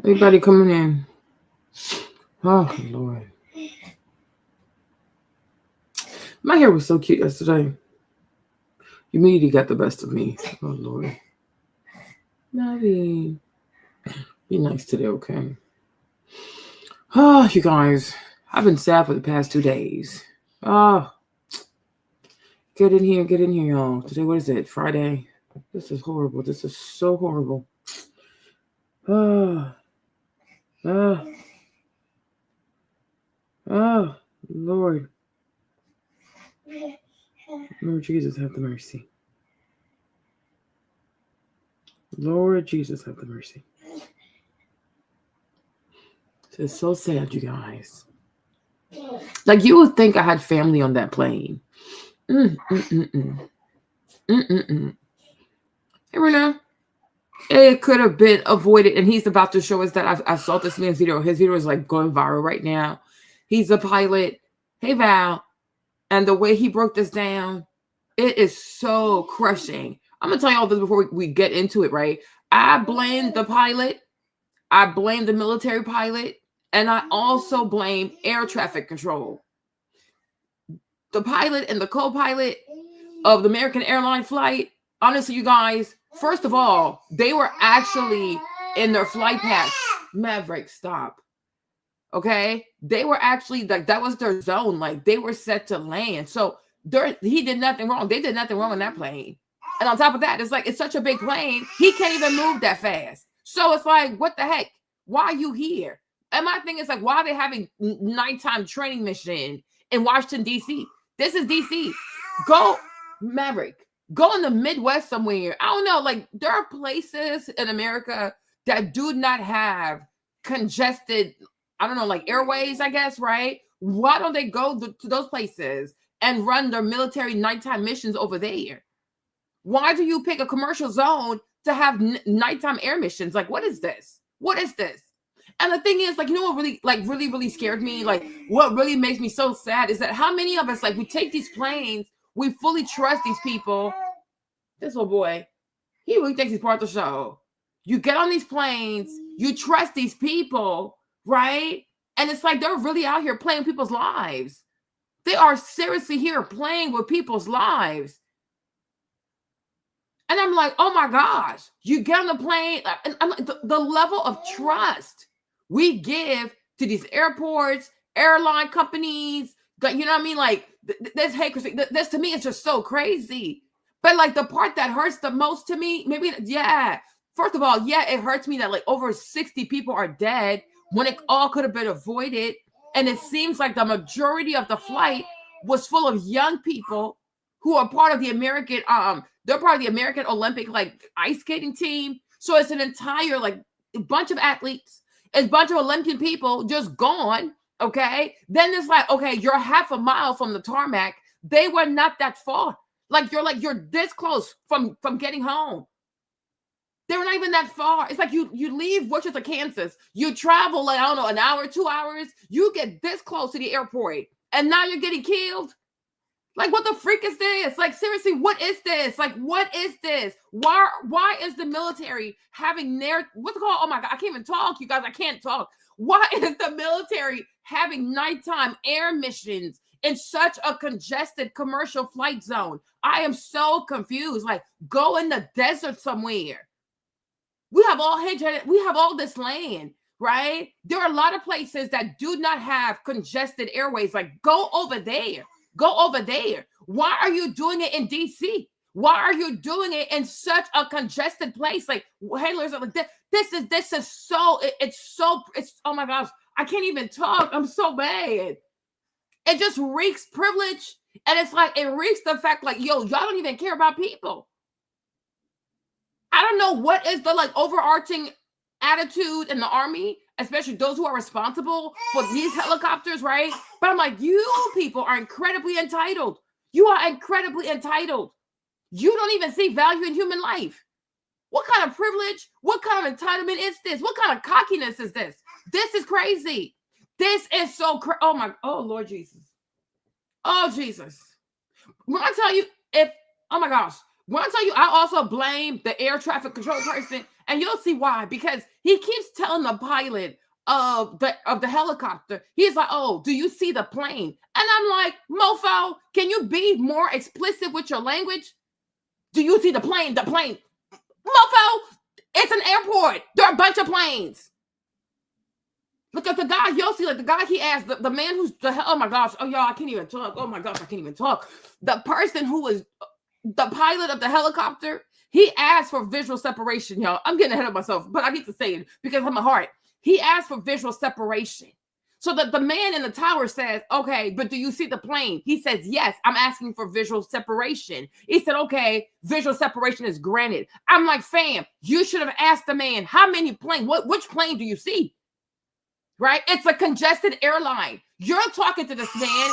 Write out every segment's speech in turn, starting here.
Everybody coming in. Oh, Lord. My hair was so cute yesterday. Humidity got the best of me. Oh, Lord. Maddie. Be nice today, okay? Oh, you guys. I've been sad for the past 2 days. Oh. Get in here, y'all. Today, what is it? Friday. This is horrible. This is so horrible. Oh. Oh. Oh, Lord. Lord Jesus, have the mercy. Lord Jesus, have the mercy. It's so sad, you guys. Like, you would think I had family on that plane. Hey, Rena. It could have been avoided, and he's about to show us that. I saw this man's video. His video is like going viral right now. He's a pilot. Hey, Val. And the way he broke this down, it is so crushing. I'm going to tell you all this before we get into it, right? I blame the pilot. I blame the military pilot. And I also blame air traffic control. The pilot and the co-pilot of the American airline flight, honestly, you guys, first of all, they were actually in their flight path. Maverick, stop. Okay? They were actually, like, that was their zone. Like, they were set to land. So he did nothing wrong. They did nothing wrong on that plane. And on top of that, it's like, it's such a big plane, he can't even move that fast. So it's like, what the heck? Why are you here? And my thing is, like, why are they having nighttime training mission in Washington, D.C.? This is D.C. Go, Maverick. Go in the Midwest somewhere. I don't know. Like, there are places in America that do not have congested, I don't know, like airways, I guess, right? Why don't they go to those places and run their military nighttime missions over there? Why do you pick a commercial zone to have nighttime air missions? Like, what is this? What is this? And the thing is, like, you know what really scared me? Like, what really makes me so sad is that how many of us, like, we take these planes, we fully trust these people. This little boy, he really thinks he's part of the show. You get on these planes, you trust these people, right? And it's like they're really out here playing people's lives. They are seriously here playing with people's lives. And I'm like, oh my gosh, you get on the plane, and I'm like, the level of trust we give to these airports, airline companies, you know what I mean? Like, this, hey, Christine, this to me is just so crazy. But like, the part that hurts the most to me, maybe, yeah. First of all, yeah, it hurts me that like over 60 people are dead when it all could have been avoided. And it seems like the majority of the flight was full of young people who are part of the American, they're part of the American Olympic, like, ice skating team. So it's an entire, like, bunch of athletes. It's a bunch of Olympian people just gone, okay? Then it's like, okay, you're half a mile from the tarmac. They were not that far. You're this close from getting home. They were not even that far. It's like you leave Wichita, Kansas. You travel, like, I don't know, an hour, 2 hours. You get this close to the airport, and now you're getting killed. Like, what the freak is this? Like, seriously, what is this? Like, what is this? Why is the military having what's it called? Oh my God, I can't even talk, you guys. I can't talk. Why is the military having nighttime air missions in such a congested commercial flight zone? I am so confused. Like, go in the desert somewhere. We have all this land, right? There are a lot of places that do not have congested airways. Like, go over there. Go over there. Why are you doing it in DC? Why are you doing it in such a congested place? Like, handlers are like, this is so, it's oh my gosh, I can't even talk. I'm so bad. It just reeks privilege. And it's like, it reeks the fact, like, yo, y'all don't even care about people. I don't know what is the, like, overarching attitude in the Army, especially those who are responsible for these helicopters, right? But I'm like, you people are incredibly entitled. You are incredibly entitled. You don't even see value in human life. What kind of privilege? What kind of entitlement is this? What kind of cockiness is this? This is crazy. This is so crazy. Oh Lord Jesus. Oh Jesus. When I tell you, oh my gosh, When I tell you, I also blame the air traffic control person, and you'll see why. Because he keeps telling the pilot of the helicopter, he's like, "Oh, do you see the plane?" And I'm like, "Mofo, can you be more explicit with your language? Do you see the plane? The plane, mofo, it's an airport. There are a bunch of planes." Because the guy, you'll see, like the guy he asked, the man who's oh my gosh, oh y'all, I can't even talk. Oh my gosh, I can't even talk. The person who was the pilot of the helicopter, he asked for visual separation, y'all. I'm getting ahead of myself, but I need to say it because I'm a heart. He asked for visual separation. So that the man in the tower says, "Okay, but do you see the plane?" He says, "Yes, I'm asking for visual separation." He said, "Okay, visual separation is granted." I'm like, "Fam, you should have asked the man, how many planes, which plane do you see?" Right? It's a congested airline. You're talking to this man,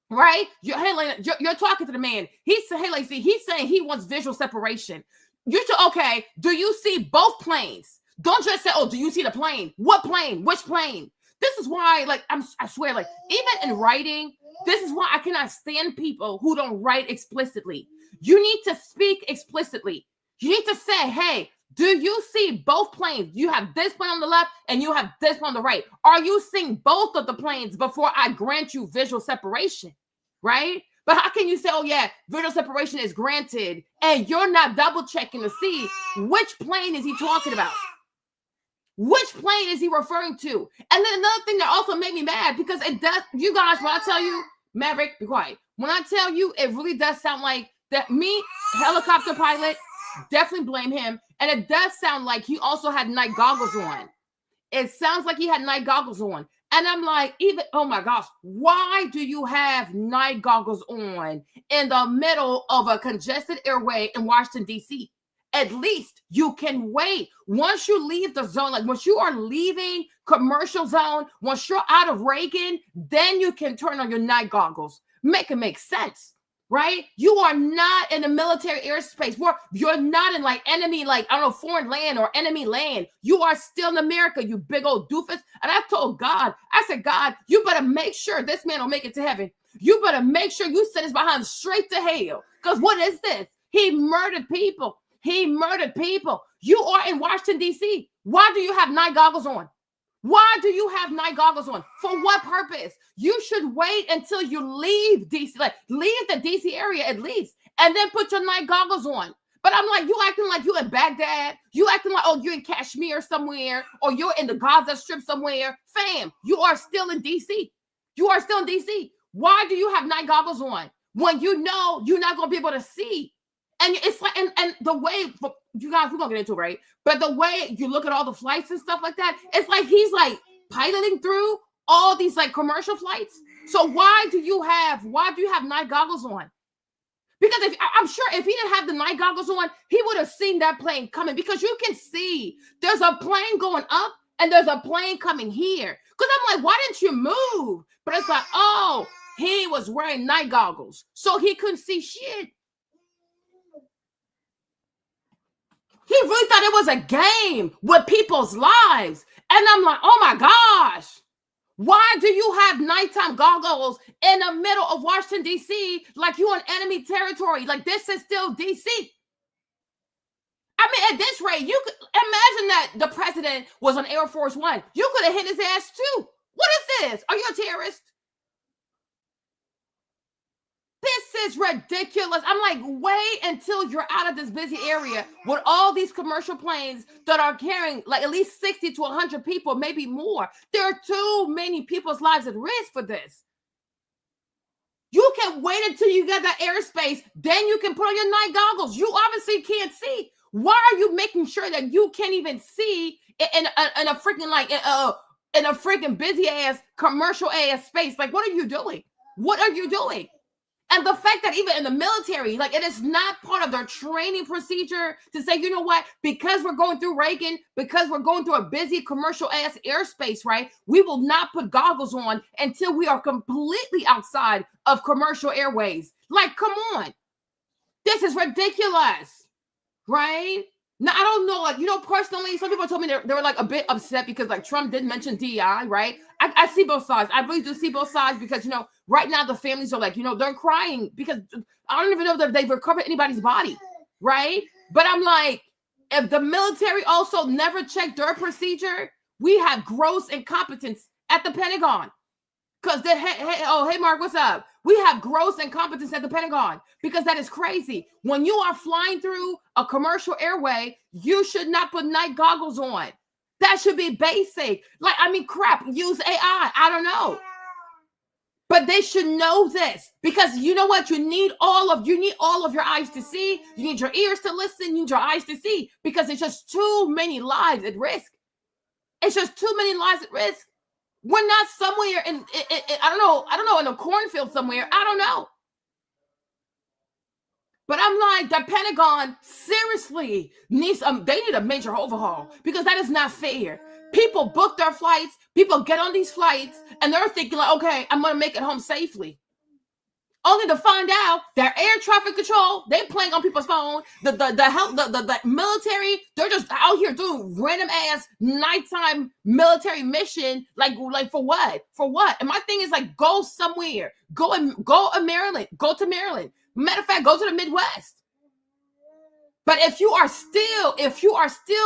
right? You're talking to the man. He said, "Hey, Lacey," he's saying he wants visual separation. You should, okay, do you see both planes? Don't just say, "Oh, do you see the plane?" What plane? Which plane? This is why, like, I swear, like, even in writing, this is why I cannot stand people who don't write explicitly. You need to speak explicitly. You need to say, "Hey, do you see both planes? You have this plane on the left and you have this plane on the right. Are you seeing both of the planes before I grant you visual separation?" Right? But how can you say, "Oh yeah, visual separation is granted," and you're not double checking to see which plane is he talking about? Which plane is he referring to? And then another thing that also made me mad, because it does, you guys, when I tell you, Maverick, be quiet. When I tell you, it really does sound like that me, helicopter pilot, definitely blame him. And it does sound like he also had night goggles on. It sounds like he had night goggles on. And I'm like, oh my gosh, why do you have night goggles on in the middle of a congested airway in Washington, D.C.? At least you can wait. Once you leave the zone, like once you are leaving commercial zone, once you're out of Reagan, then you can turn on your night goggles. Make it make sense, right? You are not in a military airspace where you're not in like enemy, like, I don't know, foreign land or enemy land. You are still in America, you big old doofus. And I told God, I said, "God, you better make sure this man will make it to heaven. You better make sure you send his behind straight to hell. Because what is this? He murdered people. He murdered people. You are in Washington, D.C. Why do you have night goggles on? Why do you have night goggles on? For what purpose? You should wait until you leave D.C., like leave the D.C. area at least, and then put your night goggles on. But I'm like, you acting like you in Baghdad. You acting like, oh, you're in Kashmir somewhere, or you're in the Gaza Strip somewhere. Fam, you are still in D.C. You are still in D.C. Why do you have night goggles on when you know you're not going to be able to see? And it's like, and the way, you guys, we're gonna get into it, right? But the way you look at all the flights and stuff like that, it's like he's like piloting through all these like commercial flights. So why do you have night goggles on? Because I'm sure if he didn't have the night goggles on, he would have seen that plane coming, because you can see there's a plane going up and there's a plane coming here. Because I'm like, why didn't you move? But it's like, oh, he was wearing night goggles, so he couldn't see shit. He really thought it was a game with people's lives. And I'm like, oh my gosh, why do you have nighttime goggles in the middle of Washington, D.C., like you in enemy territory? Like, this is still D.C. I mean, at this rate, you could imagine that the president was on Air Force One. You could have hit his ass too. What is this? Are you a terrorist? This is ridiculous. I'm like, wait until you're out of this busy area with all these commercial planes that are carrying like at least 60 to 100 people, maybe more. There are too many people's lives at risk for this. You can wait until you get that airspace, then you can put on your night goggles. You obviously can't see. Why are you making sure that you can't even see in a freaking like in a freaking busy ass commercial ass space? Like, what are you doing? What are you doing? And the fact that even in the military, like, it is not part of their training procedure to say, you know what, because we're going through Reagan, because we're going through a busy commercial ass airspace, right? We will not put goggles on until we are completely outside of commercial airways. Like, come on. This is ridiculous, right? Now, I don't know, like, you know, personally, some people told me they were like a bit upset because like Trump did mention DEI, right? I see both sides. I really do see both sides because, you know, right now the families are like, you know, they're crying because I don't even know that they've recovered anybody's body. right? But I'm like, if the military also never checked their procedure, we have gross incompetence at the Pentagon. Because hey, Mark, what's up? We have gross incompetence at the Pentagon because that is crazy. When you are flying through a commercial airway, you should not put night goggles on. That should be basic. Like, I mean, crap, use AI. I don't know. But they should know this because you know what? You need all of your eyes to see. You need your ears to listen. You need your eyes to see because it's just too many lives at risk. It's just too many lives at risk. We're not somewhere in I don't know, in a cornfield somewhere. I don't know. But I'm like, the Pentagon seriously needs they need a major overhaul because that is not fair. People book their flights, people get on these flights, and they're thinking like, okay, I'm gonna make it home safely. Only to find out their air traffic control, they playing on people's phone. The military, they're just out here doing random ass nighttime military mission. Like for what? For what? And my thing is like, go somewhere. Go to Maryland. Go to Maryland. Matter of fact, go to the Midwest. But if you are still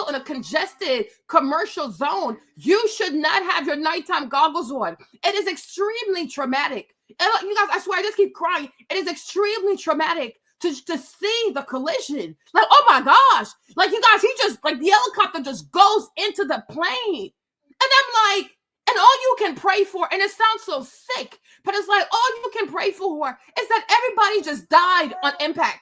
in a congested commercial zone, you should not have your nighttime goggles on. It is extremely traumatic. And you guys, I swear, I just keep crying. It is extremely traumatic to see the collision. Like, oh my gosh. Like, you guys, he just, like, the helicopter just goes into the plane. And I'm like, and all you can pray for, and it sounds so sick, but it's like, all you can pray for is that everybody just died on impact.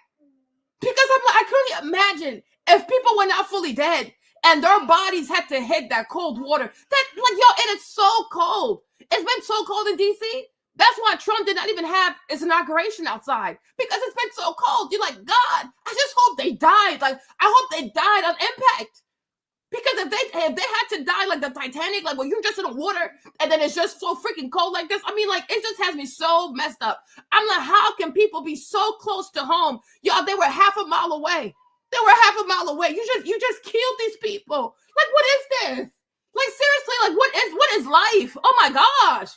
Because I'm like, I couldn't imagine if people were not fully dead and their bodies had to hit that cold water. That, like, yo, and it's so cold. It's been so cold in DC. That's why Trump did not even have his inauguration outside, because it's been so cold. You're like, God, I just hope they died. Like, I hope they died on impact. Because if they had to die like the Titanic, like when you're just in the water and then it's just so freaking cold like this, I mean, like, it just has me so messed up. I'm like, how can people be so close to home? Y'all, they were half a mile away. They were half a mile away. You just killed these people. Like, what is this? Like, seriously, like, what is life? Oh my gosh.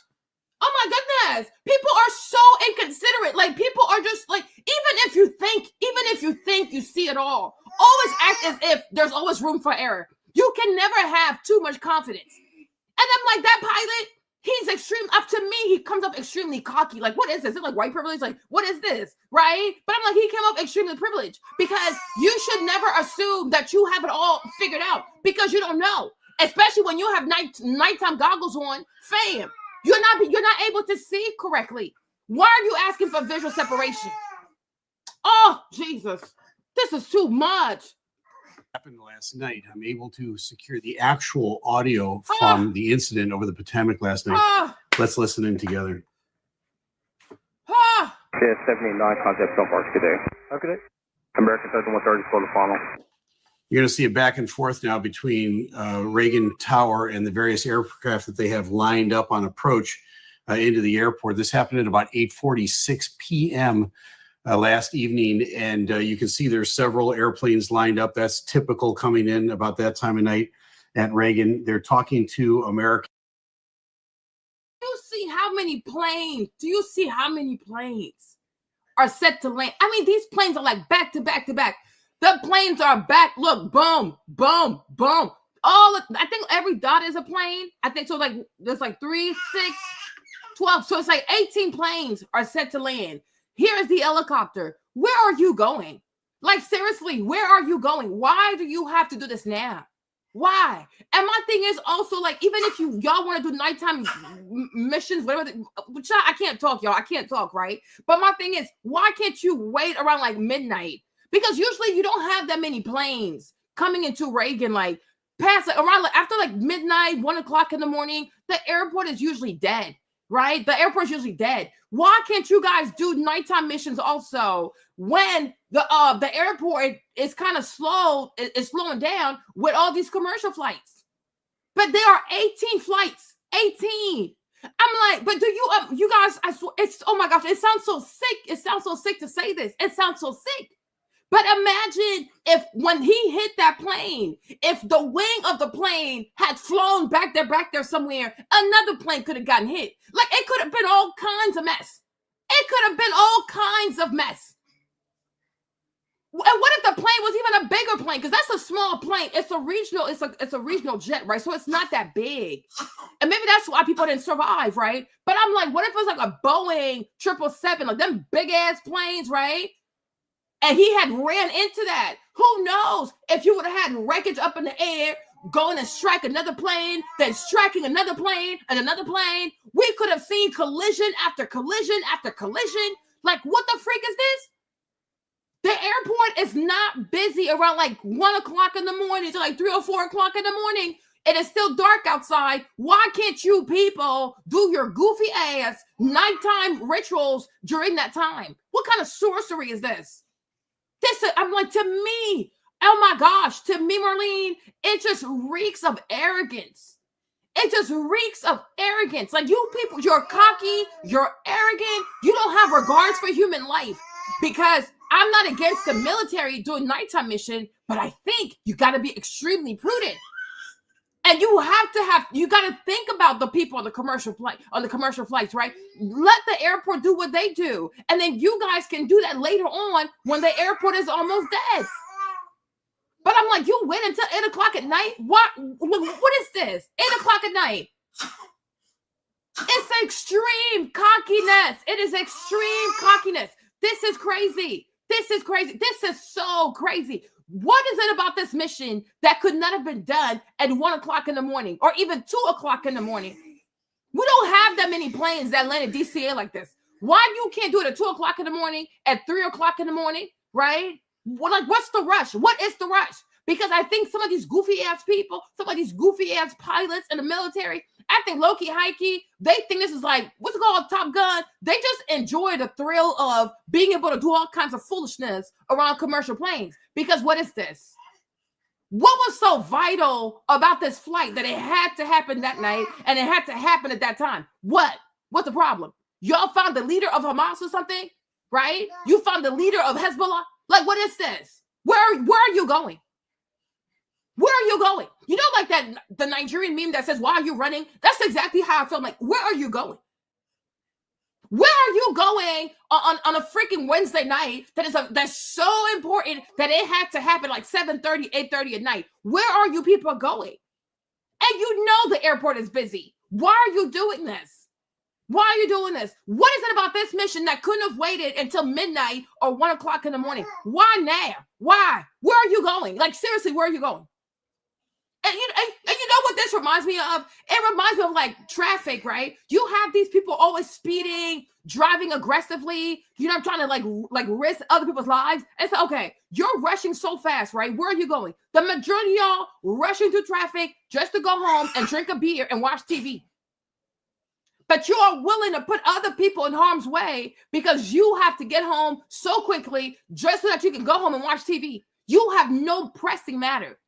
Oh my goodness. People are so inconsiderate. Like, people are just like, even if you think you see it all, always act as if there's always room for error. You can never have too much confidence. And I'm like, that pilot, he's extreme. Up to me, he comes up extremely cocky. Like, what is this? Is it like white privilege? Like, what is this? Right? But I'm like, he came up extremely privileged because you should never assume that you have it all figured out because you don't know. Especially when you have nighttime goggles on, fam. You're not able to see correctly. Why are you asking for visual separation? Oh, Jesus. This is too much. Happened last night. I'm able to secure the actual audio from the incident over the Potomac last night. Let's listen in together. 79 contact Stone Park. Good day. Okay. American 130 for the final. You're going to see a back and forth now between Raegan Tower and the various aircraft that they have lined up on approach into the airport. This happened at about 8:46 p.m. Last evening, and you can see there's several airplanes lined up. That's typical coming in about that time of night at Raegan. They're talking to American. Do you see how many planes are set to land? I mean, these planes are like back to back to back. The planes are back. Look, boom, boom, boom. I think every dot is a plane. I think so. Like, there's like 3, 6, 12. So it's like 18 planes are set to land. Here is the helicopter. Where are you going? Like, seriously, where are you going? Why do you have to do this now? Why? And my thing is also, like, even if y'all want to do nighttime missions, whatever, I can't talk, y'all. I can't talk, right? But my thing is, why can't you wait around like midnight? Because usually you don't have that many planes coming into Raegan, like, past, like, around, like, after like midnight, 1 o'clock in the morning, the airport is usually dead, right? The airport's usually dead. Why can't you guys do nighttime missions also when the airport is kind of slow, it's slowing down with all these commercial flights? But there are 18 flights, 18. I'm like, but do you guys, I swear, it's, oh my gosh, it sounds so sick. It sounds so sick to say this. It sounds so sick. But imagine if when he hit that plane, if the wing of the plane had flown back there somewhere, another plane could have gotten hit. Like, it could have been all kinds of mess. It could have been all kinds of mess. And what if the plane was even a bigger plane? Because that's a small plane. It's a regional jet, right? So it's not that big. And maybe that's why people didn't survive, right? But I'm like, what if it was like a Boeing 777, like them big ass planes, right? And he had ran into that. Who knows if you would have had wreckage up in the air, going and strike another plane, then striking another plane and another plane. We could have seen collision after collision after collision. Like, what the freak is this? The airport is not busy around like 1 o'clock in the morning to like 3 or 4 o'clock in the morning. It is still dark outside. Why can't you people do your goofy ass nighttime rituals during that time? What kind of sorcery is this? I'm like, to me, oh my gosh, to me, Marlene, it just reeks of arrogance. It just reeks of arrogance. Like, you people, you're cocky, you're arrogant, you don't have regards for human life. Because I'm not against the military doing nighttime mission, but I think you got to be extremely prudent. And you got to think about the people on the commercial flights, right? Let the airport do what they do. And then you guys can do that later on when the airport is almost dead. But I'm like, you wait until 8 o'clock at night? What is this? 8 o'clock at night. It's extreme cockiness. It is extreme cockiness. This is crazy. This is crazy. This is so crazy. What is it about this mission that could not have been done at 1 o'clock in the morning or even 2 o'clock in the morning? We don't have that many planes that land at DCA like this. Why you can't do it at 2 o'clock in the morning, at 3 o'clock in the morning, right? What's the rush? What is the rush? Because I think some of these goofy ass people, some of these goofy ass pilots in the military, I think low-key, high-key, they think this is like, what's it called, Top Gun? They just enjoy the thrill of being able to do all kinds of foolishness around commercial planes. Because what is this? What was so vital about this flight that it had to happen that night and it had to happen at that time? What? What's the problem? Y'all found the leader of Hamas or something, right? You found the leader of Hezbollah? Like, what is this? Where are you going? Where are you going? You know, like the Nigerian meme that says, why are you running? That's exactly how I felt. Like, where are you going? Where are you going on a freaking Wednesday night that's so important that it had to happen like 7:30, 8:30 at night? Where are you people going? And you know the airport is busy. Why are you doing this? Why are you doing this? What is it about this mission that couldn't have waited until midnight or 1 o'clock in the morning? Why now? Why? Where are you going? Like, seriously, where are you going? And you know what this reminds me of? It reminds me of like traffic, right? You have these people always speeding, driving aggressively. You know, I'm trying to like risk other people's lives. And so, okay, you're rushing so fast, right? Where are you going? The majority of y'all rushing through traffic just to go home and drink a beer and watch TV. But you are willing to put other people in harm's way because you have to get home so quickly just so that you can go home and watch TV. You have no pressing matter.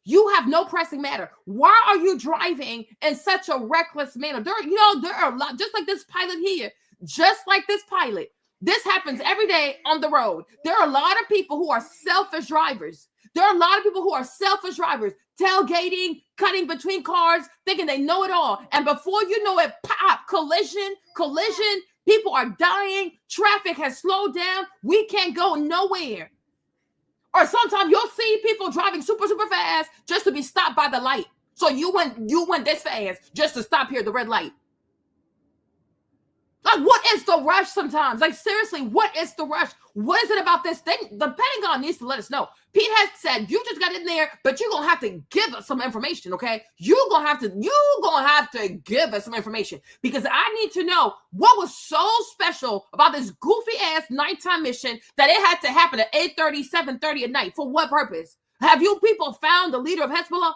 You have no pressing matter. Why are you driving in such a reckless manner? There are a lot, just like this pilot here, just like this pilot. This happens every day on the road. There are a lot of people who are selfish drivers. Tailgating, cutting between cars, thinking they know it all. And before you know it, pop, collision. People are dying. Traffic has slowed down. We can't go nowhere. Or sometimes you'll see people driving super, super fast just to be stopped by the light. So you went this fast just to stop here at the red light. Like, what is the rush sometimes? Like, seriously, what is the rush? What is it about this thing? The Pentagon needs to let us know. Pete has said, you just got in there, but you're going to have to give us some information, okay? You're going to have to give us some information because I need to know what was so special about this goofy-ass nighttime mission that it had to happen at 8:30, 7:30 at night. For what purpose? Have you people found the leader of Hezbollah?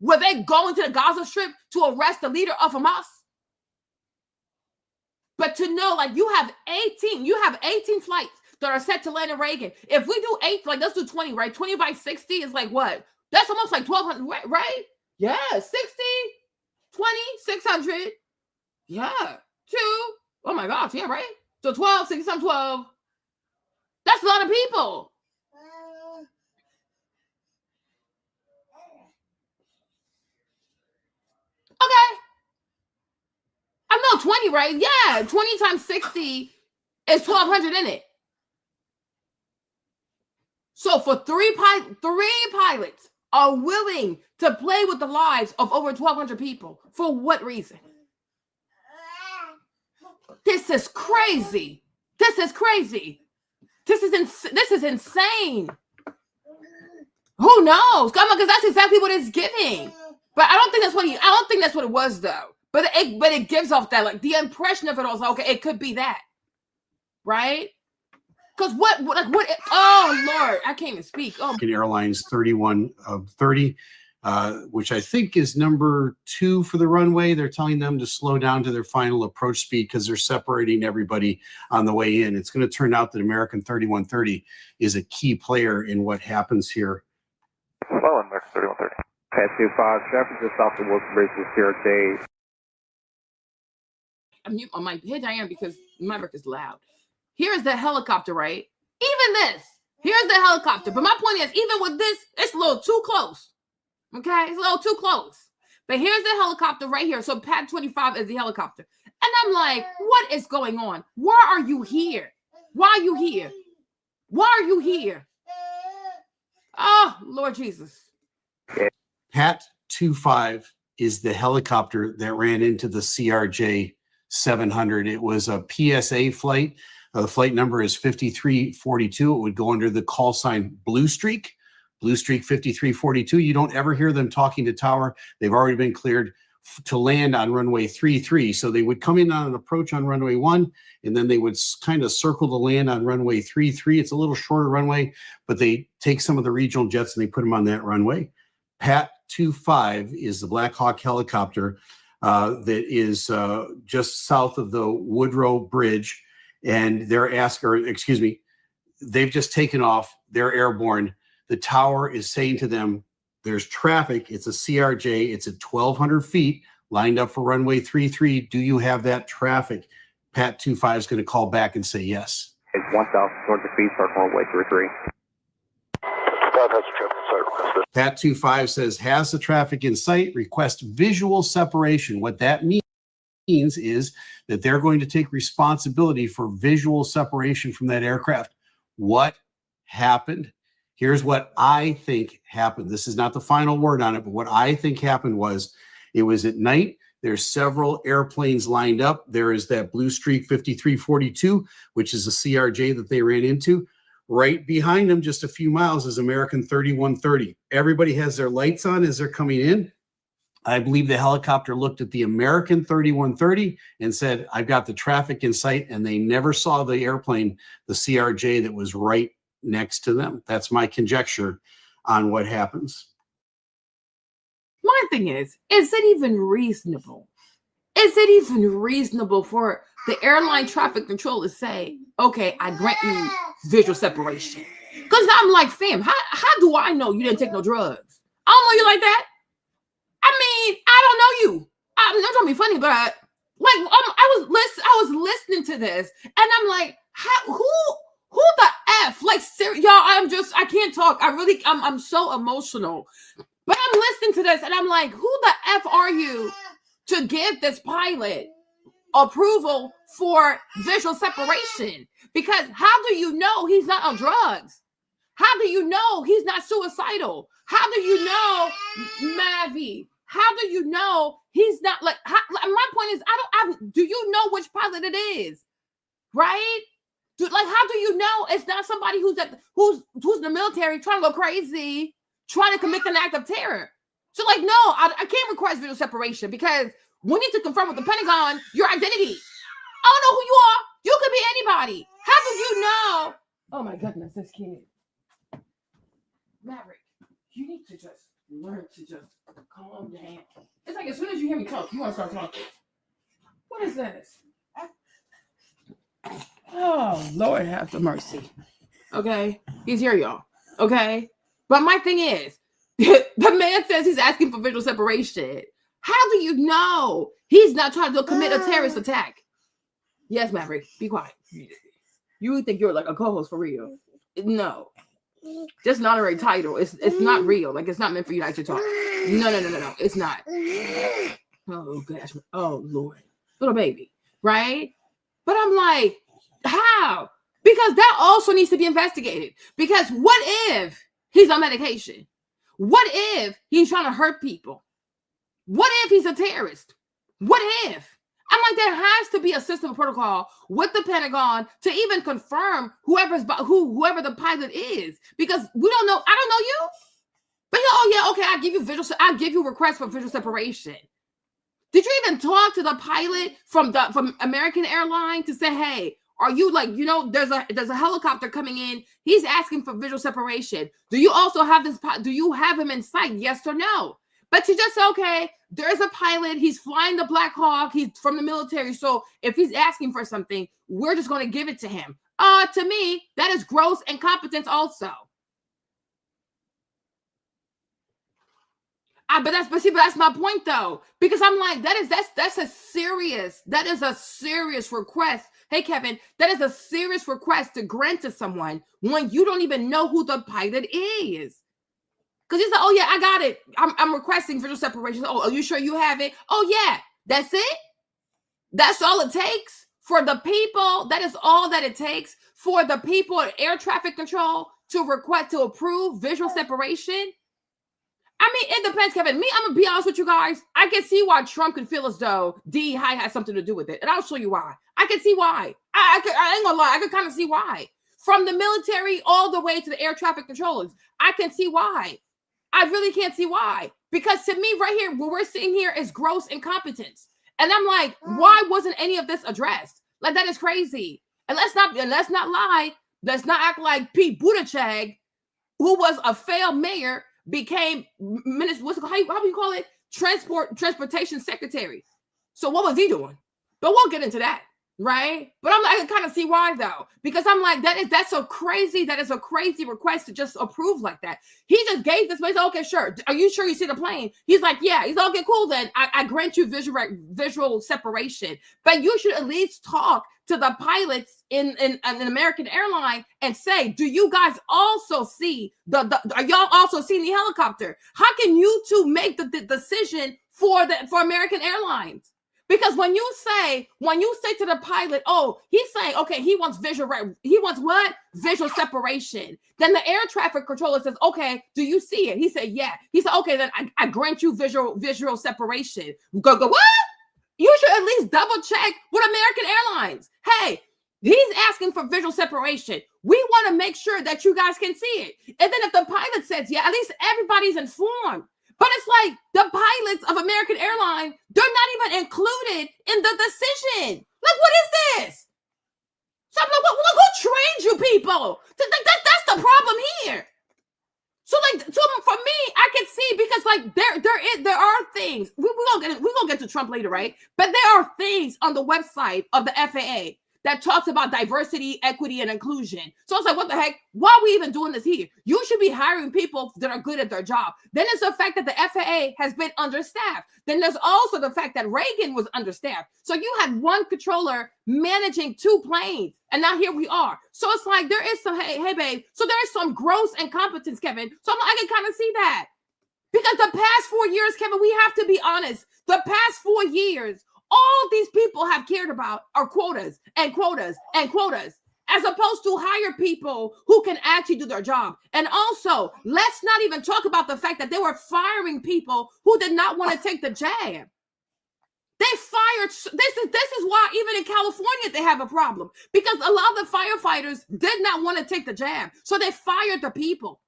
Were they going to the Gaza Strip to arrest the leader of Hamas? But to know, like, you have 18 flights that are set to land in Reagan. If we do 8, like, let's do 20, right? 20 by 60 is like what? That's almost like 1,200, right? Yeah, 60, 20, 600. Yeah, 2. Oh my gosh, yeah, right? So 12, 60 times 12. That's a lot of people. Okay. I know 20, right? Yeah, 20 times 60 is 1,200 in it. So for three pilots are willing to play with the lives of over 1,200 people. For what reason? This is crazy. This is crazy. This is insane. Who knows? Come on, because that's exactly what it's giving. But I don't think that's what it was though. But it gives off that, like, the impression of it all. Okay, it could be that, right? Because what? Oh Lord, I can't even speak. Oh, Airlines 3130, which I think is number 2 for the runway. They're telling them to slow down to their final approach speed because they're separating everybody on the way in. It's going to turn out that American 3130 is a key player in what happens here. Well, American 3130. Pat 25, traffic just off the Wilson Bridge is here today. I'm mute on my head, Diane, because my work is loud. Here's the helicopter, right? Even this. Here's the helicopter. But my point is, even with this, it's a little too close. Okay? It's a little too close. But here's the helicopter right here. So Pad 25 is the helicopter. And I'm like, what is going on? Why are you here? Why are you here? Why are you here? Oh, Lord Jesus. Pat 25 is the helicopter that ran into the CRJ 700. It was a PSA flight. The flight number is 5342. It would go under the call sign Blue Streak 5342. You don't ever hear them talking to tower. They've already been cleared to land on runway 33. So they would come in on an approach on runway 1, and then they would kind of circle to land on runway 33. It's a little shorter runway, but they take some of the regional jets and they put them on that runway. Pat 25 is the Black Hawk helicopter that is just south of the Woodrow Bridge. And they've just taken off. They're airborne. The tower is saying to them, there's traffic. It's a CRJ. It's at 1,200 feet lined up for runway 33. Do you have that traffic? Pat 25 is going to call back and say yes. It's 1,200 feet, start runway 33. Pat 25 says, has the traffic in sight, request visual separation. What that means is that they're going to take responsibility for visual separation from that aircraft. What happened? Here's what I think happened. This is not the final word on it, but what I think happened was it was at night. There's several airplanes lined up. There is that Blue Streak 5342, which is a CRJ that they ran into. Right behind them, just a few miles, is American 3130. Everybody has their lights on as they're coming in. I believe the helicopter looked at the American 3130 and said, I've got the traffic in sight, and they never saw the airplane, the CRJ that was right next to them. That's my conjecture on what happens. My thing is it even reasonable? Is it even reasonable for the airline traffic controller to say, okay, I grant you visual separation? Because I'm like, fam, how do I know you didn't take no drugs? I don't know you like that. I mean, I don't know you. I'm not trying to be funny, but like, I was listening to this, and I'm like, who the F? Like, y'all, I can't talk. I'm so emotional. But I'm listening to this, and I'm like, who the F are you to give this pilot approval for visual separation? Because how do you know he's not on drugs? How do you know he's not suicidal? How do you know, Mavi? How do you know he's not like? My point is, do you know which pilot it is, right? How do you know it's not somebody who's in the military trying to go crazy, trying to commit an act of terror? So, like, no, I can't request visual separation because we need to confirm with the Pentagon your identity. I don't know who you are. You could be anybody. How do you know? Oh my goodness, this kid, Maverick, you need to just learn to just calm down. It's like as soon as you hear me talk, you want to start talking. What is this? Oh, Lord have the mercy. Okay, he's here, y'all. Okay, but my thing is, the man says he's asking for visual separation. How do you know he's not trying to commit a terrorist attack? Yes, Maverick, be quiet. You think you're like a co-host for real? No. Just an honorary title. It's not real. Like, it's not meant for you to actually talk. No. It's not. Oh gosh. Oh Lord. Little baby. Right? But I'm like, how? Because that also needs to be investigated. Because what if he's on medication? What if he's trying to hurt people? What if he's a terrorist? What if? I'm like, there has to be a system of protocol with the Pentagon to even confirm whoever the pilot is, because we don't know. I don't know you, but oh yeah, okay, I'll give you requests for visual separation. Did you even talk to the pilot from American Airlines to say, hey, are you like, there's a helicopter coming in, he's asking for visual separation. Do you also have do you have him in sight? Yes or no? But to just say, okay, there's a pilot, he's flying the Black Hawk, he's from the military, so if he's asking for something, we're just going to give it to him. To me, that is gross incompetence also. But that's my point though, because I'm like, that's a serious request. Hey Kevin, that is a serious request to grant to someone when you don't even know who the pilot is. Because he's like, oh yeah, I got it. I'm requesting visual separation. Oh, are you sure you have it? Oh yeah, that's it. That's all it takes for the people. That is all that it takes for the people at air traffic control to approve visual separation. I mean, it depends, Kevin. I'm gonna be honest with you guys. I can see why Trump could feel as though DEI has something to do with it, and I'll show you why. I can see why. I ain't gonna lie. I could kind of see why. From the military all the way to the air traffic controllers, I can see why. I really can't see why. Because to me, right here, what we're seeing here is gross incompetence, and I'm like, why wasn't any of this addressed? Like, that is crazy. And let's not lie. Let's not act like Pete Buttigieg, who was a failed mayor, became minister. How do you call it? Transportation secretary. So what was he doing? But we'll get into that, right? But I can kind of see why though, because I'm like, that is a crazy request to just approve like that. He just gave this place. Okay, sure. Are you sure you see the plane? He's like, yeah. He's okay, cool. Then I grant you visual separation. But you should at least talk to the pilots in an American airline and say, do you guys also see are y'all also seeing the helicopter? How can you two make the decision for American Airlines? Because when you say to the pilot, oh, he's saying, okay, he wants what? Visual separation. Then the air traffic controller says, okay, do you see it? He said, yeah. He said, okay, then I grant you visual separation. Go, what? You should at least double check with American Airlines. Hey, he's asking for visual separation. We want to make sure that you guys can see it. And then if the pilot says, yeah, at least everybody's informed. But it's like the pilots of American Airlines, they're not even included in the decision. Like, what is this? So I'm like, who trained you people? That's the problem here. So for me, I can see, because like there are things we're gonna get to Trump later, right? But there are things on the website of the FAA that talks about diversity, equity, and inclusion. So it's like, what the heck? Why are we even doing this here? You should be hiring people that are good at their job. Then there's the fact that the FAA has been understaffed. Then there's also the fact that Reagan was understaffed. So you had one controller managing 2 planes, and now here we are. So it's like, there is some, hey babe. So there is some gross incompetence, Kevin. So I can kind of see that. Because the past 4 years, Kevin, we have to be honest. The past 4 years, all these people have cared about are quotas and quotas and quotas, as opposed to hire people who can actually do their job. And also, let's not even talk about the fact that they were firing people who did not want to take the jab. They fired. This is why even in California they have a problem, because a lot of the firefighters did not want to take the jab, so they fired the people.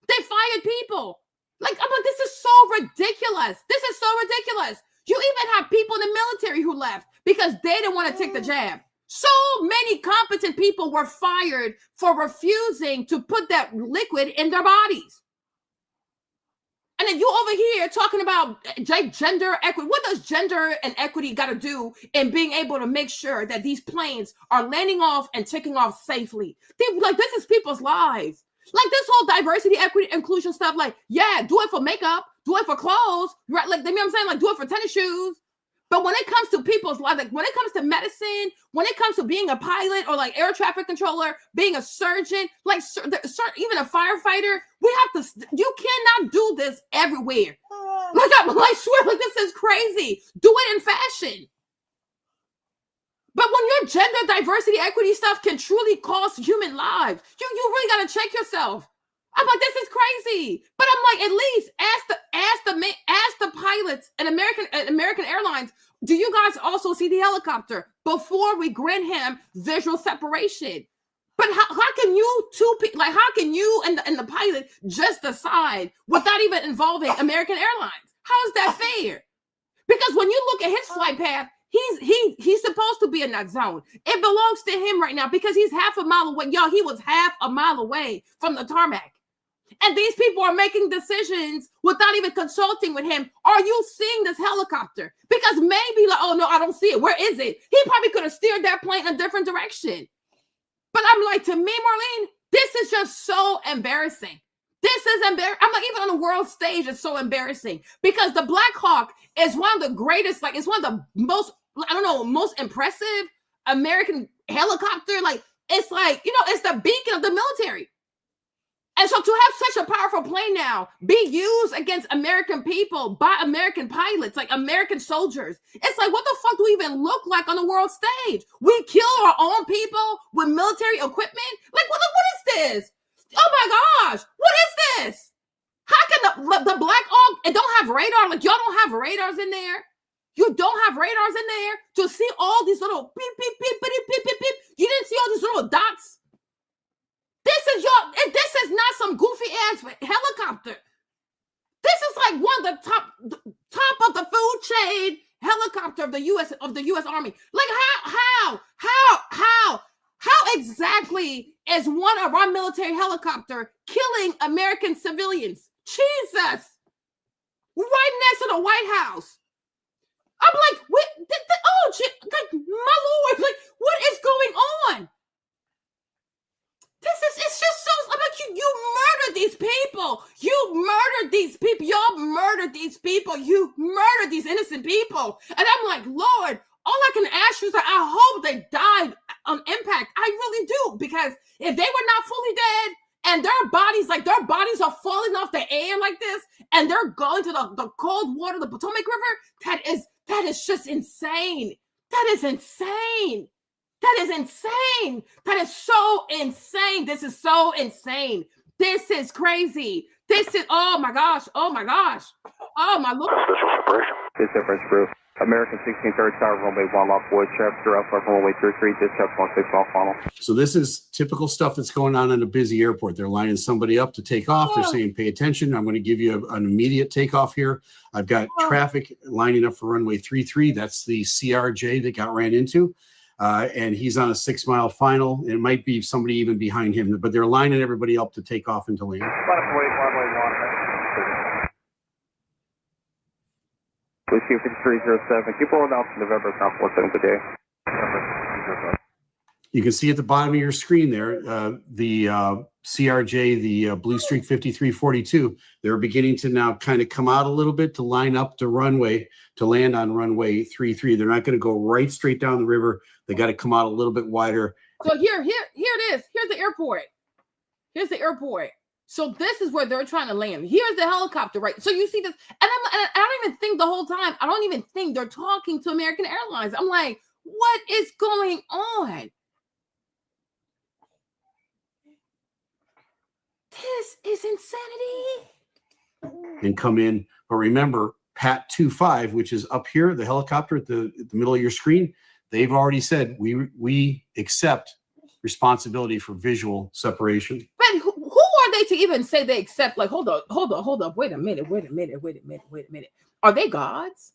They fired people. Like, I'm like, this is so ridiculous. This is so ridiculous. You even have people in the military who left because they didn't want to take the jab. So many competent people were fired for refusing to put that liquid in their bodies. And then you over here talking about gender equity. What does gender and equity got to do in being able to make sure that these planes are landing off and taking off safely? Like, this is people's lives. Like, this whole diversity, equity, inclusion stuff, like, yeah, do it for makeup, do it for clothes, right? Like, you know what I'm saying? Like, do it for tennis shoes. But when it comes to people's lives, like when it comes to medicine, when it comes to being a pilot or like air traffic controller, being a surgeon, like even a firefighter, you cannot do this everywhere. Like, I swear, like, this is crazy. Do it in fashion. But when your gender diversity, equity stuff can truly cost human lives, you really got to check yourself. I'm like, this is crazy. But I'm like, at least ask the pilots and American Airlines, do you guys also see the helicopter before we grant him visual separation? But how can you how can you and the pilot just decide without even involving American Airlines? How is that fair? Because when you look at his flight path, he's supposed to be in that zone. It belongs to him right now because he's half a mile away. Y'all, he was half a mile away from the tarmac. And these people are making decisions without even consulting with him. Are you seeing this helicopter? Because maybe like, oh no, I don't see it. Where is it? He probably could have steered that plane in a different direction. But I'm like, to me, Marlene, this is just so embarrassing. This is embarrassing. I'm like, even on the world stage, it's so embarrassing because the Black Hawk is one of the greatest, like it's one of the most, I don't know, most impressive American helicopter. Like, it's like, you know, it's the beacon of the military. And so to have such a powerful plane now be used against American people by American pilots, like American soldiers, it's like, what the fuck do we even look like on the world stage? We kill our own people with military equipment? Like, what is this? Oh my gosh, what is this? How can the Black Hawk, it don't have radar? Like, y'all don't have radars in there? You don't have radars in there to see all these little beep, beep, beep, beep, beep, beep, beep. You didn't see all these little dots? This is not some goofy ass helicopter. This is like one of the top of the food chain helicopter of the U.S. Army. Like how exactly is one of our military helicopter killing American civilians? Jesus, right next to the White House. I'm like, like my Lord, like what is going on? It's just so, I'm like, you murdered these people. You murdered these people. Y'all murdered these people. You murdered these innocent people. And I'm like, Lord, all I can ask you is that I hope they died on impact. I really do. Because if they were not fully dead and their bodies are falling off the air like this and they're going to the cold water of the Potomac River, that is just insane. That is insane. That is insane. That is so insane. This is so insane. This is crazy. This is, oh my gosh. Oh my gosh. Oh my Lord. Official separation. This difference proof. American 1630 tower, runway 1 lock void, chapter up from runway 33, dispatch 16 off final. So this is typical stuff that's going on in a busy airport. They're lining somebody up to take off. They're saying, pay attention. I'm going to give you an immediate takeoff here. I've got traffic lining up for runway 33. That's the CRJ that got ran into. And he's on a 6 mile final. It might be somebody even behind him, but they're lining everybody up to take off into land. Whiskey 5307. Keep rolling down to November, count 47 today. You can see at the bottom of your screen there, the CRJ, the Blue Streak 5342, they're beginning to now kind of come out a little bit to line up the runway to land on runway 33. They're not going to go right straight down the river. They got to come out a little bit wider. So here it is. Here's the airport. Here's the airport. So this is where they're trying to land. Here's the helicopter, right? So you see this, and I don't even think the whole time, I don't even think they're talking to American Airlines. I'm like, what is going on? This is insanity. And come in. But remember, PAT 25, which is up here, the helicopter at the middle of your screen, they've already said we accept responsibility for visual separation. But who are they to even say they accept? Like, hold up. Wait a minute. Are they gods?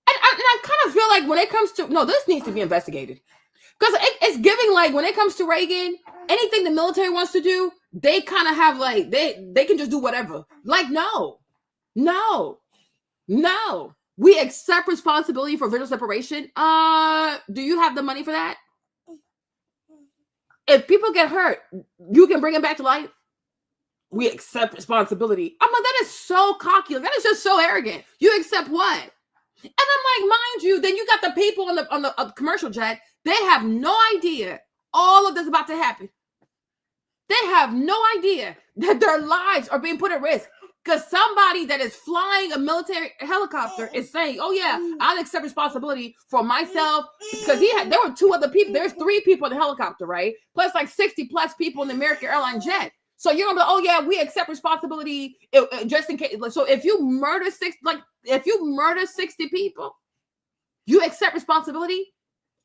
And I kind of feel like when it comes to, no, this needs to be investigated. Because it's giving, like, when it comes to Reagan, anything the military wants to do, they kind of have, like, they can just do whatever. Like, no. We accept responsibility for visual separation. Do you have the money for that? If people get hurt, you can bring them back to life. We accept responsibility. I'm like, that is so cocky. That is just so arrogant. You accept what? And I'm like, mind you, then you got the people on the commercial jet. They have no idea all of this is about to happen. They have no idea that their lives are being put at risk. Because somebody that is flying a military helicopter is saying, oh yeah, I'll accept responsibility for myself. Because there were 2 other people. There's 3 people in the helicopter, right? Plus like 60 plus people in the American airline jet. So you're gonna be, oh yeah, we accept responsibility just in case. So if you murder 60 people, you accept responsibility?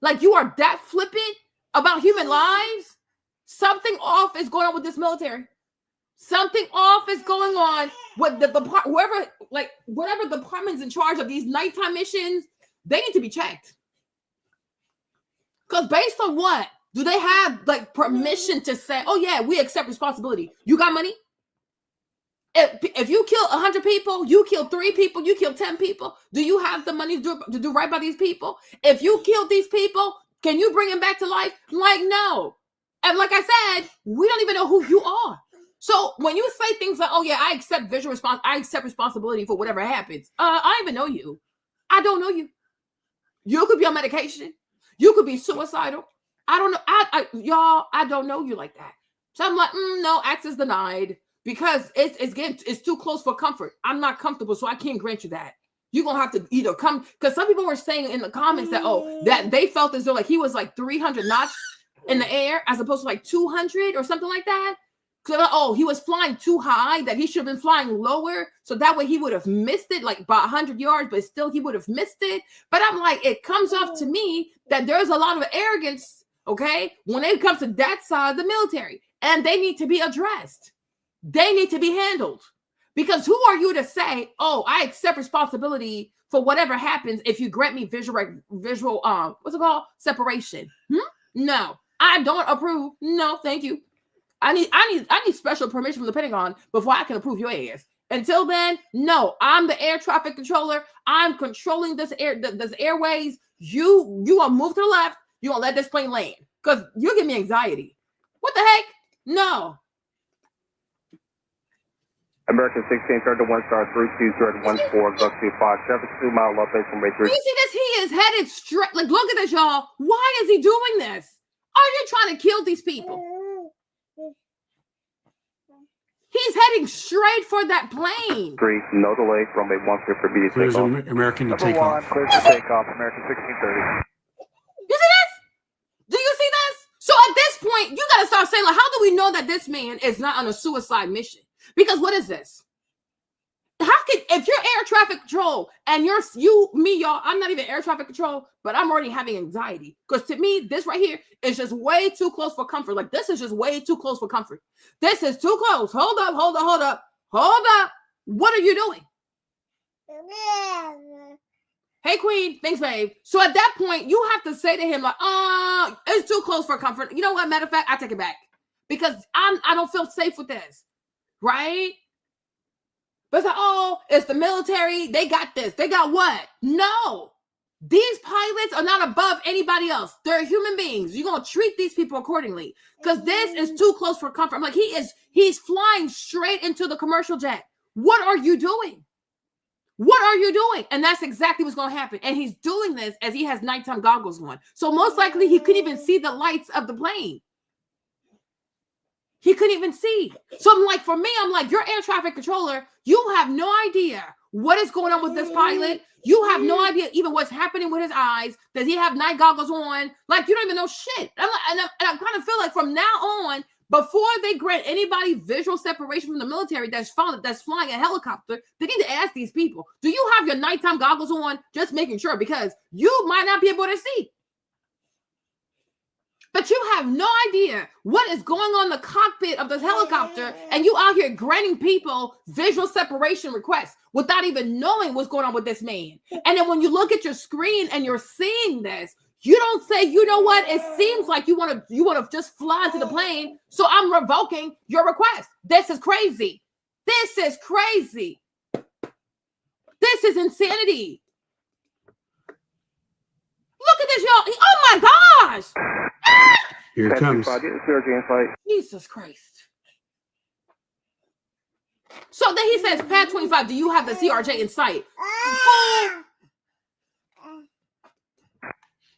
Like you are that flippant about human lives? Something off is going on with this military. Something off is going on with whatever department's in charge of these nighttime missions. They need to be checked. Because based on what? Do they have like permission to say, oh yeah, we accept responsibility? You got money? If you kill 100 people, you kill 3 people, you kill 10 people, do you have the money to do right by these people? If you kill these people, can you bring them back to life? Like, no. And like I said, we don't even know who you are. So when you say things like, oh yeah, I accept I accept responsibility for whatever happens. I don't even know you. I don't know you. You could be on medication. You could be suicidal. I don't know. Y'all, I don't know you like that. So I'm like, no, access denied because it's too close for comfort. I'm not comfortable, so I can't grant you that. You're going to have to either come, because some people were saying in the comments that, that they felt as though like he was like 300 knots in the air as opposed to like 200 or something like that. Oh, he was flying too high, that he should have been flying lower. So that way he would have missed it like about 100 yards, but still he would have missed it. But I'm like, it comes off to me that there's a lot of arrogance, okay, when it comes to that side of the military. And they need to be addressed. They need to be handled. Because who are you to say, oh, I accept responsibility for whatever happens if you grant me visual what's it called? Separation. No, I don't approve. No, thank you. I need special permission from the Pentagon before I can approve your ass. Until then, no, I'm the air traffic controller. I'm controlling this airways. You gonna move to the left. You gonna let this plane land because you give me anxiety. What the heck? No. American 1631 star 32014, Gulf 572 mile low base from You see this? He is headed straight. Like, look at this, y'all. Why is he doing this? Are you trying to kill these people? He's heading straight for that plane. 3, no delay, runway 10 for B to take off. American to take off. Clear to take off, American 1630. You see this? Do you see this? So at this point, you got to start saying, like, how do we know that this man is not on a suicide mission? Because what is this? If you're air traffic control and y'all, I'm not even air traffic control, but I'm already having anxiety. Because to me, this right here is just way too close for comfort. Like, this is just way too close for comfort. This is too close. Hold up. What are you doing? Hey, Queen. Thanks, babe. So at that point, you have to say to him, like, it's too close for comfort. You know what? Matter of fact, I take it back. Because I don't feel safe with this. Right? But it's like, oh, it's the military. They got this. They got what? No. These pilots are not above anybody else. They're human beings. You're going to treat these people accordingly. Because this is too close for comfort. I'm like, he's flying straight into the commercial jet. What are you doing? What are you doing? And that's exactly what's going to happen. And he's doing this as he has nighttime goggles on. So most likely he couldn't even see the lights of the plane. He couldn't even see. So I'm like, for me, I'm like, you're air traffic controller. You have no idea what is going on with this pilot. You have no idea even what's happening with his eyes. Does he have night goggles on? Like, you don't even know shit. And I kind of feel like from now on, before they grant anybody visual separation from the military that's flying a helicopter, they need to ask these people, do you have your nighttime goggles on? Just making sure, because you might not be able to see. But you have no idea what is going on in the cockpit of this helicopter, and you out here granting people visual separation requests without even knowing what's going on with this man. And then when you look at your screen and you're seeing this, you don't say, you know what? It seems like you want to just fly into the plane, so I'm revoking your request. This is crazy. This is crazy. This is insanity. Look at this, y'all. Oh my gosh. Here it comes. Jesus Christ. So then he says, Pad 25, do you have the CRJ in sight?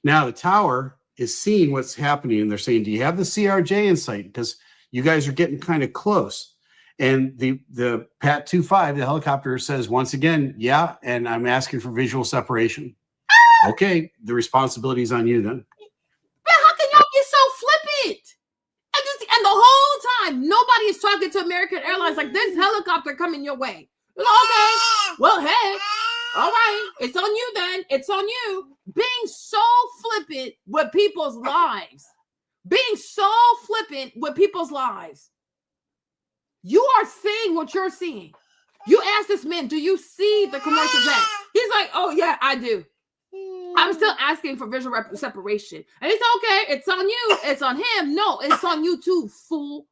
Now the tower is seeing what's happening, and they're saying, do you have the CRJ in sight? Because you guys are getting kind of close. And the Pat 25, the helicopter, says once again, yeah, and I'm asking for visual separation. Okay, the responsibility is on you then. But how can y'all get so flippant? And the whole time, nobody is talking to American Airlines like this helicopter coming your way. Okay, well, hey, all right, it's on you then. It's on you. Being so flippant with people's lives. Being so flippant with people's lives. You are seeing what you're seeing. You ask this man, do you see the commercial jet? He's like, oh, yeah, I do. I'm still asking for visual separation. And he's okay, it's on you. It's on him. No, it's on you too, fool.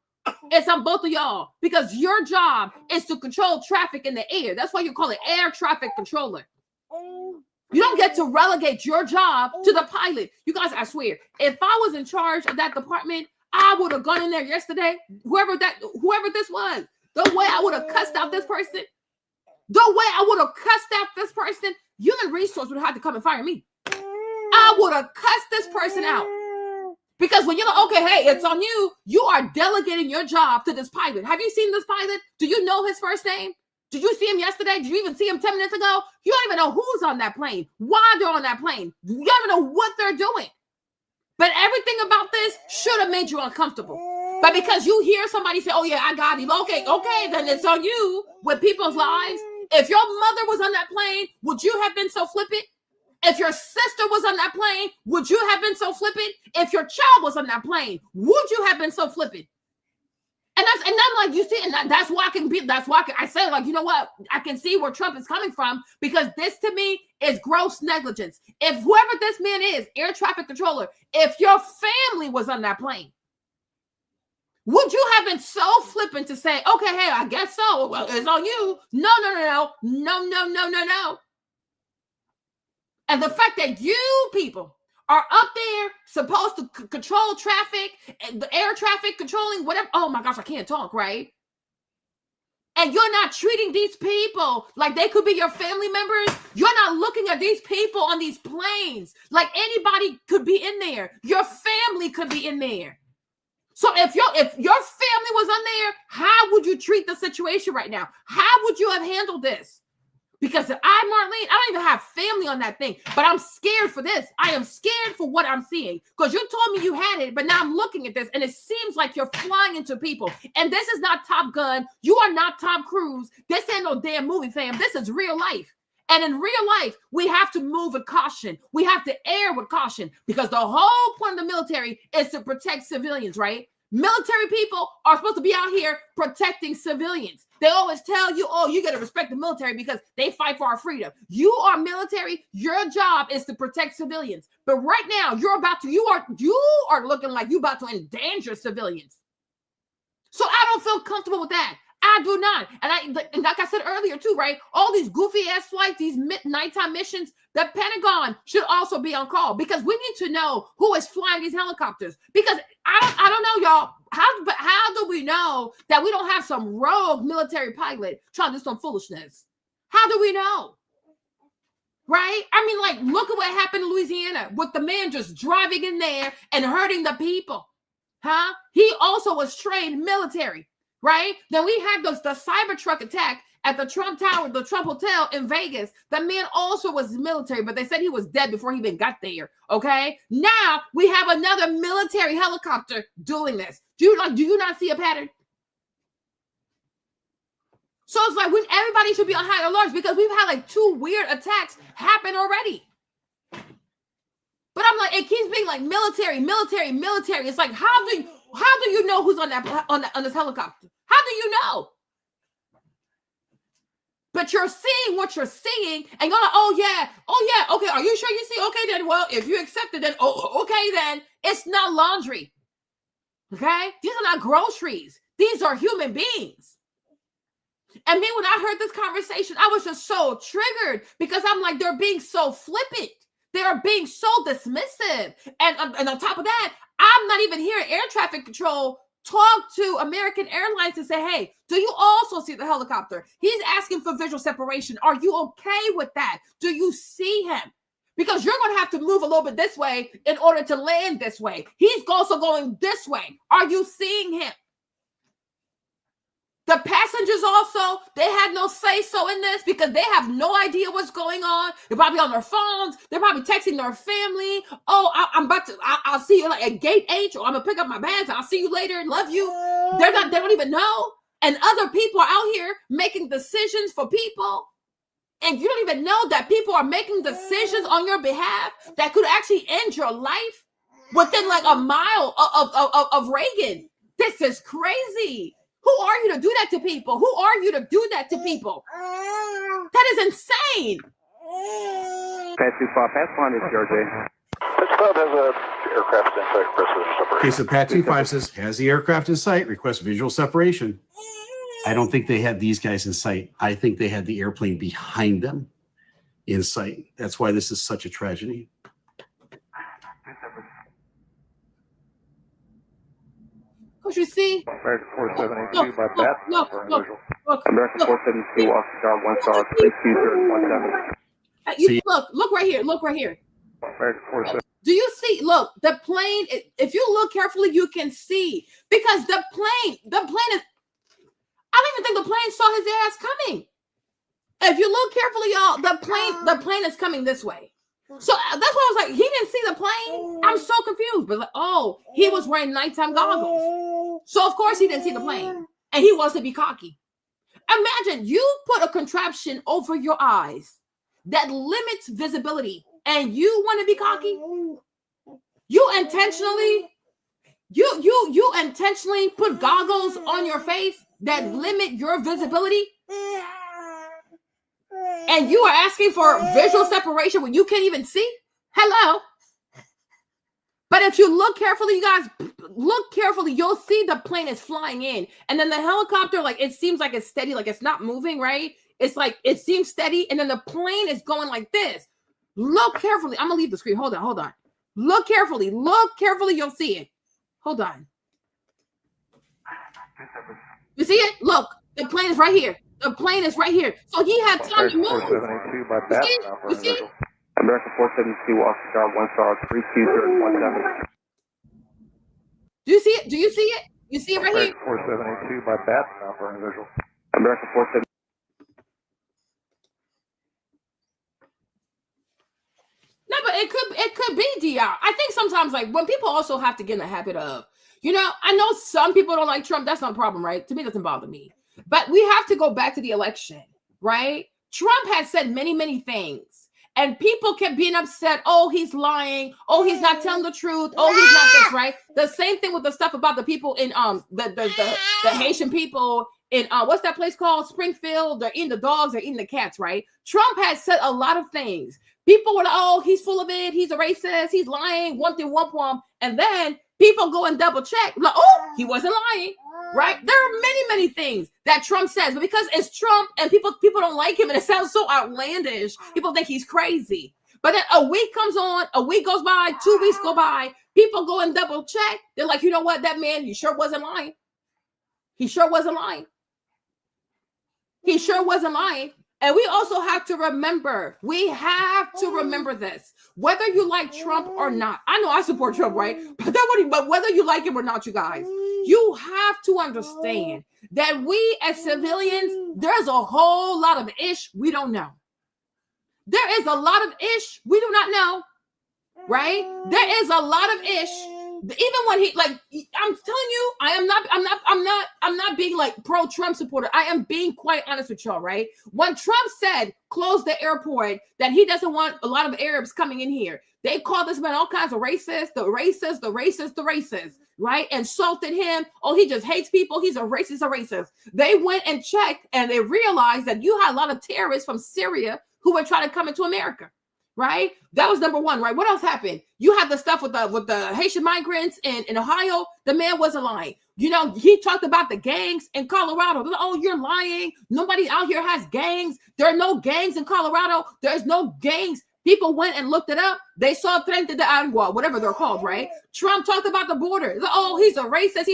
It's on both of y'all because your job is to control traffic in the air. That's why you call it air traffic controller. You don't get to relegate your job to the pilot. You guys, I swear, if I was in charge of that department, I would have gone in there yesterday, whoever this was, the way I would have cussed out this person, human resource would have had to come and fire me. I would have cussed this person out. Because when you're like, okay, hey, it's on you, you are delegating your job to this pilot. Have you seen this pilot? Do you know his first name? Did you see him yesterday? Did you even see him 10 minutes ago? You don't even know who's on that plane, why they're on that plane. You don't even know what they're doing. But everything about this should have made you uncomfortable. But because you hear somebody say, oh, yeah, I got him. Okay, then it's on you with people's lives. If your mother was on that plane, would you have been so flippant? If your sister was on that plane, would you have been so flippant? If your child was on that plane, would you have been so flippant? And I'm like, you see, and that's why I say, like, you know what? I can see where Trump is coming from because this to me is gross negligence. If whoever this man is, air traffic controller, if your family was on that plane, would you have been so flippant to say, okay, hey, I guess so. Well, it's on you. No. And the fact that you people are up there supposed to control traffic, and the air traffic controlling whatever. Oh my gosh, I can't talk, right? And you're not treating these people like they could be your family members. You're not looking at these people on these planes like anybody could be in there. Your family could be in there. So if your family was on there, how would you treat the situation right now? How would you have handled this? Because Marlene, I don't even have family on that thing, but I'm scared for this. I am scared for what I'm seeing because you told me you had it, but now I'm looking at this and it seems like you're flying into people. And this is not Top Gun. You are not Tom Cruise. This ain't no damn movie, fam. This is real life. And in real life, we have to move with caution. We have to err with caution because the whole point of the military is to protect civilians, right? Military people are supposed to be out here protecting civilians. They always tell you, oh, you got to respect the military because they fight for our freedom. You are military. Your job is to protect civilians. But right now, you are looking like you're about to endanger civilians. So I don't feel comfortable with that. I do not. And like I said earlier too, right? All these goofy ass flights, these nighttime missions, the Pentagon should also be on call because we need to know who is flying these helicopters. Because I don't know, y'all. How do we know that we don't have some rogue military pilot trying to do some foolishness? How do we know? Right? I mean, like, look at what happened in Louisiana with the man just driving in there and hurting the people. Huh? He also was trained military. Right? Then we had the Cybertruck attack at the Trump Tower, the Trump Hotel in Vegas. The man also was military, but they said he was dead before he even got there. Okay? Now we have another military helicopter doing this. Do you not see a pattern? So it's like everybody should be on high alert because we've had like 2 weird attacks happen already. But I'm like, it keeps being like military. It's like, how do you know who's on this helicopter? How do you know? But you're seeing what you're seeing, and you're like, oh yeah, okay. Are you sure you see? Okay, then. Well, if you accept it, then okay, then it's not laundry. Okay, these are not groceries. These are human beings. And then when I heard this conversation, I was just so triggered because I'm like, they're being so flippant. They are being so dismissive. And on top of that, I'm not even hearing air traffic control talk to American Airlines and say, hey, do you also see the helicopter? He's asking for visual separation. Are you okay with that? Do you see him? Because you're going to have to move a little bit this way in order to land this way. He's also going this way. Are you seeing him? The passengers also, they had no say-so in this because they have no idea what's going on. They're probably on their phones. They're probably texting their family. Oh, I'm about to, I'll see you like at gate H, or I'm gonna pick up my bags. I'll see you later. Love you. They don't even know. And other people are out here making decisions for people. And you don't even know that people are making decisions on your behalf that could actually end your life within like a mile of Reagan. This is crazy. Who are you to do that to people? Who are you to do that to people? That is insane. Pass 25, pass line is JRJ. This club has a aircraft in sight, request visual separation. Okay, so Pat 25 says, has the aircraft in sight, request visual separation. I don't think they had these guys in sight. I think they had the airplane behind them in sight. That's why this is such a tragedy. Because you see, American 472 by bat. Look. American 472, Oscar Star 1 Star 32017. Look right here. Look right here. American 472. Do you see? Look, the plane, if you look carefully, you can see. Because the plane is, I don't even think the plane saw his ass coming. If you look carefully, y'all, the plane is coming this way. So that's why I was like, he didn't see the plane. I'm so confused. But like, oh, he was wearing nighttime goggles. So of course he didn't see the plane. And he wants to be cocky. Imagine you put a contraption over your eyes that limits visibility and you want to be cocky. You intentionally put goggles on your face that limit your visibility. And you are asking for visual separation when you can't even see? Hello. But if you look carefully, you guys, look carefully, you'll see the plane is flying in. And then the helicopter, like, it seems like it's steady, like it's not moving, right? It's like, it seems steady. And then the plane is going like this. Look carefully. I'm going to leave the screen. Hold on. Look carefully. You'll see it. Hold on. You see it? Look, the plane is right here. The plane is right here. So he had time to move. 472 by bat. You see? American 472, Oscar Star 1 Star 32017. Do you see it? You see it right here? 472 by bat. Now for visual. American 472. No, but it could be DR. I think sometimes, like, when people also have to get in the habit of, I know some people don't like Trump. That's not a problem, right? To me, it doesn't bother me. But we have to go back to the election, right? Trump has said many, many things. And people kept being upset. Oh, he's lying. Oh, he's not telling the truth. Oh, he's not this, right? The same thing with the stuff about the people in the Haitian people in what's that place called? Springfield. They're eating the dogs, they're eating the cats, right? Trump has said a lot of things. People were like, oh, he's full of it. He's a racist. He's lying. One thing, one poem. And then people go and double check. Like, oh, he wasn't lying, right? There are many, many things that Trump says, but because it's Trump and people don't like him and it sounds so outlandish, people think he's crazy. But then a week comes on, a week goes by, 2 weeks go by, people go and double check. They're like, you know what? That man, he sure wasn't lying. He sure wasn't lying. And we also have to remember, this, whether you like Trump or not. I know I support Trump, right? But whether you like him or not, you guys, you have to understand that we as civilians, there's a whole lot of ish we don't know. There is a lot of ish we do not know, right? There is a lot of ish. Even when he, like, I'm telling you, I'm not being like pro-Trump supporter. I am being quite honest with y'all, right? When Trump said close the airport, that he doesn't want a lot of Arabs coming in here, they called this man all kinds of racist, the racist, right? Insulted him. Oh, he just hates people. He's a racist. They went and checked and they realized that you had a lot of terrorists from Syria who were trying to come into America. Right? That was number one, right? What else happened? You had the stuff with the Haitian migrants in Ohio. The man wasn't lying. He talked about the gangs in Colorado. Oh, you're lying. Nobody out here has gangs. There are no gangs in Colorado. There's no gangs. People went and looked it up. They saw Frente de Agua, whatever they're called, right? Trump talked about the border. Oh, he's a racist.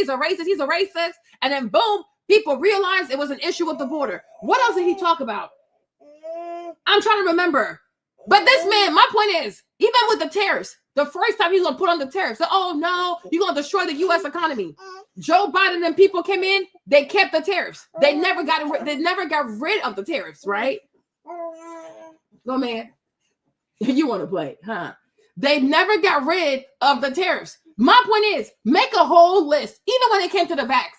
And then boom, people realized it was an issue with the border. What else did he talk about? I'm trying to remember. But this man, my point is, even with the tariffs, The first time he's gonna put on the tariffs. So, oh no, you're gonna destroy the U.S. economy. Joe Biden and people came in, they kept the tariffs. They never got rid of the tariffs, right? Go, man. You want to play, huh? They never got rid of the tariffs. My point is, make a whole list. Even when it came to the vax,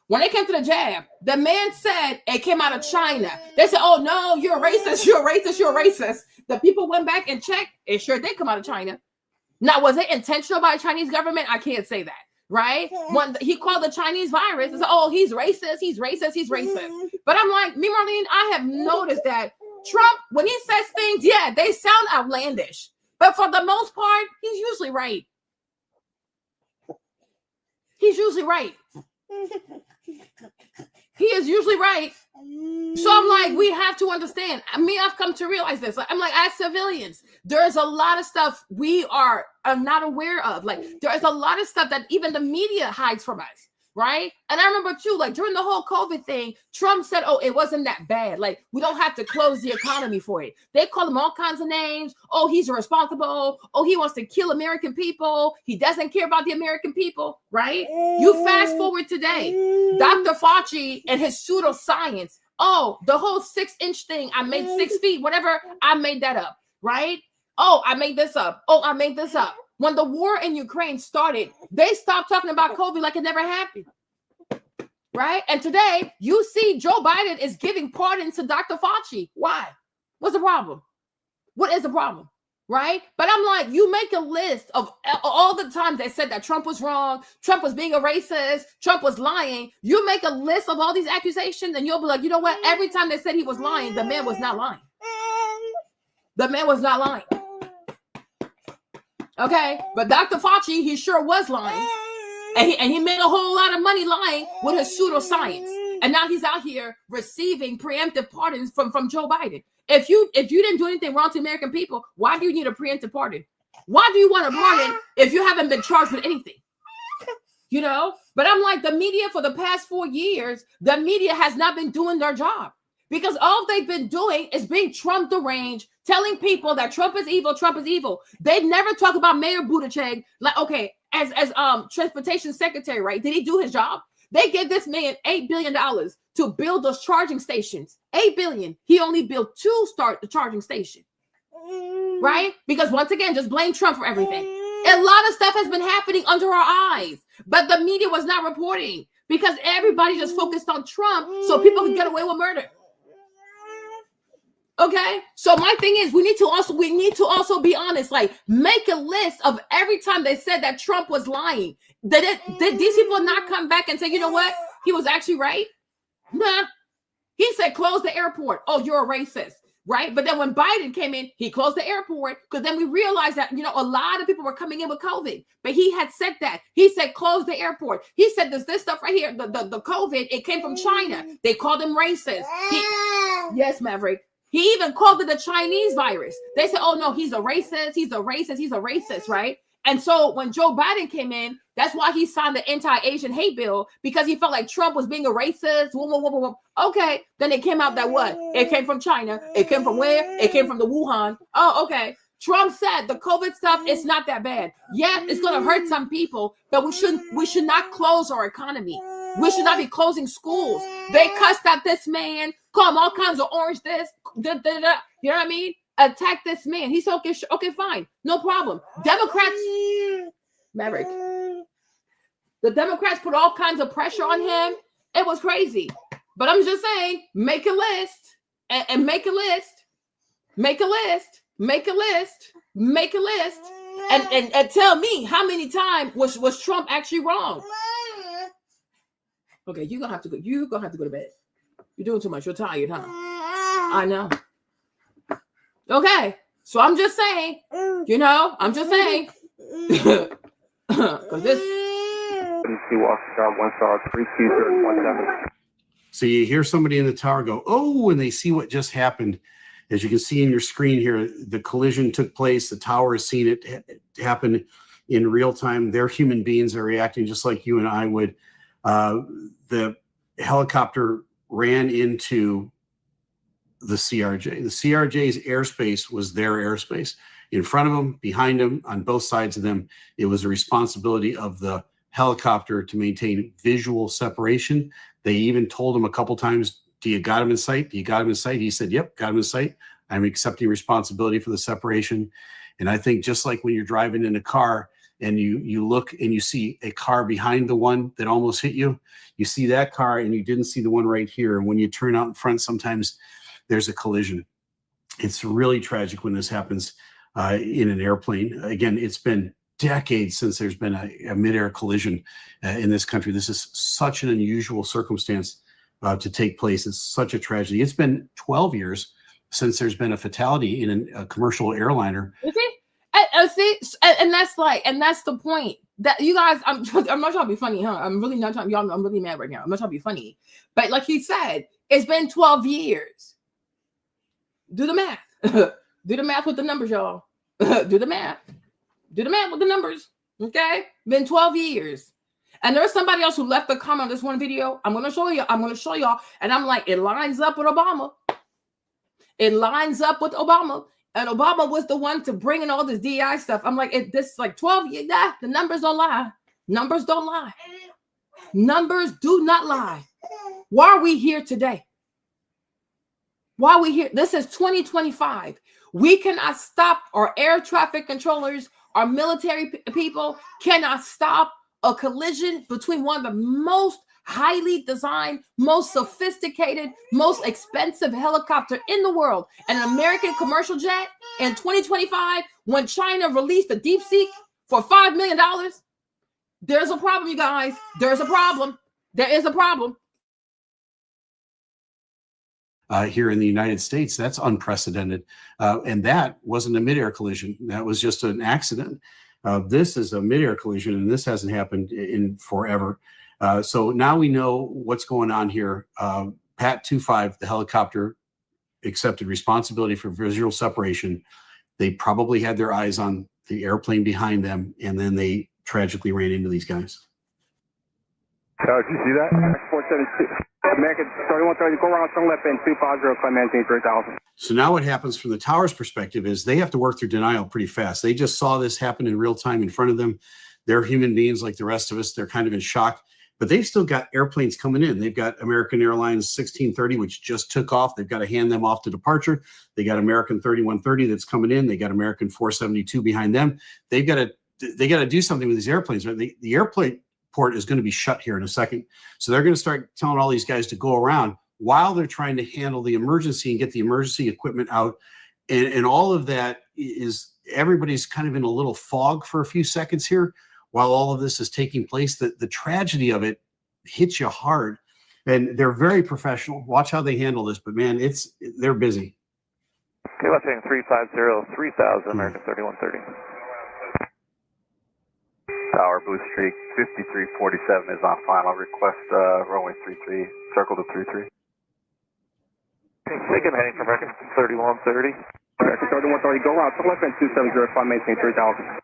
when it came to the jab, the man said it came out of China. They said, oh no, you're a racist, you're a racist, you're a racist. The people went back and checked. It sure did come out of China. Now, was it intentional by the Chinese government? I can't say that, right? When he called the Chinese virus, and said, oh, he's racist, he's racist, he's racist. But I'm like, me, Marlene, I have noticed that Trump, when he says things, yeah, they sound outlandish. But for the most part, he's usually right. He's usually right. He is usually right. So I'm like, we have to understand. I've come to realize this. I'm like, as civilians, there's a lot of stuff we are not aware of. Like, there's a lot of stuff that even the media hides from us, right? And I remember too, like during the whole COVID thing, Trump said, oh, it wasn't that bad. Like, we don't have to close the economy for it. They call him all kinds of names. Oh, he's irresponsible. Oh, he wants to kill American people. He doesn't care about the American people, right? You fast forward today, Dr. Fauci and his pseudoscience. Oh, the whole 6-inch thing, I made 6 feet, whatever, I made that up, right? Oh, I made this up. Oh, I made this up. When the war in Ukraine started, they stopped talking about COVID like it never happened, right? And today, you see Joe Biden is giving pardon to Dr. Fauci. Why? What's the problem? What is the problem, right? But I'm like, you make a list of all the times they said that Trump was wrong, Trump was being a racist, Trump was lying. You make a list of all these accusations, and you'll be like, you know what? Every time they said he was lying, the man was not lying. The man was not lying. Okay, but Dr. Fauci, he sure was lying. And he made a whole lot of money lying with his pseudoscience. And now he's out here receiving preemptive pardons from Joe Biden. If you didn't do anything wrong to the American people, why do you need a preemptive pardon? Why do you want a pardon if you haven't been charged with anything? You know? But I'm like, the media for the past 4 years, the media has not been doing their job. Because all they've been doing is being Trump deranged, telling people that Trump is evil, Trump is evil. They never talk about Mayor Buttigieg. Like, okay, as transportation secretary, right? Did he do his job? They gave this man $8 billion to build those charging stations. $8 billion. He only built 2 start the charging station. Right? Because once again, just blame Trump for everything. A lot of stuff has been happening under our eyes, but the media was not reporting because everybody just focused on Trump so people could get away with murder. Okay, so my thing is, we need to also be honest. Like, make a list of every time they said that Trump was lying. Did these people not come back and say, you know what, he was actually right? Nah, he said close the airport. Oh, you're a racist, right? But then when Biden came in, he closed the airport because then we realized that a lot of people were coming in with COVID. But he had said that. He said close the airport. He said this stuff right here, the COVID, it came from China. They called him racist. Yes, Maverick. He even called it the Chinese virus. They said, oh, no, he's a racist. He's a racist. He's a racist, right? And so when Joe Biden came in, that's why he signed the anti-Asian hate bill, because he felt like Trump was being a racist. Okay. Then it came out that what? It came from China. It came from where? It came from the Wuhan. Oh, okay. Trump said the COVID stuff is not that bad. Yeah, it's going to hurt some people, but we should not close our economy. We should not be closing schools. They cussed at this man, call him all kinds of orange this, you know what I mean? Attack this man. He said, okay, fine. No problem. Democrats, Maverick, the Democrats put all kinds of pressure on him. It was crazy. But I'm just saying, make a list and make a list. Make a list. Make a list. Make a list. And tell me how many times was Trump actually wrong? Okay, you're gonna have to go to bed. You're doing too much. You're tired, huh? I know. Okay, so I'm just saying, I'm just saying. Because this. So you hear somebody in the tower go, oh, and they see what just happened. As you can see in your screen here, the collision took place. The tower has seen it happen in real time. They're human beings that are reacting just like you and I would. The helicopter ran into the CRJ. The CRJ's airspace was their airspace. in front of them, behind them, on both sides of them. It was a responsibility of the helicopter to maintain visual separation. They even told him a couple times, do you got him in sight? Do you got him in sight? He said, yep, got him in sight. I'm accepting responsibility for the separation. And I think just like when you're driving in a car and you look and you see a car behind the one that almost hit you, you see that car and you didn't see the one right here. And when you turn out in front, sometimes there's a collision. It's really tragic when this happens in an airplane. Again, it's been decades since there's been a mid-air collision in this country. This is such an unusual circumstance to take place. It's such a tragedy. It's been 12 years since there's been a fatality in a commercial airliner. And that's the point that you guys, I'm not trying to be funny, huh? I'm really not trying, y'all, I'm really mad right now. I'm not trying to be funny, but like he said, it's been 12 years. Do the math. Do the math with the numbers, y'all. Do the math. Do the math with the numbers. Okay. Been 12 years. And there's somebody else who left a comment on this one video. I'm going to show y'all. And I'm like, it lines up with Obama. It lines up with Obama. And Obama was the one to bring in all this DI stuff. I'm like, this like 12 years. Nah, the numbers don't lie. Numbers don't lie. Numbers do not lie. Why are we here today? Why are we here? This is 2025. We cannot stop our air traffic controllers. Our military people cannot stop a collision between one of the most highly designed, most sophisticated, most expensive helicopter in the world, and an American commercial jet in 2025, when China released a deep seek for $5 million. There's a problem, you guys. There's a problem. There is a problem. Here in the United States, that's unprecedented. And that wasn't a mid-air collision. That was just an accident. This is a mid-air collision, and this hasn't happened in forever. So now we know what's going on here. Pat 25, the helicopter, accepted responsibility for visual separation. They probably had their eyes on the airplane behind them, and then they tragically ran into these guys. Did you see that? 472. American 3130, go around, turn left in 250, climb maintain 3000. So now what happens from the tower's perspective is they have to work through denial pretty fast. They just saw this happen in real time in front of them. They're human beings like the rest of us. They're kind of in shock, but they've still got airplanes coming in. They've got American Airlines 1630, which just took off. They've got to hand them off to departure. They got American 3130 that's coming in. They got American 472 behind them. They got to do something with these airplanes. Right? The airplane port is going to be shut here in a second. So they're going to start telling all these guys to go around while they're trying to handle the emergency and get the emergency equipment out. And all of that is, everybody's kind of in a little fog for a few seconds here while all of this is taking place. The tragedy of it hits you hard, and they're very professional. Watch how they handle this, but man, they're busy. Okay, left heading 350, 3000, American 3130. Tower, Boost Streak, 5347 is on final. Request runway 33, circle to 33. Take him heading for American 3130. American 3130, go around, turn left in 270, climb maintain 3000.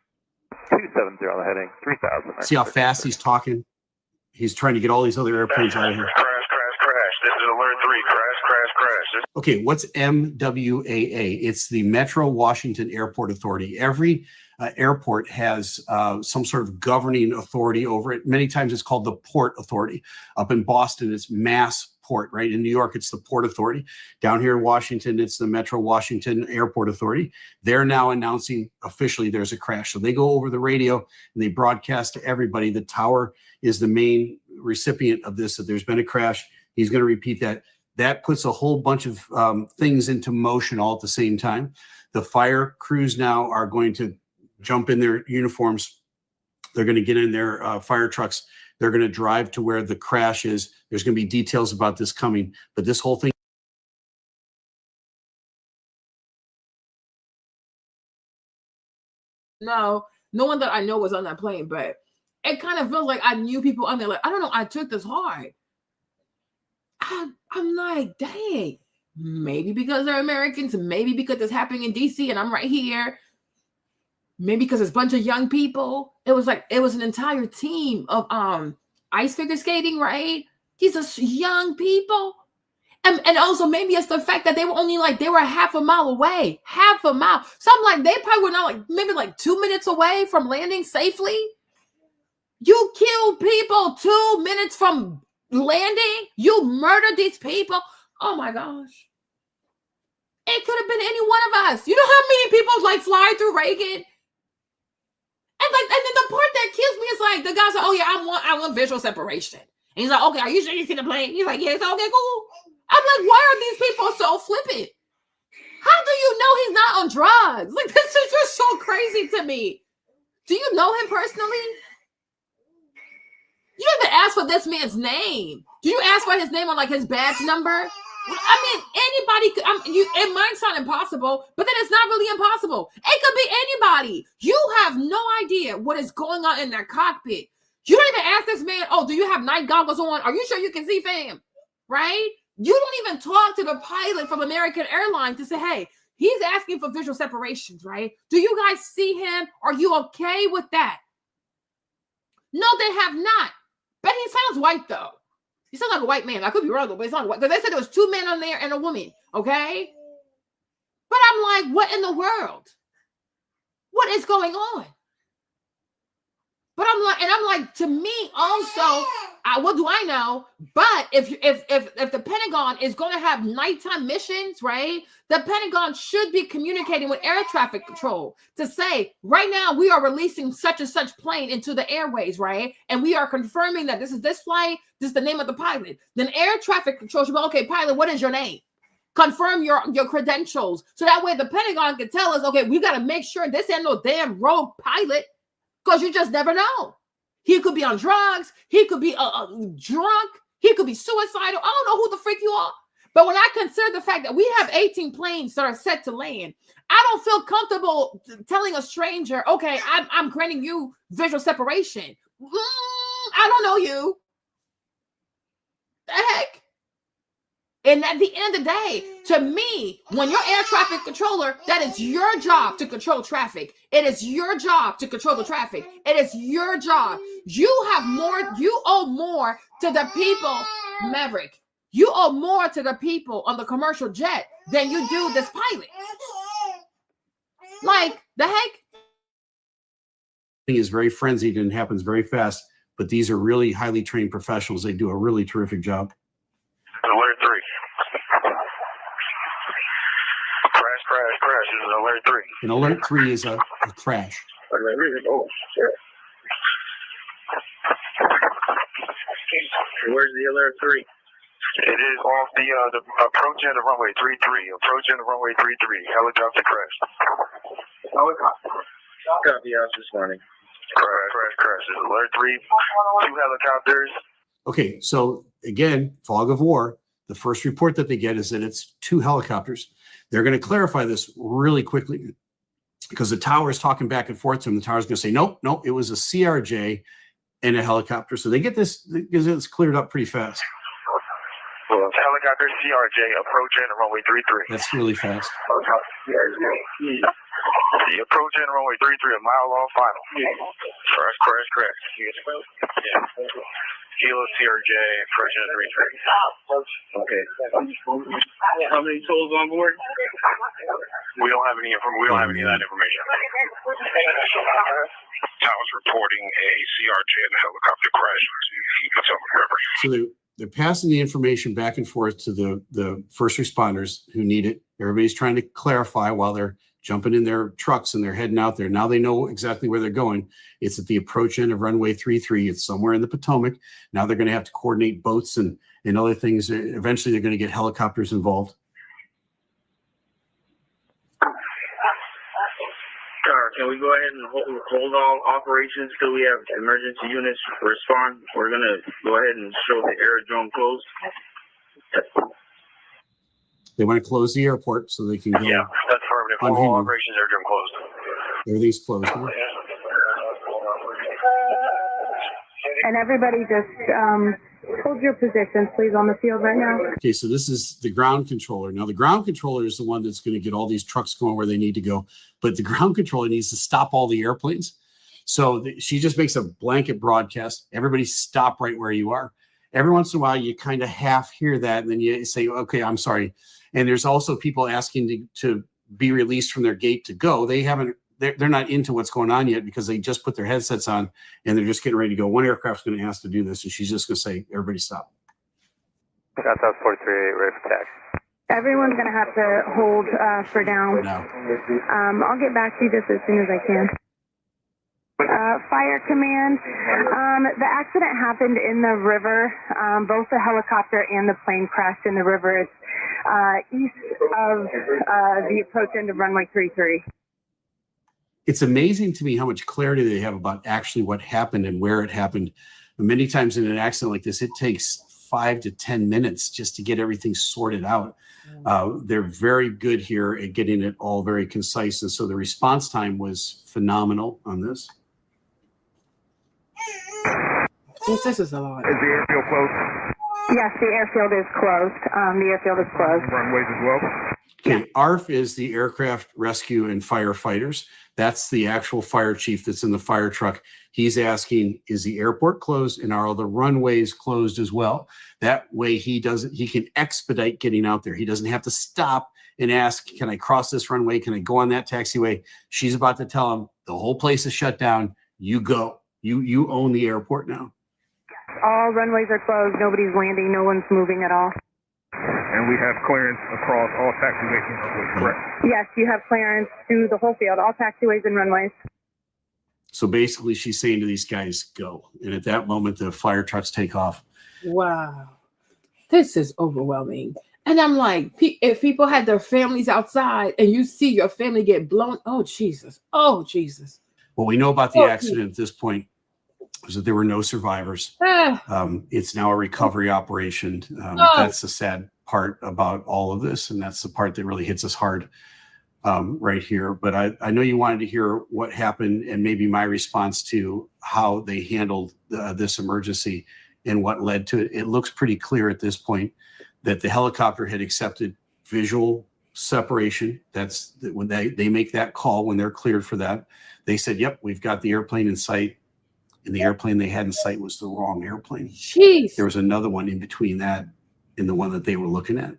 270 on the heading, 3000. See how fast he's talking? He's trying to get all these other airplanes out of here. Crash. This is Alert 3. Crash. Okay, what's MWAA? It's the Metro Washington Airport Authority. Every airport has some sort of governing authority over it. Many times it's called the Port Authority. Up in Boston, it's Mass Port, right? In New York, it's the Port Authority. Down here in Washington, it's the Metro Washington Airport Authority. They're now announcing officially there's a crash. So they go over the radio and they broadcast to everybody. The tower is the main recipient of this, that there's been a crash. He's going to repeat that. That puts a whole bunch of things into motion all at the same time. The fire crews now are going to jump in their uniforms. They're going to get in their fire trucks. They're going to drive to where the crash is. There's going to be details about this coming, but this whole thing. No one that I know was on that plane, but it kind of feels like I knew people on there. Like, I don't know, I took this hard. I'm like, dang, maybe because they're Americans, maybe because it's happening in DC and I'm right here. Maybe because it's a bunch of young people. It was an entire team of ice figure skating, right? These are young people. And also maybe it's the fact that they were only like, they were half a mile away, half a mile. So I'm like, they probably were not like maybe like 2 minutes away from landing safely. You killed people 2 minutes from landing. You murdered these people. Oh my gosh. It could have been any one of us. You know how many people like fly through Reagan? And then the part that kills me is like the guy's like, oh yeah, I want visual separation. And he's like, okay, are you sure you see the plane? He's like, yeah, it's okay, cool. I'm like, why are these people so flippant? How do you know he's not on drugs? Like, this is just so crazy to me. Do you know him personally? You didn't even ask for this man's name. Did you ask for his name on like his badge number? I mean, anybody could. It might sound impossible, but then it's not really impossible. It could be anybody. You have no idea what is going on in that cockpit. You don't even ask this man, oh, do you have night goggles on? Are you sure you can see, fam? Right? You don't even talk to the pilot from American Airlines to say, hey, he's asking for visual separations, right? Do you guys see him? Are you okay with that? No, they have not. But he sounds white, though. He sounds like a white man. I could be wrong, but he sounds white. Because they said there was 2 men on there and a woman, okay? But I'm like, what in the world? What is going on? But I'm like, to me also, what do I know? But if the Pentagon is going to have nighttime missions, right? The Pentagon should be communicating with air traffic control to say, right now we are releasing such and such plane into the airways, right? And we are confirming that this is this flight, this is the name of the pilot. Then air traffic control should be, okay, pilot, what is your name? Confirm your credentials. So that way the Pentagon can tell us, okay, we got to make sure this ain't no damn rogue pilot. Because you just never know. He could be on drugs. He could be drunk. He could be suicidal. I don't know who the freak you are. But when I consider the fact that we have 18 planes that are set to land, I don't feel comfortable telling a stranger, okay, I'm granting you visual separation. I don't know you. The heck? And at the end of the day, to me, when you're air traffic controller, that is your job to control traffic. It is your job to control the traffic. It is your job. You owe more to the people, Maverick. You owe more to the people on the commercial jet than you do this pilot. Like, the heck? Thing is very frenzied and happens very fast, but these are really highly trained professionals. They do a really terrific job. Alert 3. Crash. This is alert 3. And alert 3 is a crash. Oh, shit. Where's the alert 3? It is off the approaching the runway 33. Approaching the runway 33. Helicopter crash. Helicopter. Copy out this morning. Crash. This is alert 3. 2 helicopters. Okay, so again, fog of war. The first report that they get is that it's 2 helicopters. They're going to clarify this really quickly because the tower is talking back and forth to them. The tower is going to say, nope, it was a CRJ and a helicopter. So they get this, because it's cleared up pretty fast. Well, helicopter CRJ approaching runway 33. That's really fast. The approaching runway 33, a mile off final. Crash. Yeah. Kilo CRJ approaching 33. Okay. How many souls on board? We don't have any of that information. Tower's reporting a CRJ and a helicopter crash. So they're passing the information back and forth to the first responders who need it. Everybody's trying to clarify while they're jumping in their trucks and they're heading out there. Now they know exactly where they're going. It's at the approach end of runway 33. It's somewhere in the Potomac. Now they're going to have to coordinate boats and other things. Eventually they're going to get helicopters involved. Can we go ahead and hold all operations till we have emergency units respond? We're going to go ahead and show the aerodrome closed. They want to close the airport so they can go. Yeah, that's affirmative. All operations are closed. Everything's closed. Huh? And everybody just hold your positions, please, on the field right now. Okay, so this is the ground controller. Now, the ground controller is the one that's going to get all these trucks going where they need to go. But the ground controller needs to stop all the airplanes. So she just makes a blanket broadcast. Everybody stop right where you are. Every once in a while, you kind of half hear that, and then you say, okay, I'm sorry. And there's also people asking to be released from their gate to go. They're not into what's going on yet because they just put their headsets on and they're just getting ready to go. One aircraft's going to ask to do this, and she's just going to say, everybody stop. That's 43, ready for taxi. Everyone's going to have to hold for down. No. I'll get back to you just as soon as I can. Fire command. The accident happened in the river. Both the helicopter and the plane crashed in the river. It's east of the approach end of runway 33. It's amazing to me how much clarity they have about actually what happened and where it happened. Many times in an accident like this, it takes 5 to 10 minutes just to get everything sorted out. They're very good here at getting it all very concise. And so the response time was phenomenal on this. Yes, this is a lot. Is the airfield closed? Yes, the airfield is closed. The airfield is closed. Runways as well? Okay, ARF is the Aircraft Rescue and Firefighters. That's the actual fire chief that's in the fire truck. He's asking, is the airport closed and are all the runways closed as well? That way he can expedite getting out there. He doesn't have to stop and ask, can I cross this runway? Can I go on that taxiway? She's about to tell him the whole place is shut down. You go. You own the airport now. All runways are closed. Nobody's landing. No one's moving at all. And we have clearance across all taxiways and runways, correct? Yes, you have clearance through the whole field, all taxiways and runways. So basically she's saying to these guys, go. And at that moment, the fire trucks take off. Wow. This is overwhelming. And I'm like, if people had their families outside and you see your family get blown, oh, Jesus. Oh, Jesus. What we know about the accident at this point is that there were no survivors. It's now a recovery operation. That's the sad part about all of this. And that's the part that really hits us hard right here. But I know you wanted to hear what happened and maybe my response to how they handled this emergency and what led to it. It looks pretty clear at this point that the helicopter had accepted visual separation. That's when they make that call, when they're cleared for that. They said, yep, we've got the airplane in sight. And the airplane they had in sight was the wrong airplane. Jeez. There was another one in between that and the one that they were looking at.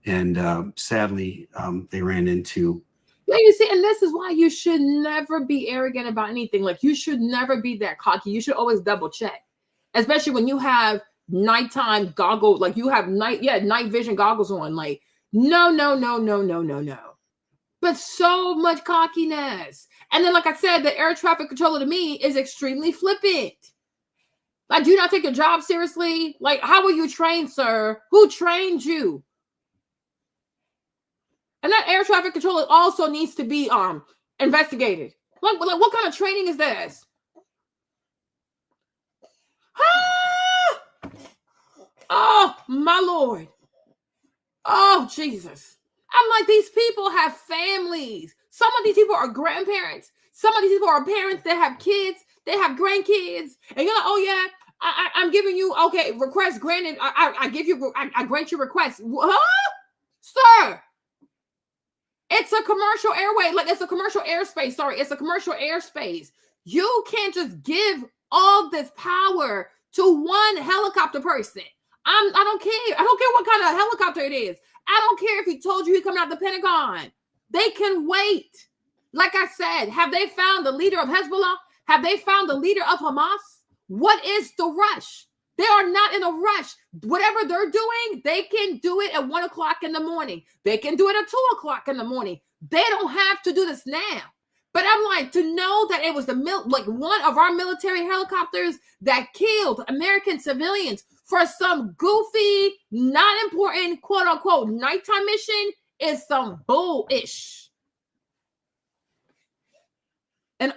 And sadly, they ran into. Yeah, you see, and this is why you should never be arrogant about anything. Like, you should never be that cocky. You should always double check, especially when you have nighttime goggles. Like, you have night vision goggles on. Like, no. But so much cockiness. And then, like I said, the air traffic controller to me is extremely flippant. Like, do you not take your job seriously? Like, how were you trained, sir? Who trained you? And that air traffic controller also needs to be investigated. Like what kind of training is this? Ah! Oh, my Lord. Oh, Jesus. I'm like, these people have families. Some of these people are grandparents. Some of these people are parents that have kids. They have grandkids. And you're like, oh, yeah, I'm giving you, okay, request granted. I grant you request. Huh? Sir, it's a commercial airway. Like, it's a commercial airspace. Sorry, it's a commercial airspace. You can't just give all this power to one helicopter person. I don't care. I don't care what kind of helicopter it is. I don't care if he told you he's coming out the Pentagon. They can wait. Like I said, have they found the leader of Hezbollah? Have they found the leader of Hamas? What is the rush? They are not in a rush. Whatever they're doing, they can do it at 1 o'clock in the morning. They can do it at 2 o'clock in the morning. They don't have to do this now. But I'm like, to know that it was one of our military helicopters that killed American civilians for some goofy, not important, quote unquote, nighttime mission is some bullish. And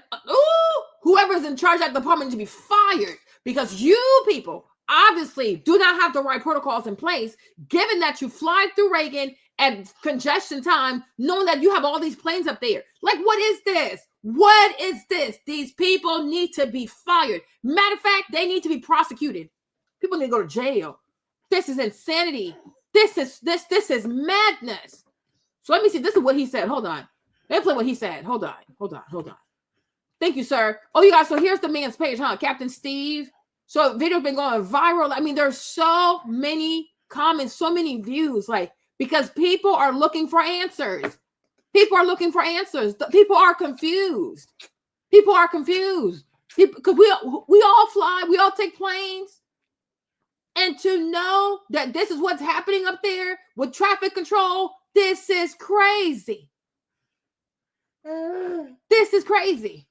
whoever's in charge of that department to be fired, because you people obviously do not have the right protocols in place, given that you fly through Reagan at congestion time, knowing that you have all these planes up there. Like, what is this? What is this? These people need to be fired. Matter of fact, they need to be prosecuted. People need to go to jail. This is insanity. This is madness. So let me see. This is what he said. Hold on. Let me play what he said. Hold on. Thank you, sir. Oh, you guys. So here's the man's page, huh? Captain Steve. So video's been going viral. I mean, there's so many comments, so many views, like, because people are looking for answers. People are looking for answers. People are confused. People are confused. Because we all fly, we all take planes. And to know that this is what's happening up there with traffic control, this is crazy. This is crazy.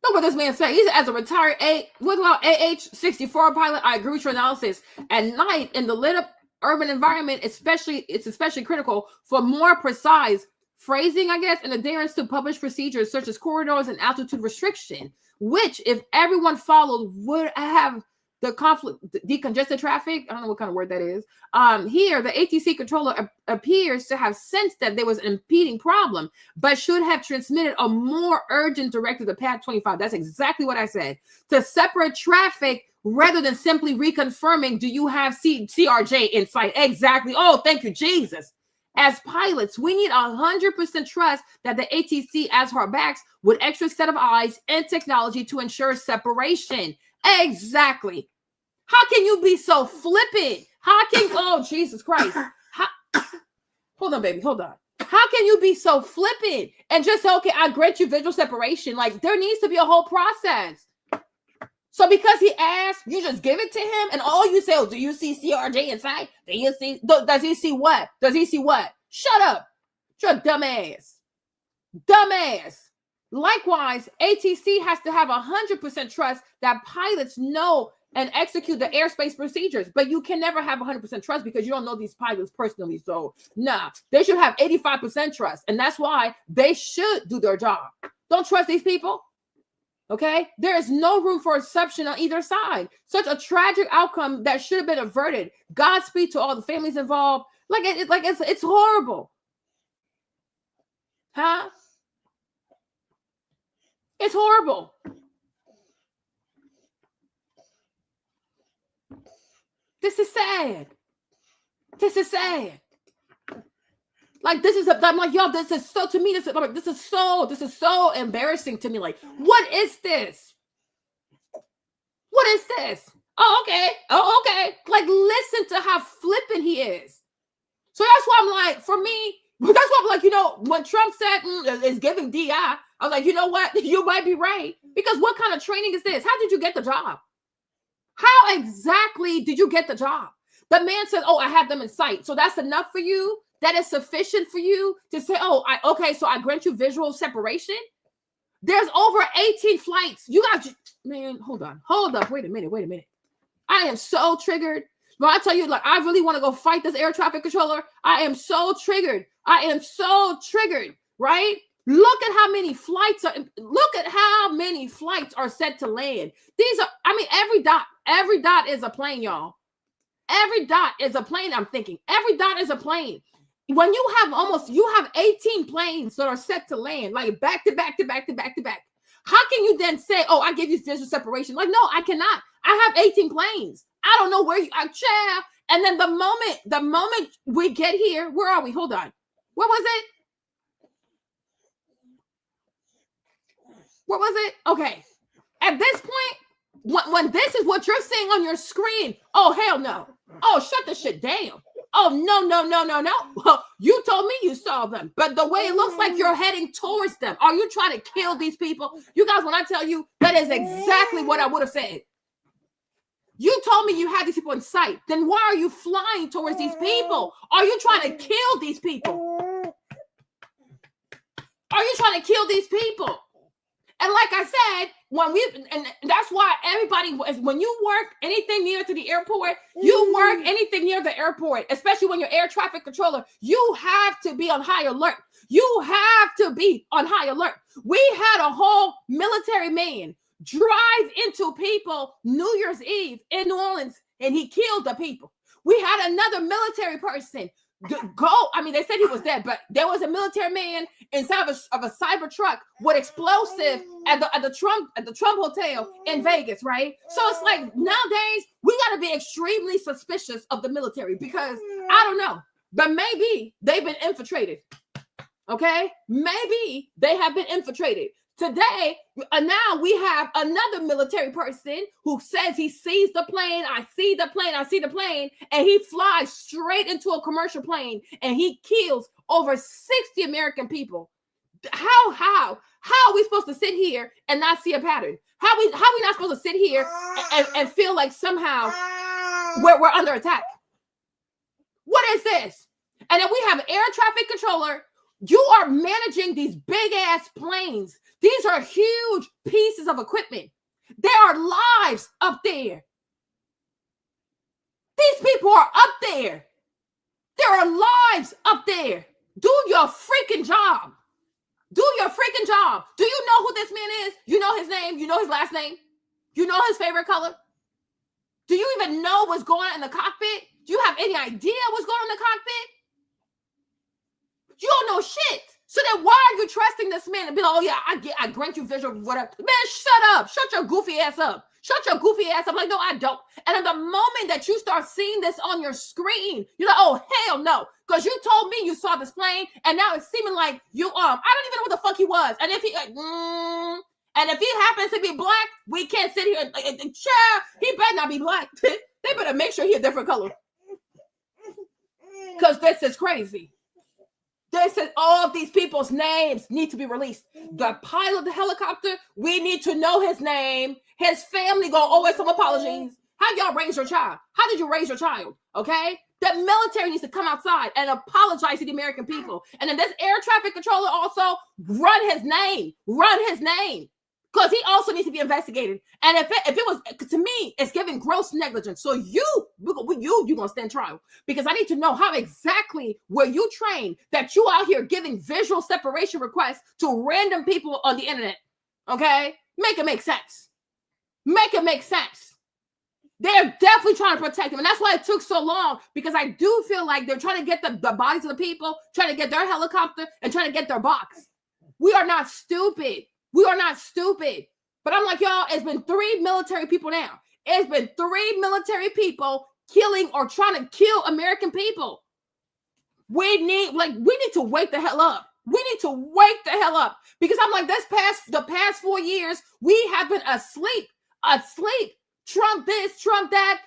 Look what this man said. He's as a retired AH-64 pilot. I agree with your analysis. At night in the lit up urban environment, it's especially critical for more precise phrasing, I guess, and adherence to published procedures such as corridors and altitude restriction, which, if everyone followed, would have the conflict, decongested traffic. I don't know what kind of word that is. Here, the ATC controller appears to have sensed that there was an impeding problem, but should have transmitted a more urgent directive to Pad 25. That's exactly what I said. To separate traffic rather than simply reconfirming, do you have CRJ in sight? Exactly. Oh, thank you, Jesus. As pilots, we need 100% trust that the ATC has our backs with extra set of eyes and technology to ensure separation. Exactly. How can you be so flippant? How can, oh, Jesus Christ. Hold on, baby, hold on. How can you be so flippant and just say, okay, I grant you visual separation? Like, there needs to be a whole process. So because he asked, you just give it to him, and all you say, oh, do you see CRJ inside? Do you see, does he see what? Does he see what? Shut up. You're a dumbass. Dumbass. Likewise, ATC has to have 100% trust that pilots know and execute the airspace procedures, but you can never have 100% trust because you don't know these pilots personally. So nah, they should have 85% trust, and that's why they should do their job. Don't trust these people. Okay, there is no room for exception on either side. Such a tragic outcome that should have been averted. Godspeed to all the families involved. It's horrible, huh? It's horrible. This is sad. This is sad. Like, this is, I'm like, yo, this is so, to me, this is so embarrassing to me. Like, what is this? What is this? Oh, okay. Oh, okay. Like, listen to how flippant he is. So that's why I'm like, for me, that's why I'm like, you know, when Trump said it's giving DI, I was like, you know what? You might be right. Because what kind of training is this? How did you get the job? How exactly did you get the job? The man said, oh, I have them in sight. So that's enough for you? That is sufficient for you to say, oh, okay, so I grant you visual separation? There's over 18 flights. You guys, man, hold on. Wait a minute. I am so triggered. When I tell you, like, I really want to go fight this air traffic controller, I am so triggered. Right? Look at how many flights are set to land. These are, I mean, every dot is a plane, y'all. Every dot is a plane, I'm thinking. Every dot is a plane. When you have 18 planes that are set to land, like back to back. How can you then say, oh, I give you visual separation? Like, no, I cannot. I have 18 planes. I don't know where you are. And then the moment we get here, where are we? Hold on. What was it? Okay. At this point, when this is what you're seeing on your screen, oh, hell no. Oh, shut the shit down. Oh, no. You told me you saw them. But the way it looks like you're heading towards them. Are you trying to kill these people? You guys, when I tell you, that is exactly what I would have said. You told me you had these people in sight. Then why are you flying towards these people? Are you trying to kill these people? And like I said, and that's why everybody, when you work anything near to the airport, you work anything near the airport, especially when you're air traffic controller, you have to be on high alert. We had a whole military man drive into people New Year's Eve in New Orleans, and he killed the people. We had another military person they said he was dead, but there was a military man inside of a cyber truck with explosive at the Trump Hotel in Vegas, right? So it's like, nowadays we got to be extremely suspicious of the military because I don't know. but maybe they've been infiltrated. Okay, maybe they have been infiltrated. Today, now we have another military person who says he sees the plane. I see the plane. I see the plane. And he flies straight into a commercial plane and he kills over 60 American people. How are we supposed to sit here and not see a pattern? How are we not supposed to sit here and feel like somehow we're under attack? What is this? And then we have an air traffic controller. You are managing these big ass planes. These are huge pieces of equipment. There are lives up there. These people are up there. There are lives up there. Do your freaking job. Do your freaking job. Do you know who this man is? You know his name. You know his last name. You know his favorite color. Do you even know what's going on in the cockpit? Do you have any idea what's going on in the cockpit? You don't know shit. So then why are you trusting this man and be like, oh yeah, I grant you visual, whatever. Man, shut up. Shut your goofy ass up. Shut your goofy ass up. Like, no, I don't. And at the moment that you start seeing this on your screen, you're like, oh, hell no. Because you told me you saw this plane, and now it's seeming like you, I don't even know what the fuck he was. And if he, and if he happens to be black, we can't sit here and child, he better not be black. They better make sure he's a different color. Because this is crazy. This is all of these people's names need to be released. The pilot of the helicopter, we need to know his name. His family gonna owe us some apologies. How y'all raise your child? How did you raise your child? Okay? The military needs to come outside and apologize to the American people. And then this air traffic controller also run his name. Run his name. Because he also needs to be investigated. And if it was, to me, it's giving gross negligence. So you gonna stand trial. Because I need to know how exactly were you trained that you out here giving visual separation requests to random people on the internet. Okay? Make it make sense. Make it make sense. They're definitely trying to protect them. And that's why it took so long. Because I do feel like they're trying to get the bodies of the people, trying to get their helicopter, and trying to get their box. We are not stupid. We are not stupid. But I'm like, y'all, it's been 3 military people now. It's been 3 military people killing or trying to kill American people. We need to wake the hell up. We need to wake the hell up. Because I'm like, the past 4 years, we have been asleep. Trump this, Trump that,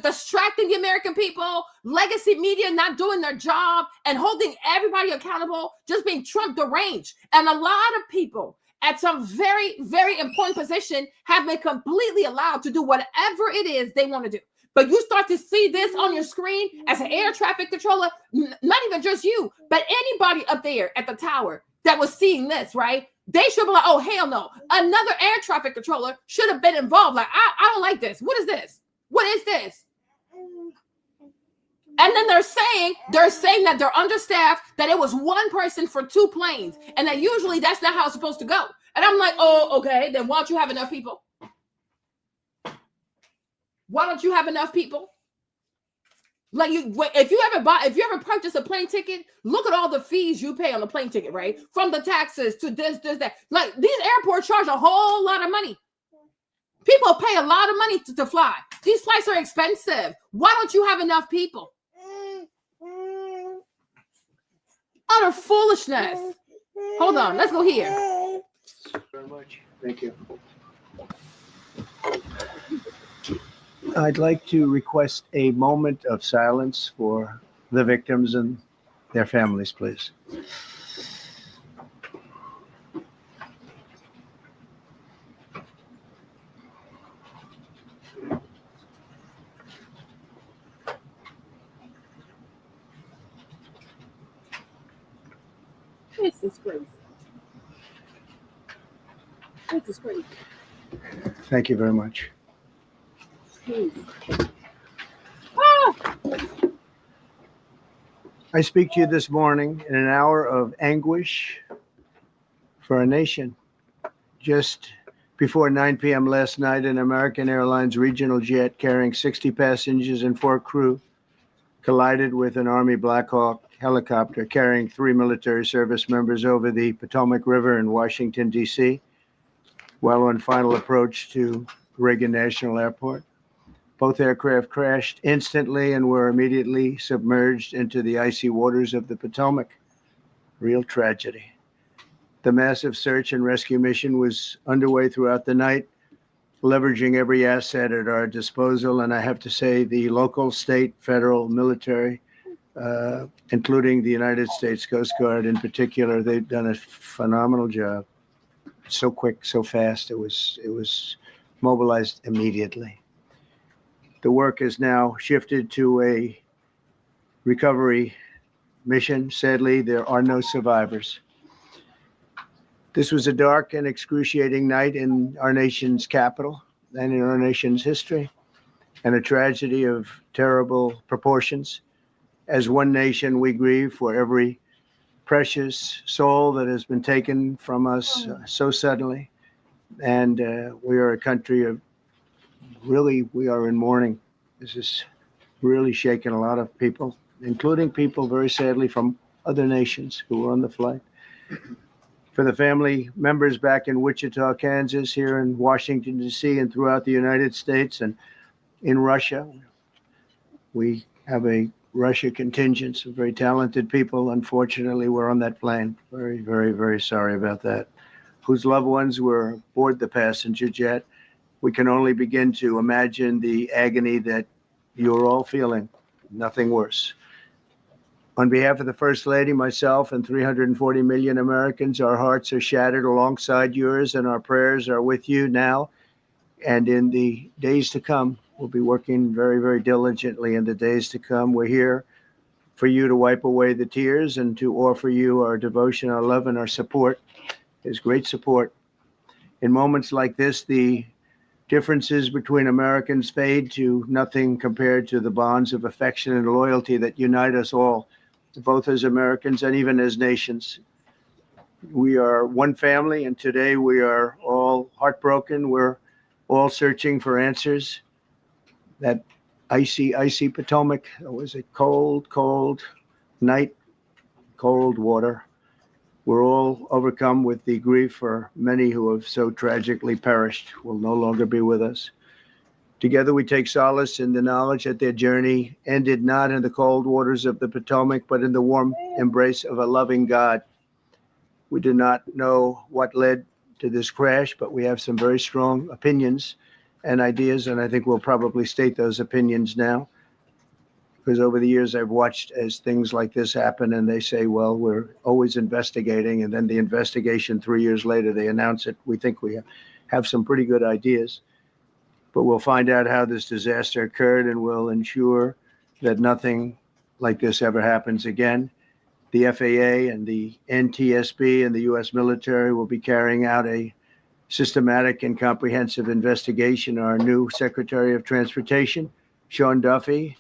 distracting the American people, legacy media not doing their job and holding everybody accountable, just being Trump deranged. And a lot of people at some very, very important position have been completely allowed to do whatever it is they want to do. But you start to see this on your screen as an air traffic controller, not even just you, but anybody up there at the tower that was seeing this, right? They should be like, oh, hell no. Another air traffic controller should have been involved. Like, I don't like this. What is this? What is this? And then they're saying that they're understaffed, that it was one person for 2 planes, and that usually that's not how it's supposed to go. And I'm like, oh, okay, then why don't you have enough people? Why don't you have enough people? Like, if you ever purchase a plane ticket, look at all the fees you pay on the plane ticket, right? From the taxes to this, that. Like, these airports charge a whole lot of money. People pay a lot of money to fly. These flights are expensive. Why don't you have enough people? Utter foolishness. Hold on, let's go here. Thank you very much. Thank you. I'd like to request a moment of silence for the victims and their families, please. This is crazy. This is crazy. Thank you very much. I speak to you this morning in an hour of anguish for our nation. Just before 9 p.m. last night, an American Airlines regional jet carrying 60 passengers and 4 crew collided with an Army Black Hawk helicopter carrying 3 military service members over the Potomac River in Washington, D.C., while on final approach to Reagan National Airport. Both aircraft crashed instantly and were immediately submerged into the icy waters of the Potomac. Real tragedy. The massive search and rescue mission was underway throughout the night, leveraging every asset at our disposal. And I have to say, the local, state, federal, military, including the United States Coast Guard in particular, they've done a phenomenal job. So quick, so fast. It was mobilized immediately. The work is now shifted to a recovery mission. Sadly, there are no survivors. This was a dark and excruciating night in our nation's capital and in our nation's history, and a tragedy of terrible proportions. As one nation, we grieve for every precious soul that has been taken from us so suddenly. And we are a country of we are in mourning. This is really shaken a lot of people, including people, very sadly, from other nations who were on the flight. For the family members back in Wichita, Kansas, here in Washington, D.C., and throughout the United States and in Russia, we have a Russia contingent, some very talented people. Unfortunately, were on that plane. Very, very, very sorry about that. Whose loved ones were aboard the passenger jet. We can only begin to imagine the agony that you're all feeling. Nothing worse. On behalf of the First Lady, myself, and 340 million Americans, our hearts are shattered alongside yours, and our prayers are with you now and in the days to come. We'll be working very, very diligently in the days to come. We're here for you to wipe away the tears and to offer you our devotion, our love, and our support. There's great support. In moments like this, the differences between Americans fade to nothing compared to the bonds of affection and loyalty that unite us all, both as Americans and even as nations. We are one family, and today we are all heartbroken. We're all searching for answers. That icy Potomac, it was a cold, cold night, cold water. We're all overcome with the grief for many who have so tragically perished, will no longer be with us. Together we take solace in the knowledge that their journey ended not in the cold waters of the Potomac, but in the warm embrace of a loving God. We do not know what led to this crash, but we have some very strong opinions and ideas, and I think we'll probably state those opinions now. Because over the years I've watched as things like this happen, and they say, well, we're always investigating, and then the investigation 3 years later, they announce it. We think we have some pretty good ideas. But we'll find out how this disaster occurred, and we'll ensure that nothing like this ever happens again. The FAA and the NTSB and the U.S. military will be carrying out a systematic and comprehensive investigation. Our new Secretary of Transportation, Sean Duffy,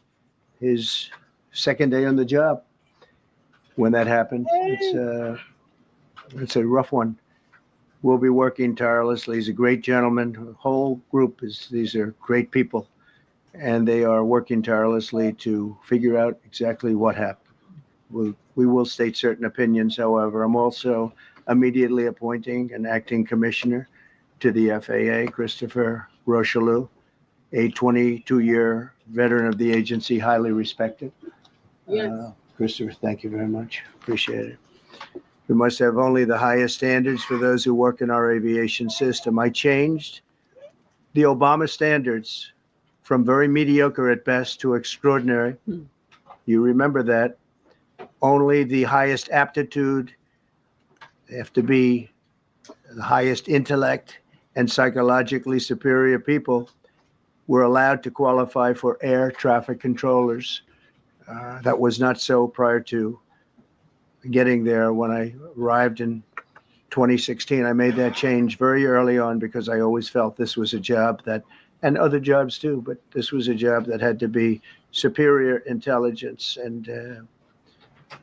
his second day on the job when that happened. It's a rough one. We'll be working tirelessly. He's a great gentleman. The whole group these are great people, and they are working tirelessly to figure out exactly what happened. We will state certain opinions, however. I'm also immediately appointing an acting commissioner to the FAA, Christopher Rocheleau, a 22-year veteran of the agency, highly respected. Yes. Christopher, thank you very much. Appreciate it. We must have only the highest standards for those who work in our aviation system. I changed the Obama standards from very mediocre at best to extraordinary. You remember that. Only the highest aptitude, they have to be the highest intellect and psychologically superior people were allowed to qualify for air traffic controllers. That was not so prior to getting there. When I arrived in 2016, I made that change very early on because I always felt this was a job that, and other jobs too, but this was a job that had to be superior intelligence. And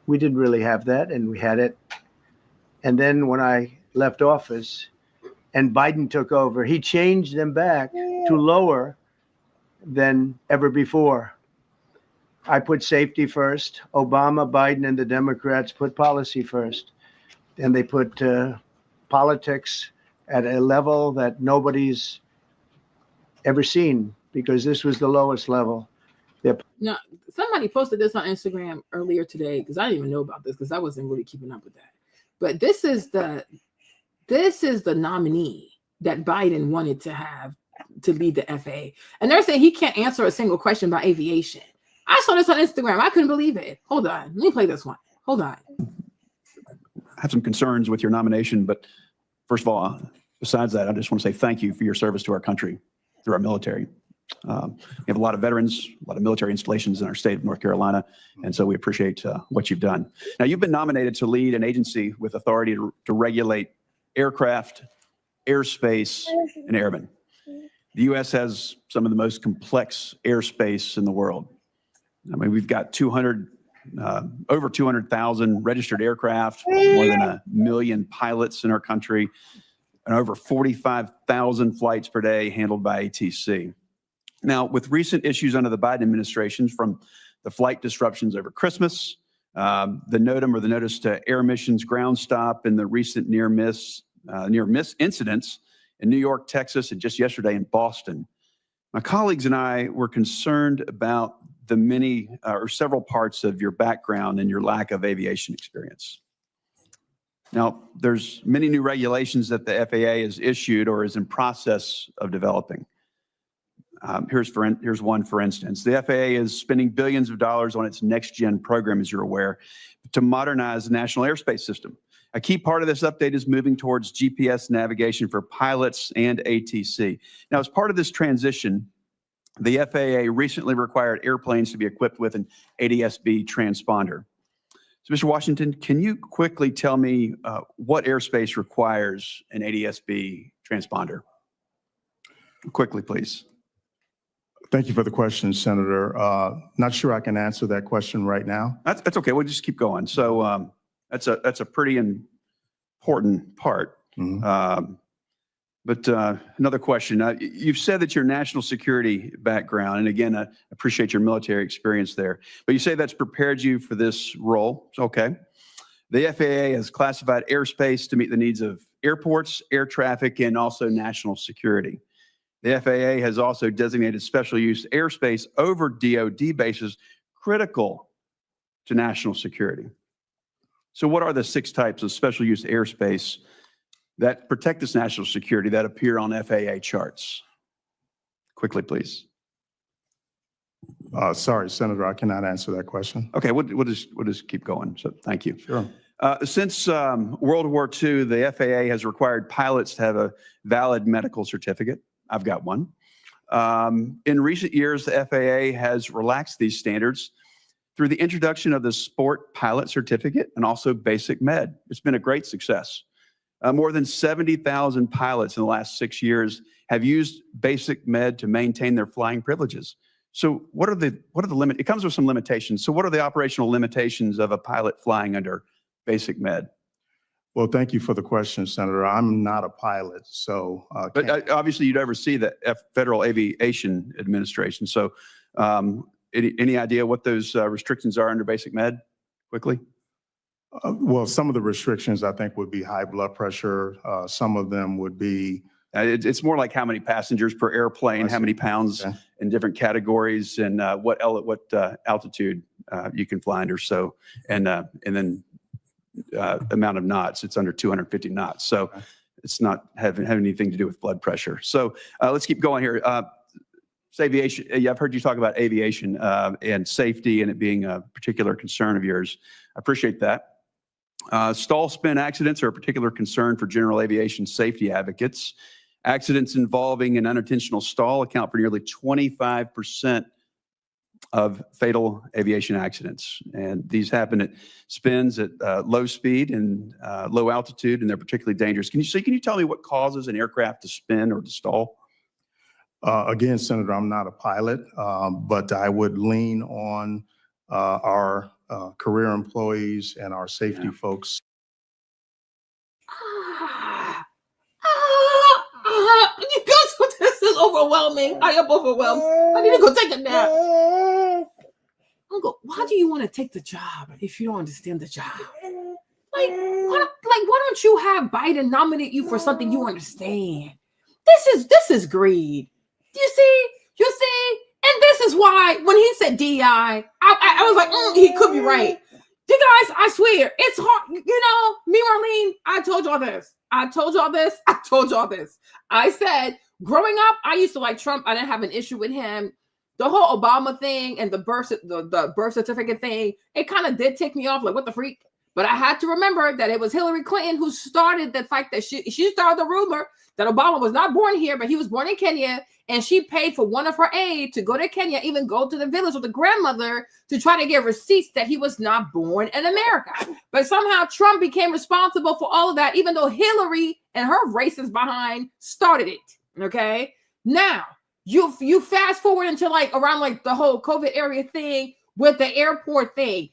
we didn't really have that, and we had it. And then when I left office and Biden took over, he changed them back to lower than ever before. I put safety first. Obama, Biden, and the Democrats put policy first. And they put politics at a level that nobody's ever seen because this was the lowest level. Now, somebody posted this on Instagram earlier today because I didn't even know about this because I wasn't really keeping up with that. But this is the nominee that Biden wanted to have to lead the FAA, and they're saying he can't answer a single question about aviation. I saw this on Instagram. I couldn't believe it. Hold on, let me play this one. Hold on. I have some concerns with your nomination, but first of all, besides that, I just want to say thank you for your service to our country through our military. We have a lot of veterans, a lot of military installations in our state of North Carolina, and so we appreciate what you've done. Now, you've been nominated to lead an agency with authority to regulate aircraft, airspace, and airmen. The U.S. has some of the most complex airspace in the world. I mean, we've got over 200,000 registered aircraft, more than 1 million pilots in our country, and over 45,000 flights per day handled by ATC. Now, with recent issues under the Biden administration, from the flight disruptions over Christmas, the NOTAM or the Notice to Air Missions ground stop, and the recent near miss incidents in New York, Texas, and just yesterday in Boston, my colleagues and I were concerned about the many or several parts of your background and your lack of aviation experience. Now, there's many new regulations that the FAA has issued or is in process of developing. Here's one, for instance. The FAA is spending billions of dollars on its next-gen program, as you're aware, to modernize the national airspace system. A key part of this update is moving towards GPS navigation for pilots and ATC. Now, as part of this transition, the FAA recently required airplanes to be equipped with an ADS-B transponder. So, Mr. Washington, can you quickly tell me what airspace requires an ADS-B transponder? Quickly, please. Thank you for the question, Senator. Not sure I can answer that question right now. That's okay. We'll just keep going. So that's a pretty important part. Mhm. But another question. You've said that your national security background, and again, I appreciate your military experience there, but you say that's prepared you for this role. Okay. The FAA has classified airspace to meet the needs of airports, air traffic, and also national security. The FAA has also designated special use airspace over DoD bases critical to national security. So what are the 6 types of special use airspace that protect this national security that appear on FAA charts? Quickly, please. Sorry, Senator, I cannot answer that question. Okay, we'll just keep going. So thank you. Sure. Since World War II, the FAA has required pilots to have a valid medical certificate. I've got one. In recent years, the FAA has relaxed these standards through the introduction of the Sport Pilot Certificate and also Basic Med. It's been a great success. More than 70,000 pilots in the last 6 years have used Basic Med to maintain their flying privileges. So what are the limit? It comes with some limitations. So what are the operational limitations of a pilot flying under Basic Med? Well, thank you for the question, Senator. I'm not a pilot, so. But obviously you'd oversee the Federal Aviation Administration. So any idea what those restrictions are under Basic Med, quickly? Well, some of the restrictions I think would be high blood pressure. Some of them would be. It's more like how many passengers per airplane, how many pounds in different categories, and what altitude you can fly under. So, and then amount of knots. It's under 250 knots. So it's not having anything to do with blood pressure. So let's keep going here. It's aviation. Yeah, I've heard you talk about aviation and safety and it being a particular concern of yours. I appreciate that. Stall spin accidents are a particular concern for general aviation safety advocates. Accidents involving an unintentional stall account for nearly 25% of fatal aviation accidents. And these happen at spins at low speed and low altitude, and they're particularly dangerous. Can you tell me what causes an aircraft to spin or to stall? Again, Senator, I'm not a pilot, but I would lean on our career employees and our safety folks. You guys, this is overwhelming. I am overwhelmed. I need to go take a nap. Uncle, why do you want to take the job if you don't understand the job? Why don't you have Biden nominate you for something you understand? This is greed. You see is why when he said DEI, I was like, he could be right. You guys, I swear, it's hard. You know, me, Marlene, I told y'all this. I said, growing up, I used to like Trump. I didn't have an issue with him. The whole Obama thing and the birth certificate thing, it kind of did take me off. Like, what the freak? But I had to remember that it was Hillary Clinton who started the fact that she started the rumor that Obama was not born here, but he was born in Kenya. And she paid for one of her aides to go to Kenya, even go to the village with the grandmother to try to get receipts that he was not born in America. But somehow Trump became responsible for all of that, even though Hillary and her racist behind started it. Okay. Now you fast forward into like around like the whole COVID area thing with the airport thing.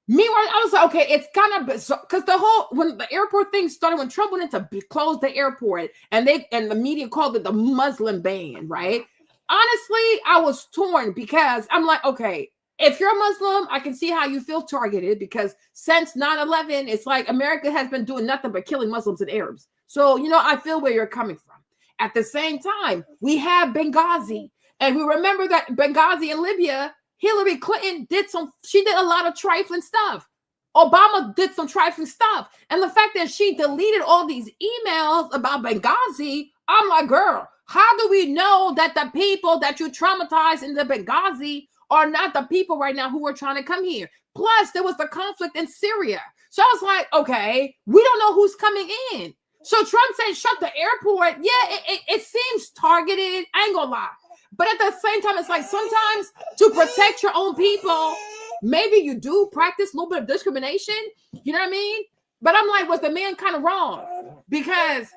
Meanwhile, I was like, okay, it's kind of because when the airport thing started, when Trump went in to close the airport, and the media called it the Muslim ban, right? Honestly, I was torn because I'm like, okay, if you're a Muslim, I can see how you feel targeted because since 9/11, it's like America has been doing nothing but killing Muslims and Arabs. So, you know, I feel where you're coming from. At the same time, we have Benghazi, and we remember that Benghazi in Libya. Hillary Clinton did a lot of trifling stuff. Obama did some trifling stuff. And the fact that she deleted all these emails about Benghazi, I'm like, girl, how do we know that the people that you traumatized in the Benghazi are not the people right now who are trying to come here? Plus, there was the conflict in Syria. So I was like, okay, we don't know who's coming in. So Trump said, shut the airport. Yeah, it seems targeted. I ain't gonna lie. But at the same time, it's like sometimes to protect your own people, maybe you do practice a little bit of discrimination. You know what I mean? But I'm like, was the man kind of wrong? Because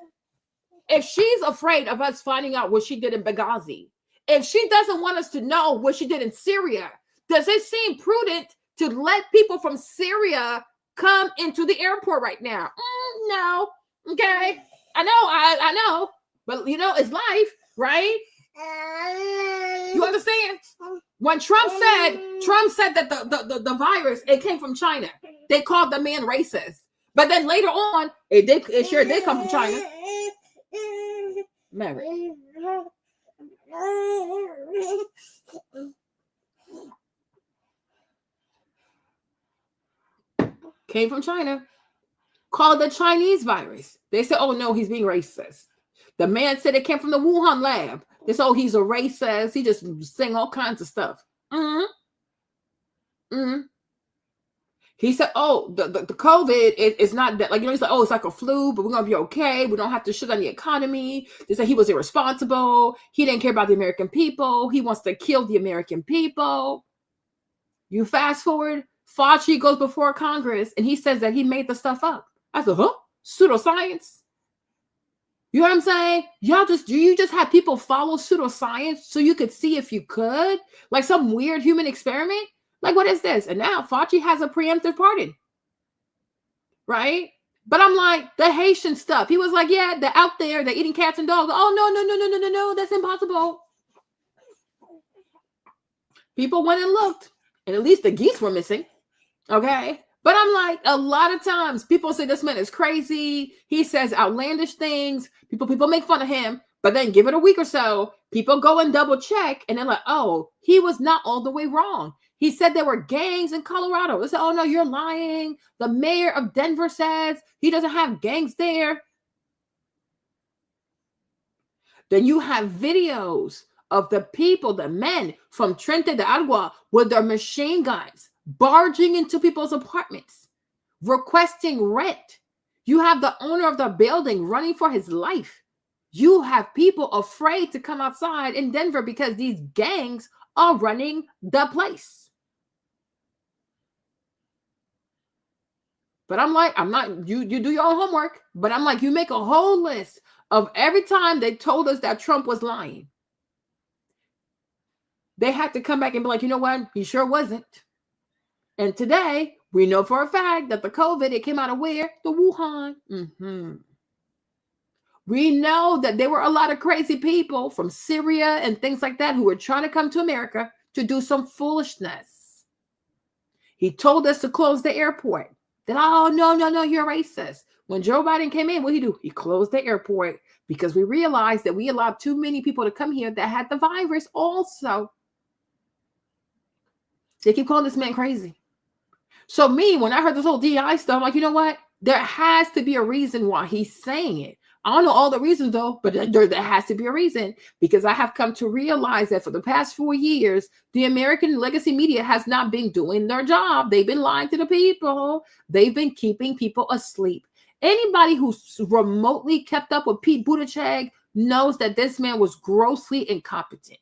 if she's afraid of us finding out what she did in Benghazi, if she doesn't want us to know what she did in Syria, does it seem prudent to let people from Syria come into the airport right now? No. Okay. I know. But, you know, it's life, right? You understand? When Trump said that the virus, it came from China. They called the man racist. But then later on, it sure did come from China. Mary. Came from China. Called the Chinese virus. They said, oh no, he's being racist. The man said it came from the Wuhan lab. They said, oh, he's a racist. He just saying all kinds of stuff. He said, oh, the COVID is not that, like, you know, he's like, oh, it's like a flu, but we're going to be okay. We don't have to shut down the economy. They said he was irresponsible. He didn't care about the American people. He wants to kill the American people. You fast forward, Fauci goes before Congress and he says that he made the stuff up. I said, huh? Pseudoscience? You know what I'm saying? You just have people follow pseudoscience so you could see if you could, like some weird human experiment. Like, what is this? And now Fauci has a preemptive pardon, right? But I'm like, the Haitian stuff. He was like, yeah, they're out there, they're eating cats and dogs. Oh, no, that's impossible. People went and looked, and at least the geese were missing, okay? But I'm like, a lot of times people say this man is crazy. He says outlandish things. People make fun of him. But then give it a week or so, people go and double check. And they're like, oh, he was not all the way wrong. He said there were gangs in Colorado. They said, oh, no, you're lying. The mayor of Denver says he doesn't have gangs there. Then you have videos of the people, the men from Trente de Agua with their machine guns, barging into people's apartments, requesting rent. You have the owner of the building running for his life. You have people afraid to come outside in Denver because these gangs are running the place. But I'm like, you do your own homework, but I'm like, you make a whole list of every time they told us that Trump was lying. They had to come back and be like, you know what? He sure wasn't. And today, we know for a fact that the COVID, it came out of where? The Wuhan. We know that there were a lot of crazy people from Syria and things like that who were trying to come to America to do some foolishness. He told us to close the airport. That, oh, no, you're racist. When Joe Biden came in, what did he do? He closed the airport because we realized that we allowed too many people to come here that had the virus also. They keep calling this man crazy. So me, when I heard this whole DI stuff, I'm like, you know what? There has to be a reason why he's saying it. I don't know all the reasons though, but there has to be a reason, because I have come to realize that for the past 4 years, the American legacy media has not been doing their job. They've been lying to the people. They've been keeping people asleep. Anybody who's remotely kept up with Pete Buttigieg knows that this man was grossly incompetent.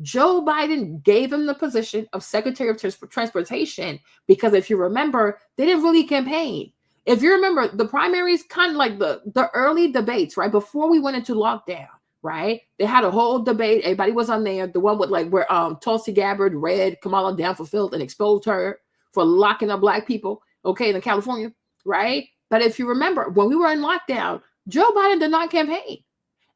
Joe Biden gave him the position of Secretary of Transportation because, if you remember, they didn't really campaign. If you remember, the primaries, kind of like the early debates, right, before we went into lockdown, right? They had a whole debate. Everybody was on there. The one with like where Tulsi Gabbard read Kamala down for filth and exposed her for locking up black people, okay, in California, right? But if you remember, when we were in lockdown, Joe Biden did not campaign.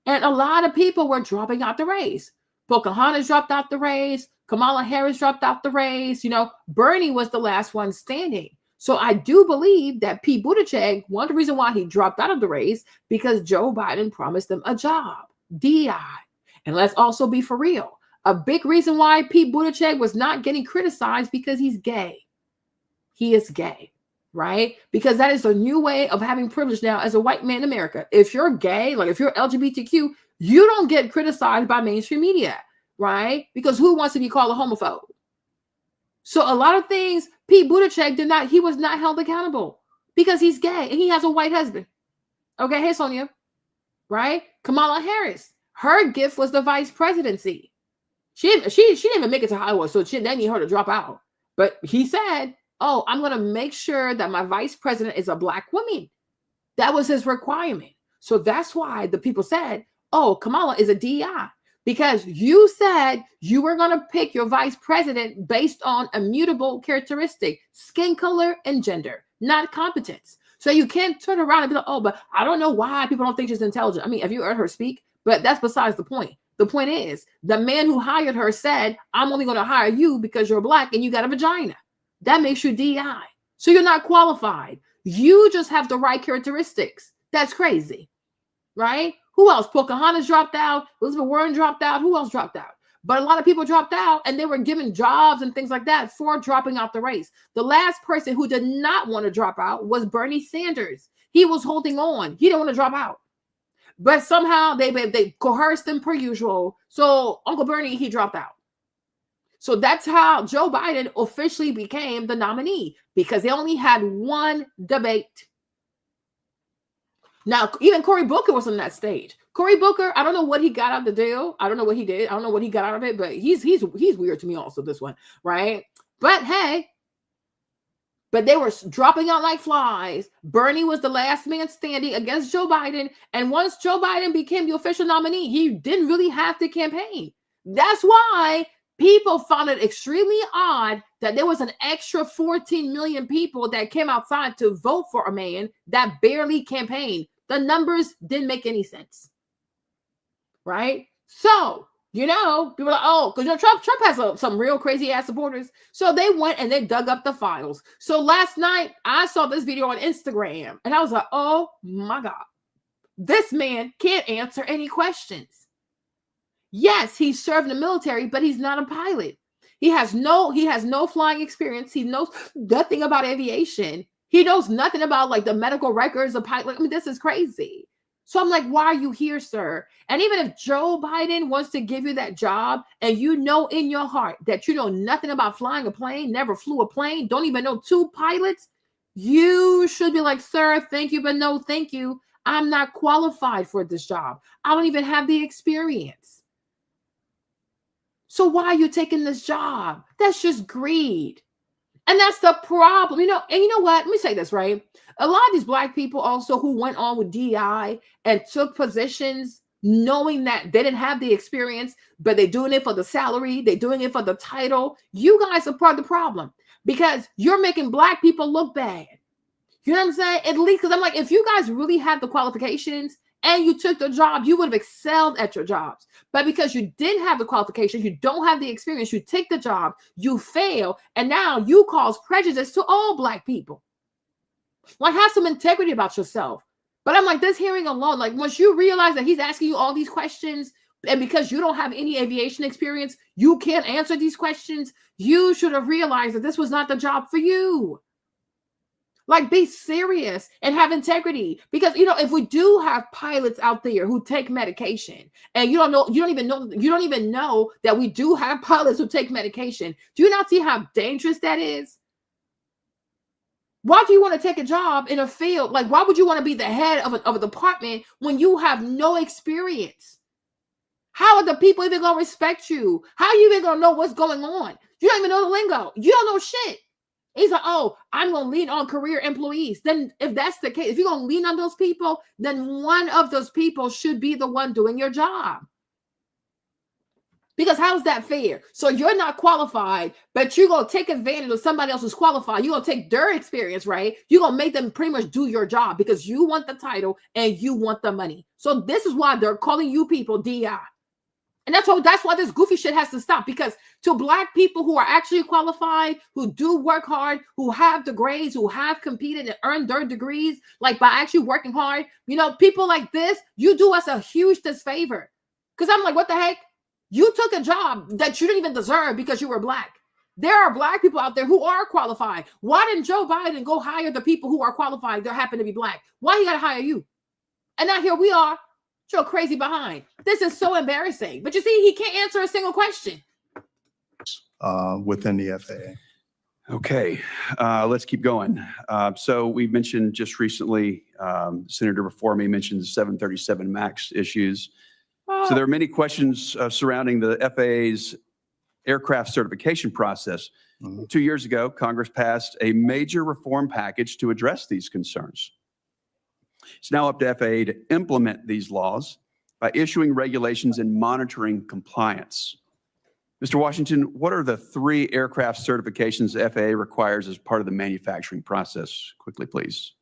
And a lot of people were dropping out the race. Pocahontas dropped out the race. Kamala Harris dropped out the race. You know, Bernie was the last one standing. So I do believe that Pete Buttigieg, one of the reasons why he dropped out of the race, because Joe Biden promised him a job, DI. And let's also be for real. A big reason why Pete Buttigieg was not getting criticized, because he's gay. He is gay, right? Because that is a new way of having privilege now as a white man in America. If you're gay, like if you're LGBTQ, you don't get criticized by mainstream media, right? Because who wants to be called a homophobe? So a lot of things Pete Buttigieg he was not held accountable because he's gay and he has a white husband. Okay, hey, Sonia, right? Kamala Harris, her gift was the vice presidency. She didn't even make it to Iowa, so they need her to drop out. But he said, oh, I'm going to make sure that my vice president is a black woman. That was his requirement. So that's why the people said, oh, Kamala is a DI. Because you said you were going to pick your vice president based on immutable characteristic, skin color, and gender, not competence. So you can't turn around and be like, oh, but I don't know why people don't think she's intelligent. I mean, have you heard her speak? But that's besides the point. The point is, the man who hired her said, I'm only going to hire you because you're black and you got a vagina. That makes you DI. So you're not qualified. You just have the right characteristics. That's crazy, right? Who else? Pocahontas dropped out. Elizabeth Warren dropped out. Who else dropped out? But a lot of people dropped out, and they were given jobs and things like that for dropping out the race. The last person who did not want to drop out was Bernie Sanders. He was holding on. He didn't want to drop out. But somehow they coerced him per usual. So Uncle Bernie, he dropped out. So that's how Joe Biden officially became the nominee, because they only had one debate. Now, even Cory Booker was on that stage. Cory Booker, I don't know what he got out of the deal. I don't know what he did. I don't know what he got out of it, but he's weird to me also, this one, right? But hey, but they were dropping out like flies. Bernie was the last man standing against Joe Biden. And once Joe Biden became the official nominee, he didn't really have to campaign. That's why people found it extremely odd that there was an extra 14 million people that came outside to vote for a man that barely campaigned. The numbers didn't make any sense, right? So, people are like, oh, because Trump has some real crazy ass supporters. So they went and they dug up the files. So last night, I saw this video on Instagram, and I was like, oh my God, this man can't answer any questions. Yes, he served in the military, but he's not a pilot. He has no flying experience. He knows nothing about aviation. He knows nothing about like the medical records of pilot. I mean, this is crazy. So I'm like, why are you here, sir? And even if Joe Biden wants to give you that job, and you know in your heart that you know nothing about flying a plane, never flew a plane, don't even know two pilots, you should be like, sir, thank you, but no, thank you. I'm not qualified for this job. I don't even have the experience. So why are you taking this job? That's just greed. And that's the problem, And you know what? Let me say this, right? A lot of these black people also who went on with DI and took positions knowing that they didn't have the experience, but they're doing it for the salary. They're doing it for the title. You guys are part of the problem because you're making black people look bad. You know what I'm saying? At least, because I'm like, if you guys really had the qualifications and you took the job, you would have excelled at your jobs. But because you didn't have the qualifications, you don't have the experience, you take the job, you fail, and now you cause prejudice to all black people. Like, have some integrity about yourself. But I'm like, this hearing alone, like once you realize that he's asking you all these questions And because you don't have any aviation experience, you can't answer these questions. You should have realized that this was not the job for you. Like, be serious and have integrity. Because, you know, if we do have pilots out there who take medication, and you don't even know that we do have pilots who take medication, do you not see how dangerous that is? Why do you want to take a job in a field? Like, why would you want to be the head of a department when you have no experience? How are the people even going to respect you? How are you even going to know what's going on? You don't even know the lingo. You don't know shit. He's like, oh, I'm going to lean on career employees. Then if that's the case, if you're going to lean on those people, then one of those people should be the one doing your job. Because how's that fair? So you're not qualified, but you're going to take advantage of somebody else who's qualified. You're going to take their experience, right? You're going to make them pretty much do your job because you want the title and you want the money. So this is why they're calling you people DI. And that's why this goofy shit has to stop, because to Black people who are actually qualified, who do work hard, who have the grades, who have competed and earned their degrees, like by actually working hard, you know, people like this, you do us a huge disfavor. Because I'm like, what the heck? You took a job that you didn't even deserve because you were Black. There are Black people out there who are qualified. Why didn't Joe Biden go hire the people who are qualified that happen to be Black? Why he got to hire you? And now here we are. You're crazy behind. This is so embarrassing. But you see, he can't answer a single question. Within the FAA. Okay, let's keep going. So we mentioned just recently, Senator before me mentioned the 737 MAX issues. So there are many questions surrounding the FAA's aircraft certification process. 2 years ago, Congress passed a major reform package to address these concerns. It's now up to FAA to implement these laws by issuing regulations and monitoring compliance. Mr. Washington, what are the 3 aircraft certifications the FAA requires as part of the manufacturing process? Quickly, please.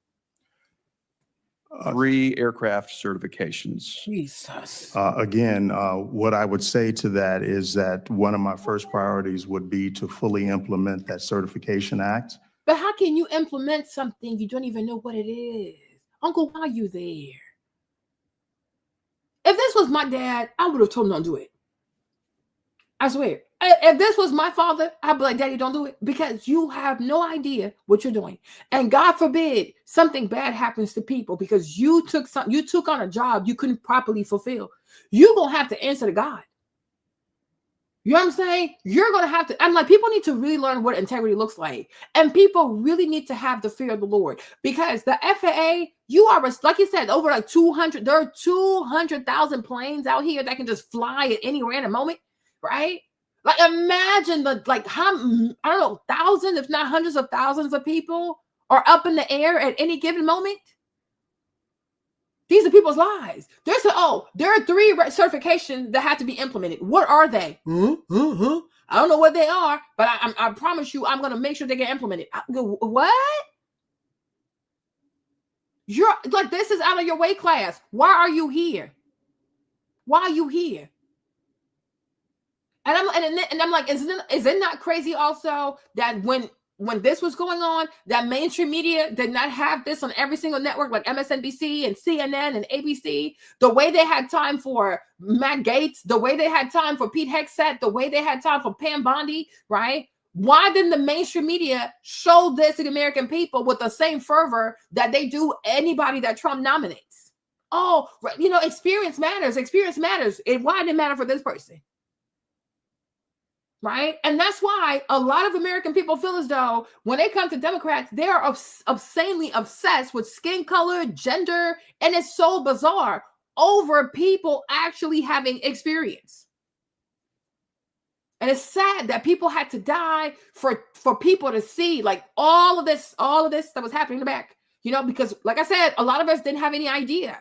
3 aircraft certifications. Jesus. Again, what I would say to that is that one of my first priorities would be to fully implement that Certification Act. But how can you implement something you don't even know what it is? Uncle, why are you there? If this was my dad, I would have told him don't do it. I swear. If this was my father, I'd be like, Daddy, don't do it, because you have no idea what you're doing. And God forbid something bad happens to people because you took on a job you couldn't properly fulfill. You're going to have to answer to God. You know what I'm saying? You're going to have to, I'm like, people need to really learn what integrity looks like. And people really need to have the fear of the Lord, because the FAA, you are, like you said, over like 200, there are 200,000 planes out here that can just fly at any random moment, right? Like, imagine how, I don't know, thousands, if not hundreds of thousands of people are up in the air at any given moment. These are people's lives. There are 3 certifications that have to be implemented. What are they? I don't know what they are, but I promise you, I'm going to make sure they get implemented. What? You're like, this is out of your weight class. Why are you here? Why are you here? And I'm like, is it not crazy also that when this was going on, that mainstream media did not have this on every single network, like MSNBC and CNN and ABC, the way they had time for Matt Gaetz, the way they had time for Pete Hegseth, the way they had time for Pam Bondi, right? Why didn't the mainstream media show this to the American people with the same fervor that they do anybody that Trump nominates? Oh, you know, experience matters. Experience matters. Why didn't it matter for this person? Right? And that's why a lot of American people feel as though when they come to Democrats, they are obscenely obsessed with skin color, gender, and it's so bizarre over people actually having experience. And it's sad that people had to die for people to see like all of this that was happening in the back, you know, because like I said, a lot of us didn't have any idea.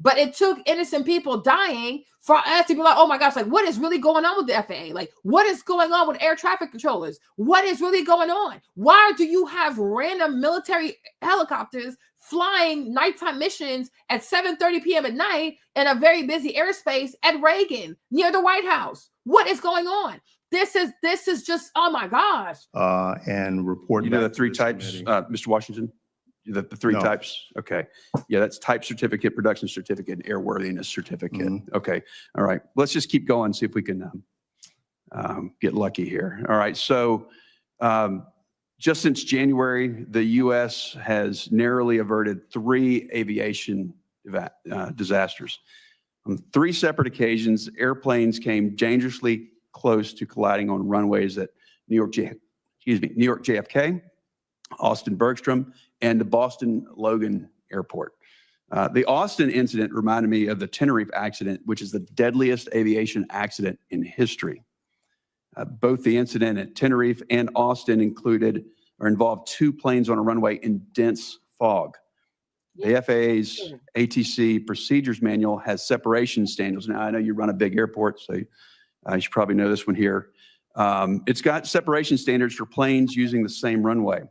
But it took innocent people dying for us to be like, oh my gosh, like what is really going on with the FAA? Like what is going on with air traffic controllers? What is really going on? Why do you have random military helicopters flying nighttime missions at 7:30 p.m. at night in a very busy airspace at Reagan near the White House? What is going on? This is just, oh my gosh. And report. You know the 3 types, Mr. Washington? The three No. types? Okay. Yeah, that's type certificate, production certificate, and airworthiness certificate. Okay. All right. Let's just keep going, see if we can get lucky here. All right. So just since January, the U.S. has narrowly averted 3 aviation disasters. On 3 separate occasions, airplanes came dangerously close to colliding on runways at New York JFK, Austin Bergstrom, and the Boston Logan Airport. The Austin incident reminded me of the Tenerife accident, which is the deadliest aviation accident in history. Both the incident at Tenerife and Austin involved 2 planes on a runway in dense fog. The FAA's ATC procedures manual has separation standards. Now, I know you run a big airport, so you should probably know this one here. It's got separation standards for planes using the same runway.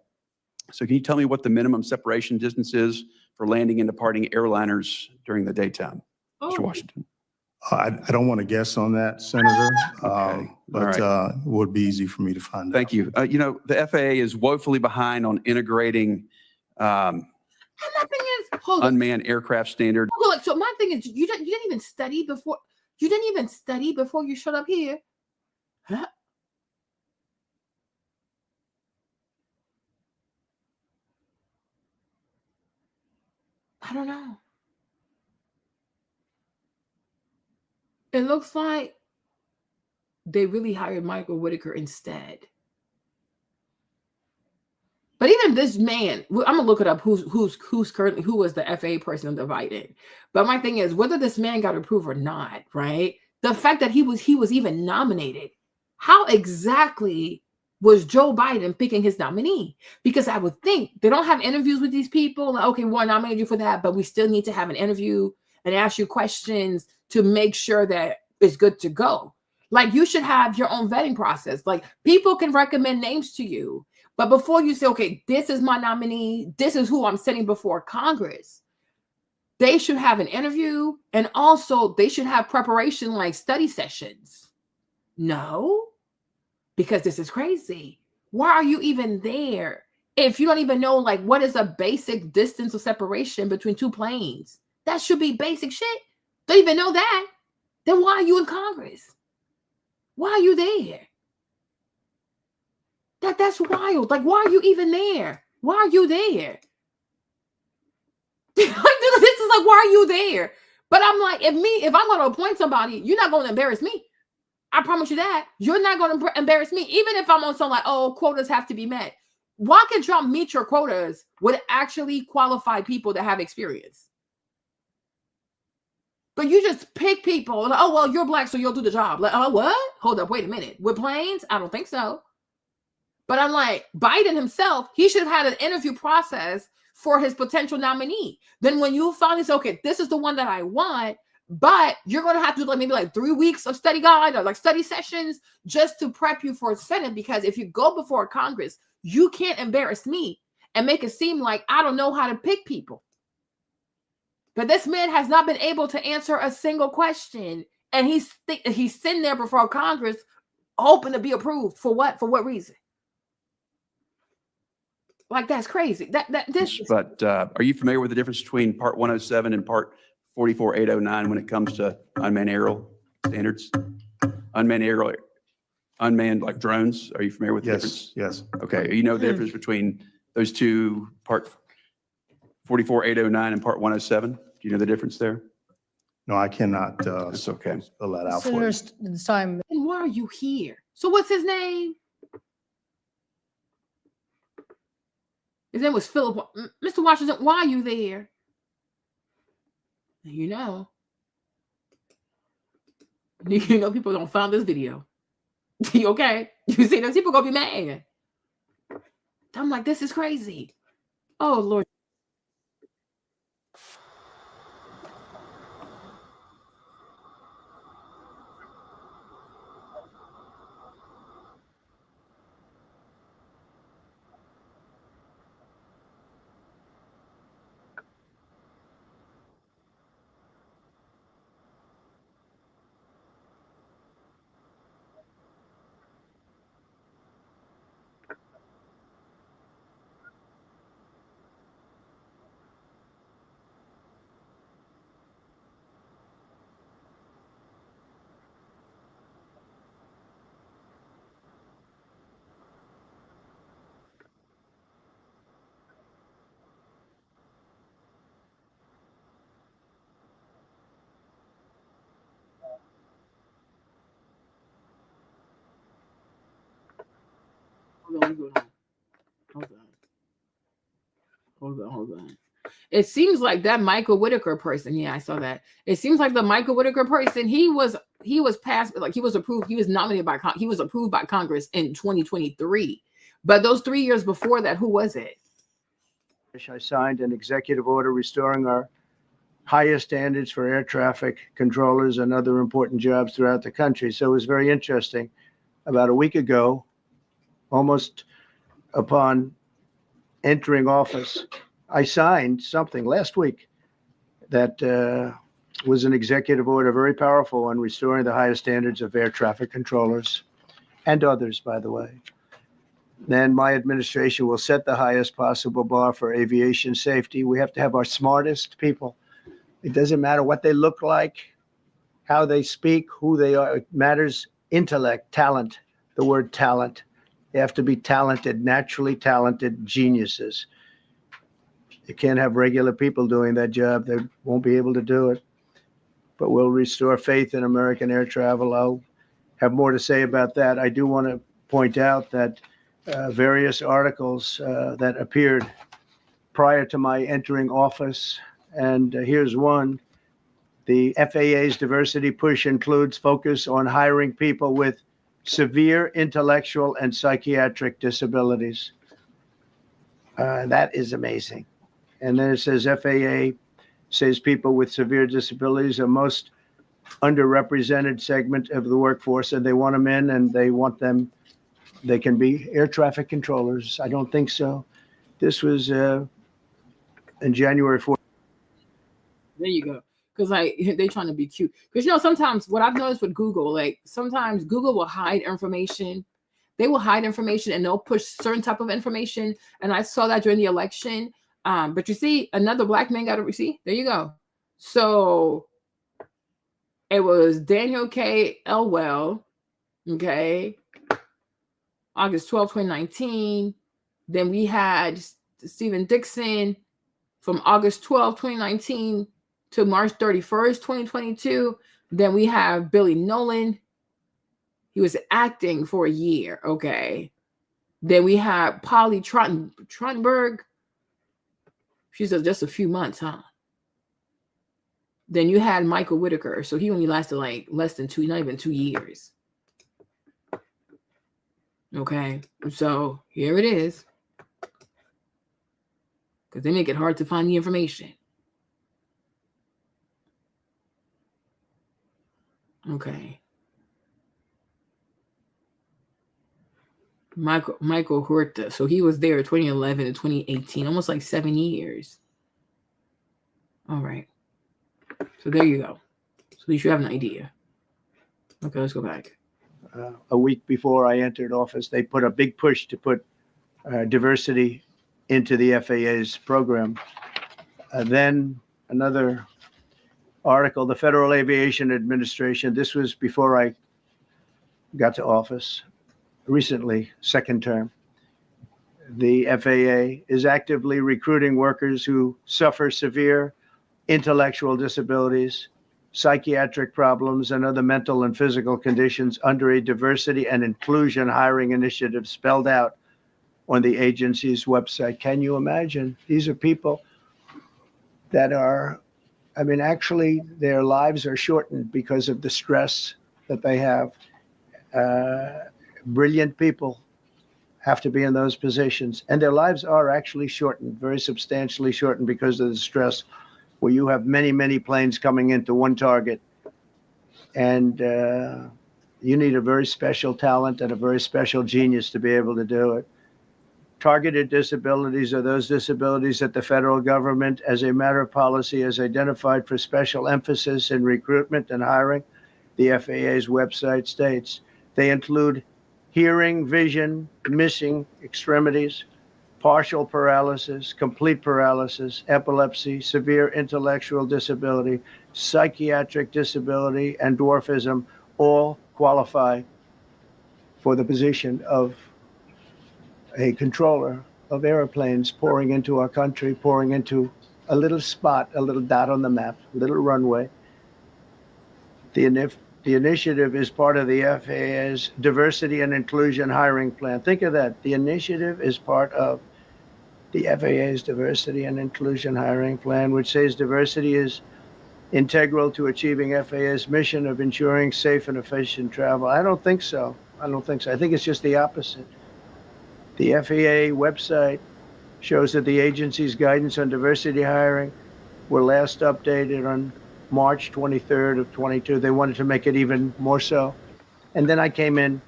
So can you tell me what the minimum separation distance is for landing and departing airliners during the daytime, Mr. Washington? I don't want to guess on that, Senator, Okay. but All it would be easy for me to find out. Thank you. You know, the FAA is woefully behind on integrating And my thing is, hold on. unmanned aircraft standard. Look, so my thing is, you didn't even study before. You didn't even study before you showed up here. Huh? I don't know. It looks like they really hired Michael Whitaker instead. But even this man, I'm gonna look it up. Who was the FAA person invited? But my thing is, whether this man got approved or not, right? The fact that he was even nominated, how exactly was Joe Biden picking his nominee? Because I would think they don't have interviews with these people. Like, okay, we'll nominate you for that, but we still need to have an interview and ask you questions to make sure that it's good to go. Like, you should have your own vetting process. Like, people can recommend names to you, but before you say, okay, this is my nominee, this is who I'm sending before Congress, they should have an interview, and also they should have preparation, like study sessions. No, because this is crazy. Why are you even there if you don't even know, like, what is a basic distance of separation between 2 planes? That should be basic shit. Don't even know that. Then why are you in Congress? Why are you there? That's wild. Like, why are you even there? Why are you there? This is like, why are you there? But I'm like, if I'm going to appoint somebody, you're not going to embarrass me. I promise you that. You're not going to embarrass me. Even if I'm on something like, oh, quotas have to be met. Why can't y'all meet your quotas with actually qualified people that have experience? But you just pick people. Like, oh, well, you're black, so you'll do the job. Like, oh, what? Hold up, wait a minute. With planes? I don't think so. But I'm like, Biden himself, he should have had an interview process for his potential nominee. Then when you finally say, okay, this is the one that I want, but you're going to have to do maybe 3 weeks of study guide or study sessions just to prep you for Senate. Because if you go before Congress, you can't embarrass me and make it seem like I don't know how to pick people. But this man has not been able to answer a single question. And he's sitting there before Congress hoping to be approved. For what? For what reason? Like, that's crazy. But are you familiar with the difference between Part 107 and Part 44809 when it comes to unmanned aerial standards? Unmanned like drones. Are you familiar with the difference? Yes. Okay. You know the difference between those two, Part 44809 and Part 107? Do you know the difference there? No, I cannot That's okay. spell that out for you. Senator, it's time. And why are you here? So what's his name? His name was Philip. Mr. Washington, why are you there? You know people don't find this video. Okay? You see, those people gonna be mad. I'm like, this is crazy. Oh, Lord. Hold on. It seems like that Michael Whitaker person. Yeah, I saw that. It seems like the Michael Whitaker person. He was passed, like he was approved. He was nominated by. He was approved by Congress in 2023. But those 3 years before that, who was it? I signed an executive order restoring our highest standards for air traffic controllers and other important jobs throughout the country. So it was very interesting. About a week ago, almost upon entering office, I signed something last week that was an executive order, very powerful, on restoring the highest standards of air traffic controllers and others, by the way. Then my administration will set the highest possible bar for aviation safety. We have to have our smartest people. It doesn't matter what they look like, how they speak, who they are. It matters intellect, talent, the word talent. They have to be talented, naturally talented geniuses. You can't have regular people doing that job. They won't be able to do it. But we'll restore faith in American air travel. I'll have more to say about that. I do want to point out that various articles that appeared prior to my entering office, and here's one. The FAA's diversity push includes focus on hiring people with severe intellectual and psychiatric disabilities. That is amazing. And then it says FAA says people with severe disabilities are most underrepresented segment of the workforce, and they want them in, and they want them, they can be air traffic controllers. I don't think so. This was in January 4th. There you go. Because they trying to be cute. Because sometimes what I've noticed with Google, like sometimes Google will hide information. They will hide information and they'll push certain type of information. And I saw that during the election. But you see, another black man got a receipt. There you go. So it was Daniel K. Elwell, okay, August 12, 2019. Then we had Stephen Dixon from August 12, 2019 to March 31st, 2022. Then we have Billy Nolan. He was acting for a year, okay. Then we have Polly Trottenberg. She said just a few months, huh? Then you had Michael Whitaker. So he only lasted like less than not even 2 years. Okay, so here it is. Because they make it hard to find the information. Okay. Michael Huerta. So he was there 2011 to 2018, almost like 7 years. All right. So there you go. So at least you have an idea. Okay, let's go back. A week before I entered office, they put a big push to put diversity into the FAA's program. Then another article, the Federal Aviation Administration, this was before I got to office, recently, second term. The FAA is actively recruiting workers who suffer severe intellectual disabilities, psychiatric problems, and other mental and physical conditions under a diversity and inclusion hiring initiative spelled out on the agency's website. Can you imagine? These are people that are, I mean, actually, their lives are shortened because of the stress that they have. Brilliant people have to be in those positions, and their lives are actually shortened, very substantially shortened because of the stress, where you have many, many planes coming into one target, and you need a very special talent and a very special genius to be able to do it. Targeted disabilities are those disabilities that the federal government, as a matter of policy, has identified for special emphasis in recruitment and hiring. The FAA's website states they include hearing, vision, missing extremities, partial paralysis, complete paralysis, epilepsy, severe intellectual disability, psychiatric disability, and dwarfism all qualify for the position of a controller of airplanes pouring into our country, pouring into a little spot, a little dot on the map, a little runway. The The initiative is part of the FAA's diversity and inclusion hiring plan. Think of that. The initiative is part of the FAA's diversity and inclusion hiring plan, which says diversity is integral to achieving FAA's mission of ensuring safe and efficient travel. I don't think so. I think it's just the opposite. The FAA website shows that the agency's guidance on diversity hiring were last updated on March 23rd of 22. They wanted to make it even more so. And then I came in,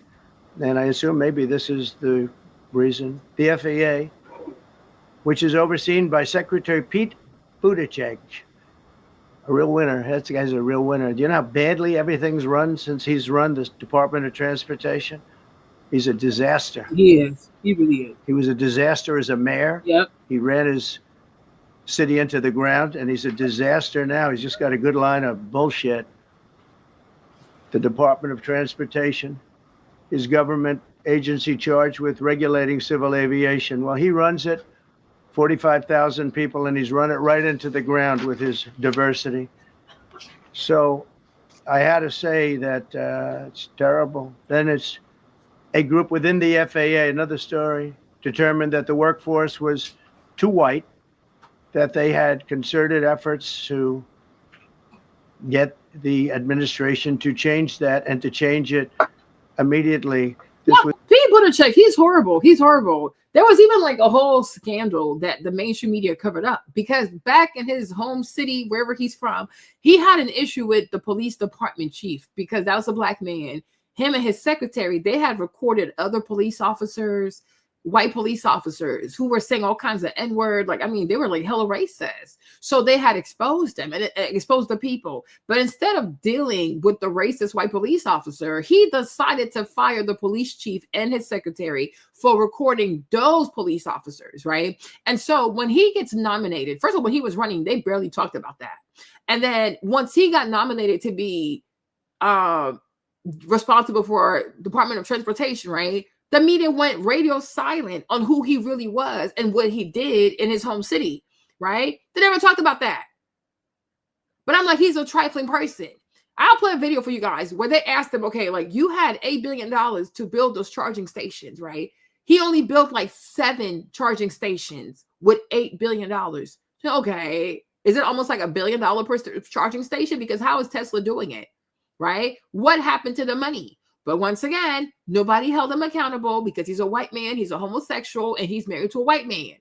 and I assume maybe this is the reason. The FAA, which is overseen by Secretary Pete Buttigieg, a real winner. That guy's a real winner. Do you know how badly everything's run since he's run the Department of Transportation? He's a disaster. He is. He really is. He was a disaster as a mayor. Yep. He ran his city into the ground, and he's a disaster now. He's just got a good line of bullshit. The Department of Transportation is government agency charged with regulating civil aviation. Well, he runs it, 45,000 people, and he's run it right into the ground with his diversity. So I had to say that it's terrible. Then it's a group within the FAA, another story, determined that the workforce was too white, that they had concerted efforts to get the administration to change that and to change it immediately. Pete Buttigieg, he's horrible. He's horrible. There was even like a whole scandal that the mainstream media covered up because back in his home city, wherever he's from, he had an issue with the police department chief because that was a black man. Him and his secretary, they had recorded other police officers, white police officers who were saying all kinds of N-word. Like, I mean, they were like hella racist. So they had exposed them and exposed the people. But instead of dealing with the racist white police officer, he decided to fire the police chief and his secretary for recording those police officers, right? And so when he gets nominated, first of all, when he was running, they barely talked about that. And then once he got nominated to be responsible for Department of Transportation, right? The media went radio silent on who he really was and what he did in his home city, right? They never talked about that. But I'm like, he's a trifling person. I'll play a video for you guys where they asked him, okay, like you had $8 billion to build those charging stations, right? He only built like 7 charging stations with $8 billion. So, okay, is it almost like $1 billion per charging station? Because how is Tesla doing it, right? What happened to the money? But once again, nobody held him accountable because he's a white man, he's a homosexual, and he's married to a white man.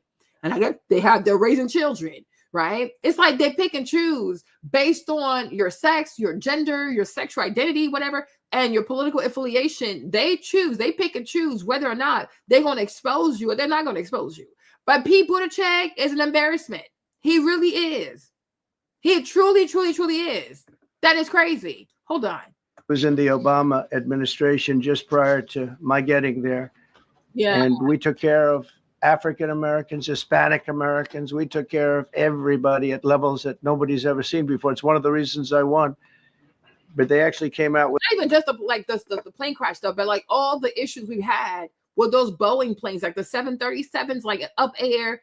And I guess they're raising children, right? It's like they pick and choose based on your sex, your gender, your sexual identity, whatever, and your political affiliation. They pick and choose whether or not they're going to expose you or they're not going to expose you. But Pete Buttigieg is an embarrassment. He really is. He truly, truly, truly is. That is crazy. Hold on. Was in the Obama administration just prior to my getting there. Yeah. And we took care of African Americans, Hispanic Americans. We took care of everybody at levels that nobody's ever seen before. It's one of the reasons I won. But they actually came out with not even just the plane crash stuff, but like all the issues we've had with those Boeing planes, like the 737s, like up air.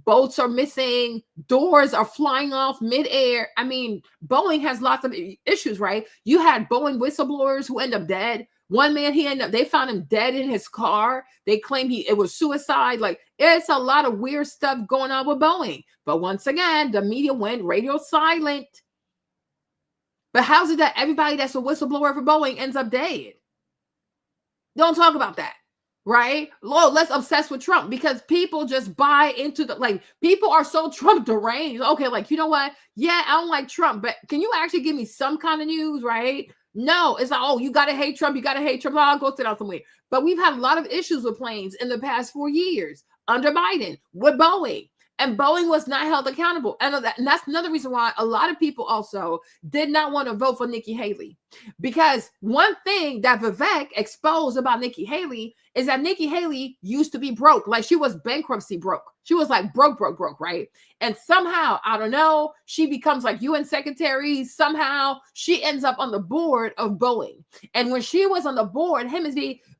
Boats are missing, doors are flying off midair. I mean, Boeing has lots of issues, right? You had Boeing whistleblowers who end up dead. One man, they found him dead in his car. They claim it was suicide. Like, it's a lot of weird stuff going on with Boeing. But once again, the media went radio silent. But how's it that everybody that's a whistleblower for Boeing ends up dead? Don't talk about that. Right? Lord, let's obsess with Trump because people just buy into people are so Trump deranged. Okay, like, you know what? Yeah, I don't like Trump, but can you actually give me some kind of news, right? No, it's like, oh, you got to hate Trump. You got to hate Trump. Oh, I'll go sit down somewhere. But we've had a lot of issues with planes in the past 4 years under Biden with Boeing. And Boeing was not held accountable. And that's another reason why a lot of people also did not want to vote for Nikki Haley. Because one thing that Vivek exposed about Nikki Haley is that Nikki Haley used to be broke. Like, she was bankruptcy broke. She was like broke, right? And somehow, I don't know, she becomes like UN secretary. Somehow she ends up on the board of Boeing. And when she was on the board,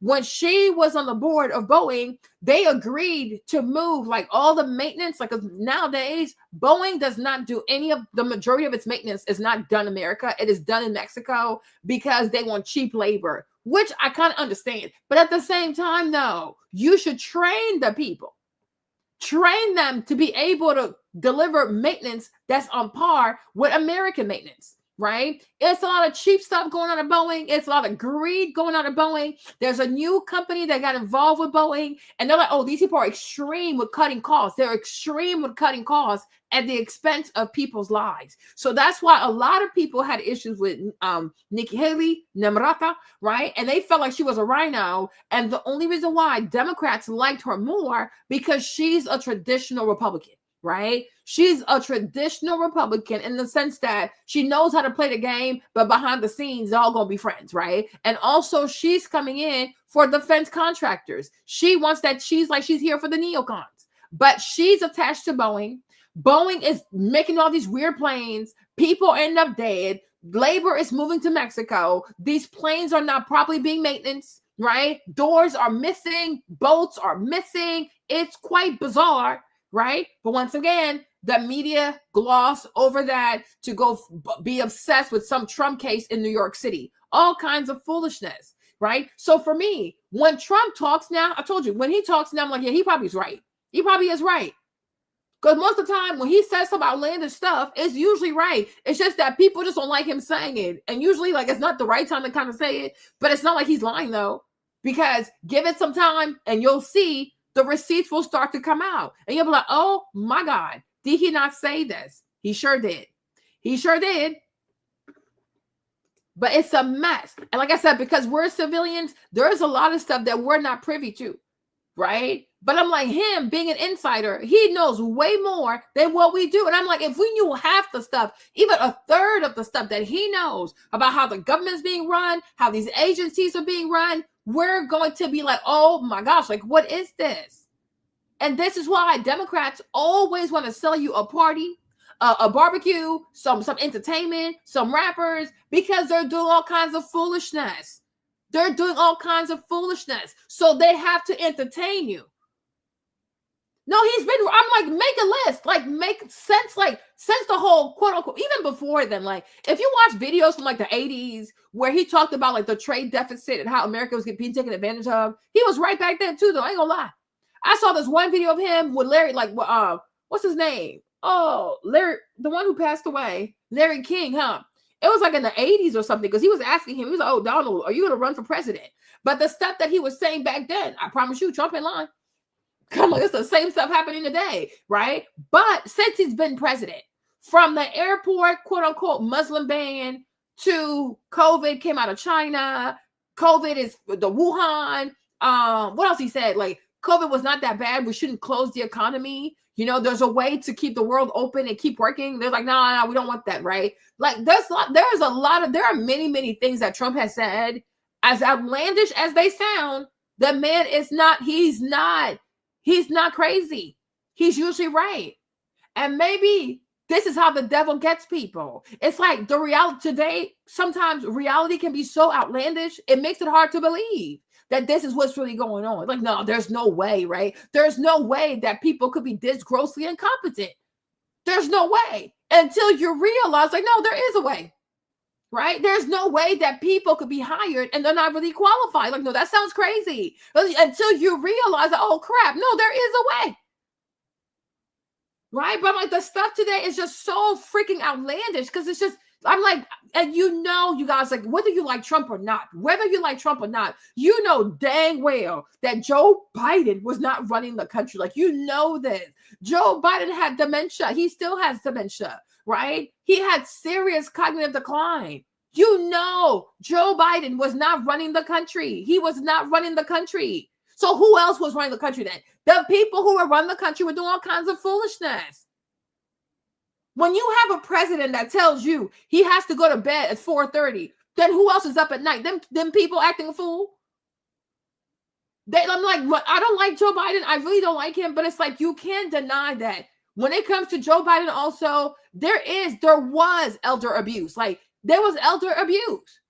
when she was on the board of Boeing, they agreed to move like all the maintenance. Like nowadays, Boeing does not do the majority of its maintenance is not done in America. It is done in Mexico because they want cheap labor, which I kind of understand. But at the same time, though, you should train the people. Train them to be able to deliver maintenance that's on par with American maintenance, right? It's a lot of cheap stuff going on at Boeing. It's a lot of greed going on at Boeing. There's a new company that got involved with Boeing, and they're like, oh, these people are extreme with cutting costs. They're extreme with cutting costs at the expense of people's lives. So that's why a lot of people had issues with Nikki Haley, Namrata, right? And they felt like she was a rhino. And the only reason why Democrats liked her more because she's a traditional Republican, right? She's a traditional Republican in the sense that she knows how to play the game, but behind the scenes, they're all going to be friends, right? And also she's coming in for defense contractors. She wants that. She's here for the neocons, but she's attached to Boeing. Boeing is making all these weird planes. People end up dead. Labor is moving to Mexico. These planes are not properly being maintained, right? Doors are missing. Bolts are missing. It's quite bizarre, right? But once again, the media gloss over that to go be obsessed with some Trump case in New York City. All kinds of foolishness, right? So for me, when Trump talks now, I told you, when he talks now, I'm like, yeah, he probably is right. He probably is right. Because most of the time when he says some outlandish stuff, it's usually right. It's just that people just don't like him saying it. And usually like it's not the right time to kind of say it, but it's not like he's lying though, because give it some time and you'll see the receipts will start to come out. And you'll be like, oh my God, did he not say this? He sure did. He sure did. But it's a mess. And like I said, because we're civilians, there's a lot of stuff that we're not privy to, right? But I'm like, him being an insider, he knows way more than what we do. And I'm like, if we knew half the stuff, even a third of the stuff that he knows about how the government's being run, how these agencies are being run, we're going to be like, oh my gosh, like, what is this? And this is why Democrats always want to sell you a party, a barbecue, some entertainment, some rappers, because they're doing all kinds of foolishness. They're doing all kinds of foolishness. So they have to entertain you. No, I'm like, make a list, like make sense, like since the whole quote unquote, even before then, like if you watch videos from like the 80s where he talked about like the trade deficit and how America was being taken advantage of, he was right back then too, though. I ain't gonna lie. I saw this one video of him with Larry, like, what's his name? Oh, Larry, the one who passed away, Larry King, huh? It was like in the 80s or something, because he was asking him, he was like, oh, Donald, are you gonna run for president? But the stuff that he was saying back then, I promise you, Trump ain't lying. Come on, it's the same stuff happening today, right? But since he's been president, from the airport, quote unquote, Muslim ban to COVID came out of China, COVID is the Wuhan. What else he said? Like, COVID was not that bad. We shouldn't close the economy. You know, there's a way to keep the world open and keep working. They're like, no, we don't want that, right? Like, there are many, many things that Trump has said, as outlandish as they sound. The man is not, he's not crazy. He's usually right. And maybe this is how the devil gets people. It's like the reality today, sometimes reality can be so outlandish, it makes it hard to believe that this is what's really going on. Like, no, there's no way, right? There's no way that people could be this grossly incompetent. There's no way until you realize, like, no, there is a way, right? There's no way that people could be hired and they're not really qualified. Like, no, that sounds crazy. Until you realize that, oh crap, no, there is a way. Right? But like the stuff today is just so freaking outlandish because it's just, I'm like, and you know, you guys, like, whether you like Trump or not, you know dang well that Joe Biden was not running the country. Like, you know this. Joe Biden had dementia. He still has dementia, right? He had serious cognitive decline. You know, Joe Biden was not running the country. He was not running the country. So who else was running the country then? The people who were running the country were doing all kinds of foolishness. When you have a president that tells you he has to go to bed at 4:30, then who else is up at night? Them people acting a fool? I'm like, well, I don't like Joe Biden. I really don't like him, but it's like, you can't deny that when it comes to Joe Biden also, there was elder abuse. Like, there was elder abuse.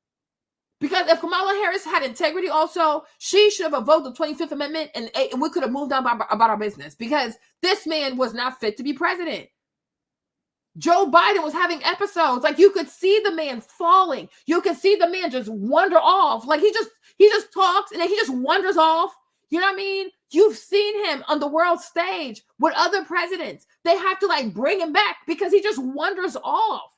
Because if Kamala Harris had integrity also, she should have invoked the 25th Amendment and we could have moved on about our business, because this man was not fit to be president. Joe Biden was having episodes. Like, you could see the man falling. You could see the man just wander off. Like, he just talks and then he just wanders off. You know what I mean? You've seen him on the world stage with other presidents. They have to like bring him back because he just wanders off.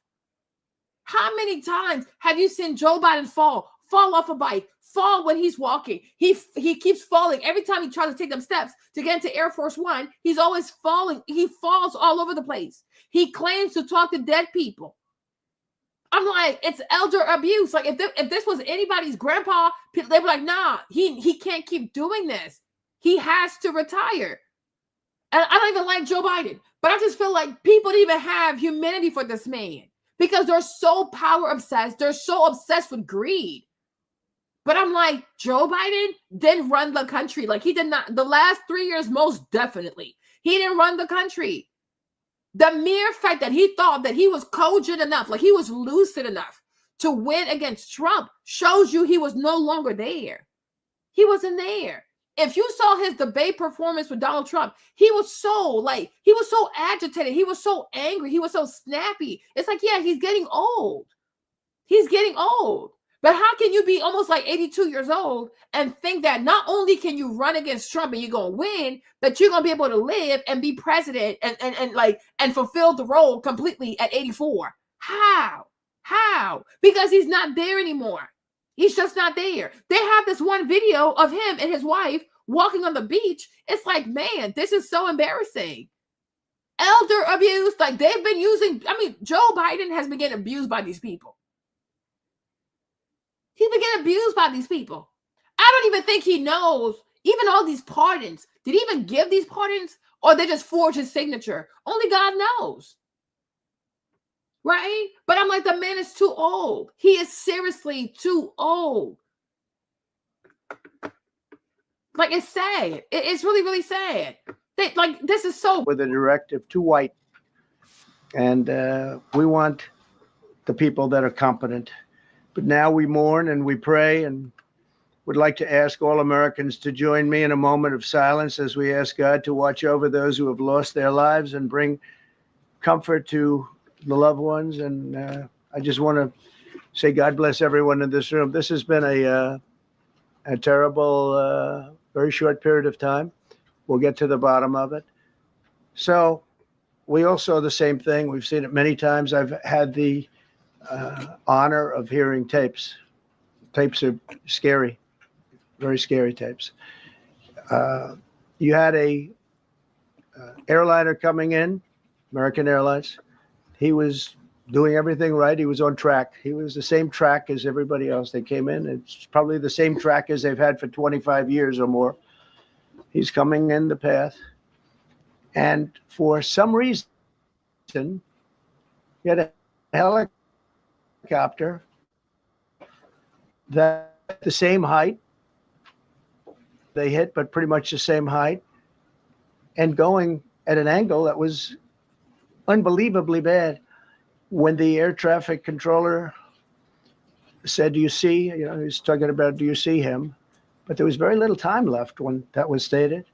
How many times have you seen Joe Biden fall off a bike, fall when he's walking? He keeps falling. Every time he tries to take them steps to get into Air Force One, he's always falling. He falls all over the place. He claims to talk to dead people. I'm like, it's elder abuse. Like, if this was anybody's grandpa, they'd be like, nah, he can't keep doing this. He has to retire. And I don't even like Joe Biden, but I just feel like people don't even have humanity for this man, because they're so power obsessed. They're so obsessed with greed. But I'm like, Joe Biden didn't run the country. Like, he did not. The last 3 years, most definitely. He didn't run the country. The mere fact that he thought that he was cogent enough, like he was lucid enough to win against Trump, shows you he was no longer there. He wasn't there. If you saw his debate performance with Donald Trump, he was so agitated. He was so angry. He was so snappy. It's like, yeah, he's getting old. He's getting old. But how can you be almost like 82 years old and think that not only can you run against Trump and you're going to win, but you're going to be able to live and be president and fulfill the role completely at 84? How? Because he's not there anymore. He's just not there. They have this one video of him and his wife walking on the beach. It's like, man, this is so embarrassing. Elder abuse, like they've been using, Joe Biden has been getting abused by these people. He's been getting abused by these people. I don't even think he knows, even all these pardons. Did he even give these pardons? Or they just forged his signature? Only God knows. Right? But I'm like, the man is too old. He is seriously too old. Like, it's sad. It's really, really sad. This is so. With a directive too white. And we want the people that are competent. But now we mourn and we pray, and would like to ask all Americans to join me in a moment of silence as we ask God to watch over those who have lost their lives and bring comfort to the loved ones. And I just want to say God bless everyone in this room. This has been a terrible, very short period of time. We'll get to the bottom of it. So we all saw the same thing. We've seen it many times. I've had the honor of hearing tapes. Tapes are scary, very scary tapes. You had a airliner coming in, American Airlines. He was doing everything right. He was on track. He was the same track as everybody else. They came in. It's probably the same track as they've had for 25 years or more. He's coming in the path. And for some reason, you had a helicopter that the same height they hit, but pretty much the same height, and going at an angle that was unbelievably bad. When the air traffic controller said, do you see, he's talking about, do you see him? But there was very little time left when that was stated.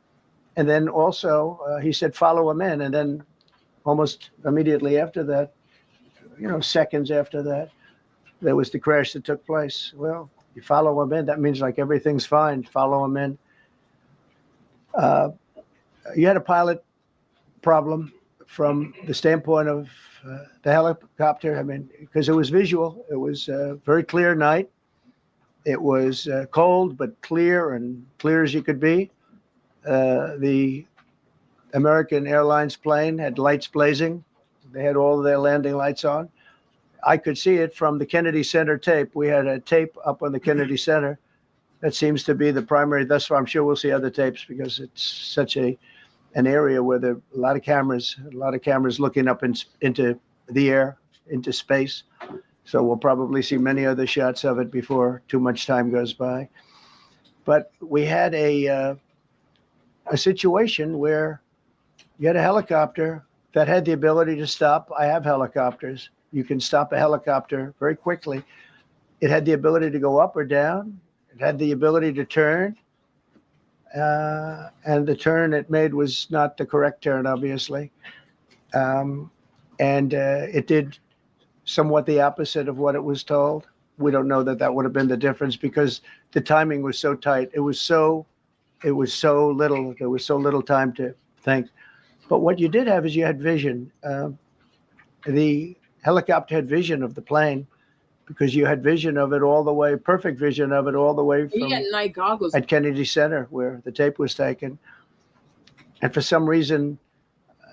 And then also he said, follow him in. And then almost immediately after that, seconds after that, there was the crash that took place. Well, you follow him in, that means like everything's fine. Follow him in. You had a pilot problem from the standpoint of the helicopter. Because it was visual. It was a very clear night. It was cold, but clear, and clear as you could be. The American Airlines plane had lights blazing. They had all of their landing lights on. I could see it from the Kennedy Center tape. We had a tape up on the Kennedy Center. That seems to be the primary. Thus far, I'm sure we'll see other tapes because it's such an area where there are a lot of cameras looking up into the air, into space. So we'll probably see many other shots of it before too much time goes by. But we had a situation where you had a helicopter that had the ability to stop. I have helicopters. You can stop a helicopter very quickly. It had the ability to go up or down. It had the ability to turn. And the turn it made was not the correct turn, obviously. It did somewhat the opposite of what it was told. We don't know that would have been the difference because the timing was so tight. It was so little. There was so little time to think. But what you did have is you had vision. The helicopter had vision of the plane because you had vision of it all the way, perfect vision of it all the way from night goggles at Kennedy Center where the tape was taken. And for some reason,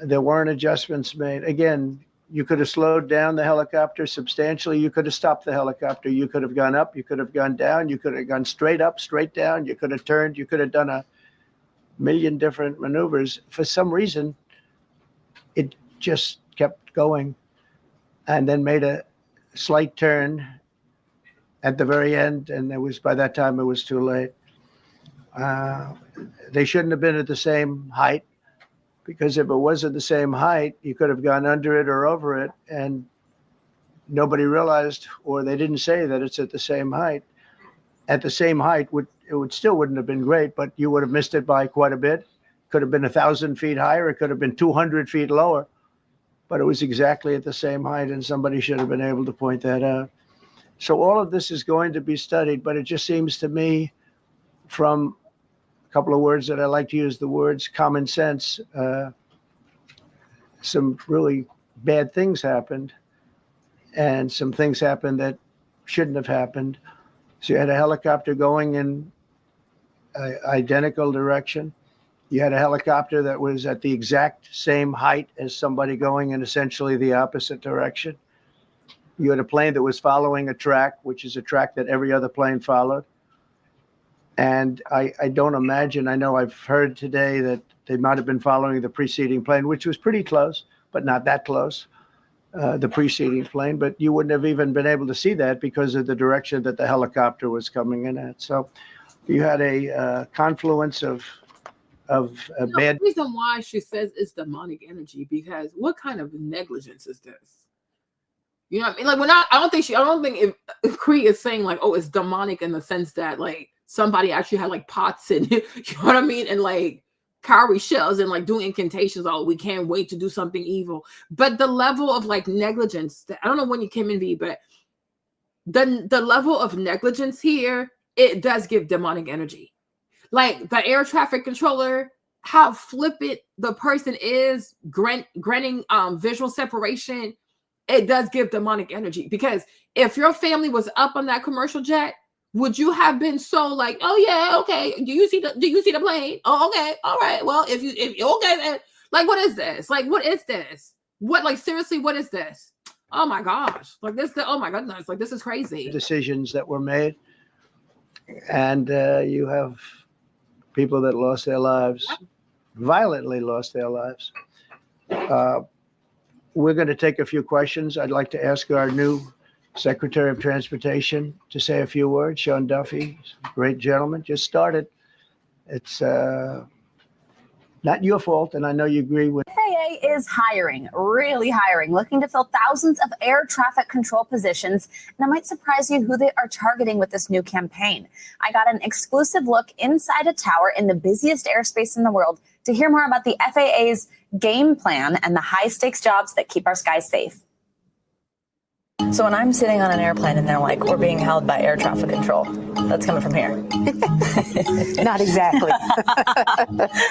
there weren't adjustments made. Again, you could have slowed down the helicopter substantially. You could have stopped the helicopter. You could have gone up. You could have gone down. You could have gone straight up, straight down. You could have turned. You could have done a million different maneuvers. For some reason, it just kept going and then made a slight turn at the very end. And by that time, it was too late. They shouldn't have been at the same height. Because if it was at the same height, you could have gone under it or over it, and nobody realized, or they didn't say that it's at the same height. At the same height, still wouldn't have been great, but you would have missed it by quite a bit. Could have been 1,000 feet higher. It could have been 200 feet lower, but it was exactly at the same height, and somebody should have been able to point that out. So all of this is going to be studied, but it just seems to me from couple of words that I like to use, the words common sense. Some really bad things happened, and some things happened that shouldn't have happened. So you had a helicopter going in an identical direction. You had a helicopter that was at the exact same height as somebody going in essentially the opposite direction. You had a plane that was following a track, which is a track that every other plane followed. And I don't imagine, I know I've heard today that they might have been following the preceding plane, which was pretty close, but not that close, the preceding plane. But you wouldn't have even been able to see that because of the direction that the helicopter was coming in at. So you had a confluence of bad. The reason why she says it's demonic energy, because what kind of negligence is this? You know what I mean? Like, I don't think if Cree is saying like, oh, it's demonic in the sense that like, somebody actually had like pots and you know what I mean, and like cowrie shells and like doing incantations. Oh, we can't wait to do something evil. But the level of like negligence that I don't know when you came in, V, but the level of negligence here, it does give demonic energy. Like the air traffic controller, how flippant the person is, granting visual separation, it does give demonic energy. Because if your family was up on that commercial jet, would you have been so like, oh yeah, okay? Do you see the plane? Oh, okay, all right. Well, if okay, then like, what is this? Like, what is this? What, like, seriously, what is this? Oh my gosh, like this. Oh my goodness, like this is crazy. Decisions that were made, and you have people that lost their lives, violently lost their lives. We're going to take a few questions. I'd like to ask our new Secretary of Transportation to say a few words. Sean Duffy, great gentleman, just started. It's not your fault, and I know you agree with. FAA is hiring, really hiring, looking to fill thousands of air traffic control positions. And it might surprise you who they are targeting with this new campaign. I got an exclusive look inside a tower in the busiest airspace in the world to hear more about the FAA's game plan and the high-stakes jobs that keep our skies safe. So when I'm sitting on an airplane and they're like, we're being held by air traffic control, that's coming from here. Not exactly.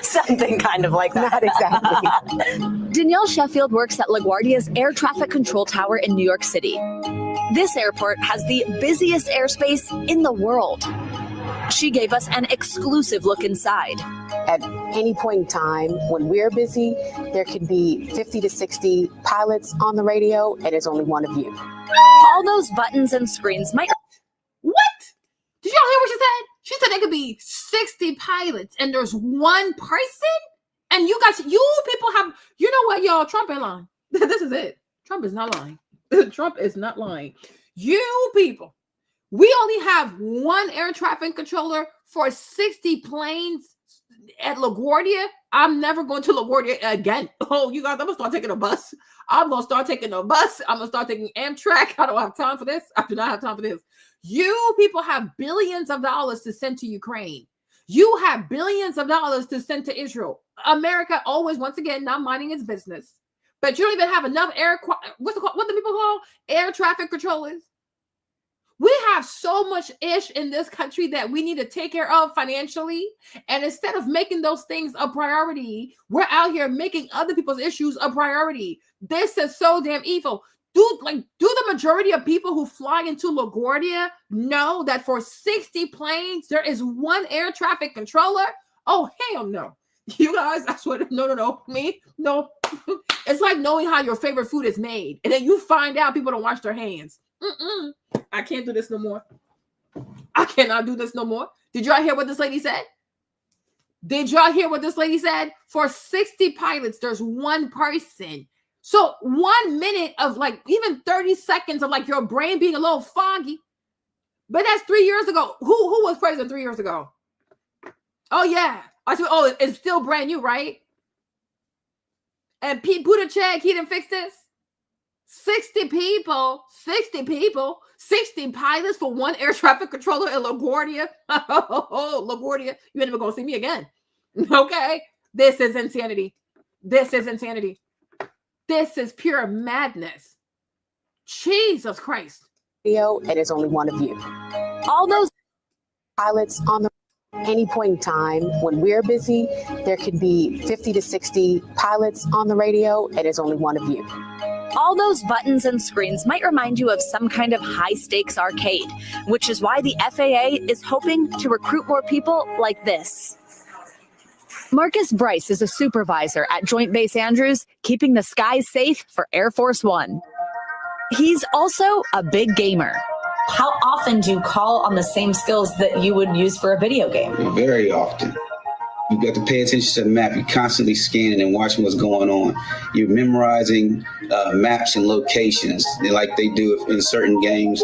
Something kind of like that. Not exactly. Danielle Sheffield works at LaGuardia's air traffic control tower in New York City. This airport has the busiest airspace in the world. She gave us an exclusive look inside. At any point in time, when we're busy, there can be 50 to 60 pilots on the radio, and it's only one of you. All those buttons and screens might... What? Did y'all hear what she said? She said there could be 60 pilots, and there's one person? And you people have... You know what, y'all? Trump ain't lying. This is it. Trump is not lying. Trump is not lying. You people... We only have one air traffic controller for 60 planes at LaGuardia. I'm never going to LaGuardia again. Oh, you guys, I'm gonna start taking a bus. I'm gonna start taking a bus. I'm gonna start taking Amtrak. I don't have time for this. I do not have time for this. You people have billions of dollars to send to Ukraine. You have billions of dollars to send to Israel. America always, once again, not minding its business. But you don't even have enough what do people call air traffic controllers? We have so much ish in this country that we need to take care of financially. And instead of making those things a priority, we're out here making other people's issues a priority. This is so damn evil. Do the majority of people who fly into LaGuardia know that for 60 planes, there is one air traffic controller? Oh, hell no. You guys, I swear, no. Me, no. It's like knowing how your favorite food is made. And then you find out people don't wash their hands. I can't do this no more. I cannot do this no more. Did y'all hear what this lady said? Did y'all hear what this lady said? For 60 pilots, there's one person. So 1 minute of like even 30 seconds of like your brain being a little foggy. But that's 3 years ago. Who was president 3 years ago? Oh, yeah. I said, oh, it's still brand new, right? And Pete Buttigieg, he didn't fix this. 60 people, 60 pilots for one air traffic controller in LaGuardia. Oh, LaGuardia, you ain't even gonna see me again. Okay? This is insanity. This is insanity. This is pure madness. Jesus Christ. And it's only one of you. All those pilots on the any point in time when we're busy, there could be 50 to 60 pilots on the radio, and it's only one of you. All those buttons and screens might remind you of some kind of high-stakes arcade, which is why the FAA is hoping to recruit more people like this. Marcus Bryce is a supervisor at Joint Base Andrews, keeping the skies safe for Air Force One. He's also a big gamer. How often do you call on the same skills that you would use for a video game? Very often. You got to pay attention to the map. You're constantly scanning and watching what's going on. You're memorizing maps and locations like they do in certain games.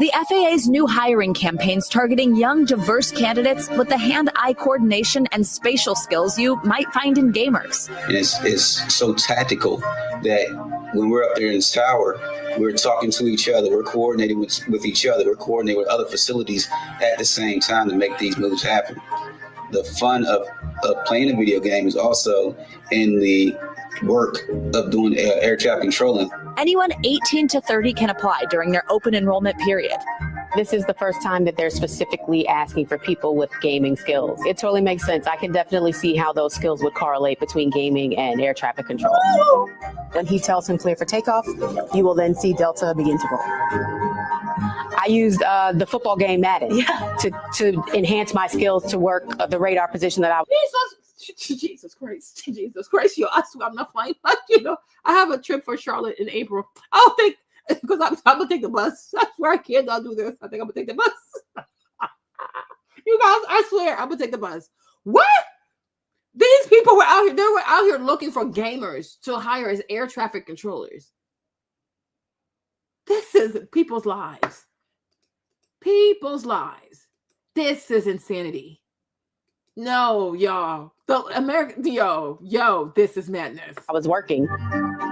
The FAA's new hiring campaign's targeting young, diverse candidates with the hand-eye coordination and spatial skills you might find in gamers. And it's so tactical that when we're up there in this tower, we're talking to each other. We're coordinating with each other. We're coordinating with other facilities at the same time to make these moves happen. The fun of playing a video game is also in the work of doing air traffic controlling. Anyone 18 to 30 can apply during their open enrollment period. This is the first time that they're specifically asking for people with gaming skills. It totally makes sense. I can definitely see how those skills would correlate between gaming and air traffic control. When he tells him clear for takeoff, you will then see Delta begin to roll. I used the football game Madden to enhance my skills to work the radar position that I was. Jesus Christ. Yo, I swear I'm not flying. I have a trip for Charlotte in April. I'll think, because I'm going to take the bus. I swear I cannot do this. I think I'm going to take the bus. You guys, I swear I'm going to take the bus. What? These people were out here. They were out here looking for gamers to hire as air traffic controllers. This is people's lives. People's lives. This is insanity. No, y'all. This is madness. I was working.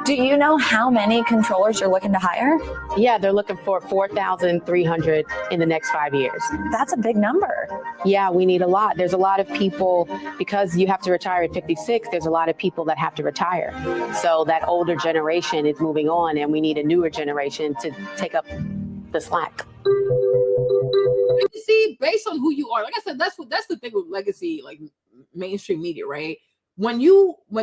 Do you know how many controllers you're looking to hire? Yeah, they're looking for 4,300 in the next 5 years. That's a big number. Yeah, we need a lot. There's a lot of people, because you have to retire at 56, there's a lot of people that have to retire. So that older generation is moving on, and we need a newer generation to take up the slack. You see, based on who you are, like I said, that's the thing with legacy, like mainstream media, right? When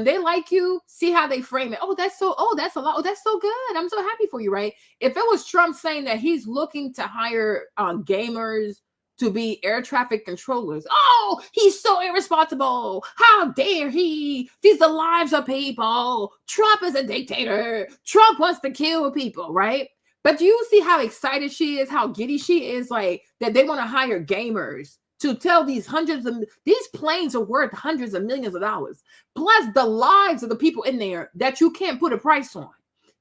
they like you, see how they frame it. That's a lot. Oh, that's so good. I'm so happy for you, right? If it was Trump saying that he's looking to hire gamers to be air traffic controllers, oh, he's so irresponsible. How dare he? These are the lives of people. Trump is a dictator. Trump wants to kill people, right? But do you see how excited she is, how giddy she is, like that they want to hire gamers to tell these planes are worth hundreds of millions of dollars, plus the lives of the people in there that you can't put a price on,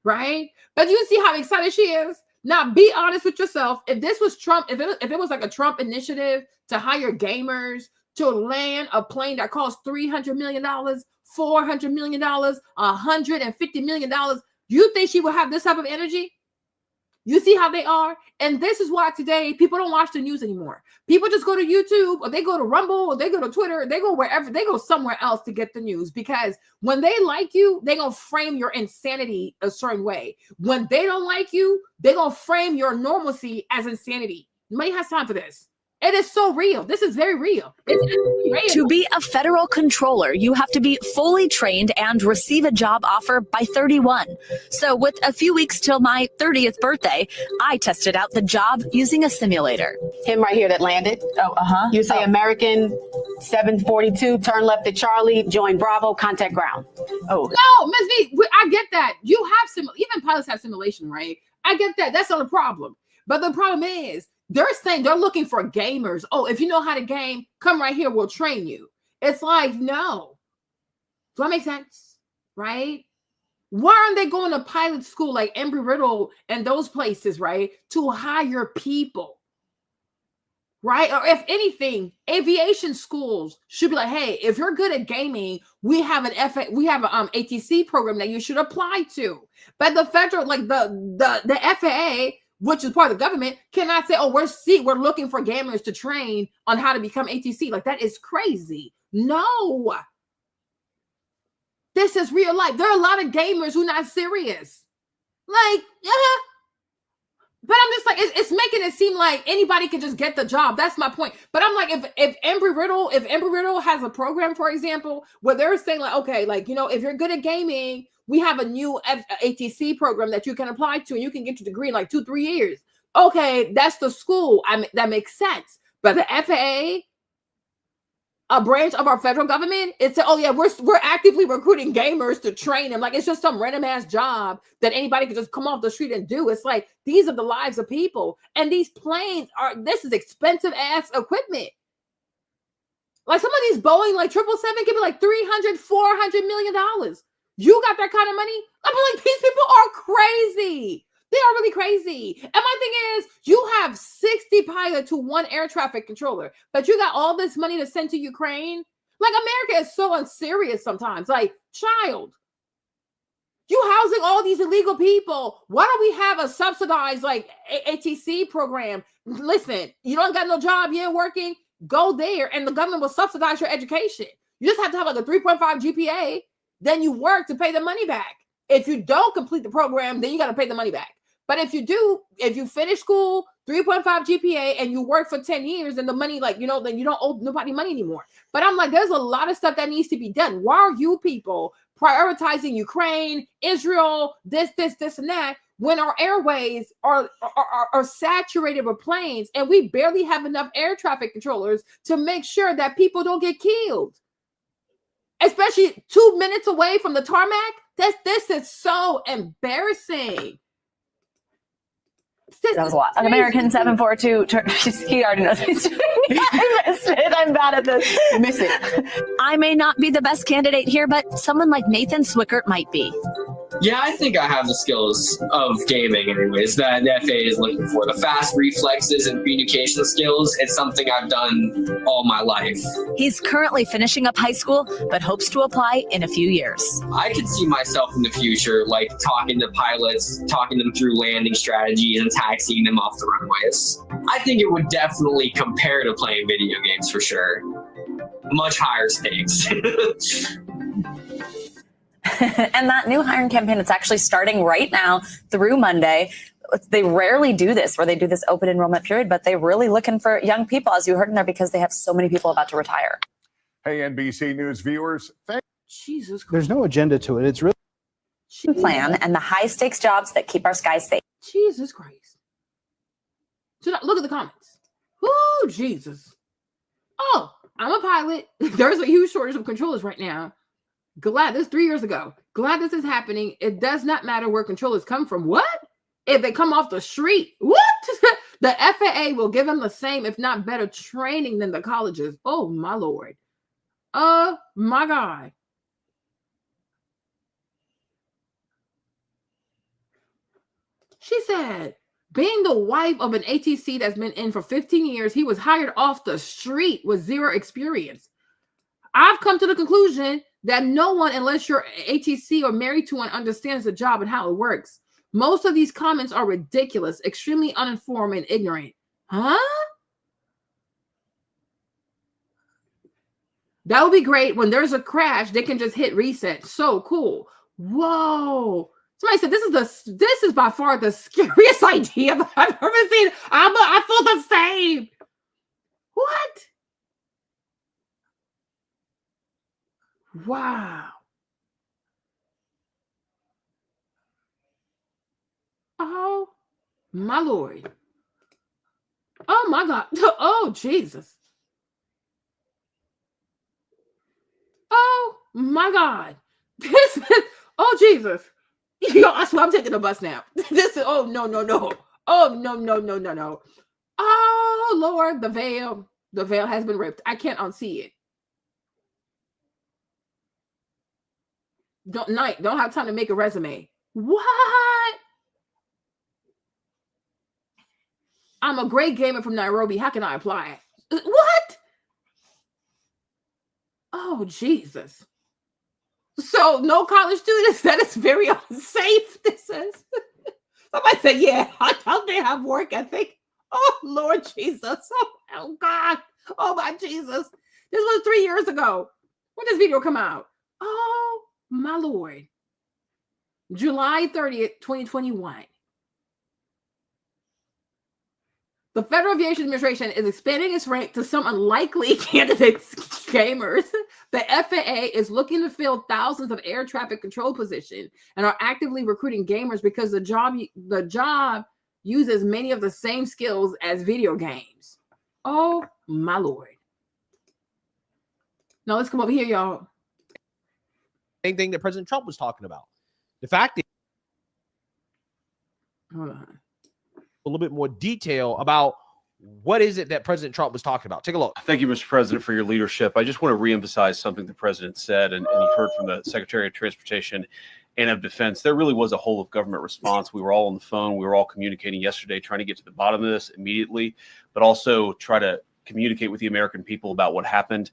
right? But you see how excited she is? Now, be honest with yourself. If this was Trump, if it was like a Trump initiative to hire gamers to land a plane that costs $300 million, $400 million, $150 million, you think she would have this type of energy? You see how they are? And this is why today people don't watch the news anymore. People just go to YouTube, or they go to Rumble, or they go to Twitter, they go wherever, they go somewhere else to get the news, because when they like you, they're going to frame your insanity a certain way. When they don't like you, they're going to frame your normalcy as insanity. Nobody has time for this. It is so real. This is very real. It's To be a federal controller, you have to be fully trained and receive a job offer by 31. So with a few weeks till my 30th birthday, I tested out the job using a simulator. Him right here that landed. Oh, You say American 742, turn left at Charlie, join Bravo, contact ground. No, Ms. V, I get that. You have even pilots have simulation, right? I get that. That's not a problem. But the problem is, they're saying they're looking for gamers. Oh, if you know how to game, come right here, we'll train you. It's like, no. Does that make sense? Right? Why aren't they going to pilot school like Embry-Riddle and those places, right? To hire people. Right? Or if anything, aviation schools should be like, hey, if you're good at gaming, we have an ATC program that you should apply to. But the federal, like the FAA, which is part of the government, cannot say, oh, we're looking for gamers to train on how to become ATC. Like, that is crazy. No. This is real life. There are a lot of gamers who are not serious. Like, but I'm just like, it's making it seem like anybody can just get the job. That's my point. But I'm like, if Embry-Riddle has a program, for example, where they're saying like, okay, like, you know, if you're good at gaming, we have a new ATC program that you can apply to, and you can get your degree in like 2-3 years. Okay, that's the school. That makes sense. But the FAA, a branch of our federal government, it said, oh yeah, we're actively recruiting gamers to train them. Like, it's just some random ass job that anybody could just come off the street and do. It's like, these are the lives of people. And these planes this is expensive ass equipment. Like, some of these Boeing, like 777 can be like $300-400 million. You got that kind of money? I'm like, these people are crazy. They are really crazy. And my thing is, you have 60 pilots to one air traffic controller, but you got all this money to send to Ukraine. Like, America is so unserious sometimes. Like, child, you housing all these illegal people. Why don't we have a subsidized like ATC program? Listen, you don't got no job, you ain't working, go there, and the government will subsidize your education. You just have to have like a 3.5 GPA. Then you work to pay the money back. If you don't complete the program, then you got to pay the money back. But if you do, if you finish school, 3.5 GPA, and you work for 10 years, then the money, like, you know, then you don't owe nobody money anymore. But I'm like, there's a lot of stuff that needs to be done. Why are you people prioritizing Ukraine, Israel, this, and that, when our airways are saturated with planes, and we barely have enough air traffic controllers to make sure that people don't get killed? Especially 2 minutes away from the tarmac. This is so embarrassing. That was a lot. An American 742. He already knows what he's doing. I missed it. I'm bad at this. You miss it. I may not be the best candidate here, but someone like Nathan Swickert might be. Yeah, I think I have the skills of gaming anyways that the FAA is looking for. The fast reflexes and communication skills, it's something I've done all my life. He's currently finishing up high school, but hopes to apply in a few years. I could see myself in the future, like talking to pilots, talking them through landing strategies and taxiing them off the runways. I think it would definitely compare to playing video games for sure. Much higher stakes. And that new hiring campaign that's actually starting right now through Monday, they rarely do this, where they do this open enrollment period, but they're really looking for young people, as you heard in there, because they have so many people about to retire. Hey, NBC News viewers. Jesus Christ. There's no agenda to it. It's really plan and the high stakes jobs that keep our skies safe. Jesus Christ. So now, look at the comments. Oh, Jesus. Oh, I'm a pilot. There's a huge shortage of controllers right now. Glad this 3 years ago. Glad this is happening. It does not matter where controllers come from. What? If they come off the street, what? The FAA will give them the same, if not better, training than the colleges. Oh, my Lord. My God. She said, Being the wife of an ATC that's been in for 15 years, he was hired off the street with zero experience. I've come to the conclusion that no one, unless you're ATC or married to one, understands the job and how it works. Most of these comments are ridiculous, extremely uninformed and ignorant. Huh? That would be great. When there's a crash, they can just hit reset. So cool. Whoa. Somebody said this is by far the scariest idea that I've ever seen. I feel the same. What? Wow. Oh my Lord. Oh my God. Oh Jesus. Oh my God. This is, oh Jesus. Yo, I swear I'm taking the bus now. This is, oh no. Oh no. Oh Lord, the veil. The veil has been ripped. I can't unsee it. Don't have time to make a resume. What? I'm a great gamer from Nairobi. How can I apply it? What? Oh, Jesus. So no college students? That is very unsafe, this is. Somebody said, yeah, I thought they have work ethic. Oh, Lord Jesus. Oh, God. Oh, my Jesus. This was 3 years ago. When did this video come out? Oh, my Lord. July 30th, 2021. The Federal Aviation Administration is expanding its rank to some unlikely candidates, gamers. The FAA is looking to fill thousands of air traffic control positions and are actively recruiting gamers because the job uses many of the same skills as video games. Oh, my Lord. Now let's come over here, y'all. Same thing that President Trump was talking about. The fact is, hold on. A little bit more detail about what is it that President Trump was talking about. Take a look. Thank you, Mr. President, for your leadership. I just want to reemphasize something the president said, and you've heard from the Secretary of Transportation and of Defense. There really was a whole of government response. We were all on the phone. We were all communicating yesterday, trying to get to the bottom of this immediately, but also try to communicate with the American people about what happened.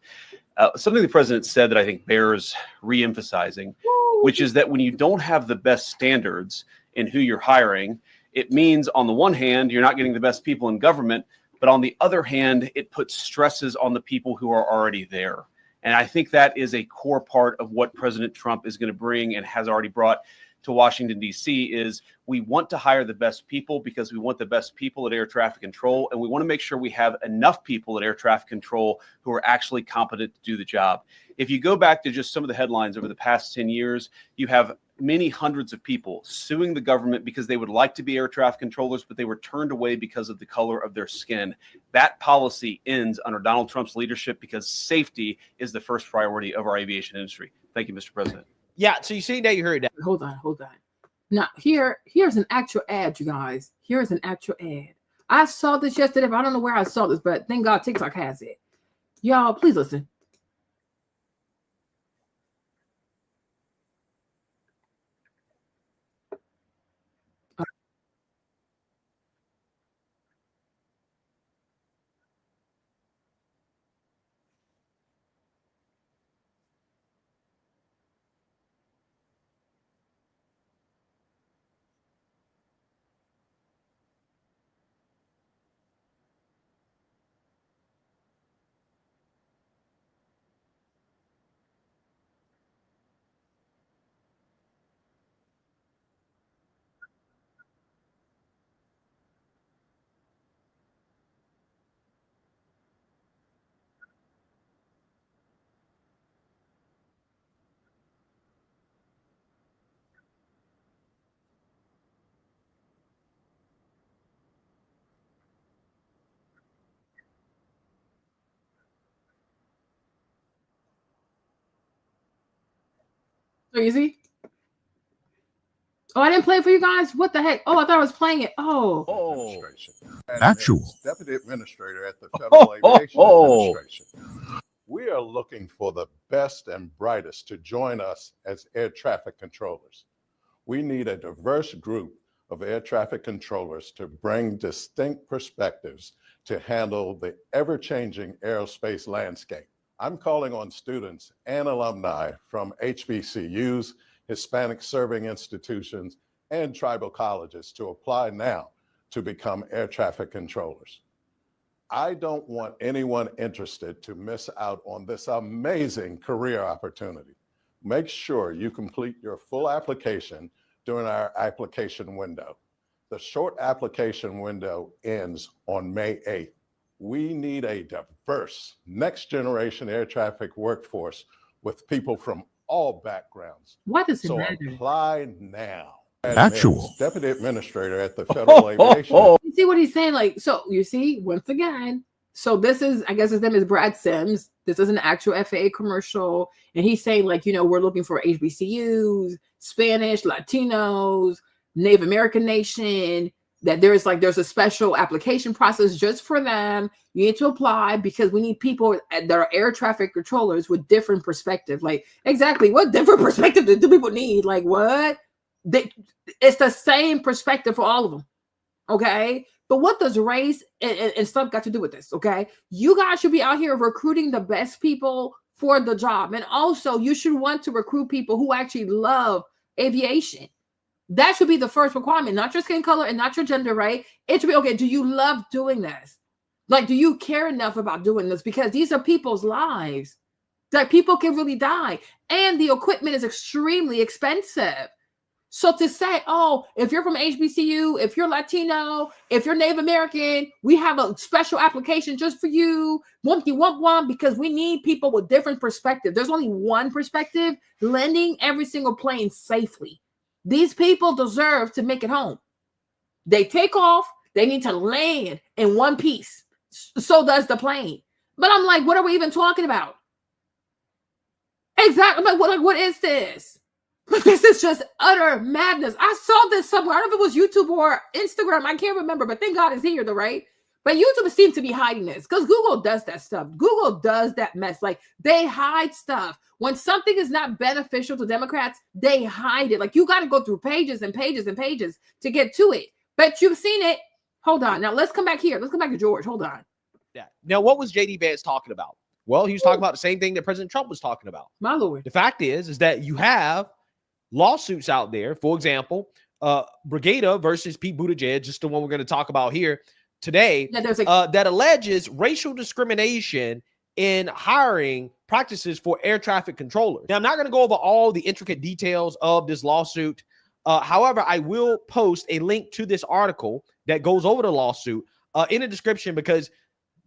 Something the president said that I think bears reemphasizing, which is that when you don't have the best standards in who you're hiring, it means on the one hand, you're not getting the best people in government, but on the other hand, it puts stresses on the people who are already there. And I think that is a core part of what President Trump is going to bring and has already brought to Washington, D.C. is we want to hire the best people because we want the best people at air traffic control. And we want to make sure we have enough people at air traffic control who are actually competent to do the job. If you go back to just some of the headlines over the past 10 years, you have many hundreds of people suing the government because they would like to be air traffic controllers, but they were turned away because of the color of their skin. That policy ends under Donald Trump's leadership because safety is the first priority of our aviation industry. Thank you, Mr. President. Yeah, so you see that, you heard that. Hold on. Now, here's an actual ad, you guys. Here's an actual ad. I saw this yesterday, but I don't know where I saw this, but thank God TikTok has it. Y'all, please listen. So easy. Oh, I didn't play it for you guys? What the heck? Oh, I thought I was playing it. Oh. Actual. Deputy Administrator at the Federal Aviation Administration. We are looking for the best and brightest to join us as air traffic controllers. We need a diverse group of air traffic controllers to bring distinct perspectives to handle the ever-changing aerospace landscape. I'm calling on students and alumni from HBCUs, Hispanic serving institutions, and tribal colleges to apply now to become air traffic controllers. I don't want anyone interested to miss out on this amazing career opportunity. Make sure you complete your full application during our application window. The short application window ends on May 8th. We need a diverse next generation air traffic workforce with people from all backgrounds. What does it So matter? apply now. Actual. Deputy Administrator at the Federal Aviation. You see what he's saying? Like, so you see, once again, so this is, I guess his name is Brad Sims. This is an actual FAA commercial. And he's saying, like, you know, we're looking for HBCUs, Spanish, Latinos, Native American nation, that there's a special application process just for them. You need to apply because we need people that are air traffic controllers with different perspective. Like, exactly, what different perspective do people need? Like, what? It's the same perspective for all of them. Okay. But what does race and stuff got to do with this? Okay. You guys should be out here recruiting the best people for the job. And also you should want to recruit people who actually love aviation. That should be the first requirement, not your skin color and not your gender, right? It should be, okay, do you love doing this? Like, do you care enough about doing this? Because these are people's lives. Like, people can really die. And the equipment is extremely expensive. So to say, oh, if you're from HBCU, if you're Latino, if you're Native American, we have a special application just for you. You want one because we need people with different perspectives. There's only one perspective, landing every single plane safely. These people deserve to make it home. They take off. They need to land in one piece. So does the plane. But I'm like, what are we even talking about? Exactly. I'm like, what is this? This is just utter madness. I saw this somewhere. I don't know if it was YouTube or Instagram. I can't remember, but thank God it's here, though, right? But YouTube seems to be hiding this because Google does that stuff. Google does that mess. Like, they hide stuff. When something is not beneficial to Democrats, they hide it. Like, you got to go through pages and pages and pages to get to it. But you've seen it. Hold on. Now, let's come back here. Let's come back to George. Hold on. Yeah. Now, what was JD Vance talking about? Well, he was talking about the same thing that President Trump was talking about. My Lord. The fact is that you have lawsuits out there. For example, Brigada versus Pete Buttigieg, just the one we're going to talk about here today, that alleges racial discrimination in hiring practices for air traffic controllers. Now, I'm not going to go over all the intricate details of this lawsuit. However, I will post a link to this article that goes over the lawsuit in the description, because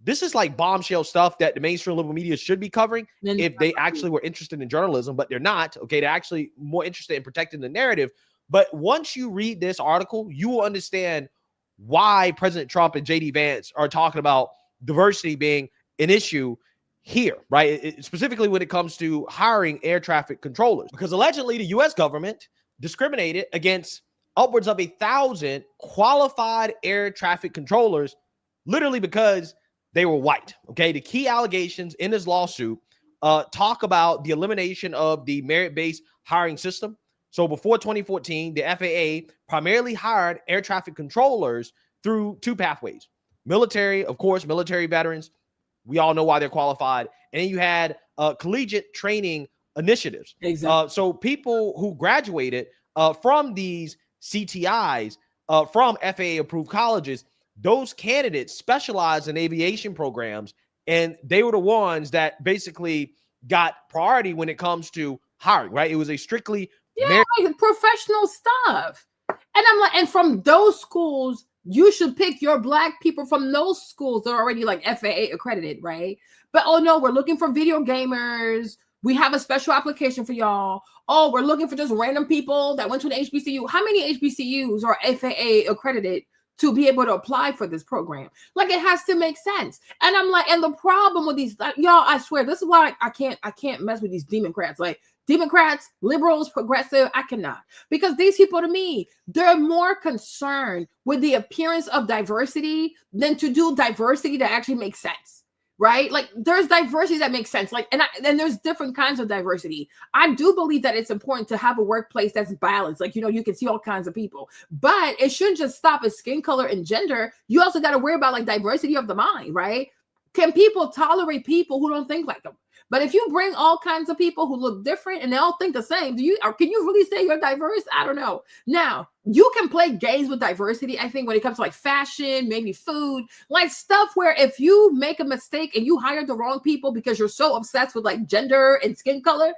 this is like bombshell stuff that the mainstream liberal media should be covering if they actually were interested in journalism, but they're not. Okay, they're actually more interested in protecting the narrative. But once you read this article, you will understand why President Trump and JD Vance are talking about diversity being an issue here, right? Specifically when it comes to hiring air traffic controllers, because allegedly the U.S. government discriminated against upwards of 1,000 qualified air traffic controllers, literally because they were white. Okay, the key allegations in this lawsuit talk about the elimination of the merit-based hiring system. So before 2014, the FAA primarily hired air traffic controllers through two pathways. Military, of course, military veterans. We all know why they're qualified. And then you had collegiate training initiatives. Exactly. So people who graduated from these CTIs, from FAA-approved colleges, those candidates specialized in aviation programs, and they were the ones that basically got priority when it comes to hiring, right? It was a strictly like professional stuff. And I'm like, and from those schools, you should pick your black people from those schools that are already like FAA accredited, right? But oh no, we're looking for video gamers. We have a special application for y'all. Oh, we're looking for just random people that went to an HBCU. How many HBCUs are FAA accredited to be able to apply for this program? Like, it has to make sense. And I'm like, and the problem with these, y'all, I swear, this is why I can't mess with these Democrats. Like, Democrats, liberals, progressive, I cannot. Because these people, to me, they're more concerned with the appearance of diversity than to do diversity that actually makes sense. right? Like there's diversity that makes sense. Like, and there's different kinds of diversity. I do believe that it's important to have a workplace that's balanced. Like, you know, you can see all kinds of people, but it shouldn't just stop at skin color and gender. You also got to worry about like diversity of the mind, right? Can people tolerate people who don't think like them? But if you bring all kinds of people who look different and they all think the same, can you really say you're diverse? I don't know. Now, you can play games with diversity, I think, when it comes to like fashion, maybe food, like stuff where if you make a mistake and you hire the wrong people because you're so obsessed with like gender and skin color,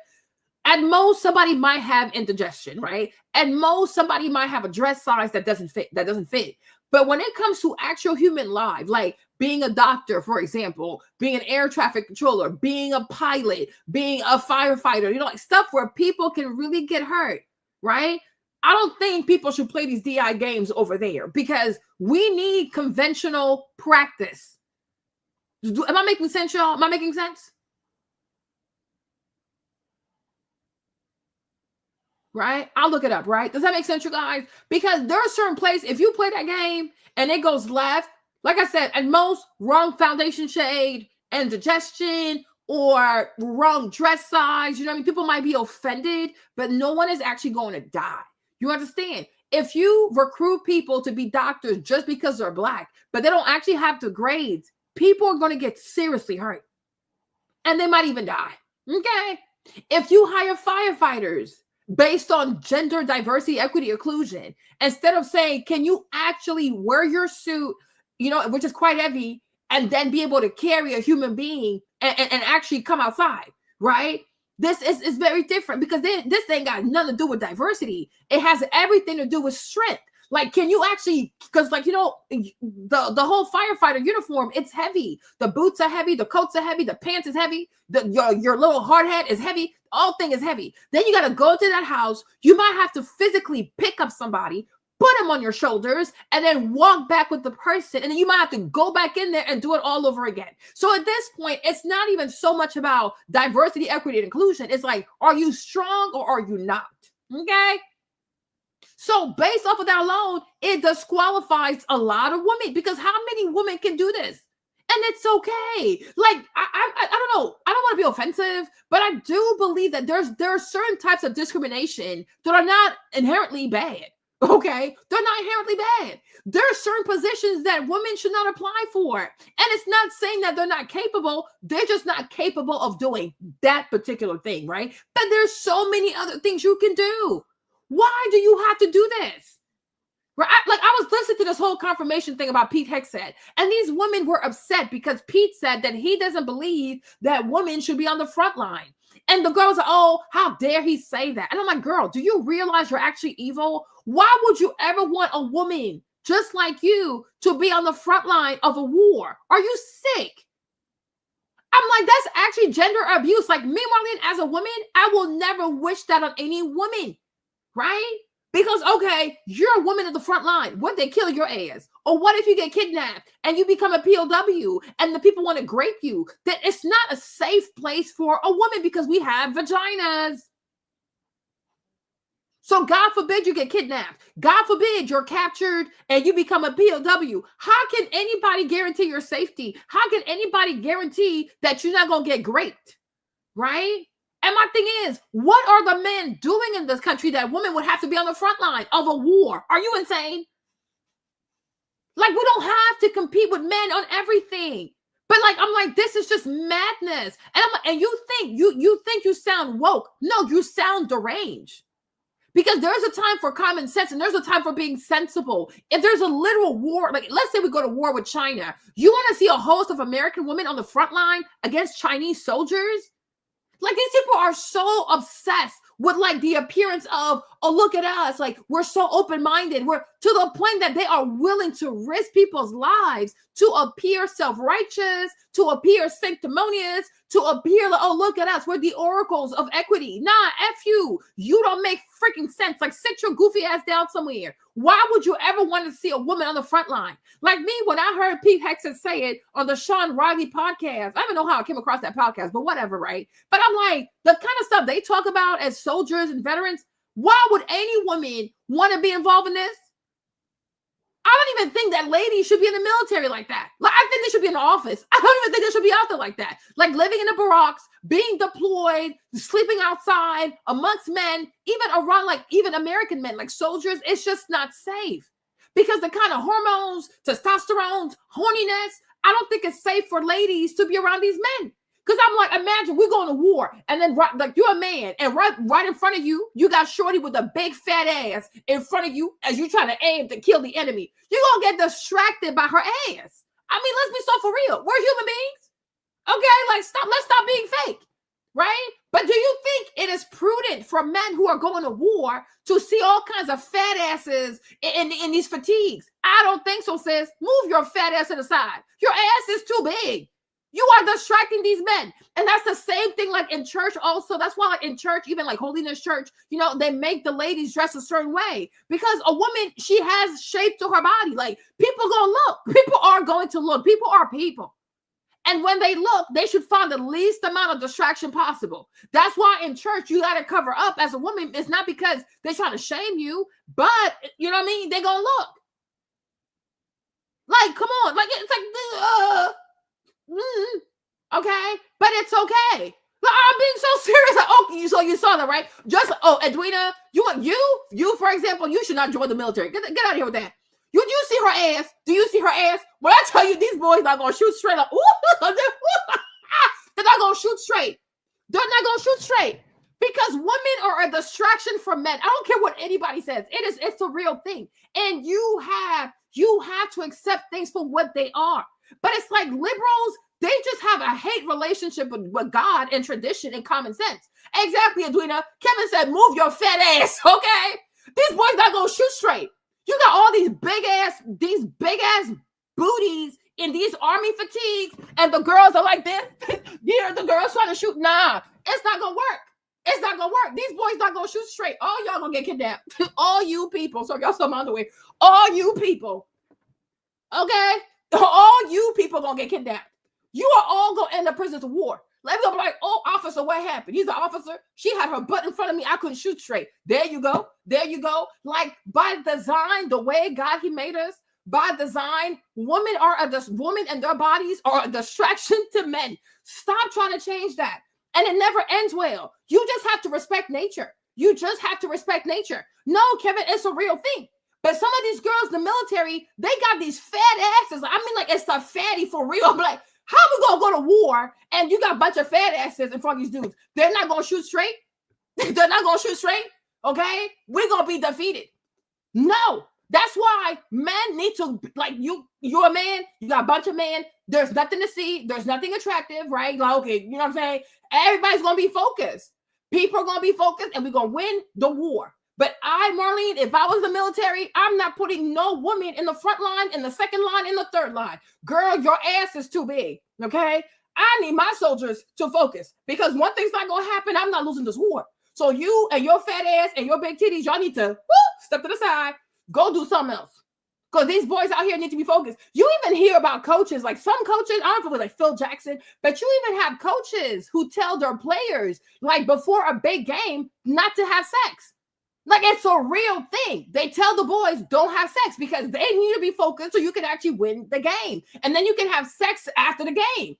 at most somebody might have indigestion, right? At most somebody might have a dress size that doesn't fit. But when it comes to actual human life, like being a doctor, for example, being an air traffic controller, being a pilot, being a firefighter, you know, like stuff where people can really get hurt, right? I don't think people should play these DI games over there because we need conventional practice. Am I making sense, y'all? Am I making sense? Right? I'll look it up, right? Does that make sense, you guys? Because there are certain places, if you play that game and it goes left, like I said, at most, wrong foundation shade, indigestion, or wrong dress size, you know what I mean? People might be offended, but no one is actually going to die. You understand? If you recruit people to be doctors just because they're Black, but they don't actually have the grades, people are going to get seriously hurt. And they might even die. Okay? If you hire firefighters based on gender diversity, equity, inclusion, instead of saying, can you actually wear your suit, you know, which is quite heavy, and then be able to carry a human being and actually come outside, right? This is very different because this ain't got nothing to do with diversity. It has everything to do with strength. Like, can you actually, because like, you know, the whole firefighter uniform, it's heavy. The boots are heavy. The coats are heavy. The pants is heavy. Your little hard hat is heavy. All thing is heavy. Then you got to go to that house. You might have to physically pick up somebody, put them on your shoulders, and then walk back with the person. And then you might have to go back in there and do it all over again. So at this point, it's not even so much about diversity, equity, and inclusion. It's like, are you strong or are you not? Okay? So based off of that alone, it disqualifies a lot of women because how many women can do this? And it's okay. Like, I don't know. I don't want to be offensive, but I do believe that there are certain types of discrimination that are not inherently bad. Okay? They're not inherently bad. There are certain positions that women should not apply for. And it's not saying that they're not capable. They're just not capable of doing that particular thing, right? But there's so many other things you can do. Why do you have to do this? Right? I was listening to this whole confirmation thing about Pete Hegseth, and these women were upset because Pete said that he doesn't believe that women should be on the front line. And the girls are, oh, how dare he say that? And I'm like, girl, do you realize you're actually evil? Why would you ever want a woman just like you to be on the front line of a war? Are you sick? I'm like, that's actually gender abuse. Like me, Marlene, as a woman, I will never wish that on any woman. Right? Because, okay, you're a woman at the front line. What if they kill your ass? Or what if you get kidnapped and you become a POW and the people want to grape you? That it's not a safe place for a woman because we have vaginas. So God forbid you get kidnapped. God forbid you're captured and you become a POW. How can anybody guarantee your safety? How can anybody guarantee that you're not going to get raped? Right? And my thing is, what are the men doing in this country that women would have to be on the front line of a war? Are you insane? Like, we don't have to compete with men on everything. But like, I'm like, this is just madness. And I'm like, and you think you sound woke. No, you sound deranged. Because there's a time for common sense and there's a time for being sensible. If there's a literal war, like let's say we go to war with China, you want to see a host of American women on the front line against Chinese soldiers? Like these people are so obsessed with like the appearance of, oh, look at us. Like we're so open-minded. We're to the point that they are willing to risk people's lives to appear self-righteous, to appear sanctimonious, to appear like, oh, look at us. We're the oracles of equity. Nah, F you. You don't make freaking sense. Like sit your goofy ass down somewhere. Why would you ever want to see a woman on the front line? Like me, when I heard Pete Hegseth say it on the Sean Riley podcast, I don't even know how I came across that podcast, but whatever, right? But I'm like, the kind of stuff they talk about as soldiers and veterans, why would any woman want to be involved in this? I don't even think that ladies should be in the military like that. Like, I think they should be in the office. I don't even think they should be out there like that. Like living in the barracks, being deployed, sleeping outside amongst men, even around like even American men, like soldiers. It's just not safe because the kind of hormones, testosterone, horniness, I don't think it's safe for ladies to be around these men. Because I'm like, imagine we're going to war and then like you're a man and right in front of you, you got shorty with a big fat ass in front of you as you're trying to aim to kill the enemy. You're going to get distracted by her ass. I mean, let's be so for real. We're human beings. Okay, like let's stop being fake, right? But do you think it is prudent for men who are going to war to see all kinds of fat asses in these fatigues? I don't think so, sis. Move your fat ass to the side. Your ass is too big. You are distracting these men. And that's the same thing like in church also. That's why like in church, even like Holiness Church, you know, they make the ladies dress a certain way because a woman, she has shape to her body. Like people gonna look. People are going to look. People are people. And when they look, they should find the least amount of distraction possible. That's why in church, you got to cover up as a woman. It's not because they're trying to shame you, but you know what I mean? They're going to look. Like, come on. Like, it's like, okay, but it's okay. Like, I'm being so serious. Like, oh, so you saw that, right? Just Edwina, you for example, you should not join the military. Get out of here with that. You see her ass? Do you see her ass? When I tell you these boys not gonna shoot straight up, they're not gonna shoot straight. They're not gonna shoot straight because women are a distraction from men. I don't care what anybody says. It's a real thing, and you have to accept things for what they are. But it's like liberals, they just have a hate relationship with God and tradition and common sense. Exactly, Edwina. Kevin said, move your fat ass, okay? These boys not gonna shoot straight. You got all these big ass booties in these army fatigues, and the girls are like this. Here, the girls trying to shoot. Nah, it's not gonna work. It's not gonna work. These boys not gonna shoot straight. All y'all gonna get kidnapped. All you people. So y'all still on the way. All you people. Okay? All you people gonna get kidnapped. You are all gonna end up prisoners of war. Let me go be like, oh, officer, what happened? He's an officer. She had her butt in front of me. I couldn't shoot straight. There you go. There you go. Like by design, the way God he made us, by design, women and their bodies are a distraction to men. Stop trying to change that. And it never ends well. You just have to respect nature. You just have to respect nature. No, Kevin, it's a real thing. But some of these girls in the military, they got these fat asses. I mean, like it's a fatty for real. I'm like, how are we gonna go to war and you got a bunch of fat asses in front of these dudes? They're not gonna shoot straight. They're not gonna shoot straight. Okay, we're gonna be defeated. No, that's why men need to like you. You're a man. You got a bunch of men. There's nothing to see. There's nothing attractive, right? Like, okay, you know what I'm saying? Everybody's gonna be focused. People are gonna be focused, and we're gonna win the war. But Marlene, if I was the military, I'm not putting no woman in the front line, in the second line, in the third line. Girl, your ass is too big, okay? I need my soldiers to focus because one thing's not going to happen. I'm not losing this war. So you and your fat ass and your big titties, y'all need to step to the side, go do something else. Because these boys out here need to be focused. You even hear about coaches, like some coaches, I don't know if it was like Phil Jackson, but you even have coaches who tell their players, like before a big game, not to have sex. Like it's a real thing. They tell the boys don't have sex because they need to be focused so you can actually win the game. And then you can have sex after the game.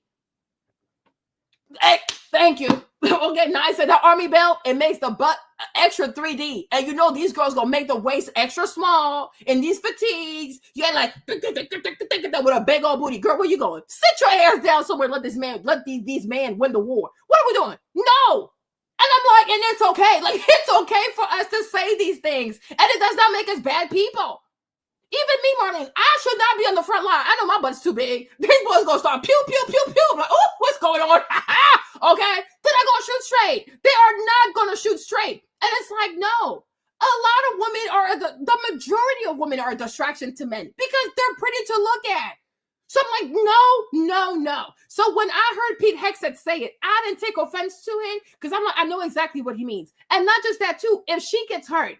Hey, thank you. Okay, nice. And the army belt, it makes the butt extra 3D. And you know these girls gonna make the waist extra small in these fatigues. You ain't like with a big old booty. Girl, where you going? Sit your ass down somewhere and let these men win the war. What are we doing? No. And I'm like, and it's okay. Like, it's okay for us to say these things. And it does not make us bad people. Even me, Marlene, I should not be on the front line. I know my butt's too big. These boys gonna start pew, pew, pew, pew. I'm like, oh, what's going on? Okay? They're not gonna shoot straight. They are not gonna shoot straight. And it's like, no. A lot of women are, the majority of women are a distraction to men because they're pretty to look at. So I'm like, no. So when I heard Pete Hegseth say it, I didn't take offense to it because I'm like, I know exactly what he means. And not just that too, if she gets hurt,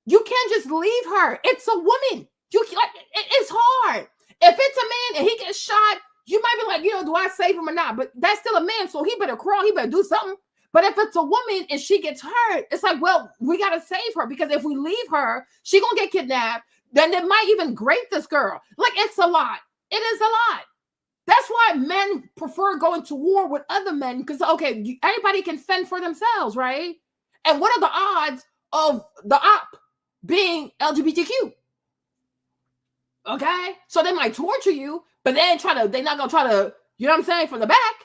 you can't just leave her. It's a woman. It's hard. If it's a man and he gets shot, you might be like, do I save him or not? But that's still a man, so he better crawl. He better do something. But if it's a woman and she gets hurt, it's like, well, we got to save her because if we leave her, she going to get kidnapped. then they might even grade this girl. Like, it's a lot. It is a lot. That's why men prefer going to war with other men, because, okay, anybody can fend for themselves, right? And what are the odds of the op being LGBTQ? Okay? So they might torture you, but they're not going to try to, you know what I'm saying, from the back.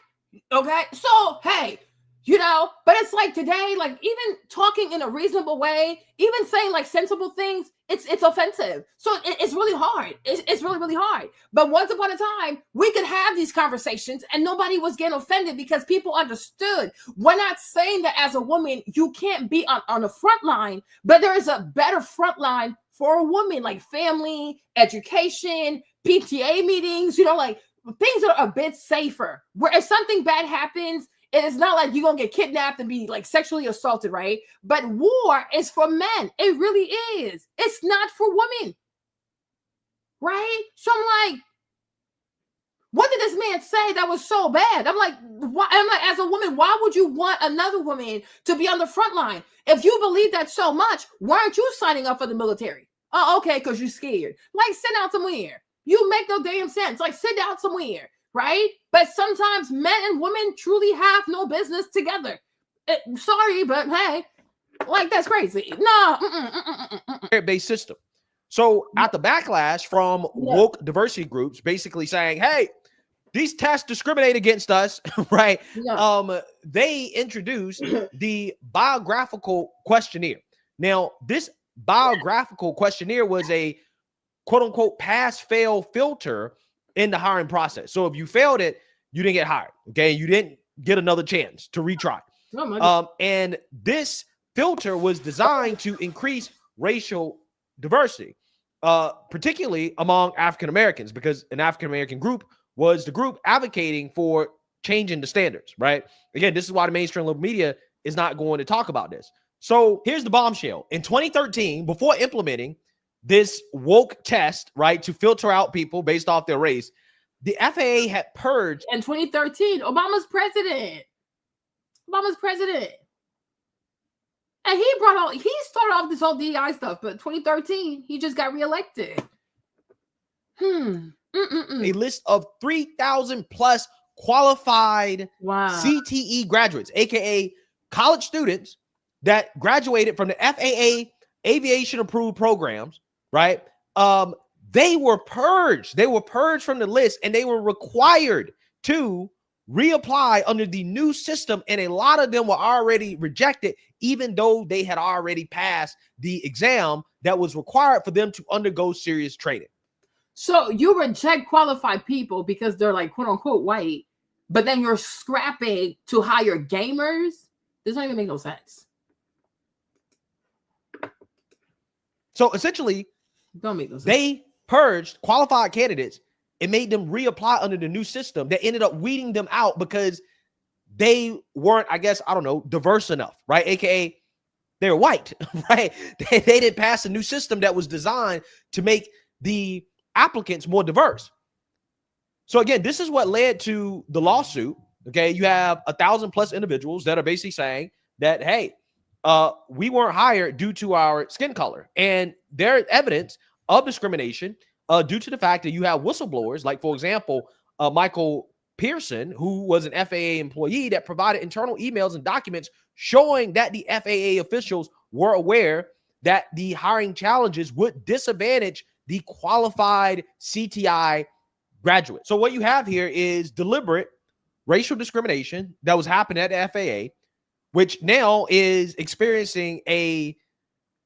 Okay? So, hey, you know, but it's like today, like even talking in a reasonable way, even saying like sensible things, it's offensive. So it's really hard. It's really, really hard. But once upon a time, we could have these conversations and nobody was getting offended because people understood. We're not saying that as a woman, you can't be on the front line, but there is a better front line for a woman, like family, education, PTA meetings, you know, like things that are a bit safer. Where if something bad happens, it is not like you're going to get kidnapped and be like sexually assaulted, right? But war is for men. It really is. It's not for women, right? So I'm like, what did this man say that was so bad? I'm like, as a woman, why would you want another woman to be on the front line? If you believe that so much, why aren't you signing up for the military? Oh, okay, because you're scared. Like, sit down somewhere. You make no damn sense. Like, sit down somewhere. Right? But sometimes men and women truly have no business together. Sorry, but hey, like that's crazy. No. Based system. So at the backlash from woke diversity groups basically saying, hey, these tests discriminate against us, right? They introduced the biographical questionnaire. Now, this biographical questionnaire was a quote unquote pass-fail filter in the hiring process. So if you failed it, you didn't get hired. Okay. You didn't get another chance to retry. And this filter was designed to increase racial diversity, particularly among African Americans, because an African American group was the group advocating for changing the standards, right? Again, this is why the mainstream liberal media is not going to talk about this. So here's the bombshell. In 2013, before implementing this woke test, right, to filter out people based off their race, the FAA had purged. In 2013, Obama's president. And he started off this whole DEI stuff, but 2013, he just got reelected. A list of 3,000 plus qualified CTE graduates, aka college students that graduated from the FAA aviation approved programs, right? They were purged. They were purged from the list, and they were required to reapply under the new system. And a lot of them were already rejected, even though they had already passed the exam that was required for them to undergo serious training. So you reject qualified people because they're like quote unquote white, but then you're scrapping to hire gamers. This doesn't even make no sense. So essentially, don't make no sense. They purged qualified candidates and made them reapply under the new system that ended up weeding them out because they weren't, I guess, I don't know, diverse enough, right? AKA they're white, right? They didn't pass a new system that was designed to make the applicants more diverse. So again, this is what led to the lawsuit. Okay, you have 1,000 plus individuals that are basically saying that, hey, we weren't hired due to our skin color. And there's evidence of discrimination due to the fact that you have whistleblowers, like, for example, Michael Pearson, who was an FAA employee that provided internal emails and documents showing that the FAA officials were aware that the hiring challenges would disadvantage the qualified CTI graduate. So what you have here is deliberate racial discrimination that was happening at the FAA, which now is experiencing a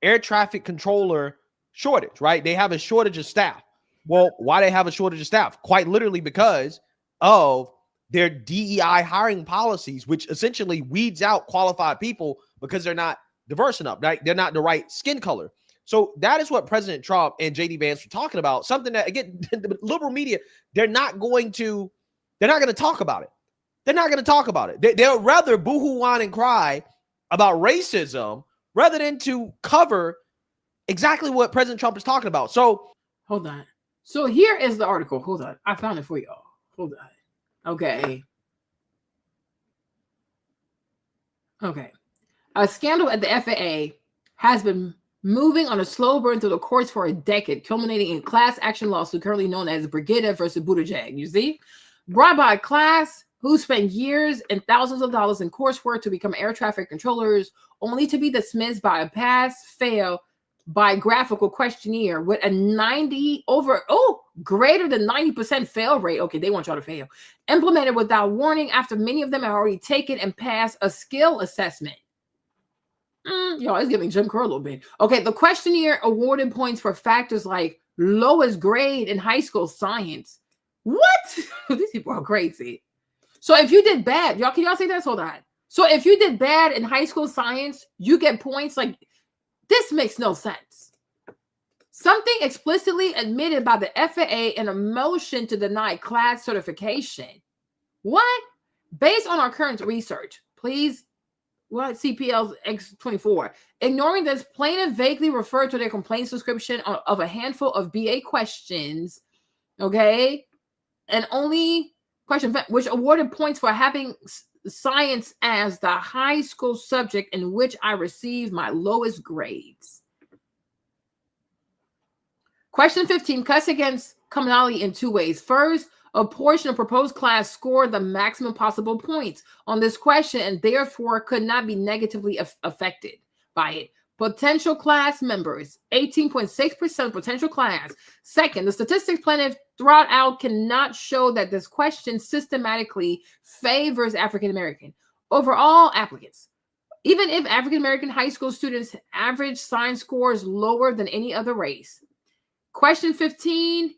air traffic controller shortage, right? They have a shortage of staff. Well, why they have a shortage of staff? Quite literally because of their DEI hiring policies, which essentially weeds out qualified people because they're not diverse enough, right? They're not the right skin color. So that is what President Trump and JD Vance were talking about. Something that, again, the liberal media, they're not going to talk about it. They're not going to talk about it. They'll rather boohoo, whine, and cry about racism rather than to cover exactly what President Trump is talking about. So hold on. So here is the article. Hold on. I found it for y'all. Hold on. Okay. A scandal at the FAA has been moving on a slow burn through the courts for a decade, culminating in class action lawsuit currently known as Brigida versus Buttigieg. You see? Brought by a class who spent years and thousands of dollars in coursework to become air traffic controllers, only to be dismissed by a pass-fail biographical questionnaire with a greater than 90% fail rate. Okay, they want y'all to fail. Implemented without warning after many of them have already taken and passed a skill assessment. Y'all, it's giving Jim Crow a little bit. Okay, the questionnaire awarded points for factors like lowest grade in high school science. What? These people are crazy. So if you did bad, y'all, can y'all say this? Hold on. So if you did bad in high school science, you get points. Like, this makes no sense. Something explicitly admitted by the FAA in a motion to deny class certification. What? Based on our current research, please, CPL's X24. Ignoring this, plaintiff vaguely referred to their complaints description of a handful of BA questions, okay? And only question, which awarded points for having science as the high school subject in which I received my lowest grades. Question 15 cuts against commonality in two ways. First, a portion of proposed class scored the maximum possible points on this question and therefore could not be negatively affected by it. Potential class members, 18.6% potential class. Second, the statistics plaintiff brought out cannot show that this question systematically favors African-American over all applicants. Even if African-American high school students average science scores lower than any other race. Question 15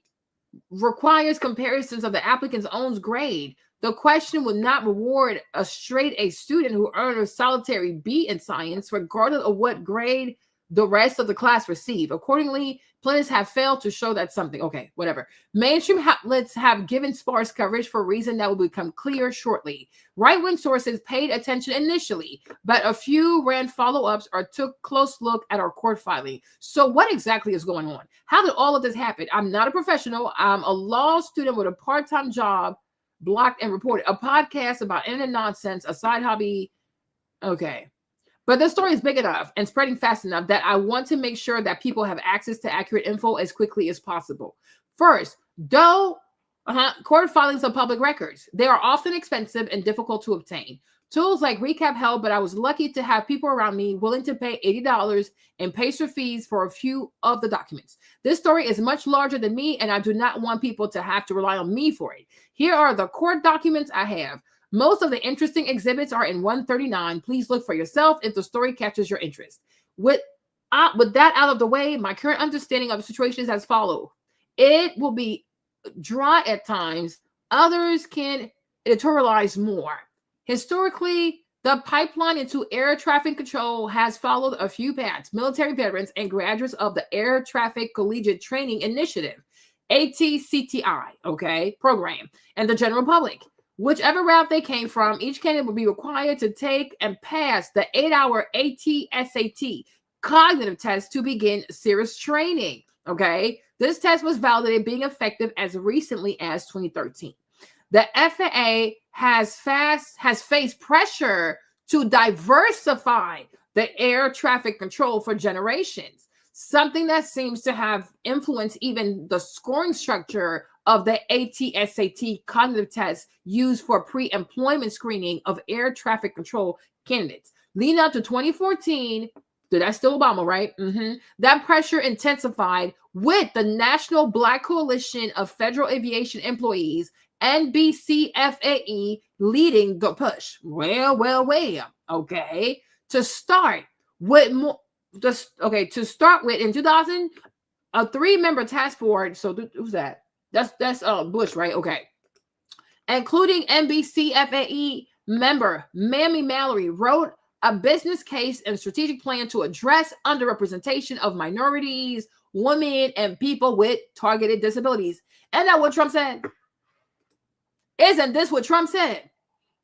requires comparisons of the applicant's own grade. The question would not reward a straight A student who earned a solitary B in science, regardless of what grade the rest of the class received. Accordingly, plaintiffs have failed to show that something. Okay, whatever. Mainstream outlets have given sparse coverage for a reason that will become clear shortly. Right-wing sources paid attention initially, but a few ran follow-ups or took close look at our court filing. So what exactly is going on? How did all of this happen? I'm not a professional. I'm a law student with a part-time job, blocked and reported. A podcast about internet nonsense, a side hobby. Okay. But the story is big enough and spreading fast enough that I want to make sure that people have access to accurate info as quickly as possible. First, though court filings are public records, they are often expensive and difficult to obtain. Tools like Recap help, but I was lucky to have people around me willing to pay $80 and pacer fees for a few of the documents. This story is much larger than me, and I do not want people to have to rely on me for it. Here are the court documents I have. Most of the interesting exhibits are in 139. Please look for yourself if the story catches your interest. With that out of the way, my current understanding of the situation is as follows. It will be dry at times. Others can editorialize more. Historically, the pipeline into air traffic control has followed a few paths. Military veterans and graduates of the Air Traffic Collegiate Training Initiative, ATCTI, program, and the general public. Whichever route they came from, each candidate will be required to take and pass the 8-hour ATSAT cognitive test to begin serious training. This test was validated being effective as recently as 2013. The FAA has faced pressure to diversify the air traffic control for generations, something that seems to have influenced even the scoring structure of the ATSAT cognitive test used for pre-employment screening of air traffic control candidates. Leading up to 2014, that's still Obama, right? That pressure intensified with the National Black Coalition of Federal Aviation Employees, NBCFAE, leading the push. To start with in 2000, a 3-member task force. So who's that? That's Bush, right? Including NBCFAE member Mamie Mallory wrote a business case and strategic plan to address underrepresentation of minorities, women, and people with targeted disabilities. Isn't that what Trump said? Isn't this what Trump said?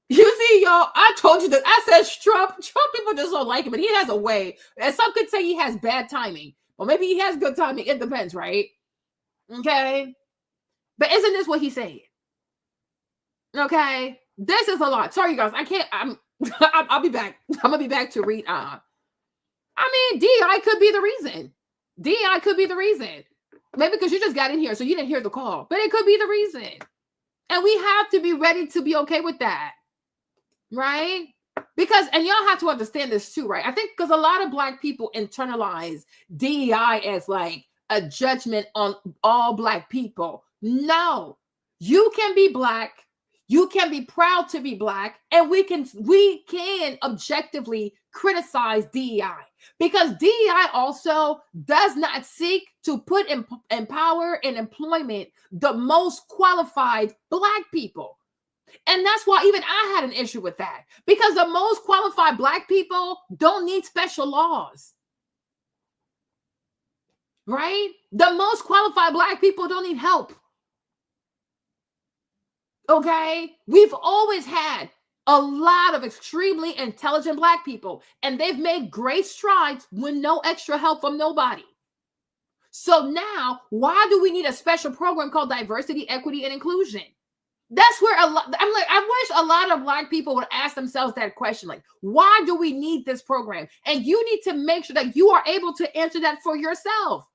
You see, y'all, I told you that. I said Trump people just don't like him, but he has a way. And some could say he has bad timing. Or maybe he has good timing. It depends, right? But isn't this what he said? This is a lot. Sorry, you guys. I can't. I'll be back. I'm gonna be back to read. I mean, DEI could be the reason. DEI could be the reason. Maybe because you just got in here, so you didn't hear the call. But it could be the reason. And we have to be ready to be okay with that. Right? Because, and y'all have to understand this too, right? I think because a lot of Black people internalize DEI as like a judgment on all Black people. No. You can be Black. You can be proud to be Black, and we can objectively criticize DEI, because DEI also does not seek to put in power and employment the most qualified Black people. And that's why even I had an issue with that, because the most qualified Black people don't need special laws. Right? The most qualified Black people don't need help. Okay, we've always had a lot of extremely intelligent Black people, and they've made great strides with no extra help from nobody. So now, why do we need a special program called diversity, equity, and inclusion? That's where I wish a lot of Black people would ask themselves that question, like, why do we need this program? And you need to make sure that you are able to answer that for yourself.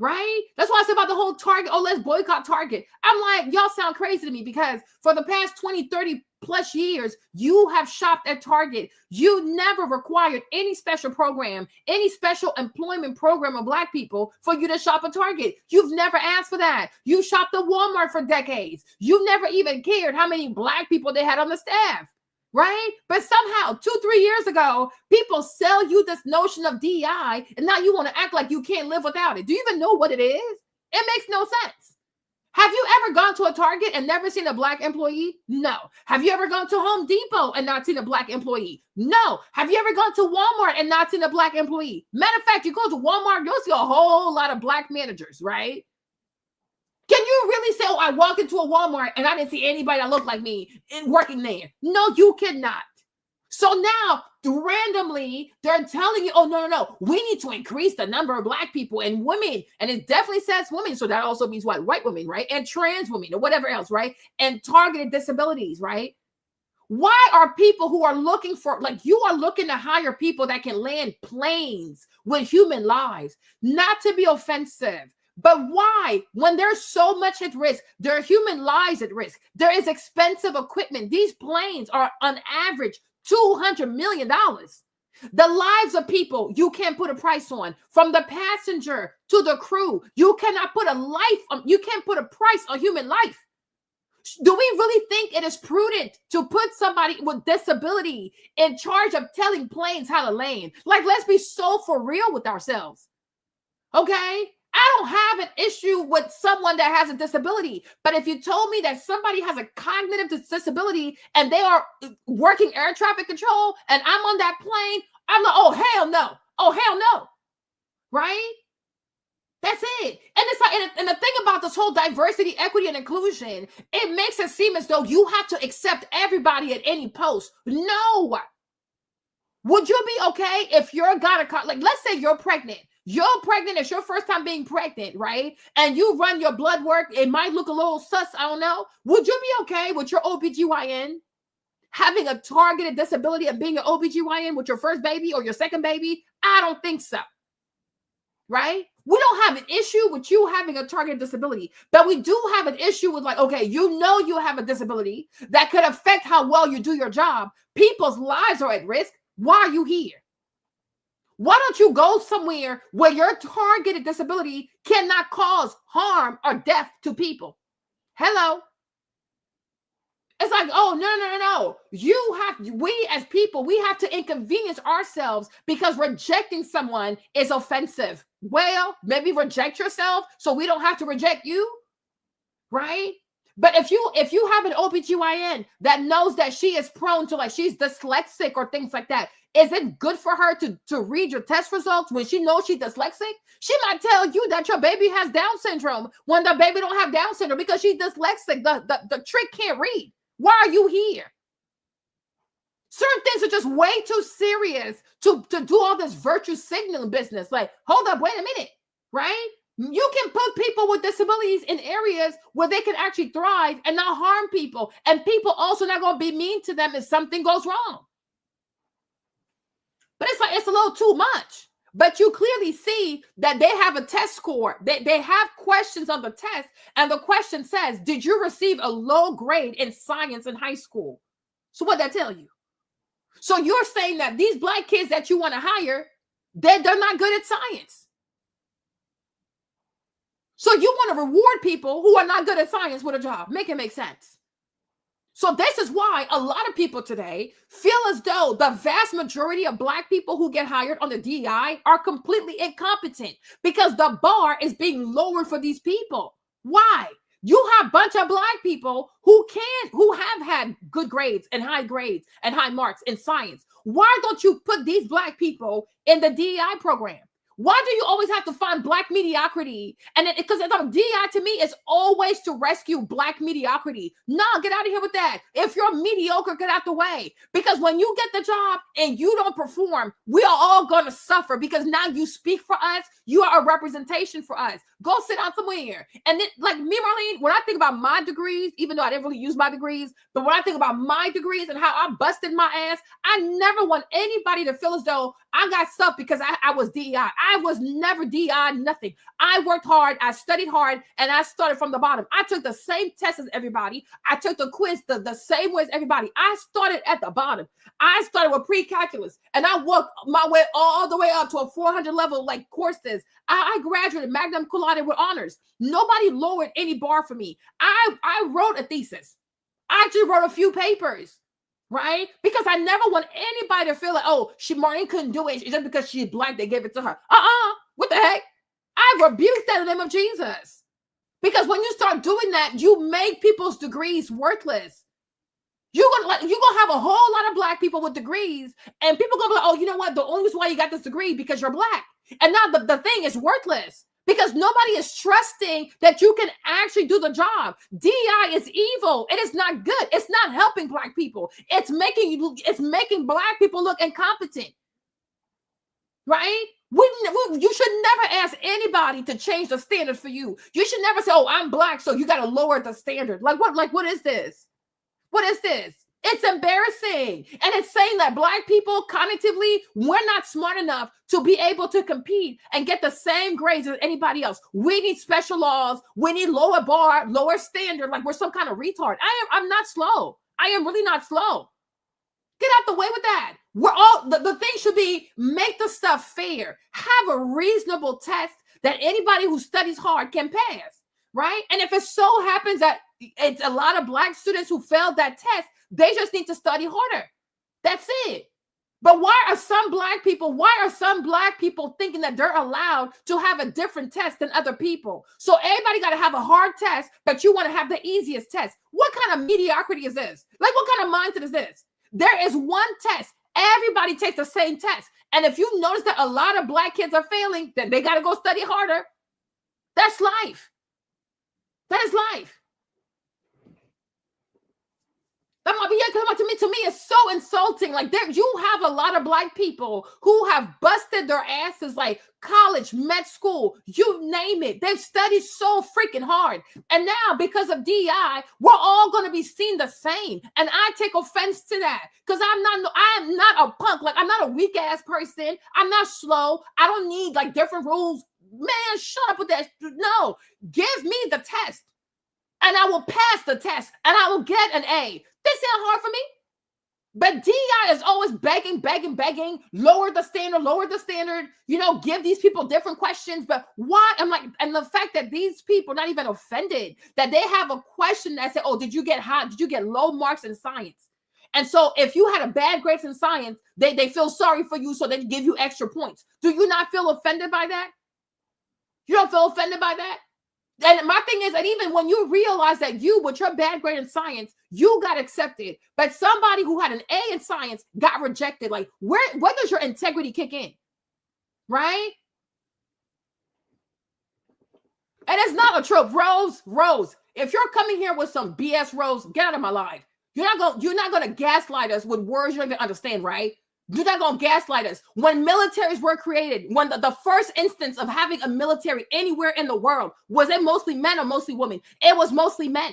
Right? That's why I said about the whole Target. Oh, let's boycott Target. I'm like, y'all sound crazy to me, because for the past 20, 30 plus years, you have shopped at Target. You never required any special program, any special employment program of Black people for you to shop at Target. You've never asked for that. You shopped at Walmart for decades. You never even cared how many Black people they had on the staff. Right? But somehow 2-3 years ago, people sell you this notion of DEI, and now you want to act like you can't live without it. Do you even know what it is? It makes no sense. Have you ever gone to a Target and never seen a Black employee? No. Have you ever gone to Home Depot and not seen a Black employee? No. Have you ever gone to Walmart and not seen a Black employee? Matter of fact, you go to Walmart, you'll see a whole lot of Black managers, right? Can you really say, oh, I walked into a Walmart and I didn't see anybody that looked like me working there? No, you cannot. So now, randomly, they're telling you, oh, no. We need to increase the number of Black people and women. And it definitely says women. So that also means what? White women, right? And trans women or whatever else, right? And targeted disabilities, right? Why are people who are looking for, like, you are looking to hire people that can land planes with human lives, not to be offensive. But why? When there's so much at risk, there are human lives at risk. There is expensive equipment. These planes are on average $200 million. The lives of people, you can't put a price on. From the passenger to the crew, you cannot put you can't put a price on human life. Do we really think it is prudent to put somebody with disability in charge of telling planes how to land? Like, let's be so for real with ourselves. Okay? I don't have an issue with someone that has a disability, but if you told me that somebody has a cognitive disability and they are working air traffic control and I'm on that plane, I'm like, oh, hell no. Oh, hell no. Right? That's it. And it's like, and the thing about this whole diversity, equity, and inclusion, it makes it seem as though you have to accept everybody at any post. No. Would you be okay if you're a gynecologist? Like, let's say you're pregnant. You're pregnant. It's your first time being pregnant, right? And you run your blood work. It might look a little sus. I don't know. Would you be okay with your OBGYN having a targeted disability and being an OBGYN with your first baby or your second baby? I don't think so. Right? We don't have an issue with you having a targeted disability, but we do have an issue with, like, okay, you know you have a disability that could affect how well you do your job. People's lives are at risk. Why are you here? Why don't you go somewhere where your targeted disability cannot cause harm or death to people? Hello. It's like, oh, no. We as people, we have to inconvenience ourselves because rejecting someone is offensive. Well, maybe reject yourself so we don't have to reject you, right? But if you have an OBGYN that knows that she is prone to, like, she's dyslexic or things like that, is it good for her to read your test results when she knows she's dyslexic? She might tell you that your baby has Down syndrome when the baby don't have Down syndrome because she's dyslexic. The trick can't read. Why are you here? Certain things are just way too serious to do all this virtue signaling business. Like, hold up, wait a minute, right? You can put people with disabilities in areas where they can actually thrive and not harm people. And people also not going to be mean to them if something goes wrong. But it's like, it's a little too much. But you clearly see that they have a test score. They have questions on the test, and the question says, did you receive a low grade in science in high school? So what that tell you? So you're saying that these black kids that you want to hire, they're not good at science. So you want to reward people who are not good at science with a job. Make it make sense. So this is why a lot of people today feel as though the vast majority of black people who get hired on the DEI are completely incompetent because the bar is being lowered for these people. Why? You have a bunch of black people who have had good grades and high marks in science. Why don't you put these black people in the DEI program? Why do you always have to find black mediocrity? And because DEI to me is always to rescue black mediocrity. No, get out of here with that. If you're mediocre, get out the way. Because when you get the job and you don't perform, we are all going to suffer because now you speak for us. You are a representation for us. Go sit down somewhere. And then, like me, Marlene, when I think about my degrees, even though I didn't really use my degrees, but when I think about my degrees and how I busted my ass, I never want anybody to feel as though I got stuff because I was DEI. I was never DEI, nothing. I worked hard, I studied hard, and I started from the bottom. I took the same test as everybody. I took the quiz the same way as everybody. I started at the bottom. I started with pre-calculus, and I worked my way all the way up to a 400 level like courses. I graduated magna cum laude with honors. Nobody lowered any bar for me. I wrote a thesis. I actually wrote a few papers. Right? Because I never want anybody to feel like, oh, Marlene couldn't do it just because she's black, they gave it to her. What the heck? I rebuke that in the name of Jesus. Because when you start doing that, you make people's degrees worthless. You're gonna have a whole lot of black people with degrees, and people gonna be like, oh, you know what? The only reason why you got this degree because you're black. And now the thing is worthless. Because nobody is trusting that you can actually do the job. DEI is evil. It is not good. It's not helping black people. It's making black people look incompetent. Right? You should never ask anybody to change the standard for you. You should never say, oh, I'm black, so you got to lower the standard. Like what is this? What is this? It's embarrassing. And it's saying that black people cognitively, we're not smart enough to be able to compete and get the same grades as anybody else. We need special laws. We need lower bar, lower standard, like we're some kind of retard. I'm not slow. I am really not slow. Get out the way with that. We're all, the thing should be make the stuff fair. Have a reasonable test that anybody who studies hard can pass, right? And if it so happens that it's a lot of black students who failed that test, they just need to study harder. That's it. But why are some black people thinking that they're allowed to have a different test than other people? So everybody got to have a hard test, but you want to have the easiest test. What kind of mediocrity is this? Like, what kind of mindset is this? There is one test. Everybody takes the same test. And if you notice that a lot of black kids are failing, then they got to go study harder. That's life. That is life. To me, it's so insulting. Like you have a lot of black people who have busted their asses, like college, med school, you name it. They've studied so freaking hard. And now because of DEI, we're all going to be seen the same. And I take offense to that because I am not a punk. Like I'm not a weak ass person. I'm not slow. I don't need like different rules. Man, shut up with that. No, give me the test and I will pass the test and I will get an A. This ain't hard for me. But DEI is always begging, lower the standard, give these people different questions. But why? I'm like, and the fact that these people are not even offended, that they have a question that said, oh, did you get high? Did you get low marks in science? And so if you had a bad grades in science, they feel sorry for you, so they give you extra points. Do you not feel offended by that? You don't feel offended by that? And my thing is, and even when you realize that you, with your bad grade in science, you got accepted, but somebody who had an A in science got rejected. Like, where does your integrity kick in? Right? And it's not a trope. Rose, if you're coming here with some BS, Rose, get out of my life. You're not gonna gaslight us with words you don't even understand, right? You're not going to gaslight us. When militaries were created, when the first instance of having a military anywhere in the world, was it mostly men or mostly women? It was mostly men.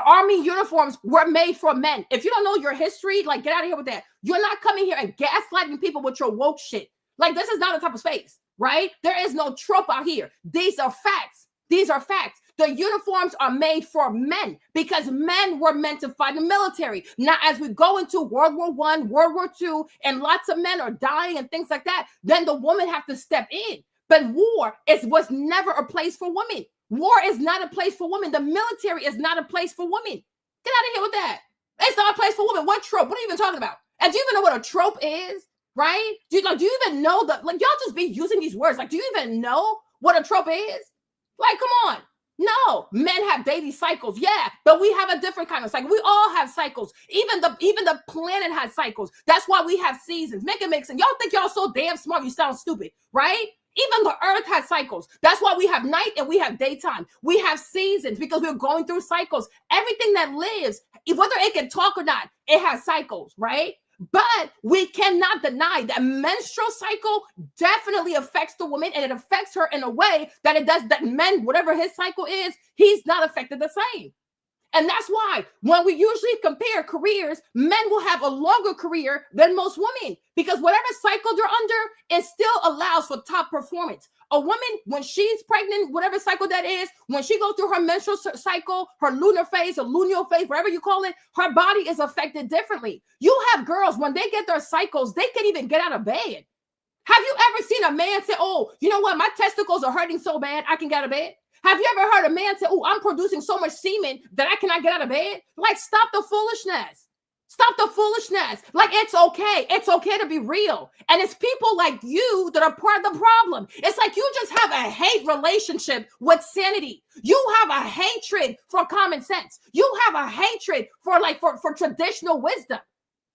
Army uniforms were made for men. If you don't know your history, like, get out of here with that. You're not coming here and gaslighting people with your woke shit. Like, this is not a type of space, right? There is no trope out here. These are facts. These are facts. The uniforms are made for men because men were meant to fight in the military. Now, as we go into World War I, World War II, and lots of men are dying and things like that, then the woman have to step in. But war was never a place for women. War is not a place for women. The military is not a place for women. Get out of here with that. It's not a place for women. What trope? What are you even talking about? And do you even know what a trope is? Right? Do you even know that? Like, y'all just be using these words. Like, do you even know what a trope is? Like, come on. No, men have daily cycles. Yeah, but we have a different kind of cycle. We all have cycles. Even the planet has cycles. That's why we have seasons. Make it make sense. Y'all think y'all so damn smart, you sound stupid, right? Even the earth has cycles. That's why we have night and we have daytime. We have seasons because we're going through cycles. Everything that lives, whether it can talk or not, it has cycles, right? But we cannot deny that menstrual cycle definitely affects the woman, and it affects her in a way that it does that men, whatever his cycle is, he's not affected the same. And that's why when we usually compare careers, men will have a longer career than most women because whatever cycle they're under, it still allows for top performance. A woman, when she's pregnant, whatever cycle that is, when she goes through her menstrual cycle, her lunar phase, or luteal phase, whatever you call it, her body is affected differently. You have girls, when they get their cycles, they can't even get out of bed. Have you ever seen a man say, oh, you know what? My testicles are hurting so bad, I can get out of bed. Have you ever heard a man say, oh, I'm producing so much semen that I cannot get out of bed? Like, stop the foolishness. Stop the foolishness. Like, it's okay. It's okay to be real. And it's people like you that are part of the problem. It's like you just have a hate relationship with sanity. You have a hatred for common sense. You have a hatred for traditional wisdom,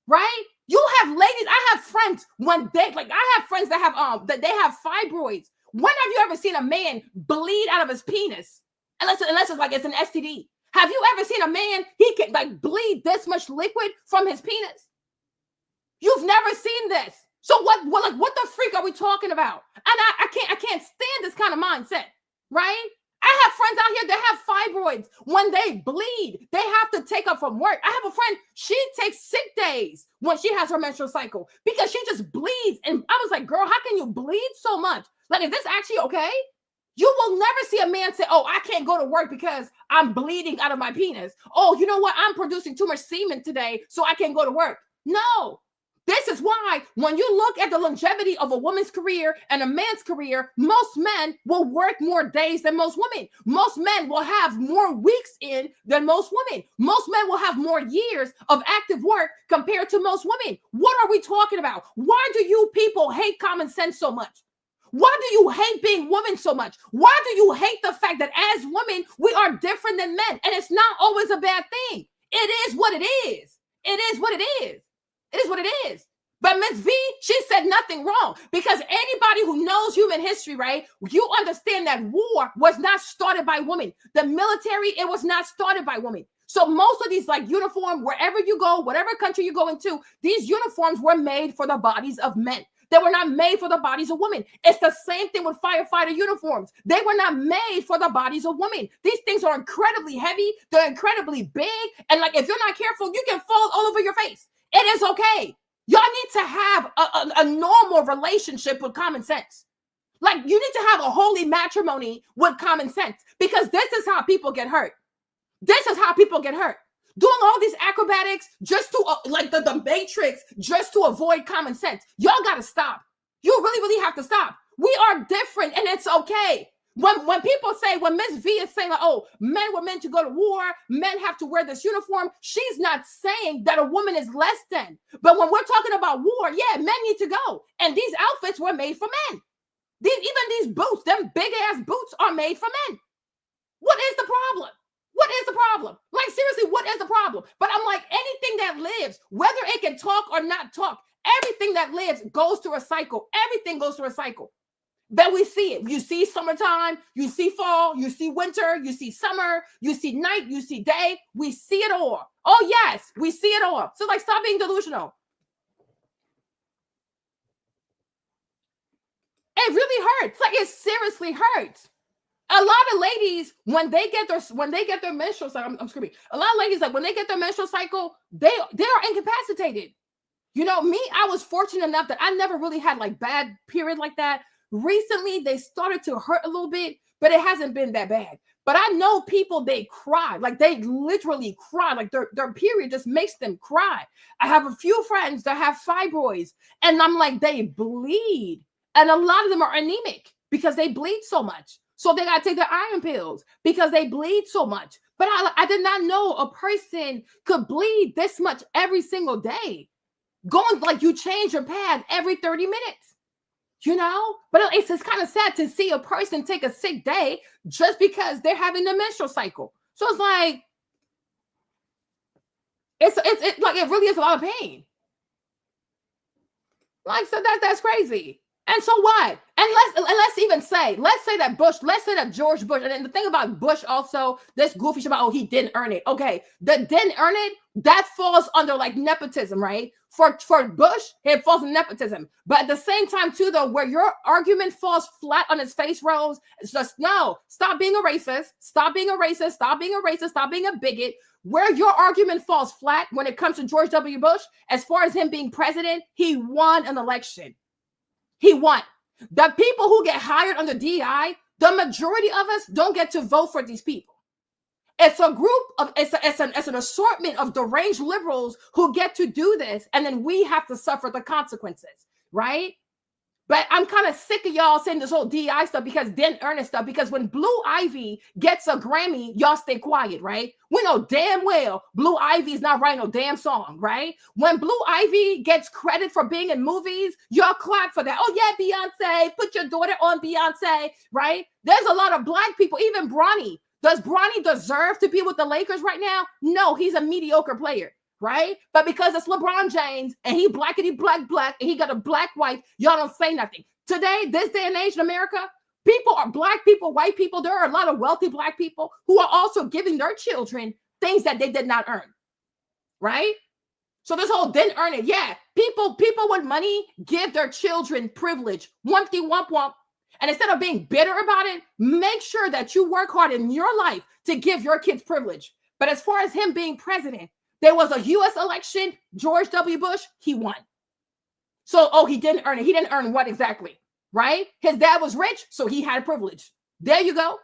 right? You have ladies. I have friends I have friends that have fibroids. When have you ever seen a man bleed out of his penis? Unless it's like it's an STD. Have you ever seen a man, he can like bleed this much liquid from his penis? You've never seen this. So what the freak are we talking about? And I can't stand this kind of mindset, right? I have friends out here that have fibroids. When they bleed, they have to take up from work. I have a friend, she takes sick days when she has her menstrual cycle because she just bleeds. And I was like, girl, how can you bleed so much? Like, is this actually okay? You will never see a man say, oh, I can't go to work because I'm bleeding out of my penis. Oh, you know what? I'm producing too much semen today, so I can't go to work. No. This is why when you look at the longevity of a woman's career and a man's career, most men will work more days than most women. Most men will have more weeks in than most women. Most men will have more years of active work compared to most women. What are we talking about? Why do you people hate common sense so much? Why do you hate being women so much? Why do you hate the fact that as women, we are different than men? And it's not always a bad thing. It is what it is. It is what it is. It is what it is. But Ms. V, she said nothing wrong because anybody who knows human history, right, you understand that war was not started by women. The military, it was not started by women. So most of these like uniform, wherever you go, whatever country you go into, these uniforms were made for the bodies of men. They were not made for the bodies of women. It's the same thing with firefighter uniforms. They were not made for the bodies of women. These things are incredibly heavy. They're incredibly big. And like, if you're not careful, you can fall all over your face. It is okay. Y'all need to have a normal relationship with common sense. Like, you need to have a holy matrimony with common sense because this is how people get hurt. This is how people get hurt. Doing all these acrobatics just to like the Matrix, just to avoid common sense. Y'all got to stop. You really, really have to stop. We are different and it's okay. When people say, when Ms. V is saying, oh, men were meant to go to war, men have to wear this uniform, she's not saying that a woman is less than. But when we're talking about war, yeah, men need to go. And these outfits were made for men. Even these boots, them big ass boots are made for men. What is the problem? What is the problem? Like, seriously, what is the problem? But I'm like, anything that lives, whether it can talk or not talk, everything that lives goes through a cycle. Everything goes through a cycle. Then we see it. You see summertime, you see fall, you see winter, you see summer, you see night, you see day. We see it all. Oh, yes, we see it all. So, like, stop being delusional. It really hurts. Like, it seriously hurts. A lot of ladies, when they get their menstrual cycle, I'm screaming. A lot of ladies, like when they get their menstrual cycle, they are incapacitated. You know, me, I was fortunate enough that I never really had like bad period like that. Recently, they started to hurt a little bit, but it hasn't been that bad. But I know people, they cry, like they literally cry, like their period just makes them cry. I have a few friends that have fibroids, and I'm like, they bleed. And a lot of them are anemic because they bleed so much. So they got to take their iron pills because they bleed so much. But I did not know a person could bleed this much every single day. Going like you change your pad every 30 minutes, you know? But it's kind of sad to see a person take a sick day just because they're having the menstrual cycle. So it's like, it's like it really is a lot of pain. Like, so that's crazy. And so what? And let's even say, let's say that George Bush, and then the thing about Bush also, this goofy shit about, oh, he didn't earn it. Okay, that didn't earn it, that falls under like nepotism, right? For Bush, it falls in nepotism. But at the same time, too, though, where your argument falls flat on its face, Rose, it's just, no, stop being a racist, stop being a racist, stop being a racist, stop being a bigot. Where your argument falls flat when it comes to George W. Bush, as far as him being president, he won an election. He won. The people who get hired under DI, the majority of us don't get to vote for these people. It's a group of, it's an assortment of deranged liberals who get to do this, and then we have to suffer the consequences, right? But I'm kind of sick of y'all saying this whole DI stuff because didn't earn it stuff, because when Blue Ivy gets a Grammy, y'all stay quiet, right? We know damn well Blue Ivy is not writing no damn song, right? When Blue Ivy gets credit for being in movies, y'all clap for that. Oh yeah, Beyonce, put your daughter on Beyonce, right? There's a lot of black people, even Bronny. Does Bronny deserve to be with the Lakers right now? No, he's a mediocre player. Right? But because it's LeBron James and he blackity black and he got a black wife, y'all don't say nothing. Today, this day and age in America, people are black people, white people. There are a lot of wealthy black people who are also giving their children things that they did not earn. Right? So this whole didn't earn it. Yeah, people with money give their children privilege. Wumpty wump wump. And instead of being bitter about it, make sure that you work hard in your life to give your kids privilege. But as far as him being president, there was a U.S. election, George W. Bush, he won. So, oh, he didn't earn it. He didn't earn what exactly, right? His dad was rich, so he had privilege. There you go.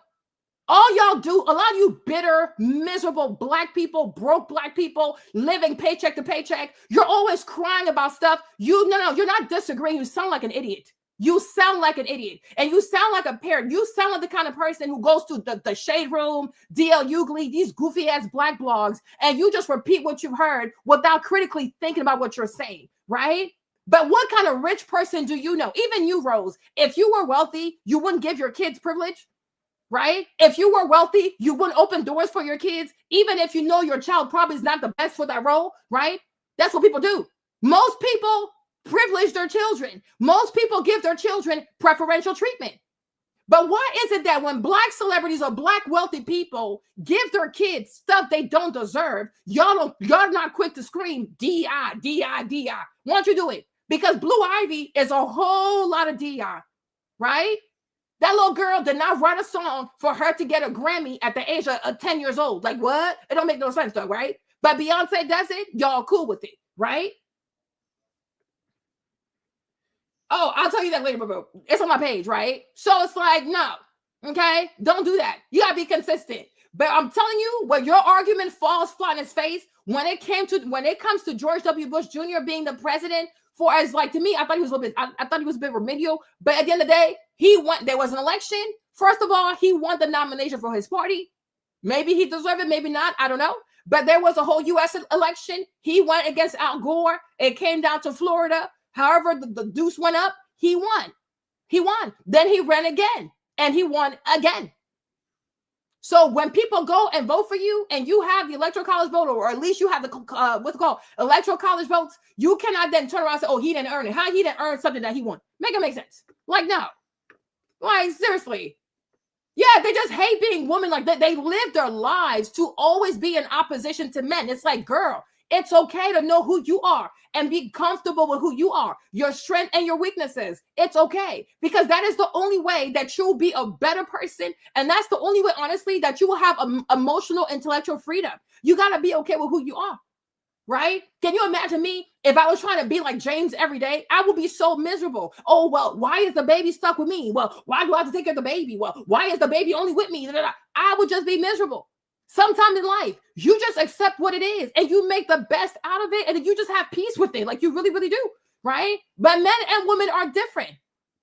All y'all do, a lot of you bitter, miserable black people, broke black people, living paycheck to paycheck, you're always crying about stuff. You're not disagreeing. You sound like an idiot. You sound like an idiot, and you sound like a parent. You sound like the kind of person who goes to the Shade Room, DL Hughley, these goofy ass black blogs, and you just repeat what you've heard without critically thinking about what you're saying, right? But what kind of rich person do you know? Even you, Rose, if you were wealthy, you wouldn't give your kids privilege, right? If you were wealthy, you wouldn't open doors for your kids, even if you know your child probably is not the best for that role, right? That's what people do. Most people privilege their children. Most people give their children preferential treatment. But why is it that when black celebrities or black wealthy people give their kids stuff they don't deserve, y'all not quick to scream DI, DI, DI? Why don't you do it? Because Blue Ivy is a whole lot of DI, right? That little girl did not write a song for her to get a Grammy at the age of 10 years old. Like what? It don't make no sense though, right? But Beyonce does it. Y'all cool with it, right? Oh, I'll tell you that later, bro. It's on my page, right? So it's like, no, okay? Don't do that. You gotta be consistent. But I'm telling you, where your argument falls flat in his face, when it comes to George W. Bush Jr. being the president, for as like to me, I thought he was a little bit, I thought he was a bit remedial. But at the end of the day, he won. There was an election. First of all, he won the nomination for his party. Maybe he deserved it, maybe not. I don't know. But there was a whole U.S. election. He went against Al Gore. It came down to Florida. However, the deuce went up, he won. He won. Then he ran again, and he won again. So when people go and vote for you, and you have the electoral college vote, or at least you have the what's it called, electoral college votes, you cannot then turn around and say, "Oh, he didn't earn it." How he didn't earn something that he won? Make it make sense. Like no, like seriously. Yeah, they just hate being women. Like they live their lives to always be in opposition to men. It's like, girl, it's okay to know who you are and be comfortable with who you are, your strength and your weaknesses. It's okay, because that is the only way that you'll be a better person. And that's the only way, honestly, that you will have emotional, intellectual freedom. You got to be okay with who you are. right? Can you imagine me if I was trying to be like James every day? I would be so miserable. Oh, well, why is the baby stuck with me? Well, why do I have to take care of the baby? Well, why is the baby only with me? I would just be miserable. Sometimes in life, you just accept what it is and you make the best out of it, and you just have peace with it. Like you really, really do, right? But men and women are different.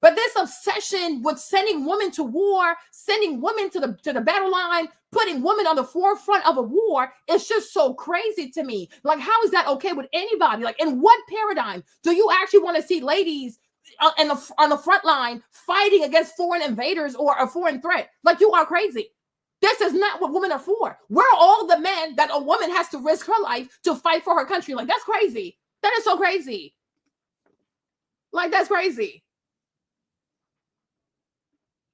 But this obsession with sending women to war, sending women to the battle line, putting women on the forefront of a war is just so crazy to me. Like, how is that okay with anybody? Like, in what paradigm do you actually want to see ladies on the front line fighting against foreign invaders or a foreign threat? Like, you are crazy. This is not what women are for. We're all the men that a woman has to risk her life to fight for her country. Like, that's crazy. That is so crazy. Like, that's crazy.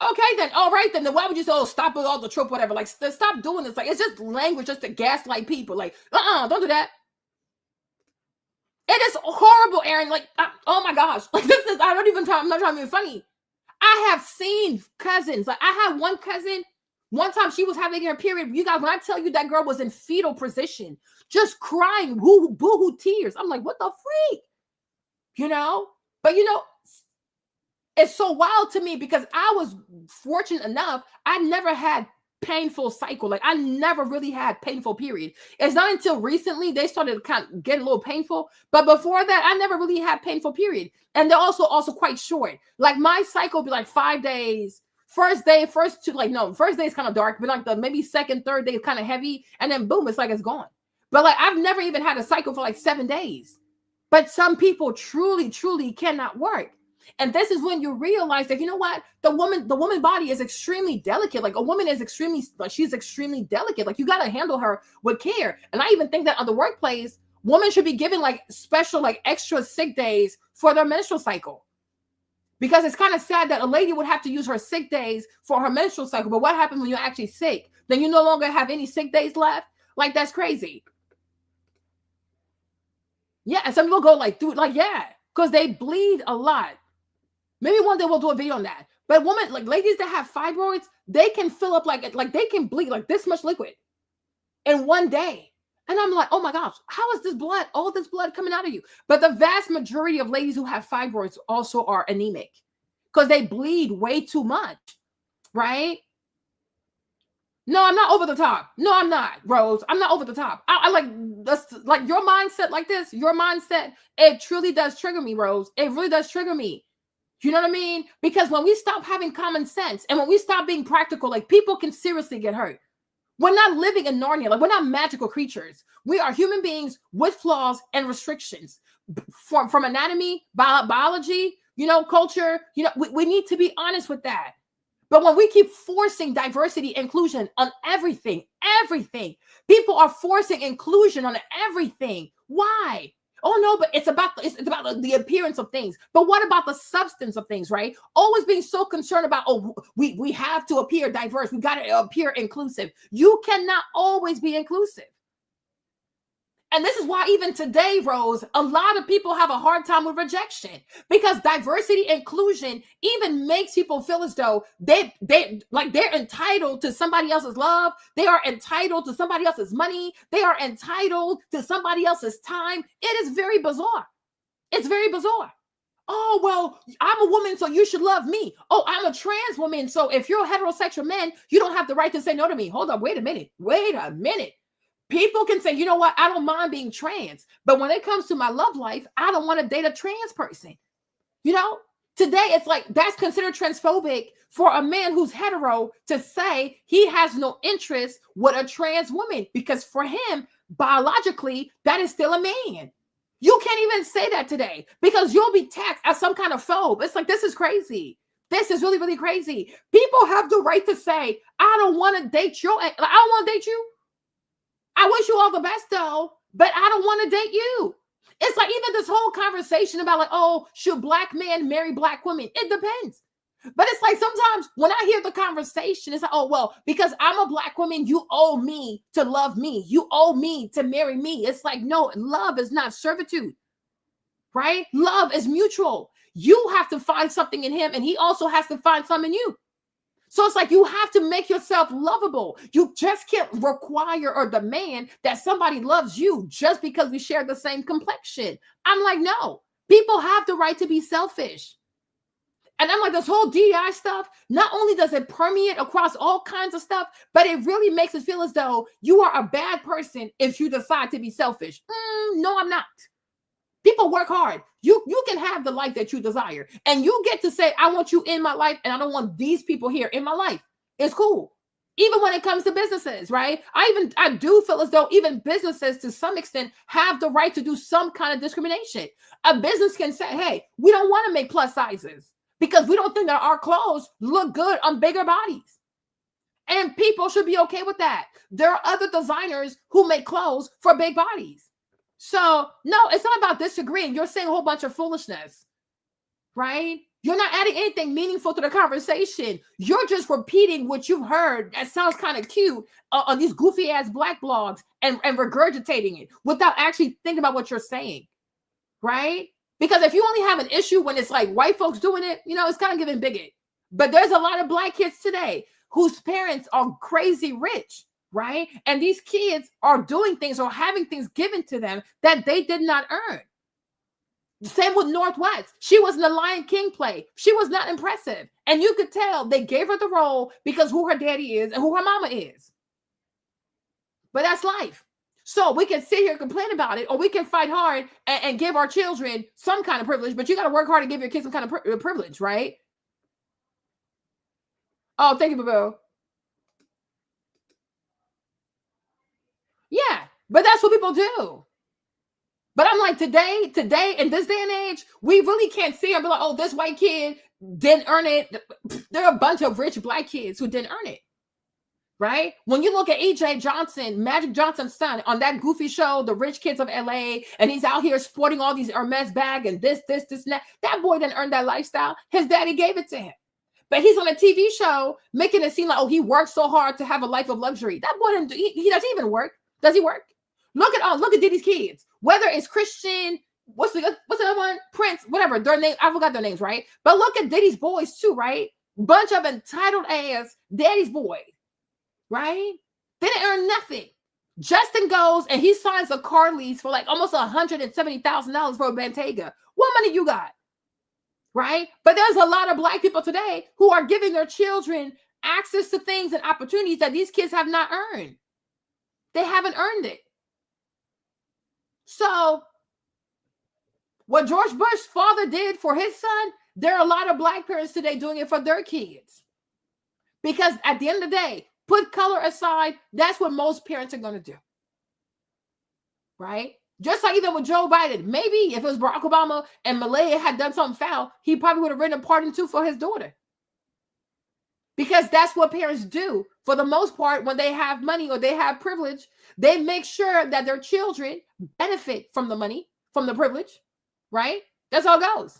Okay, then. All right, then why would you say, oh, stop with all the trope, whatever? Like, stop doing this. Like, it's just language just to gaslight people. Like, don't do that. It is horrible, Aaron. Like, oh my gosh. Like, this is, I'm not trying to be funny. I have seen cousins. Like, I had one cousin, one time she was having her period. You guys, when I tell you that girl was in fetal position, just crying, boo-hoo tears. I'm like, what the freak? You know? But, you know, it's so wild to me because I was fortunate enough. I never had painful cycle. Like, I never really had painful period. It's not until recently they started kind of getting a little painful. But before that, I never really had painful period. And they're also quite short. Like, my cycle would be like 5 days. First day is kind of dark, but like the maybe second, third day is kind of heavy. And then boom, it's like it's gone. But like, I've never even had a cycle for like 7 days. But some people truly, truly cannot work. And this is when you realize that, you know what, the woman body is extremely delicate. Like, a woman is she's extremely delicate. Like, you got to handle her with care. And I even think that on the workplace, women should be given like special, like extra sick days for their menstrual cycle. Because it's kind of sad that a lady would have to use her sick days for her menstrual cycle. But what happens when you're actually sick? Then you no longer have any sick days left? Like, that's crazy. Yeah, and some people go like, dude, like, yeah, because they bleed a lot. Maybe one day we'll do a video on that. But women, like ladies that have fibroids, they can fill up like they can bleed like this much liquid in one day. And I'm like, oh my gosh, how is this blood, all this blood coming out of you? But the vast majority of ladies who have fibroids also are anemic because they bleed way too much, right? No, I'm not over the top. No, I'm not, Rose. I'm not over the top. I like this, like your mindset like this, your mindset, it truly does trigger me, Rose. It really does trigger me. You know what I mean? Because when we stop having common sense and when we stop being practical, like people can seriously get hurt. We're not living in Narnia. Like, we're not magical creatures. We are human beings with flaws and restrictions from anatomy, biology, you know, culture. You know, we need to be honest with that. But when we keep forcing diversity, inclusion on everything, people are forcing inclusion on everything. Why? Oh no, but it's about the appearance of things. But what about the substance of things, right? Always being so concerned about, oh, we have to appear diverse. We got to appear inclusive. You cannot always be inclusive. And this is why even today, Rose, a lot of people have a hard time with rejection because diversity, inclusion even makes people feel as though they're entitled to somebody else's love. They are entitled to somebody else's money. They are entitled to somebody else's time. It is very bizarre. It's very bizarre. Oh, well, I'm a woman, so you should love me. Oh, I'm a trans woman, so if you're a heterosexual man, you don't have the right to say no to me. Hold up, wait a minute. People can say, you know what, I don't mind being trans, but when it comes to my love life, I don't want to date a trans person. You know, today it's like that's considered transphobic for a man who's hetero to say he has no interest with a trans woman because for him, biologically, that is still a man. You can't even say that today because you'll be taxed as some kind of phobe. It's like, this is crazy. This is really, really crazy. People have the right to say, I don't want to date you. I don't want to date you. I wish you all the best though, but I don't want to date you. It's like even this whole conversation about like, oh, should black men marry black women? It depends. But it's like sometimes when I hear the conversation, it's like, oh, well, because I'm a black woman, you owe me to love me. You owe me to marry me. It's like, no, love is not servitude, right? Love is mutual. You have to find something in him and he also has to find something in you. So it's like you have to make yourself lovable. You just can't require or demand that somebody loves you just because we share the same complexion. I'm like, no, people have the right to be selfish. And I'm like, this whole DEI stuff, not only does it permeate across all kinds of stuff, but it really makes it feel as though you are a bad person if you decide to be selfish. No, I'm not. People work hard. You can have the life that you desire. And you get to say, I want you in my life, and I don't want these people here in my life. It's cool. Even when it comes to businesses, right? I do feel as though even businesses to some extent have the right to do some kind of discrimination. A business can say, hey, we don't want to make plus sizes because we don't think that our clothes look good on bigger bodies. And people should be okay with that. There are other designers who make clothes for big bodies. So, no, it's not about disagreeing. You're saying a whole bunch of foolishness, right? You're not adding anything meaningful to the conversation. You're just repeating what you've heard that sounds kind of cute on these goofy-ass black blogs and regurgitating it without actually thinking about what you're saying, right? Because if you only have an issue when it's like white folks doing it, it's kind of giving bigot. But there's a lot of black kids today whose parents are crazy rich, right? And these kids are doing things or having things given to them that they did not earn. Same with Northwest. She was in the Lion King play. She was not impressive. And you could tell they gave her the role because who her daddy is and who her mama is. But that's life. So we can sit here and complain about it, or we can fight hard and give our children some kind of privilege, but you got to work hard to give your kids some kind of privilege, right? Oh, thank you, Boo. Yeah, but that's what people do. But I'm like, today, in this day and age, we really can't see and be like, oh, this white kid didn't earn it. There are a bunch of rich black kids who didn't earn it, right? When you look at E.J. Johnson, Magic Johnson's son, on that goofy show, The Rich Kids of L.A., and he's out here sporting all these Hermes bag and this, and that. That boy didn't earn that lifestyle. His daddy gave it to him. But he's on a TV show making it seem like, oh, he worked so hard to have a life of luxury. That boy didn't. He doesn't even work. Does he work? Look at Diddy's kids. Whether it's Christian, what's the other one? Prince, whatever. Their name, I forgot their names, right? But look at Diddy's boys too, right? Bunch of entitled ass daddy's boys, right? They didn't earn nothing. Justin goes and he signs a car lease for like almost $170,000 for a Bentayga. What money you got? Right? But there's a lot of black people today who are giving their children access to things and opportunities that these kids have not earned. They haven't earned it. So what George Bush's father did for his son, there are a lot of black parents today doing it for their kids. Because at the end of the day, put color aside, that's what most parents are going to do. Right? Just like even with Joe Biden, maybe if it was Barack Obama and Malaya had done something foul, he probably would have written a pardon too for his daughter. Because that's what parents do. For the most part, when they have money or they have privilege, they make sure that their children benefit from the money, from the privilege, right? That's how it goes.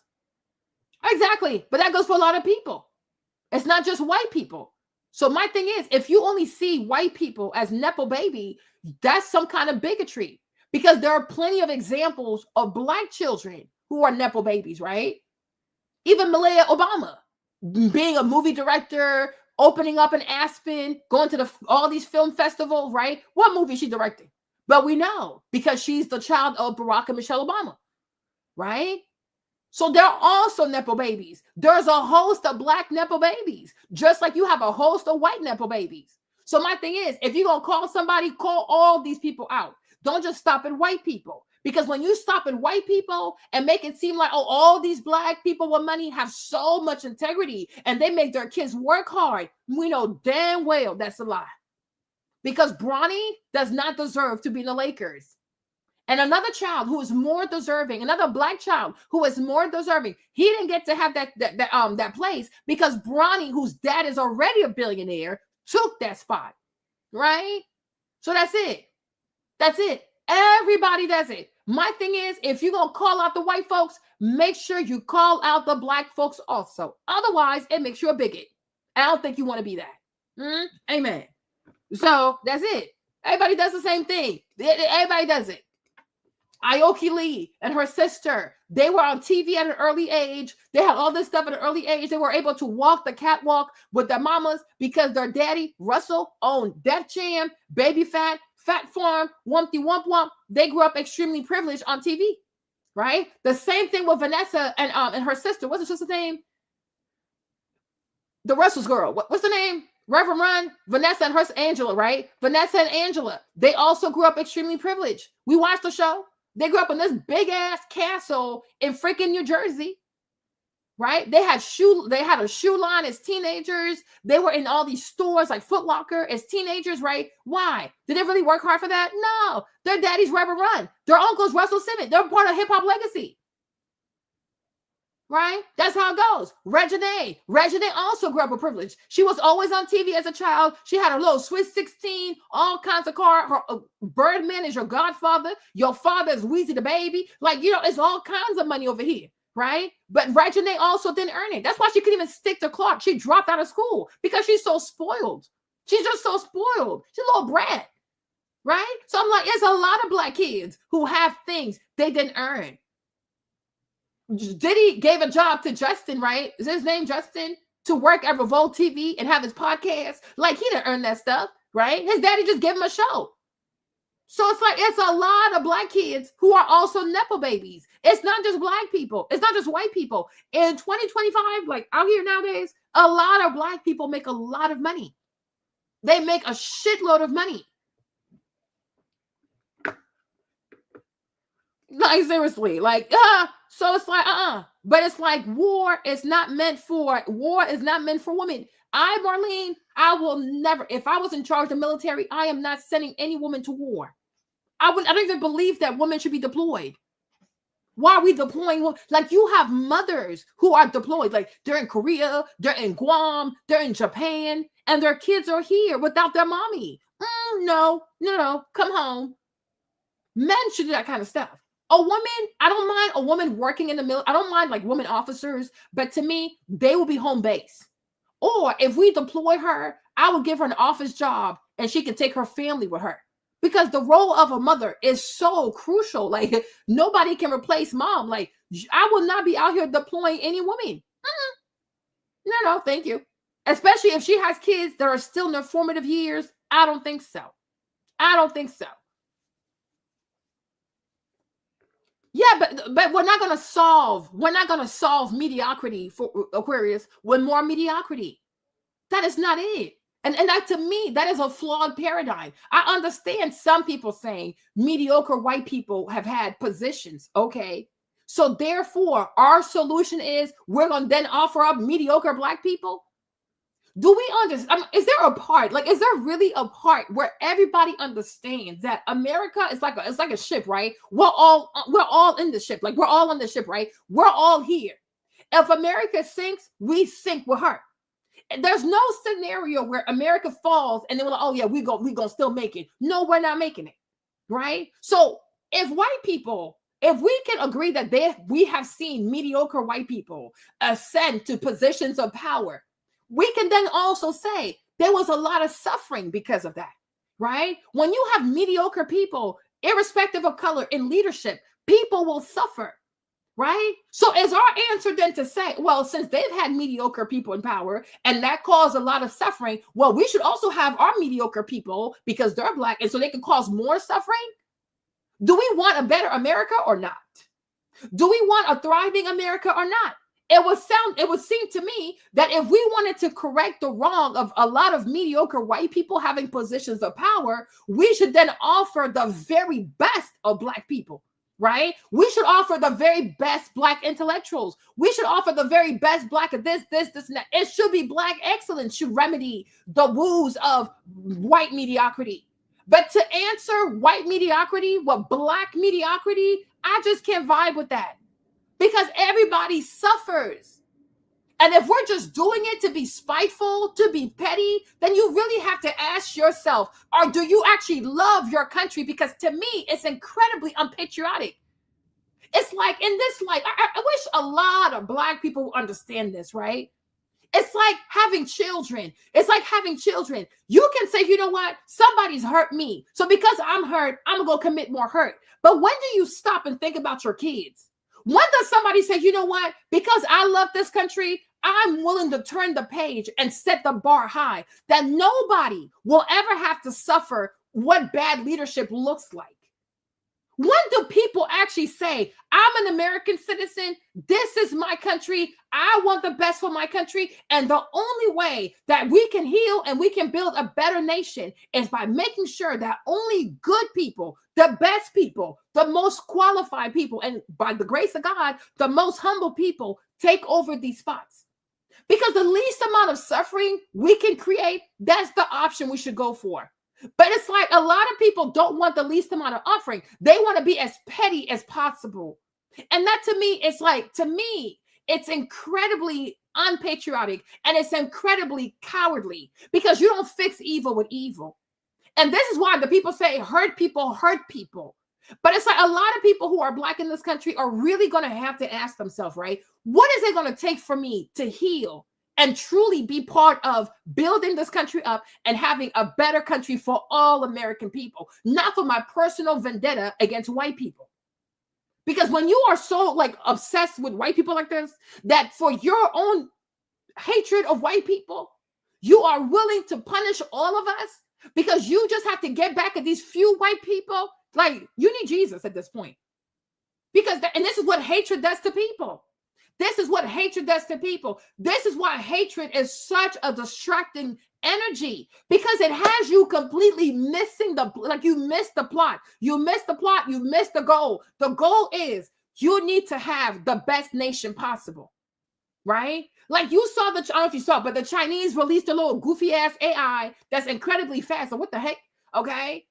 Exactly. But that goes for a lot of people. It's not just white people. So my thing is, if you only see white people as Nepo baby, that's some kind of bigotry. Because there are plenty of examples of black children who are Nepo babies, right? Even Malaya Obama, being a movie director, opening up in Aspen, going to all these film festivals, right? What movie is she directing? But we know because she's the child of Barack and Michelle Obama, right? So there are also Nepo babies. There's a host of black Nepo babies, just like you have a host of white Nepo babies. So my thing is, if you're going to call somebody, call all these people out. Don't just stop at white people. Because when you stop at white people and make it seem like, oh, all these black people with money have so much integrity and they make their kids work hard, we know damn well that's a lie. Because Bronny does not deserve to be in the Lakers. And another child who is more deserving, another black child who is more deserving, he didn't get to have that place because Bronny, whose dad is already a billionaire, took that spot, right? So that's it. That's it. Everybody does it. My thing is, if you're going to call out the white folks, make sure you call out the black folks also. Otherwise, it makes you a bigot. I don't think you want to be that. Amen. So that's it. Everybody does the same thing. Everybody does it. Aoki Lee and her sister, they were on TV at an early age. They had all this stuff at an early age. They were able to walk the catwalk with their mamas because their daddy, Russell, owned Def Jam, Baby Fat, Fat Farm, Wumpty Wump Wump. They grew up extremely privileged on TV, right? The same thing with Vanessa and her sister. What's her sister's name? The Russell's girl. What's the name? Reverend Run, Vanessa and her Angela, right? Vanessa and Angela. They also grew up extremely privileged. We watched the show. They grew up in this big ass castle in freaking New Jersey, right? They had a shoe line as teenagers. They were in all these stores like Foot Locker as teenagers, right? Why? Did they really work hard for that? No. Their daddy's Reverend Run. Their uncle's Russell Simmons. They're part of hip hop legacy. Right? That's how it goes. Reginae also grew up with privilege. She was always on TV as a child. She had a little Swiss 16, all kinds of car. Her Birdman is your godfather. Your father is Weezy the Baby. Like, it's all kinds of money over here, right? But Reginae also didn't earn it. That's why she couldn't even stick to Clark. She dropped out of school because she's so spoiled. She's just so spoiled. She's a little brat, right? So I'm like, there's a lot of Black kids who have things they didn't earn. Diddy gave a job to Justin, right? Is his name Justin? To work at Revolt TV and have his podcast. Like, he didn't earn that stuff, right? His daddy just gave him a show. So it's like, it's a lot of Black kids who are also Nepo babies. It's not just Black people. It's not just white people. In 2025, like out here nowadays, a lot of Black people make a lot of money. They make a shitload of money. Like, seriously, like, so it's like, but it's like war is not meant for women. Marlene, I will never, if I was in charge of the military, I am not sending any woman to war. I don't even believe that women should be deployed. Why are we deploying? Like, you have mothers who are deployed, like they're in Korea, they're in Guam, they're in Japan, and their kids are here without their mommy. No, come home. Men should do that kind of stuff. A woman, I don't mind a woman working in the military. I don't mind like women officers, but to me, they will be home base. Or if we deploy her, I will give her an office job and she can take her family with her. Because the role of a mother is so crucial. Like, nobody can replace mom. Like, I will not be out here deploying any woman. No, thank you. Especially if she has kids that are still in their formative years. I don't think so. Yeah, but we're not gonna solve mediocrity for Aquarius with more mediocrity. That is not it. And that, to me, that is a flawed paradigm. I understand some people saying mediocre white people have had positions. Okay. So therefore, our solution is we're gonna then offer up mediocre Black people. Do we understand? Is there a part? Like, is there really a part where everybody understands that America is like a ship, right? We're all in the ship. Like, we're all on the ship, right? We're all here. If America sinks, we sink with her. And there's no scenario where America falls and then we're like, oh yeah, we gonna still make it. No, we're not making it, right? So if white people, if we can agree that we have seen mediocre white people ascend to positions of power, we can then also say there was a lot of suffering because of that, right? When you have mediocre people, irrespective of color, in leadership, people will suffer, right? So is our answer then to say, well, since they've had mediocre people in power and that caused a lot of suffering, well, we should also have our mediocre people because they're Black and so they can cause more suffering? Do we want a better America or not? Do we want a thriving America or not? It would seem to me that if we wanted to correct the wrong of a lot of mediocre white people having positions of power, we should then offer the very best of Black people, right? We should offer the very best Black intellectuals. We should offer the very best Black of this, and that. It should be Black excellence should remedy the woes of white mediocrity. But to answer white mediocrity with Black mediocrity, I just can't vibe with that. Because everybody suffers. And if we're just doing it to be spiteful, to be petty, then you really have to ask yourself, or do you actually love your country? Because to me, it's incredibly unpatriotic. It's like in this life, I wish a lot of Black people understand this, right? It's like having children. It's like having children. You can say, you know what? Somebody's hurt me. So because I'm hurt, I'm going to go commit more hurt. But when do you stop and think about your kids? When does somebody say, you know what? Because I love this country, I'm willing to turn the page and set the bar high, that nobody will ever have to suffer what bad leadership looks like. When do people actually say, I'm an American citizen, this is my country, I want the best for my country, and the only way that we can heal and we can build a better nation is by making sure that only good people, the best people, the most qualified people, and by the grace of God, the most humble people take over these spots. Because the least amount of suffering we can create, that's the option we should go for. But it's like a lot of people don't want the least amount of offering. They want to be as petty as possible. And that to me, it's like, to me, it's incredibly unpatriotic and it's incredibly cowardly because you don't fix evil with evil. And this is why the people say hurt people hurt people. But it's like a lot of people who are Black in this country are really going to have to ask themselves, right? What is it going to take for me to heal and truly be part of building this country up and having a better country for all American people, not for my personal vendetta against white people? Because when you are so like obsessed with white people like this, that for your own hatred of white people, you are willing to punish all of us because you just have to get back at these few white people. Like, you need Jesus at this point. Because, and this is what hatred does to people. This is what hatred does to people. This is why hatred is such a distracting energy, because it has you completely missing you miss the plot. You miss the plot. You miss the goal. The goal is you need to have the best nation possible, right? Like you saw I don't know if you saw, but the Chinese released a little goofy ass AI that's incredibly fast. So what the heck? Okay.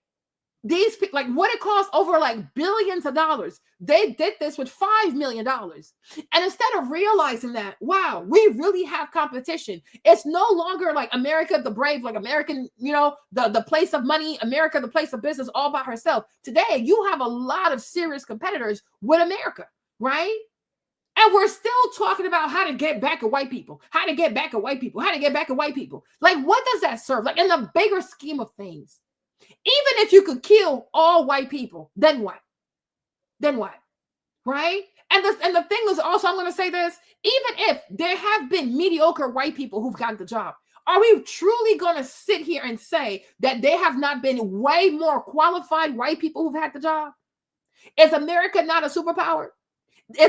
These people, like what it costs over like billions of dollars. They did this with $5 million. And instead of realizing that, wow, we really have competition. It's no longer like America the brave, like American, the place of money, America, the place of business all by herself. Today, you have a lot of serious competitors with America, right? And we're still talking about how to get back at white people, how to get back at white people, how to get back at white people. Like, what does that serve? Like in the bigger scheme of things. Even if you could kill all white people, then what? Then what? Right? And the thing is also, I'm going to say this, even if there have been mediocre white people who've gotten the job, are we truly going to sit here and say that there have not been way more qualified white people who've had the job? Is America not a superpower?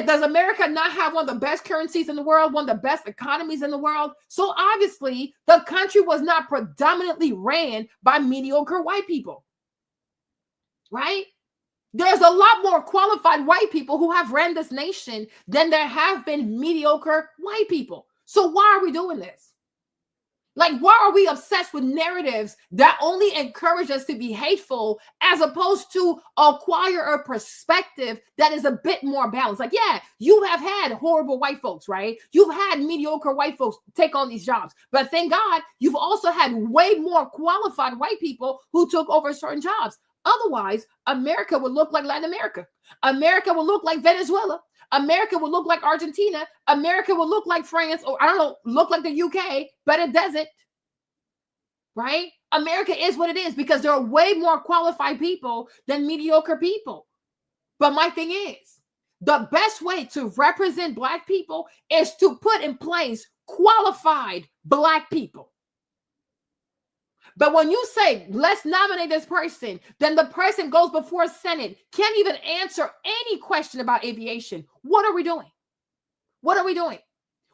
Does America not have one of the best currencies in the world, one of the best economies in the world? So obviously, the country was not predominantly ran by mediocre white people, right? There's a lot more qualified white people who have ran this nation than there have been mediocre white people. So why are we doing this? Like, why are we obsessed with narratives that only encourage us to be hateful as opposed to acquire a perspective that is a bit more balanced? Like, yeah, you have had horrible white folks, right? You've had mediocre white folks take on these jobs. But thank God, you've also had way more qualified white people who took over certain jobs. Otherwise, America would look like Latin America. America would look like Venezuela. America would look like Argentina. America would look like France, or I don't know, look like the UK, but it doesn't, right? America is what it is because there are way more qualified people than mediocre people. But my thing is, the best way to represent Black people is to put in place qualified Black people. But when you say, let's nominate this person, then the person goes before Senate, can't even answer any question about aviation. What are we doing? What are we doing?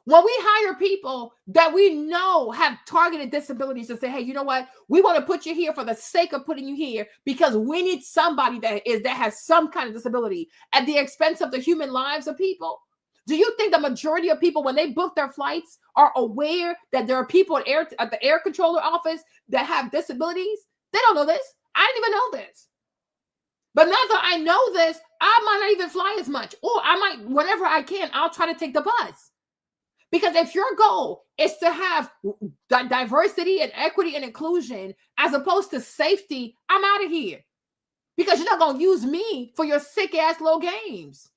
When we hire people that we know have targeted disabilities to say, hey, you know what? We want to put you here for the sake of putting you here because we need somebody that has some kind of disability at the expense of the human lives of people. Do you think the majority of people, when they book their flights, are aware that there are people at the air controller office that have disabilities? They don't know this. I didn't even know this. But now that I know this, I might not even fly as much. Or I might, whenever I can, I'll try to take the bus. Because if your goal is to have diversity and equity and inclusion as opposed to safety, I'm out of here. Because you're not going to use me for your sick-ass little games.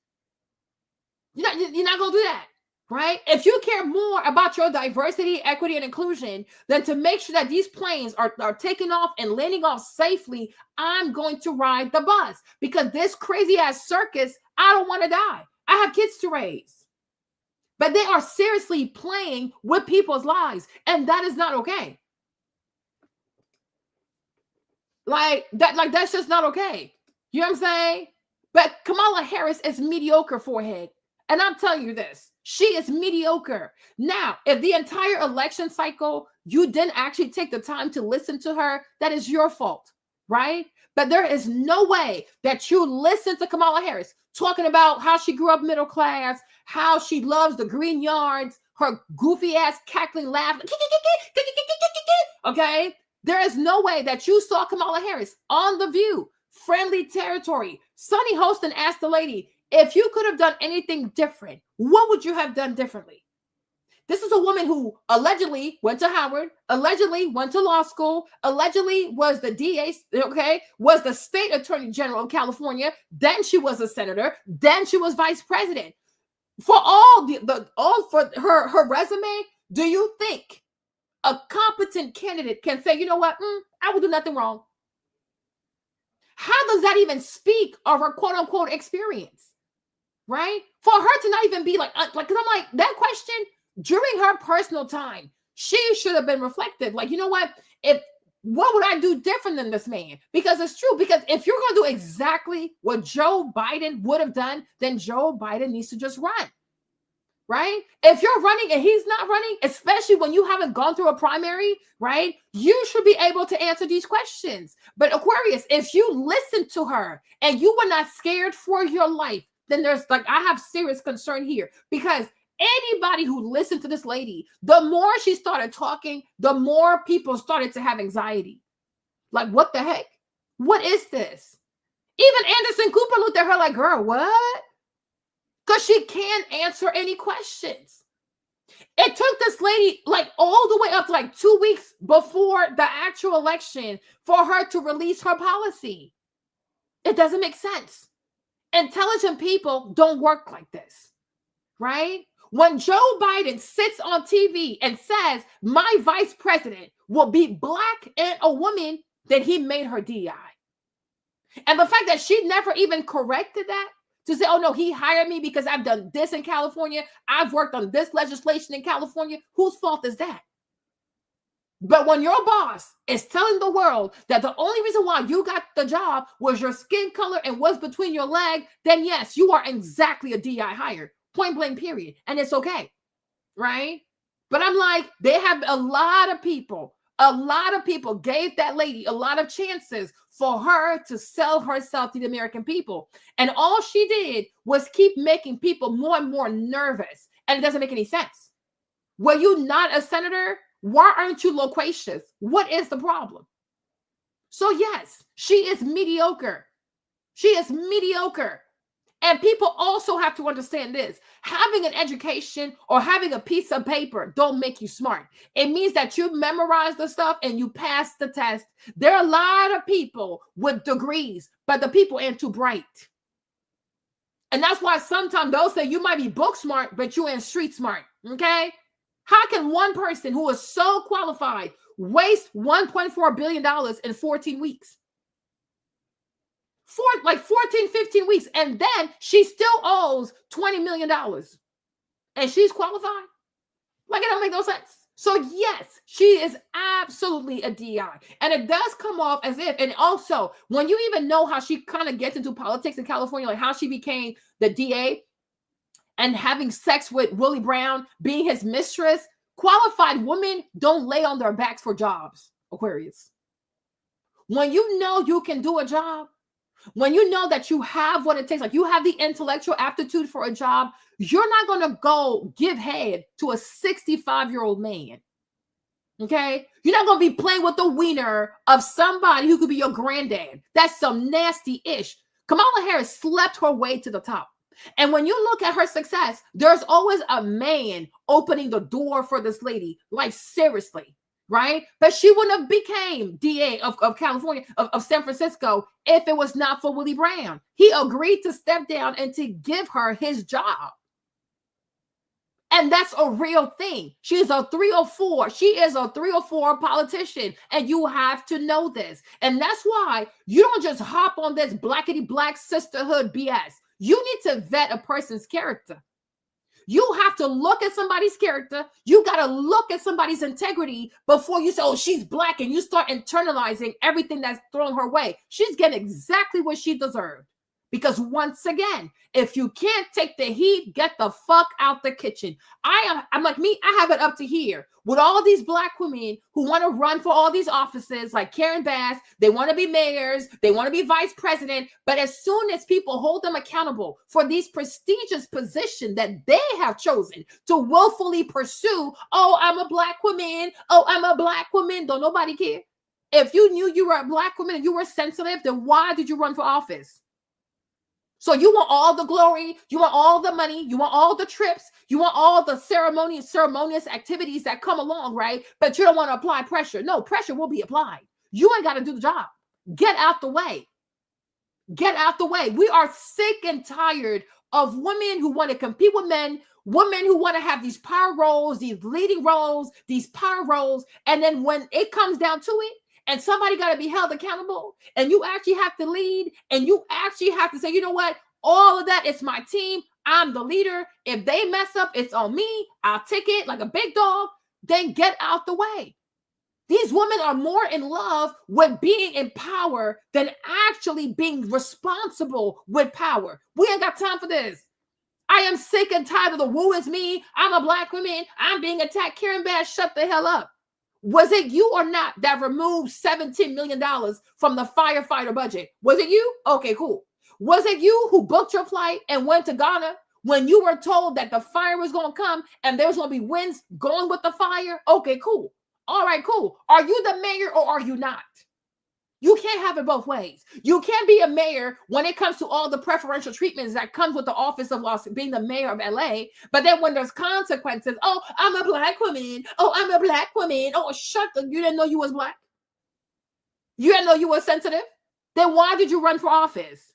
You're not going to do that. right? If you care more about your diversity, equity, and inclusion than to make sure that these planes are taking off and landing off safely, I'm going to ride the bus because this crazy ass circus, I don't want to die. I have kids to raise. But they are seriously playing with people's lives, and that is not okay. Like that's just not okay. You know what I'm saying? But Kamala Harris is mediocre, forehead. And I'm telling you this, she is mediocre. Now, if the entire election cycle, you didn't actually take the time to listen to her, that is your fault, right? But there is no way that you listen to Kamala Harris talking about how she grew up middle class, how she loves the green yards, her goofy ass cackling laugh. Okay? There is no way that you saw Kamala Harris on The View, friendly territory. Sunny Hostin asked the lady, if you could have done anything different, what would you have done differently? This is a woman who allegedly went to Howard, allegedly went to law school, allegedly was the DA, okay, was the state attorney general of California. Then she was a senator. Then she was vice president. For all for her resume, do you think a competent candidate can say, you know what, I would do nothing wrong? How does that even speak of her quote unquote experience? Right? For her to not even be like, because I'm like, that question during her personal time, she should have been reflective. Like, you know what? What would I do different than this man? Because it's true. Because if you're going to do exactly what Joe Biden would have done, then Joe Biden needs to just run. Right? If you're running and he's not running, especially when you haven't gone through a primary, right? You should be able to answer these questions. But Aquarius, if you listen to her and you were not scared for your life, then there's I have serious concern here, because anybody who listened to this lady, the more she started talking, the more people started to have anxiety. Like, what the heck? What is this? Even Anderson Cooper looked at her like, girl, what? Because she can't answer any questions. It took this lady all the way up to 2 weeks before the actual election for her to release her policy. It doesn't make sense. Intelligent people don't work like this, right? When Joe Biden sits on TV and says, my vice president will be black and a woman, then he made her DI. And the fact that she never even corrected that, to say, oh no, he hired me because I've done this in California, I've worked on this legislation in California, whose fault is that? But when your boss is telling the world that the only reason why you got the job was your skin color and what's between your leg, then yes, you are exactly a DI hire. Point blank, period. And it's okay, right? But I'm like, they have a lot of people gave that lady a lot of chances for her to sell herself to the American people. And all she did was keep making people more and more nervous. And it doesn't make any sense. Were you not a senator? Why aren't you loquacious? What is the problem? So yes, she is mediocre. She is mediocre. And people also have to understand this. Having an education or having a piece of paper don't make you smart. It means that you memorize the stuff and you pass the test. There are a lot of people with degrees, but the people ain't too bright. And that's why sometimes they'll say you might be book smart, but you ain't street smart, okay? How can one person who is so qualified waste $1.4 billion in 14 weeks? 14, 15 weeks. And then she still owes $20 million. And she's qualified? It don't make no sense. So yes, she is absolutely a DI. And it does come off as if, and also when you even know how she kind of gets into politics in California, like how she became the DA and having sex with Willie Brown, being his mistress, qualified women don't lay on their backs for jobs, Aquarius. When you know you can do a job, when you know that you have what it takes, like you have the intellectual aptitude for a job, you're not going to go give head to a 65-year-old man. Okay? You're not going to be playing with the wiener of somebody who could be your granddad. That's some nasty ish. Kamala Harris slept her way to the top. And when you look at her success, there's always a man opening the door for this lady. Like, seriously, right? But she wouldn't have became DA of California, of San Francisco, if it was not for Willie Brown. He agreed to step down and to give her his job. And that's a real thing. She's a 304. She is a 304 politician. And you have to know this. And that's why you don't just hop on this blackety black sisterhood BS. You need to vet a person's character. You have to look at somebody's character. You got to look at somebody's integrity before you say, oh, she's black, and you start internalizing everything that's thrown her way. She's getting exactly what she deserved. Because once again, if you can't take the heat, get the fuck out the kitchen. I'm like me, I have it up to here with all these black women who want to run for all these offices like Karen Bass. They want to be mayors. They want to be vice president. But as soon as people hold them accountable for these prestigious positions that they have chosen to willfully pursue, oh, I'm a black woman. Oh, I'm a black woman. Don't nobody care. If you knew you were a black woman and you were sensitive, then why did you run for office? So you want all the glory, you want all the money, you want all the trips, you want all the ceremonious activities that come along, right? But you don't want to apply pressure. No, pressure will be applied. You ain't got to do the job. Get out the way. Get out the way. We are sick and tired of women who want to compete with men, women who want to have these power roles, these leading roles, these power roles. And then when it comes down to it, and somebody got to be held accountable, and you actually have to lead, and you actually have to say, you know what? All of that is my team. I'm the leader. If they mess up, it's on me. I'll take it like a big dog. Then get out the way. These women are more in love with being in power than actually being responsible with power. We ain't got time for this. I am sick and tired of the woo is me. I'm a black woman. I'm being attacked. Karen Bass, shut the hell up. Was it you or not that removed $17 million from the firefighter budget? Was it you? Okay, cool. Was it you who booked your flight and went to Ghana when you were told that the fire was going to come and there was going to be winds going with the fire? Okay, cool. All right, cool. Are you the mayor or are you not? You can't have it both ways. You can't be a mayor when it comes to all the preferential treatments that comes with the office of being the mayor of LA. But then when there's consequences, oh, I'm a black woman. Oh, I'm a black woman. Oh, shut up. You didn't know you was black? You didn't know you were sensitive? Then why did you run for office?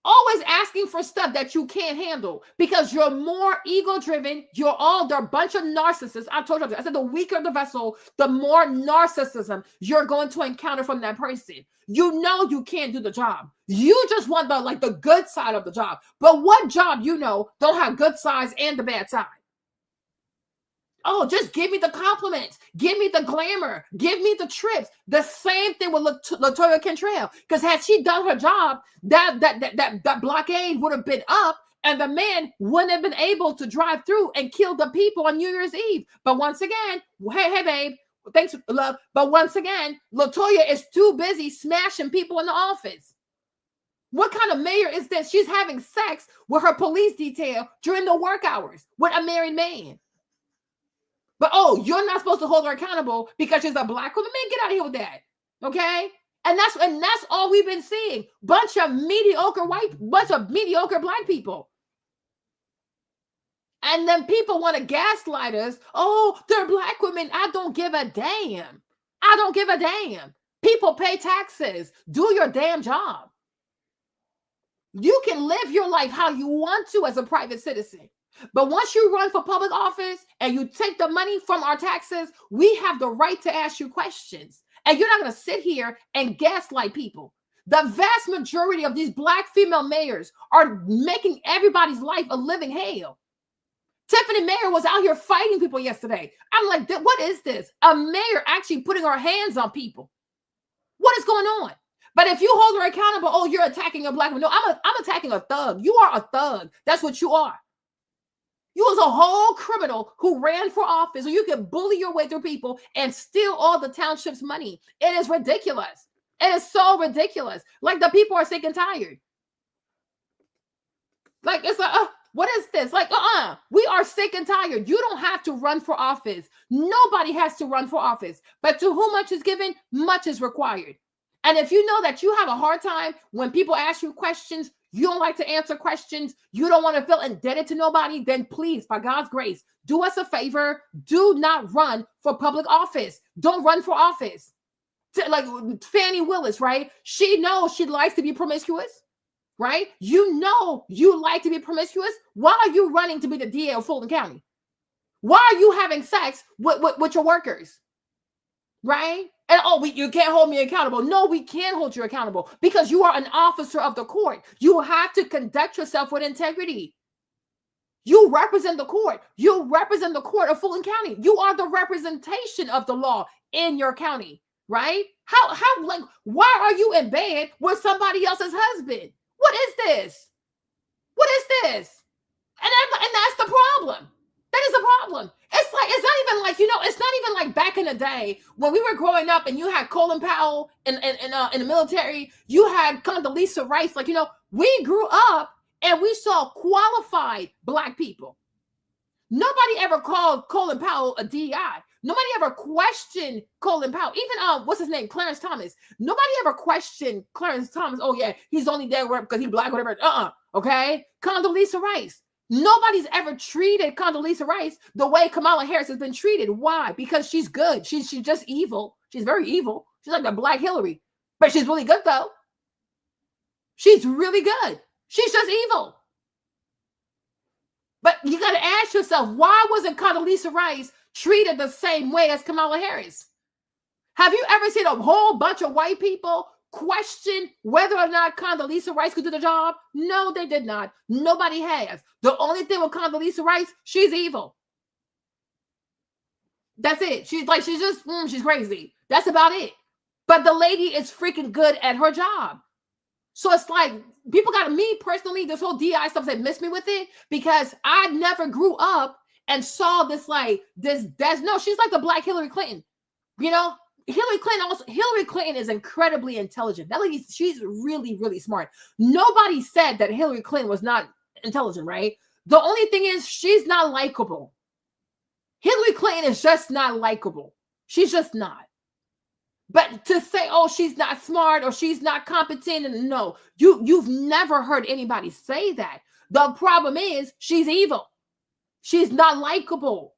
Always asking for stuff that you can't handle because you're more ego-driven. They're a bunch of narcissists. I told you, I said the weaker the vessel, the more narcissism you're going to encounter from that person. You know you can't do the job. You just want the good side of the job. But what job don't have good sides and the bad side? Oh, just give me the compliments. Give me the glamour. Give me the trips. The same thing with LaToya Cantrell. Because had she done her job, that blockade would have been up and the man wouldn't have been able to drive through and kill the people on New Year's Eve. But once again, hey, babe, thanks, love. But once again, LaToya is too busy smashing people in the office. What kind of mayor is this? She's having sex with her police detail during the work hours with a married man. But, oh, you're not supposed to hold her accountable because she's a black woman. Man, get out of here with that. Okay? And that's all we've been seeing. Bunch of mediocre black people. And then people want to gaslight us. Oh, they're black women. I don't give a damn. I don't give a damn. People pay taxes. Do your damn job. You can live your life how you want to as a private citizen. But once you run for public office and you take the money from our taxes, we have the right to ask you questions. And you're not going to sit here and gaslight people. The vast majority of these black female mayors are making everybody's life a living hell. Tiffany Mayer was out here fighting people yesterday. I'm like, what is this? A mayor actually putting her hands on people. What is going on? But if you hold her accountable, oh, you're attacking a black woman. No, I'm attacking a thug. You are a thug. That's what you are. You was a whole criminal who ran for office, so you could bully your way through people and steal all the township's money. It is ridiculous. It is so ridiculous. Like the people are sick and tired. Like it's like, what is this? Like, we are sick and tired. You don't have to run for office. Nobody has to run for office. But to whom much is given, much is required. And if you know that you have a hard time when people ask you questions, you don't like to answer questions, you don't want to feel indebted to nobody, then please, by God's grace, do us a favor. Do not run for public office. Don't run for office. Like Fannie Willis, right? She knows she likes to be promiscuous. right? You know you like to be promiscuous. Why are you running to be the DA of Fulton County? Why are you having sex with your workers, right? And you can't hold me accountable. No, we can hold you accountable because you are an officer of the court. You have to conduct yourself with integrity. You represent the court. You represent the court of Fulton County. You are the representation of the law in your county, right? Why are you in bed with somebody else's husband? What is this? What is this? And that's the problem. That is the problem. It's not even like back in the day when we were growing up and you had Colin Powell in the military, you had Condoleezza Rice. We grew up and we saw qualified Black people. Nobody ever called Colin Powell a DI. Nobody ever questioned Colin Powell. Even what's his name, Clarence Thomas. Nobody ever questioned Clarence Thomas. Oh yeah, he's only there because he's Black, whatever. Okay. Condoleezza Rice. Nobody's ever treated Condoleezza Rice the way Kamala Harris has been treated. Why? Because she's good. She's just evil. She's very evil. She's like the Black Hillary, but she's really good though. She's really good. She's just evil. But you got to ask yourself, why wasn't Condoleezza Rice treated the same way as Kamala Harris? Have you ever seen a whole bunch of white people question whether or not Condoleezza Rice could do the job? No, they did not. Nobody has. The only thing with Condoleezza Rice, she's evil. That's it. She's crazy. That's about it. But the lady is freaking good at her job. So it's like, people got me personally, this whole DI stuff, they miss me with it because I never grew up and saw this she's like the Black Hillary Clinton. Hillary Clinton is incredibly intelligent. That lady, she's really, really smart. Nobody said that Hillary Clinton was not intelligent, right? The only thing is she's not likable. Hillary Clinton is just not likable. She's just not. But to say, oh, she's not smart or she's not competent, and no, you've never heard anybody say that. The problem is she's evil. She's not likable.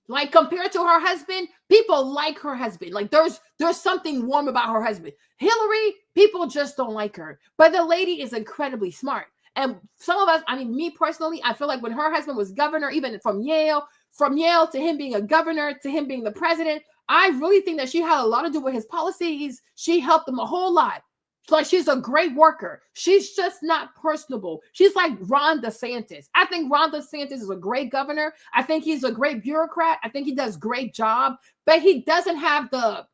Like compared to her husband, people like her husband. Like there's something warm about her husband. Hillary, people just don't like her. But the lady is incredibly smart. And some of us, me personally, I feel like when her husband was governor, even from Yale to him being a governor, to him being the president, I really think that she had a lot to do with his policies. She helped him a whole lot. Like she's a great worker. She's just not personable. She's like Ron DeSantis. I think Ron DeSantis is a great governor. I think he's a great bureaucrat. I think he does a great job, but he doesn't have the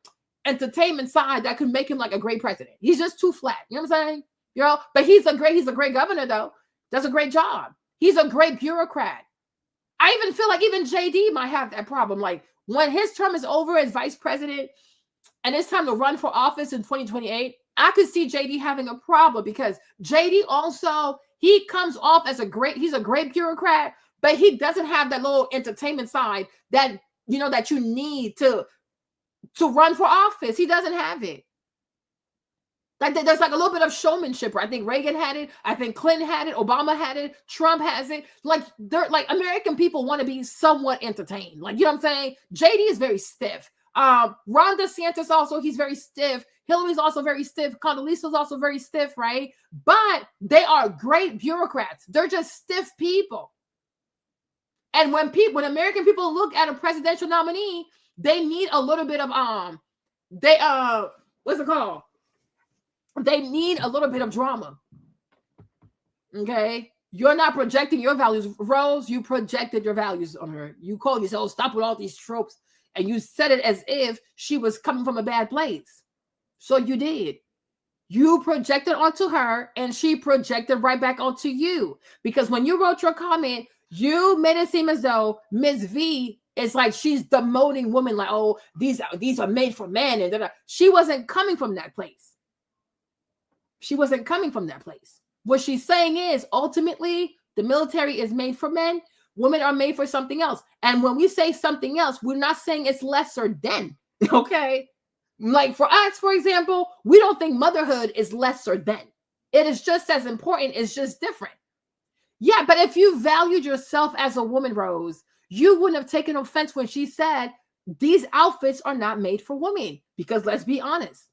entertainment side that could make him like a great president. He's just too flat. You know what I'm saying? But he's a great governor though. Does a great job. He's a great bureaucrat. I even feel like even JD might have that problem. Like when his term is over as vice president and it's time to run for office in 2028, I could see JD having a problem because JD also, he comes off as he's a great bureaucrat, but he doesn't have that little entertainment side that, that you need to run for office. He doesn't have it. Like there's like a little bit of showmanship. I think Reagan had it. I think Clinton had it. Obama had it. Trump has it. Like American people want to be somewhat entertained. Like, you know what I'm saying? JD is very stiff. Ron DeSantis also, he's very stiff. Hillary's also very stiff. Condoleezza's also very stiff, right? But they are great bureaucrats. They're just stiff people. And when American people look at a presidential nominee, they need a little bit of what's it called? They need a little bit of drama. Okay? You're not projecting your values. Rose, you projected your values on her. You called yourself, stop with all these tropes. And you said it as if she was coming from a bad place. So you did. You projected onto her and she projected right back onto you. Because when you wrote your comment, you made it seem as though Ms. V is like she's demoting women, like, oh, these are made for men. And she wasn't coming from that place. She wasn't coming from that place. What she's saying is ultimately the military is made for men. Women are made for something else. And when we say something else, we're not saying it's lesser than. Okay? Like for us, for example, we don't think motherhood is lesser than. It is just as important. It's just different. Yeah, but if you valued yourself as a woman, Rose, you wouldn't have taken offense when she said these outfits are not made for women. Because let's be honest,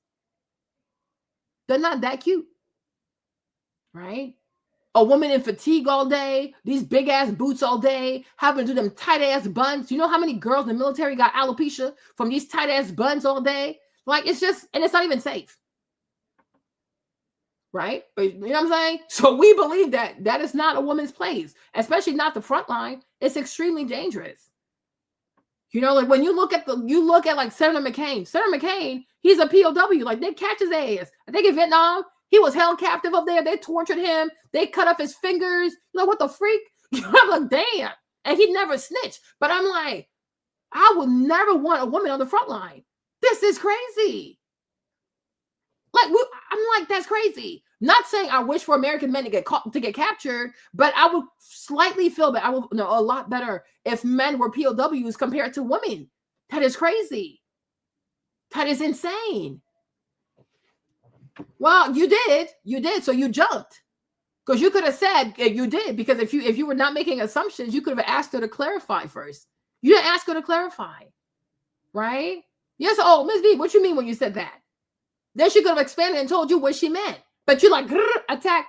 they're not that cute. right? A woman in fatigue all day, these big ass boots all day, having to do them tight ass buns. You know how many girls in the military got alopecia from these tight ass buns all day? Like, it's just, and it's not even safe. Right? But you know what I'm saying? So we believe that that is not a woman's place, especially not the front line. It's extremely dangerous. You know, like when you look at like Senator McCain, he's a POW. Like, they catch his ass. I think in Vietnam, he was held captive up there. They tortured him. They cut off his fingers. Like, what the freak? I'm like, damn. And he never snitched. But I'm like, I would never want a woman on the front line. This is crazy. Like, I'm like, that's crazy. Not saying I wish for American men to get captured, but I would slightly feel that I would know a lot better if men were POWs compared to women. That is crazy. That is insane. Well, you did. So you jumped, because you could have said you did. Because if you were not making assumptions, you could have asked her to clarify first. You didn't ask her to clarify, right? Yes. Oh, Ms. V, what you mean when you said that? Then she could have expanded and told you what she meant. But you like attack,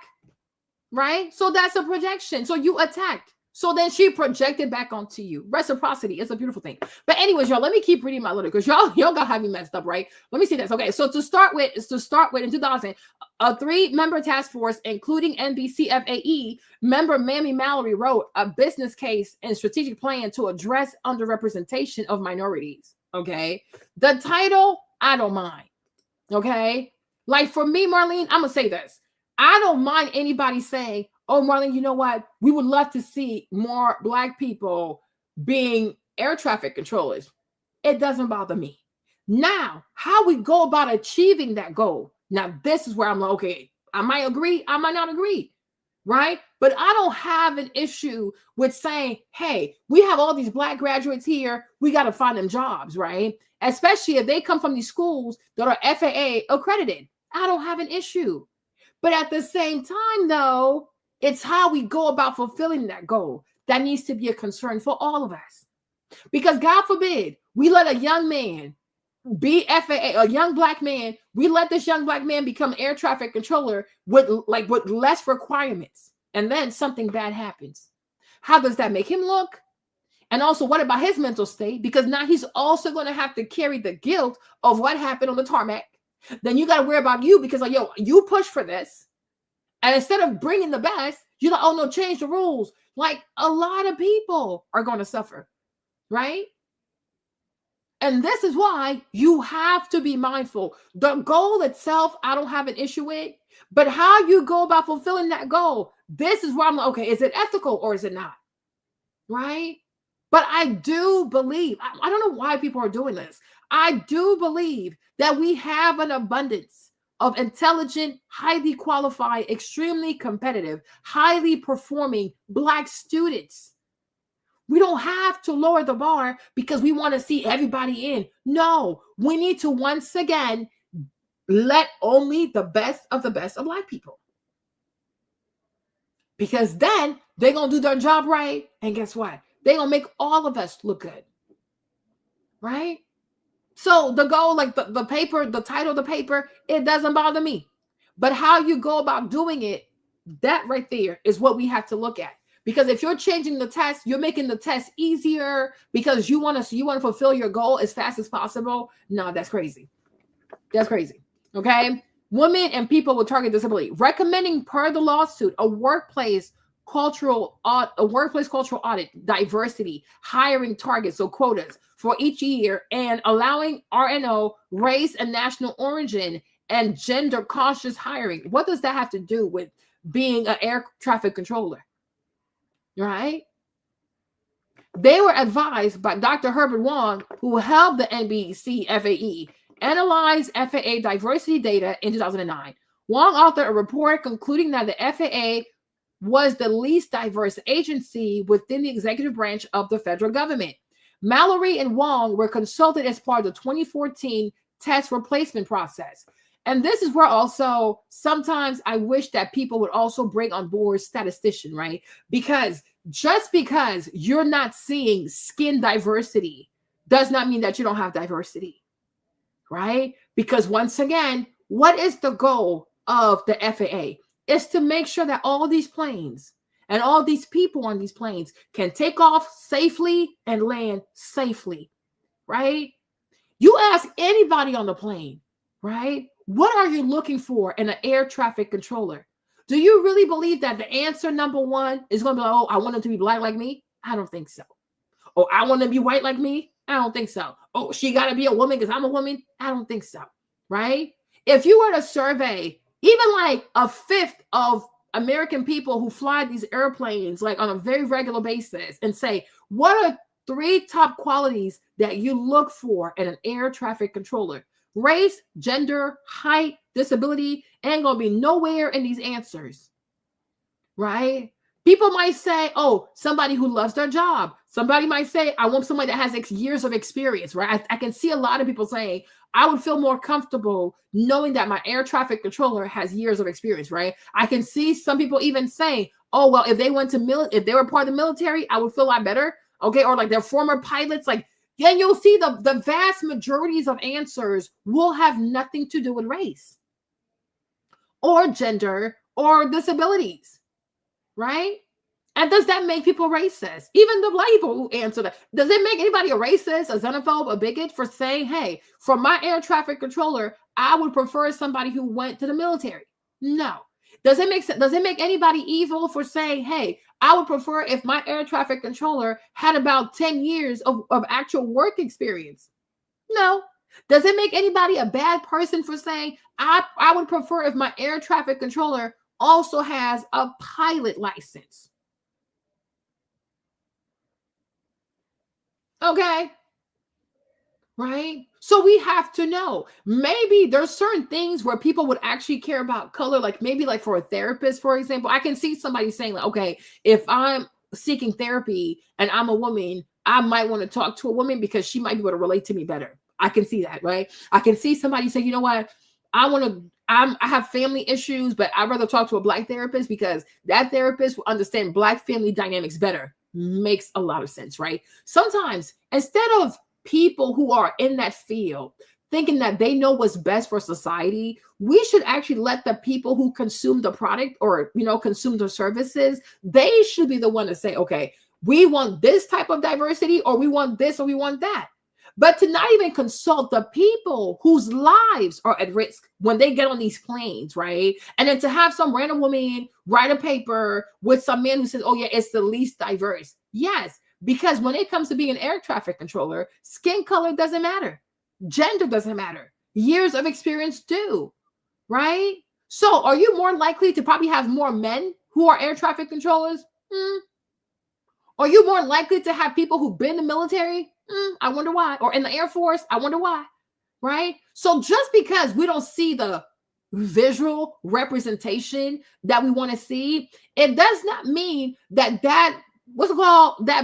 right? So that's a projection. So you attacked. So then she projected back onto you. Reciprocity is a beautiful thing. But anyways, y'all, let me keep reading my little, because y'all got me messed up, right? Let me see this. Okay, so to start with in 2000, a 3-member task force, including NBCFAE member Mamie Mallory, wrote a business case and strategic plan to address underrepresentation of minorities. Okay, the title, I don't mind. Okay, like for me, Marlene, I'm gonna say this. I don't mind anybody saying, oh, Marlene, you know what? We would love to see more Black people being air traffic controllers. It doesn't bother me. Now, how we go about achieving that goal. Now, this is where I'm like, okay, I might agree, I might not agree, right? But I don't have an issue with saying, hey, we have all these Black graduates here. We got to find them jobs, right? Especially if they come from these schools that are FAA accredited. I don't have an issue. But at the same time, though, it's how we go about fulfilling that goal that needs to be a concern for all of us. Because God forbid, we let a young man be FAA, a young Black man, we let this young Black man become air traffic controller with less requirements. And then something bad happens. How does that make him look? And also, what about his mental state? Because now he's also going to have to carry the guilt of what happened on the tarmac. Then you got to worry about you, because like, yo, you push for this. And instead of bringing the best, you're like, oh no, change the rules. Like, a lot of people are going to suffer, right? And this is why you have to be mindful. The goal itself, I don't have an issue with, but how you go about fulfilling that goal, this is where I'm like, okay, is it ethical or is it not? Right? But I do believe, I don't know why people are doing this. I do believe that we have an abundance of intelligent, highly qualified, extremely competitive, highly performing Black students. We don't have to lower the bar because we want to see everybody in. No, we need to once again let only the best of Black people. Because then they're going to do their job right. And guess what? They're going to make all of us look good. Right? So the goal, like the paper, the title of the paper, it doesn't bother me. But how you go about doing it, that right there is what we have to look at. Because if you're changing the test, you're making the test easier because you want to fulfill your goal as fast as possible. No, that's crazy. That's crazy. Okay. Women and people with target disability, recommending per the lawsuit a workplace cultural audit, diversity, hiring targets, so quotas for each year, and allowing RNO, race and national origin, and gender cautious hiring. What does that have to do with being an air traffic controller? Right? They were advised by Dr. Herbert Wong, who helped the NBC FAE analyze FAA diversity data in 2009. Wong authored a report concluding that the FAA was the least diverse agency within the executive branch of the federal government. Mallory and Wong were consulted as part of the 2014 test replacement process. And this is where also sometimes I wish that people would also bring on board statistician, right? Because just because you're not seeing skin diversity does not mean that you don't have diversity, right? Because once again, what is the goal of the FAA? is to make sure that all these planes and all these people on these planes can take off safely and land safely, right? You ask anybody on the plane, right? What are you looking for in an air traffic controller? Do you really believe that the answer number one is going to be like, oh, I want them to be black like me? I don't think so. Oh, I want them to be white like me? I don't think so. Oh, she got to be a woman because I'm a woman? I don't think so, right? If you were to survey even like a fifth of American people who fly these airplanes like on a very regular basis and say, what are 3 top qualities that you look for in an air traffic controller? Race, gender, height, disability ain't gonna be nowhere in these answers, right? People might say, oh, somebody who loves their job. Somebody might say, I want somebody that has years of experience, right? I can see a lot of people saying, I would feel more comfortable knowing that my air traffic controller has years of experience, right? I can see some people even saying, oh, well, if they if they were part of the military, I would feel a lot better, okay? Or like they're former pilots, like, then you'll see the vast majorities of answers will have nothing to do with race or gender or disabilities, right? And does that make people racist? Even the black people who answer that. Does it make anybody a racist, a xenophobe, a bigot for saying, hey, for my air traffic controller, I would prefer somebody who went to the military? No. Does it make sense? Does it make anybody evil for saying, hey, I would prefer if my air traffic controller had about 10 years of actual work experience? No. Does it make anybody a bad person for saying, I would prefer if my air traffic controller also has a pilot license? Okay. Right? So we have to know. Maybe there's certain things where people would actually care about color, like maybe like for a therapist, for example. I can see somebody saying, like, okay, if I'm seeking therapy and I'm a woman, I might want to talk to a woman because she might be able to relate to me better. I can see that, right? I can see somebody say, you know what? I have family issues, but I'd rather talk to a black therapist because that therapist will understand black family dynamics better. Makes a lot of sense, right? Sometimes instead of people who are in that field thinking that they know what's best for society, we should actually let the people who consume the product or, consume the services, they should be the one to say, okay, we want this type of diversity, or we want this, or we want that. But to not even consult the people whose lives are at risk when they get on these planes, right? And then to have some random woman write a paper with some man who says, oh yeah, it's the least diverse. Yes, because when it comes to being an air traffic controller, skin color doesn't matter. Gender doesn't matter. Years of experience do, right? So are you more likely to probably have more men who are air traffic controllers? Are you more likely to have people who've been in the military? I wonder why. Or in the Air Force? I wonder why, right? So just because we don't see the visual representation that we want to see, it does not mean that that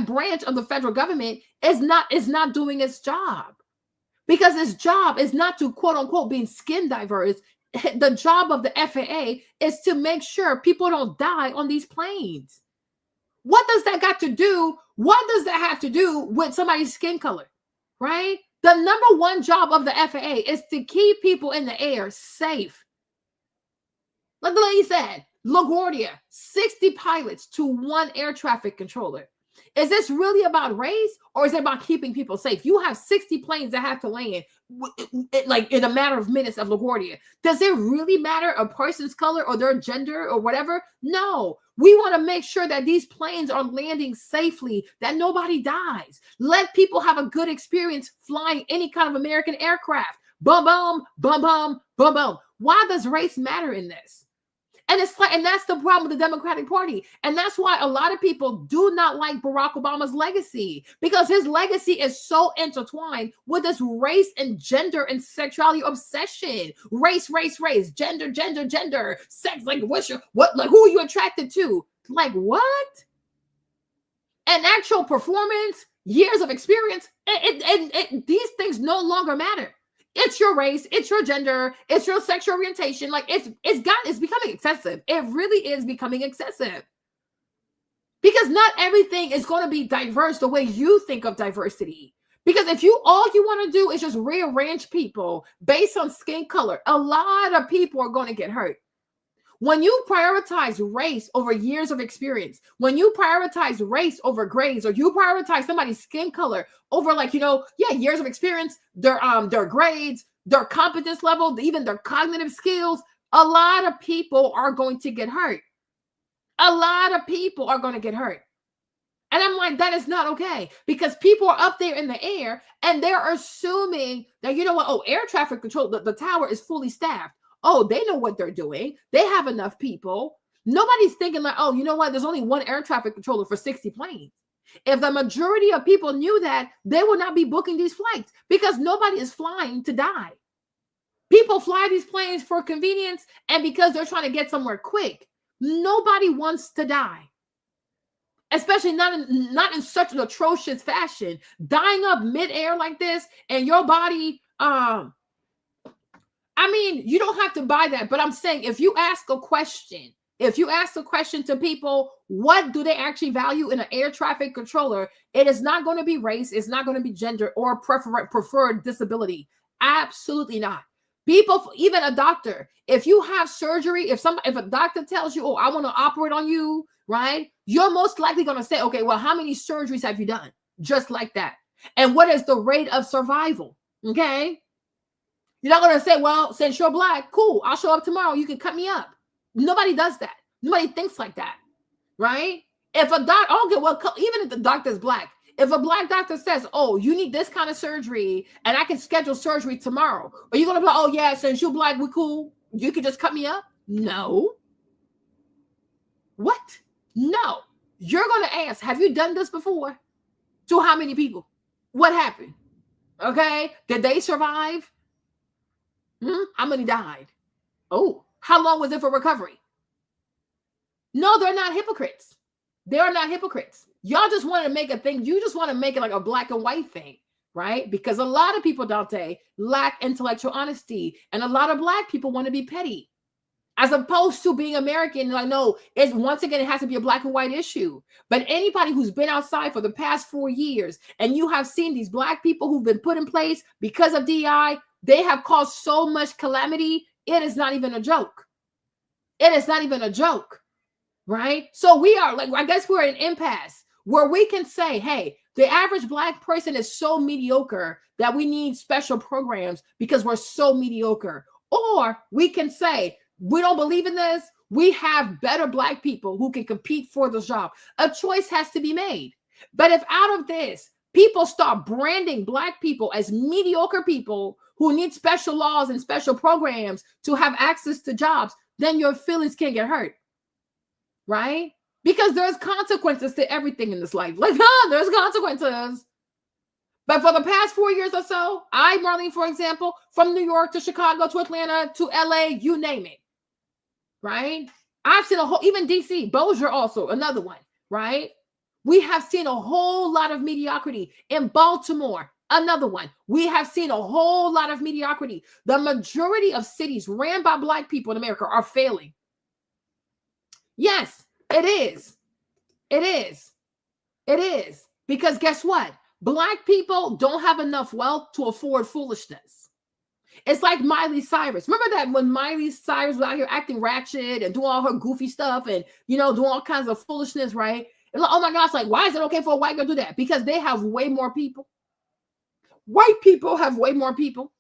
branch of the federal government is not doing its job. Because its job is not to, quote unquote, being skin diverse. The job of the FAA is to make sure people don't die on these planes. What does that got to do? What does that have to do with somebody's skin color, right? The number one job of the FAA is to keep people in the air safe. Like the lady said, LaGuardia, 60 pilots to 1 air traffic controller. Is this really about race, or is it about keeping people safe? You have 60 planes that have to land like in a matter of minutes of LaGuardia. Does it really matter a person's color or their gender or whatever? No. We want to make sure that these planes are landing safely, that nobody dies. Let people have a good experience flying any kind of American aircraft. Boom, boom, boom, boom, boom, boom. Why does race matter in this? And that's the problem with the Democratic Party. And that's why a lot of people do not like Barack Obama's legacy, because his legacy is so intertwined with this race and gender and sexuality obsession. Race, race, race, gender, gender, gender, sex. Like who are you attracted to? Like what? And actual performance, years of experience, these things no longer matter. It's your race, it's your gender, it's your sexual orientation. Like it's becoming excessive. It really is becoming excessive. Because not everything is going to be diverse the way you think of diversity. Because if all you want to do is just rearrange people based on skin color, a lot of people are going to get hurt. When you prioritize race over years of experience, when you prioritize race over grades, or you prioritize somebody's skin color over, like, years of experience, their grades, their competence level, even their cognitive skills, a lot of people are going to get hurt. A lot of people are going to get hurt. And I'm like, that is not okay, because people are up there in the air and they're assuming that, air traffic control, the tower is fully staffed. Oh, they know what they're doing. They have enough people. Nobody's thinking like, oh, you know what? There's only one air traffic controller for 60 planes. If the majority of people knew that, they would not be booking these flights, because nobody is flying to die. People fly these planes for convenience and because they're trying to get somewhere quick. Nobody wants to die. Especially not in such an atrocious fashion, dying up midair like this, and your body. I mean, you don't have to buy that, but I'm saying if you ask a question to people, what do they actually value in an air traffic controller? It is not going to be race, it's not going to be gender or preferred disability. Absolutely not. People, even a doctor, if you have surgery, if a doctor tells you, oh, I want to operate on you, right? You're most likely going to say, okay, well, how many surgeries have you done? Just like that. And what is the rate of survival? Okay. You're not going to say, well, since you're Black, cool, I'll show up tomorrow. You can cut me up. Nobody does that. Nobody thinks like that. Right? If a doctor, okay, well, even if the doctor is Black, if a Black doctor says, oh, you need this kind of surgery and I can schedule surgery tomorrow, are you going to be like, oh, yeah, since you're Black, we cool, you can just cut me up? No. What? No. You're going to ask, have you done this before? To how many people? What happened? Okay. Did they survive? How many died? Oh, how long was it for recovery? No, they're not hypocrites. They are not hypocrites. Y'all just want to make a thing. You just want to make it like a black and white thing, right? Because a lot of people, Dante, lack intellectual honesty. And a lot of Black people want to be petty. As opposed to being American, like, no, it's once again, it has to be a black and white issue. But anybody who's been outside for the past 4 years, and you have seen these Black people who've been put in place because of DEI, they have caused so much calamity. It is not even a joke. It is not even a joke, right? So we are like, I guess we're at an impasse where we can say, hey, the average Black person is so mediocre that we need special programs because we're so mediocre. Or we can say, we don't believe in this. We have better Black people who can compete for the job. A choice has to be made. But if out of this, people start branding Black people as mediocre people who need special laws and special programs to have access to jobs, then your feelings can get hurt, right? Because there's consequences to everything in this life. Like, there's consequences. But for the past 4 years or so, Marlene, for example, from New York to Chicago to Atlanta to LA, you name it. Right? I've seen even DC, Bossier also, another one, right? We have seen a whole lot of mediocrity in Baltimore, another one. We have seen a whole lot of mediocrity. The majority of cities ran by Black people in America are failing. Yes, it is. It is. It is. Because guess what? Black people don't have enough wealth to afford foolishness. It's like Miley Cyrus. Remember that when Miley Cyrus was out here acting ratchet and doing all her goofy stuff and, doing all kinds of foolishness, right? And like, oh my gosh, like, why is it okay for a white girl to do that? Because they have way more people. White people have way more people.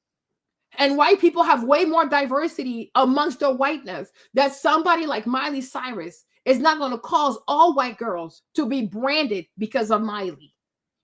And white people have way more diversity amongst their whiteness that somebody like Miley Cyrus is not going to cause all white girls to be branded because of Miley,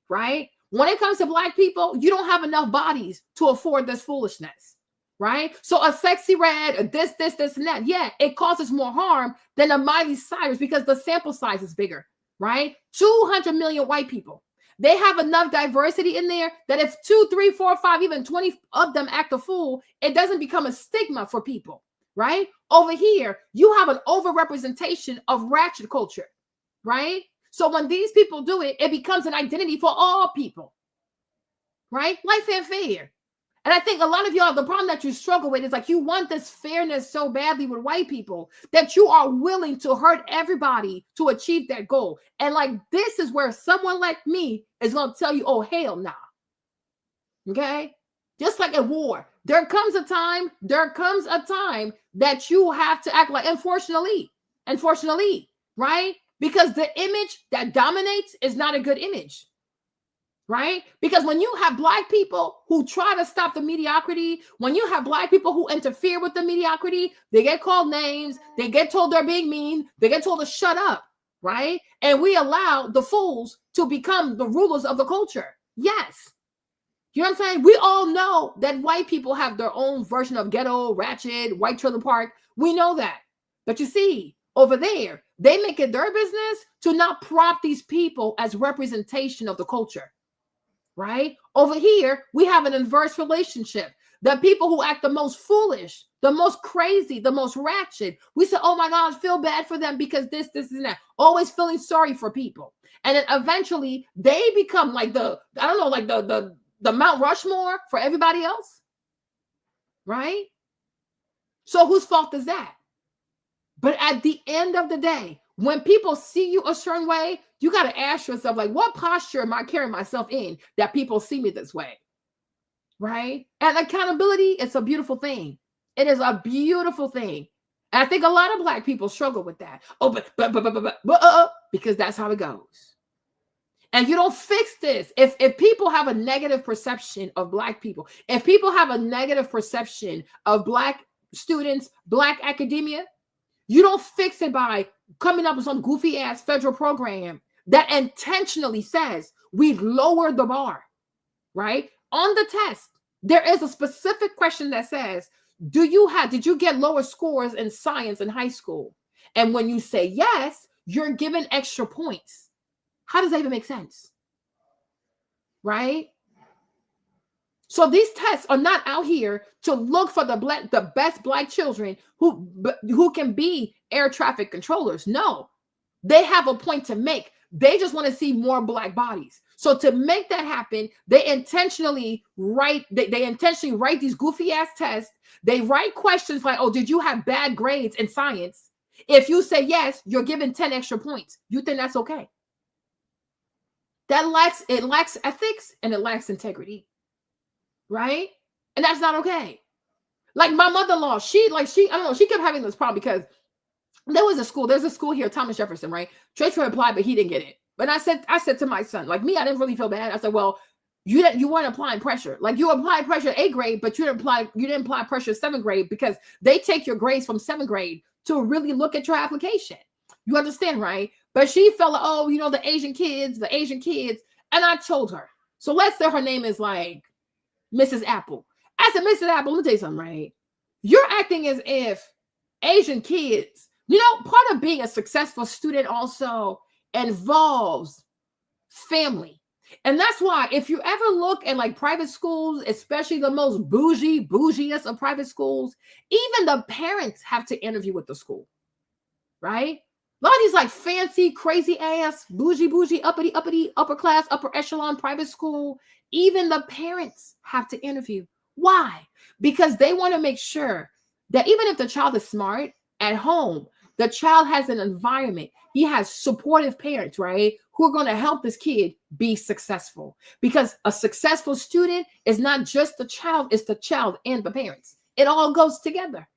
right? When it comes to Black people, you don't have enough bodies to afford this foolishness, right? So a sexy red, a this, and that, yeah, it causes more harm than a Miley Cyrus because the sample size is bigger, right? 200 million white people. They have enough diversity in there that if 2, 3, 4, 5, even 20 of them act a fool, it doesn't become a stigma for people, right? Over here, you have an overrepresentation of ratchet culture, right? So when these people do it, it becomes an identity for all people, right? Life ain't fair. And I think a lot of y'all, the problem that you struggle with is like you want this fairness so badly with white people that you are willing to hurt everybody to achieve that goal. And like this is where someone like me is going to tell you, oh, hell nah. Okay? Just like at war, there comes a time that you have to act like, unfortunately, right? Because the image that dominates is not a good image, right? Because when you have Black people who try to stop the mediocrity, when you have Black people who interfere with the mediocrity, they get called names, they get told they're being mean, they get told to shut up, right? And we allow the fools to become the rulers of the culture. Yes. You know what I'm saying? We all know that white people have their own version of ghetto, ratchet, white trailer park. We know that. But you see, over there, they make it their business to not prop these people as representation of the culture, right? Over here, we have an inverse relationship. The people who act the most foolish, the most crazy, the most ratchet, we say, oh my God, I feel bad for them because this, and that. Always feeling sorry for people. And then eventually they become like the Mount Rushmore for everybody else, right? So whose fault is that? But at the end of the day, when people see you a certain way, you got to ask yourself, like, what posture am I carrying myself in that people see me this way, right? And accountability, it's a beautiful thing. It is a beautiful thing. And I think a lot of Black people struggle with that. Oh, because that's how it goes. And you don't fix this. If people have a negative perception of Black people, if people have a negative perception of Black students, Black academia, you don't fix it by coming up with some goofy ass federal program that intentionally says we've lowered the bar, right? On the test, there is a specific question that says, did you get lower scores in science in high school? And when you say yes, you're given extra points. How does that even make sense? Right? So these tests are not out here to look for the best Black children who can be air traffic controllers. No, they have a point to make. They just want to see more Black bodies. So to make that happen, they intentionally write these goofy ass tests. They write questions like, oh, did you have bad grades in science? If you say yes, you're given 10 extra points. You think that's okay? It lacks ethics and it lacks integrity. Right? And that's not okay. Like my mother-in-law, she kept having this problem because there's a school here, Thomas Jefferson, right? Trace applied, but he didn't get it. But I said to my son, like me, I didn't really feel bad. I said, well, you weren't applying pressure. Like you applied pressure 8th grade, but you didn't apply pressure 7th grade because they take your grades from 7th grade to really look at your application. You understand, right? But she felt like, oh, the Asian kids. And I told her, so let's say her name is like Mrs. Apple. I said, Mrs. Apple, let me tell you something, right? You're acting as if Asian kids, part of being a successful student also involves family. And that's why if you ever look at like private schools, especially the most bougiest of private schools, even the parents have to interview with the school, right? A lot of these like fancy, crazy ass, bougie, uppity, upper class, upper echelon private school, even the parents have to interview. Why? Because they want to make sure that even if the child is smart at home, the child has an environment. He has supportive parents, right? Who are going to help this kid be successful. Because a successful student is not just the child, it's the child and the parents. It all goes together,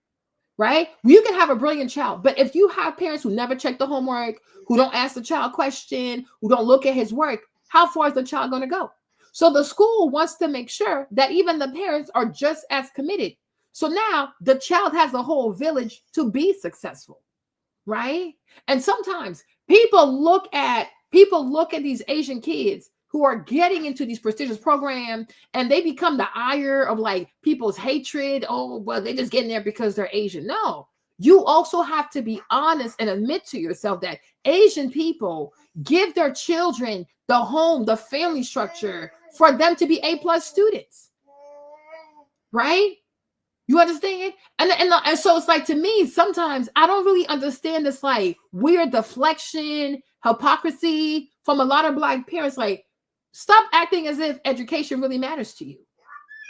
right? You can have a brilliant child, but if you have parents who never check the homework, who don't ask the child question, who don't look at his work, how far is the child going to go? So the school wants to make sure that even the parents are just as committed. So now the child has a whole village to be successful, right? And sometimes people look at these Asian kids who are getting into these prestigious programs and they become the ire of like people's hatred. Oh, well, they're just getting there because they're Asian. No, you also have to be honest and admit to yourself that Asian people give their children the home, the family structure for them to be A+ students, right? You understand? And so it's like, to me, sometimes I don't really understand this like weird deflection, hypocrisy from a lot of Black parents. Like, stop acting as if education really matters to you,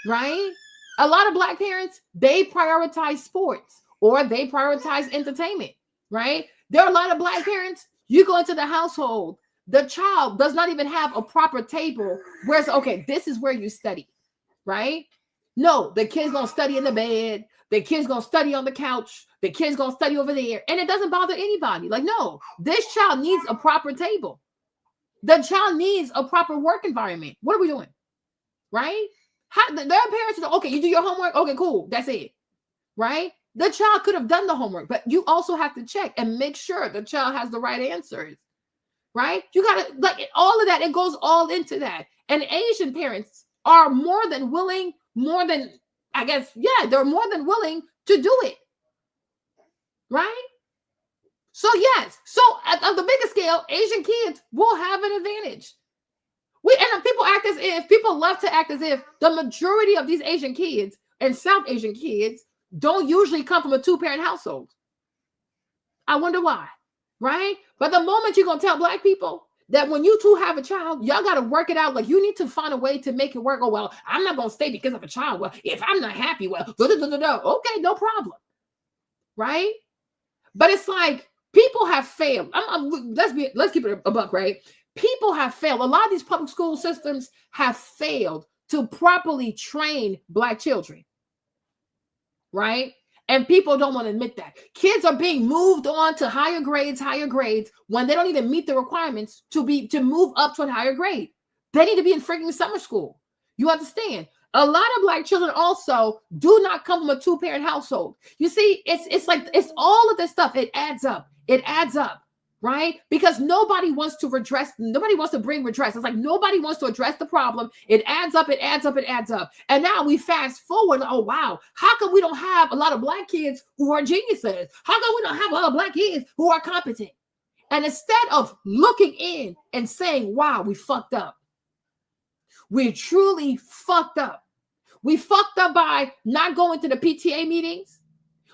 right? A lot of Black parents, they prioritize sports or they prioritize entertainment, right? There are a lot of Black parents, you go into the household, the child does not even have a proper table where it's, okay, this is where you study, right? No, the kids gonna study in the bed. The kid's gonna study on the couch. The kid's gonna study over there, and it doesn't bother anybody. Like, no, this child needs a proper table. The child needs a proper work environment. What are we doing? Right? Their parents are, okay, you do your homework. Okay, cool. That's it. Right? The child could have done the homework, but you also have to check and make sure the child has the right answers. Right? You gotta, like, all of that, it goes all into that. And Asian parents are more than willing, they're more than willing to do it. Right? So yes, so on the bigger scale, Asian kids will have an advantage. People love to act as if the majority of these Asian kids and South Asian kids don't usually come from a two-parent household. I wonder why, right? But the moment you're going to tell Black people that when you two have a child, y'all got to work it out. Like, you need to find a way to make it work. Oh, well, I'm not going to stay because of a child. Well, if I'm not happy, well, okay, no problem. Right? But it's like people have failed. Let's keep it a buck, right? People have failed. A lot of these public school systems have failed to properly train Black children. Right? And people don't want to admit that. Kids are being moved on to higher grades when they don't even meet the requirements to move up to a higher grade. They need to be in freaking summer school. You understand? A lot of Black children also do not come from a two-parent household. You see, it's like, it's all of this stuff. It adds up. It adds up. Right? Because nobody wants to bring redress. It's like nobody wants to address the problem. It adds up, it adds up, it adds up. And now we fast forward. Oh, wow. How come we don't have a lot of Black kids who are geniuses? How come we don't have a lot of Black kids who are competent? And instead of looking in and saying, wow, we fucked up. We truly fucked up. We fucked up by not going to the PTA meetings.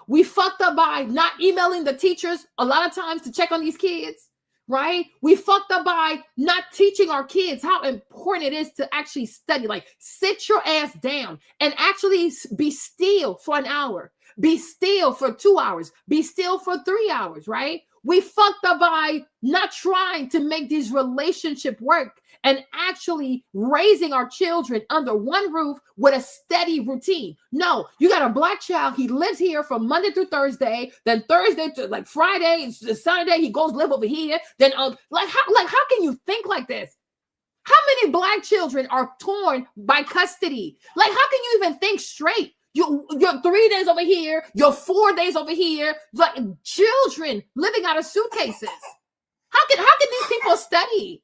We fucked up by not emailing the teachers a lot of times to check on these kids, right? We fucked up by not teaching our kids how important it is to actually study. Like, sit your ass down and actually be still for an hour. Be still for 2 hours. Be still for 3 hours, right? We fucked up by not trying to make these relationships work and actually raising our children under one roof with a steady routine. No, you got a Black child. He lives here from Monday through Thursday. Then Thursday to like Friday and Sunday, he goes live over here. Then how can you think like this? How many Black children are torn by custody? Like, how can you even think straight? You're 3 days over here, you're 4 days over here, like children living out of suitcases. How can these people study?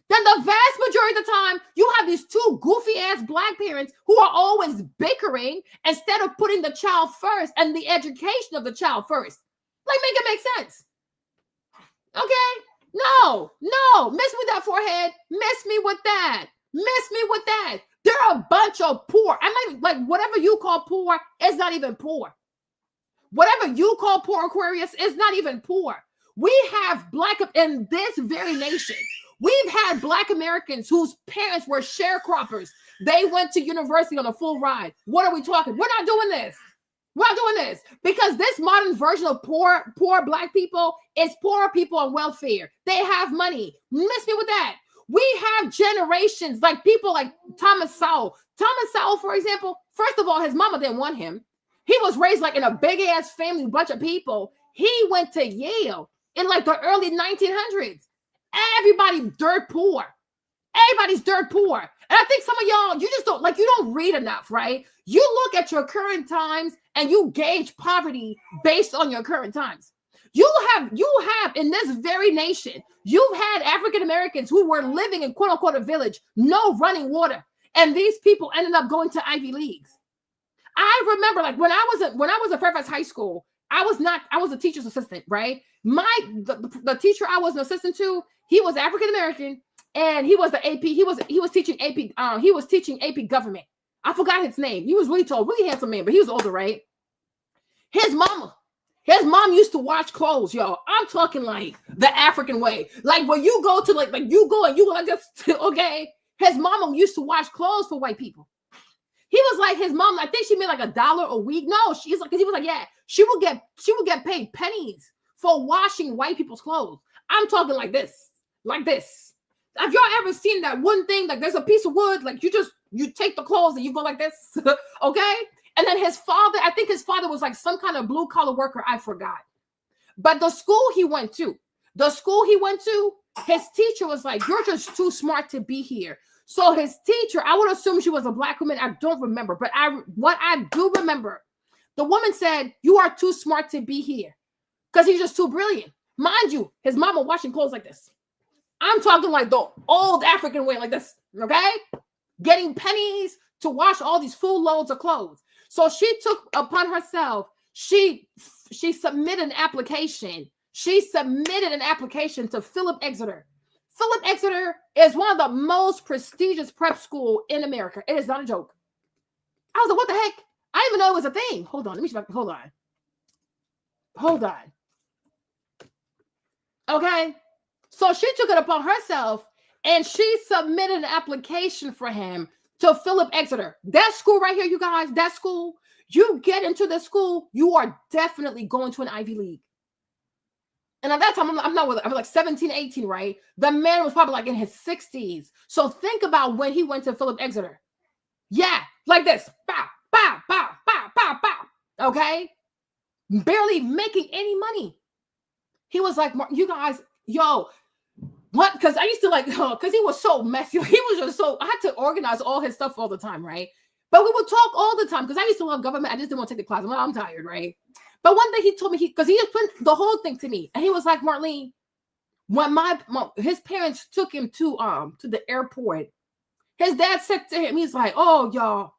Then the vast majority of the time, you have these two goofy ass Black parents who are always bickering instead of putting the child first and the education of the child first. Like, make it make sense. Okay? No, miss me with that forehead. Miss me with that. Miss me with that. They're a bunch of poor. I mean, like, whatever you call poor is not even poor. Whatever you call poor, Aquarius, is not even poor. We have Black in this very nation. We've had Black Americans whose parents were sharecroppers. They went to university on a full ride. What are we talking? We're not doing this. We're not doing this because this modern version of poor Black people is poor people on welfare. They have money. Miss me with that. We have generations like people like Thomas Sowell. Thomas Sowell, for example, first of all, his mama didn't want him. He was raised like in a big ass family, bunch of people. He went to Yale in like the early 1900s. Everybody dirt poor. Everybody's dirt poor. And I think some of y'all, you just don't, like, you don't read enough, right? You look at your current times and you gauge poverty based on your current times. You have in this very nation, you've had African Americans who were living in quote unquote a village, no running water. And these people ended up going to Ivy Leagues. I remember like when I was at Fairfax High School, I was a teacher's assistant, right? The teacher I was an assistant to, he was African American and he was the AP, he was teaching AP government. I forgot his name. He was really tall, really handsome man, but he was older, right? His mom used to wash clothes, y'all. I'm talking like the African way. Like when you go to like you go and you like this, okay? His mama used to wash clothes for white people. He was like his mom, I think she made like $1 a week. No, she's like, because he was like, yeah, she would get paid pennies for washing white people's clothes. I'm talking like this, like this. Have y'all ever seen that one thing? Like there's a piece of wood, like you take the clothes and you go like this, okay? And then his father, I think his father was like some kind of blue collar worker. I forgot. But the school he went to, his teacher was like, you're just too smart to be here. So his teacher, I would assume she was a black woman. I don't remember, but what I do remember, the woman said, you are too smart to be here because he's just too brilliant. Mind you, his mama washing clothes like this. I'm talking like the old African way, like this, okay? Getting pennies to wash all these full loads of clothes. So she took upon herself, she submitted an application. She submitted an application to Philip Exeter. Philip Exeter is one of the most prestigious prep school in America. It is not a joke. I was like, what the heck? I didn't even know it was a thing. Hold on. Let me check. Hold on. Okay. So she took it upon herself and she submitted an application for him to Philip Exeter. That school right here, you guys, that school, you get into the school, you are definitely going to an Ivy League. And at that time, I was like 17, 18, right? The man was probably like in his 60s. So think about when he went to Philip Exeter. Yeah, like this. Bow, bow, bow, bow, bow, bow. Okay? Barely making any money. He was like, you guys, yo, what? Because I used to like, because he was so messy. He was just so, I had to organize all his stuff all the time, right? But we would talk all the time because I used to love government. I just didn't want to take the class. I'm tired, right? But one day he told me, because he explained the whole thing to me. And he was like, Marlene, when his parents took him to the airport, his dad said to him, he's like, oh, y'all.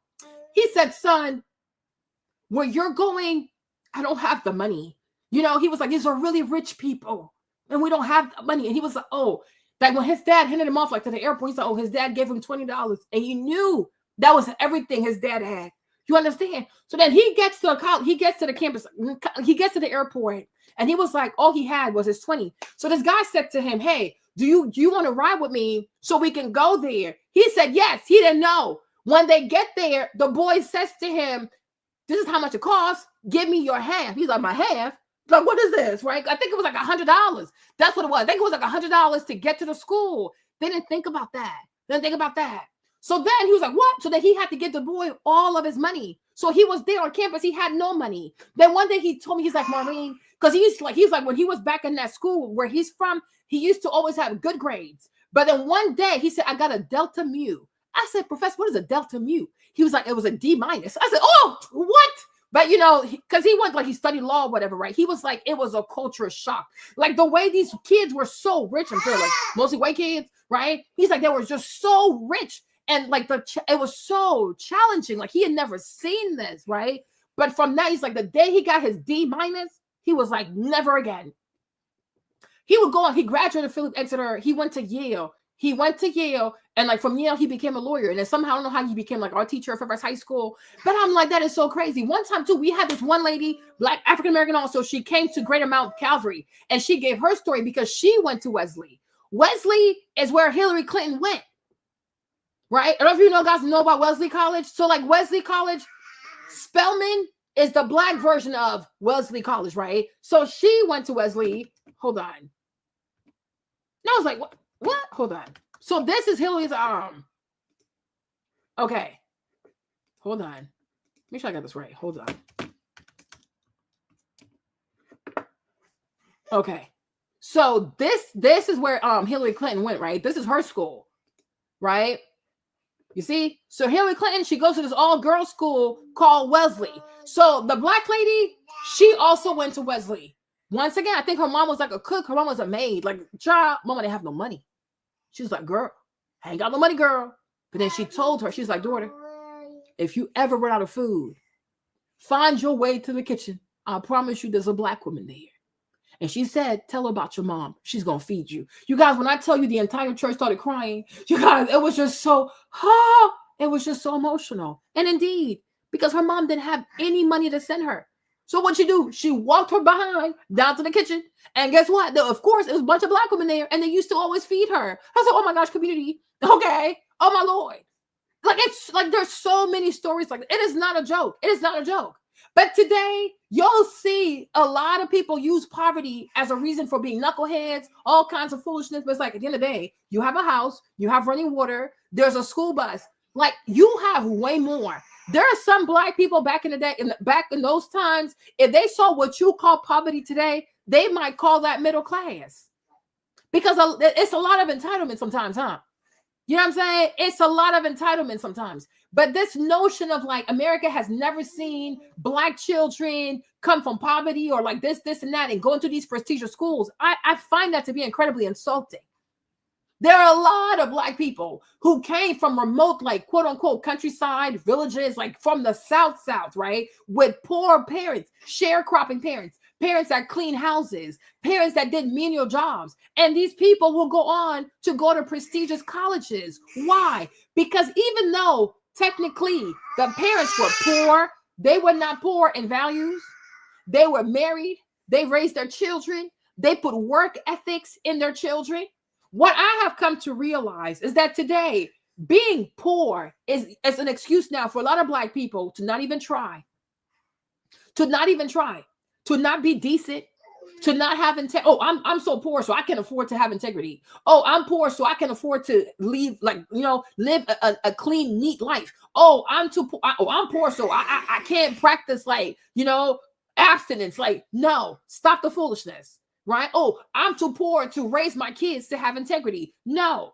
He said, son, where you're going, I don't have the money. You know, he was like, these are really rich people. And we don't have the money. And he was like, oh, like when his dad handed him off like to the airport, he's like, oh, his dad gave him $20. And he knew that was everything his dad had. You understand? So then he gets to college, he gets to the campus, he gets to the airport, and he was like, all he had was his 20. So this guy said to him, hey, do you want to ride with me so we can go there? He said yes. He didn't know. When they get there, the boy says to him, this is how much it costs. Give me your half. He's like, my half? Like, what is this, right? I think it was like $100. That's what it was. I think it was like $100 to get to the school. They didn't think about that. So then he was like, what? So then he had to give the boy all of his money. So he was there on campus. He had no money. Then one day he told me, he's like, Maureen, because he's like, when he was back in that school where he's from, he used to always have good grades. But then one day he said, I got a Delta Mu. I said, Professor, what is a Delta Mu? He was like, it was a D-. I said, oh, what? But, you know, because he went, like, he studied law or whatever, right? He was like, it was a culture shock. Like, the way these kids were so rich, I'm sure, like, mostly white kids, right? He's like, they were just so rich. And, like, it was so challenging. Like, he had never seen this, right? But from that, he's like, the day he got his D-, he was like, never again. He would go on. He graduated Philip Exeter. He went to Yale. And like from Yale, he became a lawyer. And then somehow, I don't know how he became like our teacher at Fairfax High School. But I'm like, that is so crazy. One time too, we had this one lady, Black African-American also, she came to Greater Mount Calvary and she gave her story because she went to Wesley. Wesley is where Hillary Clinton went, right? I don't know if you guys know about Wesley College. So like Wesley College, Spelman is the Black version of Wesley College, right? So she went to Wesley. Hold on. And I was like, what? Hold on. So this is Hillary's okay. Hold on. Make sure I got this right. Hold on. Okay. So this is where Hillary Clinton went, right? This is her school, right? You see? So Hillary Clinton, she goes to this all-girls school called Wesley. So the Black lady, she also went to Wesley. Once again, I think her mom was like a cook. Her mom was a maid. Like, child, mama didn't have no money. She was like, girl, I ain't got no money, girl. But then she told her, she's like, daughter, if you ever run out of food, find your way to the kitchen. I promise you there's a Black woman there. And she said, tell her about your mom. She's going to feed you. You guys, when I tell you the entire church started crying, you guys, it was just so emotional. And indeed, because her mom didn't have any money to send her. So what she do? She walked her behind down to the kitchen. And guess what? Of course, it was a bunch of Black women there. And they used to always feed her. I said, oh my gosh, community. Okay. Oh my Lord. Like, it's like there's so many stories like that. It is not a joke. It is not a joke. But today, you'll see a lot of people use poverty as a reason for being knuckleheads, all kinds of foolishness. But it's like, at the end of the day, you have a house, you have running water, there's a school bus. Like, you have way more There are some black people back in the day, back in those times, if they saw what you call poverty today, they might call that middle class. Because it's a lot of entitlement sometimes, huh? You know what I'm saying? It's a lot of entitlement sometimes. But this notion of like America has never seen black children come from poverty or like this, and that, and go into these prestigious schools, I find that to be incredibly insulting. There are a lot of black people who came from remote, like quote unquote countryside villages, like from the South, right? With poor parents, sharecropping parents, parents that clean houses, parents that did menial jobs. And these people will go on to go to prestigious colleges. Why? Because even though technically the parents were poor, they were not poor in values. They were married. They raised their children. They put work ethics in their children. What I have come to realize is that today, being poor is an excuse now for a lot of black people to not even try, to not be decent, to not have integrity. Oh, I'm so poor, so I can afford to have integrity. Oh, I'm poor, so I can afford to live a clean, neat life. Oh, I'm too poor. I'm poor, so I can't practice abstinence. Like, no, stop the foolishness. Right? Oh, I'm too poor to raise my kids to have integrity. No,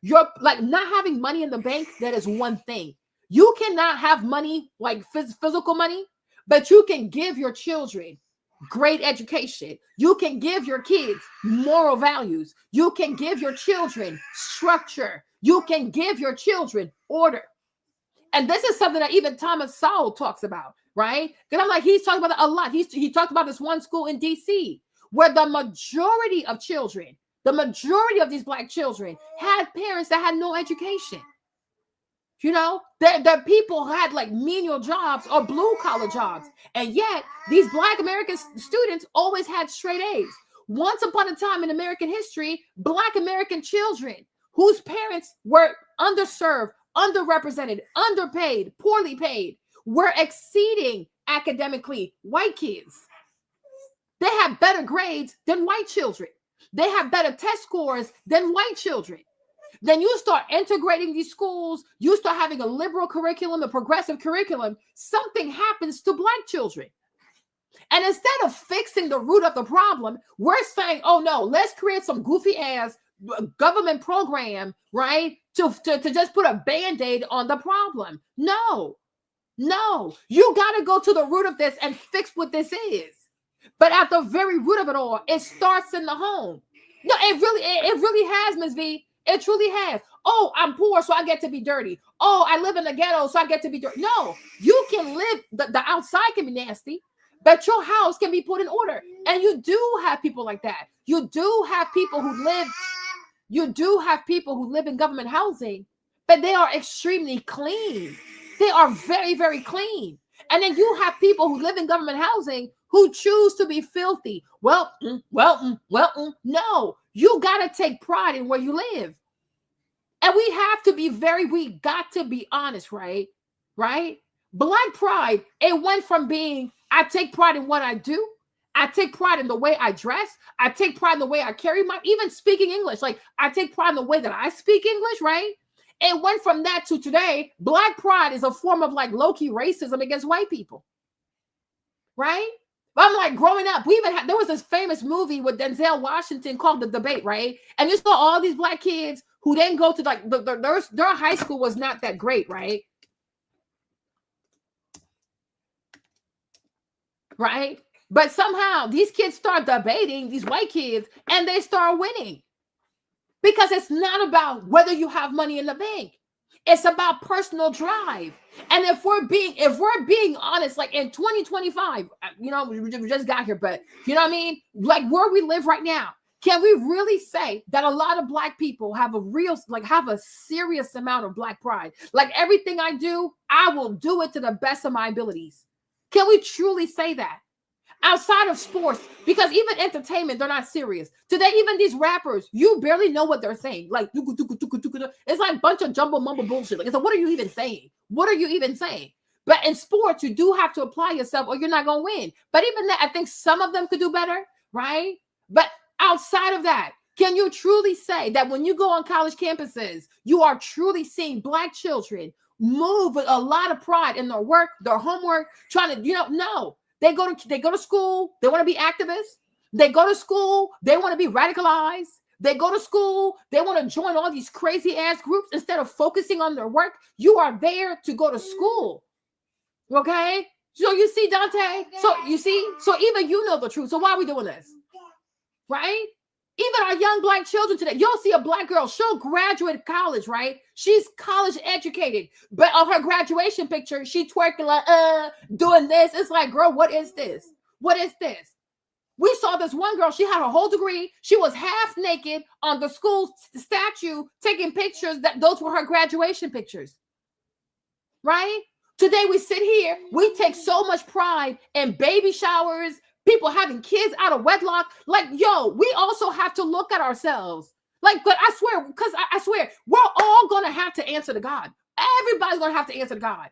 you're like not having money in the bank. That is one thing. You cannot have money, like physical money, but you can give your children great education. You can give your kids moral values. You can give your children structure. You can give your children order. And this is something that even Thomas Sowell talks about, right? Because I'm like, he's talking about it a lot. He talked about this one school in DC where the majority of children, the majority of these black children had parents that had no education. You know, the people had like menial jobs or blue collar jobs. And yet these black American students always had straight A's. Once upon a time in American history, black American children whose parents were underserved, underrepresented, underpaid, poorly paid, were exceeding academically white kids. They have better grades than white children. They have better test scores than white children. Then you start integrating these schools, you start having a liberal curriculum, a progressive curriculum, something happens to black children. And instead of fixing the root of the problem, we're saying, oh no, let's create some goofy ass government program, right? To just put a Band-Aid on the problem. No, you got to go to the root of this and fix what this is. But at the very root of it all, it starts in the home. No, it really has, Ms. V. It truly has. Oh, I'm poor, so I get to be dirty. Oh, I live in the ghetto, so I get to be dirty. No, you can live, the outside can be nasty, but your house can be put in order. And you do have people like that. You do have people who live in government housing, but they are extremely clean. They are very, very clean. And then you have people who live in government housing who choose to be filthy. No, you got to take pride in where you live. And we got to be honest, right? Black pride, it went from being, I take pride in what I do. I take pride in the way I dress. I take pride in the way I carry even speaking English. Like, I take pride in the way that I speak English, right? It went from that to today, black pride is a form of like low-key racism against white people, right? But I'm like, growing up, there was this famous movie with Denzel Washington called The Debate, right? And you saw all these black kids who didn't go to like, their high school was not that great, right? Right? But somehow these kids start debating, these white kids, and they start winning. Because it's not about whether you have money in the bank. It's about personal drive. And if we're being honest, like in 2025, we just got here, but you know what I mean? Like where we live right now, can we really say that a lot of black people have a serious amount of black pride? Like everything I do, I will do it to the best of my abilities. Can we truly say that? Outside of sports, because even entertainment, they're not serious. Today, even these rappers, you barely know what they're saying. Like, it's like a bunch of jumble mumble bullshit. Like, it's like, what are you even saying? What are you even saying? But in sports, you do have to apply yourself or you're not going to win. But even that, I think some of them could do better, right? But outside of that, can you truly say that when you go on college campuses, you are truly seeing black children move with a lot of pride in their work, their homework, trying to, no. They go to school, they want to be activists. They go to school, they want to be radicalized. They go to school, they want to join all these crazy ass groups instead of focusing on their work. You are there to go to school. Okay? So you see, Dante? So you see? So even you know the truth. So why are we doing this? Right? Even our young black children today, you'll see a black girl, she'll graduate college, right? She's college educated, but on her graduation picture, she twerking like, doing this. It's like, girl, what is this? What is this? We saw this one girl, she had a whole degree. She was half naked on the school statue, taking pictures. Those were her graduation pictures, right? Today we sit here, we take so much pride in baby showers, people having kids out of wedlock. Like, yo, we also have to look at ourselves. Like, but I swear, because I swear, we're all going to have to answer to God. Everybody's going to have to answer to God.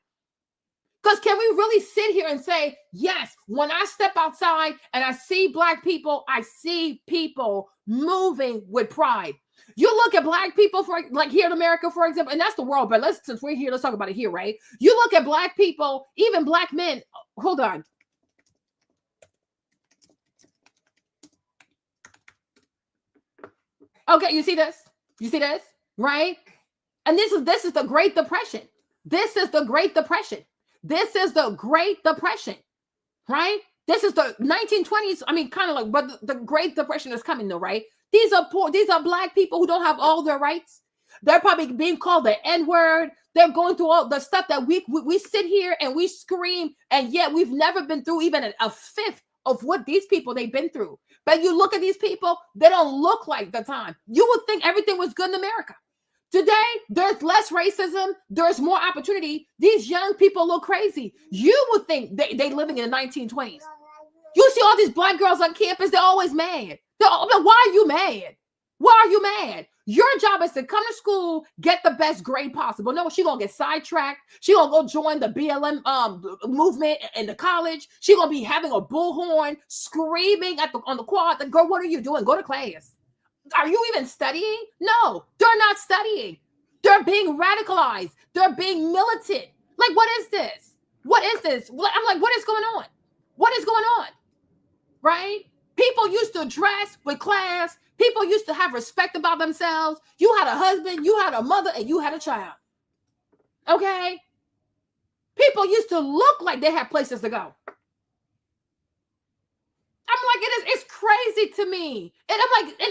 Because can we really sit here and say, yes, when I step outside and I see black people, I see people moving with pride. You look at black people, for like here in America, for example, and that's the world, but since we're here, let's talk about it here, right? You look at black people, even black men. Hold on. Okay, you see this? You see this? Right? And this is the Great Depression. This is the Great Depression. This is the Great Depression. Right? This is the 1920s. I mean, kind of like, but the Great Depression is coming though, right? These are poor, these are black people who don't have all their rights. They're probably being called the N-word. They're going through all the stuff that we sit here and we scream, and yet we've never been through even a fifth of what these people they've been through. But you look at these people, they don't look like the time. You would think everything was good in America. Today, there's less racism. There's more opportunity. These young people look crazy. You would think they living in the 1920s. You see all these black girls on campus, they're always mad. Why are you mad? Why are you mad? Your job is to come to school, get the best grade possible. No, she gonna get sidetracked. She gonna go join the BLM movement in the college. She gonna be having a bullhorn, screaming on the quad. Girl, what are you doing? Go to class. Are you even studying? No, they're not studying. They're being radicalized. They're being militant. Like, what is this? What is this? I'm like, what is going on? What is going on? Right? People used to dress with class. People used to have respect about themselves. You had a husband, you had a mother, and you had a child. Okay? People used to look like they had places to go. I'm like, it's crazy to me. And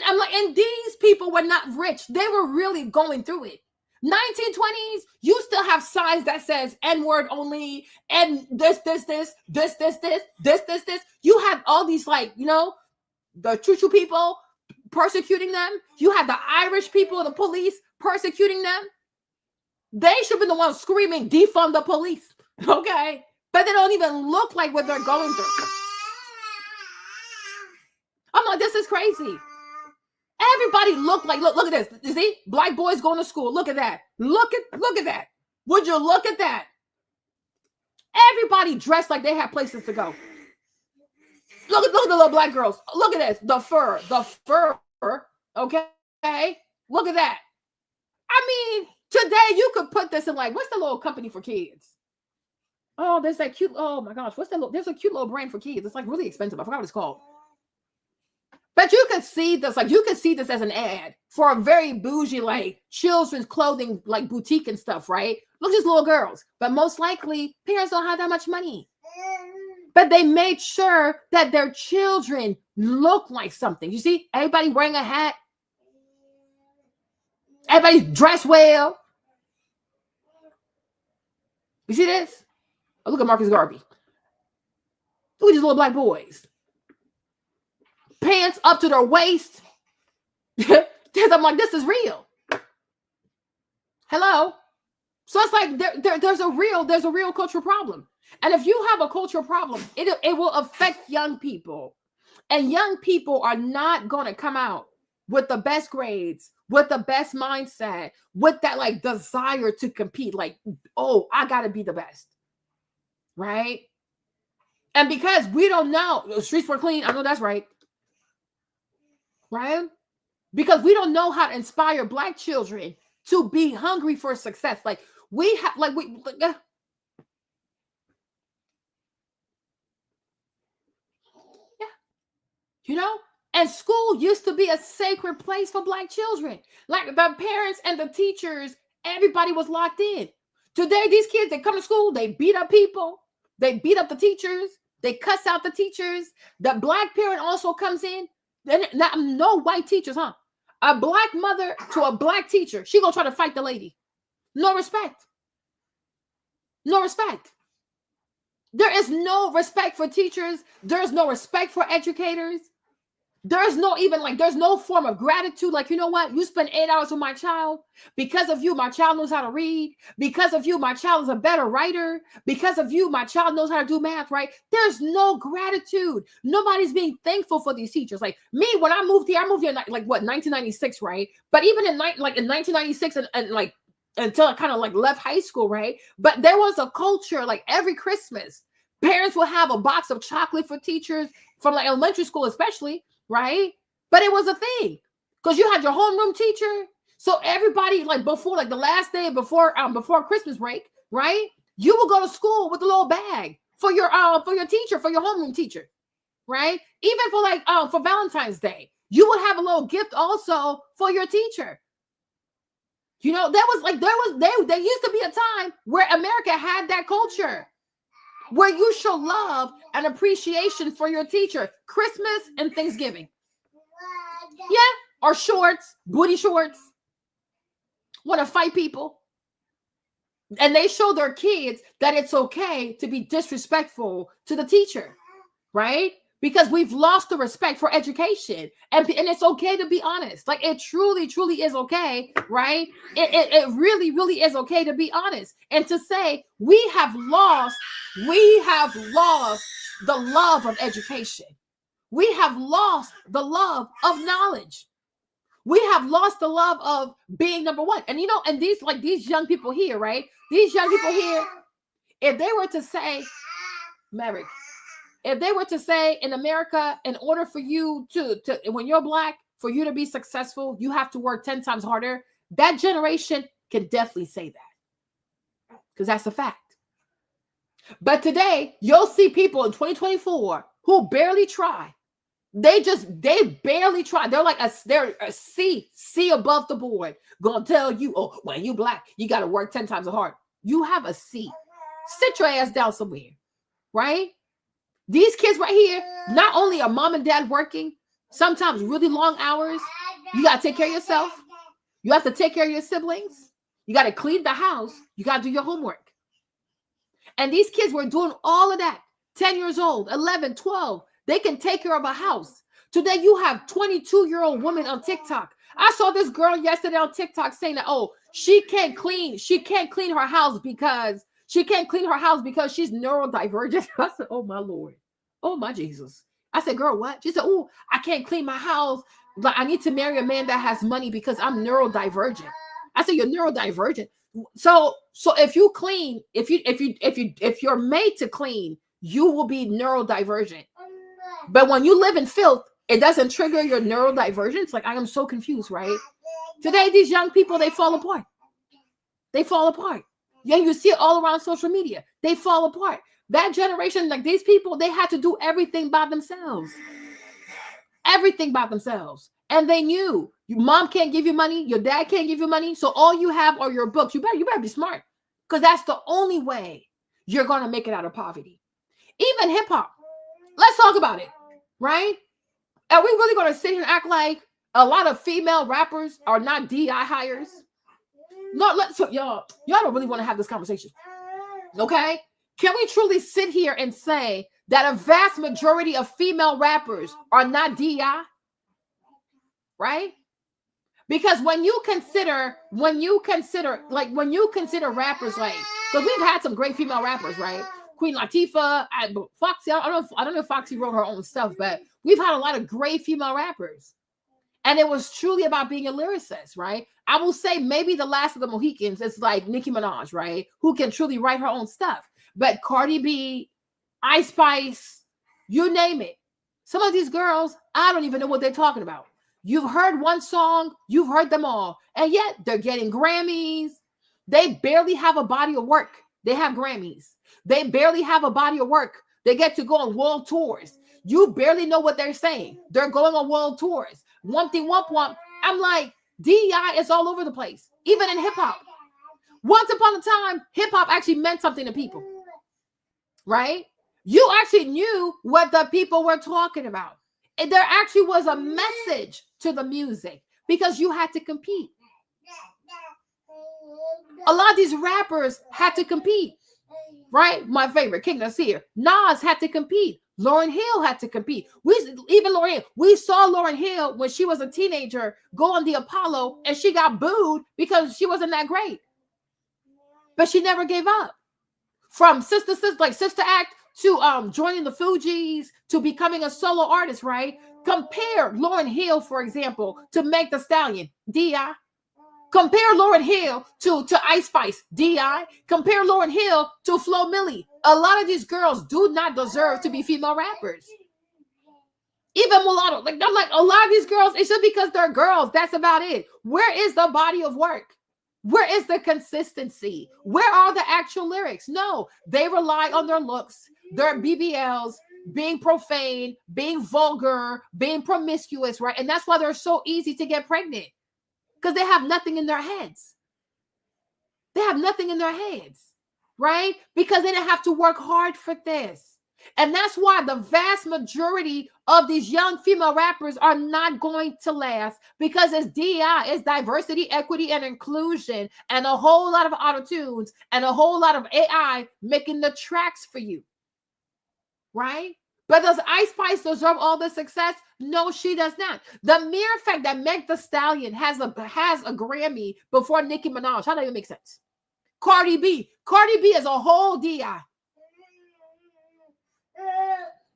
I'm like, and these people were not rich. They were really going through it. 1920s, you still have signs that says N-word only, and this. You had all these, like, the choo-choo people persecuting them. You had the Irish people, the police persecuting them. They should have been the ones screaming, defund the police. Okay? But they don't even look like what they're going through. I'm like, this is crazy. Everybody look at this. You see? Black boys going to school. Look at that. Look at that. Would you look at that? Everybody dressed like they had places to go. Look at the little black girls. Look at this. The fur. Okay? Look at that. I mean, today you could put this in, like, what's the little company for kids? Oh, there's that cute, oh my gosh. There's a cute little brand for kids. It's like really expensive. I forgot what it's called. But you could see this, like, you could see this as an ad for a very bougie, like, children's clothing, like, boutique and stuff, right? Look at these little girls. But most likely, parents don't have that much money. But they made sure that their children look like something. You see, everybody wearing a hat. Everybody dressed well. You see this? Oh, look at Marcus Garvey. Look at these little black boys. Pants up to their waist. I'm like, this is real. Hello. So it's like there's a real cultural problem. And if you have a cultural problem, it will affect young people. And young people are not going to come out with the best grades, with the best mindset, with that, like, desire to compete. Like, oh, I got to be the best. Right? And because we don't know, the streets were clean. I know that's right. Right? Because we don't know how to inspire black children to be hungry for success. Like, We have like you know, and school used to be a sacred place for Black children. Like the parents and the teachers, everybody was locked in. Today, these kids, they come to school, they beat up people, they beat up the teachers, they cuss out the teachers. The Black parent also comes in. Then no white teachers, huh? A Black mother to a Black teacher, she gonna try to fight the lady. No respect. No respect. There is no respect for teachers. There's no respect for educators. There's no even like, there's no form of gratitude. Like, you know what? You spend 8 hours with my child. Because of you, my child knows how to read. Because of you, my child is a better writer. Because of you, my child knows how to do math, right? There's no gratitude. Nobody's being thankful for these teachers. Like me, when I moved here in like what, 1996, right? But even in 1996 and like until I kind of like left high school, right? But there was a culture like every Christmas, parents will have a box of chocolate for teachers from like elementary school, especially. Right? But it was a thing because you had your homeroom teacher. So everybody, like before, like the last day before Christmas break, right? You will go to school with a little bag for your teacher, for your homeroom teacher, right? Even for like for Valentine's Day, you would have a little gift also for your teacher. You know, there used to be a time where America had that culture, where you show love and appreciation for your teacher, Christmas and Thanksgiving. Yeah, or shorts, booty shorts. Want to fight people. And they show their kids that it's okay to be disrespectful to the teacher, right? Because we've lost the respect for education. And it's okay to be honest. Like it truly, truly is okay, right? It really, really is okay to be honest. And to say we have lost the love of education. We have lost the love of knowledge. We have lost the love of being number one. And you know, and these young people here, right? These young people here, if they were to say, Maverick, if they were to say in America, in order for you to when you're Black, for you to be successful, you have to work 10 times harder. That generation can definitely say that because that's a fact. But today, you'll see people in 2024 who barely try. They barely try. They're like they're a C above the board. Gonna tell you, oh, when you Black, you got to work 10 times as hard. You have a C. Sit your ass down somewhere, right? These kids right here, not only are mom and dad working, sometimes really long hours. You got to take care of yourself. You have to take care of your siblings. You got to clean the house. You got to do your homework. And these kids were doing all of that. 10 years old, 11, 12. They can take care of a house. Today, you have 22-year-old women on TikTok. I saw this girl yesterday on TikTok saying that, oh, she can't clean her house because she's neurodivergent. I said, oh, my Lord. Oh, my Jesus. I said, girl, what? She said, oh, I can't clean my house. But I need to marry a man that has money because I'm neurodivergent. I said, you're neurodivergent. So if you clean, if you're made to clean, you will be neurodivergent. But when you live in filth, it doesn't trigger your neurodivergence. It's like, I am so confused, right? Today, these young people, they fall apart. They fall apart. Yeah, you see it all around social media. They fall apart. That generation, like these people, they had to do everything by themselves. Everything by themselves. And they knew your mom can't give you money. Your dad can't give you money. So all you have are your books. You better be smart because that's the only way you're going to make it out of poverty. Even hip hop. Let's talk about it, right? Are we really going to sit here and act like a lot of female rappers are not DI hires? No, y'all don't really want to have this conversation. Okay? Can we truly sit here and say that a vast majority of female rappers are not DI? Right? Because when you consider rappers, like, because we've had some great female rappers, right? Queen Latifah, Foxy. I don't know if Foxy wrote her own stuff, but we've had a lot of great female rappers. And it was truly about being a lyricist, right? I will say maybe the last of the Mohicans is like Nicki Minaj, right? Who can truly write her own stuff. But Cardi B, Ice Spice, you name it. Some of these girls, I don't even know what they're talking about. You've heard one song, you've heard them all. And yet they're getting Grammys. They barely have a body of work. They have Grammys. They barely have a body of work. They get to go on world tours. You barely know what they're saying. They're going on world tours. Wumpty wump wump. I'm like, DEI is all over the place, even in hip hop. Once upon a time, hip hop actually meant something to people, right? You actually knew what the people were talking about. And there actually was a message to the music because you had to compete. A lot of these rappers had to compete, right? My favorite, King Nasir, Nas had to compete. Lauryn Hill had to compete. We saw Lauryn Hill when she was a teenager go on the Apollo, and she got booed because she wasn't that great. But she never gave up. From Sister Act to joining the Fugees to becoming a solo artist, right? Compare Lauryn Hill, for example, to Meg Thee Stallion, DI. Compare Lauryn Hill to Ice Spice, DI. Compare Lauryn Hill to Flo Milli. A lot of these girls do not deserve to be female rappers. Even mulatto. I'm like, a lot of these girls, it's just because they're girls. That's about it. Where is the body of work? Where is the consistency? Where are the actual lyrics? No, they rely on their looks, their BBLs, being profane, being vulgar, being promiscuous, right? And that's why they're so easy to get pregnant, because they have nothing in their heads. They have nothing in their heads, right? Because they didn't have to work hard for this. And that's why the vast majority of these young female rappers are not going to last, because it's DEI, it's diversity, equity, and inclusion, and a whole lot of auto-tunes and a whole lot of AI making the tracks for you, right? But does Ice Spice deserve all the success? No, she does not. The mere fact that Meg Thee Stallion has a Grammy before Nicki Minaj, how does that even make sense? Cardi B is a whole DI.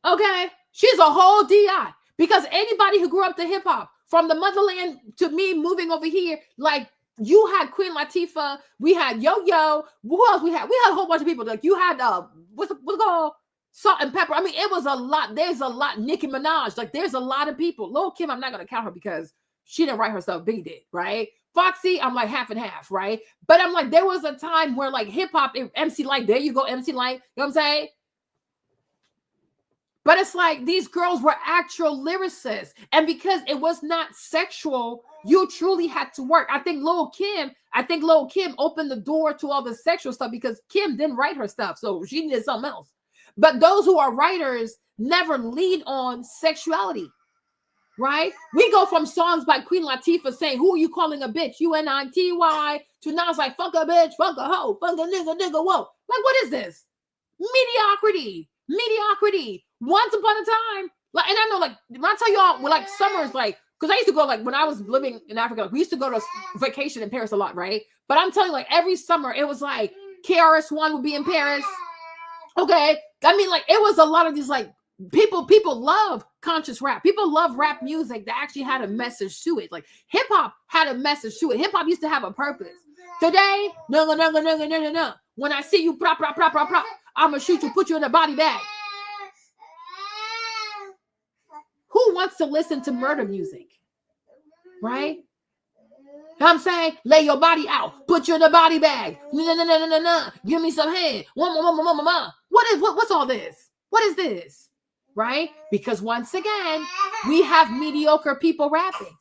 Okay, she's a whole DI, because anybody who grew up to hip hop from the motherland to me moving over here, like you had Queen Latifah, we had Yo-Yo, who else we had? We had a whole bunch of people. Like you had what's it called? Salt and Pepper. I mean, it was a lot. There's a lot. Nicki Minaj, like there's a lot of people. Lil' Kim, I'm not gonna count her because she didn't write her stuff. Biggie did, right? Foxy, I'm like half and half, right? But I'm like, there was a time where like hip hop, MC Light, there you go, MC Light. You know what I'm saying? But it's like these girls were actual lyricists. And because it was not sexual, you truly had to work. I think Lil' Kim opened the door to all the sexual stuff, because Kim didn't write her stuff. So she needed something else. But those who are writers never lead on sexuality, right? We go from songs by Queen Latifah saying, who are you calling a bitch? UNITY, to Nas like, fuck a bitch, fuck a hoe, fuck a nigga, whoa. Like, what is this? Mediocrity. Once upon a time, like, and I know, like, when I tell y'all, well, like summers, like, because I used to go, like, when I was living in Africa, like, we used to go to vacation in Paris a lot, right? But I'm telling you, like, every summer, it was like KRS-One would be in Paris. Okay, I mean, like, it was a lot of these, like, people love conscious rap. People love rap music that actually had a message to it. Like, hip hop had a message to it. Hip hop used to have a purpose. Today, no. When I see you, prop, I'm gonna shoot you, put you in a body bag. Who wants to listen to murder music? Right? I'm saying, lay your body out, put you in a body bag. No. Give me some head. What's all this? What is this? Right? Because once again, we have mediocre people rapping.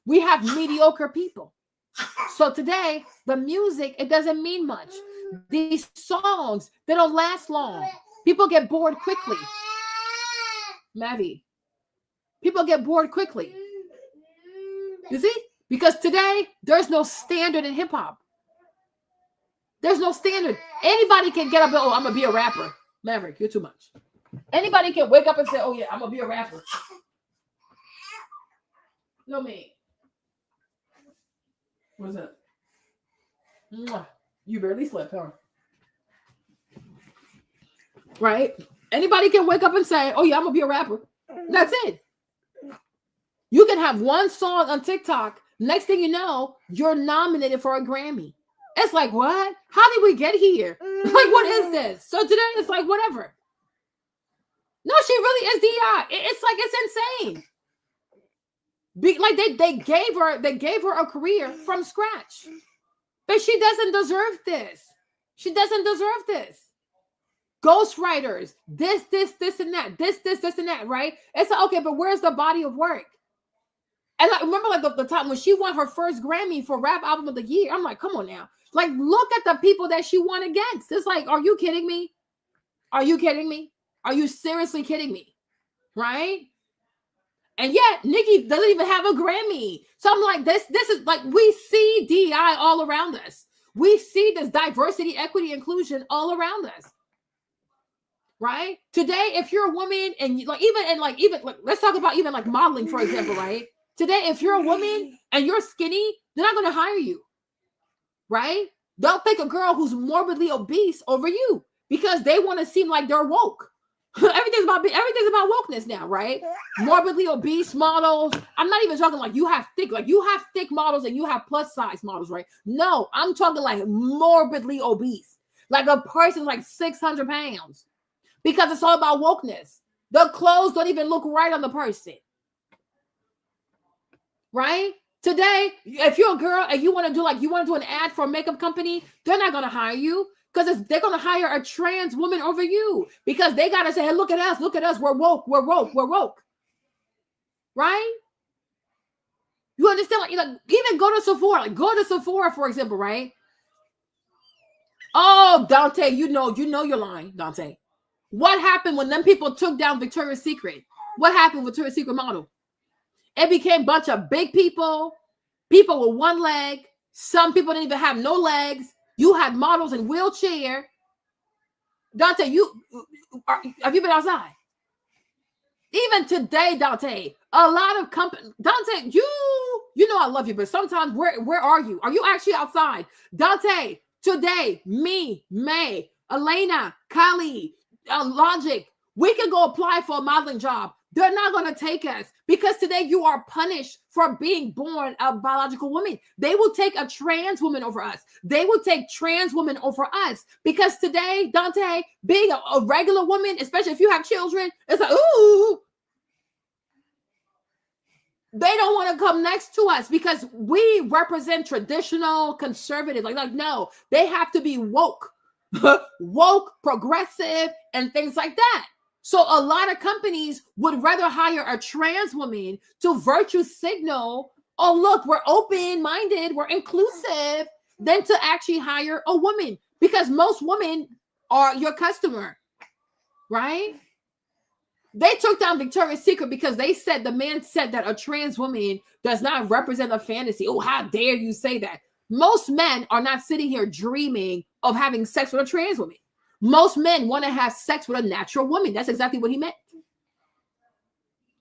We have mediocre people. So today, the music, it doesn't mean much. These songs, they don't last long. People get bored quickly. Mavi, people get bored quickly. You see? Because today, there's no standard in hip hop. There's no standard. Anybody can get up and, oh, I'm going to be a rapper. Maverick, you're too much. Anybody can wake up and say, oh, yeah, I'm going to be a rapper. No, me. What's up? You barely slept, huh? Right? Anybody can wake up and say, oh, yeah, I'm going to be a rapper. That's it. You can have one song on TikTok. Next thing you know, you're nominated for a Grammy. It's like, what? How did we get here? Like, what is this? So today, it's like, whatever. No, she really is DI. It's like, it's insane. Like, they gave her a career from scratch. But she doesn't deserve this. She doesn't deserve this. Ghostwriters, this, and that, this, and that, right? It's like, okay, but where's the body of work? And like, remember like the time when she won her first Grammy for Rap Album of the Year? I'm like, come on now. Like, look at the people that she won against. It's like, are you kidding me? Are you kidding me? Are you seriously kidding me? Right? And yet, Nicki doesn't even have a Grammy. So I'm like, this is like, we see DEI all around us. We see this diversity, equity, inclusion all around us. Right? Today, if you're a woman and let's talk about even like modeling, for example, right? Today, if you're a woman and you're skinny, they're not going to hire you. Right? They'll take a girl who's morbidly obese over you because they want to seem like they're woke. Everything's about wokeness now, right? Morbidly obese models. I'm not even talking like you have thick models and you have plus size models, right? No, I'm talking like morbidly obese, like a person like 600 pounds, because it's all about wokeness. The clothes don't even look right on the person, right? Today, if you're a girl and you want to do an ad for a makeup company, they're not going to hire you. Because they're going to hire a trans woman over you because they got to say, hey, look at us, we're woke. Right? You understand? Like, even go to Sephora, for example, right? Oh, Dante, you know you're lying, Dante. What happened when them people took down Victoria's Secret? What happened with Victoria's Secret model? It became a bunch of big people with one leg. Some people didn't even have no legs. You had models in wheelchair. Dante, have you been outside? Even today, Dante, a lot of companies. Dante, you know I love you, but sometimes where are you? Are you actually outside? Dante, today, me, May, Elena, Kali, Logic, we can go apply for a modeling job. They're not going to take us because today you are punished for being born a biological woman. They will take a trans woman over us. They will take trans women over us because today, Dante, being a regular woman, especially if you have children, it's like, ooh, they don't want to come next to us because we represent traditional conservative. Like no, they have to be woke, woke, progressive, and things like that. So a lot of companies would rather hire a trans woman to virtue signal, oh, look, we're open-minded, we're inclusive, than to actually hire a woman because most women are your customer, right? They took down Victoria's Secret because the man said that a trans woman does not represent a fantasy. Oh, how dare you say that? Most men are not sitting here dreaming of having sex with a trans woman. Most men want to have sex with a natural woman. That's exactly what he meant.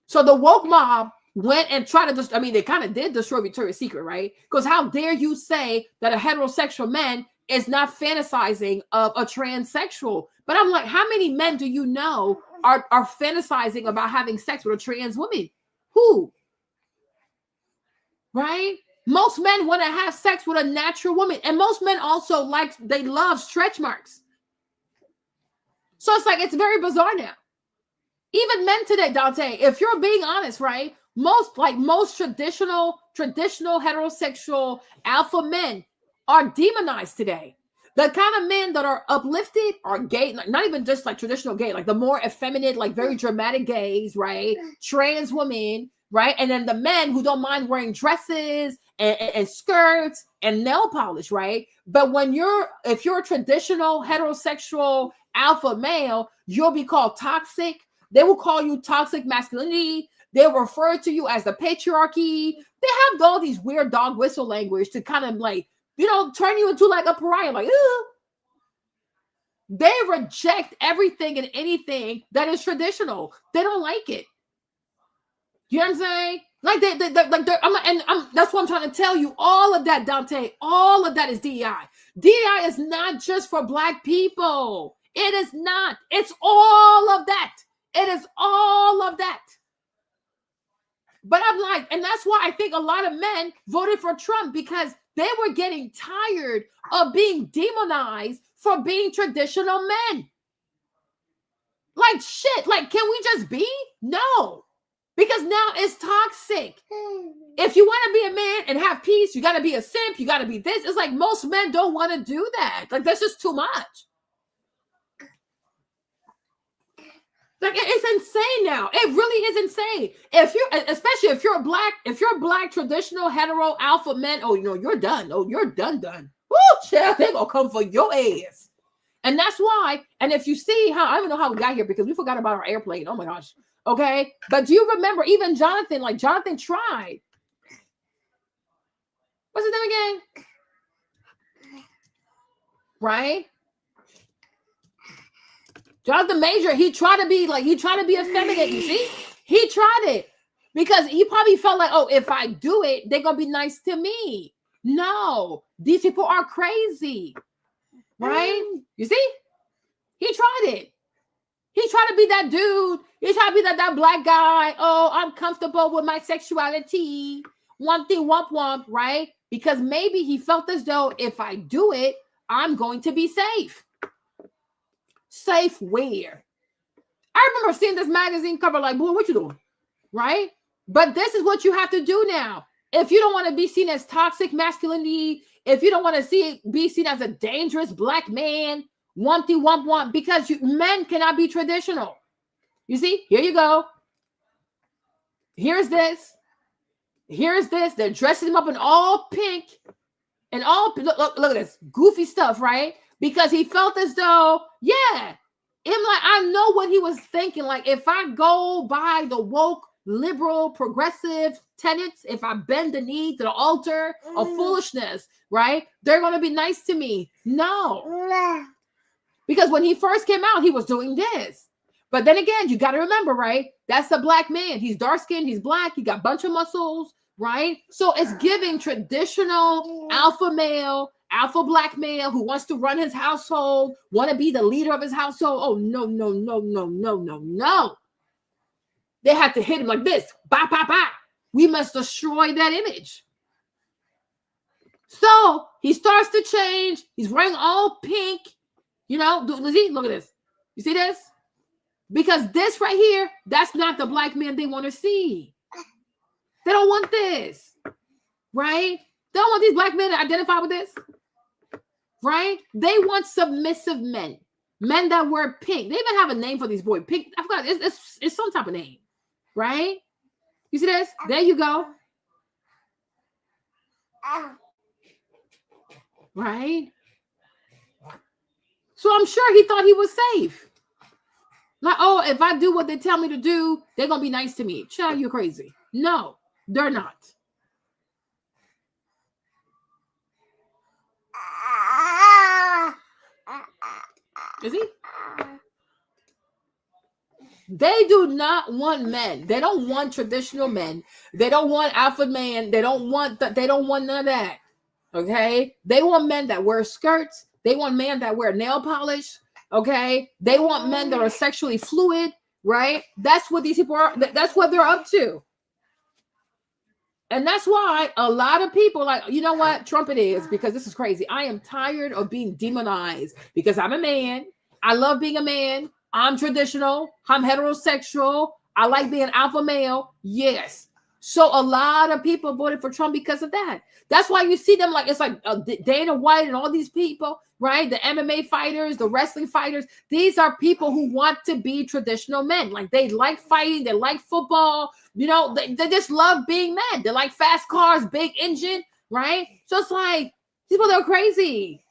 So the woke mob went and tried to they kind of did destroy Victoria's Secret, right? Because how dare you say that a heterosexual man is not fantasizing of a transsexual? But I'm like, how many men do you know are fantasizing about having sex with a trans woman? Who? Right? Most men want to have sex with a natural woman. And most men also they love stretch marks. So it's like, it's very bizarre now. Even men today, Dante, if you're being honest, right? Most traditional heterosexual alpha men are demonized today. The kind of men that are uplifted are gay, not even just like traditional gay, like the more effeminate, like very dramatic gays, right? Trans women, right? And then the men who don't mind wearing dresses and skirts and nail polish, right? But if you're a traditional heterosexual alpha male, you'll be called toxic. They will call you toxic masculinity. They'll refer to you as the patriarchy. They have all these weird dog whistle language to kind of turn you into like a pariah, like, ugh. They reject everything and anything that is traditional. They don't like it. You know what I'm saying? That's what I'm trying to tell you. All of that, Dante, all of that is DEI. DEI is not just for Black people. It is not. It's all of that. It is all of that. But I'm like, and that's why I think a lot of men voted for Trump, because they were getting tired of being demonized for being traditional men. Like, shit, like, can we just be? No. Because now it's toxic. If you want to be a man and have peace, you got to be a simp. You got to be this. It's like most men don't want to do that. Like that's just too much. Like it's insane now. It really is insane. Especially if you're a black traditional hetero alpha man, oh, you're done. Oh, you're done. Woo, child, they gonna come for your ass. And that's why. And if you see how, I don't even know how we got here because we forgot about our airplane. Oh my gosh. Okay. But do you remember even Jonathan? Like Jonathan tried. What's his name again? Right? Jonathan Major, he tried to be effeminate, you see? He tried it because he probably felt like, oh, if I do it, they're going to be nice to me. No, these people are crazy, right? You see? He tried it. He tried to be that dude. He tried to be that black guy. Oh, I'm comfortable with my sexuality. Wumpty wump wump, right? Because maybe he felt as though if I do it, I'm going to be safe. Safe where? I remember seeing this magazine cover like, boy, what you doing? Right? But this is what you have to do now. If you don't want to be seen as toxic masculinity, if you don't want to be seen as a dangerous black man, wumpty wump wump, because men cannot be traditional. You see? Here you go. Here's this. Here's this. They're dressing him up in all pink and all look at this goofy stuff, right? Because he felt as though, yeah, I know what he was thinking. Like, if I go by the woke, liberal, progressive tenets, if I bend the knee to the altar of foolishness, right, they're going to be nice to me. No. Because when he first came out, he was doing this. But then again, you got to remember, right, that's a black man. He's dark-skinned, he's black, he got a bunch of muscles, right? So it's giving traditional alpha male, alpha black male who wants to run his household, want to be the leader of his household. Oh, no. They had to hit him like this. Bah, bah, bah. We must destroy that image. So he starts to change. He's wearing all pink. Look at this. You see this? Because this right here, that's not the black man they want to see. They don't want this. Right? They don't want these black men to identify with this. Right? They want submissive men. Men that wear pink. They even have a name for these boys. Pink. I forgot. It's some type of name. Right? You see this? There you go. Right? So I'm sure he thought he was safe. Like, oh, if I do what they tell me to do, they're going to be nice to me. Child, you're crazy. No, they're not. Is he? They do not want men. They don't want traditional men. They don't want alpha man. They don't want none of that. Okay? They want men that wear skirts. They want men that wear nail polish. Okay? They want men that are sexually fluid, right? That's what these people are. That's what they're up to. And that's why a lot of people like, you know what? Trump it is, because this is crazy. I am tired of being demonized because I'm a man. I love being a man. I'm traditional. I'm heterosexual. I like being alpha male. Yes. So a lot of people voted for Trump because of that. That's why you see them like, it's like Dana White and all these people, right? The MMA fighters, the wrestling fighters. These are people who want to be traditional men. Like they like fighting. They like football. They just love being men. They like fast cars, big engine, right? So it's like, people are crazy.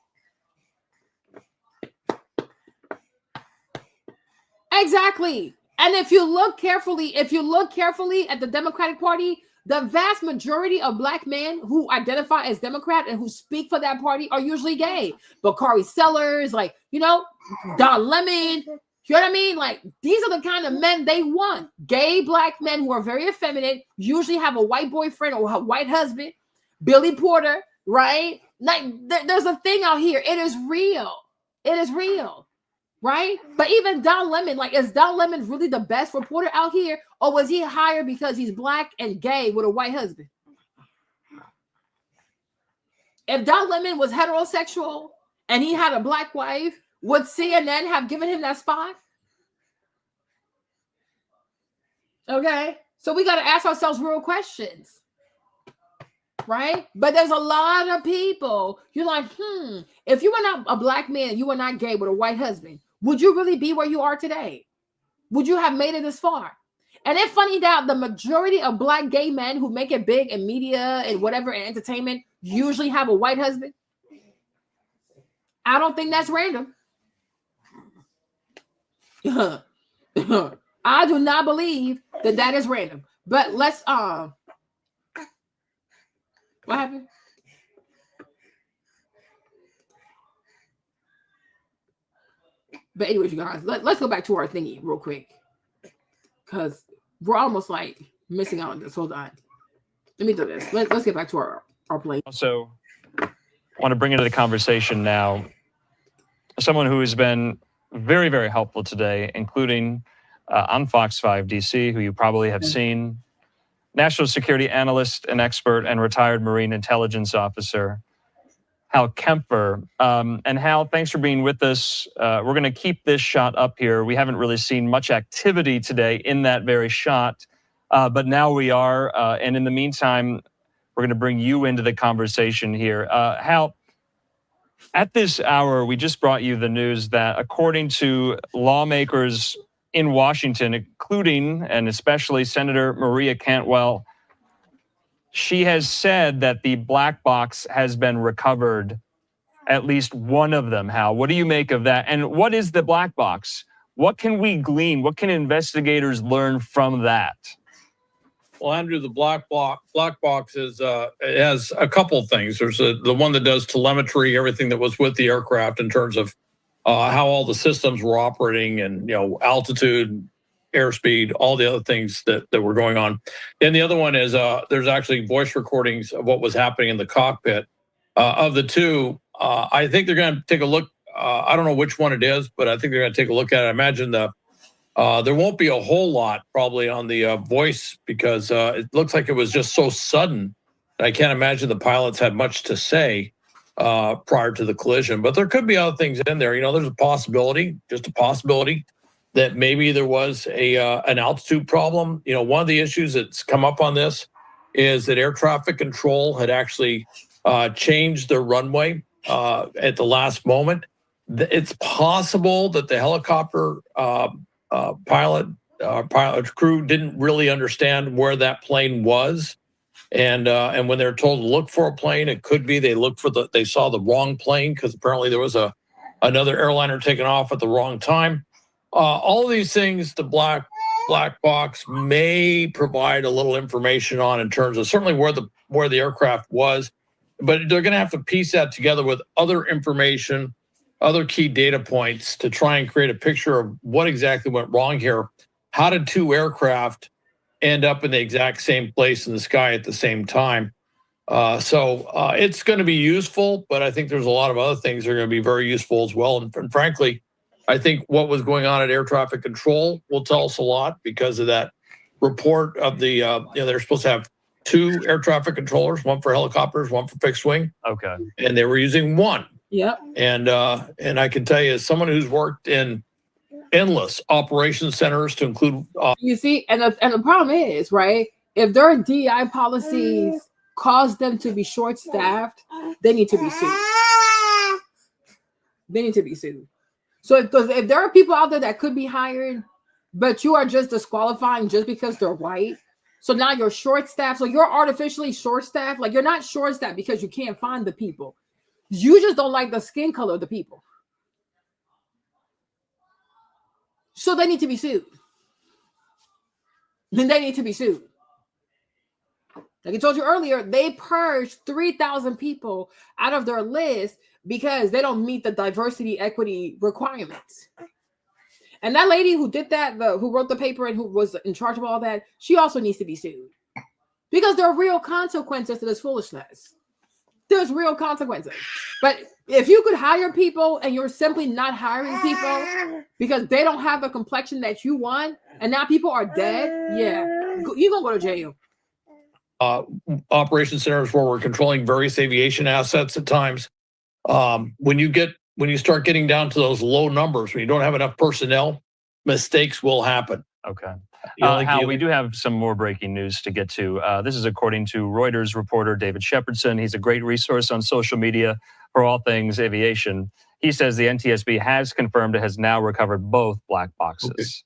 Exactly. And if you look carefully at the Democratic Party, the vast majority of black men who identify as Democrat and who speak for that party are usually gay. Bakari Sellers, Don Lemon, you know what I mean? Like, these are the kind of men they want. Gay black men who are very effeminate, usually have a white boyfriend or a white husband. Billy Porter, right? Like, there's a thing out here. It is real. It is real. Right? But even Don Lemon, like, is Don Lemon really the best reporter out here? Or was he hired because he's black and gay with a white husband? If Don Lemon was heterosexual and he had a black wife, would CNN have given him that spot? Okay. So we got to ask ourselves real questions, right? But there's a lot of people, you're like, if you were not a black man, you were not gay with a white husband, would you really be where you are today? Would you have made it this far? And it's funny that the majority of black gay men who make it big in media and whatever and entertainment usually have a white husband. I don't think that's random. I do not believe that is random. But let's what happened? But anyways, you guys, let's go back to our thingy real quick, because we're almost like missing out on this. Hold on. Let me do this. Let's get back to our plane. Also, want to bring into the conversation now someone who has been very, very helpful today, including on Fox 5 DC, who you probably have seen, national security analyst and expert and retired Marine intelligence officer, Hal Kemper. And Hal, thanks for being with us. We're going to keep this shot up here. We haven't really seen much activity today in that very shot, but now we are. And in the meantime, we're going to bring you into the conversation here. Hal, at this hour, we just brought you the news that according to lawmakers in Washington, including and especially Senator Maria Cantwell, she has said that the black box has been recovered, at least one of them. Hal, what do you make of that? And what is the black box? What can we glean? What can investigators learn from that? Well, Andrew, the black box is it has a couple of things. There's the one that does telemetry, everything that was with the aircraft in terms of how all the systems were operating, and altitude, airspeed, all the other things that were going on. And the other one is there's actually voice recordings of what was happening in the cockpit. Of the two, I think they're going to take a look. I don't know which one it is, but I think they're going to take a look at it. I imagine there won't be a whole lot probably on the voice, because it looks like it was just so sudden. I can't imagine the pilots had much to say prior to the collision. But there could be other things in there. There's a possibility, just a possibility, that maybe there was an altitude problem. One of the issues that's come up on this is that air traffic control had actually changed their runway at the last moment. It's possible that the helicopter pilot crew didn't really understand where that plane was, and when they're told to look for a plane, it could be they saw the wrong plane, because apparently there was another airliner taking off at the wrong time. All of these things, the black box may provide a little information on, in terms of certainly where the aircraft was, but they're going to have to piece that together with other information, other key data points, to try and create a picture of what exactly went wrong here. How did two aircraft end up in the exact same place in the sky at the same time? So it's going to be useful, but I think there's a lot of other things that are going to be very useful as well. And frankly, I think what was going on at air traffic control will tell us a lot, because of that report of the, they're supposed to have two air traffic controllers, one for helicopters, one for fixed wing. Okay. And they were using one. Yep. And I can tell you, as someone who's worked in endless operations centers to include. You see, and the problem is, right, if their DEI policies cause them to be short-staffed, they need to be sued. They need to be sued. So if there are people out there that could be hired, but you are just disqualifying just because they're white, so now you're short-staffed. So you're artificially short-staffed. Like, you're not short-staffed because you can't find the people. You just don't like the skin color of the people. So they need to be sued. Then they need to be sued. Like I told you earlier, they purged 3,000 people out of their list because they don't meet the diversity, equity requirements. And that lady who did that, who wrote the paper and who was in charge of all that, she also needs to be sued. Because there are real consequences to this foolishness. There's real consequences. But if you could hire people and you're simply not hiring people because they don't have the complexion that you want, and now people are dead, yeah, you're going to go to jail. Operation centers where we're controlling various aviation assets at times. When you start getting down to those low numbers, when you don't have enough personnel, mistakes will happen. Okay. like Hal, you- we do have some more breaking news to get to. This is according to Reuters reporter David Shepardson. He's a great resource on social media for all things aviation. He says the NTSB has confirmed it has now recovered both black boxes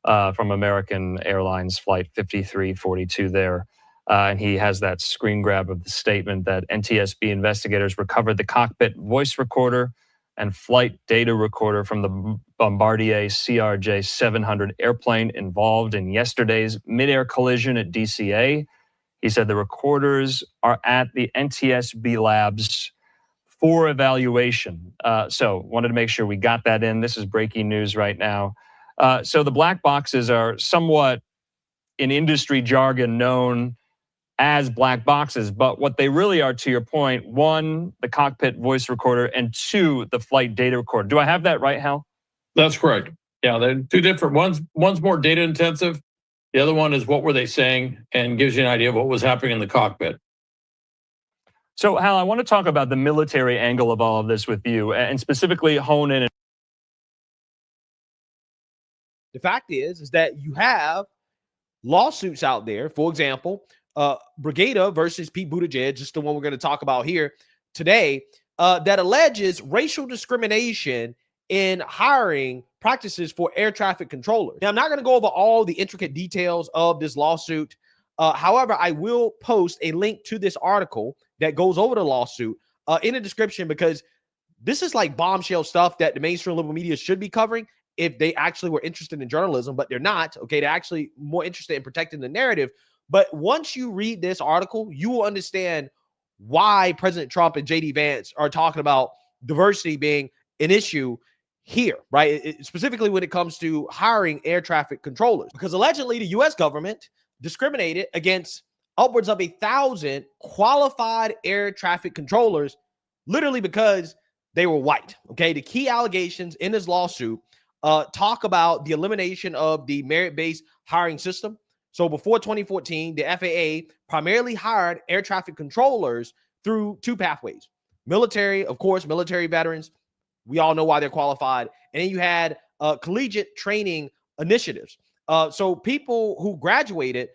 from American Airlines Flight 5342 there. And he has that screen grab of the statement that NTSB investigators recovered the cockpit voice recorder and flight data recorder from the Bombardier CRJ 700 airplane involved in yesterday's midair collision at DCA. He said the recorders are at the NTSB labs for evaluation. So wanted to make sure we got that in. This is breaking news right now. So the black boxes are somewhat in industry jargon known as black boxes, but what they really are, to your point, one, the cockpit voice recorder, and two, the flight data recorder. Do I have that right, Hal? That's correct. Yeah, they're two different ones. One's more data intensive. The other one is what were they saying and gives you an idea of what was happening in the cockpit. So, Hal, I want to talk about the military angle of all of this with you and specifically hone in. The fact is that you have lawsuits out there. For example, Brigada versus Pete Buttigieg, just the one we're going to talk about here today, that alleges racial discrimination in hiring practices for air traffic controllers. Now, I'm not going to go over all the intricate details of this lawsuit. However, I will post a link to this article that goes over the lawsuit in the description, because this is like bombshell stuff that the mainstream liberal media should be covering if they actually were interested in journalism, but they're not. Okay, they're actually more interested in protecting the narrative. But once you read this article, you will understand why President Trump and JD Vance are talking about diversity being an issue here, right? Specifically when it comes to hiring air traffic controllers, because allegedly the U.S. government discriminated against upwards of 1,000 qualified air traffic controllers, literally because they were white. Okay, the key allegations in this lawsuit talk about the elimination of the merit-based hiring system. So before 2014, the FAA primarily hired air traffic controllers through two pathways. Military, of course, military veterans. We all know why they're qualified. And then you had collegiate training initiatives. So people who graduated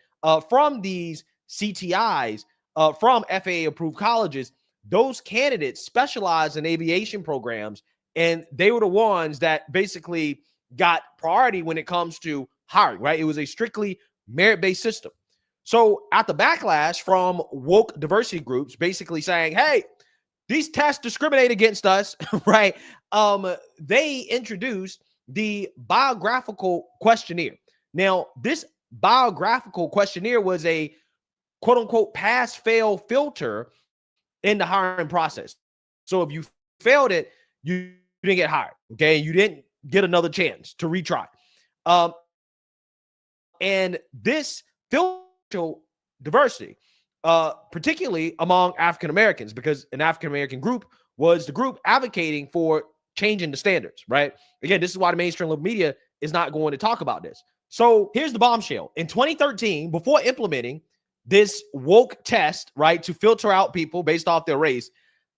from these CTIs, from FAA-approved colleges, those candidates specialized in aviation programs, and they were the ones that basically got priority when it comes to hiring, right? It was a strictly merit-based system. So at the backlash from woke diversity groups basically saying, hey, these tests discriminate against us, right? They introduced the biographical questionnaire. Now, this biographical questionnaire was a quote-unquote pass-fail filter in the hiring process. So if you failed it, you didn't get hired, okay? You didn't get another chance to retry. And this filter diversity, particularly among African Americans, because an African American group was the group advocating for changing the standards, right? Again, this is why the mainstream liberal media is not going to talk about this. So here's the bombshell. In 2013, before implementing this woke test, right, to filter out people based off their race,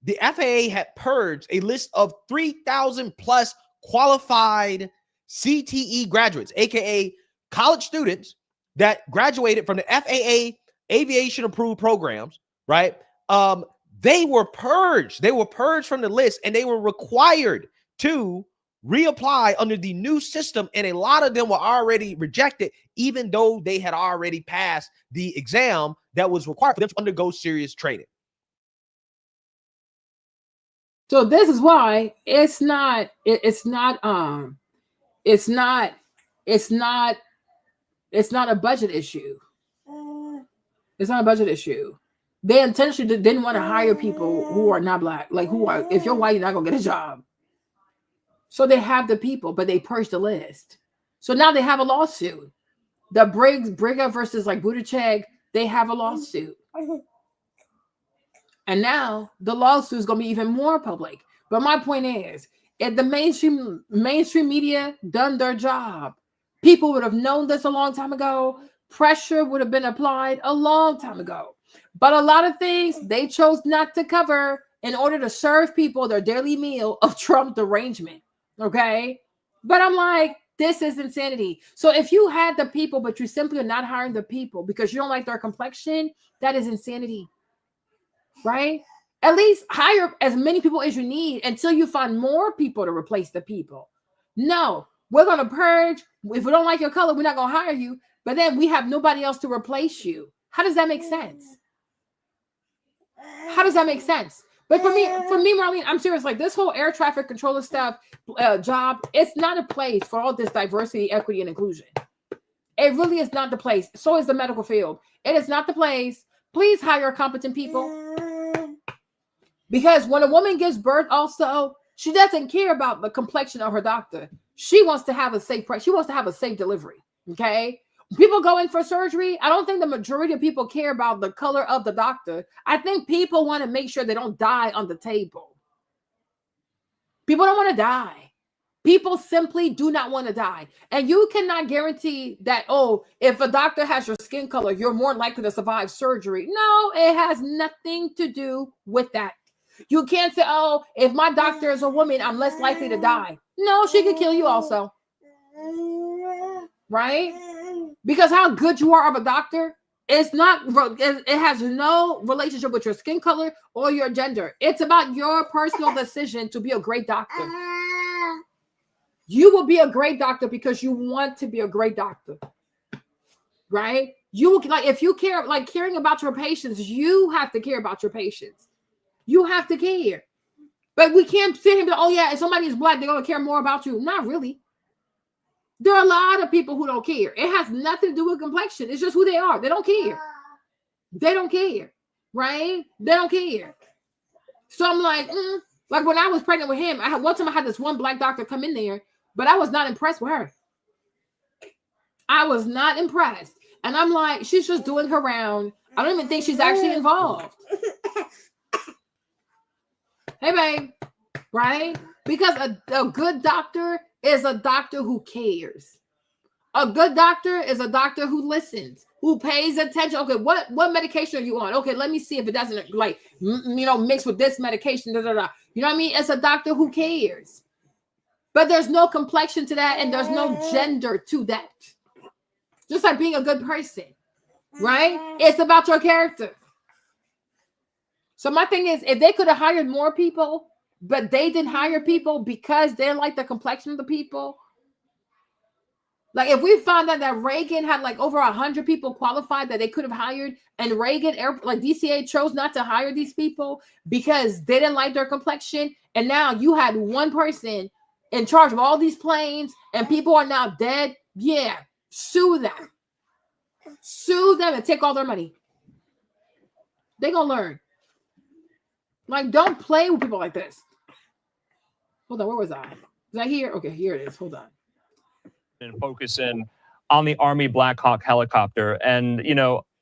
the FAA had purged a list of 3,000 plus qualified CTE graduates, aka college students that graduated from the FAA aviation approved programs, right? They were purged. They were purged from the list, and they were required to reapply under the new system. And a lot of them were already rejected, even though they had already passed the exam that was required for them to undergo serious training. So this is why it's not a budget issue. It's not a budget issue. They intentionally didn't want to hire people who are not black. Like, who are, if you're white, you're not gonna get a job. So they have the people, but they purged the list. So now they have a lawsuit. The Brigga versus like Buttigieg, they have a lawsuit. And now the lawsuit is going to be even more public. But my point is, if the mainstream media done their job, people would have known this a long time ago. Pressure would have been applied a long time ago. But a lot of things they chose not to cover in order to serve people their daily meal of Trump derangement. Okay? But I'm like, This is insanity. So if you had the people, but you simply are not hiring the people because you don't like their complexion, that is insanity, right? At least hire as many people as you need until you find more people to replace the people. No, we're going to purge. If we don't like your color, we're not going to hire you. But then we have nobody else to replace you. How does that make sense? How does that make sense? But for me, Marlene, I'm serious. Like this whole air traffic controller stuff job, it's not a place for all this diversity, equity, and inclusion. It really is not the place. So is the medical field. It is not the place. Please hire competent people. Because when a woman gives birth, also, she doesn't care about the complexion of her doctor. She wants to have a safe she wants to have a safe delivery. Okay. People go in for surgery. I don't think the majority of people care about the color of the doctor. I think people want to make sure they don't die on the table. People don't want to die. People simply do not want to die. And you cannot guarantee that, oh, if a doctor has your skin color, you're more likely to survive surgery. No, it has nothing to do with that. You can't say, oh, if my doctor is a woman, I'm less likely to die. No, she could kill you also. Right? Because how good you are of a doctor, it has no relationship with your skin color or your gender. It's about your personal decision to be a great doctor. You will be a great doctor because you want to be a great doctor. Right? You like if you care, like caring about your patients, you have to care about your patients. You have to care. But we can't sit here and be, oh yeah, if somebody is black, they're gonna care more about you. Not really. There are a lot of people who don't care. It has nothing to do with complexion. It's just who they are. They don't care. They don't care, right? They don't care. So I'm like when I was pregnant with him, one time I had this one black doctor come in there, but I was not impressed with her. I was not impressed. And I'm like, she's just doing her round. I don't even think she's actually involved. Hey, babe, right? Because a good doctor is a doctor who cares. A good doctor is a doctor who listens, who pays attention. Okay, what medication are you on? Okay, let me see if it doesn't mix with this medication. You know what I mean? It's a doctor who cares. But there's no complexion to that, and there's no gender to that. Just like being a good person, right? It's about your character. So my thing is, if they could have hired more people, but they didn't hire people because they didn't like the complexion of the people. Like if we found out that Reagan had like over 100 people qualified that they could have hired, and Reagan, like DCA, chose not to hire these people because they didn't like their complexion, and now you had one person in charge of all these planes, and people are now dead. Yeah, sue them. Sue them and take all their money. They're gonna learn. Like, don't play with people like this. Hold on, where was I? Was I here? Okay, here it is. Hold on. And focus in on the Army Black Hawk helicopter. And,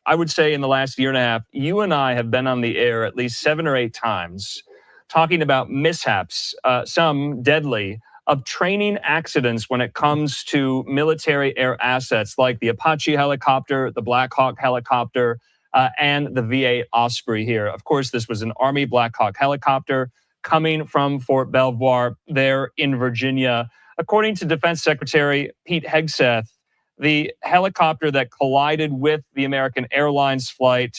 I would say in the last year and a half, you and I have been on the air at least 7 or 8 times talking about mishaps, some deadly, of training accidents when it comes to military air assets like the Apache helicopter, the Black Hawk helicopter, and the V-8 Osprey here. Of course, this was an Army Black Hawk helicopter coming from Fort Belvoir there in Virginia. According to Defense Secretary Pete Hegseth, the helicopter that collided with the American Airlines flight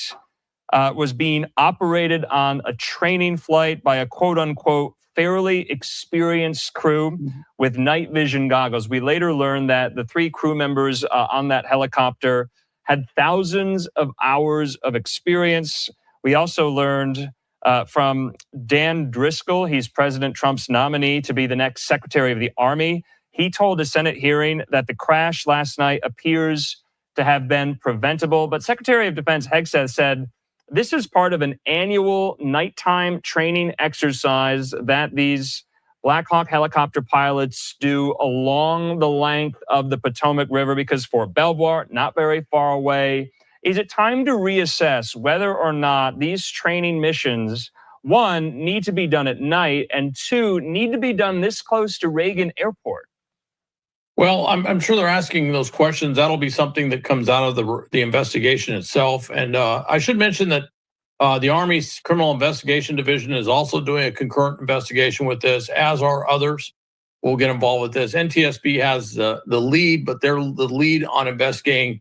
was being operated on a training flight by a quote-unquote fairly experienced crew with night vision goggles. We later learned that the 3 crew members on that helicopter had thousands of hours of experience. We also learned from Dan Driscoll, he's President Trump's nominee to be the next Secretary of the Army. He told a Senate hearing that the crash last night appears to have been preventable. But Secretary of Defense Hegseth said this is part of an annual nighttime training exercise that these Black Hawk helicopter pilots do along the length of the Potomac River because Fort Belvoir, not very far away. Is it time to reassess whether or not these training missions, 1, need to be done at night, and 2, need to be done this close to Reagan Airport? Well, I'm sure they're asking those questions. That'll be something that comes out of the investigation itself. And I should mention that the Army's Criminal Investigation Division is also doing a concurrent investigation with this, as are others. will get involved with this. NTSB has the lead, but they're the lead on investigating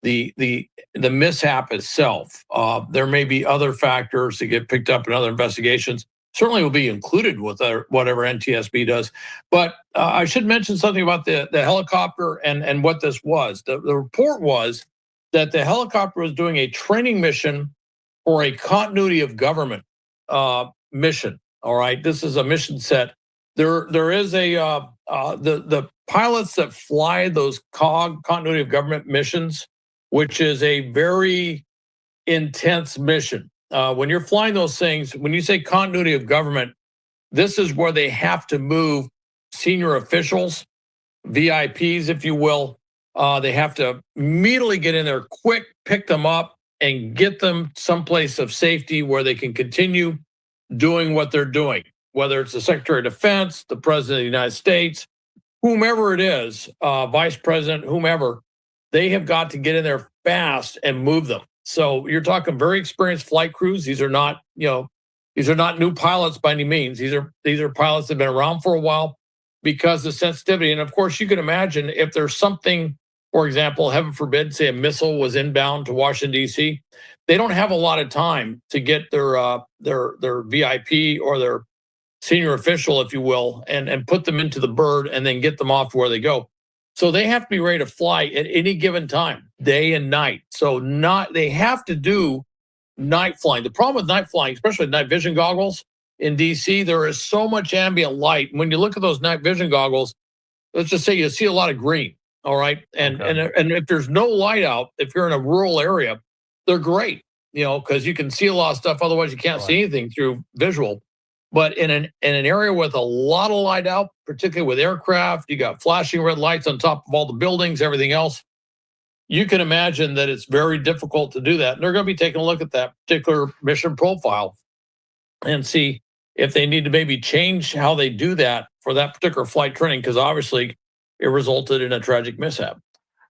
the mishap itself. There may be other factors that get picked up in other investigations. Certainly will be included with whatever NTSB does. But I should mention something about the helicopter and what this was. The report was that the helicopter was doing a training mission for a continuity of government mission. All right, this is a mission set. There is the pilots that fly those continuity of government missions, which is a very intense mission. When you're flying those things, when you say continuity of government, this is where they have to move senior officials, VIPs, if you will. They have to immediately get in there quick, pick them up, and get them someplace of safety where they can continue doing what they're doing, whether it's the Secretary of Defense, the President of the United States, whomever it is, Vice President, whomever, they have got to get in there fast and move them. So you're talking very experienced flight crews. These are not, these are not new pilots by any means. These are pilots that have been around for a while because of sensitivity. And of course, you can imagine if there's something, for example, heaven forbid, say a missile was inbound to Washington, D.C., they don't have a lot of time to get their VIP or their senior official, if you will, and put them into the bird and then get them off to where they go. So they have to be ready to fly at any given time, day and night. So they have to do night flying. The problem with night flying, especially night vision goggles in DC, there is so much ambient light. When you look at those night vision goggles, let's just say you see a lot of green, all right? And if there's no light out, if you're in a rural area, they're great, because you can see a lot of stuff. Otherwise, you can't see anything through visual. But in an area with a lot of light out, particularly with aircraft, you got flashing red lights on top of all the buildings, everything else. You can imagine that it's very difficult to do that. And they're going to be taking a look at that particular mission profile and see if they need to maybe change how they do that for that particular flight training, because obviously it resulted in a tragic mishap.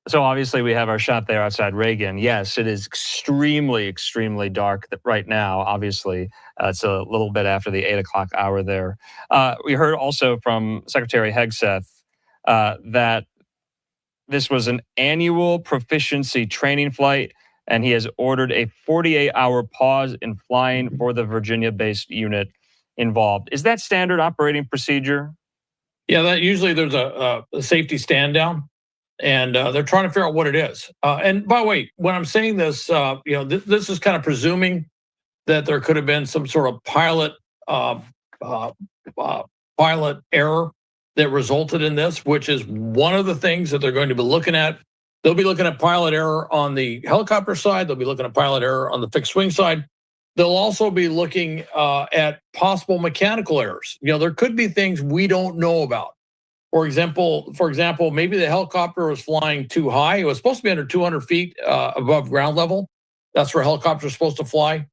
So obviously we have our shot there outside Reagan. Yes, it is extremely, extremely dark right now. Obviously, it's a little bit after the 8 o'clock hour there. We heard also from Secretary Hegseth that this was an annual proficiency training flight, and he has ordered a 48-hour pause in flying for the Virginia-based unit involved. Is that standard operating procedure? Yeah, that usually there's a safety stand down. And they're trying to figure out what it is. And by the way, when I'm saying this, this is kind of presuming that there could have been some sort of pilot error that resulted in this, which is one of the things that they're going to be looking at. They'll be looking at pilot error on the helicopter side. They'll be looking at pilot error on the fixed wing side. They'll also be looking at possible mechanical errors. There could be things we don't know about. For example, maybe the helicopter was flying too high. It was supposed to be under 200 feet above ground level. That's where helicopters are supposed to fly,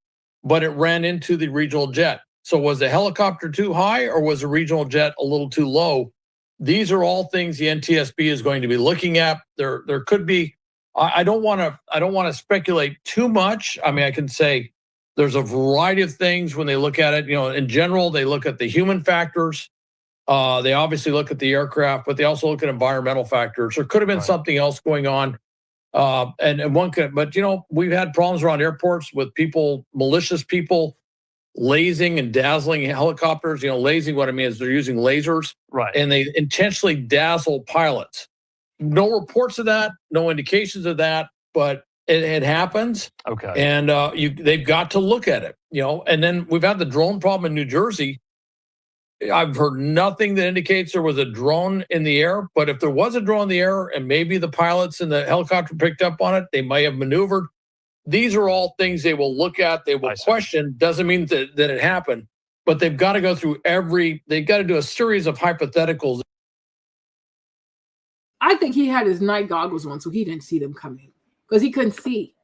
but it ran into the regional jet. So was the helicopter too high, or was the regional jet a little too low? These are all things the NTSB is going to be looking at. There could be. I don't want to speculate too much. I mean, I can say there's a variety of things when they look at it. In general, they look at the human factors. They obviously look at the aircraft, but they also look at environmental factors. There could have been something else going on. And one could, but we've had problems around airports with malicious people lasing and dazzling helicopters. Lasing, what I mean is they're using lasers, right? And they intentionally dazzle pilots. No reports of that, no indications of that, but it happens. Okay. And they've got to look at it, and then we've had the drone problem in New Jersey. I've heard nothing that indicates there was a drone in the air, but if there was a drone in the air and maybe the pilots in the helicopter picked up on it, they may have maneuvered. These are all things they will look at, they will question. Doesn't mean that it happened, but they've got to go through they've got to do a series of hypotheticals. I think he had his night goggles on, so he didn't see them coming because he couldn't see.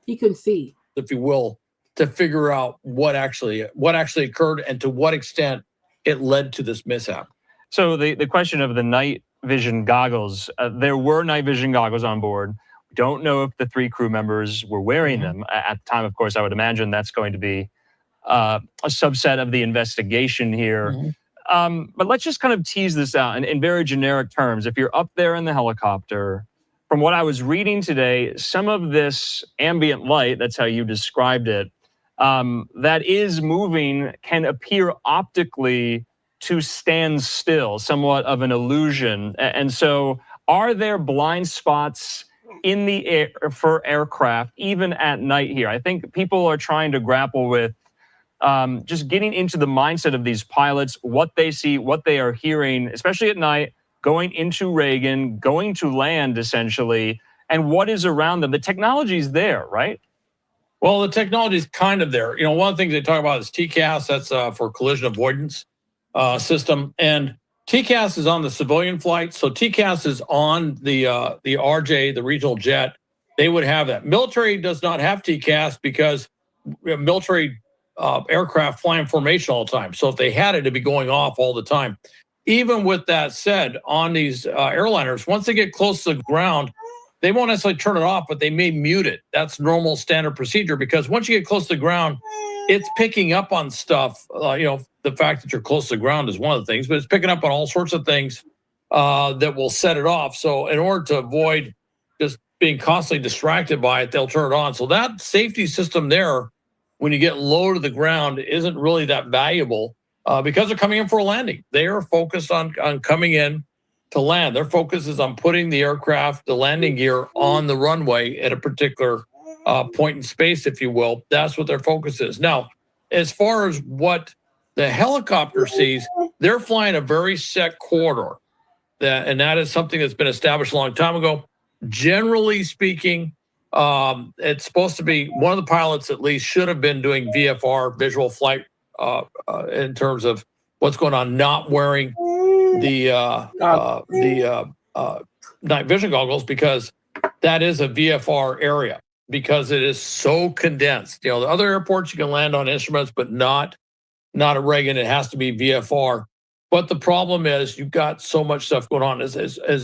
He couldn't see, if you will, to figure out what actually occurred and to what extent it led to this mishap. So the question of the night vision goggles, there were night vision goggles on board. We don't know if the 3 crew members were wearing them at the time. Of course, I would imagine that's going to be a subset of the investigation here. But let's just kind of tease this out in very generic terms. If you're up there in the helicopter, from what I was reading today, some of this ambient light, that's how you described it, that is moving can appear optically to stand still, somewhat of an illusion. And so are there blind spots in the air for aircraft, even at night here? I think people are trying to grapple with just getting into the mindset of these pilots, what they see, what they are hearing, especially at night, going into Reagan, going to land essentially, and what is around them. The technology is there, right? Well, the technology is kind of there. You know, one of the things they talk about is TCAS. That's for collision avoidance system. And TCAS is on the civilian flight. So TCAS is on the RJ, the regional jet. They would have that. Military does not have TCAS because military aircraft fly in formation all the time. So if they had it, it'd be going off all the time. Even with that said, on these airliners, once they get close to the ground, they won't necessarily turn it off, but they may mute it. That's normal standard procedure because once you get close to the ground, it's picking up on stuff. You know, the fact that you're close to the ground is one of the things, but it's picking up on all sorts of things that will set it off. So in order to avoid just being constantly distracted by it, they'll turn it on. So that safety system there, when you get low to the ground, isn't really that valuable because they're coming in for a landing. They are focused on coming in to land. Their focus is on putting the aircraft, the landing gear on the runway at a particular point in space, if you will. That's what their focus is. Now, as far as what the helicopter sees, they're flying a very set corridor. And that is something that's been established a long time ago. Generally speaking, it's supposed to be one of the pilots at least should have been doing VFR, visual flight, in terms of what's going on, not wearing the night vision goggles because that is a VFR area because it is so condensed. You know, the other airports you can land on instruments, but not at Reagan. It has to be VFR. But the problem is you've got so much stuff going on. As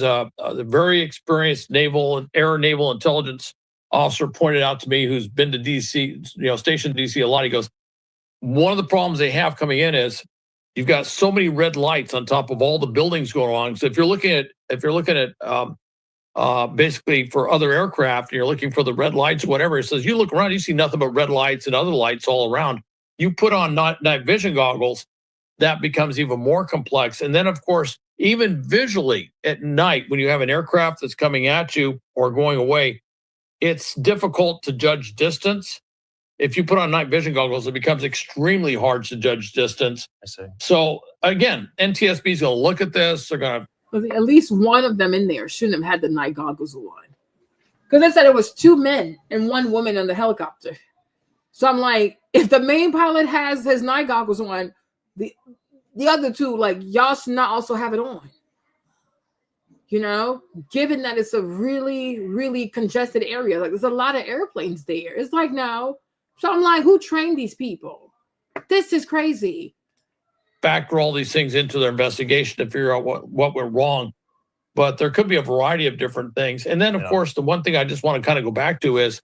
a very experienced air naval intelligence officer pointed out to me, who's been to DC, you know, stationed in DC a lot. He goes, one of the problems they have coming in is you've got so many red lights on top of all the buildings going on. So if you're looking at basically for other aircraft, and you're looking for the red lights, whatever, it says you look around, you see nothing but red lights and other lights all around. You put on night vision goggles, that becomes even more complex. And then, of course, even visually at night, when you have an aircraft that's coming at you or going away, it's difficult to judge distance. If you put on night vision goggles, it becomes extremely hard to judge distance. I see. So again, NTSB is going to look at this. They're going to at least one of them in there shouldn't have had the night goggles on, because they said it was 2 men and 1 woman on the helicopter. So I'm like, if the main pilot has his night goggles on, the other 2, like, y'all should not also have it on. You know, given that it's a really, really congested area, like there's a lot of airplanes there. It's like, no. So I'm like, who trained these people? This is crazy. factor all these things into their investigation to figure out what went wrong. But there could be a variety of different things. And then, of course, the one thing I just want to kind of go back to is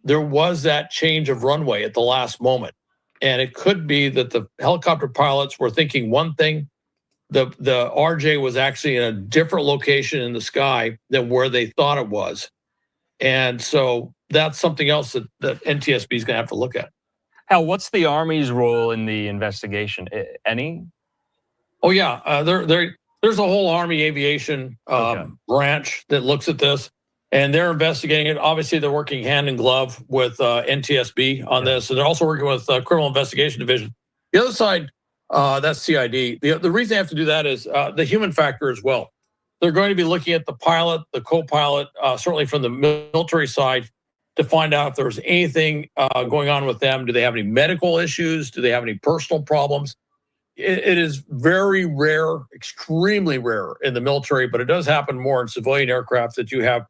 there was that change of runway at the last moment. And it could be that the helicopter pilots were thinking one thing. The RJ was actually in a different location in the sky than where they thought it was. And so that's something else that NTSB is going to have to look at. Hal, what's the Army's role in the investigation? Any? Oh, yeah. There's a whole Army aviation branch that looks at this, and they're investigating it. Obviously, they're working hand in glove with NTSB on this, and they're also working with Criminal Investigation Division. The other side, that's CID. The reason they have to do that is the human factor as well. They're going to be looking at the pilot, the co-pilot, certainly from the military side, to find out if there's anything going on with them. Do they have any medical issues? Do they have any personal problems? It is very rare, extremely rare in the military, but it does happen more in civilian aircraft that you have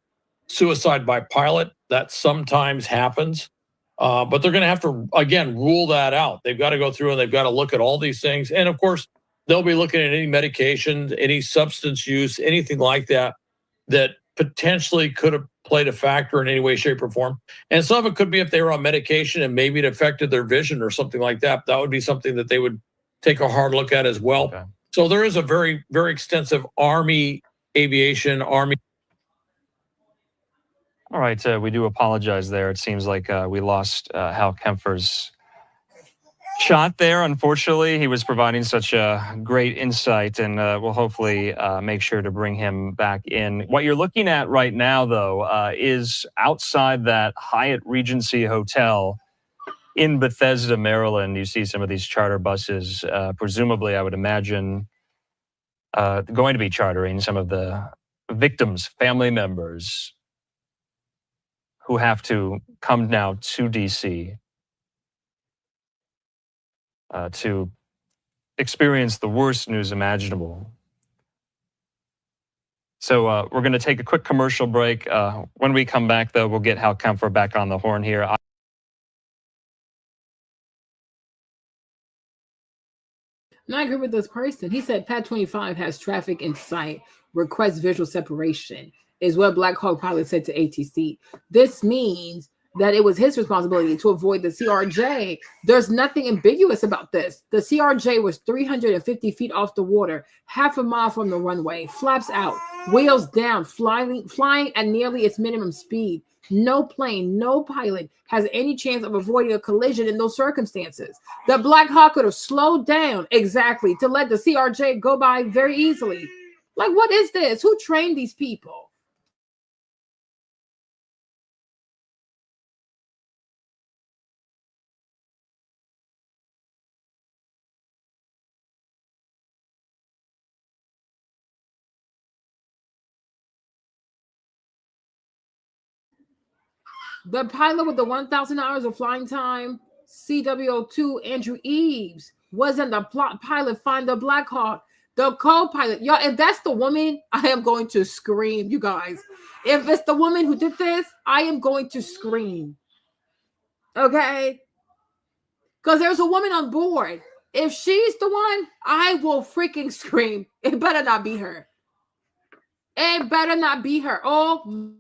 suicide by pilot. That sometimes happens. But they're going to have to, again, rule that out. They've got to go through and they've got to look at all these things. And of course, they'll be looking at any medication, any substance use, anything like that, that potentially could have played a factor in any way, shape, or form. And some of it could be if they were on medication and maybe it affected their vision or something like that. That would be something that they would take a hard look at as well. So there is a very, very extensive Army aviation, Army. All right, we do apologize there. It seems like we lost Hal Kempfer's shot there. Unfortunately, he was providing such a great insight, and we'll hopefully make sure to bring him back in. What you're looking at right now, though, is outside that Hyatt Regency Hotel in Bethesda, Maryland. You see some of these charter buses, presumably, I would imagine, going to be chartering some of the victims' family members who have to come now to DC to experience the worst news imaginable. So we're going to take a quick commercial break. When we come back, though, we'll get Hal Kempfer back on the horn here. And I agree with this person. He said Pad 25 has traffic in sight, requests visual separation, is what Black Hawk pilot said to ATC. This means that it was his responsibility to avoid the CRJ. There's nothing ambiguous about this. The CRJ was 350 feet off the water, half a mile from the runway, flaps out, wheels down, flying at nearly its minimum speed. No plane, no pilot has any chance of avoiding a collision in those circumstances. The Black Hawk could have slowed down exactly to let the CRJ go by very easily. Like, what is this? Who trained these people? The pilot with the 1,000 hours of flying time, CW02, Andrew Eves, wasn't the pilot flying the Black Hawk. The co-pilot, y'all, if that's the woman, I am going to scream, you guys. If it's the woman who did this, I am going to scream. Okay? Because there's a woman on board. If she's the one, I will freaking scream. It better not be her. It better not be her. Oh,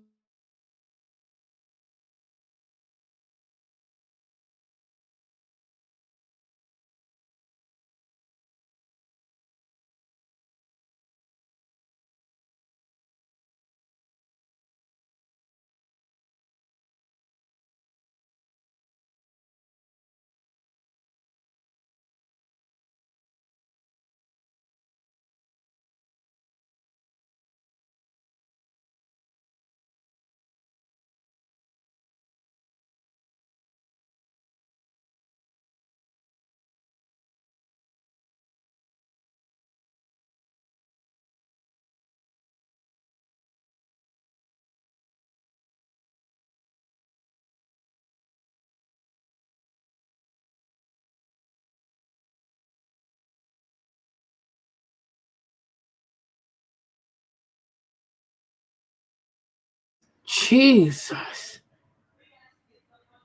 Jesus.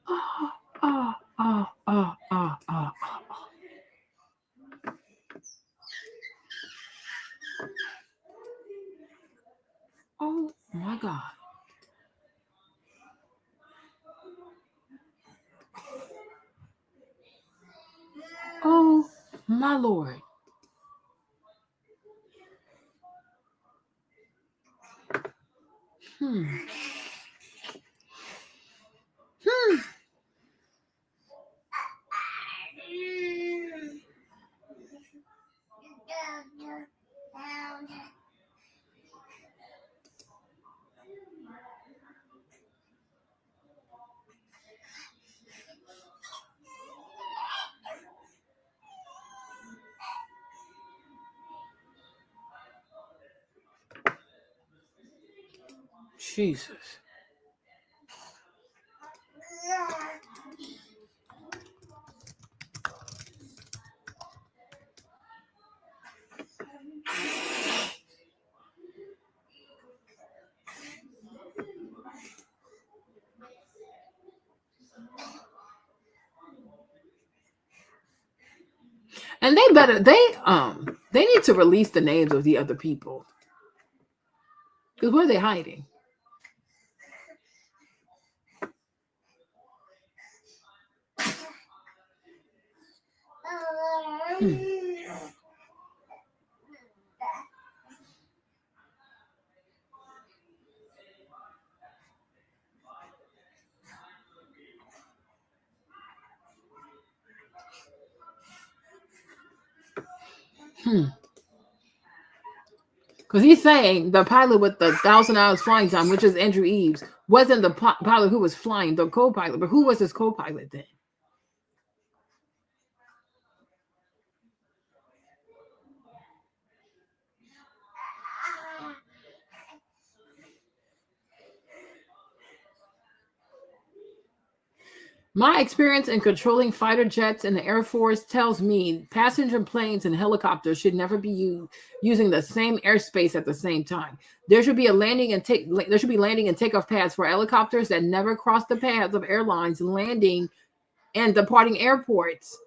Oh my God. Oh my Lord. Jesus. And they need to release the names of the other people. Because where are they hiding? Because he's saying the pilot with the 1,000 hours flying time, which is Andrew Eves, wasn't the pilot who was flying, the co-pilot. But who was his co-pilot then? My experience in controlling fighter jets in the Air Force tells me passenger planes and helicopters should never be using the same airspace at the same time. There should be landing and takeoff pads for helicopters that never cross the paths of airlines landing and departing airports.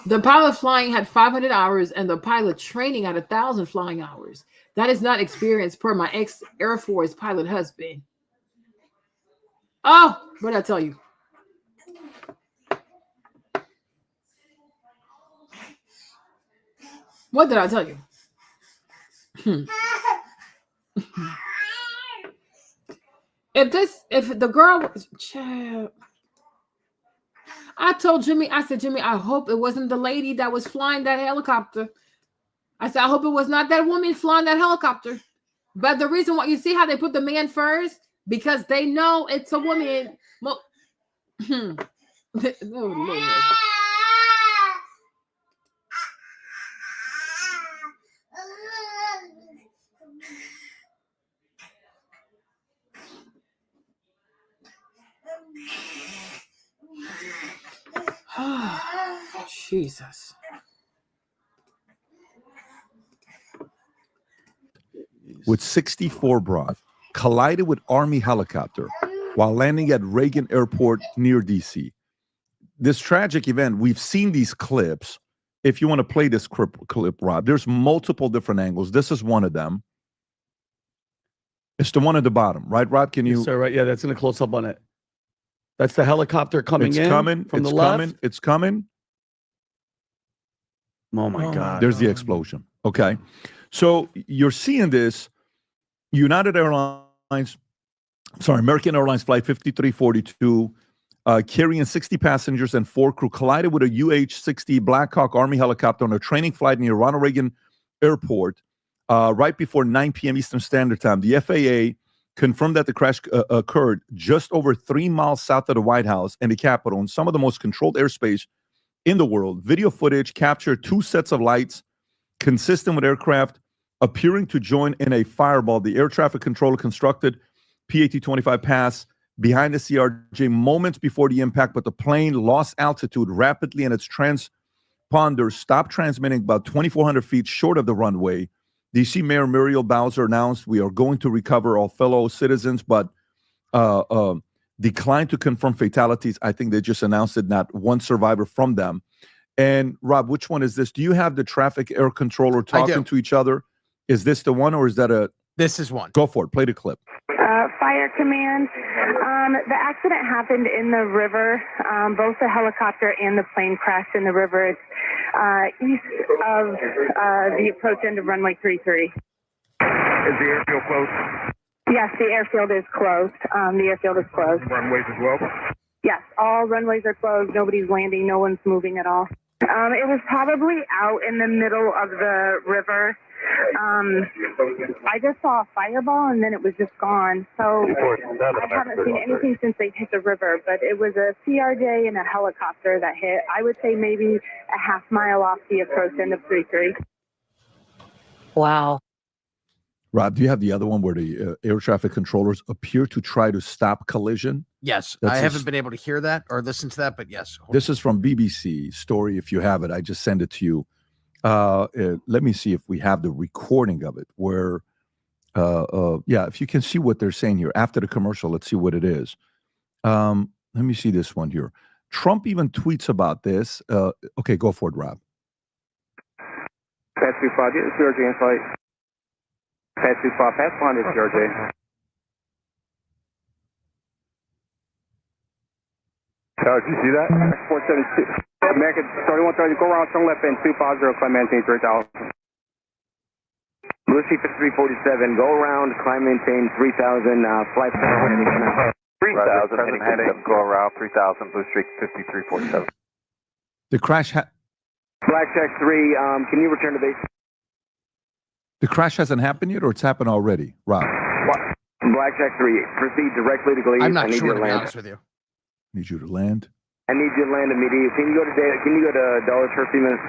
The pilot flying had 500 hours and the pilot training had 1,000 flying hours. That is not experience per my ex-Air Force pilot husband. Oh, what did I tell you? What did I tell you? If the girl was, I told Jimmy, I said, Jimmy, I hope it wasn't the lady that was flying that helicopter. I said, I hope it was not that woman flying that helicopter. But the reason why, you see how they put the man first? Because they know it's a woman. Well, oh, Lord. Jesus. With 64 brought, collided with Army helicopter while landing at Reagan Airport near DC. This tragic event, we've seen these clips. If you want to play this clip, Rob, there's multiple different angles. This is one of them. It's the one at the bottom, right, Rob? Can you? Yes, sir, right. Yeah, that's going to close up on it. That's the helicopter coming in. From the left. It's coming. Oh my God. There's the explosion. Okay. So you're seeing this American Airlines Flight 5342, carrying 60 passengers and 4 crew, collided with a UH-60 Black Hawk Army helicopter on a training flight near Ronald Reagan Airport right before 9 p.m. Eastern Standard Time. The FAA confirmed that the crash occurred just over 3 miles south of the White House and the Capitol, in some of the most controlled airspace in the world. Video footage captured 2 sets of lights consistent with aircraft appearing to join in a fireball. The air traffic controller constructed PAT-25 pass behind the CRJ moments before the impact, but the plane lost altitude rapidly and its transponder stopped transmitting about 2,400 feet short of the runway. DC Mayor Muriel Bowser announced, "We are going to recover all fellow citizens," but declined to confirm fatalities. I think they just announced it, not one survivor from them. And Rob, which one is this? Do you have the traffic air controller talking to each other? Is this the one, or is that a? This is one. Go for it. Play the clip. Fire command. The accident happened in the river. Both the helicopter and the plane crashed in the river. It's east of the approach end of runway 33. Is the airfield closed? Yes, the airfield is closed. The airfield is closed. Runways as well? Yes, all runways are closed. Nobody's landing. No one's moving at all. It was probably out in the middle of the river. I just saw a fireball and then it was just gone. So I haven't seen anything since they hit the river, but it was a CRJ and a helicopter that hit. I would say maybe a half mile off the approach end of 33. Wow. Rob, do you have the other one where the air traffic controllers appear to try to stop collision? Yes, That's I haven't been able to hear that or listen to that, but yes. This is from BBC story. If you have it, I just send it to you. Let me see if we have the recording of it where, if you can see what they're saying here after the commercial, let's see what it is. Let me see this one here. Trump even tweets about this. Okay, go for it, Rob. Pass 25, get the CRJ in flight. Pass 25, pass behind the CRJ. Did you see that? 472. American 3130, go around, turn left end, 250, climb maintain 3000. Blue Street 5347, go around, climb maintain 3000, flight center heading for now. 3000, heading, go around, 3000, Blue Street 5347. The crash Blackjack 3, can you return to base? the crash hasn't happened yet, or it's happened already, Rob? Blackjack 3, proceed directly to Glaze. I'm not I need sure, you to to be land. honest with you. Need you to land. I need you to land immediately. Can you go to Dulles for a few minutes?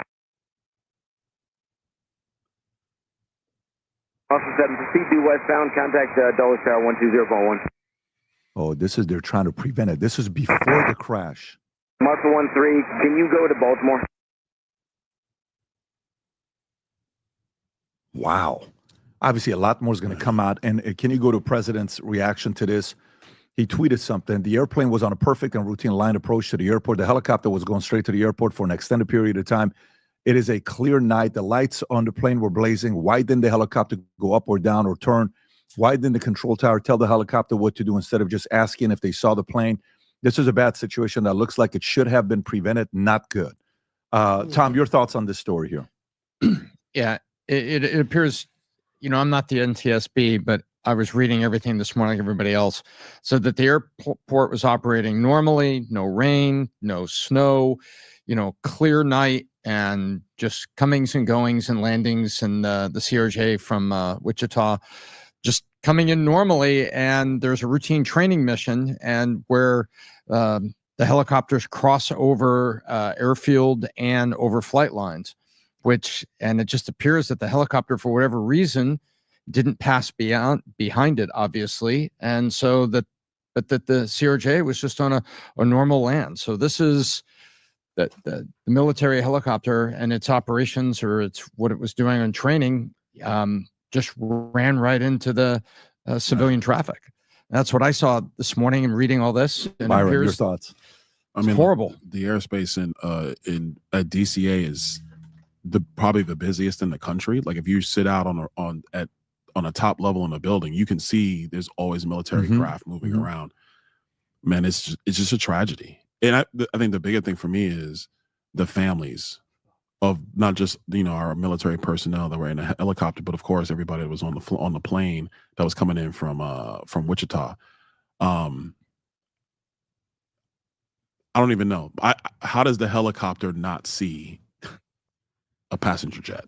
Austin 7, proceed due westbound, contact Dulles Tower 120.1. Oh, they're trying to prevent it. This is before the crash. Muscle 13, can you go to Baltimore? Wow. Obviously, a lot more is going to come out. And can you go to President's reaction to this? He tweeted something. The airplane was on a perfect and routine line approach to the airport. The helicopter was going straight to the airport for an extended period of time. It is a clear night. The lights on the plane were blazing. Why didn't the helicopter go up or down or turn? Why didn't the control tower tell the helicopter what to do instead of just asking if they saw the plane? This is a bad situation that looks like it should have been prevented. Not good. Tom, your thoughts on this story here? Yeah, it appears, I'm not the NTSB, but I was reading everything this morning, like everybody else, so that the airport was operating normally, no rain, no snow, clear night, and just comings and goings and landings, and the CRJ from Wichita just coming in normally. And there's a routine training mission, and where the helicopters cross over airfield and over flight lines, and it just appears that the helicopter, for whatever reason, didn't pass behind it, obviously, and so that the CRJ was just on a normal land. So this is the military helicopter and its operations, or it's what it was doing on training, just ran right into the civilian traffic. That's what I saw this morning in reading all this. And Byron, it appears your thoughts? I mean, horrible. The airspace at DCA is probably the busiest in the country. Like if you sit out on a top level in a building, you can see there's always military craft moving around. Man, it's just a tragedy. And I think the bigger thing for me is the families of not just our military personnel that were in a helicopter, but of course everybody that was on the plane that was coming in from Wichita. I don't even know. How does the helicopter not see a passenger jet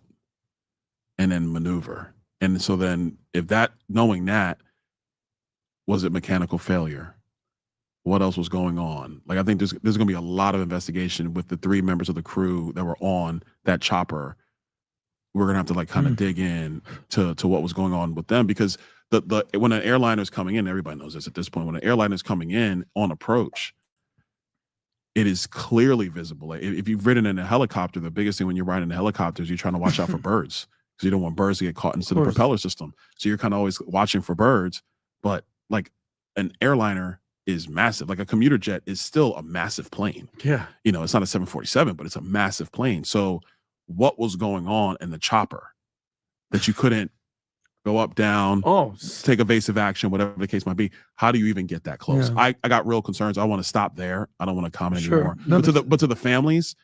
and then maneuver? And so then knowing that, was it mechanical failure? What else was going on? Like, I think there's going to be a lot of investigation with the 3 members of the crew that were on that chopper. We're going to have to kind of dig in to what was going on with them, because when an airliner is coming in, everybody knows this at this point, when an airliner is coming in on approach, it is clearly visible. If you've ridden in a helicopter, the biggest thing when you're riding in a helicopter is you're trying to watch out for birds, because you don't want birds to get caught into the propeller system. So you're kind of always watching for birds. But like an airliner is massive. Like a commuter jet is still a massive plane. Yeah. It's not a 747, but it's a massive plane. So what was going on in the chopper that you couldn't go up, down, take evasive action, whatever the case might be? How do you even get that close? Yeah. I got real concerns. I want to stop there. I don't want to comment Sure. anymore. No, but to the families,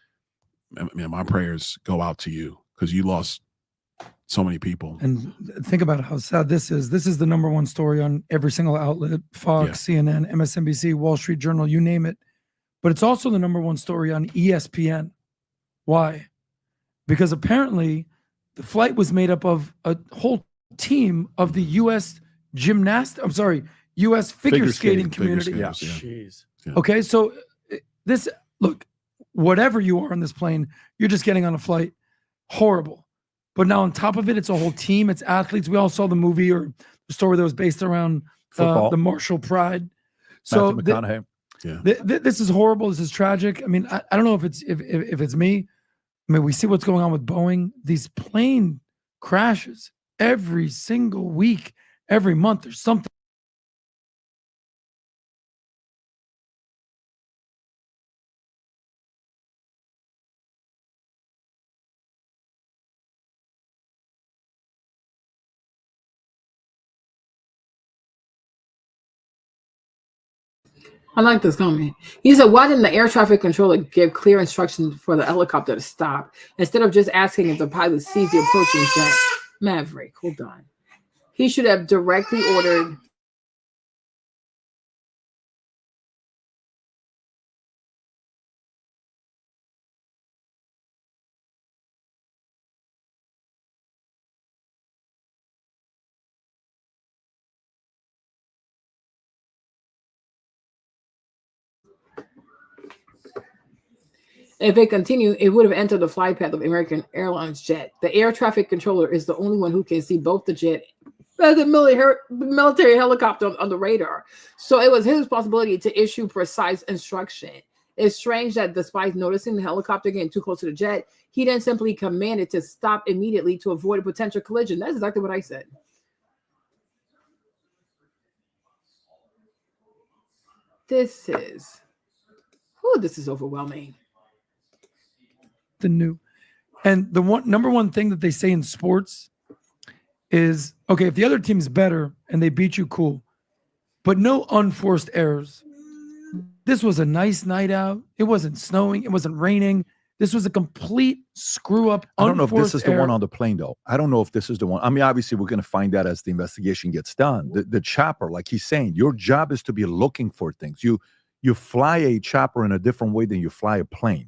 man, my prayers go out to you, because you lost so many people. And think about how sad this is. This is the #1 story on every single outlet: Fox, CNN, MSNBC, Wall Street Journal, you name it. But it's also the #1 story on ESPN. Why? Because apparently the flight was made up of a whole team of the U.S. U.S. figure skating community. Yeah. Jeez. Okay, so look, whatever you are on this plane, you're just getting on a flight. Horrible. But now on top of it, it's a whole team. It's athletes. We all saw the movie or the story that was based around the Marshall Pride. So Matthew McConaughey. This is horrible. This is tragic. I mean, I don't know if it's me. I mean, we see what's going on with Boeing. These plane crashes every single week, every month. There's something. I like this comment. He said, why didn't the air traffic controller give clear instructions for the helicopter to stop instead of just asking if the pilot sees the approaching jet? Maverick, hold on. He should have directly ordered. If it continued, it would have entered the flight path of American Airlines jet. The air traffic controller is the only one who can see both the jet and the military helicopter on the radar. So it was his responsibility to issue precise instruction. It's strange that despite noticing the helicopter getting too close to the jet, he then simply commanded to stop immediately to avoid a potential collision. That's exactly what I said. This is overwhelming. The new, and the number one thing that they say in sports is, okay, if the other team's better and they beat you, cool, but no unforced errors. This was a nice night out. It wasn't snowing. It wasn't raining. This was a complete screw up. I don't know if this is the one on the plane, though. I don't know if this is the one. I mean, obviously, we're going to find out as the investigation gets done. The chopper, like he's saying, your job is to be looking for things. You fly a chopper in a different way than you fly a plane,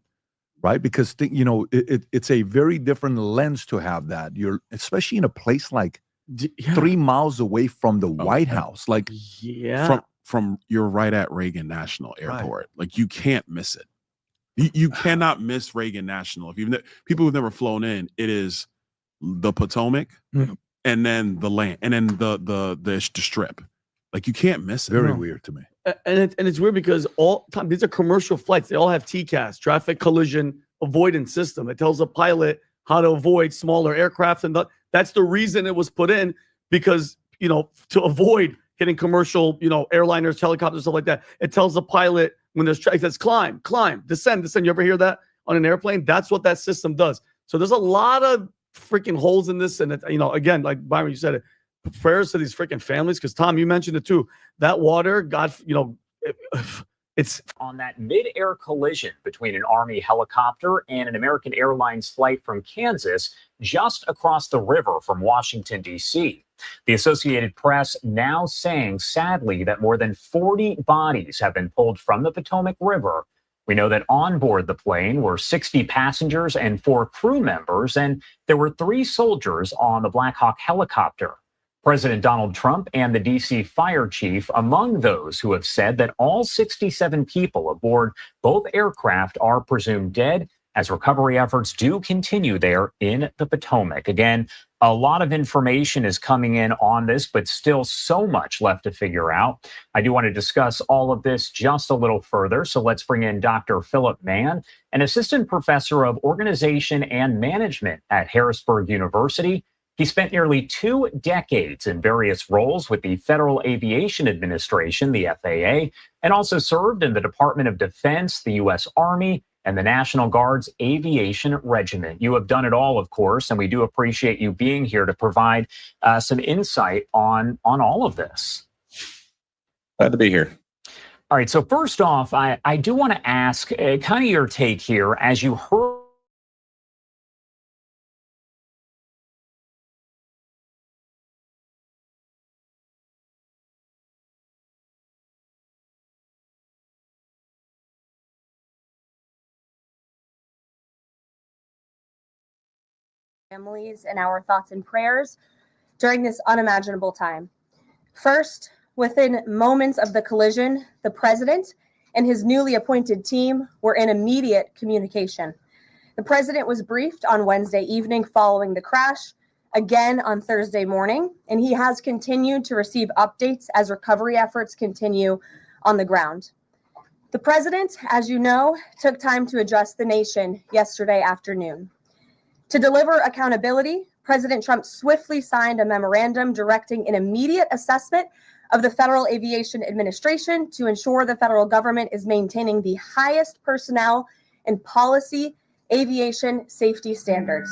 right? Because it's a very different lens to have that. You're especially in a place like 3 miles away from the White House, like from you're right at Reagan National Airport. Right. Like you can't miss it. You cannot miss Reagan National. If people who've never flown in, it is the Potomac and then the land and then the strip. Like you can't miss it. Very weird to me. And it's weird because these are commercial flights. They all have TCAS, traffic collision avoidance system. It tells the pilot how to avoid smaller aircraft, and that's the reason it was put in, because to avoid hitting commercial airliners, helicopters, stuff like that. It tells the pilot when there's it says climb, descend. You ever hear that on an airplane? That's what that system does. So there's a lot of freaking holes in this, and again, like Byron, you said it. Prayers to these freaking families, because Tom, you mentioned it too. That water, God, it's on that mid-air collision between an Army helicopter and an American Airlines flight from Kansas, just across the river from Washington, D.C. The Associated Press now saying, sadly, that more than 40 bodies have been pulled from the Potomac River. We know that on board the plane were 60 passengers and 4 crew members, and there were 3 soldiers on the Black Hawk helicopter. President Donald Trump and the D.C. fire chief among those who have said that all 67 people aboard both aircraft are presumed dead, as recovery efforts do continue there in the Potomac. Again, a lot of information is coming in on this, but still so much left to figure out. I do want to discuss all of this just a little further, so let's bring in Dr. Philip Mann, an assistant professor of organization and management at Harrisburg University. He spent nearly 2 decades in various roles with the Federal Aviation Administration, the FAA, and also served in the Department of Defense, the U.S. Army, and the National Guard's Aviation Regiment. You have done it all, of course, and we do appreciate you being here to provide some insight on all of this. Glad to be here. All right, so first off, I do want to ask kind of your take here as you heard families and our thoughts and prayers during this unimaginable time. First, within moments of the collision, the president and his newly appointed team were in immediate communication. The president was briefed on Wednesday evening following the crash, again on Thursday morning, and he has continued to receive updates as recovery efforts continue on the ground. The president, as you know, took time to address the nation yesterday afternoon. To deliver accountability, President Trump swiftly signed a memorandum directing an immediate assessment of the Federal Aviation Administration to ensure the federal government is maintaining the highest personnel and policy aviation safety standards.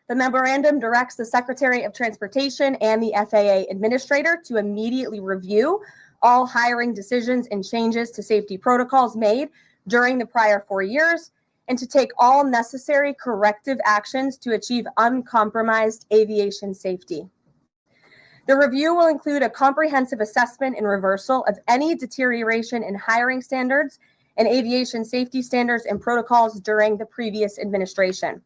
The memorandum directs the Secretary of Transportation and the FAA administrator to immediately review all hiring decisions and changes to safety protocols made during the prior 4 years, and to take all necessary corrective actions to achieve uncompromised aviation safety. The review will include a comprehensive assessment and reversal of any deterioration in hiring standards and aviation safety standards and protocols during the previous administration.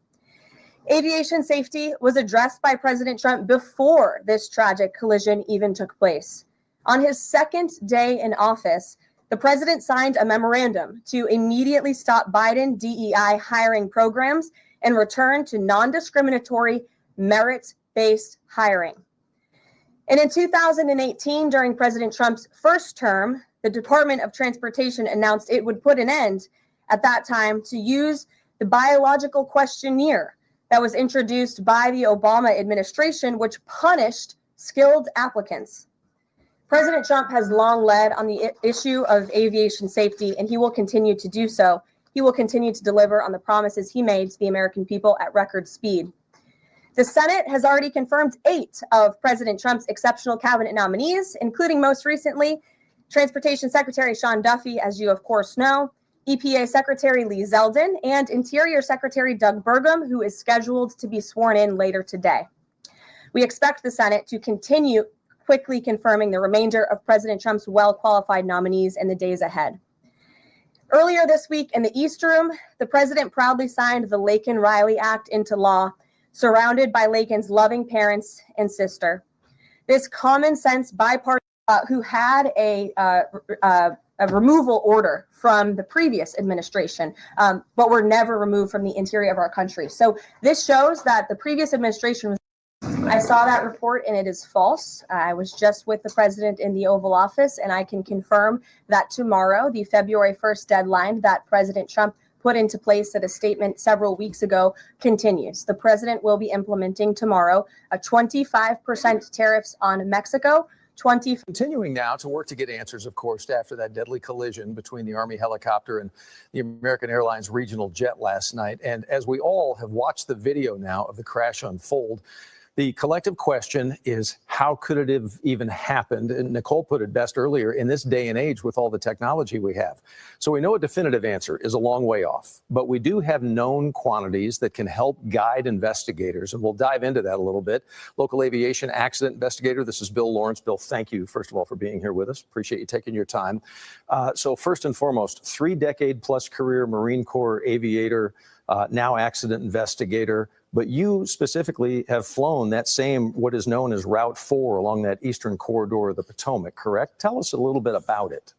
Aviation safety was addressed by President Trump before this tragic collision even took place. On his second day in office, the president signed a memorandum to immediately stop Biden DEI hiring programs and return to non-discriminatory, merit-based hiring. And in 2018, during President Trump's first term, the Department of Transportation announced it would put an end at that time to use the biological questionnaire that was introduced by the Obama administration, which punished skilled applicants. President Trump has long led on the issue of aviation safety, and he will continue to do so. He will continue to deliver on the promises he made to the American people at record speed. The Senate has already confirmed 8 of President Trump's exceptional cabinet nominees, including most recently Transportation Secretary Sean Duffy, as you of course know, EPA Secretary Lee Zeldin, and Interior Secretary Doug Burgum, who is scheduled to be sworn in later today. We expect the Senate to continue quickly confirming the remainder of President Trump's well-qualified nominees in the days ahead. Earlier this week in the East Room, the president proudly signed the Laken-Riley Act into law, surrounded by Laken's loving parents and sister. This common sense bipartisan who had a removal order from the previous administration, but were never removed from the interior of our country. So this shows that the previous administration was. I saw that report and it is false. I was just with the president in the Oval Office, and I can confirm that tomorrow, the February 1st deadline that President Trump put into place at a statement several weeks ago continues. The president will be implementing tomorrow a 25% tariffs on Mexico. Continuing now to work to get answers, of course, after that deadly collision between the Army helicopter and the American Airlines regional jet last night. And as we all have watched the video now of the crash unfold, the collective question is, how could it have even happened? And Nicole put it best earlier, in this day and age with all the technology we have. So we know a definitive answer is a long way off, but we do have known quantities that can help guide investigators. And we'll dive into that a little bit. Local aviation accident investigator, this is Bill Lawrence. Bill, thank you, first of all, for being here with us. Appreciate you taking your time. So first and foremost, 3-decade-plus career Marine Corps aviator, now accident investigator. But you specifically have flown that same, what is known as Route 4 along that eastern corridor of the Potomac, correct? Tell us a little bit about it.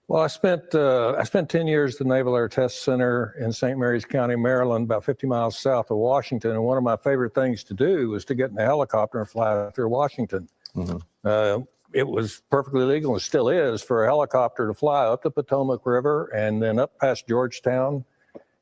Well, I spent 10 years at the Naval Air Test Center in St. Mary's County, Maryland, about 50 miles south of Washington. And one of my favorite things to do was to get in a helicopter and fly through Washington. Mm-hmm. It was perfectly legal, and still is, for a helicopter to fly up the Potomac River and then up past Georgetown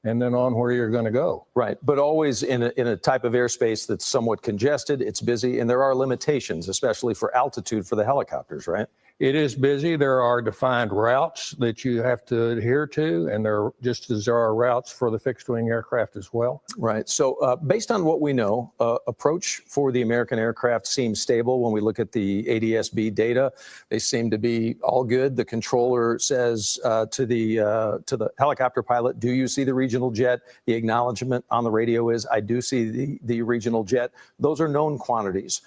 and then on where you're going to go. Right, but always in a type of airspace that's somewhat congested, it's busy, and there are limitations, especially for altitude for the helicopters, right? It is busy. There are defined routes that you have to adhere to, and there just as there are routes for the fixed-wing aircraft as well. Right. So based on what we know, approach for the American aircraft seems stable. When we look at the ADS-B data, they seem to be all good. The controller says to the helicopter pilot, "Do you see the regional jet?" The acknowledgement on the radio is, "I do see the regional jet." Those are known quantities.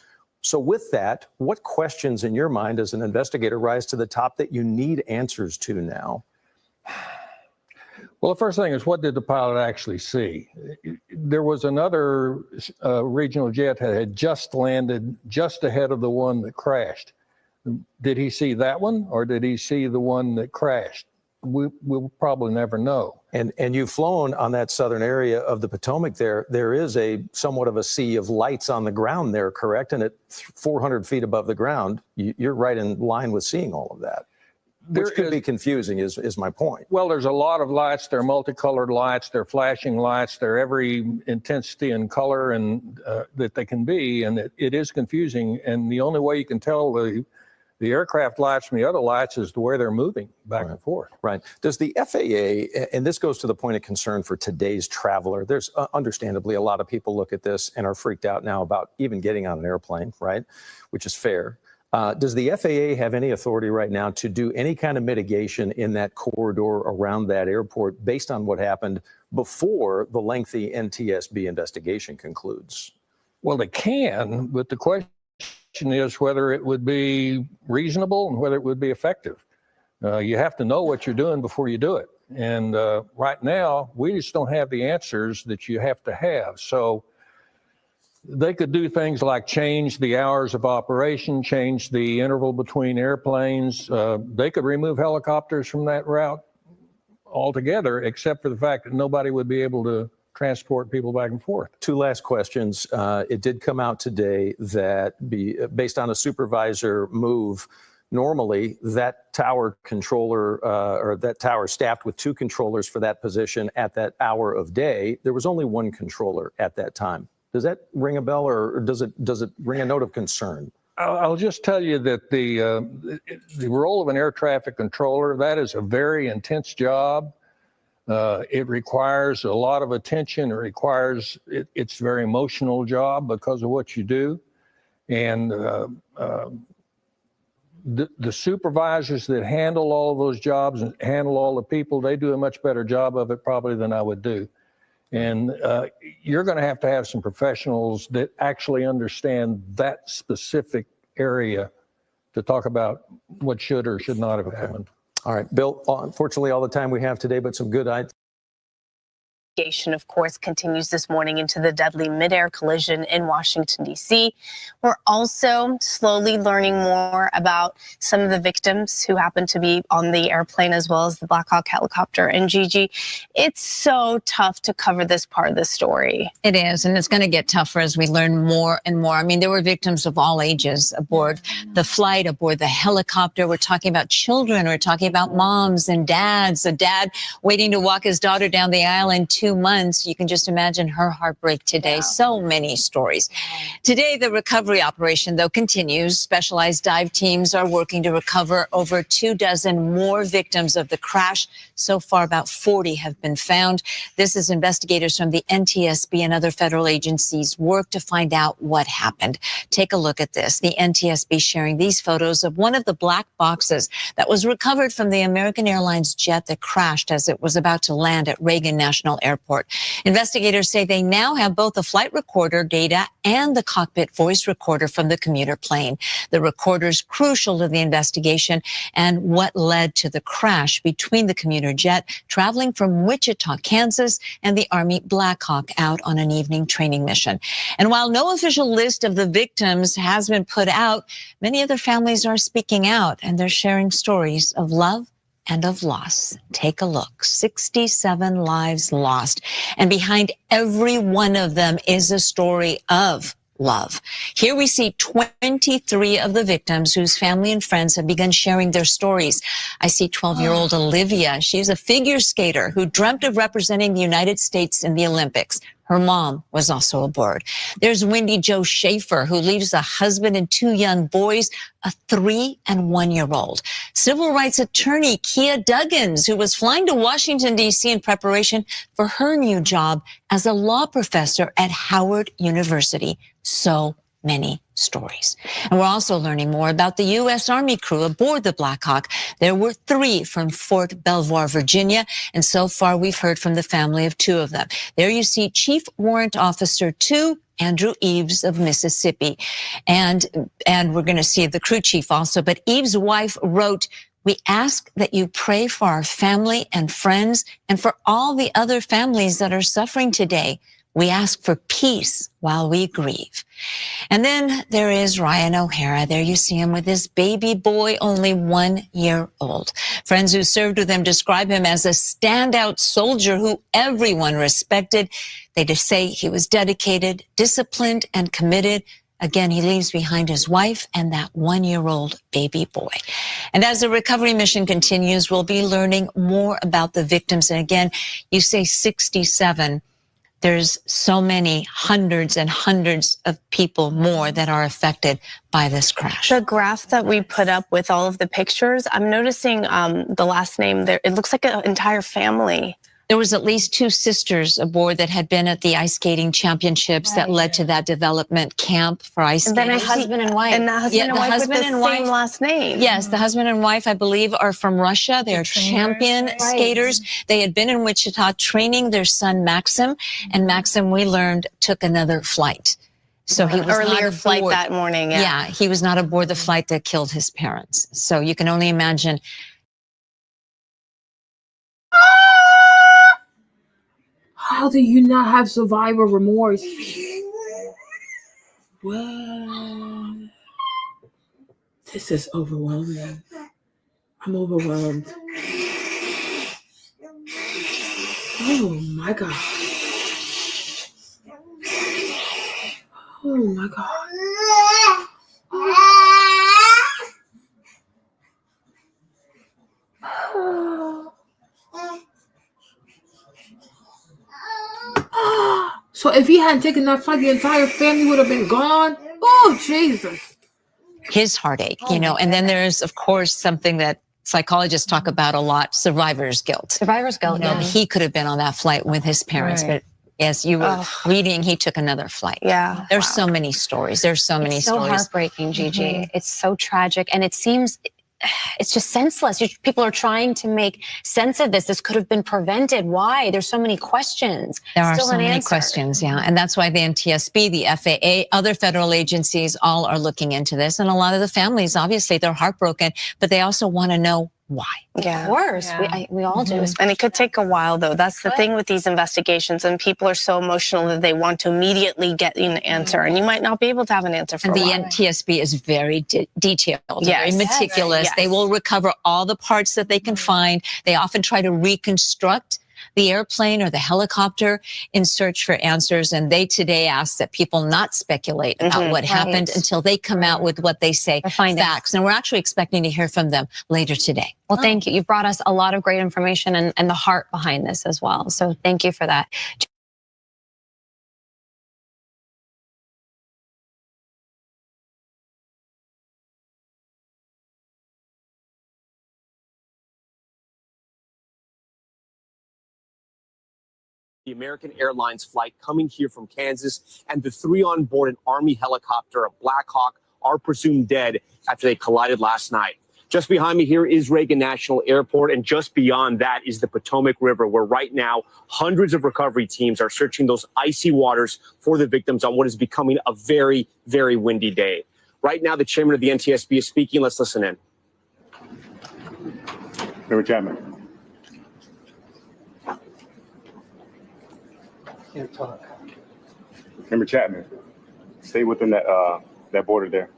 So with that, what questions in your mind as an investigator rise to the top that you need answers to now? Well, the first thing is, what did the pilot actually see? There was another regional jet that had just landed just ahead of the one that crashed. Did he see that one, or did he see the one that crashed? We'll probably never know. And you've flown on that southern area of the Potomac there. There is a somewhat of a sea of lights on the ground there, correct? And at 400 feet above the ground, you're right in line with seeing all of that. Which could be confusing is my point. Well, there's a lot of lights. They're multicolored lights. They're flashing lights. They're every intensity and color and that they can be. And it is confusing. And the only way you can tell the aircraft lights from the other lights is the way they're moving back and forth. Right. Does the FAA, and this goes to the point of concern for today's traveler, there's understandably a lot of people look at this and are freaked out now about even getting on an airplane, right? Which is fair. Does the FAA have any authority right now to do any kind of mitigation in that corridor around that airport based on what happened before the lengthy NTSB investigation concludes? Well, they can, but the question is whether it would be reasonable and whether it would be effective. You have to know what you're doing before you do it. And right now, we just don't have the answers that you have to have. So they could do things like change the hours of operation, change the interval between airplanes. They could remove helicopters from that route altogether, except for the fact that nobody would be able to transport people back and forth. Two last questions. It did come out today that based on a supervisor move, normally that tower controller or that tower staffed with 2 controllers for that position at that hour of day, there was only 1 controller at that time. Does that ring a bell, or does it ring a note of concern? I'll just tell you that the role of an air traffic controller, that is a very intense job. It requires a lot of attention. It's a very emotional job because of what you do. And the supervisors that handle all of those jobs and handle all the people, they do a much better job of it probably than I would do. And you're going to have some professionals that actually understand that specific area to talk about what should or should not have happened. All right, Bill, unfortunately, all the time we have today, but some good ideas. Investigation, of course, continues this morning into the deadly midair collision in Washington, D.C. We're also slowly learning more about some of the victims who happen to be on the airplane as well as the Black Hawk helicopter. And Gigi, it's so tough to cover this part of the story. It is, and it's going to get tougher as we learn more and more. I mean, there were victims of all ages aboard the flight, aboard the helicopter. We're talking about children. We're talking about moms and dads. A dad waiting to walk his daughter down the aisle in 2 months. You can just imagine her heartbreak today. Yeah. So many stories. Today, the recovery operation, though, continues. Specialized dive teams are working to recover over 24 more victims of the crash. So far, about 40 have been found. This is investigators from the NTSB and other federal agencies work to find out what happened. Take a look at this. The NTSB sharing these photos of one of the black boxes that was recovered from the American Airlines jet that crashed as it was about to land at Reagan National Airport. Investigators say they now have both the flight recorder data and the cockpit voice recorder from the commuter plane. The recorder's crucial to the investigation and what led to the crash between the commuter jet traveling from Wichita, Kansas, and the Army Black Hawk out on an evening training mission. And while no official list of the victims has been put out, many other families are speaking out, and they're sharing stories of love and of loss. Take a look. 67 lives lost. And behind every one of them is a story of love. Here we see 23 of the victims whose family and friends have begun sharing their stories. I see 12-year-old Olivia. She's a figure skater who dreamt of representing the United States in the Olympics. Her mom was also aboard. There's Wendy Jo Schaefer, who leaves a husband and 2 young boys, a 3- and 1-year-old. Civil rights attorney Kia Duggins, who was flying to Washington, D.C. in preparation for her new job as a law professor at Howard University. So many stories. And we're also learning more about the U.S. Army crew aboard the Black Hawk. There were 3 from Fort Belvoir, Virginia, and so far we've heard from the family of 2 of them. There you see Chief Warrant Officer 2, Andrew Eves of Mississippi. And we're going to see the crew chief also, but Eves' wife wrote, "We ask that you pray for our family and friends and for all the other families that are suffering today. We ask for peace while we grieve." And then there is Ryan O'Hara. There you see him with his baby boy, only 1 year old. Friends who served with him describe him as a standout soldier who everyone respected. They just say he was dedicated, disciplined, and committed. Again, he leaves behind his wife and that 1-year-old baby boy. And as the recovery mission continues, we'll be learning more about the victims. And again, you say 67. There's so many hundreds and hundreds of people more that are affected by this crash. The graph that we put up with all of the pictures, I'm noticing the last name there. It looks like an entire family. There was at least 2 sisters aboard that had been at the ice skating championships that led to that development camp for ice And skating. then a husband and wife. And that husband and wife with the same last name. Yes, the husband and wife, I believe, are from Russia. They are champion skaters. They had been in Wichita training their son, Maxim. And Maxim, we learned, took another flight. So he was Earlier not flight aboard. that morning. Yeah, he was not aboard the flight that killed his parents. So you can only imagine. How do you not have survivor remorse? What? This is overwhelming. I'm overwhelmed. Oh my God. Oh my God. So if he hadn't taken that flight, the entire family would have been gone. Oh, Jesus. His heartache, you know, and then there's, of course, something that psychologists talk about a lot, survivor's guilt. Survivor's guilt, You know, he could have been on that flight with his parents, but yes, you were reading, he took another flight. Yeah. There's so many stories. There's so many It's so stories. heartbreaking, Gigi. It's so tragic. And it seems it's just senseless. People are trying to make sense of this. This could have been prevented. Why? There's so many questions. There are Still so many unanswered. questions, yeah. And that's why the NTSB, the FAA, other federal agencies all are looking into this. And a lot of the families, obviously, they're heartbroken, but they also want to know why. Yeah. Of course. We all do. And it could take a while, though. That's the thing with these investigations. And people are so emotional that they want to immediately get an answer. And you might not be able to have an answer for And a the while. NTSB is very detailed, Yes. very meticulous. Yes. They will recover all the parts that they can find. They often try to reconstruct the airplane or the helicopter in search for answers. And they today ask that people not speculate about what happened until they come out with what they say, facts. And we're actually expecting to hear from them later today. Well, thank you. You've brought us a lot of great information and the heart behind this as well. So thank you for that. The American Airlines flight coming here from Kansas, and the 3 on board an Army helicopter, a Black Hawk, are presumed dead after they collided last night. Just behind me here is Reagan National Airport, and just beyond that is the Potomac River, where right now hundreds of recovery teams are searching those icy waters for the victims on what is becoming a very, very windy day. Right now, the chairman of the NTSB is speaking. Let's listen in. Member Chapman. Can't talk. Member Chapman, stay within that border there.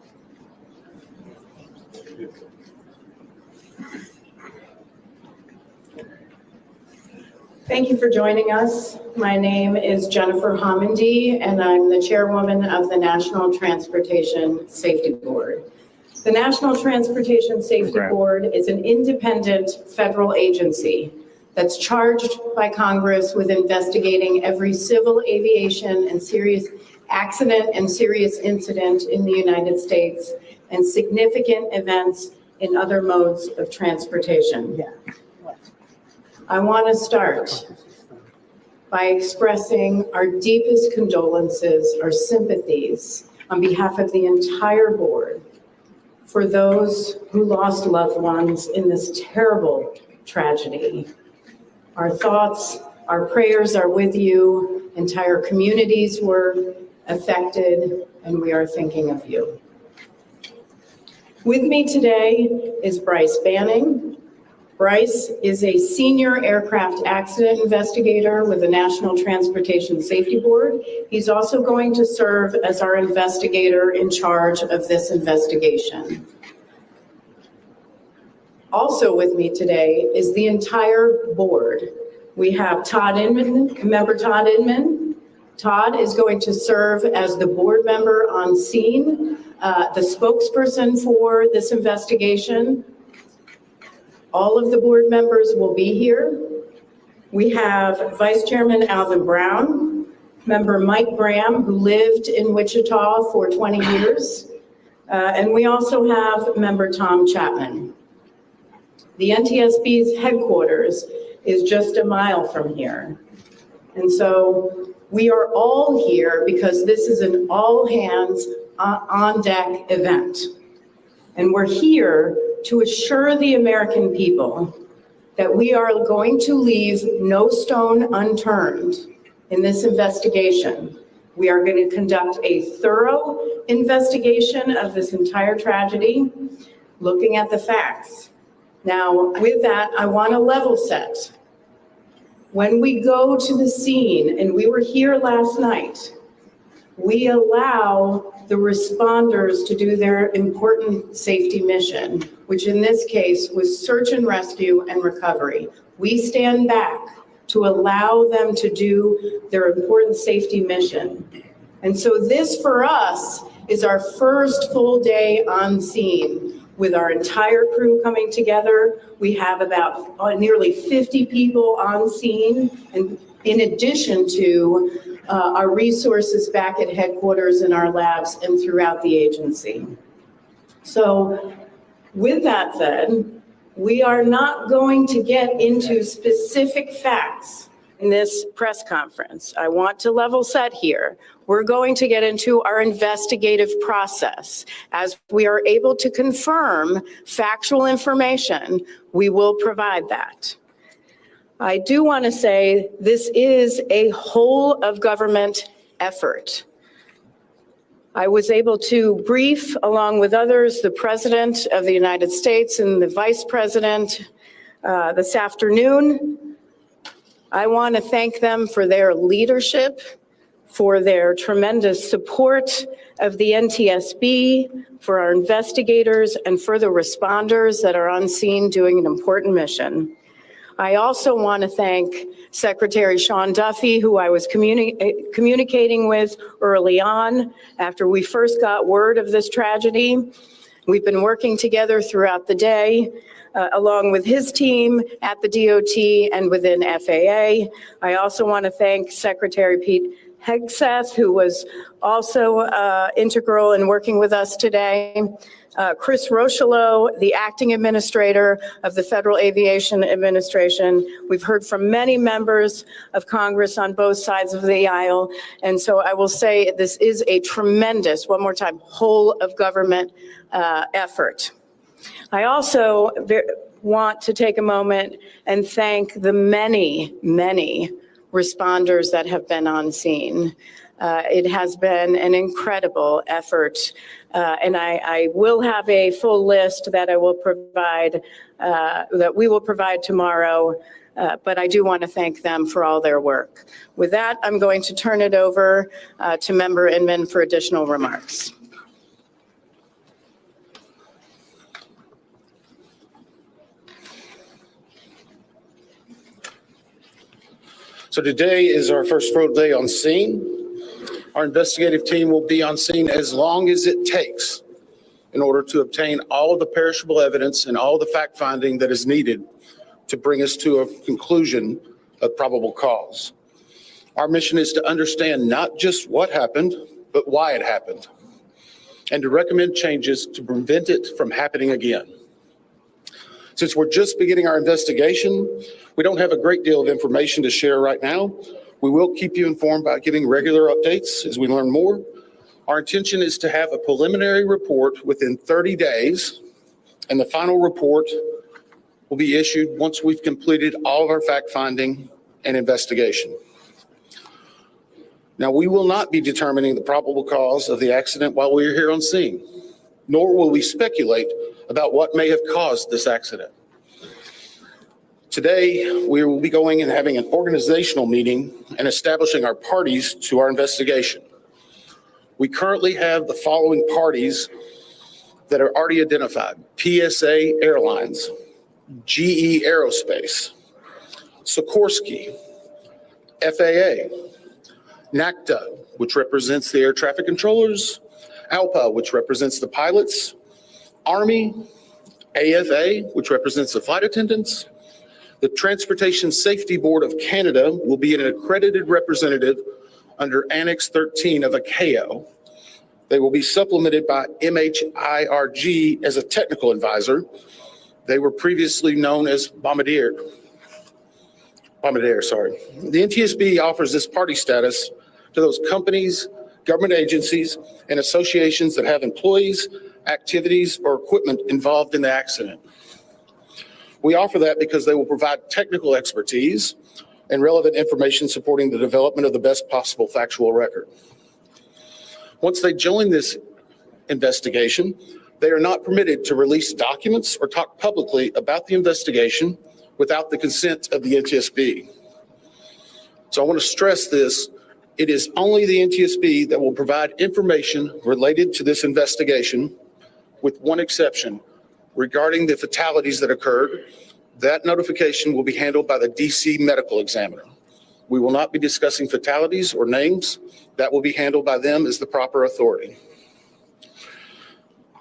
Thank you for joining us. My name is Jennifer Homendy, and I'm the chairwoman of the National Transportation Safety Board. The National Transportation Safety Board is an independent federal agency that's charged by Congress with investigating every civil aviation and serious accident and serious incident in the United States and significant events in other modes of transportation. I want to start by expressing our deepest condolences, our sympathies on behalf of the entire board for those who lost loved ones in this terrible tragedy. Our thoughts, our prayers are with you. Entire communities were affected, and we are thinking of you. With me today is Bryce Banning. Bryce is a senior aircraft accident investigator with the National Transportation Safety Board. He's also going to serve as our investigator in charge of this investigation. Also with me today is the entire board. We have Todd Inman, Member Todd Inman. Todd is going to serve as the board member on scene, the spokesperson for this investigation. All of the board members will be here. We have Vice Chairman Alvin Brown, Member Mike Graham, who lived in Wichita for 20 years, and we also have Member Tom Chapman. The NTSB's headquarters is just a mile from here. And so we are all here because this is an all hands on deck event. And we're here to assure the American people that we are going to leave no stone unturned in this investigation. We are going to conduct a thorough investigation of this entire tragedy, looking at the facts. Now, with that, I want to level set. When we go to the scene, and we were here last night, we allow the responders to do their important safety mission, which in this case was search and rescue and recovery. We stand back to allow them to do their important safety mission. And so this for us is our first full day on scene with our entire crew coming together. We have about nearly 50 people on scene, and in addition to our resources back at headquarters in our labs and throughout the agency. So with that said, we are not going to get into specific facts in this press conference. I want to level set here. We're going to get into our investigative process. As we are able to confirm factual information, we will provide that. I do want to say this is a whole of government effort. I was able to brief, along with others, the President of the United States and the Vice President this afternoon. I want to thank them for their leadership, for their tremendous support of the NTSB, for our investigators, and for the responders that are on scene doing an important mission. I also want to thank Secretary Sean Duffy, who I was communicating with early on after we first got word of this tragedy. We've been working together throughout the day, along with his team at the DOT and within FAA. I also want to thank Secretary Pete Hegseth, who was also integral in working with us today. Chris Rochelot, the acting administrator of the Federal Aviation Administration. We've heard from many members of Congress on both sides of the aisle. And so I will say this is a tremendous, one more time, whole of government effort. I also want to take a moment and thank the many, many responders that have been on scene. It has been an incredible effort, and I will have a full list that I will provide, that we will provide tomorrow, but I do want to thank them for all their work. With that, I'm going to turn it over to Member Inman for additional remarks. So today is our first full day on scene. Our investigative team will be on scene as long as it takes in order to obtain all of the perishable evidence and all the fact finding that is needed to bring us to a conclusion of probable cause. Our mission is to understand not just what happened, but why it happened, and to recommend changes to prevent it from happening again. Since we're just beginning our investigation, we don't have a great deal of information to share right now. We will keep you informed by giving regular updates as we learn more. Our intention is to have a preliminary report within 30 days, and the final report will be issued once we've completed all of our fact-finding and investigation. Now, we will not be determining the probable cause of the accident while we're here on scene, nor will we speculate about what may have caused this accident. Today, we will be going and having an organizational meeting and establishing our parties to our investigation. We currently have the following parties that are already identified: PSA Airlines, GE Aerospace, Sikorsky, FAA, NACTA, which represents the air traffic controllers, ALPA, which represents the pilots, Army, AFA, which represents the flight attendants. The Transportation Safety Board of Canada will be an accredited representative under Annex 13 of ICAO. They will be supplemented by MHIRG as a technical advisor. They were previously known as Bombardier. Palmadair, sorry. The NTSB offers this party status to those companies, government agencies, and associations that have employees, activities, or equipment involved in the accident. We offer that because they will provide technical expertise and relevant information supporting the development of the best possible factual record. Once they join this investigation, they are not permitted to release documents or talk publicly about the investigation without the consent of the NTSB. So I want to stress this. It is only the NTSB that will provide information related to this investigation, with one exception. Regarding the fatalities that occurred, that notification will be handled by the DC medical examiner. We will not be discussing fatalities or names. That will be handled by them as the proper authority.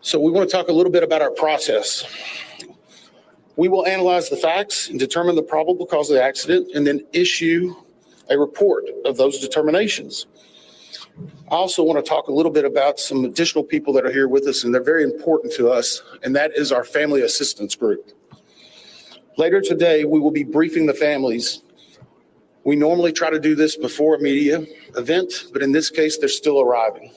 So we want to talk a little bit about our process. We will analyze the facts and determine the probable cause of the accident, and then issue a report of those determinations. I also want to talk a little bit about some additional people that are here with us, and they're very important to us, and that is our family assistance group. Later today, we will be briefing the families. We normally try to do this before a media event, but in this case, they're still arriving.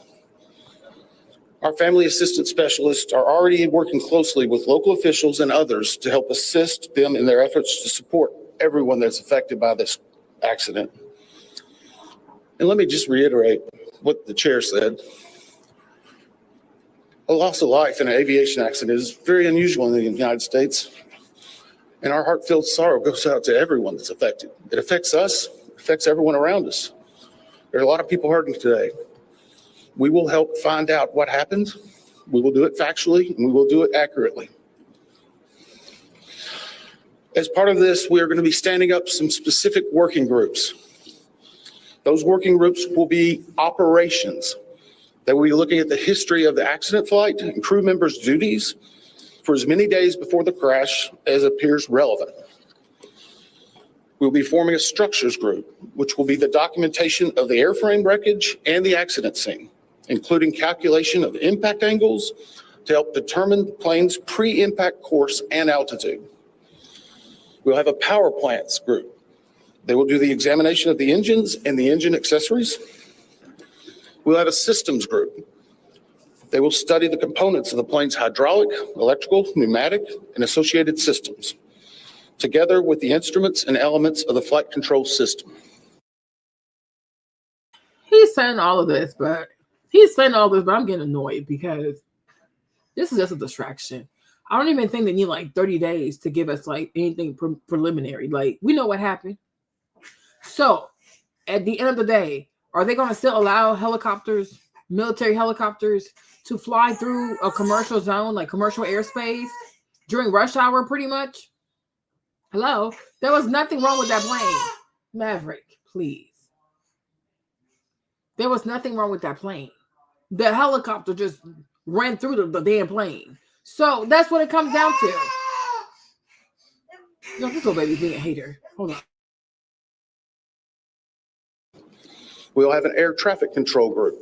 Our family assistance specialists are already working closely with local officials and others to help assist them in their efforts to support everyone that's affected by this accident. And let me just reiterate what the chair said. A loss of life in an aviation accident is very unusual in the United States. And our heartfelt sorrow goes out to everyone that's affected. It affects us, it affects everyone around us. There are a lot of people hurting today. We will help find out what happened. We will do it factually, and we will do it accurately. As part of this, we are going to be standing up some specific working groups. Those working groups will be operations. They will be looking at the history of the accident flight and crew members' duties for as many days before the crash as appears relevant. We'll be forming a structures group, which will be the documentation of the airframe wreckage and the accident scene, including calculation of impact angles to help determine the plane's pre-impact course and altitude. We'll have a power plants group. They will do the examination of the engines and the engine accessories. We'll have a systems group. They will study the components of the plane's hydraulic, electrical, pneumatic, and associated systems, together with the instruments and elements of the flight control system. He's saying all this, but I'm getting annoyed because this is just a distraction. I don't even think they need like 30 days to give us like anything preliminary. Like, we know what happened. So at the end of the day, are they going to still allow helicopters, military helicopters, to fly through a commercial zone, like commercial airspace during rush hour pretty much? Hello? There was nothing wrong with that plane. Maverick, please. There was nothing wrong with that plane. The helicopter just ran through the damn plane. So that's what it comes down to. Yo, this little baby's being a hater. Hold on. We'll have an air traffic control group.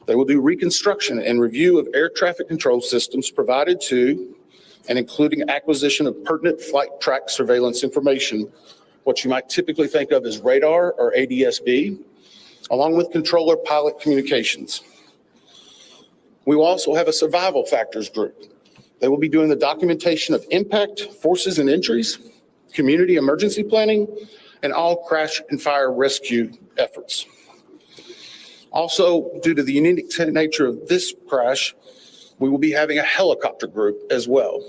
They will do reconstruction and review of air traffic control systems provided to and including acquisition of pertinent flight track surveillance information, what you might typically think of as radar or ADS-B, along with controller pilot communications. We will also have a survival factors group. They will be doing the documentation of impact, forces and injuries, community emergency planning, and all crash and fire rescue efforts. Also, due to the unique nature of this crash, we will be having a helicopter group as well.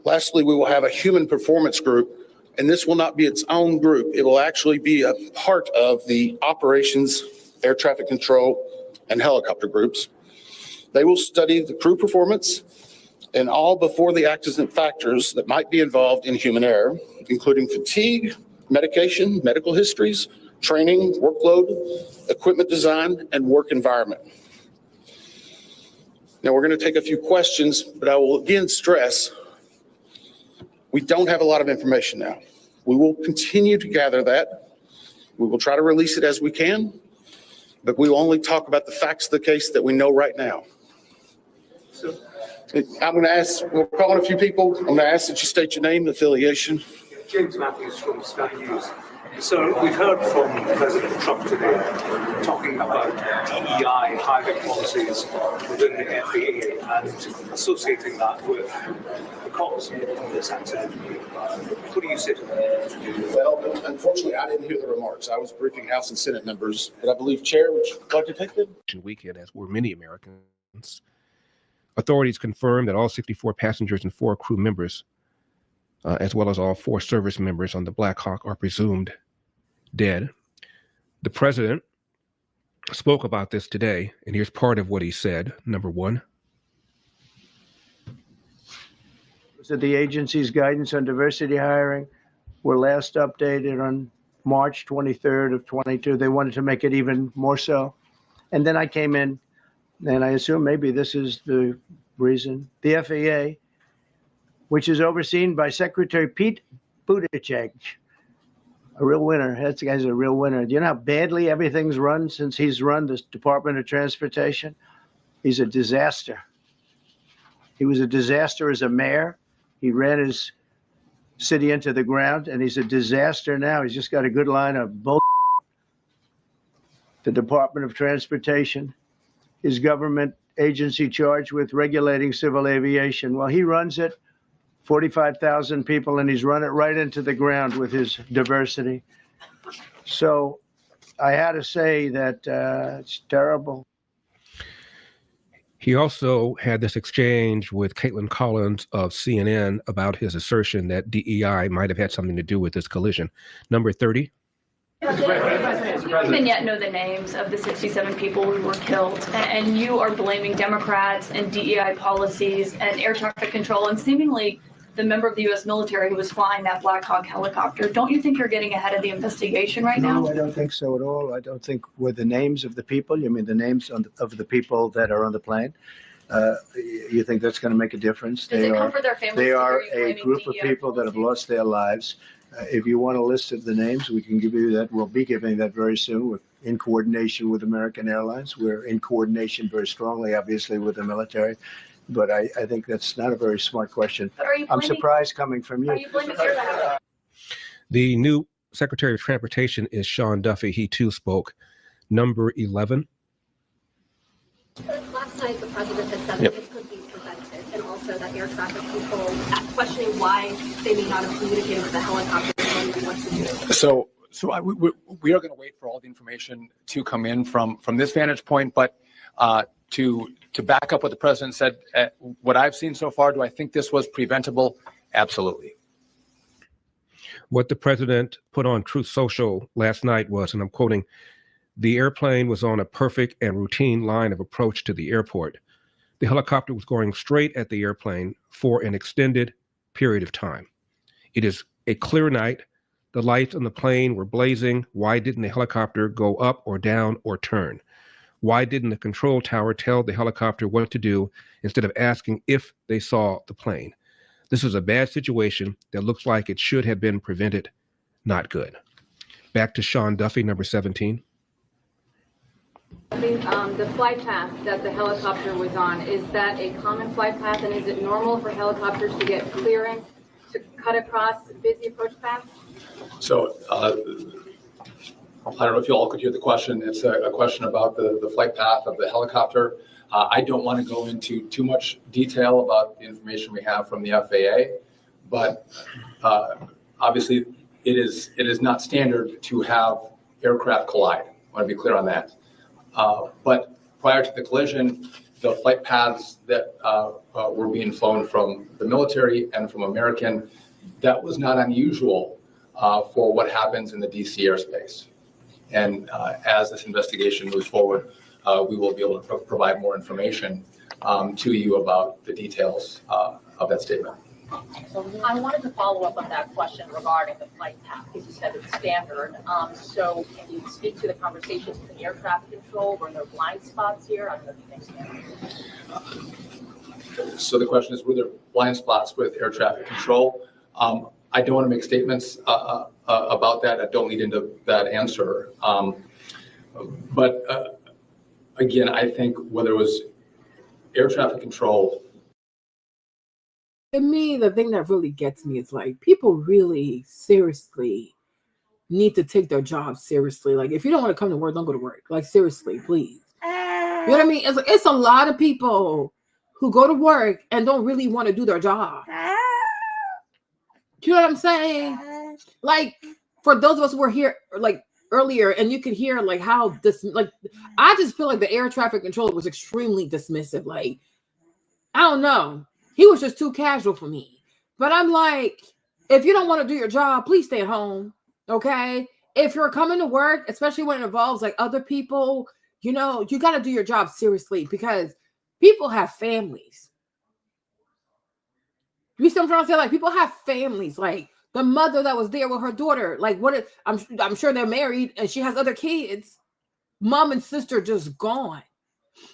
Lastly, we will have a human performance group, and this will not be its own group. It will actually be a part of the operations, air traffic control, and helicopter groups. They will study the crew performance and all before the accident factors that might be involved in human error, including fatigue, medication, medical histories, training, workload, equipment design, and work environment. Now we're going to take a few questions, but I will again stress, we don't have a lot of information now. We will continue to gather that. We will try to release it as we can, but we will only talk about the facts of the case that we know right now. I'm going to ask, we're calling a few people. I'm going to ask that you state your name and affiliation. James Matthews from Sky News. So we've heard from President Trump today talking about DEI hiring policies within the FAA and associating that with the cause of this accident. What do you say to that? Well, unfortunately, I didn't hear the remarks. I was briefing House and Senate members, but I believe, Chair, would you like to take them? Weekend, as were many Americans. Authorities confirmed that all 64 passengers and 4 crew members, as well as all 4 service members on the Black Hawk, are presumed dead. The president spoke about this today, and here's part of what he said. Number one. That the agency's guidance on diversity hiring were last updated on March 23rd of 22. They wanted to make it even more so. And then I came in, and I assume maybe this is the reason. The FAA, which is overseen by Secretary Pete Buttigieg, a real winner. That guy's a real winner. Do you know how badly everything's run since he's run the Department of Transportation? He's a disaster. He was a disaster as a mayor. He ran his city into the ground, and he's a disaster now. He's just got a good line of bull. The Department of Transportation is government agency charged with regulating civil aviation. Well, he runs it, 45,000 people, and he's run it right into the ground with his diversity. So I had to say that it's terrible. He also had this exchange with Caitlin Collins of CNN about his assertion that DEI might have had something to do with this collision. Number 30. Do you even yet know the names of the 67 people who were killed? And you are blaming Democrats and DEI policies and air traffic control and seemingly the member of the U.S. military who was flying that Black Hawk helicopter. Don't you think you're getting ahead of the investigation right now? No, I don't think so at all. I don't think with the names of the people, you mean the names of the people that are on the plane? You think that's going to make a difference? Does it comfort their families? They to are hear you a blaming group of DEI people that have lost their lives. If you want a list of the names, we can give you that. We'll be giving that very soon. We're in coordination with American Airlines. We're in coordination very strongly, obviously, with the military. But I think that's not a very smart question. I'm surprised coming from you. Are you blaming air traffic? The new Secretary of Transportation is Sean Duffy. He too spoke. Number 11. Last night, the president had said that this could be prevented, and also that air traffic control, questioning why they may not have communicated with the helicopter and what to do. So we are going to wait for all the information to come in from this vantage point, but to back up what the president said, what I've seen so far, do I think this was preventable? Absolutely. What the president put on Truth Social last night was, and I'm quoting, "The airplane was on a perfect and routine line of approach to the airport. The helicopter was going straight at the airplane for an extended period of time. It is a clear night. The lights on the plane were blazing. Why didn't the helicopter go up or down or turn? Why didn't the control tower tell the helicopter what to do instead of asking if they saw the plane? This is a bad situation that looks like it should have been prevented. Not good." Back to Sean Duffy, number 17. The flight path that the helicopter was on, is that a common flight path, and is it normal for helicopters to get clearance to cut across busy approach paths? So I don't know if you all could hear the question. It's a question about the flight path of the helicopter. I don't want to go into too much detail about the information we have from the FAA, but obviously it is not standard to have aircraft collide. I want to be clear on that. But prior to the collision, the flight paths that were being flown from the military and from American, that was not unusual for what happens in the DC airspace. And as this investigation moves forward, we will be able to provide more information to you about the details of that statement. So I wanted to follow up on that question regarding the flight path, because you said it's standard. So can you speak to the conversations with the air traffic control? Were there blind spots here? I don't know if you think So the question is, were there blind spots with air traffic control? I don't want to make statements about that. I don't lead into that answer. But again, I think whether it was air traffic control. to me, the thing that really gets me is like people really seriously need to take their job seriously. Like if you don't want to come to work, don't go to work. Like seriously, please. You know what I mean? It's a lot of people who go to work and don't really want to do their job. Do you know what I'm saying? Like for those of us who were here like earlier, and you could hear like how this, like I just feel like the air traffic controller was extremely dismissive. Like I don't know, he was just too casual for me. But I'm like, if you don't want to do your job, please stay at home. Okay, if you're coming to work, especially when it involves like other people, you know, you got to do your job seriously because people have families. You see what I'm trying to say? Like people have families. Like the mother that was there with her daughter. Like I'm sure they're married and she has other kids. Mom and sister just gone.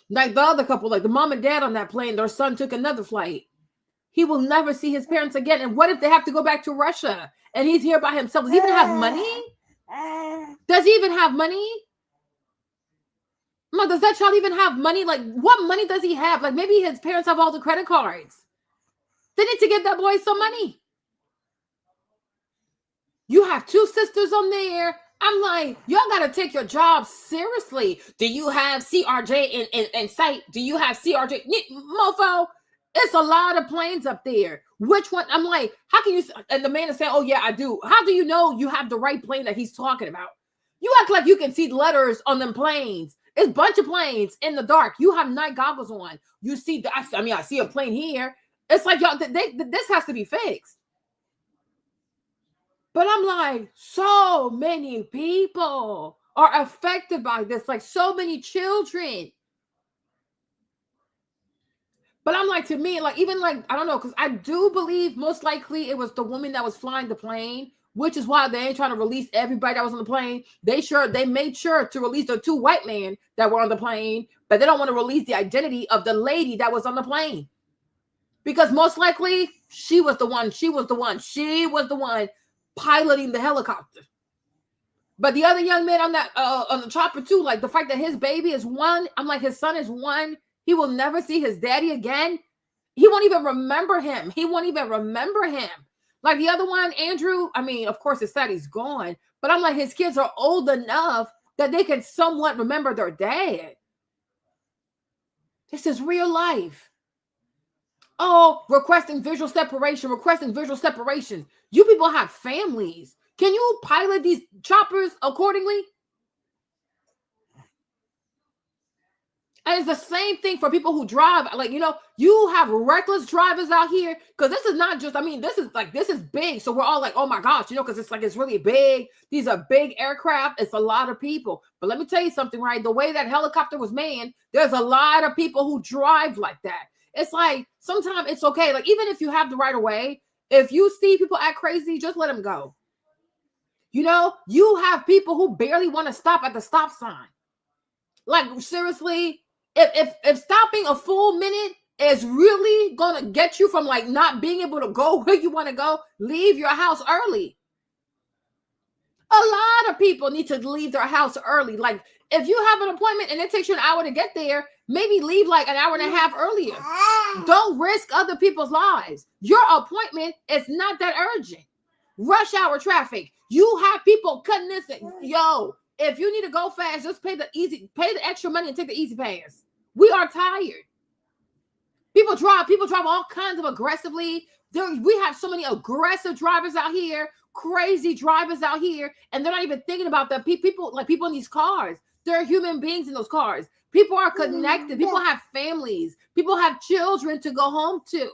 Like the other couple, like the mom and dad on that plane, their son took another flight. He will never see his parents again. And what if they have to go back to Russia and he's here by himself? Does he even have money? Does he even have money? Mom, does that child even have money? Like, what money does he have? Like, maybe his parents have all the credit cards. They need to get that boy some money. You have two sisters on there. I'm like, y'all got to take your job seriously. Do you have CRJ in sight? Do you have CRJ? Mofo, it's a lot of planes up there. Which one? I'm like, how can you? And the man is saying, oh, yeah, I do. How do you know you have the right plane that he's talking about? You act like you can see letters on them planes. It's a bunch of planes in the dark. You have night goggles on. You see, I see a plane here. It's like, y'all, this has to be fixed. But I'm like, so many people are affected by this, like so many children. But I'm like, to me, like, even like, I don't know, because I do believe most likely it was the woman that was flying the plane, which is why they ain't trying to release everybody that was on the plane. They made sure to release the two white men that were on the plane, but they don't want to release the identity of the lady that was on the plane. Because most likely she was the one piloting the helicopter. But the other young man on that on the chopper too, like the fact that his baby is one, I'm like, his son is one. He will never see his daddy again. He won't even remember him. Like the other one, Andrew, I mean, of course, it's sad he's gone, but I'm like, his kids are old enough that they can somewhat remember their dad. This is real life. Oh, requesting visual separation. You people have families. Can you pilot these choppers accordingly? And it's the same thing for people who drive. Like, you know, you have reckless drivers out here. Because this is not just, I mean, this is big. So we're all like, oh my gosh, you know, because it's really big. These are big aircraft. It's a lot of people. But let me tell you something, right? The way that helicopter was manned, there's a lot of people who drive like that. It's like, sometimes it's okay. Like, even if you have the right of way, if you see people act crazy, just let them go. You know, you have people who barely want to stop at the stop sign. Like, seriously, if stopping a full minute is really going to get you from like not being able to go where you want to go, leave your house early. A lot of people need to leave their house early. Like, if you have an appointment and it takes you an hour to get there, maybe leave like an hour and a half earlier. Don't risk other people's lives. Your appointment is not that urgent. Rush hour traffic. You have people cutting this. Yo, if you need to go fast, just pay the extra money and take the easy pass. We are tired. People drive all kinds of aggressively. We have so many aggressive drivers out here, crazy drivers out here, and they're not even thinking about that. People in these cars. There are human beings in those cars. People are connected. People have families. People have children to go home to.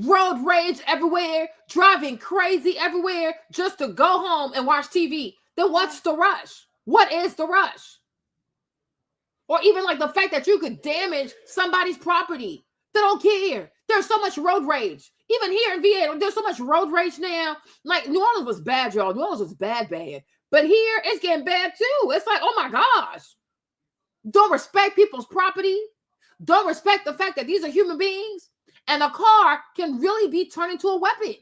Road rage everywhere, driving crazy everywhere just to go home and watch TV. Then what's the rush? What is the rush? Or even like the fact that you could damage somebody's property. They don't care. There's so much road rage. Even here in VA, there's so much road rage now. Like, New Orleans was bad, y'all. New Orleans was bad. But here, it's getting bad too. It's like, oh my gosh. Don't respect people's property. Don't respect the fact that these are human beings. And a car can really be turned into a weapon.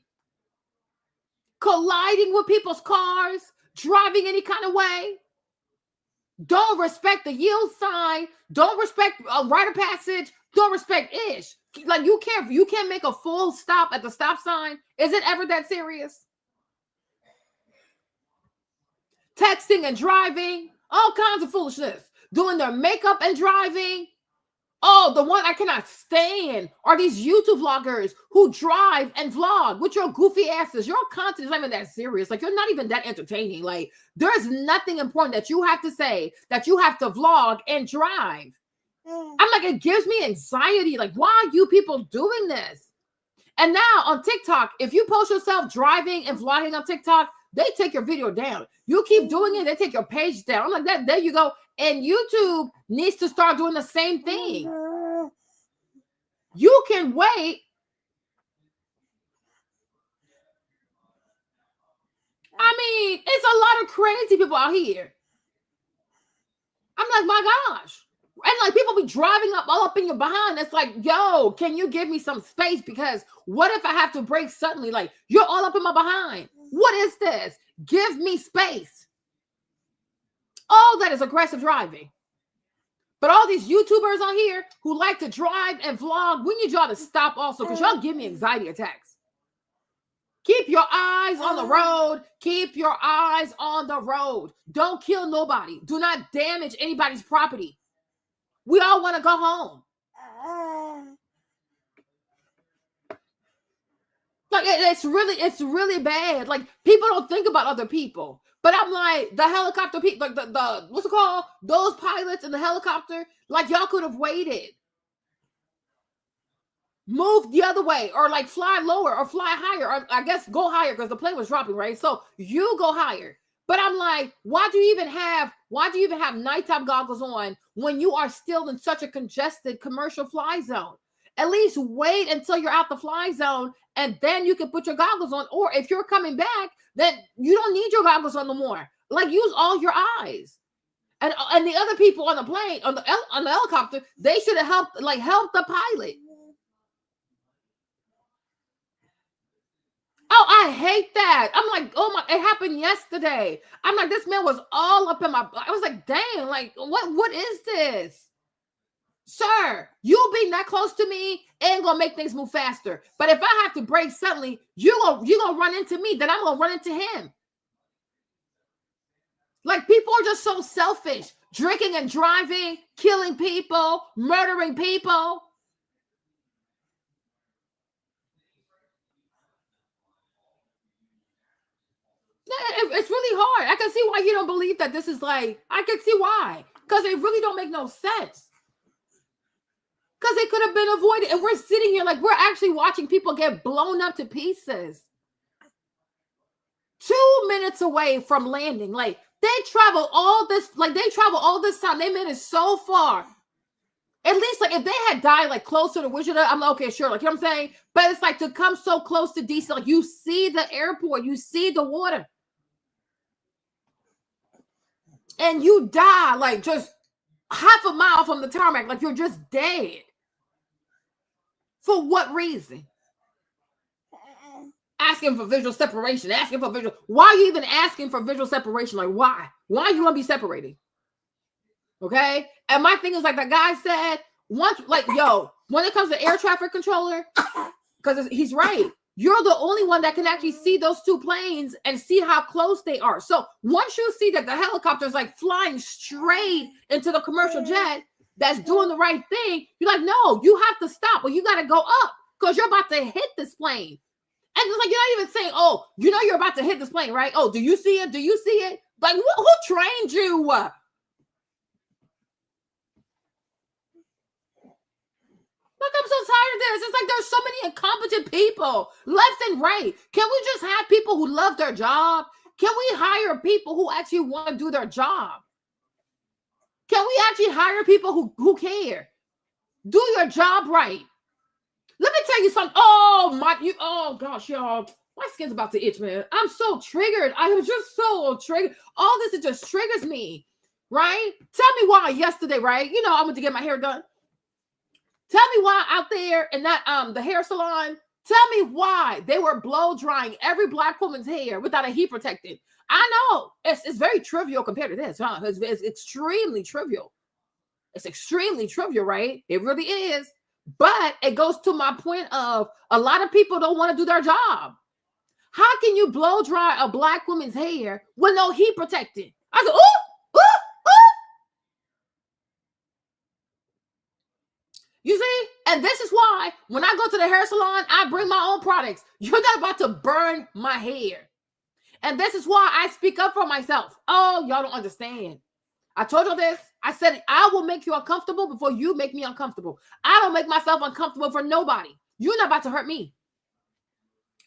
Colliding with people's cars, driving any kind of way. Don't respect the yield sign. Don't respect a rite of passage. Don't respect ish. Like you can't make a full stop at the stop sign. Is it ever that serious? Texting and driving, all kinds of foolishness. Doing their makeup and driving. Oh, the one I cannot stand are these YouTube vloggers who drive and vlog with your goofy asses. Your content is not even that serious. Like, you're not even that entertaining. Like, there's nothing important that you have to say that you have to vlog and drive. I'm like, it gives me anxiety. Like, why are you people doing this? And now on TikTok, if you post yourself driving and vlogging on TikTok, they take your video down. You keep doing it, they take your page down. I'm like, that. There you go. And YouTube needs to start doing the same thing. You can wait. I mean, it's a lot of crazy people out here. I'm like, my gosh. And like people be driving up all up in your behind. It's like, yo, can you give me some space? Because what if I have to brake suddenly? Like, you're all up in my behind. What is this? Give me space. All that is aggressive driving. But all these YouTubers on here who like to drive and vlog, we need y'all to stop also, because y'all give me anxiety attacks. Keep your eyes on the road. Keep your eyes on the road. Don't kill nobody. Do not damage anybody's property. We all want to go home. Like, it's really bad. Like, people don't think about other people. But I'm like, the helicopter people, like the what's it called? Those pilots in the helicopter, like, y'all could have waited. Move the other way, or like fly lower or fly higher, or I guess go higher because the plane was dropping, right? So you go higher. But I'm like, why do you even have nighttime goggles on when you are still in such a congested commercial fly zone? At least wait until you're out the fly zone, and then you can put your goggles on. Or if you're coming back, then you don't need your goggles on no more. Like, use all your eyes. And the other people on the plane, on the helicopter, they should have helped the pilot. Oh, I hate that. I'm like, oh my, it happened yesterday. I'm like, this man was all up in my, I was like, dang, like, what is this? Sir, you being that close to me ain't gonna make things move faster. But if I have to brake suddenly, you gonna run into me, then I'm gonna run into him. Like, people are just so selfish. Drinking and driving, killing people, murdering people. It's really hard. I can see why you don't believe that this is like, I can see why. Because it really don't make no sense. Because it could have been avoided. And we're sitting here like we're actually watching people get blown up to pieces. 2 minutes away from landing. Like, they travel all this time. They made it so far. At least, like, if they had died, like, closer to Wichita, I'm like, okay, sure. Like, you know what I'm saying? But it's like to come so close to DC, like, you see the airport, you see the water. And you die, like, just half a mile from the tarmac. Like, you're just dead. For what reason? Asking for visual separation. Why are you even asking for visual separation? Like, why? Why are you going to be separated? Okay? And my thing is, like that guy said, once, like, yo, when it comes to air traffic controller, because he's right, you're the only one that can actually see those two planes and see how close they are. So once you see that the helicopter is like flying straight into the commercial jet that's doing the right thing, you're like, no, you have to stop, or you got to go up because you're about to hit this plane. And it's like, you're not even saying, oh, you know you're about to hit this plane, right? Oh, do you see it? Do you see it? Like, who trained you? Like, I'm so tired of this. It's like there's so many incompetent people left and right. Can we just have people who love their job? Can we hire people who actually want to do their job? Can we actually hire people who care? Do your job right. Let me tell you something. Oh gosh, y'all. My skin's about to itch, man. I'm so triggered. I am just so triggered. All this, it just triggers me, right? Tell me why yesterday, right? You know, I went to get my hair done. Tell me why out there in that the hair salon, tell me why they were blow drying every Black woman's hair without a heat protectant. I know it's very trivial compared to this, huh? It's extremely trivial. It's extremely trivial, right? It really is. But it goes to my point of a lot of people don't want to do their job. How can you blow dry a black woman's hair with no heat protectant? I said, ooh. You see? And this is why when I go to the hair salon, I bring my own products. You're not about to burn my hair. And this is why I speak up for myself. Oh, y'all don't understand. I told you this. I said, I will make you uncomfortable before you make me uncomfortable. I don't make myself uncomfortable for nobody. You're not about to hurt me.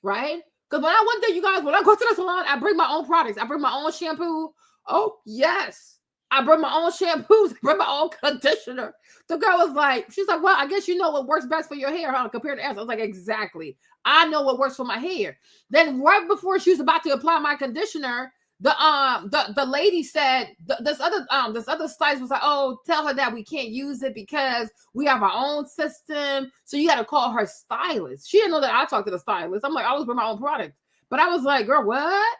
Right? Because when I went there, you guys, when I go to the salon, I bring my own products. I bring my own shampoo. Oh, yes. I bring my own shampoos. I bring my own conditioner. The girl was like, she's like, well, I guess you know what works best for your hair, huh? Compared to ours. I was like, exactly. I know what works for my hair. Then right before she was about to apply my conditioner, the lady said, this other stylist was like, oh, tell her that we can't use it because we have our own system. So you got to call her stylist. She didn't know that I talked to the stylist. I'm like, I always bring my own product. But I was like, girl, what?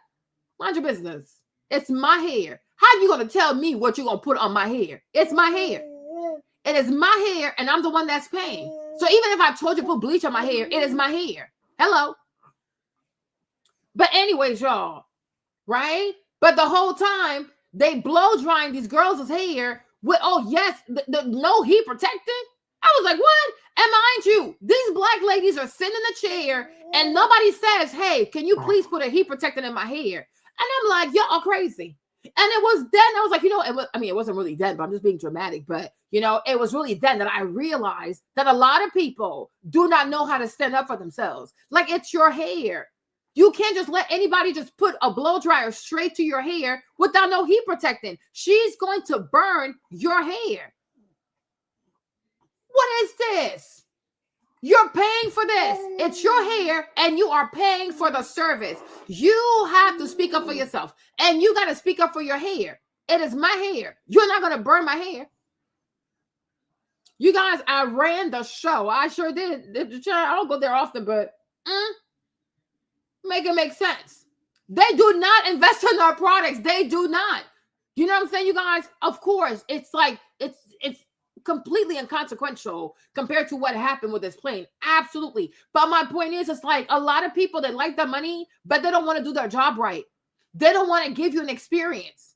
Mind your business. It's my hair. How you going to tell me what you're going to put on my hair? It's my hair. It is my hair, and I'm the one that's paying. So even if I told you to put bleach on my hair, it is my hair. Hello. But anyways, y'all, right? But the whole time, they blow drying these girls' hair with, oh, yes, the no heat protectant. I was like, what? And mind you, these black ladies are sitting in the chair, and nobody says, hey, can you please put a heat protectant in my hair? And I'm like, y'all are crazy. And it was then I was like, it wasn't really then, but I'm just being dramatic. But, it was really then that I realized that a lot of people do not know how to stand up for themselves. Like, it's your hair. You can't just let anybody just put a blow dryer straight to your hair without no heat protectant. She's going to burn your hair. What is this? You're paying for this. It's your hair, and you are paying for the service. You have to speak up for yourself, and you got to speak up for your hair. It is my hair. You're not going to burn my hair. You guys, I ran the show. I sure did. I don't go there often, but make it make sense. They do not invest in our products. They do not. You know what I'm saying, you guys? Of course, it's like, it's completely inconsequential compared to what happened with this plane. Absolutely. But my point is, it's like a lot of people that like the money, but they don't want to do their job right. They don't want to give you an experience.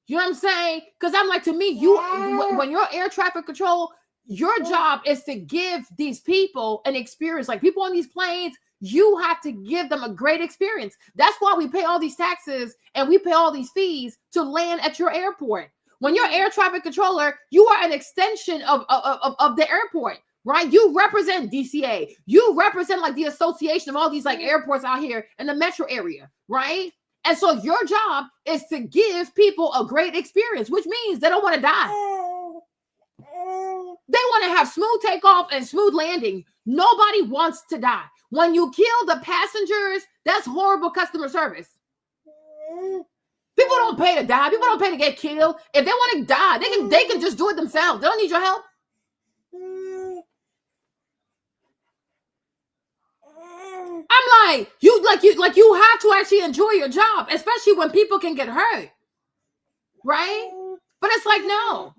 You know what I'm saying? Because I'm like, to me, when you're air traffic control, your job is to give these people an experience. Like people on these planes, you have to give them a great experience. That's why we pay all these taxes and we pay all these fees to land at your airport. When you're air traffic controller, you are an extension of the airport, right? You represent DCA. You represent like the association of all these like airports out here in the metro area, right? And so your job is to give people a great experience, which means they don't want to die. They want to have smooth takeoff and smooth landing. Nobody wants to die. When you kill the passengers, that's horrible customer service. People don't pay to die. People don't pay to get killed. If they want to die, they can just do it themselves. They don't need your help. I'm like, you have to actually enjoy your job, especially when people can get hurt. Right? But it's like, no.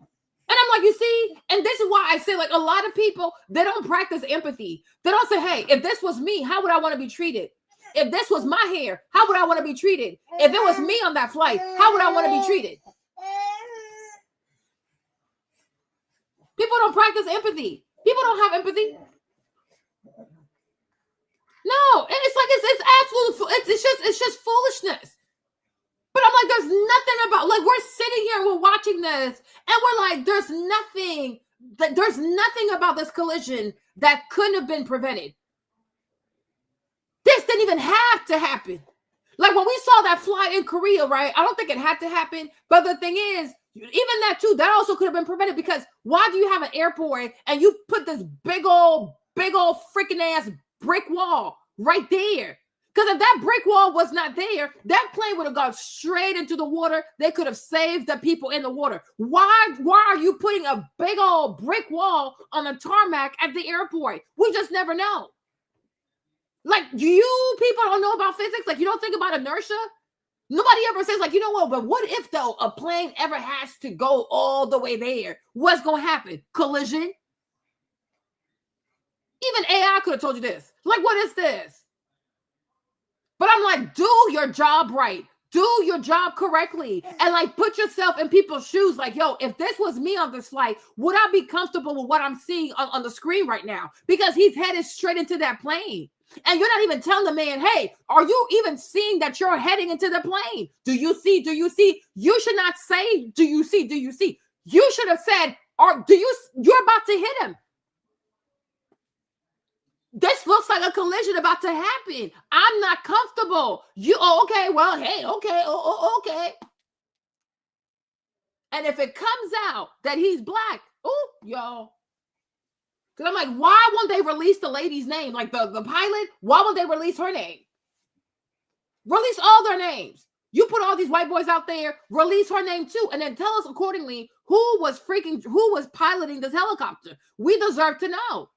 And I'm like, you see, and this is why I say, like, a lot of people, they don't practice empathy. They don't say, hey, if this was me, how would I want to be treated? If this was my hair, how would I want to be treated? If it was me on that flight, how would I want to be treated? People don't practice empathy. People don't have empathy. No, and it's like it's absolute. It's just foolishness. But I'm like, there's nothing about, like, we're sitting here, we're watching this, and we're like, there's nothing about this collision that couldn't have been prevented. This didn't even have to happen. Like when we saw that flight in Korea, right? I don't think it had to happen. But the thing is, even that too, that also could have been prevented, because why do you have an airport and you put this big old freaking ass brick wall right there? Because if that brick wall was not there, that plane would have gone straight into the water. They could have saved the people in the water. Why are you putting a big old brick wall on the tarmac at the airport? We just never know. Like, you people don't know about physics? Like, you don't think about inertia? Nobody ever says, like, you know what, but what if, though, a plane ever has to go all the way there? What's going to happen? Collision? Even AI could have told you this. Like, what is this? But I'm like, do your job right. Do your job correctly. And like, put yourself in people's shoes. Like, yo, if this was me on this flight, would I be comfortable with what I'm seeing on the screen right now? Because he's headed straight into that plane. And you're not even telling the man, hey, are you even seeing that you're heading into the plane? Do you see? Do you see? You should not say, do you see? Do you see? You should have said, you're about to hit him. This looks like a collision about to happen. I'm not comfortable. Okay, well, hey, okay, okay. And if it comes out that he's black, y'all. Because I'm like, why won't they release the lady's name? Like the pilot, why won't they release her name? Release all their names. You put all these white boys out there, release her name too, and then tell us accordingly who was piloting this helicopter. We deserve to know.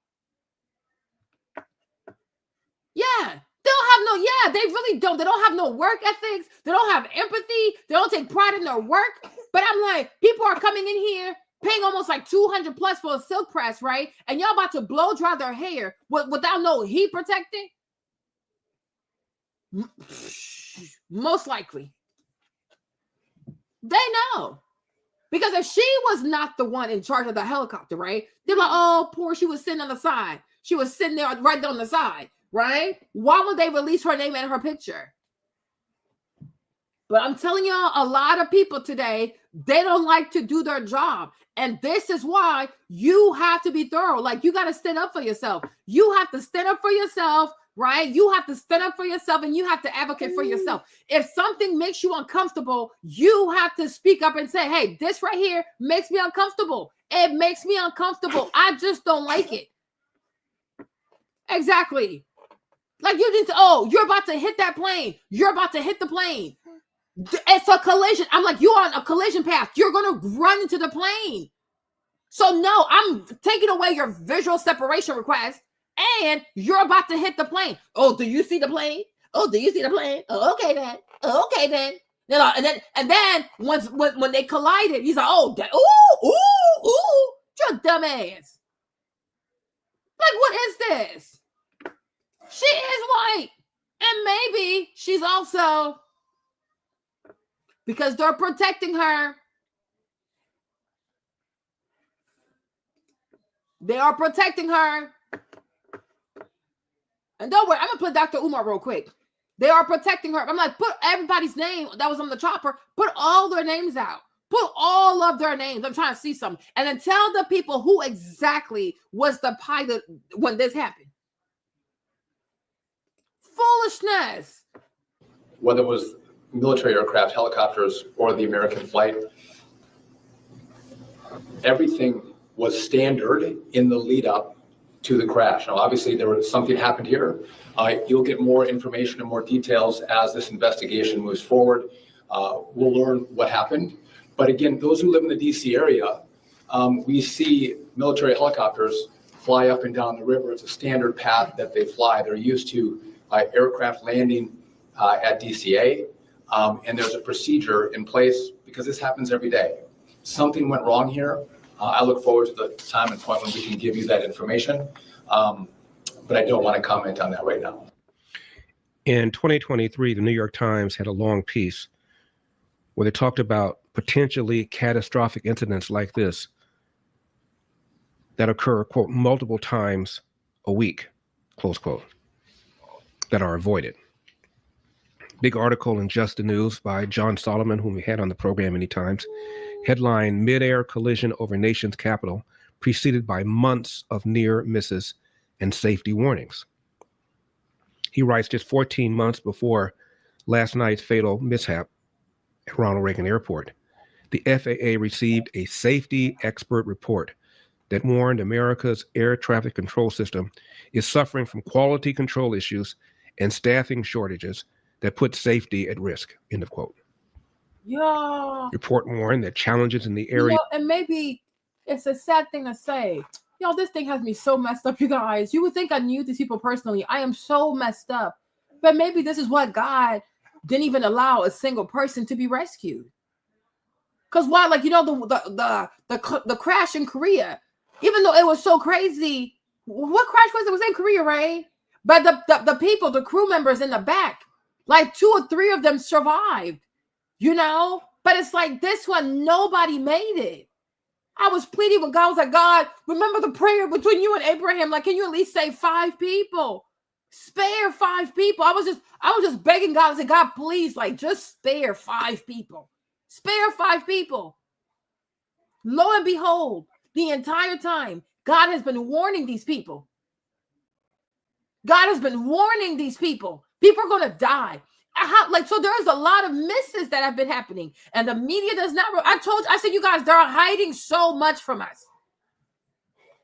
Yeah, they really don't. They don't have no work ethics. They don't have empathy. They don't take pride in their work. But I'm like, people are coming in here paying almost like $200 plus for a silk press, right? And y'all about to blow dry their hair without no heat protecting? Most likely. They know. Because if she was not the one in charge of the helicopter, right? They're like, oh, poor, she was sitting on the side. She was sitting there right there on the side. Right? Why would they release her name and her picture? But I'm telling y'all, a lot of people today, they don't like to do their job. And this is why you have to be thorough. Like, you got to stand up for yourself. You have to stand up for yourself, right? You have to stand up for yourself and you have to advocate for yourself. If something makes you uncomfortable, you have to speak up and say, hey, this right here makes me uncomfortable. It makes me uncomfortable. I just don't like it. Exactly. Like, you just, you're about to hit that plane. You're about to hit the plane. It's a collision. I'm like, you're on a collision path. You're going to run into the plane. So no, I'm taking away your visual separation request and you're about to hit the plane. Oh, do you see the plane? Oh, do you see the plane? Oh, okay then. Okay then. You know, and then when they collided, he's like, you're a dumbass. Like, what is this? She is white. And maybe she's also, because they're protecting her. They are protecting her. And don't worry, I'm going to put Dr. Umar real quick. They are protecting her. I'm like, put everybody's name that was on the chopper. Put all their names out. Put all of their names. I'm trying to see something. And then tell the people who exactly was the pilot when this happened. Foolishness. Whether it was military aircraft, helicopters, or the American flight, everything was standard in the lead up to the crash. Now, obviously, something happened here. You'll get more information and more details as this investigation moves forward. We'll learn what happened. But again, those who live in the DC area, we see military helicopters fly up and down the river. It's a standard path that they fly. They're used to aircraft landing at DCA, and there's a procedure in place because this happens every day. Something went wrong here. I look forward to the time and point when we can give you that information, but I don't want to comment on that right now. In 2023, the New York Times had a long piece where they talked about potentially catastrophic incidents like this that occur, quote, multiple times a week, close quote, that are avoided. Big article in Just the News by John Solomon, whom we had on the program many times. Headline, Mid-Air Collision Over Nation's Capital, preceded by months of near misses and safety warnings. He writes just 14 months before last night's fatal mishap at Ronald Reagan Airport, the FAA received a safety expert report that warned America's air traffic control system is suffering from quality control issues and staffing shortages that put safety at risk, end of quote. Yeah. Report warned that challenges in the area. And maybe it's a sad thing to say. This thing has me so messed up, you guys. You would think I knew these people personally. I am so messed up. But maybe this is what God didn't even allow a single person to be rescued. Because why? Like, the crash in Korea, even though it was so crazy, What crash was it? It was in Korea, right? But the people, the crew members in the back, like 2 or 3 of them survived, you know? But it's like this one, nobody made it. I was pleading with God. I was like, God, remember the prayer between you and Abraham. Like, can you at least save 5 people? Spare 5 people. I was just begging God. I said, God, please, like, just spare 5 people. Spare 5 people. Lo and behold, the entire time, God has been warning these people. God has been warning these people. People are going to die. So there's a lot of misses that have been happening, and the media does not. I said, you guys, they're hiding so much from us.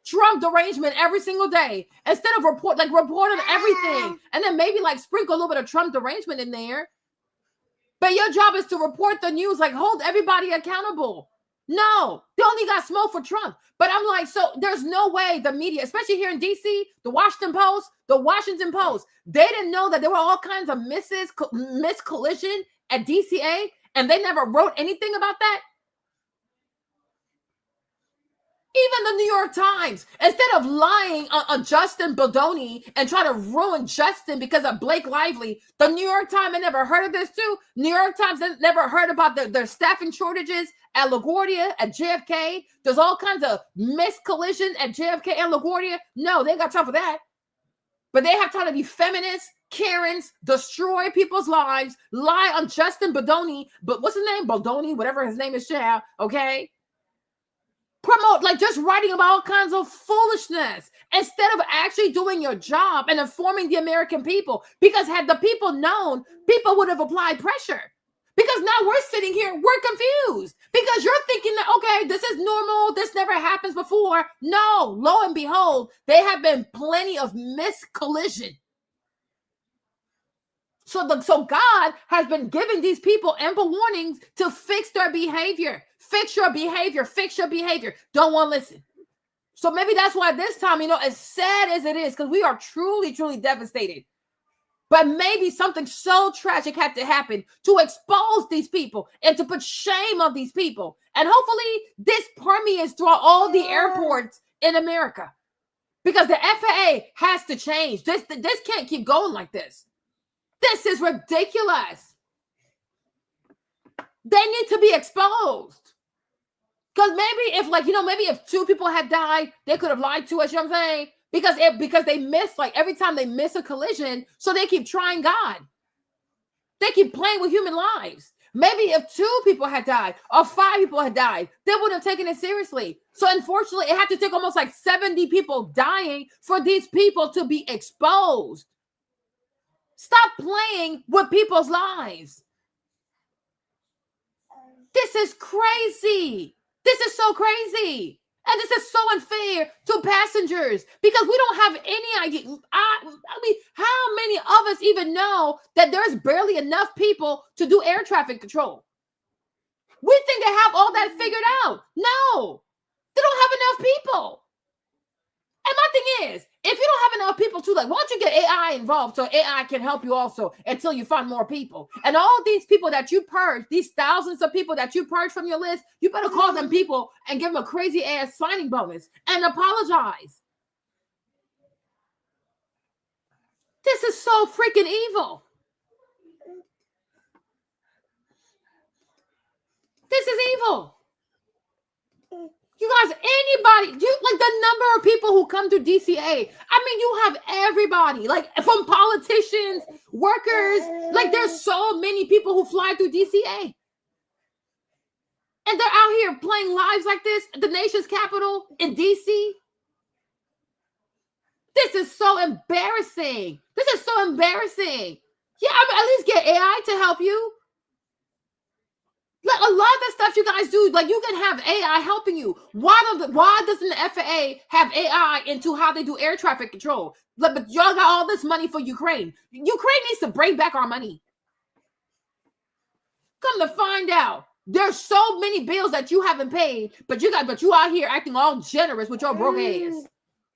Trump derangement every single day instead of report on everything, and then maybe like sprinkle a little bit of Trump derangement in there. But your job is to report the news, like hold everybody accountable. No, they only got smoke for Trump. But I'm like, so there's no way the media, especially here in DC, the Washington Post, they didn't know that there were all kinds of missed collision at DCA, and they never wrote anything about that. Even the New York Times, instead of lying on Justin Baldoni and try to ruin Justin because of Blake Lively, the New York Times, I never heard of this too. New York Times never heard about their staffing shortages at LaGuardia, at JFK. There's all kinds of missed collisions at JFK and LaGuardia. No, they ain't got time for that. But they have time to be feminists, Karens, destroy people's lives, lie on Justin Baldoni, but what's his name? Baldoni, whatever his name is, okay? Promote, like just writing about all kinds of foolishness instead of actually doing your job and informing the American people. Because had the people known, people would have applied pressure. Because now we're sitting here, we're confused. Because you're thinking that, okay, this is normal, this never happens before. No, lo and behold, there have been plenty of missed collision. So God has been giving these people ample warnings to fix their behavior. Fix your behavior. Fix your behavior. Don't want to listen. So maybe that's why this time, as sad as it is, because we are truly, truly devastated. But maybe something so tragic had to happen to expose these people and to put shame on these people. And hopefully this permeates throughout all the airports in America. Because the FAA has to change. This can't keep going like this. This is ridiculous. They need to be exposed. Because maybe if 2 people had died, they could have lied to us, you know what I'm saying? Because they miss, like every time they miss a collision, so they keep trying God. They keep playing with human lives. Maybe if 2 people had died or 5 people had died, they wouldn't have taken it seriously. So unfortunately, it had to take almost like 70 people dying for these people to be exposed. Stop playing with people's lives. This is crazy. This is so crazy. And this is so unfair to passengers because we don't have any idea. I mean, how many of us even know that there's barely enough people to do air traffic control? We think they have all that figured out. No, they don't have enough people. And my thing is, if you don't have enough people too, like, why don't you get AI involved so AI can help you also until you find more people? And all these people that you purge, these thousands of people that you purge from your list, you better call them people and give them a crazy ass signing bonus and apologize. This is so freaking evil. This is evil. You guys, anybody, like the number of people who come to DCA, I mean, you have everybody, like from politicians, workers, like there's so many people who fly through DCA. And they're out here playing lives like this, the nation's capital in DC. This is so embarrassing. This is so embarrassing. Yeah, I mean, at least get AI to help you. Like a lot of the stuff you guys do, like you can have AI helping you. Why doesn't the FAA have AI into how they do air traffic control? But y'all got all this money for Ukraine. Ukraine needs to bring back our money. Come to find out, there's so many bills that you haven't paid, but you out here acting all generous with your broke ass.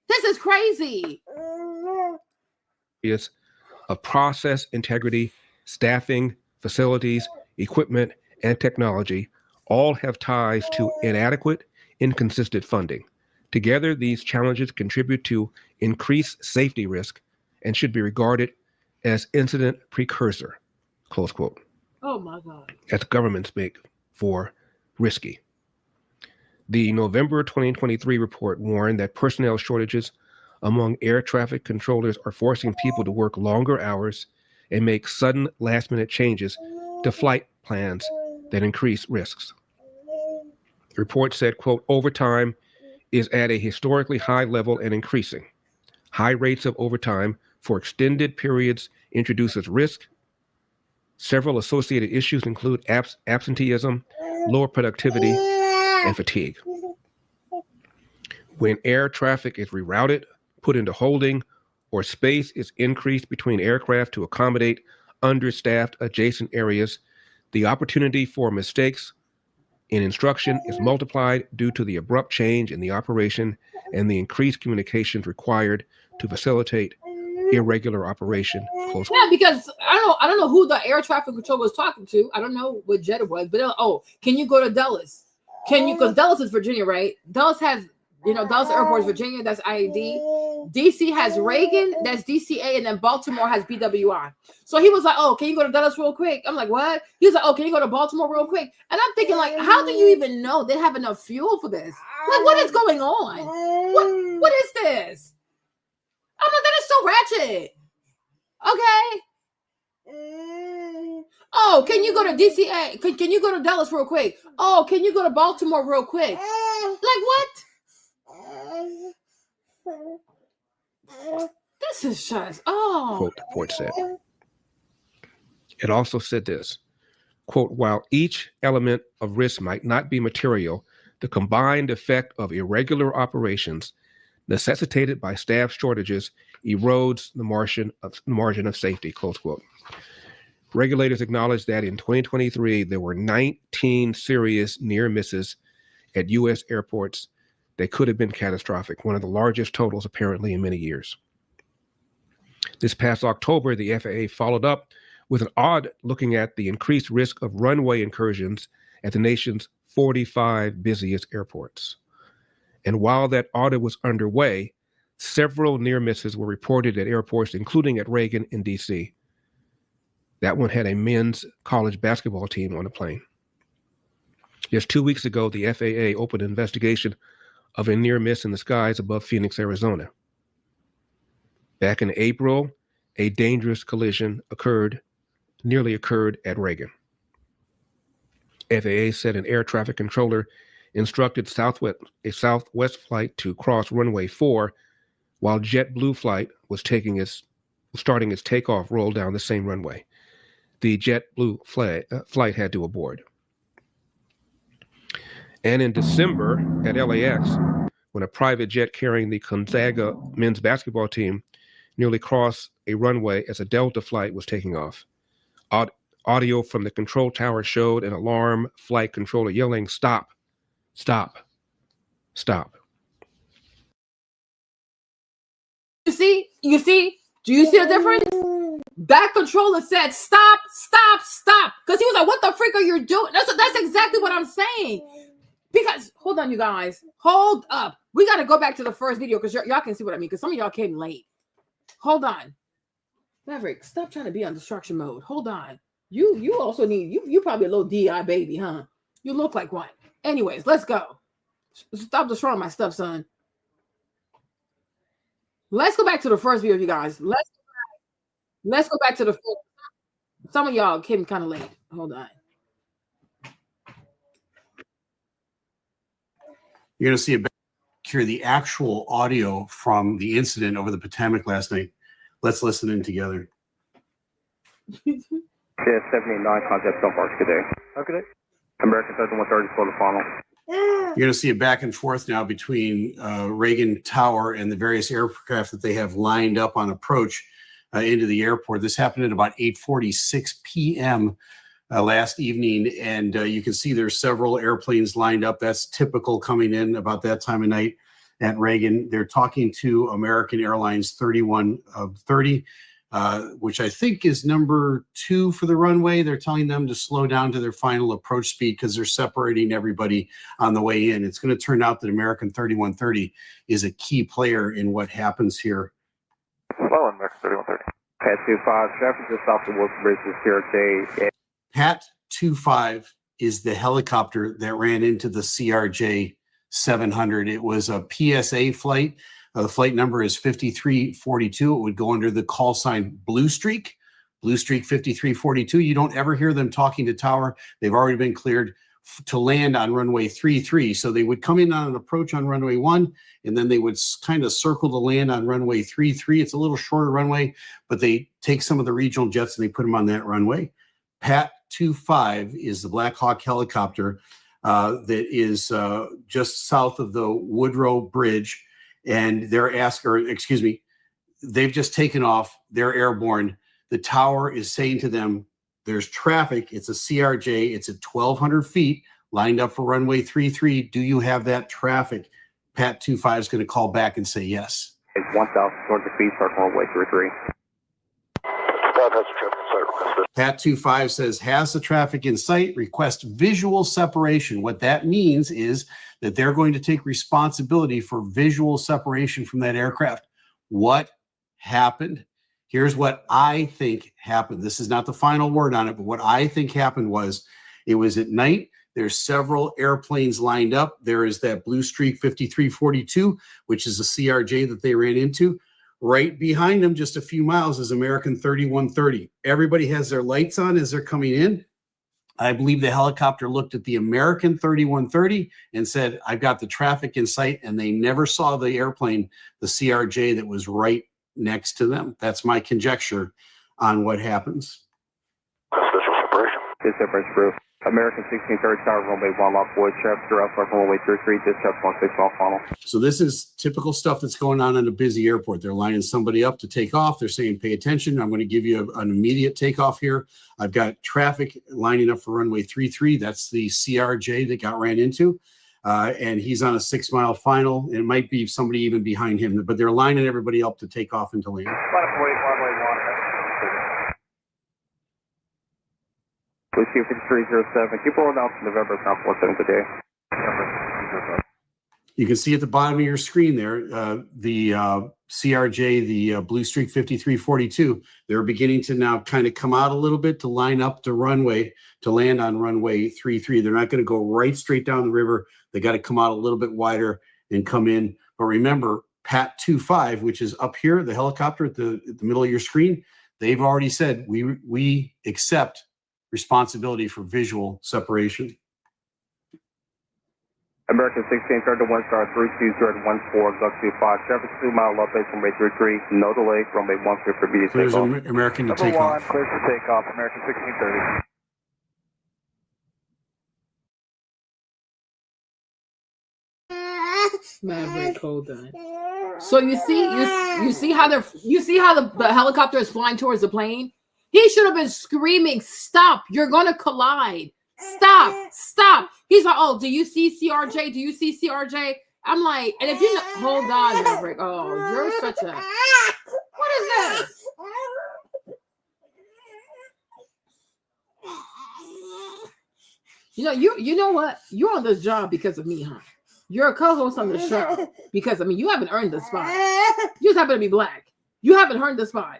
This is crazy. Is of process integrity, staffing, facilities, equipment, and technology all have ties to inadequate, inconsistent funding. Together, these challenges contribute to increased safety risk and should be regarded as incident precursor, close quote, Oh my God. as governments make for risky. The November 2023 report warned that personnel shortages among air traffic controllers are forcing people to work longer hours and make sudden last-minute changes to flight plans that increase risks. The report said, quote, overtime is at a historically high level and increasing. High rates of overtime for extended periods introduces risk. Several associated issues include absenteeism, lower productivity, and fatigue. When air traffic is rerouted, put into holding, or space is increased between aircraft to accommodate understaffed adjacent areas, the opportunity for mistakes in instruction is multiplied due to the abrupt change in the operation and the increased communications required to facilitate irregular operation. Close. Yeah, because I don't know who the air traffic controller was talking to. I don't know what jet it was, but oh, can you go to Dulles? Can you? Because Dulles is Virginia, right? Dulles has, Dulles Airport is Virginia. That's IAD. DC has Reagan. That's DCA, and then Baltimore has BWI. So he was like, "Oh, can you go to Dulles real quick?" I'm like, "What?" He was like, "Oh, can you go to Baltimore real quick?" And I'm thinking, like, how do you even know they have enough fuel for this? Like, what is going on? What is this? I'm like, that is so ratchet. Okay. Oh, can you go to DCA? Can you go to Dallas real quick? Oh, can you go to Baltimore real quick? Like what? This is just, Quote, the report said. It also said this, quote, while each element of risk might not be material, the combined effect of irregular operations necessitated by staff shortages erodes the margin of safety, close quote. Regulators acknowledge that in 2023, there were 19 serious near misses at U.S. airports that could have been catastrophic, one of the largest totals apparently in many years. This past October, the FAA followed up with an audit looking at the increased risk of runway incursions at the nation's 45 busiest airports. And while that audit was underway, several near misses were reported at airports, including at Reagan in DC. That one had a men's college basketball team on a plane. Just 2 weeks ago, the FAA opened an investigation of a near miss in the skies above Phoenix, Arizona. Back in April, a dangerous collision nearly occurred at Reagan. FAA said an air traffic controller instructed a Southwest flight to cross runway 4 while JetBlue flight was starting its takeoff roll down the same runway. The JetBlue flight had to abort. And in December at LAX, when a private jet carrying the Gonzaga men's basketball team nearly crossed a runway as a Delta flight was taking off. Audio from the control tower showed an alarm flight controller yelling, "Stop, stop, stop." You see? Do you see the difference? That controller said, "Stop, stop, stop." Because he was like, "What the freak are you doing?" That's exactly what I'm saying. Because, hold on, you guys. Hold up. We got to go back to the first video because y'all can see what I mean. Because some of y'all came late. Hold on. Maverick, stop trying to be on destruction mode. Hold on. You also need, you probably a little DI baby, huh? You look like one. Anyways, let's go. Stop destroying my stuff, son. Let's go back to the first video, you guys. Let's go back to the first. Some of y'all came kind of late. Hold on. You're going to see hear the actual audio from the incident over the Potomac last night. Let's listen in together. Yeah, 789 contact don't work today. Okay. American 130 for the final. You're going to see a back and forth now between Reagan Tower and the various aircraft that they have lined up on approach into the airport. This happened at about 8:46 p.m. Last evening, and you can see there's several airplanes lined up. That's typical coming in about that time of night at Reagan. They're talking to American Airlines 3130. which I think is number 2 for the runway. They're telling them to slow down to their final approach speed because they're separating everybody on the way in. It's going to turn out that American 3130 is a key player in what happens here. Well, American 3130. Pat 25, traffic just off the Wilson Bridge is CRJ. Pat 25 is the helicopter that ran into the CRJ 700. It was a PSA flight. The flight number is 5342. It would go under the call sign Blue Streak 5342. You don't ever hear them talking to tower. They've already been cleared to land on runway 33. So they would come in on an approach on runway 1, and then they would kind of circle to land on runway 33. It's a little shorter runway, but they take some of the regional jets and they put them on that runway. Pat 25 is the Black Hawk helicopter that is just south of the Woodrow Bridge. And they're they've just taken off. They're airborne. The tower is saying to them, there's traffic. It's a CRJ. It's at 1,200 feet lined up for runway 33. Do you have that traffic? Pat 25 is going to call back and say yes. It's 1,200 feet, start runway 33. Pat 25 says, has the traffic in sight, request visual separation. What that means is that they're going to take responsibility for visual separation from that aircraft. What happened? Here's what I think happened. This is not the final word on it, but what I think happened was it was at night. There's several airplanes lined up. There is that Blue Streak 5342, which is a CRJ that they ran into. Right behind them, just a few miles, is American 3130. Everybody has their lights on as they're coming in. I believe the helicopter looked at the American 3130 and said, I've got the traffic in sight, and they never saw the airplane, the CRJ that was right next to them. That's my conjecture on what happens. Special separation. This separation proof. American 1630 tower, runway 1 lock void, traffic throughout runway 33, dispatch 16 off funnel. So this is typical stuff that's going on in a busy airport. They're lining somebody up to take off. They're saying, pay attention. I'm going to give you an immediate takeoff here. I've got traffic lining up for runway 33. That's the CRJ that got ran into. And he's on a 6-mile final. And it might be somebody even behind him, but they're lining everybody up to take off into land. Whiskey 5307. Keep rolling down to November, South 17 today. You can see at the bottom of your screen there, the CRJ, the Blue Streak 5342, they're beginning to now kind of come out a little bit to line up the runway to land on runway 33. They're not going to go right straight down the river. They got to come out a little bit wider and come in. But remember, Pat 25, which is up here, the helicopter at the middle of your screen, they've already said we accept responsibility for visual separation. American 1630 1 star 32014 Duck 25 traffic 2-mile low base runway 33, no delay, runway 1 clear for immediate There's takeoff. American to Number take 1, off. clear for takeoff, American 1630. Maverick, hold on. So you see how the helicopter is flying towards the plane? He should have been screaming, stop, you're gonna collide. Stop, stop. He's like, oh, do you see CRJ? Do you see CRJ? I'm like, and if you know, hold on, Maverick. Oh, you're such a, what is this? You know what? You're on this job because of me, huh? You're a co-host on the show because, I mean, you haven't earned the spot. You just happen to be black. You haven't earned the spot.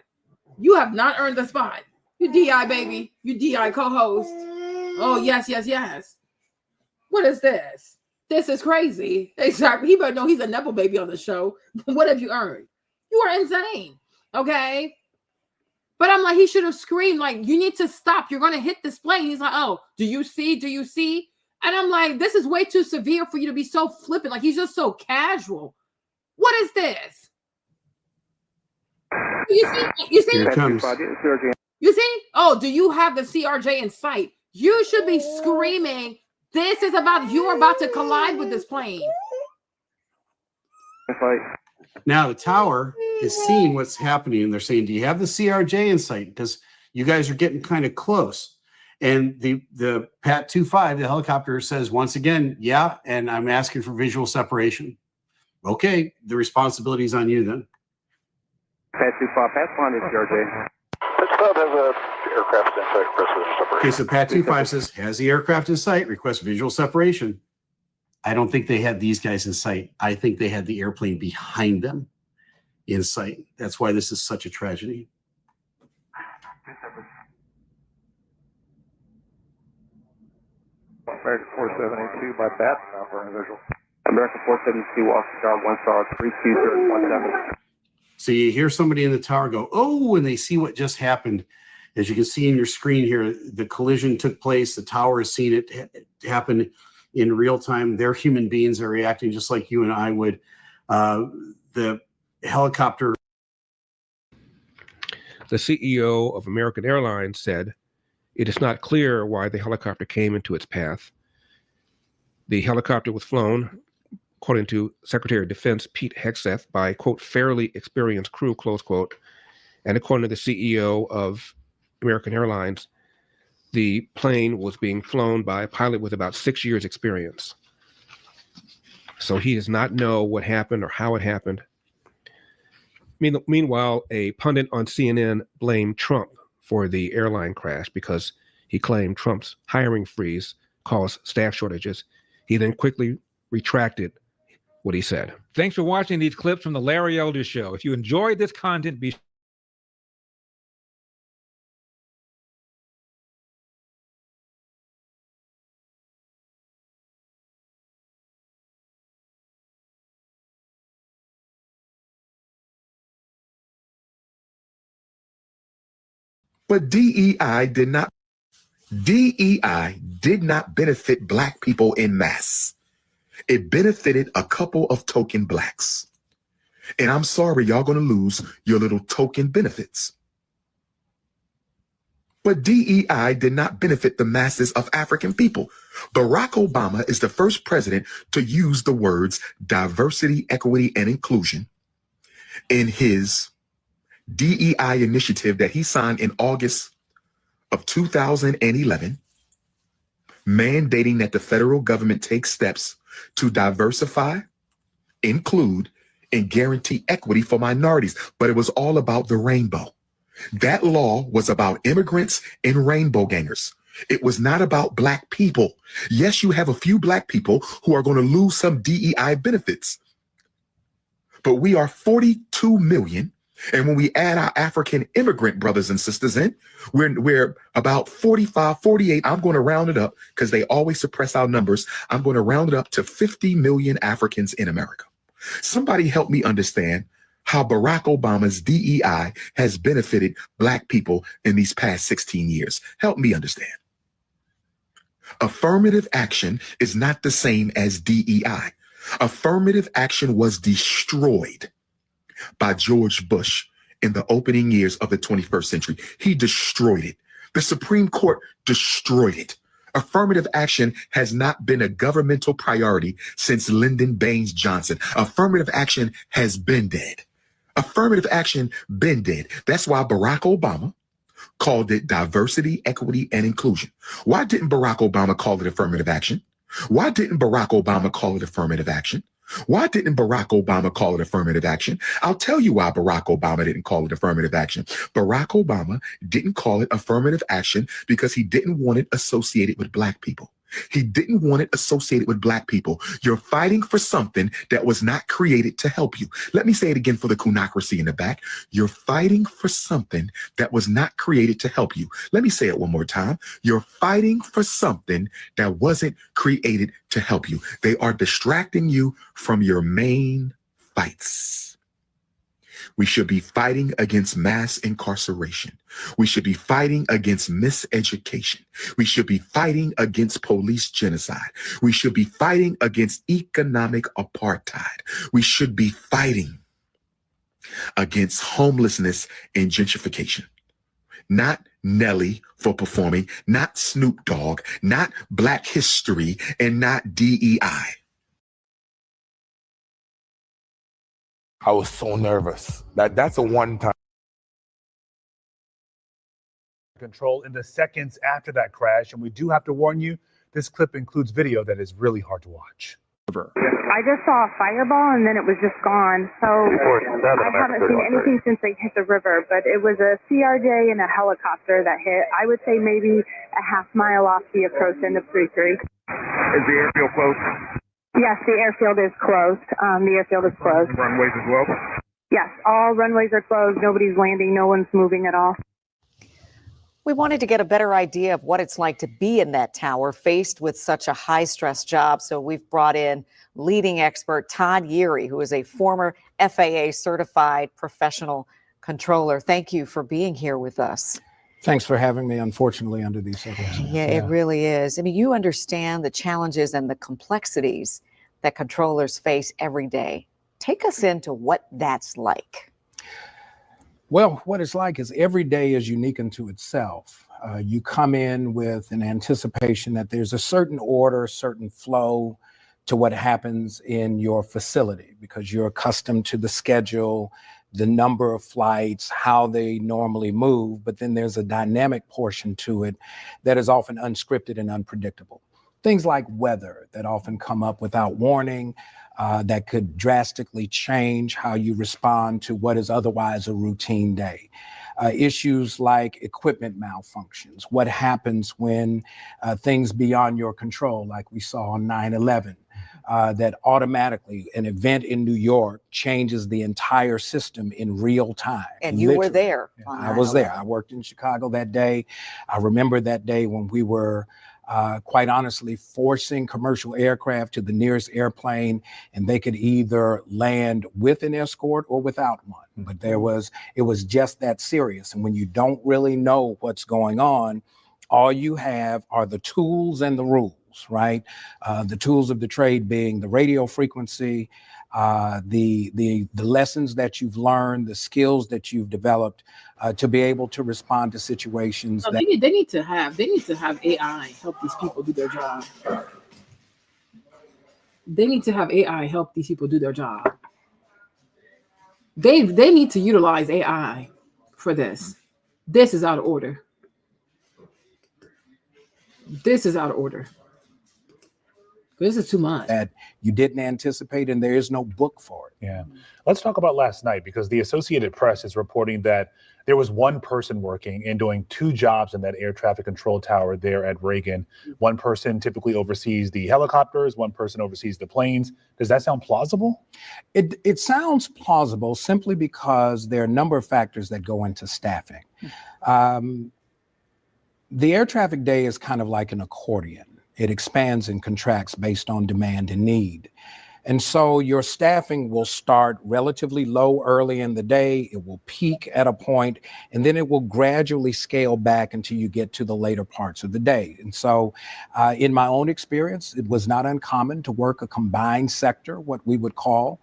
You have not earned the spot. You DI, baby. You DI co-host. Oh, yes, yes, yes. What is this? This is crazy. Exactly. He better know he's a Nepo baby on the show. What have you earned? You are insane. Okay? But I'm like, he should have screamed, like, you need to stop. You're going to hit this plane. He's like, oh, do you see? Do you see? And I'm like, this is way too severe for you to be so flippant. Like, he's just so casual. What is this? You see? Here it comes. You see? Oh, do you have the CRJ in sight? You should be screaming, this is about, you are about to collide with this plane. Now the tower is seeing what's happening, and they're saying, do you have the CRJ in sight? Because you guys are getting kind of close. And the Pat 25, the helicopter, says once again, yeah, and I'm asking for visual separation. Okay, the responsibility is on you then. Pat 25, pass line is RJ. Pat 5 has a aircraft in sight, request visual separation. Okay, so Pat 25 says, has the aircraft in sight, request visual separation. I don't think they had these guys in sight. I think they had the airplane behind them in sight. That's why this is such a tragedy. American 4782 by Pat, now for a visual. American 472, Oscar Star 1 star 32017. So you hear somebody in the tower go, oh, and they see what just happened. As you can see in your screen here, the collision took place. The tower has seen it happen in real time. They're human beings are reacting just like you and I would. The helicopter. The CEO of American Airlines said, it is not clear why the helicopter came into its path. The helicopter was flown, according to Secretary of Defense Pete Hegseth, by, quote, fairly experienced crew, close quote. And according to the CEO of American Airlines, the plane was being flown by a pilot with about 6 years experience. So he does not know what happened or how it happened. Meanwhile, a pundit on CNN blamed Trump for the airline crash because he claimed Trump's hiring freeze caused staff shortages. He then quickly retracted what he said. Thanks for watching these clips from the Larry Elder Show. If you enjoyed this content, be But DEI did not benefit Black people en masse. It benefited a couple of token Blacks. And I'm sorry, y'all gonna lose your little token benefits. But DEI did not benefit the masses of African people. Barack Obama is the first president to use the words diversity, equity, and inclusion in his DEI initiative that he signed in August of 2011, mandating that the federal government take steps to diversify, include, and guarantee equity for minorities. But it was all about the rainbow. That law was about immigrants and rainbow gangers. It was not about Black people. Yes, you have a few Black people who are going to lose some DEI benefits, but we are 42 million. And when we add our African immigrant brothers and sisters in, we're about 45, 48. I'm going to round it up because they always suppress our numbers. I'm going to round it up to 50 million Africans in America. Somebody help me understand how Barack Obama's DEI has benefited Black people in these past 16 years. Help me understand. Affirmative action is not the same as DEI. Affirmative action was destroyed by George Bush in the opening years of the 21st century. He destroyed it. The Supreme Court destroyed it. Affirmative action has not been a governmental priority since Lyndon Baines Johnson. Affirmative action has been dead. Affirmative action been dead. That's why Barack Obama called it diversity, equity, and inclusion. Why didn't Barack Obama call it affirmative action? Why didn't Barack Obama call it affirmative action? Why didn't Barack Obama call it affirmative action? I'll tell you why Barack Obama didn't call it affirmative action. Barack Obama didn't call it affirmative action because he didn't want it associated with Black people. He didn't want it associated with Black people. You're fighting for something that was not created to help you. Let me say it again for the kunocracy in the back. You're fighting for something that was not created to help you. Let me say it one more time. You're fighting for something that wasn't created to help you. They are distracting you from your main fights. We should be fighting against mass incarceration. We should be fighting against miseducation. We should be fighting against police genocide. We should be fighting against economic apartheid. We should be fighting against homelessness and gentrification. Not Nelly for performing, not Snoop Dogg, not Black History, and not DEI. I was so nervous. That's a one-time. Control in the seconds after that crash, and we do have to warn you, this clip includes video that is really hard to watch. I just saw a fireball and then it was just gone. So I haven't seen anything since they hit the river, but it was a CRJ and a helicopter that hit. I would say maybe a half mile off the approach end of 3-3. Is the airfield closed? Yes, the airfield is closed. The airfield is closed. Runways as well? Yes, all runways are closed. Nobody's landing. No one's moving at all. We wanted to get a better idea of what it's like to be in that tower faced with such a high-stress job. So we've brought in leading expert Todd Yeary, who is a former FAA certified professional controller. Thank you for being here with us. Thanks for having me, unfortunately, under these circumstances. Yeah, it really is. I mean, you understand the challenges and the complexities that controllers face every day. Take us into what that's like. Well, what it's like is every day is unique unto itself. You come in with an anticipation that there's a certain order, certain flow to what happens in your facility because you're accustomed to the schedule, the number of flights, how they normally move, but then there's a dynamic portion to it that is often unscripted and unpredictable. Things like weather that often come up without warning, that could drastically change how you respond to what is otherwise a routine day. Issues like equipment malfunctions, what happens when things beyond your control, like we saw on 9/11, that automatically an event in New York changes the entire system in real time. And you were there. I was there. I worked in Chicago that day. I remember that day when we were quite honestly, forcing commercial aircraft to the nearest airplane, and they could either land with an escort or without one. But it was just that serious. And when you don't really know what's going on, all you have are the tools and the rules, right? The tools of the trade being the radio frequency, the lessons that you've learned, the skills that you've developed to be able to respond to situations. So they need to have AI help these people do their job. They need to have AI help these people do their job. They need to utilize AI for this. This is out of order. This is out of order. This is too much. That you didn't anticipate, and there is no book for it. Yeah. Let's talk about last night, because the Associated Press is reporting that there was one person working and doing two jobs in that air traffic control tower there at Reagan. One person typically oversees the helicopters, one person oversees the planes. Does that sound plausible? It sounds plausible simply because there are a number of factors that go into staffing. The air traffic day is kind of like an accordion. It expands and contracts based on demand and need. And so your staffing will start relatively low early in the day. It will peak at a point, and then it will gradually scale back until you get to the later parts of the day. And so in my own experience, it was not uncommon to work a combined sector, what we would call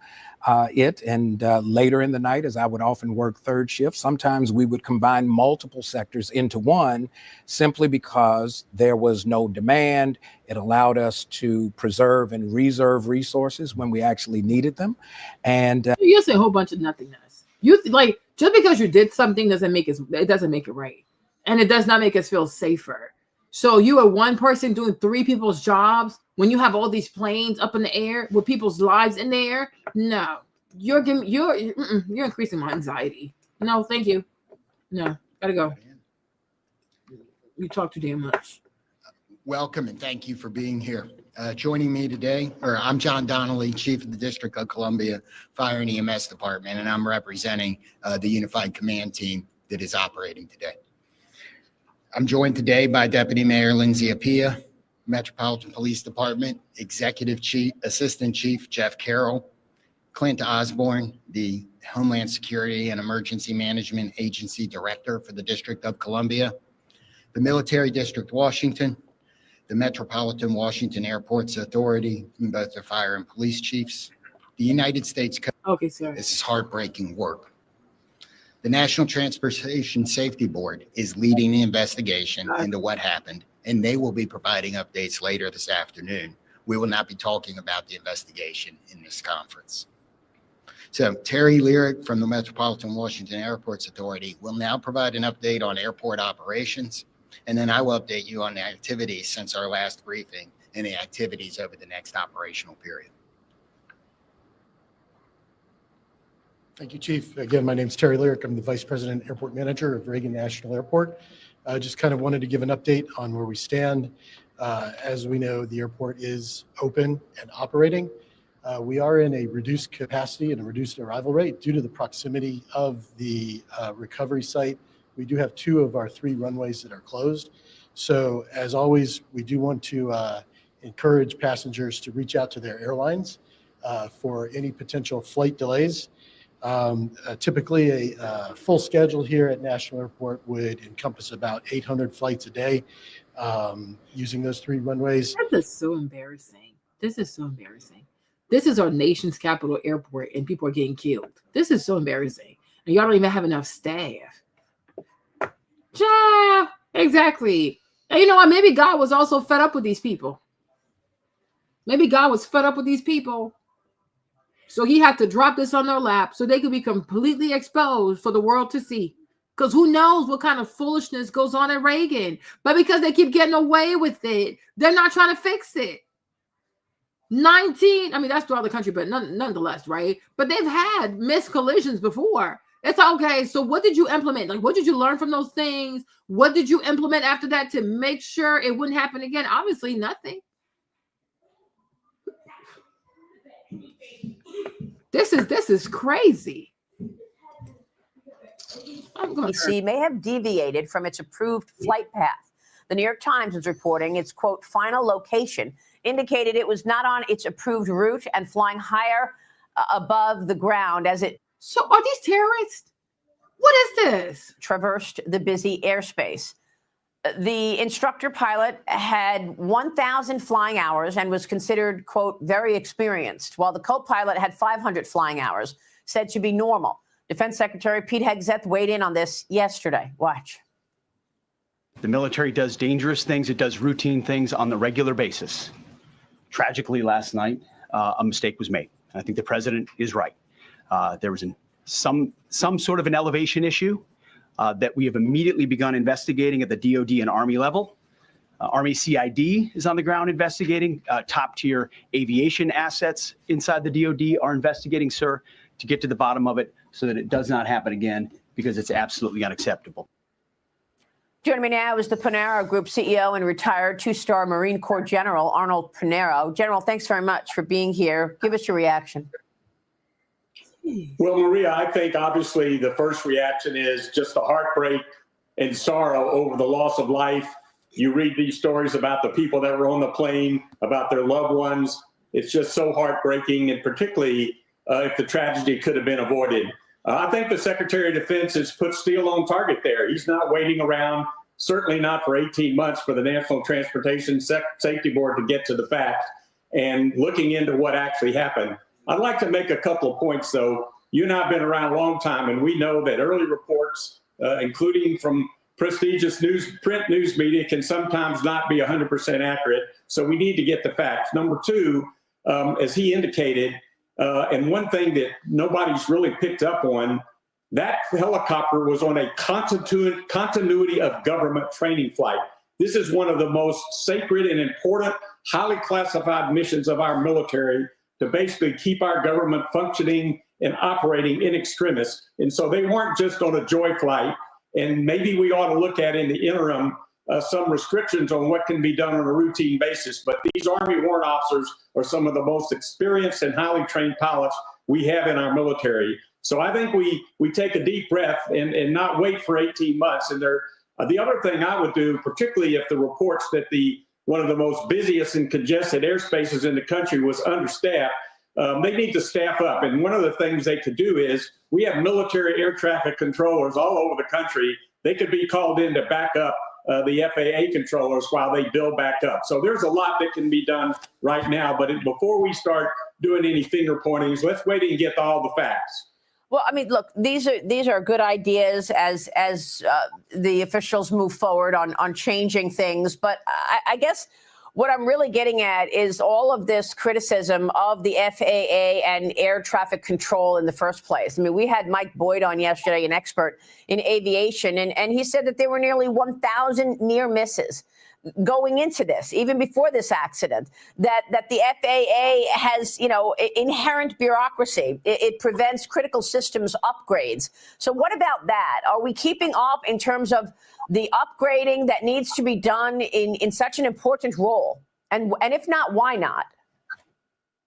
it. And later in the night, as I would often work third shift, sometimes we would combine multiple sectors into one simply because there was no demand. It allowed us to preserve and reserve resources when we actually needed them. And you're saying a whole bunch of nothingness. You like, just because you did something doesn't make it right. And it does not make us feel safer. So you are one person doing three people's jobs when you have all these planes up in the air with people's lives in the air. No, you're increasing my anxiety. No, thank you. No, gotta go. You talk too damn much. Welcome and thank you for being here. Joining me today, I'm John Donnelly, Chief of the District of Columbia Fire and EMS Department, and I'm representing the Unified Command Team that is operating today. I'm joined today by Deputy Mayor Lindsay Appiah, Metropolitan Police Department Executive Chief, Assistant Chief Jeff Carroll, Clint Osborne, the Homeland Security and Emergency Management Agency Director for the District of Columbia, the Military District Washington, the Metropolitan Washington Airports Authority, and both the fire and police chiefs, the United States Coast. Okay, sir. This is heartbreaking work. The National Transportation Safety Board is leading the investigation into what happened, and they will be providing updates later this afternoon. We will not be talking about the investigation in this conference. So Terry Lyric from the Metropolitan Washington Airports Authority will now provide an update on airport operations, and then I will update you on the activities since our last briefing and the activities over the next operational period. Thank you, Chief. Again, my name's Terry Lyric. I'm the Vice President Airport Manager of Reagan National Airport. Just kind of wanted to give an update on where we stand. As we know, the airport is open and operating. We are in a reduced capacity and a reduced arrival rate due to the proximity of the recovery site. We do have 2 of our 3 runways that are closed. So as always, we do want to encourage passengers to reach out to their airlines for any potential flight delays. Typically a full schedule here at National Airport would encompass about 800 flights a day using those 3 runways. This is so embarrassing. This is so embarrassing. This is our nation's capital airport and people are getting killed. This is so embarrassing. And y'all don't even have enough staff. Yeah, exactly. And you know what? Maybe God was also fed up with these people. Maybe God was fed up with these people. So he had to drop this on their lap so they could be completely exposed for the world to see. Because who knows what kind of foolishness goes on at Reagan. But because they keep getting away with it, they're not trying to fix it. 19, I mean, that's throughout the country, but nonetheless, right? But they've had missed collisions before. It's okay. So what did you implement? Like, what did you learn from those things? What did you implement after that to make sure it wouldn't happen again? Obviously, nothing. This is crazy. DC may have deviated from its approved flight path. The New York Times is reporting its, quote, final location indicated it was not on its approved route and flying higher above the ground as it. So are these terrorists? What is this? Traversed the busy airspace. The instructor pilot had 1,000 flying hours and was considered, quote, very experienced, while the co-pilot had 500 flying hours, said to be normal. Defense Secretary Pete Hegseth weighed in on this yesterday. Watch. The military does dangerous things. It does routine things on the regular basis. Tragically, last night, a mistake was made. I think the president is right. There was some sort of an elevation issue that we have immediately begun investigating at the DOD and Army level. Army CID is on the ground investigating. Top tier aviation assets inside the DOD are investigating, sir, to get to the bottom of it so that it does not happen again, because it's absolutely unacceptable. Joining me now is the Panero Group CEO and retired 2-star Marine Corps General Arnold Panero. General, thanks very much for being here. Give us your reaction. Well, Maria, I think obviously the first reaction is just the heartbreak and sorrow over the loss of life. You read these stories about the people that were on the plane, about their loved ones. It's just so heartbreaking, and particularly if the tragedy could have been avoided. I think the Secretary of Defense has put steel on target there. He's not waiting around, certainly not for 18 months for the National Transportation Safety Board to get to the facts and looking into what actually happened. I'd like to make a couple of points, though. You and I have been around a long time, and we know that early reports, including from prestigious print news media, can sometimes not be 100% accurate. So we need to get the facts. Number two, as he indicated, and one thing that nobody's really picked up on, that helicopter was on a continuity of government training flight. This is one of the most sacred and important, highly classified missions of our military, to basically keep our government functioning and operating in extremis. And so they weren't just on a joy flight. And maybe we ought to look at in the interim some restrictions on what can be done on a routine basis. But these Army warrant officers are some of the most experienced and highly trained pilots we have in our military. So I think we take a deep breath and not wait for 18 months. And the other thing I would do, particularly if the reports that one of the most busiest and congested airspaces in the country was understaffed, they need to staff up. And one of the things they could do is, we have military air traffic controllers all over the country. They could be called in to back up the FAA controllers while they build back up. So there's a lot that can be done right now. But before we start doing any finger pointings, let's wait and get all the facts. Well, I mean, look, these are good ideas as the officials move forward on changing things. But I guess what I'm really getting at is all of this criticism of the FAA and air traffic control in the first place. I mean, we had Mike Boyd on yesterday, an expert in aviation, and he said that there were nearly 1,000 near misses. going into this, even before this accident, that the FAA has, inherent bureaucracy. It prevents critical systems upgrades. So what about that? Are we keeping up in terms of the upgrading that needs to be done in such an important role? And if not, why not?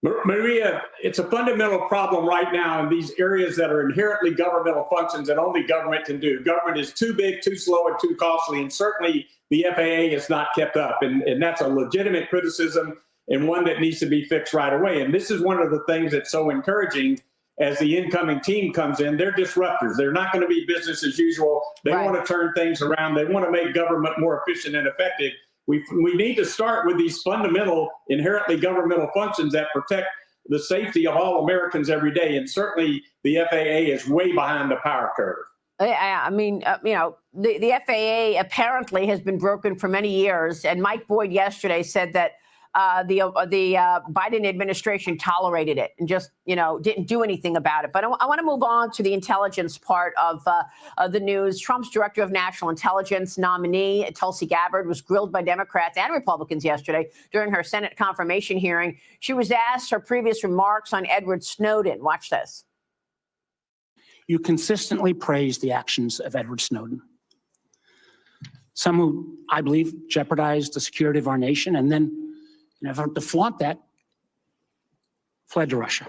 Maria, it's a fundamental problem right now in these areas that are inherently governmental functions that only government can do. Government is too big, too slow, and too costly, and certainly the FAA has not kept up. And that's a legitimate criticism and one that needs to be fixed right away. And this is one of the things that's so encouraging as the incoming team comes in. They're disruptors. They're not going to be business as usual. They want to turn things around. They want to make government more efficient and effective. We need to start with these fundamental, inherently governmental functions that protect the safety of all Americans every day. And certainly the FAA is way behind the power curve. I mean, the FAA apparently has been broken for many years. And Mike Boyd yesterday said that the Biden administration tolerated it and just, didn't do anything about it. But I want to move on to the intelligence part of the news. Trump's director of national intelligence nominee, Tulsi Gabbard, was grilled by Democrats and Republicans yesterday during her Senate confirmation hearing. She was asked her previous remarks on Edward Snowden. Watch this. You consistently praise the actions of Edward Snowden, some who I believe jeopardized the security of our nation, and then, to flaunt that, fled to Russia.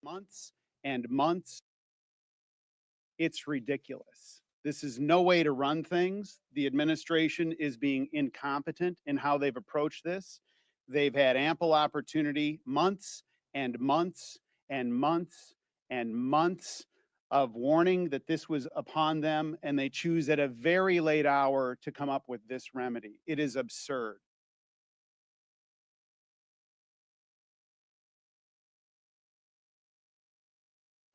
Months and months. It's ridiculous. This is no way to run things. The administration is being incompetent in how they've approached this. They've had ample opportunity, months and months and months and months of warning that this was upon them, and they choose at a very late hour to come up with this remedy. It is absurd.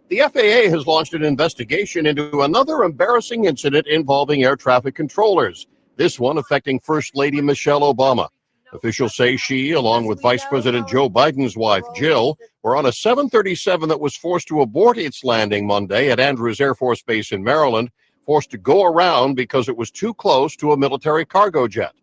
The FAA has launched an investigation into another embarrassing incident involving air traffic controllers, this one affecting First Lady Michelle Obama. Officials say she, along with Vice President Joe Biden's wife, Jill, were on a 737 that was forced to abort its landing Monday at Andrews Air Force Base in Maryland, forced to go around because it was too close to a military cargo jet.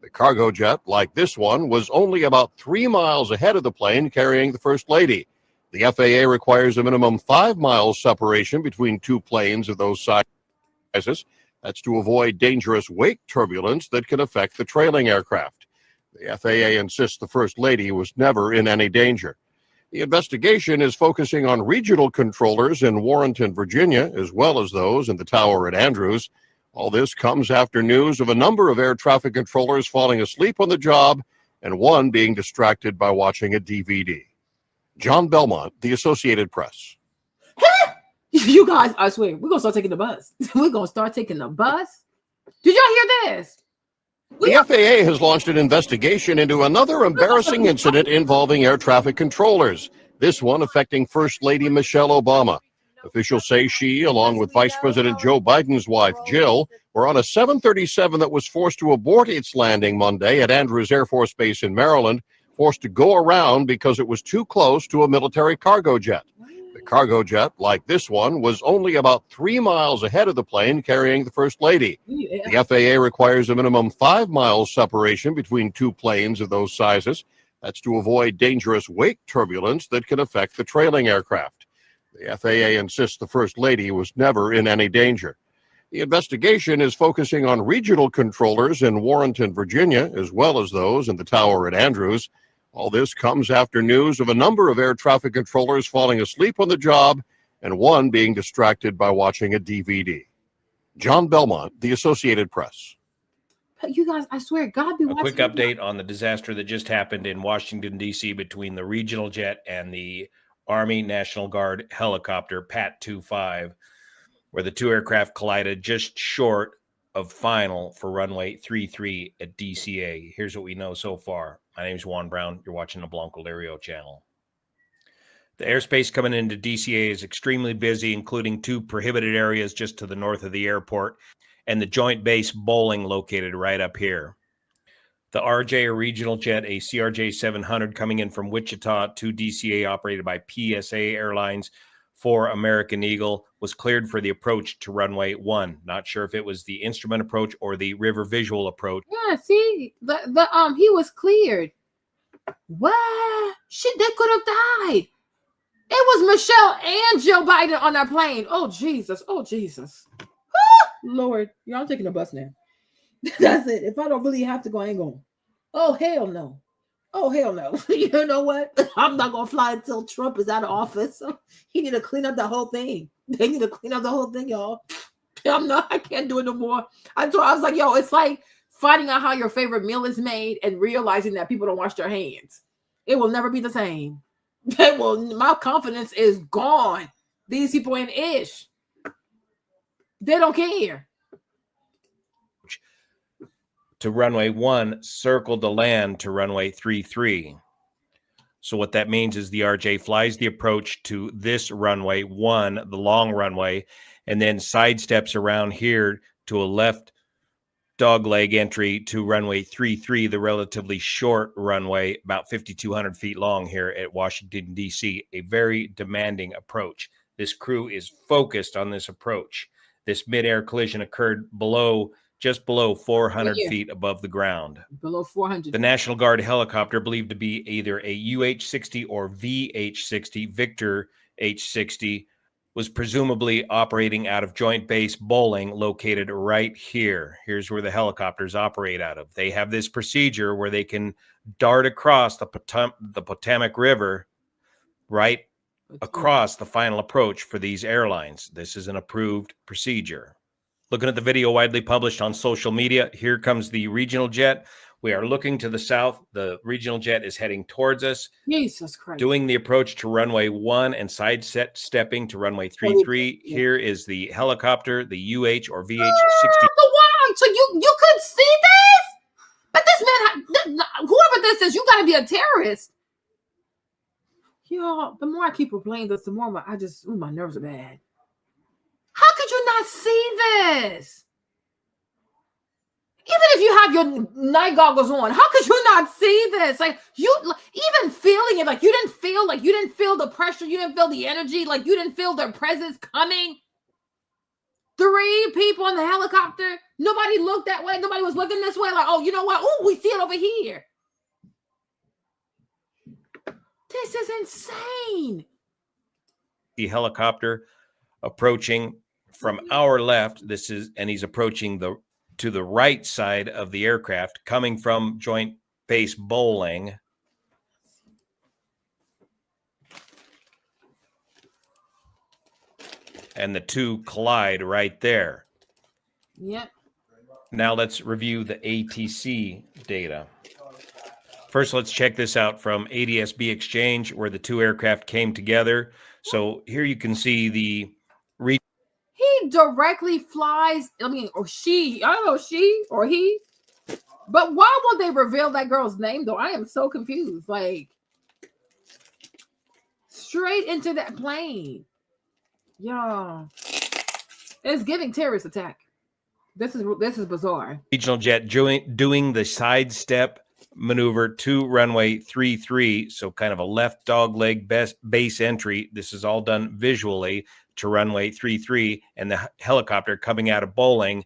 The cargo jet, like this one, was only about 3 miles ahead of the plane carrying the First Lady. The FAA requires a minimum 5 miles separation between two planes of those sizes. That's to avoid dangerous wake turbulence that can affect the trailing aircraft. The FAA insists the First Lady was never in any danger. The investigation is focusing on regional controllers in Warrenton, Virginia, as well as those in the tower at Andrews. All this comes after news of a number of air traffic controllers falling asleep on the job and one being distracted by watching a DVD. John Belmont, The Associated Press. You guys, I swear, we're going to start taking the bus. We're going to start taking the bus. Did y'all hear this? The FAA has launched an investigation into another embarrassing incident involving air traffic controllers, this one affecting First Lady Michelle Obama. Officials say she, along with Vice President Joe Biden's wife, Jill, were on a 737 that was forced to abort its landing Monday at Andrews Air Force Base in Maryland, forced to go around because it was too close to a military cargo jet. The cargo jet, like this one, was only about 3 miles ahead of the plane carrying the First Lady. The FAA requires a minimum 5 miles separation between two planes of those sizes. That's to avoid dangerous wake turbulence that can affect the trailing aircraft. The FAA insists the First Lady was never in any danger. The investigation is focusing on regional controllers in Warrenton, Virginia, as well as those in the tower at Andrews. All this comes after news of a number of air traffic controllers falling asleep on the job and one being distracted by watching a DVD. John Belmont, The Associated Press. You guys, I swear, God be watching. A quick update on the disaster that just happened in Washington, D.C. between the regional jet and the Army National Guard helicopter, PAT-25, where the two aircraft collided just short of final for runway 33 at DCA. Here's what we know so far. My name is Juan Brown. You're watching the Blanco Lario channel. The airspace coming into DCA is extremely busy, including two prohibited areas just to the north of the airport and the Joint Base Bowling located right up here. The RJ, or regional jet, a CRJ 700 coming in from Wichita to DCA, operated by PSA Airlines, for American Eagle was cleared for the approach to runway 1. Not sure if it was the instrument approach or the river visual approach. Yeah, see, he was cleared. What? Shit, they could have died. It was Michelle and Joe Biden on that plane. Oh, Jesus. Oh, Jesus. Ah, Lord. Yeah, I'm taking the bus now. That's it. If I don't really have to go, I ain't going. Oh, hell no. Oh, hell no. You know what? I'm not going to fly until Trump is out of office. He need to clean up the whole thing. They need to clean up the whole thing, y'all. I can't do it no more. I was like, yo, it's like finding out how your favorite meal is made and realizing that people don't wash their hands. It will never be the same. My confidence is gone. These people ain't ish. They don't care. To runway 1, circled to land to runway 33. So what that means is the RJ flies the approach to this runway 1, the long runway, and then sidesteps around here to a left dogleg entry to runway 33, the relatively short runway, about 5,200 feet long here at Washington, D.C. A very demanding approach. This crew is focused on this approach. This mid-air collision occurred just below 400 feet above the ground. Below 400. The National Guard helicopter, believed to be either a UH-60 or VH-60, Victor H-60, was presumably operating out of Joint Base Bowling, located right here. Here's where the helicopters operate out of. They have this procedure where they can dart across the Potomac River right across the final approach for these airlines. This is an approved procedure. Looking at the video widely published on social media, here comes the regional jet. We are looking to the south. The regional jet is heading towards us. Jesus Christ. Doing the approach to runway 1 and stepping to runway 33. Here is the helicopter, the UH or VH-60. Wow, so you could see this? But this man, whoever this is, you got to be a terrorist. Yo, the more I keep replaying this, the more my nerves are bad. How could you not see this? Even if you have your night goggles on, how could you not see this? Like, you even feeling it, like you didn't feel the pressure, you didn't feel the energy, like you didn't feel their presence coming. 3 people in the helicopter, nobody looked that way, nobody was looking this way, like, oh, you know what? Oh, we see it over here. This is insane. The helicopter approaching from our left. He's approaching to the right side of the aircraft, coming from Joint Base Bowling. And the two collide right there. Yep. Now let's review the ATC data. First, let's check this out from ADS-B Exchange, where the two aircraft came together. So here you can see the he directly flies. I mean, or she. I don't know, she or he. But why would they reveal that girl's name, though? I am so confused. Like, straight into that plane. Yeah. It's giving terrorist attack. This is bizarre. Regional jet doing the sidestep maneuver to runway 33, so kind of a left dogleg base entry. This is all done visually to runway 33, and the helicopter coming out of Bowling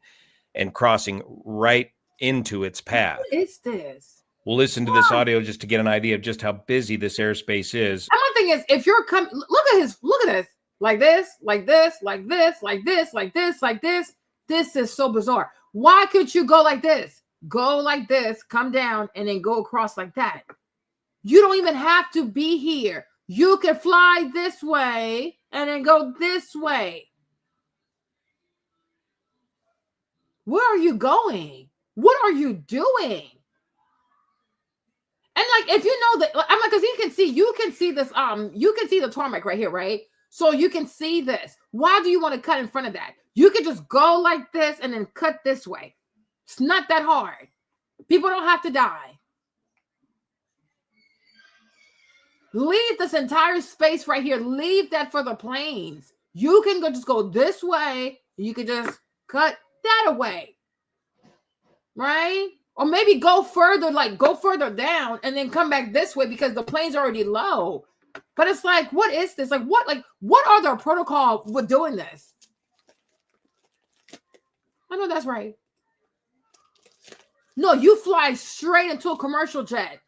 and crossing right into its path. What is this? We'll listen to this audio just to get an idea of just how busy this airspace is. And one thing is, if you're coming, look at this, like this, like this, like this, like this, like this, like this. This is so bizarre. Why could you go like this? Go like this, come down, and then go across like that. You don't even have to be here. You can fly this way and then go this way. Where are you going? What are you doing? And like, if you know that, I'm like, because you can see this, you can see the tarmac right here, right? So you can see this. Why do you want to cut in front of that? You could just go like this and then cut this way. It's not that hard. People don't have to die. Leave this entire space right here. Leave that for the planes. You can just go this way. You could just cut that away. Right? Or maybe go further down and then come back this way because the plane's already low. But it's like, what is this? Like, what are their protocol with doing this? I know that's right. No, you fly straight into a commercial jet.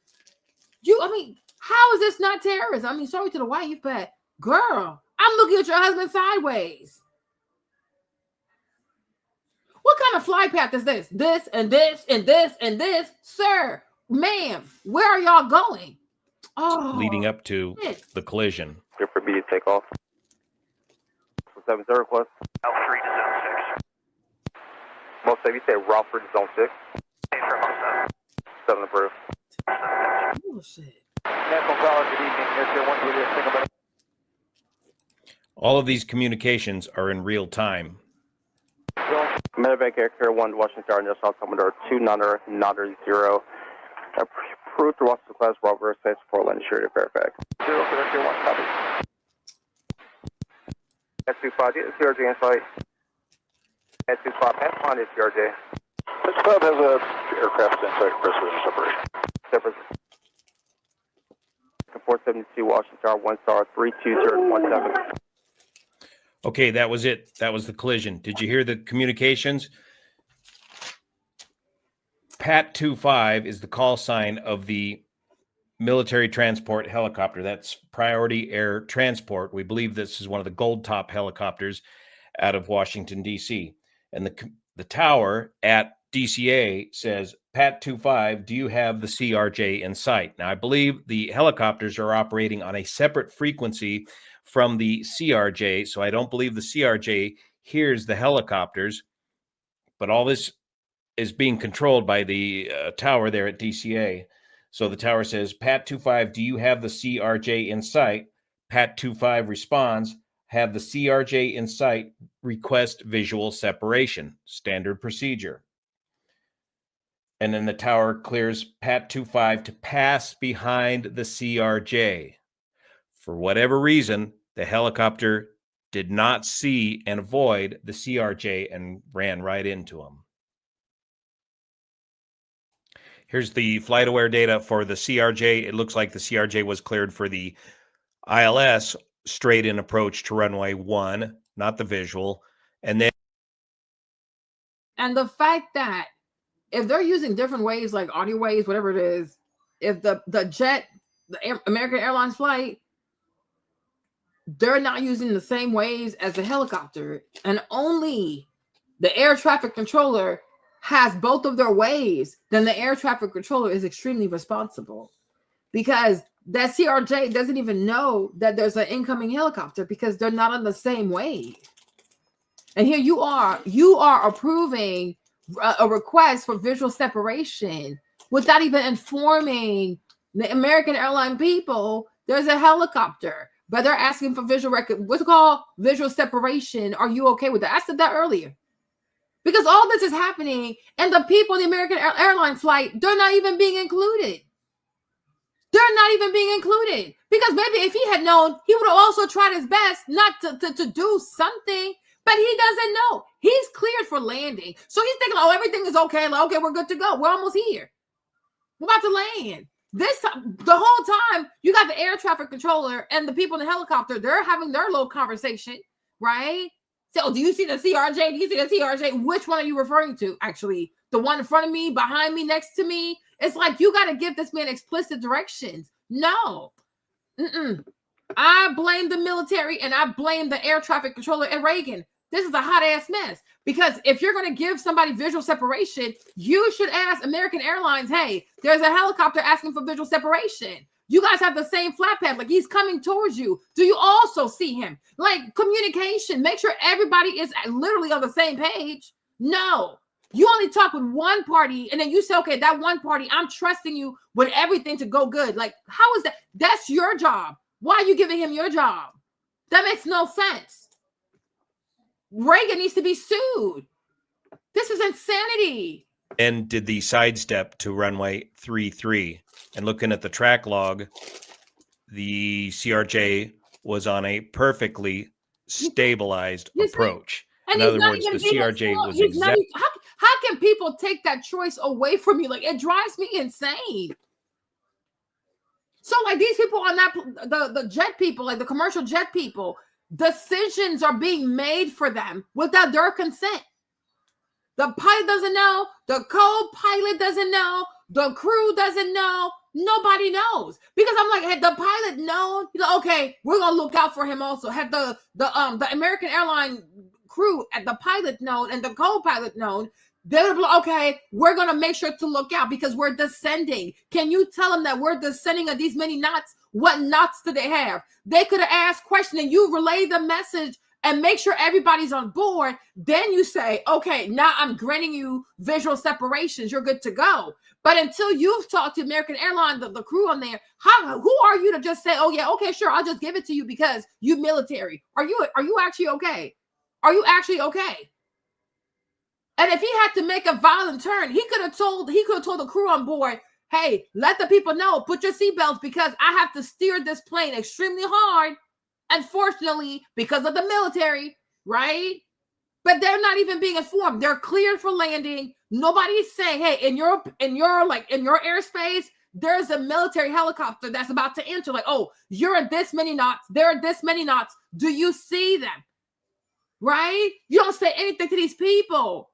How is this not terrorism? I mean, sorry to the wife, but girl, I'm looking at your husband sideways. What kind of flight path is this? This and this and this and this? Sir, ma'am, where are y'all going? Oh, leading up to the collision. Good for B to take off. 70 request. L3 to zone 6. Most of you say Ralford to zone 6. 7 approved. Bullshit. National College, good evening. Here's your 1 with single minute. All of these communications are in real time. Medevac Air Carrier 1 to Washington Star, National Commodore 2 Nodder 0. Approved to Washington Class, Robert States, Portland, Sheridan, Fairfax. 0 for the 1 copy. S25, CRJ in sight. S25, pass on is CRJ. S25 has a aircraft in sight, precision separation. Separation. 472 Washington Star, 1 star, 32017. Okay, that was it. That was the collision. Did you hear the communications? Pat 25 is the call sign of the military transport helicopter. That's Priority Air Transport. We believe this is one of the gold top helicopters out of Washington, D.C. And the tower at DCA says, Pat 25, do you have the CRJ in sight? Now, I believe the helicopters are operating on a separate frequency from the CRJ, so I don't believe the CRJ hears the helicopters, but all this is being controlled by the tower there at DCA. So the tower says, Pat 25, do you have the CRJ in sight? Pat 25 responds, have the CRJ in sight, request visual separation, standard procedure. And then the tower clears Pat 25 to pass behind the CRJ. For whatever reason, the helicopter did not see and avoid the CRJ and ran right into him. Here's the flight aware data for the CRJ. It looks like the CRJ was cleared for the ILS straight in approach to runway 1, not the visual. And the fact that if they're using different waves, like audio waves, whatever it is, if the jet, the American Airlines flight, they're not using the same waves as the helicopter, and only the air traffic controller has both of their waves, then the air traffic controller is extremely responsible, because that CRJ doesn't even know that there's an incoming helicopter because they're not on the same wave. And here you are approving a request for visual separation without even informing the American airline people there's a helicopter, but they're asking for what's it called? Visual separation. Are you okay with that? I said that earlier. Because all this is happening, and the people in the American airline flight, they're not even being included. They're not even being included. Because maybe if he had known, he would have also tried his best not to do something. But he doesn't know. He's cleared for landing. So he's thinking, oh, everything is okay. Like, okay, we're good to go. We're almost here. We're about to land. The whole time, you got the air traffic controller and the people in the helicopter, they're having their little conversation, right? So, do you see the CRJ? Do you see the CRJ? Which one are you referring to? Actually, the one in front of me, behind me, next to me? It's like, you got to give this man explicit directions. No. I blame the military, and I blame the air traffic controller at Reagan. This is a hot ass mess, because if you're going to give somebody visual separation, you should ask American Airlines, hey, there's a helicopter asking for visual separation. You guys have the same flight path. Like, he's coming towards you. Do you also see him? Like, communication. Make sure everybody is literally on the same page. No. You only talk with one party, and then you say, okay, that one party, I'm trusting you with everything to go good. Like, how is that? That's your job. Why are you giving him your job? That makes no sense. Reagan needs to be sued. This is insanity. and did the sidestep to runway 33. And looking at the track log, the CRJ was on a perfectly stabilized approach. And in other words, the CRJ was exactly. How can people take that choice away from you? Like, it drives me insane. So like these people on that, the jet people, like the commercial jet people, decisions are being made for them without their consent. The pilot doesn't know, the co-pilot doesn't know, the crew doesn't know, nobody knows. Because I'm like, had the pilot known, okay, we're gonna look out for him also. Had the American airline crew and the pilot known and the co-pilot known, they would be like, okay, we're gonna make sure to look out because we're descending. Can you tell them that we're descending at these many knots? What knots do they have? They could have asked questions and you relay the message and make sure everybody's on board. Then you say, okay, now I'm granting you visual separations. You're good to go. But until you've talked to American Airlines, the crew on there, who are you to just say, oh yeah, okay, sure, I'll just give it to you because you military. Are you actually okay? Are you actually okay? And if he had to make a violent turn, he could have told the crew on board, hey, let the people know, put your seatbelts because I have to steer this plane extremely hard. Unfortunately, because of the military, right? But they're not even being informed. They're cleared for landing. Nobody's saying, hey, in your airspace, there's a military helicopter that's about to enter. Like, oh, you're at this many knots. They're at this many knots. Do you see them? Right? You don't say anything to these people.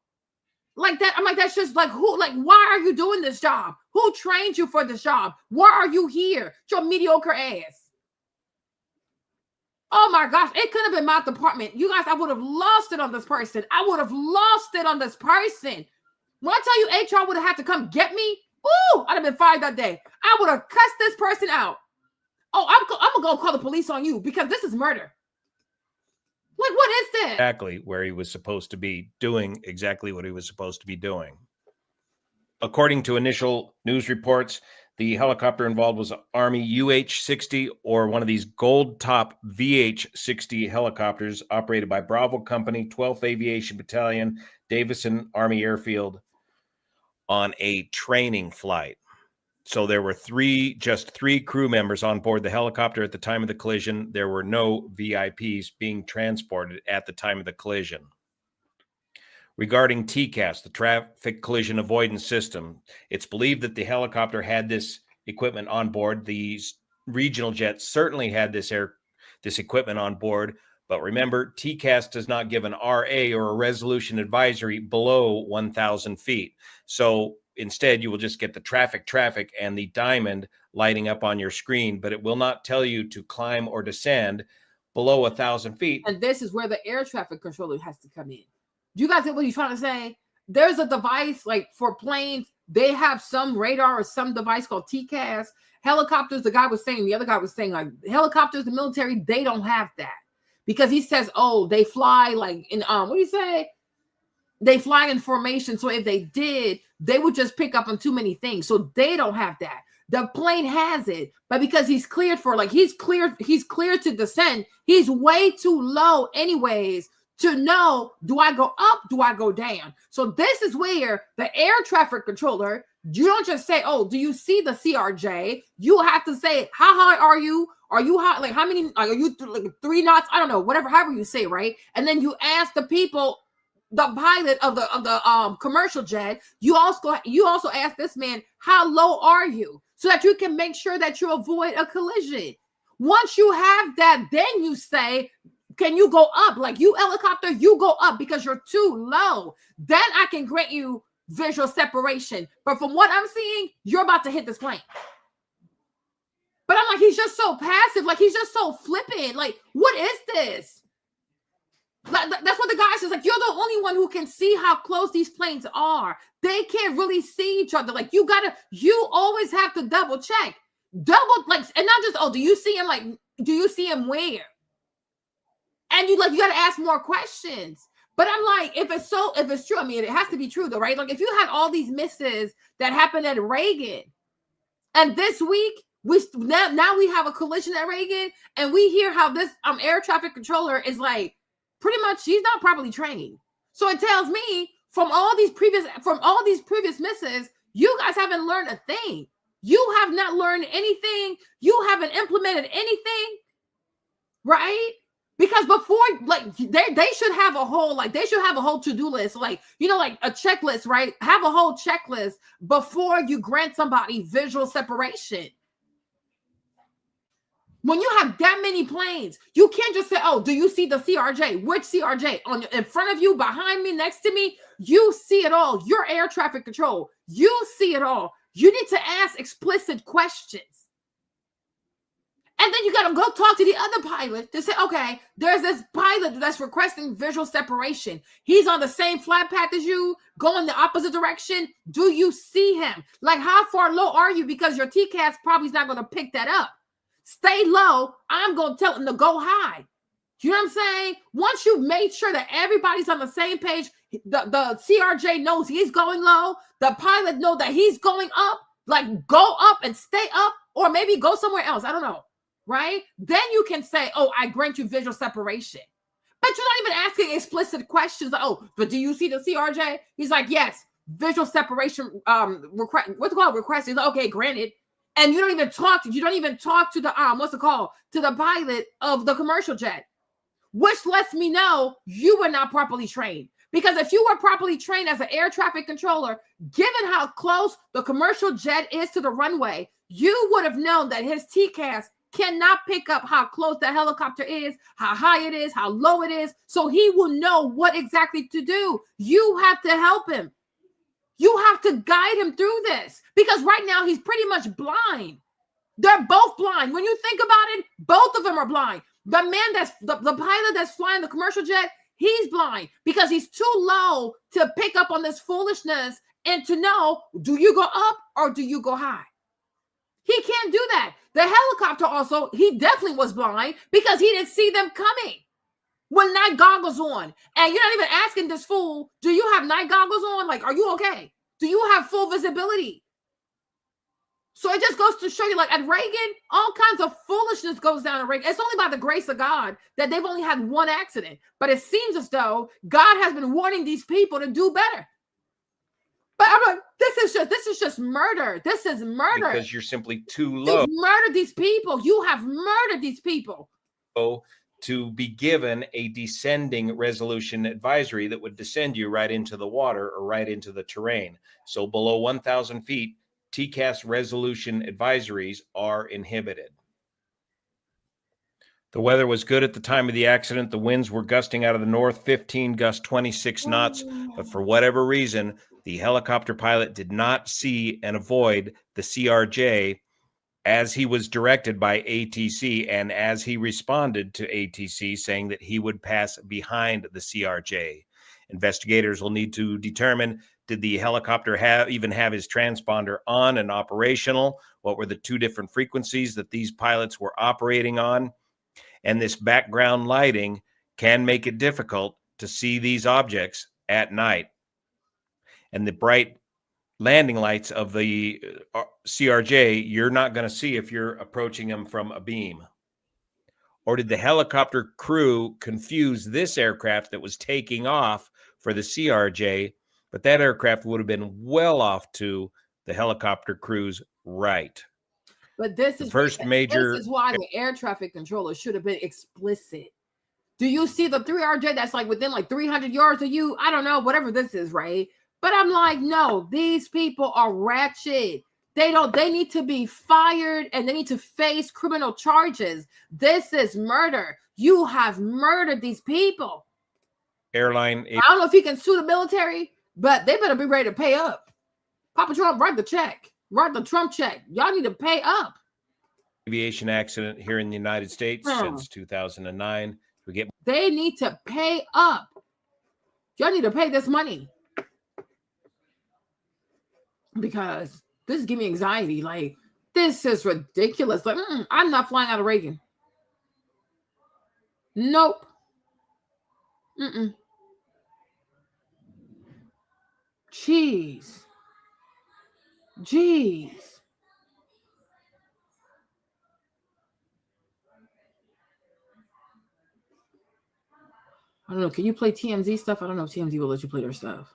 Like that, I'm like, that's just like, who, like, why are you doing this job? Who trained you for this job? Why are you here? Your mediocre ass. Oh my gosh, it could have been my department. You guys, I would have lost it on this person. I would have lost it on this person. When I tell you HR would have had to come get me, ooh, I'd have been fired that day. I would have cussed this person out. Oh, I'm going to go call the police on you because this is murder. Like, what is this? Exactly where he was supposed to be doing exactly what he was supposed to be doing. According to initial news reports, the helicopter involved was Army UH-60 or one of these gold top VH-60 helicopters operated by Bravo Company, 12th Aviation Battalion, Davison Army Airfield on a training flight. So there were just three crew members on board the helicopter at the time of the collision. There were no VIPs being transported at the time of the collision. Regarding TCAS, the Traffic Collision Avoidance System, it's believed that the helicopter had this equipment on board. These regional jets certainly had this equipment on board. But remember, TCAS does not give an RA or a resolution advisory below 1,000 feet. So instead, you will just get the traffic, and the diamond lighting up on your screen, but it will not tell you to climb or descend below 1,000 feet. And this is where the air traffic controller has to come in. Do you guys get what he's trying to say? There's a device like for planes, they have some radar or some device called TCAS. Helicopters, the other guy was saying like helicopters, the military, they don't have that. Because he says, oh, they fly like in, what do you say? They fly in formation. So if they did, they would just pick up on too many things. So they don't have that. The plane has it, but because he's cleared for he's cleared to descend. He's way too low anyways to know, do I go up? Do I go down? So this is where the air traffic controller, you don't just say, oh, do you see the CRJ? You have to say, how high are you? Are you high? Like how many, are you like 3 knots? I don't know, however you say, right? And then you ask the people, the pilot of the commercial jet, you also ask this man, how low are you? So that you can make sure that you avoid a collision. Once you have that, then you say, can you go up? Like you helicopter, you go up because you're too low. Then I can grant you visual separation. But from what I'm seeing, you're about to hit this plane. But I'm like, he's just so passive. Like he's just so flippant. Like, what is this? That's what the guy says. Like, you're the only one who can see how close these planes are. They can't really see each other. Like, you always have to double check. And not just, oh, do you see him? Like, do you see him where? And you got to ask more questions. But I'm like, if it's true, I mean, it has to be true though, right? Like if you had all these misses that happened at Reagan, and this week, now we have a collision at Reagan, and we hear how this air traffic controller is like, pretty much she's not properly trained. So it tells me from all these previous misses, you guys haven't learned a thing. You have not learned anything. You haven't implemented anything, right? Because before, like they should have a whole to-do list, like a checklist, right? Have a whole checklist before you grant somebody visual separation. When you have that many planes, you can't just say, oh, do you see the CRJ? Which CRJ? In front of you, behind me, next to me? You see it all. You're air traffic control. You see it all. You need to ask explicit questions. And then you got to go talk to the other pilot to say, okay, there's this pilot that's requesting visual separation. He's on the same flight path as you, going the opposite direction. Do you see him? Like, how far low are you? Because your TCAS probably is not going to pick that up. Stay low. I'm going to tell him to go high. You know what I'm saying? Once you've made sure that everybody's on the same page, the CRJ knows he's going low. The pilot knows that he's going up. Like, go up and stay up, or maybe go somewhere else. I don't know. Right? Then you can say, oh, I grant you visual separation. But you're not even asking explicit questions. Like, oh, but do you see the CRJ? He's like, yes, visual separation request. What's it called? Request. He's like, okay, granted. And you don't even talk to the what's it called? To the pilot of the commercial jet, which lets me know you were not properly trained. Because if you were properly trained as an air traffic controller, given how close the commercial jet is to the runway, you would have known that his TCAS cannot pick up how close the helicopter is, how high it is, how low it is. So he will know what exactly to do. You have to help him. You have to guide him through this, because right now he's pretty much blind. They're both blind. When you think about it, both of them are blind. The man that's the pilot that's flying the commercial jet, he's blind because he's too low to pick up on this foolishness and to know, do you go up or do you go high? He can't do that. The helicopter also, he definitely was blind because he didn't see them coming with night goggles on. And you're not even asking this fool, do you have night goggles on? Like, are you okay? Do you have full visibility? So it just goes to show you, like at Reagan, all kinds of foolishness goes down at Reagan. It's only by the grace of God that they've only had one accident. But it seems as though God has been warning these people to do better. But I'm like, this is just murder. This is murder. Because you're simply too low. You've murdered these people. You have murdered these people. To be given a descending resolution advisory that would descend you right into the water or right into the terrain. So below 1,000 feet, TCAS resolution advisories are inhibited. The weather was good at the time of the accident. The winds were gusting out of the north, 15 gusts, 26 knots. But for whatever reason, the helicopter pilot did not see and avoid the CRJ as he was directed by ATC and as he responded to ATC saying that he would pass behind the CRJ. Investigators will need to determine, did the helicopter even have his transponder on and operational? What were the two different frequencies that these pilots were operating on? And this background lighting can make it difficult to see these objects at night. And the bright landing lights of the CRJ, you're not going to see if you're approaching them from a beam. Or did the helicopter crew confuse this aircraft that was taking off for the CRJ, but that aircraft would have been well off to the helicopter crew's right? But this is why the air traffic controller should have been explicit. Do you see the 3RJ that's like within like 300 yards of you? I don't know, whatever this is, right? But I'm like, no, these people are ratchet. They need to be fired and they need to face criminal charges. This is murder. You have murdered these people. Airline. I don't know if he can sue the military, but they better be ready to pay up. Papa Trump, write the check. Write the Trump check. Y'all need to pay up. Aviation accident here in the United States since 2009. They need to pay up. Y'all need to pay this money. Because this is giving me anxiety. Like, this is ridiculous. Like, I'm not flying out of Reagan. Nope. Jeez. I don't know. Can you play TMZ stuff? I don't know if TMZ will let you play their stuff.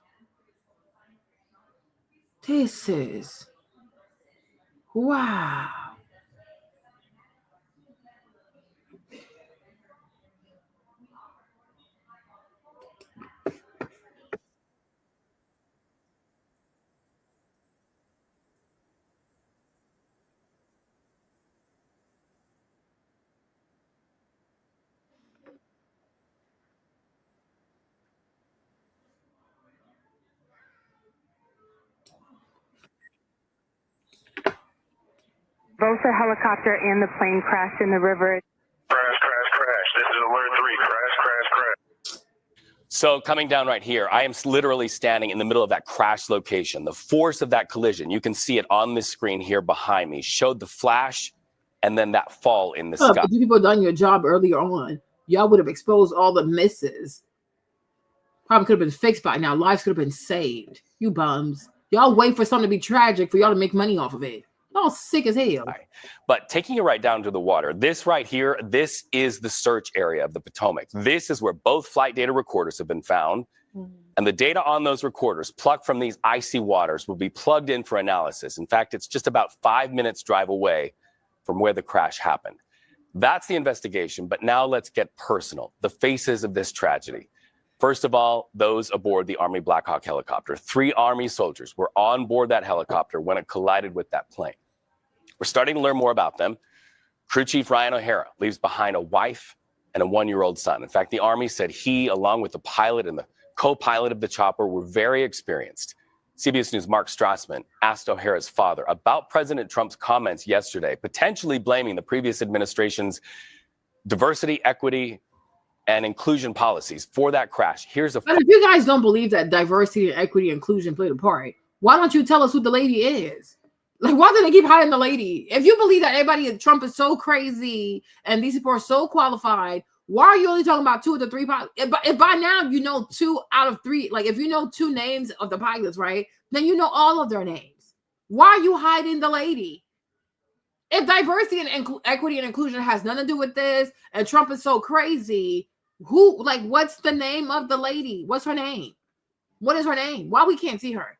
This is wow. Both the helicopter and the plane crashed in the river. Crash. This is alert 3. Crash. So coming down right here, I am literally standing in the middle of that crash location. The force of that collision, you can see it on this screen here behind me, showed the flash and then that fall in the sky. If you people done your job earlier on, y'all would have exposed all the misses. Problem could have been fixed by now. Lives could have been saved. You bums. Y'all wait for something to be tragic for y'all to make money off of it. Y'all sick as hell. But taking it right down to the water, this right here, this is the search area of the Potomac. This is where both flight data recorders have been found. And the data on those recorders plucked from these icy waters will be plugged in for analysis. In fact, it's just about 5 minutes drive away from where the crash happened. That's the investigation. But now let's get personal. The faces of this tragedy. First of all, those aboard the Army Black Hawk helicopter. 3 Army soldiers were on board that helicopter when it collided with that plane. We're starting to learn more about them. Crew Chief Ryan O'Hara leaves behind a wife and a 1-year-old son. In fact, the Army said he, along with the pilot and the co-pilot of the chopper, were very experienced. CBS News' Mark Strassman asked O'Hara's father about President Trump's comments yesterday, potentially blaming the previous administration's diversity, equity, and inclusion policies for that crash. Here's a. But if you guys don't believe that diversity and equity and inclusion played a part, why don't you tell us who the lady is? Like, why do they keep hiding the lady? If you believe that everybody at Trump is so crazy and these people are so qualified, why are you only talking about 2 of the 3 pilots? If by now you know 2 out of 3, like if you know 2 names of the pilots, right? Then you know all of their names. Why are you hiding the lady? If diversity and equity and inclusion has nothing to do with this, and Trump is so crazy, what's the name of the lady? What's her name? What is her name? Why we can't see her?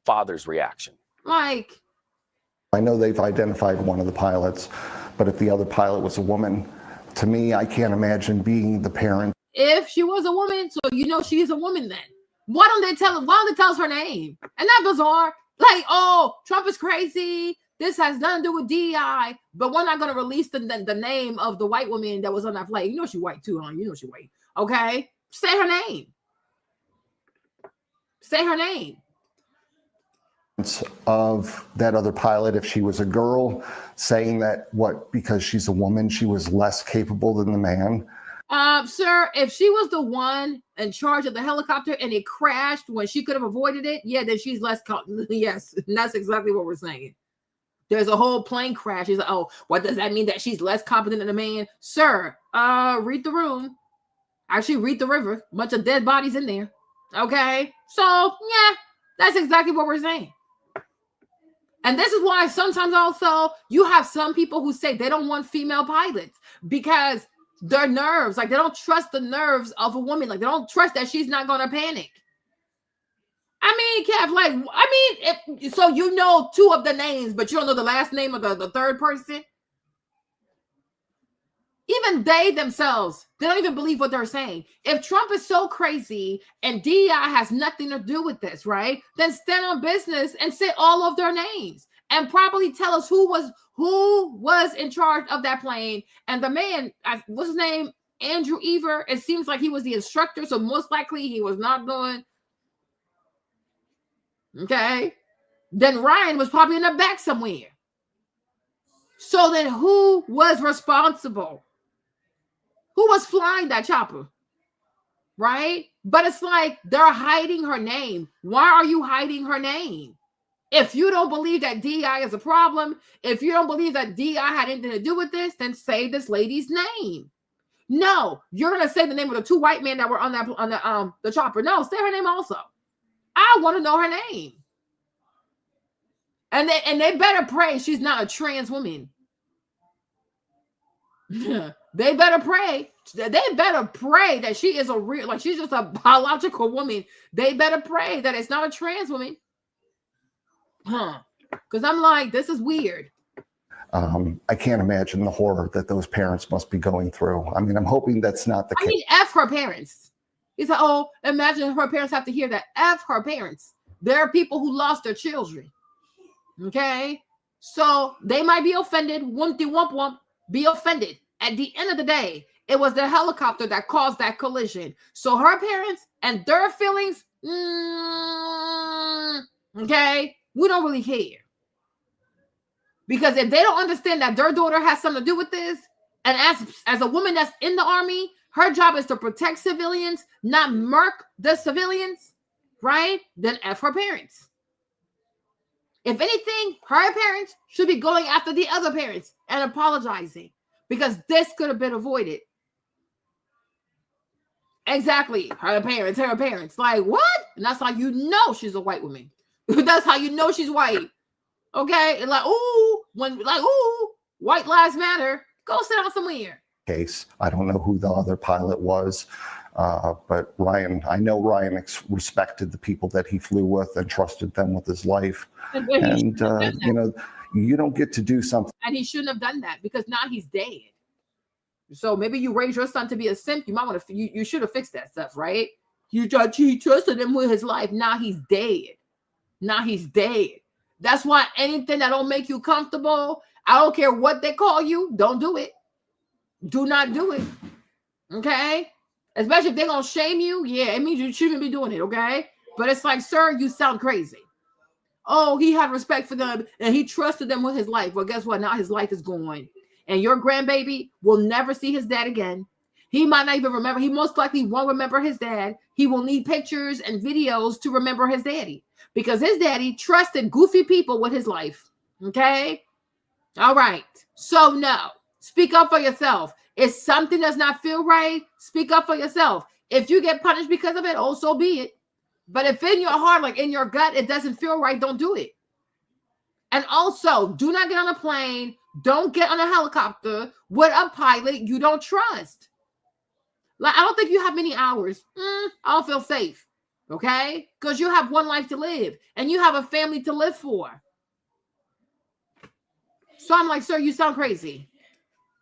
Father's reaction. I know they've identified one of the pilots, but if the other pilot was a woman, to me, I can't imagine being the parent. If she was a woman, so you know she's a woman then. Why don't they tell us her name? And that bizarre. Like, oh, Trump is crazy. This has nothing to do with DEI, but we're not going to release the name of the white woman that was on that flight. You know she white too, huh? You know she white. Okay? Say her name. Say her name. Of that other pilot, if she was a girl, saying that because she's a woman, she was less capable than the man. Sir, if she was the one in charge of the helicopter and it crashed when she could have avoided it, yeah, then she's less. Yes, that's exactly what we're saying. There's a whole plane crash. He's like, oh, what does that mean that she's less competent than a man? Sir, read the room. Actually, read the river. Bunch of dead bodies in there. Okay? So, yeah, that's exactly what we're saying. And this is why sometimes also you have some people who say they don't want female pilots because their nerves, like they don't trust the nerves of a woman. Like they don't trust that she's not going to panic. I mean, Kev, so you know 2 of the names, but you don't know the last name of the third person. Even they themselves, they don't even believe what they're saying. If Trump is so crazy and DEI has nothing to do with this, right? Then stand on business and say all of their names and probably tell us who was in charge of that plane. And the man, what's his name? Andrew Ever. It seems like he was the instructor, so most likely he was not doing. Okay. Then Ryan was probably in the back somewhere. So then who was responsible? Who was flying that chopper? Right? But it's like they're hiding her name. Why are you hiding her name? If you don't believe that DEI is a problem, if you don't believe that DEI had anything to do with this, then say this lady's name. No, you're gonna say the name of the 2 white men that were on the chopper. No, say her name also. I want to know her name. And they better pray she's not a trans woman. They better pray. They better pray that she is she's just a biological woman. They better pray that it's not a trans woman. Because I'm like, this is weird. I can't imagine the horror that those parents must be going through. I mean, I'm hoping that's not the case. I mean, F her parents. He's like, oh, imagine her parents have to hear that. F her parents. There are people who lost their children. Okay? So they might be offended. Wumpty wump wump. Be offended. At the end of the day, it was the helicopter that caused that collision. So her parents and their feelings, okay, we don't really care. Because if they don't understand that their daughter has something to do with this, and as a woman that's in the Army, her job is to protect civilians, not murk the civilians, right? Then F her parents. If anything, her parents should be going after the other parents and apologizing, because this could have been avoided. Exactly. Her parents. Like, what? And that's how you know she's a white woman. That's how you know she's white. Okay? And like, ooh, white lives matter. Go sit down somewhere. Case. I don't know who the other pilot was, but I know Ryan respected the people that he flew with and trusted them with his life. And you don't get to do something. And he shouldn't have done that, because now he's dead. So maybe you raised your son to be a simp. You might want to. You should have fixed that stuff, right? He trusted him with his life. Now he's dead. That's why anything that don't make you comfortable, I don't care what they call you, don't do it. Do not do it. Okay? Especially if they're gonna shame you. Yeah, it means you shouldn't be doing it. Okay? But it's like, sir, you sound crazy. Oh, he had respect for them and he trusted them with his life. Well, guess what? Now his life is gone. And your grandbaby will never see his dad again. He might not even remember. He most likely won't remember his dad. He will need pictures and videos to remember his daddy, because his daddy trusted goofy people with his life. Okay? All right. So no, speak up for yourself. If something does not feel right, speak up for yourself. If you get punished because of it, oh, so be it. But if in your heart, like in your gut, it doesn't feel right, don't do it. And also, do not get on a plane. Don't get on a helicopter with a pilot you don't trust. Like, I don't think you have many hours. I don't feel safe. Okay? Because you have one life to live and you have a family to live for. So I'm like, sir, you sound crazy.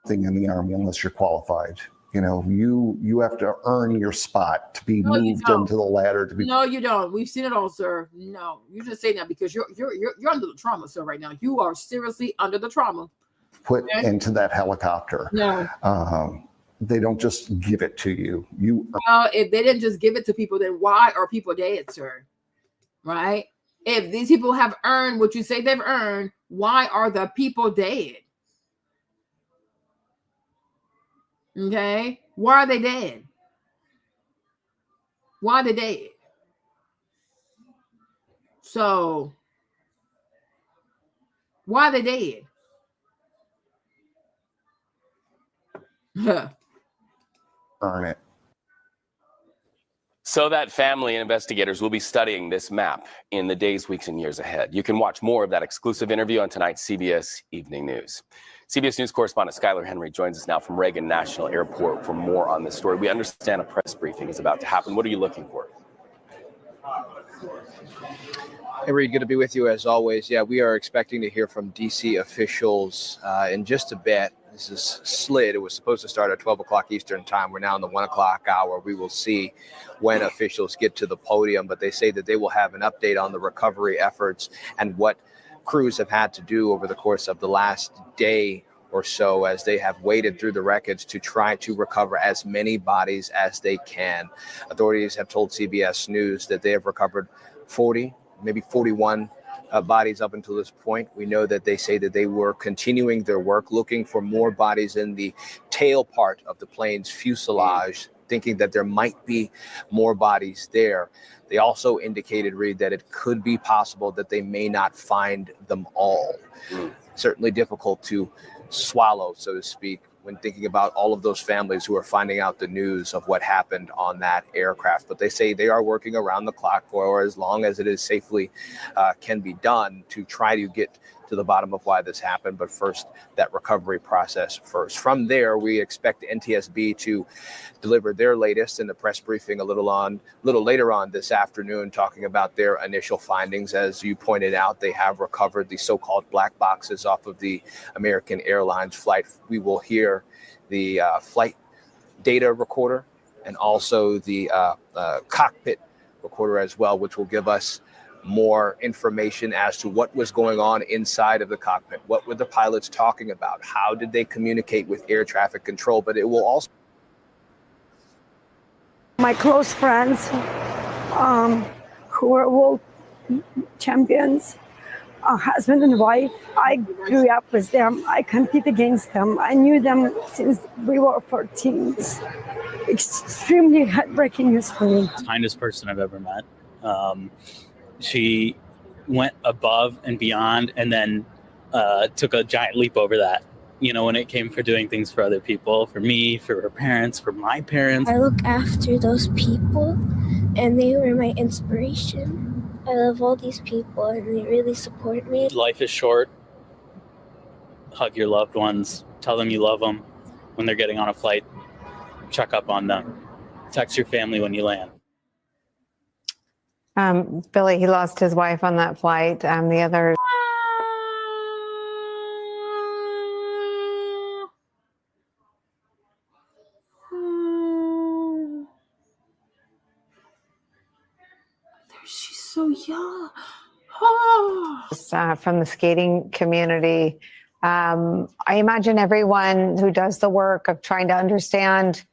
Thing in the Army unless you're qualified. You have to earn your spot to be moved into the ladder. No, you don't. We've seen it all, sir. No, you just say that because you're under the trauma, sir. Right now, you are seriously under the trauma. Put into that helicopter. No. They don't just give it to you. If they didn't just give it to people, then why are people dead, sir? Right? If these people have earned what you say they've earned, why are the people dead? Okay? Why are they dead? Why are they dead? So, why are they dead? Earn it. So that family and investigators will be studying this map in the days, weeks, and years ahead. You can watch more of that exclusive interview on tonight's CBS Evening News. CBS News correspondent Skylar Henry joins us now from Raegan National Airport for more on this story. We understand a press briefing is about to happen. What are you looking for? Hey, Reed, good to be with you as always. Yeah, we are expecting to hear from D.C. officials in just a bit. This is slid. It was supposed to start at 12 o'clock Eastern time. We're now in the 1 o'clock hour. We will see when officials get to the podium, but they say that they will have an update on the recovery efforts and what crews have had to do over the course of the last day or so as they have waded through the wreckage to try to recover as many bodies as they can. Authorities have told CBS News that they have recovered 40, maybe 41 bodies up until this point. We know that they say that they were continuing their work, looking for more bodies in the tail part of the plane's fuselage, thinking that there might be more bodies there. They also indicated, Reed, that it could be possible that they may not find them all. Certainly difficult to swallow, so to speak, when thinking about all of those families who are finding out the news of what happened on that aircraft. But they say they are working around the clock for as long as it is safely can be done to try to get to the bottom of why this happened. But first, that recovery process first. From there, we expect NTSB to deliver their latest in the press briefing a little later on this afternoon, talking about their initial findings. As you pointed out, they have recovered the so-called black boxes off of the American Airlines flight. We will hear the flight data recorder and also the cockpit recorder as well, which will give us more information as to what was going on inside of the cockpit. What were the pilots talking about? How did they communicate with air traffic control? But it will also... My close friends who are world champions, a husband and wife. I grew up with them. I compete against them. I knew them since we were 14. It's extremely heartbreaking news for me. Kindest person I've ever met. She went above and beyond, and then took a giant leap over that. You know, when it came for doing things for other people, for me, for her parents, for my parents. I look after those people, and they were my inspiration. I love all these people, and they really support me. Life is short. Hug your loved ones. Tell them you love them when they're getting on a flight. Check up on them. Text your family when you land. Billy, he lost his wife on that flight. The other. She's so young. Oh. From the skating community. I imagine everyone who does the work of trying to understand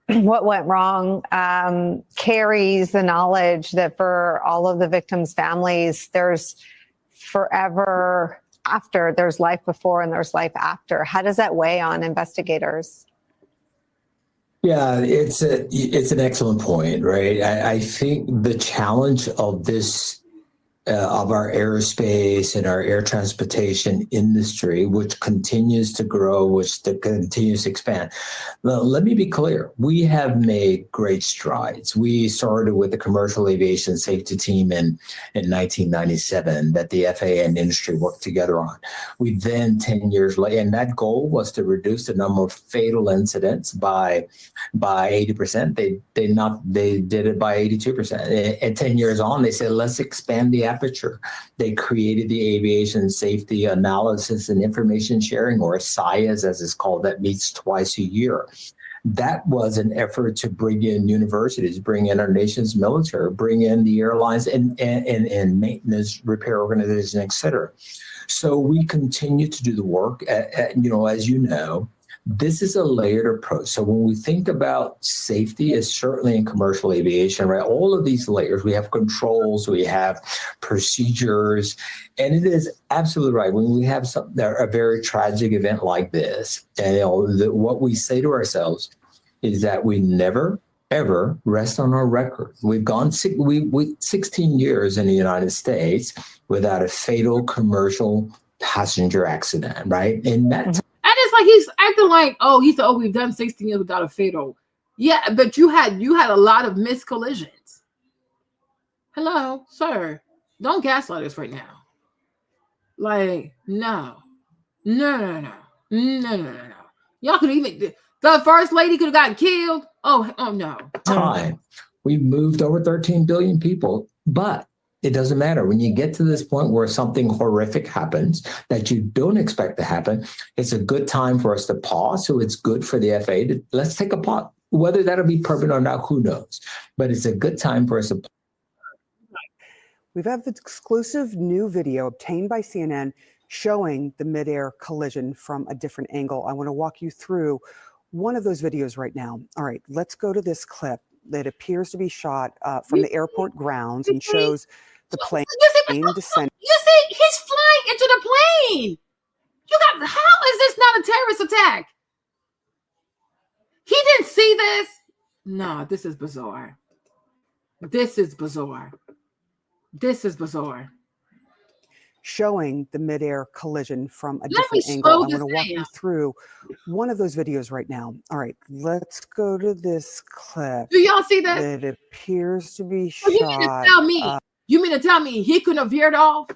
what went wrong carries the knowledge that for all of the victims' families, there's forever after, there's life before and there's life after. How does that weigh on investigators? Yeah, it's an excellent point, right? I think the challenge of this of our aerospace and our air transportation industry, which continues to grow, which continues to expand. Now, let me be clear. We have made great strides. We started with the commercial aviation safety team in 1997 that the FAA and industry worked together on. We then 10 years later, and that goal was to reduce the number of fatal incidents by 80%. They did it by 82%. And 10 years on, they said, let's expand the aperture. They created the Aviation Safety Analysis and Information Sharing, or SIAS as it's called, that meets twice a year. That was an effort to bring in universities, bring in our nation's military, bring in the airlines and maintenance, repair organizations, et cetera. So we continue to do the work. As you know, this is a layered approach. So when we think about safety, it's certainly in commercial aviation, right? All of these layers, we have controls, we have procedures, and it is absolutely right. When we have a very tragic event like this, and what we say to ourselves is that we never, ever rest on our record. We've gone 16 years in the United States without a fatal commercial passenger accident, right? And that And it's like he's acting like, we've done 16 years without a fatal. Yeah, but you had a lot of missed collisions. Hello, sir. Don't gaslight us right now. Like, no. Y'all could even, the first lady could have gotten killed. Oh no. time, we've moved over 13 billion people, but it doesn't matter. When you get to this point where something horrific happens that you don't expect to happen, it's a good time for us to pause. So it's good for the FAA to let's take a pause. Whether that'll be permanent or not, who knows? But it's a good time for us to pause. We have exclusive new video obtained by CNN showing the midair collision from a different angle. I want to walk you through one of those videos right now. All right, let's go to this clip that appears to be shot from the airport grounds and shows the plane descending. You see, he's flying into the plane. How is this not a terrorist attack? He didn't see this. No, this is bizarre. Showing the midair collision from a different angle. I want to walk you through one of those videos right now. All right, let's go to this clip. Do y'all see that? It appears to be So shot. You mean to tell me he couldn't have veered off?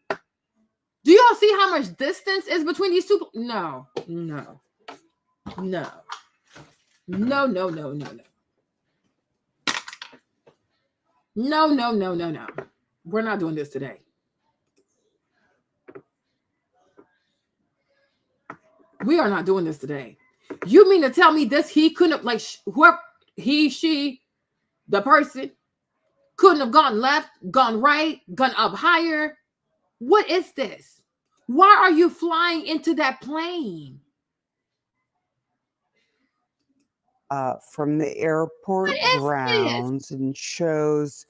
Do y'all see how much distance is between these two? No. We're not doing this today. We are not doing this today. You mean to tell me this? He couldn't have, whoever, she, the person, couldn't have gone left, gone right, gone up higher? What is this? Why are you flying into that plane? From the airport grounds and shows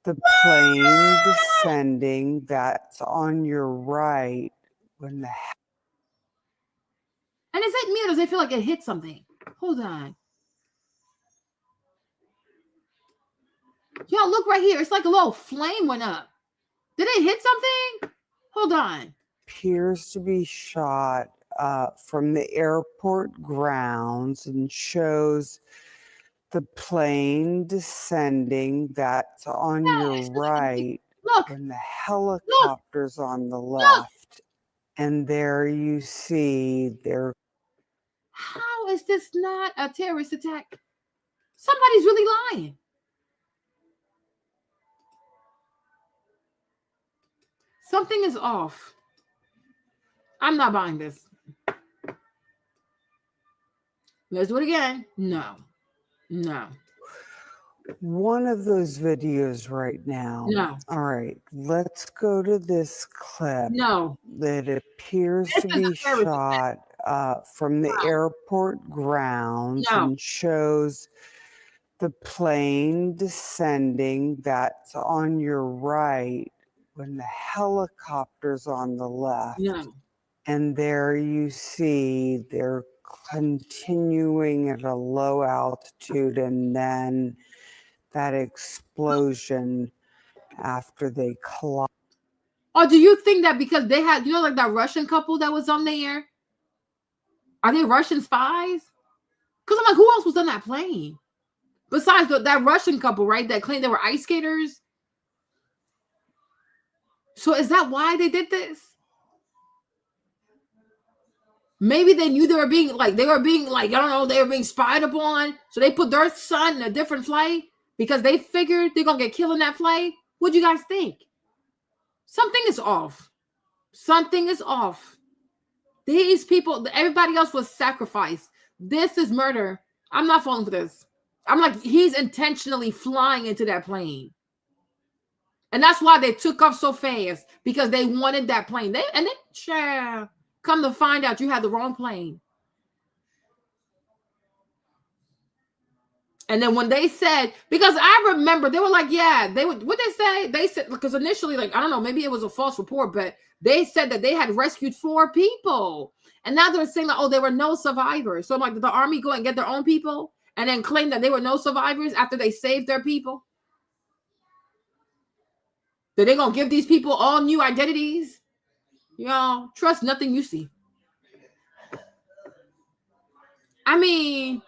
the plane descending that's on your right when the And is it me or does it feel like it hit something? Hold on. Y'all, look right here. It's like a little flame went up. Did it hit something? Hold on. appears to be shot from the airport grounds and shows the plane descending that's on your right when the helicopter's on the left. And there you see their How is this not a terrorist attack? Somebody's really lying. Something is off. I'm not buying this. Let's do it again. No. No. one of those videos right now. No. All right, let's go to this clip. No. That appears to be shot from the airport grounds and shows the plane descending that's on your right when the helicopter's on the left. No. And there you see they're continuing at a low altitude, and then that explosion after they collide. Or do you think that because they had, you know, like that Russian couple that was on there? Are they Russian spies? Because I'm like, who else was on that plane? Besides that Russian couple, right? That claimed they were ice skaters. So is that why they did this? Maybe they knew they were being like, I don't know, they were being spied upon. So they put their son in a different flight because they figured they're going to get killed in that flight. What do you guys think? Something is off. Something is off. These people, everybody else was sacrificed. This is murder. I'm not falling for this. I'm like, he's intentionally flying into that plane. And that's why they took off so fast, because they wanted that plane. Come to find out you had the wrong plane. And then when they said, because I remember they were like, yeah, they would, what they say? They said, because initially, like, I don't know, maybe it was a false report, but they said that they had rescued 4 people. And now they're saying that, oh, there were no survivors. So I'm like, did the army go and get their own people and then claim that they were no survivors after they saved their people? That they're going to give these people all new identities? Y'all, trust nothing you see. I mean,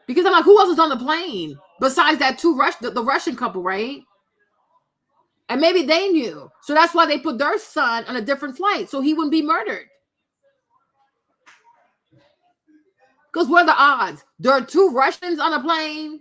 because I'm like, who else is on the plane besides that the Russian couple, right? And maybe they knew. So that's why they put their son on a different flight so he wouldn't be murdered. Because what are the odds? There are 2 Russians on a plane.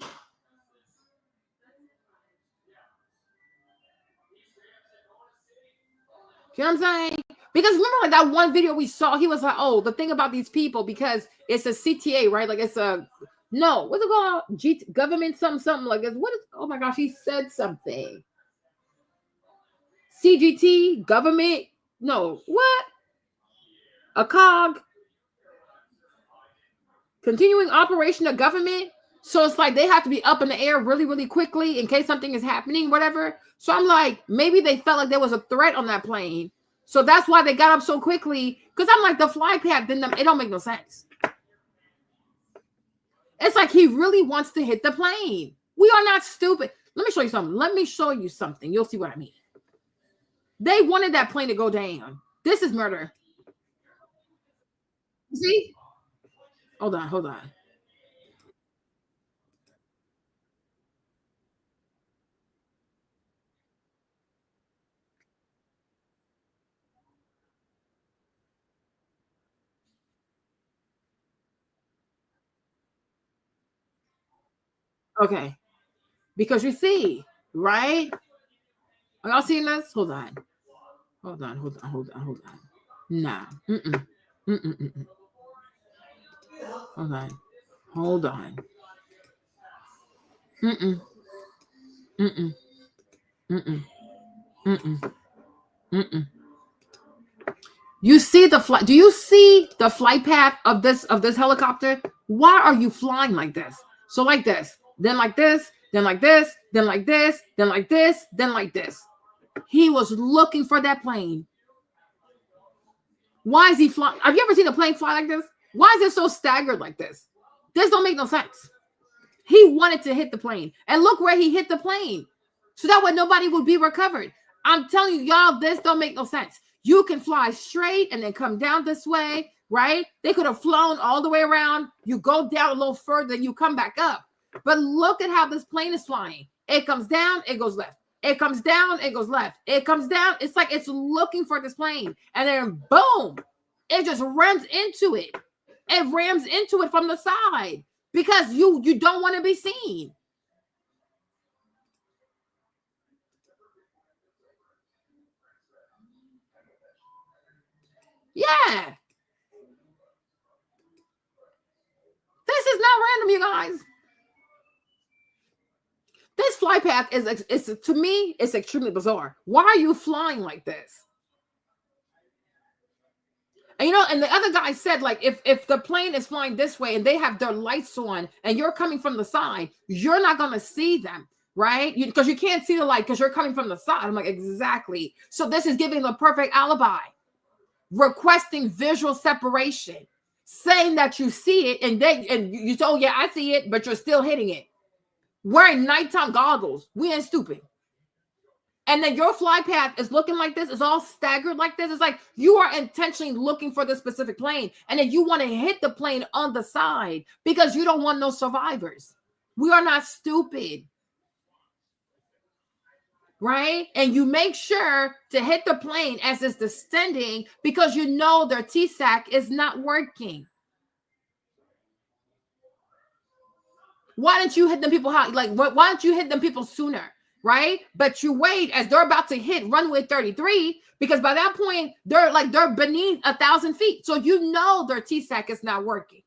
You know what I'm saying? Because remember, like that one video we saw, he was like, oh, the thing about these people, because it's a CTA, right? Like it's a, no, what's it called? Government something like this. What is, oh my gosh, he said something. CGT, government, no, what? A cog. Continuing operation of government. So it's like they have to be up in the air really, really quickly in case something is happening, whatever. So I'm like, maybe they felt like there was a threat on that plane. So that's why they got up so quickly. Because I'm like, the flight path, it don't make no sense. It's like he really wants to hit the plane. We are not stupid. Let me show you something. Let me show you something. You'll see what I mean. They wanted that plane to go down. This is murder. See? Hold on. Okay. Because you see, right? Are y'all seeing this? Hold on. Nah. Hold on. You see the flight? Do you see the flight path of this helicopter? Why are you flying like this? So like this, then like this, then like this, then like this, then like this, then like this. He was looking for that plane. Why is he flying? Have you ever seen a plane fly like this? Why is it so staggered like this? This don't make no sense. He wanted to hit the plane. And look where he hit the plane. So that way nobody would be recovered. I'm telling you, y'all, this don't make no sense. You can fly straight and then come down this way, right? They could have flown all the way around. You go down a little further, you come back up. But look at how this plane is flying. It comes down, it goes left. It comes down, it goes left. It comes down. It's like it's looking for this plane. And then boom, it just runs into it. It rams into it from the side because you don't want to be seen. Yeah. This is not random, you guys. This flight path is to me, it's extremely bizarre. Why are you flying like this? And you know, and the other guy said, like, if the plane is flying this way and they have their lights on and you're coming from the side, you're not going to see them, right? Because you can't see the light because you're coming from the side. I'm like, exactly. So this is giving the perfect alibi. Requesting visual separation, saying that you see it, and you say, oh yeah, I see it, but you're still hitting it. Wearing nighttime goggles. We ain't stupid. And then your fly path is looking like this. It's all staggered like this. It's like you are intentionally looking for this specific plane. And then you want to hit the plane on the side because you don't want no survivors. We are not stupid. Right? And you make sure to hit the plane as it's descending because you know their TSAC is not working. Why don't you hit them people how? Like, why don't you hit them people sooner? Right? But you wait as they're about to hit runway 33 because by that point they're beneath 1,000 feet. So you know their TSAC is not working,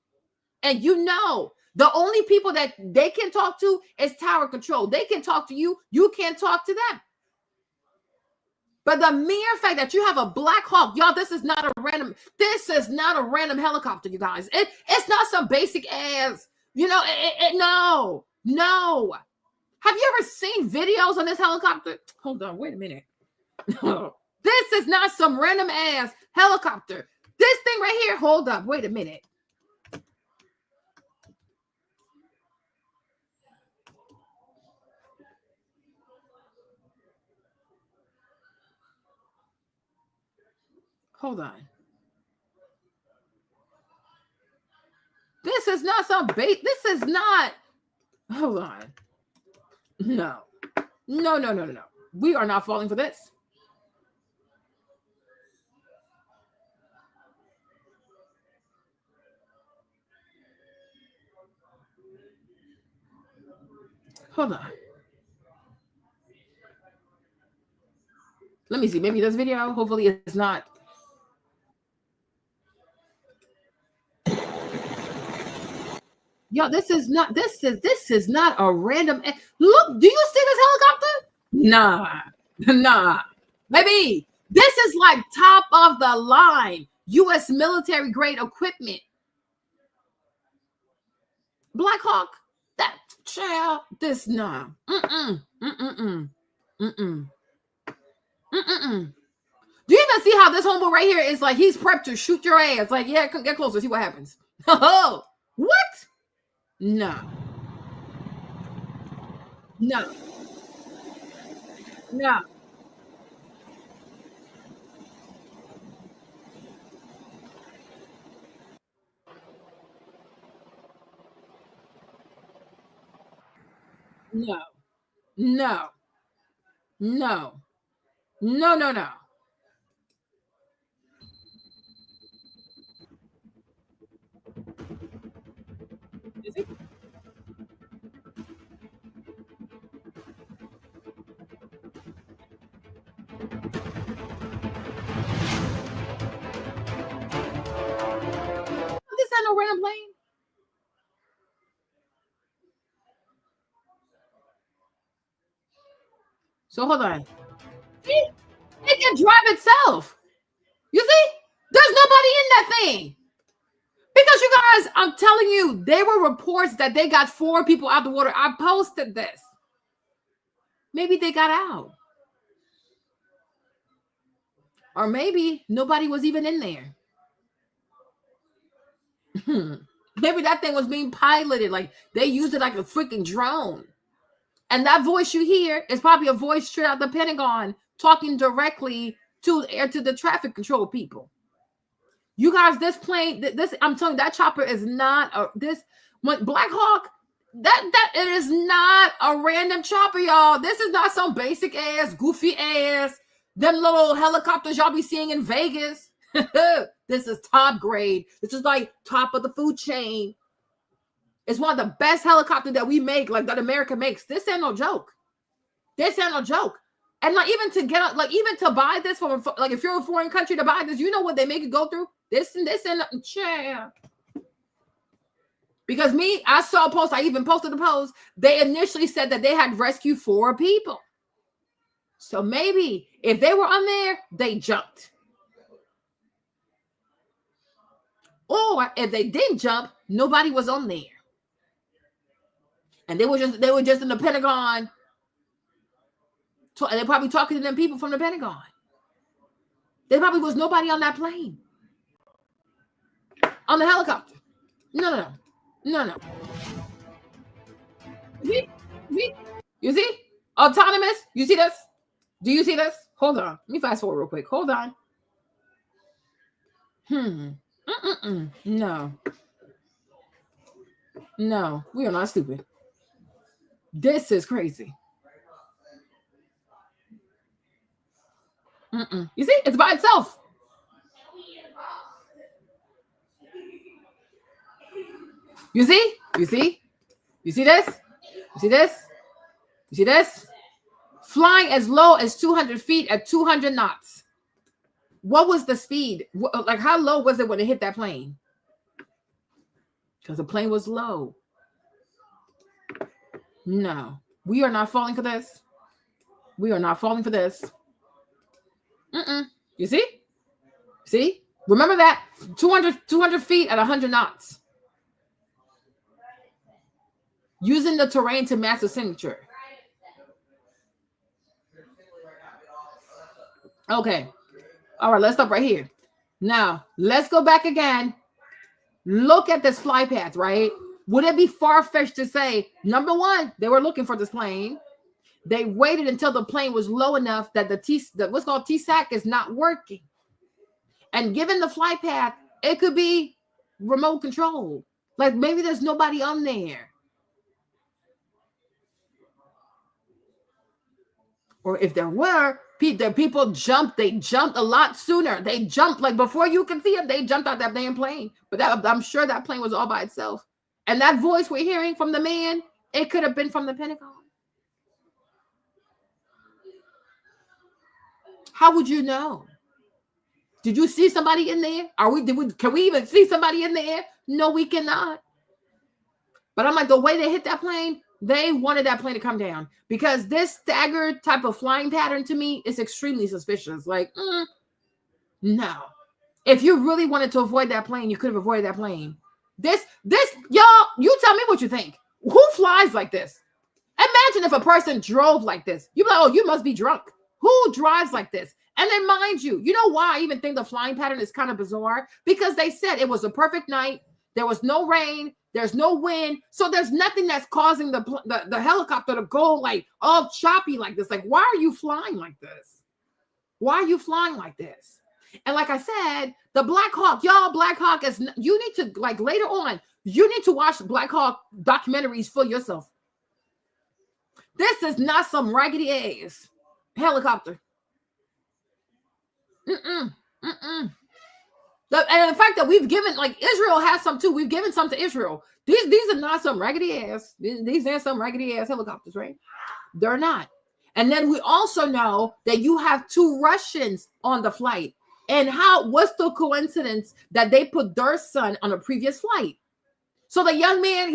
and you know the only people that they can talk to is tower control. They can talk to you. You can't talk to them. But the mere fact that you have a Black Hawk, y'all, this is not a random helicopter, you guys. It's not some basic ass, you know, no. Have you ever seen videos on this helicopter? Hold on, wait a minute. This is not some random ass helicopter. This thing right here, hold up, wait a minute. Hold on. This is not some bait. This is not. Hold on. No. We are not falling for this. Hold on. Let me see. Maybe this video. Hopefully it's not. Yo, this is not a random. Look, do you see this helicopter? Nah. Baby, this is like top of the line U.S. military grade equipment. Black Hawk, that child, this nah. Do you even see how this homeboy right here is like he's prepped to shoot your ass? Like, yeah, get closer, see what happens. Oh, what? No. No. Is it? This not no random plane. So hold on. See? It can drive itself. You see? There's nobody in that thing. Because you guys, I'm telling you, there were reports that they got 4 people out the water. I posted this. Maybe they got out. Or maybe nobody was even in there. Maybe that thing was being piloted. Like they used it like a freaking drone. And that voice you hear is probably a voice straight out the Pentagon talking directly to the traffic control people. You guys, this plane, I'm telling you, that chopper is not Black Hawk, that it is not a random chopper, y'all. This is not some basic ass, goofy ass, them little helicopters y'all be seeing in Vegas. This is top grade. This is like top of the food chain. It's one of the best helicopters that we make, like that America makes. This ain't no joke. This ain't no joke. And like even to buy this from like if you're a foreign country to buy this, you know what they make it go through? This and yeah. Because I saw a post, I even posted a post. They initially said that they had rescued 4 people. So maybe if they were on there, they jumped. Or if they didn't jump, nobody was on there. And they were just in the Pentagon. And they're probably talking to them people from the Pentagon. There probably was nobody on that plane. On the helicopter. No. You see? Autonomous. You see this? Do you see this? Hold on. Let me fast forward real quick. Hold on. No. No, we are not stupid. This is crazy. You see? It's by itself. You see? You see? You see this? You see this? You see this? Flying as low as 200 feet at 200 knots. What was the speed? Like how low was it when it hit that plane? Because the plane was low. No, we are not falling for this. We are not falling for this. You see? See? Remember that 200 feet at 100 knots. Using the terrain to match the signature. Okay. All right, let's stop right here. Now, let's go back again. Look at this flight path, right? Would it be far-fetched to say, number one, they were looking for this plane. They waited until the plane was low enough that what's called TSAC is not working. And given the flight path, it could be remote control. Like maybe there's nobody on there. Or if there were, the people jumped. They jumped a lot sooner. They jumped like before you can see them. They jumped out that damn plane. But I'm sure that plane was all by itself. And that voice we're hearing from the man, it could have been from the Pentagon. How would you know? Did you see somebody in there? Can we even see somebody in there? No, we cannot. But I'm like, the way they hit that plane, they wanted that plane to come down because this staggered type of flying pattern to me is extremely suspicious. Like, no. If you really wanted to avoid that plane, you could have avoided that plane. This, y'all, you tell me what you think. Who flies like this? Imagine if a person drove like this. You'd be like, oh, you must be drunk. Who drives like this? And then mind you, you know why I even think the flying pattern is kind of bizarre? Because they said it was a perfect night. There was no rain. There's no wind. So there's nothing that's causing the helicopter to go like all choppy like this. Like, why are you flying like this? Why are you flying like this? And like I said, the Black Hawk, y'all, Black Hawk is, you need to, like later on, you need to watch Black Hawk documentaries for yourself. This is not some raggedy ass helicopter. And the fact that we've given, like Israel has some too. We've given some to Israel. These are not some raggedy ass. These are some raggedy ass helicopters, right? They're not. And then we also know that you have 2 Russians on the flight. And what's the coincidence that they put their son on a previous flight? So the young man,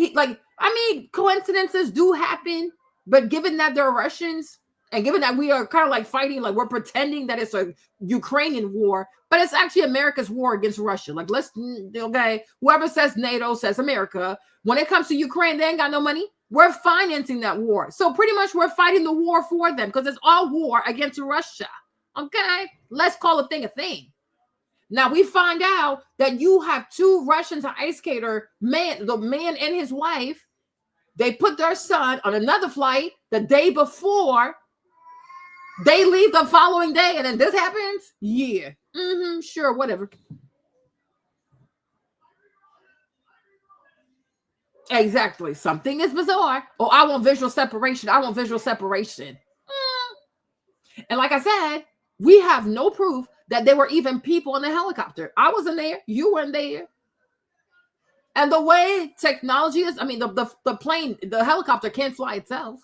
coincidences do happen, but given that they're Russians, and given that we are kind of like fighting, like we're pretending that it's a Ukrainian war, but it's actually America's war against Russia. Like, whoever says NATO says America. When it comes to Ukraine, they ain't got no money. We're financing that war. So pretty much we're fighting the war for them because it's all war against Russia. Okay? Let's call a thing. Now we find out that you have two Russians, an ice skater, the man and his wife. They put their son on another flight the day before. They leave the following day, and then this happens? Yeah. Sure, whatever. Exactly. Something is bizarre. Oh, I want visual separation. I want visual separation. And like I said, we have no proof that there were even people in the helicopter. I wasn't there. You weren't there. And the way technology is, I mean, the plane, the helicopter can't fly itself.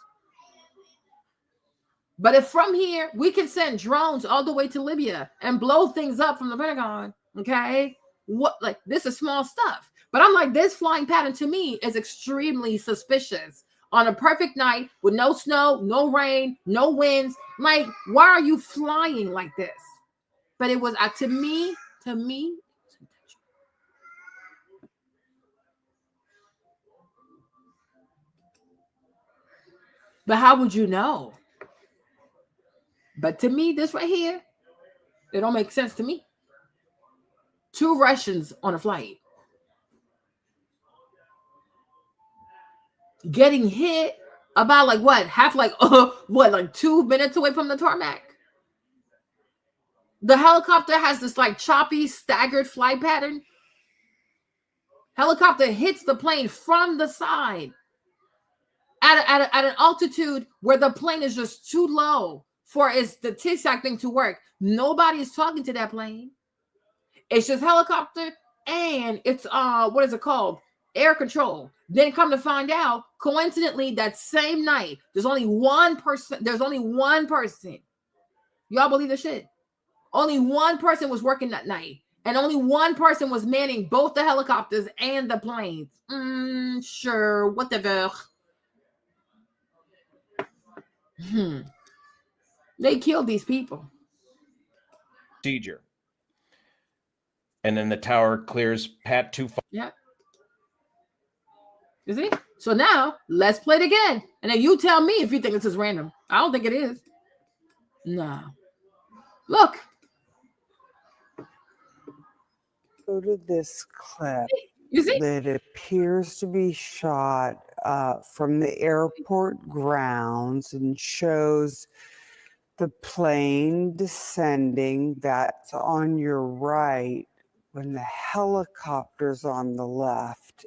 But if from here, we can send drones all the way to Libya and blow things up from the Pentagon, okay? What, like, this is small stuff. But I'm like, this flying pattern to me is extremely suspicious. On a perfect night with no snow, no rain, no winds. Like, why are you flying like this? But it was, to me, but how would you know? But to me, this right here, it don't make sense to me. Two Russians on a flight. Getting hit about like what? Like 2 minutes away from the tarmac? The helicopter has this like choppy, staggered flight pattern. Helicopter hits the plane from the side at an altitude where the plane is just too low for the tic-tac thing to work. Nobody is talking to that plane. It's just helicopter and it's what is it called? Air control. Then come to find out, coincidentally, that same night, there's only one person. Y'all believe this shit? Only one person was working that night. And only one person was manning both the helicopters and the planes. Sure, whatever. They killed these people. Procedure. And then the tower clears Pat 2-5. Yeah. You see? So now, let's play it again. And then you tell me if you think this is random. I don't think it is. No. Look. Go to this clip You see? that appears to be shot from the airport grounds and shows the plane descending. That's on your right when the helicopter's on the left.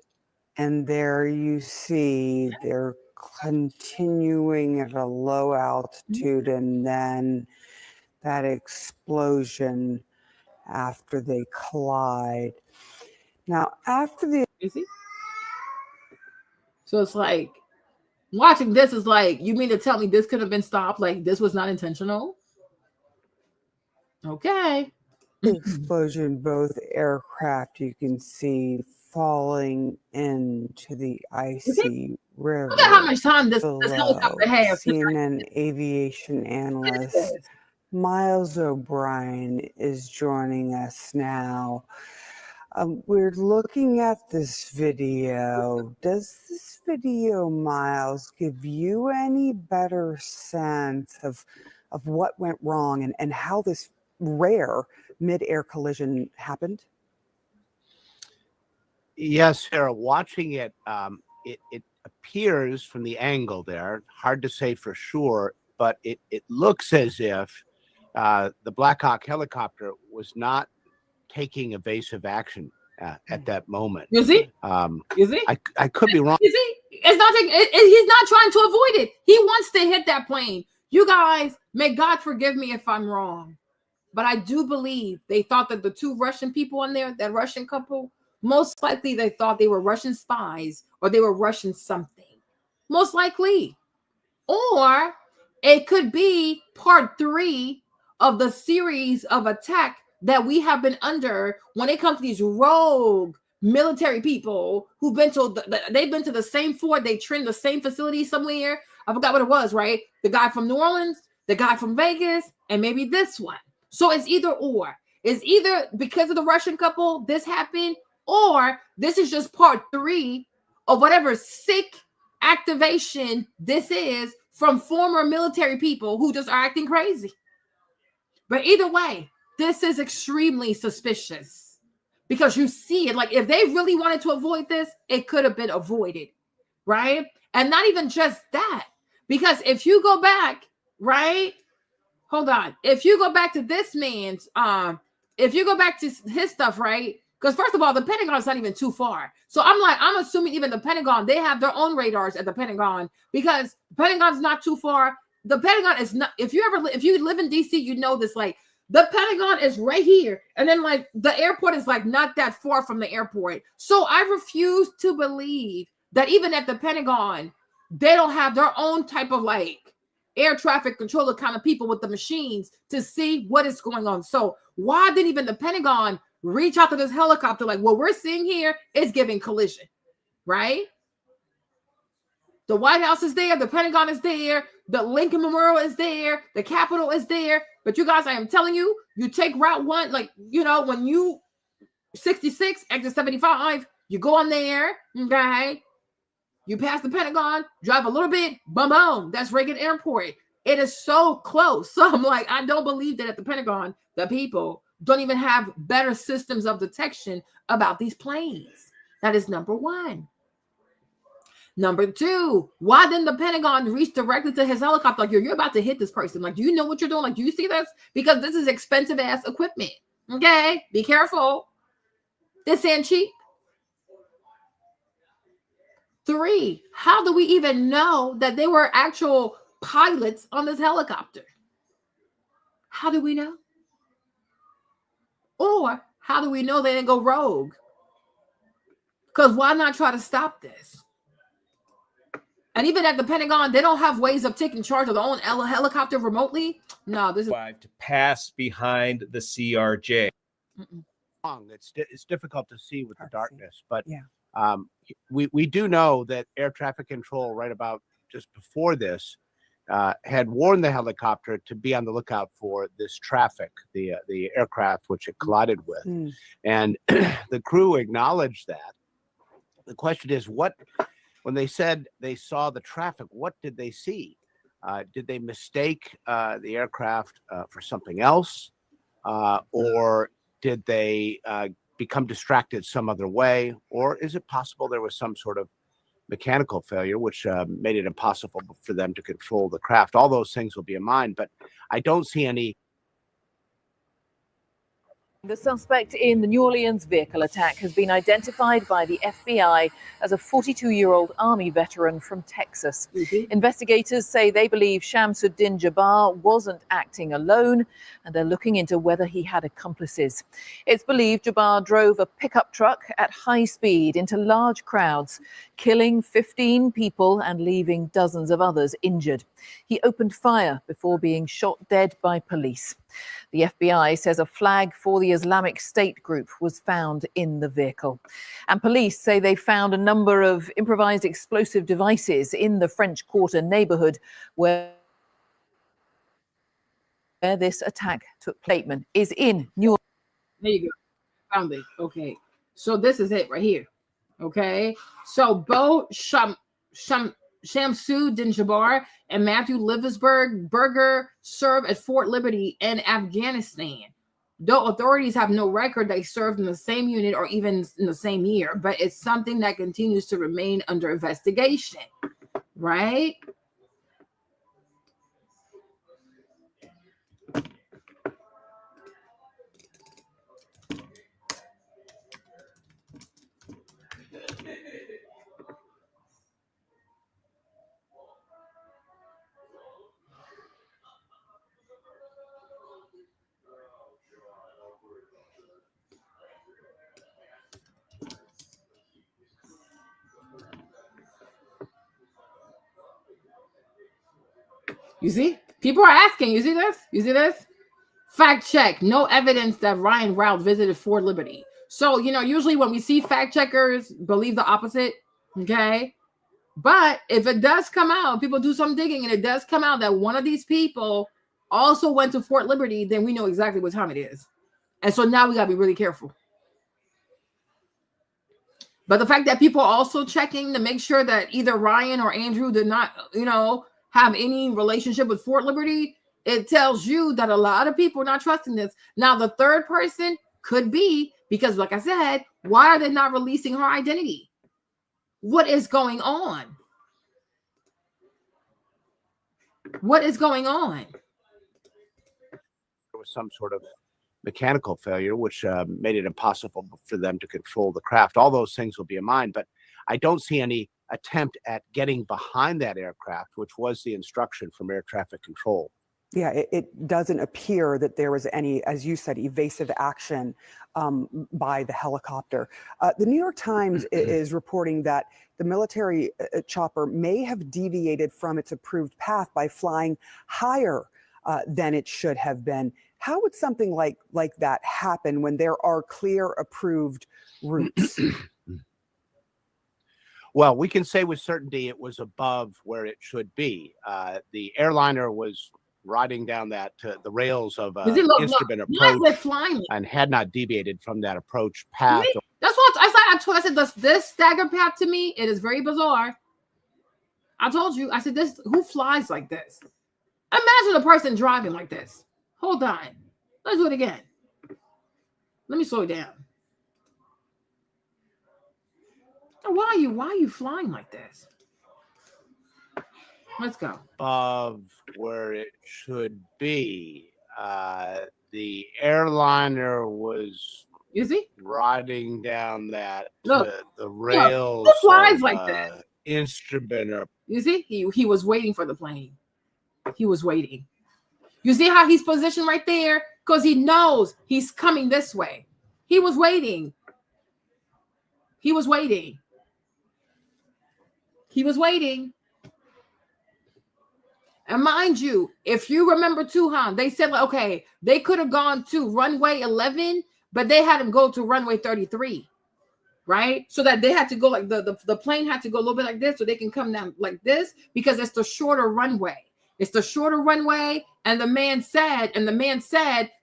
And there you see they're continuing at a low altitude and then that explosion after they collide. Now, after the... You see? So it's like, watching this is like, you mean to tell me this could have been stopped? Like, this was not intentional? Okay. explosion, both aircraft you can see falling into the icy river. Look at how much time this helicopter has. CNN aviation analyst Miles O'Brien is joining us now. We're looking at this video. Does this video, Miles, give you any better sense of what went wrong and how this rare mid-air collision happened? Yes, Sarah, watching it, it appears from the angle there, hard to say for sure, but it looks as if the Black Hawk helicopter was not taking evasive action at that moment. You see? You see? I could be wrong. You see? It's not taking, he's not trying to avoid it. He wants to hit that plane. You guys, may God forgive me if I'm wrong, but I do believe they thought that the two Russian people in there, that Russian couple, most likely they thought they were Russian spies or they were Russian something. Most likely. Or it could be part 3 of the series of attack that we have been under when it comes to these rogue military people who've been to they've been to the same fort, they trained the same facility somewhere. I forgot what it was, right? The guy from New Orleans, the guy from Vegas, and maybe this one. So it's either or. It's either because of the Russian couple, this happened, or this is just part 3 of whatever sick, twisted, activation this is from former military people who just are acting crazy. But either way, this is extremely suspicious because you see it. Like if they really wanted to avoid this, it could have been avoided, right? And not even just that, because if you go back, right? Hold on. If you go back to this man's, if you go back to his stuff, right? Because first of all, the Pentagon is not even too far. So I'm assuming even the Pentagon, they have their own radars at the Pentagon because the Pentagon's not too far. The Pentagon is not, if you live in DC, you know this, like the Pentagon is right here. And then like the airport is like not that far from the airport. So I refuse to believe that even at the Pentagon, they don't have their own type of like air traffic controller kind of people with the machines to see what is going on. So why didn't even the Pentagon reach out to this helicopter? Like what we're seeing here is giving collision, right? The White House is there, the Pentagon is there, the Lincoln Memorial is there, the Capitol is there. But you guys, I am telling you, you take Route 1, like, you know, when you 66, exit 75, you go on there, okay? You pass the Pentagon, drive a little bit, boom, boom, that's Reagan Airport. It is so close. So I'm like, I don't believe that at the Pentagon, the people don't even have better systems of detection about these planes. That is number one. Number two, why didn't the Pentagon reach directly to his helicopter? Like, you're about to hit this person. Like, do you know what you're doing? Like, do you see this? Because this is expensive ass equipment. Okay, be careful. This ain't cheap. Three, how do we even know that they were actual pilots on this helicopter? How do we know? Or how do we know they didn't go rogue? Because why not try to stop this? And even at the Pentagon, they don't have ways of taking charge of their own helicopter remotely. No, this is to pass behind the CRJ. It's difficult to see with the darkness, but we do know that air traffic control right about just before this had warned the helicopter to be on the lookout for this traffic, the aircraft which it collided with, and the crew acknowledged that. The question is, when they said they saw the traffic, what did they see? Did they mistake the aircraft for something else, or did they become distracted some other way, or is it possible there was some sort of mechanical failure which made it impossible for them to control the craft? All those things will be in mind, but I don't see any. The suspect in the New Orleans vehicle attack has been identified by the FBI as a 42-year-old Army veteran from Texas. Investigators say they believe Shamsuddin Jabbar wasn't acting alone, and they're looking into whether he had accomplices. It's believed Jabbar drove a pickup truck at high speed into large crowds, killing 15 people and leaving dozens of others injured. He opened fire before being shot dead by police. The FBI says a flag for the Islamic State group was found in the vehicle. And police say they found a number of improvised explosive devices in the French Quarter neighborhood where this attack took place. Is in New Orleans. There you go. Found it. Okay. So this is it right here. Okay. So both Shamsuddin Jabbar and Matthew Liversberger served at Fort Liberty in Afghanistan. Though authorities have no record they served in the same unit or even in the same year, but it's something that continues to remain under investigation, right? You see? People are asking. You see this? You see this? Fact check. No evidence that Ryan Routh visited Fort Liberty. So, you know, usually when we see fact checkers believe the opposite, okay? But if it does come out, people do some digging, and it does come out that one of these people also went to Fort Liberty, then we know exactly what time it is. And so now we got to be really careful. But the fact that people are also checking to make sure that either Ryan or Andrew did not, have any relationship with Fort Liberty, it tells you that a lot of people are not trusting this. Now, the third person could be because, like I said, why are they not releasing her identity? What is going on? What is going on? There was some sort of mechanical failure, which made it impossible for them to control the craft. All those things will be in mind, but I don't see any attempt at getting behind that aircraft, which was the instruction from air traffic control. Yeah, it doesn't appear that there was any, as you said, evasive action by the helicopter. The New York Times is reporting that the military chopper may have deviated from its approved path by flying higher than it should have been. How would something like that happen when there are clear approved routes? Well, we can say with certainty it was above where it should be. The airliner was riding down the rails of instrument approach and had not deviated from that approach path. That's what I said. This stagger path to me, it is very bizarre. I told you. I said this. Who flies like this? Imagine a person driving like this. Hold on. Let's do it again. Let me slow it down. Why are you flying like this? Let's go. Above where it should be. The airliner was riding down the rails. Who flies like that? Instrument. You see, he was waiting for the plane. He was waiting. You see how he's positioned right there? Because he knows he's coming this way. He was waiting. He was waiting. He was waiting. And mind you, if you remember too, they said, okay, they could have gone to runway 11, but they had him go to runway 33, right? So that they had to go like the plane had to go a little bit like this so they can come down like this because it's the shorter runway. It's the shorter runway. And the man said that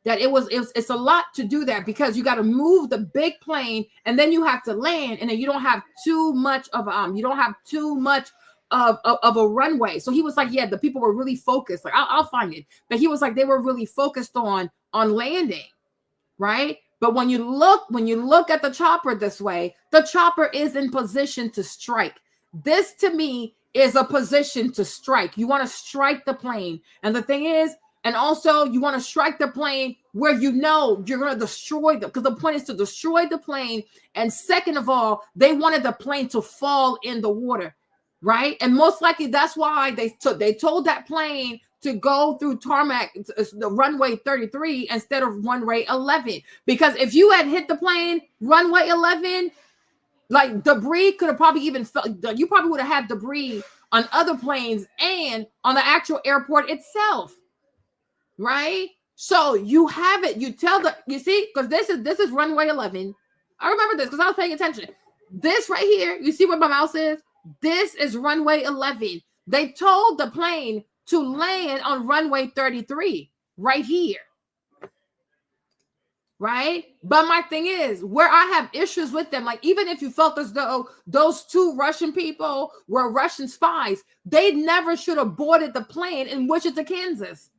it's a lot to do that because you got to move the big plane and then you have to land and then you don't have too much of a runway. So he was like, yeah, the people were really focused. Like I'll find it. But he was like, they were really focused on landing, right? But when you look at the chopper this way, the chopper is in position to strike. This to me is a position to strike. You want to strike the plane. And the thing is, and also you want to strike the plane where you know you're going to destroy them because the point is to destroy the plane. And second of all, they wanted the plane to fall in the water, right? And most likely that's why they told that plane to go through tarmac, the runway 33 instead of runway 11. Because if you had hit the plane runway 11, like debris could have probably even you probably would have had debris on other planes and on the actual airport itself, right? So you have it. You see, because this is runway 11. I remember this because I was paying attention. This right here, you see where my mouse is? This is runway 11. They told the plane to land on runway 33 right here. Right? But my thing is, where I have issues with them, like even if you felt as though those two Russian people were Russian spies, they never should have boarded the plane in Wichita, Kansas.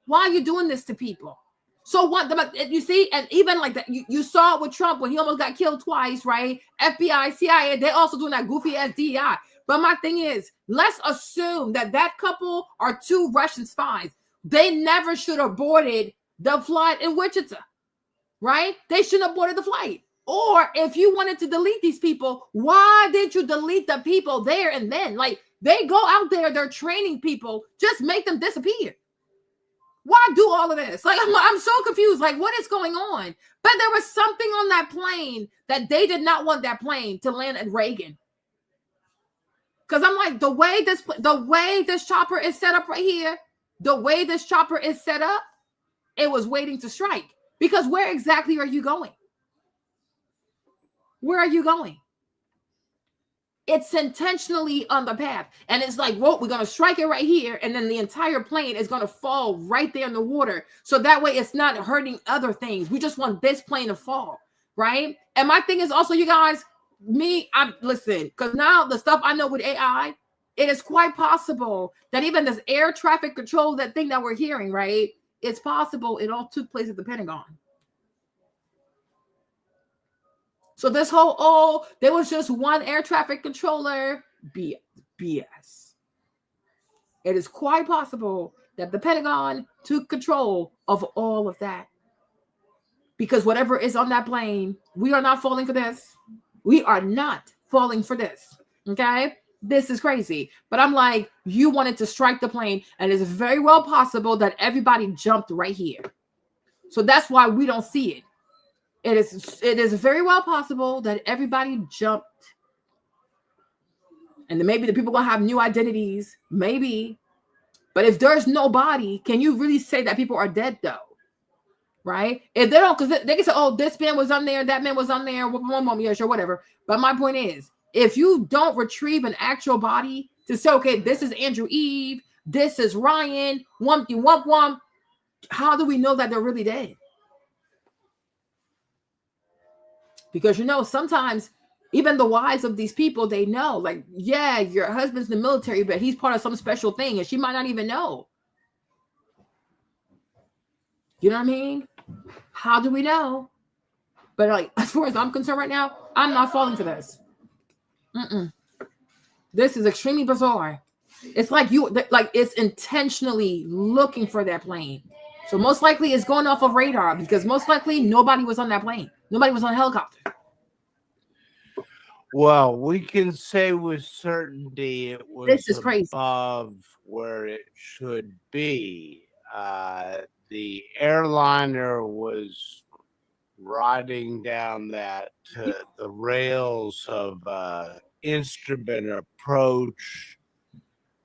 Why are you doing this to people? So what, you see, and even like that, you saw it with Trump when he almost got killed twice, right? FBI, CIA, they're also doing that goofy ass DEI. But my thing is, let's assume that couple are two Russian spies. They never should have boarded the flight in Wichita. Right? They shouldn't have boarded the flight. Or if you wanted to delete these people, why didn't you delete the people there and then? Like they go out there, they're training people, just make them disappear. Why do all of this? Like I'm so confused. Like what is going on? But there was something on that plane that they did not want that plane to land at Reagan. Because I'm like the way this chopper is set up right here, it was waiting to strike. Because where exactly are you going? Where are you going? It's intentionally on the path. And it's like, well, we're going to strike it right here. And then the entire plane is going to fall right there in the water. So that way it's not hurting other things. We just want this plane to fall, right? And my thing is also, you guys, listen, because now the stuff I know with AI, it is quite possible that even this air traffic control, that thing that we're hearing, right? It's possible it all took place at the Pentagon. So this whole, there was just one air traffic controller, BS. It is quite possible that the Pentagon took control of all of that. Because whatever is on that plane, we are not falling for this. We are not falling for this. Okay? This is crazy. But I'm like, you wanted to strike the plane, and it's very well possible that everybody jumped right here. So that's why we don't see it. It is very well possible that everybody jumped. And then maybe the people gonna have new identities. Maybe. But if there's no body, can you really say that people are dead though? Right? If they don't, because they can say, oh, this man was on there, that man was on there, yeah, sure, whatever. But my point is, if you don't retrieve an actual body to say, okay, this is Andrew Eve, this is Ryan, wumpty wump wump, how do we know that they're really dead? Because, sometimes even the wives of these people, they know, like, yeah, your husband's in the military, but he's part of some special thing, and she might not even know. You know what I mean? How do we know? But like, as far as I'm concerned right now, I'm not falling for this. This is extremely bizarre. It's like it's intentionally looking for that plane. So most likely it's going off of radar, because most likely nobody was on that plane. Nobody was on a helicopter. Well, we can say with certainty it was This is crazy. above where it should be. The airliner was riding down the rails of instrument approach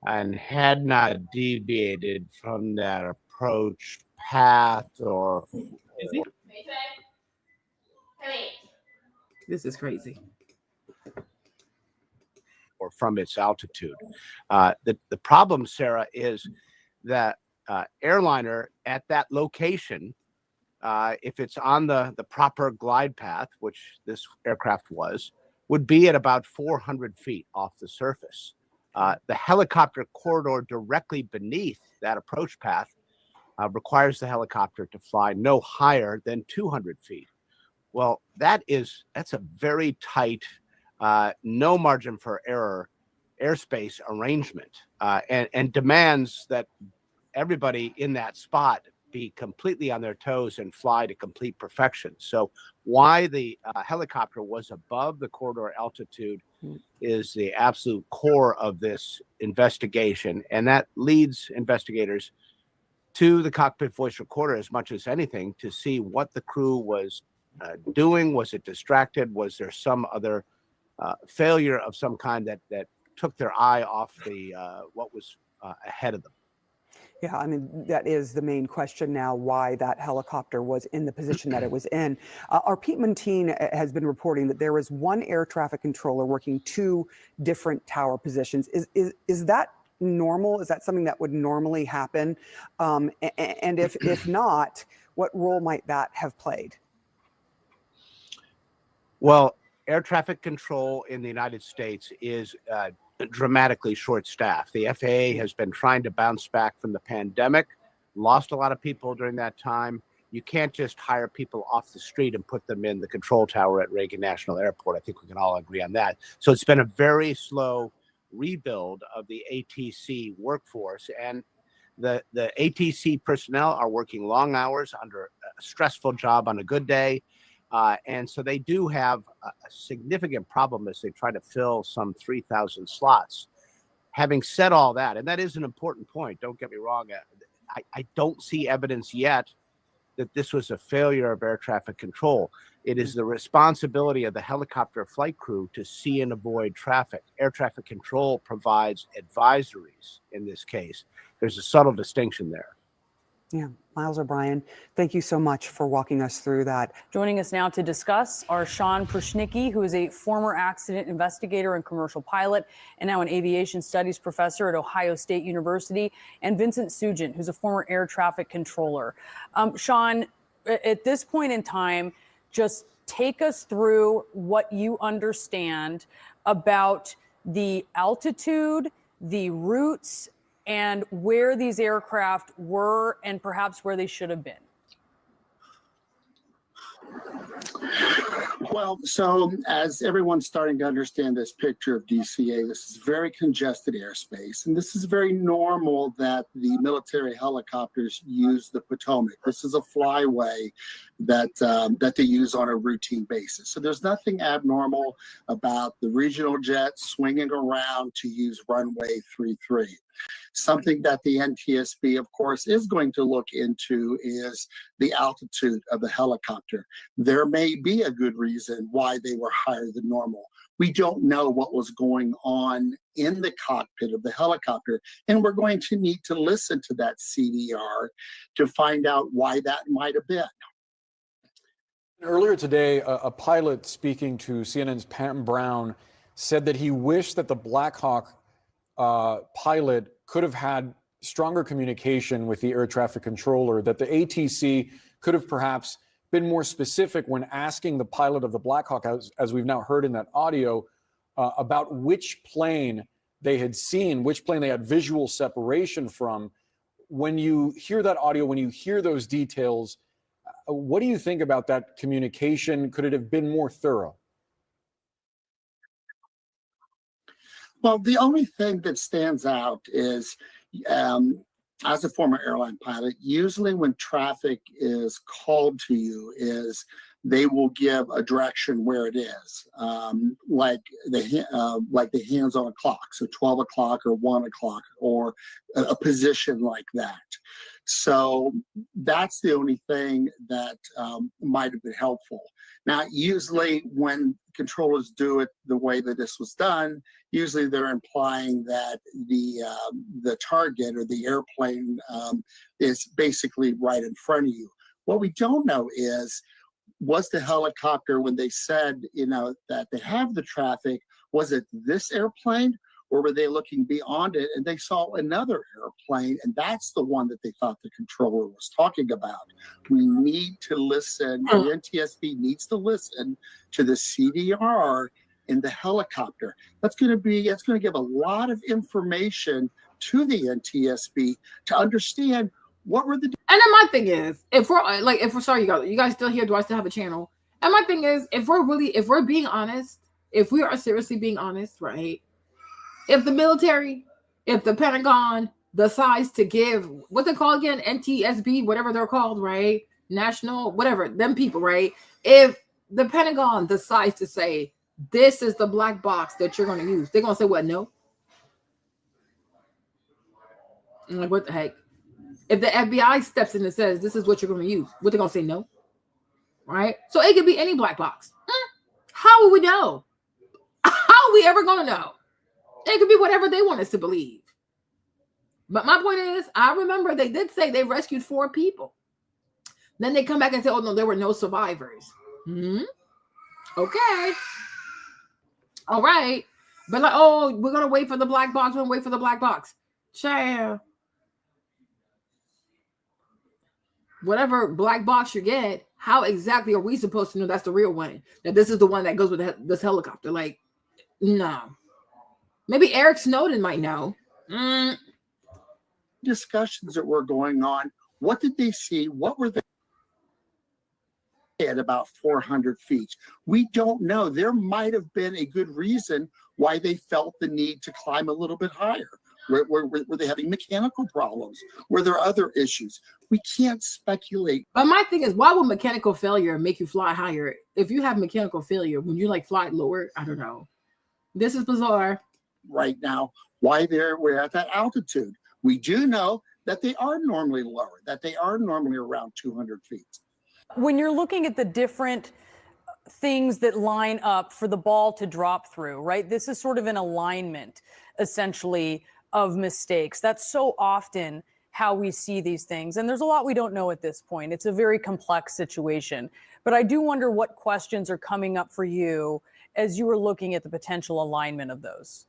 and had not deviated from that approach path or. This is crazy. Or from its altitude. The problem, Sarah, is that airliner at that location, if it's on the proper glide path, which this aircraft was, would be at about 400 feet off the surface. The helicopter corridor directly beneath that approach path requires the helicopter to fly no higher than 200 feet. Well, that's a very tight, no margin for error airspace arrangement, and demands that everybody in that spot be completely on their toes and fly to complete perfection. So why the helicopter was above the corridor altitude is the absolute core of this investigation. And that leads investigators to the cockpit voice recorder as much as anything to see what the crew was doing. Was it distracted? Was there some other failure of some kind that took their eye off the what was ahead of them? Yeah, I mean, that is the main question now, why that helicopter was in the position that it was in. Our Pete Montine has been reporting that there was one air traffic controller working two different tower positions. Is that normal? Is that something that would normally happen? And if not, what role might that have played? Well, air traffic control in the United States is dramatically short-staffed. The FAA has been trying to bounce back from the pandemic, lost a lot of people during that time. You can't just hire people off the street and put them in the control tower at Reagan National Airport. I think we can all agree on that. So it's been a very slow rebuild of the ATC workforce, and the ATC personnel are working long hours under a stressful job on a good day. And so they do have a significant problem as they try to fill some 3,000 slots. Having said all that, and that is an important point, don't get me wrong, I don't see evidence yet that this was a failure of air traffic control. It is the responsibility of the helicopter flight crew to see and avoid traffic. Air traffic control provides advisories in this case. There's a subtle distinction there. Yeah, Miles O'Brien, thank you so much for walking us through that. Joining us now to discuss are Sean Prushnicki, who is a former accident investigator and commercial pilot, and now an aviation studies professor at Ohio State University, and Vincent Sugent, who's a former air traffic controller. Sean, at this point in time, just take us through what you understand about the altitude, the routes, and where these aircraft were and perhaps where they should have been. Well, so as everyone's starting to understand this picture of DCA, this is very congested airspace, and this is very normal that the military helicopters use the Potomac. This is a flyway that they use on a routine basis. So there's nothing abnormal about the regional jets swinging around to use runway 33. Something that the NTSB, of course, is going to look into is the altitude of the helicopter. There may be a good reason why they were higher than normal. We don't know what was going on in the cockpit of the helicopter, and we're going to need to listen to that CDR to find out why that might have been. Earlier today, a pilot speaking to CNN's Pam Brown said that he wished that the Black Hawk pilot could have had stronger communication with the air traffic controller, that the ATC could have perhaps been more specific when asking the pilot of the Black Hawk, as we've now heard in that audio, about which plane they had seen, which plane they had visual separation from. When you hear that audio, when you hear those details, what do you think about that communication? Could it have been more thorough? Well, the only thing that stands out is, as a former airline pilot, usually when traffic is called to you is they will give a direction where it is, like the hands on a clock, so 12 o'clock or 1 o'clock, or a position like that. So that's the only thing that might have been helpful. Now, usually when controllers do it the way that this was done, usually they're implying that the target or the airplane is basically right in front of you. What we don't know is, was the helicopter, when they said, that they have the traffic, was it this airplane, or were they looking beyond it and they saw another airplane, and that's the one that they thought the controller was talking about? We need to listen. The NTSB needs to listen to the CDR in the helicopter. That's going to give a lot of information to the NTSB to understand what were the. And then my thing is, if we're sorry, you guys still here? Do I still have a channel? And my thing is, if we're being honest, if we are seriously being honest, right? If the military, if the Pentagon decides to give what they call again, NTSB, whatever they're called, right? National, whatever, them people, right? If the Pentagon decides to say, this is the black box that you're going to use, they're going to say, what, no? I'm like, what the heck? If the FBI steps in and says, this is what you're going to use, what, they're going to say, no? Right? So it could be any black box. How will we know? How are we ever going to know? It could be whatever they want us to believe. But my point is, I remember they did say they rescued 4 people. Then they come back and say, oh, no, there were no survivors. Okay. All right. But like, oh, we're going to wait for the black box. We're going to wait for the black box. Child. Whatever black box you get, how exactly are we supposed to know that's the real one? That this is the one that goes with this helicopter? Like, no. Maybe Eric Snowden might know. Discussions that were going on. What did they see? What were they at about 400 feet? We don't know. There might have been a good reason why they felt the need to climb a little bit higher. Were they having mechanical problems? Were there other issues? We can't speculate. But my thing is, why would mechanical failure make you fly higher? If you have mechanical failure, when you fly lower, I don't know. This is bizarre. Right now, why we're at that altitude. We do know that they are normally lower, that they are normally around 200 feet. When you're looking at the different things that line up for the ball to drop through, right? This is sort of an alignment, essentially, of mistakes. That's so often how we see these things. And there's a lot we don't know at this point. It's a very complex situation. But I do wonder what questions are coming up for you as you were looking at the potential alignment of those.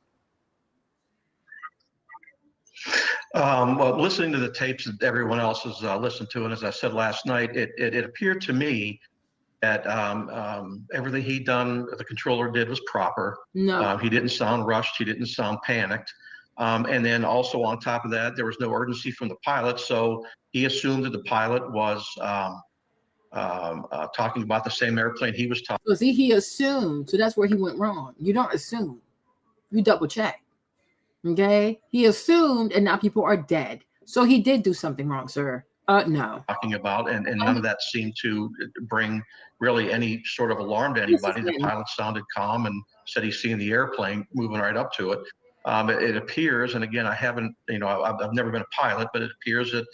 Well, listening to the tapes that everyone else has listened to, and as I said last night, it appeared to me that everything he done, the controller did was proper. No. He didn't sound rushed. He didn't sound panicked. And then also on top of that, there was no urgency from the pilot. So he assumed that the pilot was talking about the same airplane he was talking. So see, he assumed. So that's where he went wrong. You don't assume. You double check. Okay? He assumed, and now people are dead. So he did do something wrong, sir. No. Talking about, and none of that seemed to bring really any sort of alarm to anybody. The pilot sounded calm and said he's seeing the airplane moving right up to it. It appears, and again, I haven't, I've never been a pilot, but it appears that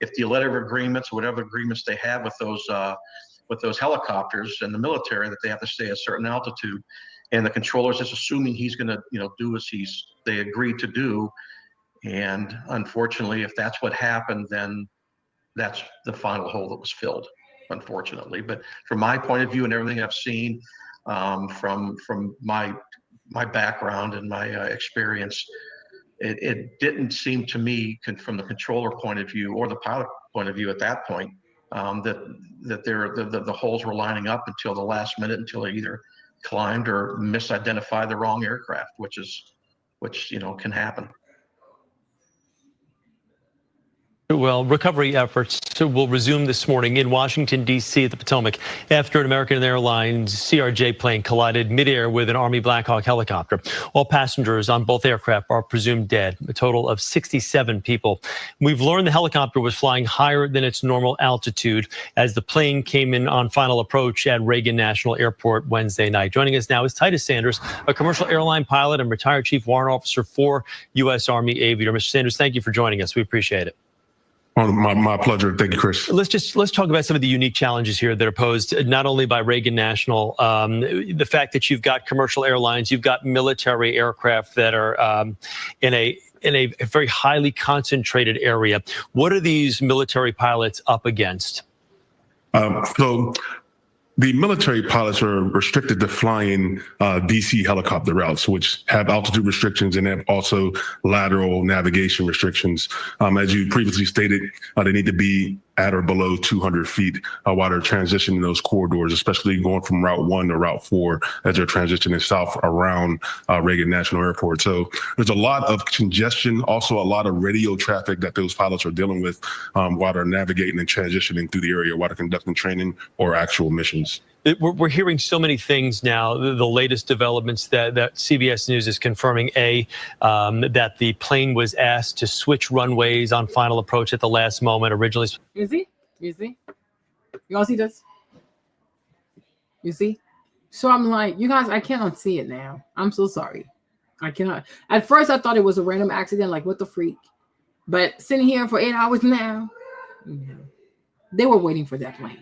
if the letter of agreements, whatever agreements they have with those helicopters and the military, that they have to stay at a certain altitude, and the controller's just assuming he's going to, do as they agreed to do. And unfortunately, if that's what happened, then that's the final hole that was filled, unfortunately. But from my point of view and everything I've seen, from my background and my experience, it didn't seem to me, from the controller point of view or the pilot point of view at that point, that the holes were lining up until the last minute, until they either climbed or misidentified the wrong aircraft, which can happen. Well, recovery efforts will resume this morning in Washington, D.C. at the Potomac after an American Airlines CRJ plane collided midair with an Army Black Hawk helicopter. All passengers on both aircraft are presumed dead, a total of 67 people. We've learned the helicopter was flying higher than its normal altitude as the plane came in on final approach at Reagan National Airport Wednesday night. Joining us now is Titus Sanders, a commercial airline pilot and retired chief warrant officer for U.S. Army Aviator. Mr. Sanders, thank you for joining us. We appreciate it. Oh, my pleasure. Thank you, Chris. Let's talk about some of the unique challenges here that are posed not only by Reagan National, the fact that you've got commercial airlines, you've got military aircraft that are in a very highly concentrated area. What are these military pilots up against? So the military pilots are restricted to flying DC helicopter routes, which have altitude restrictions and have also lateral navigation restrictions. As you previously stated, they need to be at or below 200 feet while they're transitioning those corridors, especially going from Route 1 to Route 4 as they're transitioning south around Reagan National Airport. So there's a lot of congestion, also a lot of radio traffic that those pilots are dealing with while they're navigating and transitioning through the area while they're conducting training or actual missions. We're hearing so many things now. The latest developments that CBS News is confirming, that the plane was asked to switch runways on final approach at the last moment. Originally, You see? You all see this? You see? So I'm like, you guys, I cannot see it now. I'm so sorry. I cannot. At first, I thought it was a random accident, like what the freak. But sitting here for 8 hours now, they were waiting for that plane.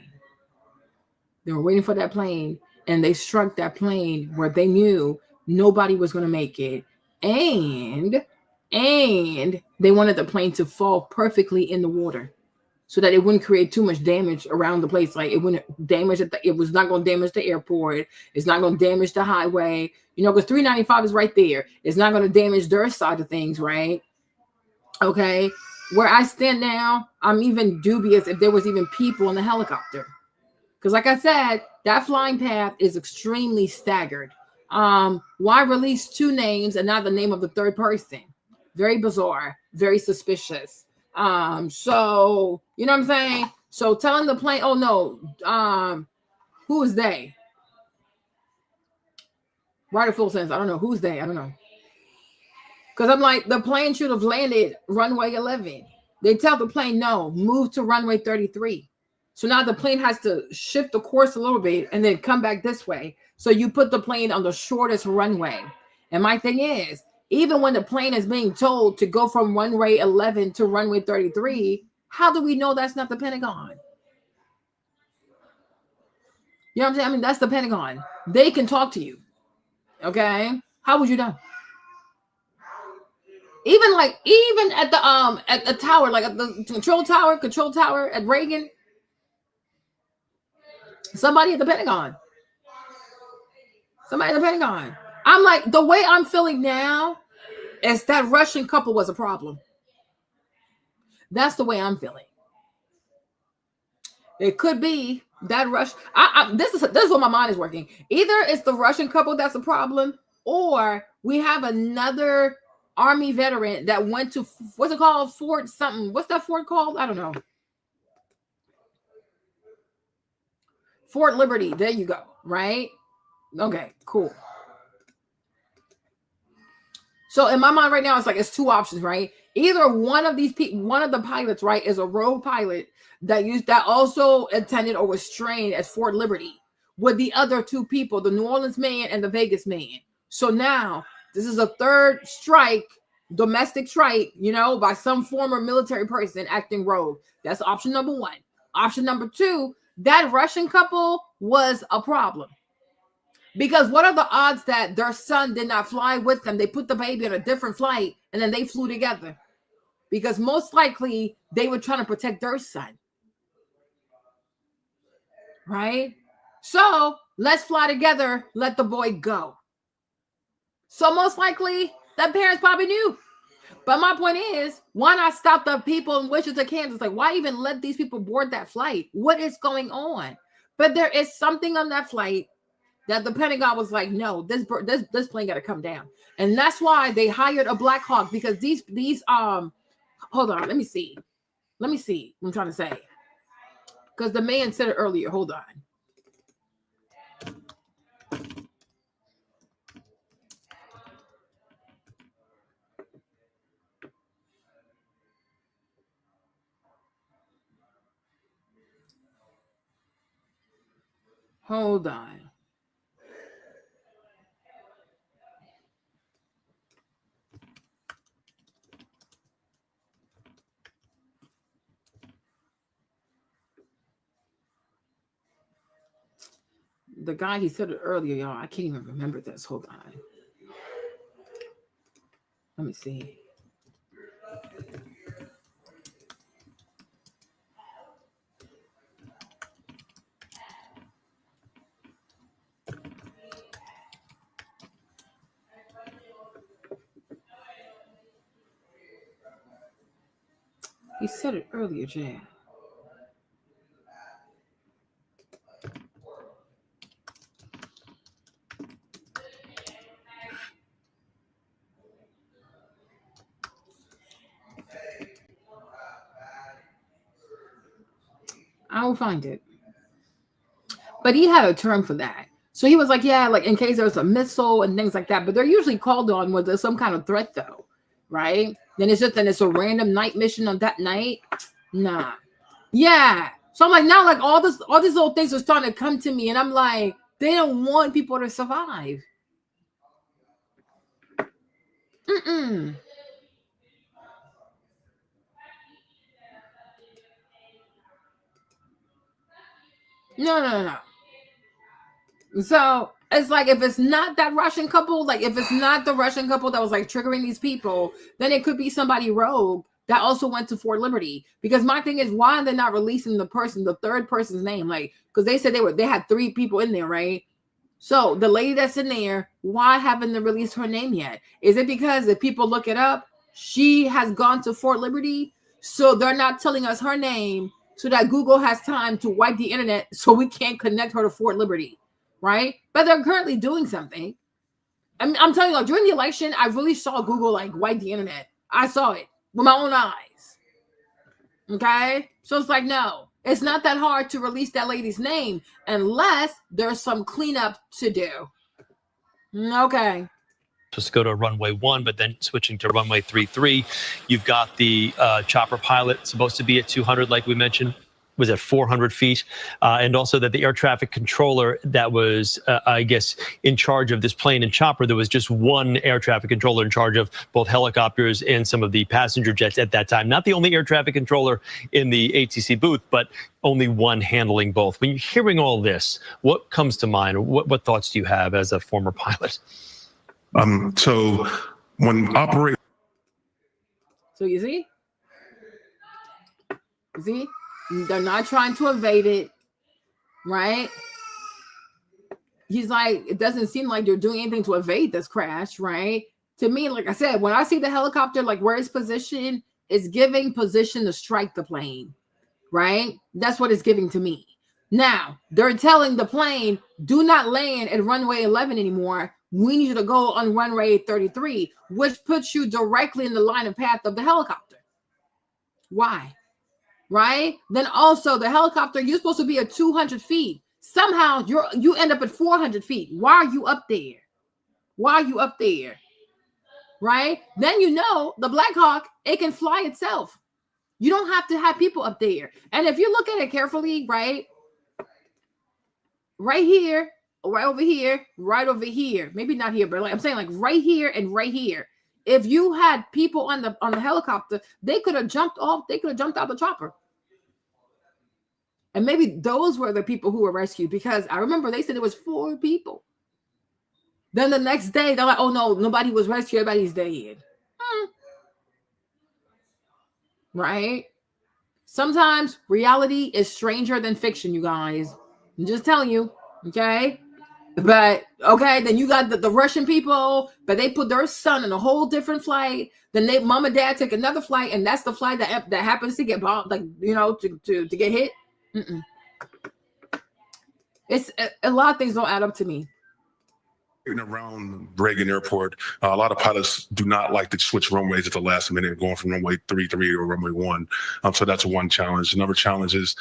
They were waiting for that plane, and they struck that plane where they knew nobody was going to make it. And they wanted the plane to fall perfectly in the water so that it wouldn't create too much damage around the place. Like it wouldn't damage it was not going to damage the airport. It's not going to damage the highway, because 395 is right there. It's not going to damage their side of things, right? Okay. Where I stand now, I'm even dubious if there was even people in the helicopter. Because like I said, that flying path is extremely staggered. Why release two names and not the name of the third person? Very bizarre, very suspicious. So, you know what I'm saying? So telling the plane, oh no, who is they? Right or full sense, I don't know. Who's they? I don't know. Because I'm like, the plane should have landed runway 11. They tell the plane, no, move to runway 33. So now the plane has to shift the course a little bit and then come back this way. So you put the plane on the shortest runway. And my thing is, even when the plane is being told to go from runway 11 to runway 33, how do we know that's not the Pentagon? You know what I'm saying? I mean, that's the Pentagon. They can talk to you. Okay? How would you know? Even at the tower, like at the control tower at Reagan. Somebody at the Pentagon. I'm like, the way I'm feeling now is that Russian couple was a problem. That's the way I'm feeling. It could be that rush. This is what my mind is working. Either it's the Russian couple that's a problem, or we have another Army veteran that went to, what's it called, Fort something. What's that fort called? I don't know. Fort Liberty. There you go. Right? Okay, cool. So in my mind right now, it's like it's two options, right? Either one of these people, one of the pilots, right, is a rogue pilot that also attended or was trained at Fort Liberty with the other two people, the New Orleans man and the Vegas man. So now this is a third strike, domestic strike, by some former military person acting rogue. That's option number one. Option number two, that Russian couple was a problem. Because what are the odds that their son did not fly with them? They put the baby on a different flight and then they flew together. Because most likely they were trying to protect their son. Right? So let's fly together. Let the boy go. So most likely that parents probably knew. But my point is, why not stop the people in Wichita, Kansas? Like, why even let these people board that flight? What is going on? But there is something on that flight that the Pentagon was like, no, this plane got to come down. And that's why they hired a Black Hawk, because these hold on, let me see what I'm trying to say. Because the man said it earlier. Hold on. Hold on. The guy, he said it earlier, y'all. I can't even remember this. Hold on. Let me see. He said it earlier, Jan. I will find it. But he had a term for that. So he was like, yeah, like in case there's a missile and things like that. But they're usually called on when there's some kind of threat, though, right? Then it's a random night mission on that night. Nah. Yeah. So I'm like, now like all these little things are starting to come to me, and I'm like, they don't want people to survive. Mm-mm. No. So it's like, if it's not that Russian couple, like if it's not the Russian couple that was like triggering these people, then it could be somebody rogue that also went to Fort Liberty. Because my thing is, why are they not releasing the third person's name? Like, because they said they had 3 people in there, right? So the lady that's in there, why haven't they released her name yet? Is it because if people look it up, she has gone to Fort Liberty, so they're not telling us her name so that Google has time to wipe the internet so we can't connect her to Fort Liberty, right? But they're currently doing something. I'm telling you, like, during the election, I really saw Google like wipe the internet. I saw it with my own eyes. Okay? So it's like, no, it's not that hard to release that lady's name unless there's some cleanup to do. Okay. Just go to runway 1, but then switching to runway 33, you've got the chopper pilot supposed to be at 200, like we mentioned, was at 400 feet, and also that the air traffic controller that was, I guess, in charge of this plane and chopper, there was just one air traffic controller in charge of both helicopters and some of the passenger jets at that time. Not the only air traffic controller in the ATC booth, but only one handling both. When you're hearing all this, what comes to mind? What thoughts do you have as a former pilot? So when operate. So you see, they're not trying to evade it, right? He's like, it doesn't seem like they're doing anything to evade this crash, right? To me, like I said, when I see the helicopter, like where it's positioned, it's giving position to strike the plane, right? That's what it's giving to me. Now, they're telling the plane, do not land at runway 11 anymore. We need you to go on runway 33, which puts you directly in the line of path of the helicopter. Why? Right? Then also the helicopter, you're supposed to be at 200 feet. Somehow you end up at 400 feet. Why are you up there? Why are you up there? Right? Then you know the Black Hawk, it can fly itself. You don't have to have people up there. And if you look at it carefully, right? Right here, right over here, right over here. Maybe not here, but like I'm saying, like right here and right here. If you had people on the helicopter, they could have jumped off. They could have jumped out the chopper. And maybe those were the people who were rescued, because I remember they said it was 4 people. Then the next day, they're like, "Oh no, nobody was rescued. Everybody's dead." Right? Sometimes reality is stranger than fiction, you guys. I'm just telling you, okay? But okay, then you got the Russian people, but they put their son in a whole different flight. Then mom and dad take another flight, and that's the flight that happens to get bombed, like to get hit. It's a lot of things don't add up to me. Around Reagan Airport, a lot of pilots do not like to switch runways at the last minute, going from runway 33 or runway 1. So that's one challenge. Another challenge is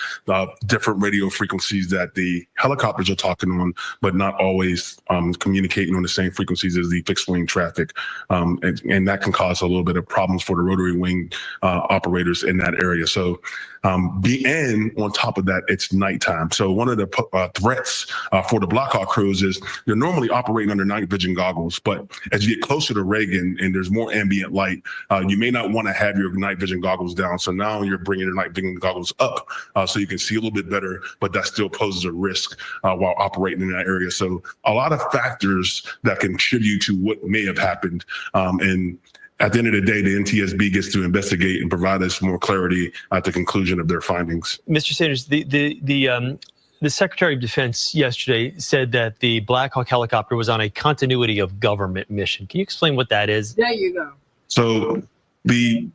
different radio frequencies that the helicopters are talking on, but not always communicating on the same frequencies as the fixed wing traffic. And that can cause a little bit of problems for the rotary wing operators in that area. So and on top of that, it's nighttime. So one of the threats for the Black Hawk crews is you're normally operating under night vision goggles, but as you get closer to Reagan and there's more ambient light, you may not want to have your night vision goggles down. So now you're bringing your night vision goggles up so you can see a little bit better, but that still poses a risk while operating in that area. So a lot of factors that contribute to what may have happened. And at the end of the day, the NTSB gets to investigate and provide us more clarity at the conclusion of their findings. Mr. Sanders, the Secretary of Defense yesterday said that the Black Hawk helicopter was on a continuity of government mission. Can you explain what that is? There you go. So the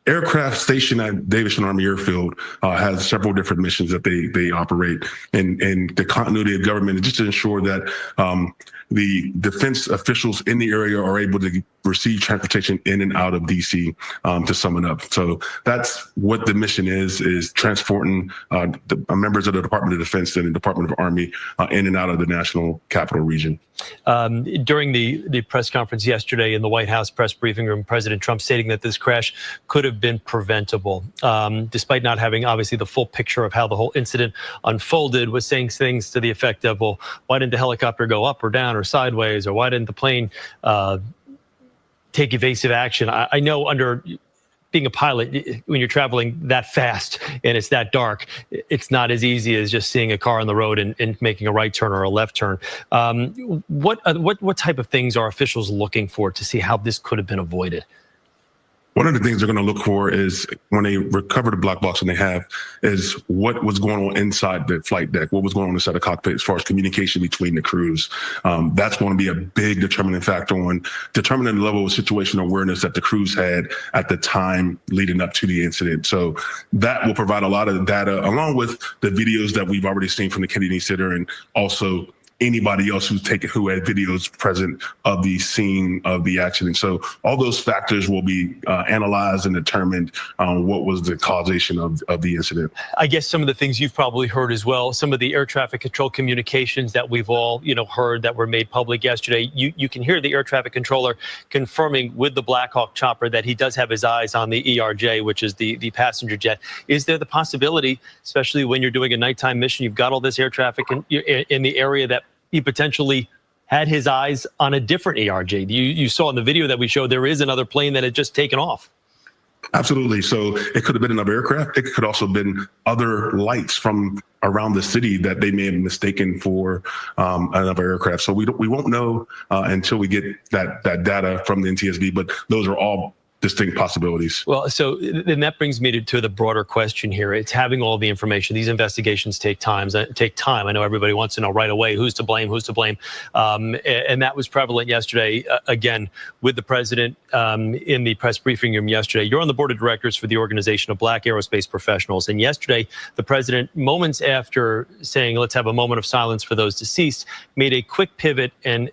aircraft stationed at Davidson Army Airfield has several different missions that they operate, and the continuity of government is just to ensure that the defense officials in the area are able to receive transportation in and out of DC, to sum it up. So that's what the mission is transporting the members of the Department of Defense and the Department of Army in and out of the national capital region. During the press conference yesterday in the White House press briefing room, President Trump stating that this crash could have been preventable, despite not having obviously the full picture of how the whole incident unfolded, was saying things to the effect of, well, why didn't the helicopter go up or down or sideways, or why didn't the plane take evasive action? I know under being a pilot, when you're traveling that fast and it's that dark, it's not as easy as just seeing a car on the road and making a right turn or a left turn. What type of things are officials looking for to see how this could have been avoided? One of the things they're going to look for is when they recover the black box, and they have, is what was going on inside the flight deck, what was going on inside the cockpit as far as communication between the crews. That's going to be a big determining factor on determining the level of situational awareness that the crews had at the time leading up to the incident. So that will provide a lot of data, along with the videos that we've already seen from the Kennedy Center, and also anybody else who had videos present of the scene of the accident. So all those factors will be analyzed and determined what was the causation of the incident. I guess some of the things you've probably heard as well, some of the air traffic control communications that we've all heard that were made public yesterday, you can hear the air traffic controller confirming with the Black Hawk chopper that he does have his eyes on the ERJ, which is the passenger jet. Is there the possibility, especially when you're doing a nighttime mission, you've got all this air traffic in the area, that he potentially had his eyes on a different ERJ? You saw in the video that we showed, there is another plane that had just taken off. Absolutely. So it could have been another aircraft. It could also have been other lights from around the city that they may have mistaken for another aircraft. So we won't know until we get that data from the NTSB, but those are all distinct possibilities. Well, so then that brings me to the broader question here. It's having all the information. These investigations take time. I know everybody wants to know right away who's to blame. And that was prevalent yesterday, again, with the president in the press briefing room yesterday. You're on the board of directors for the Organization of Black Aerospace Professionals. And yesterday, the president, moments after saying, let's have a moment of silence for those deceased, made a quick pivot and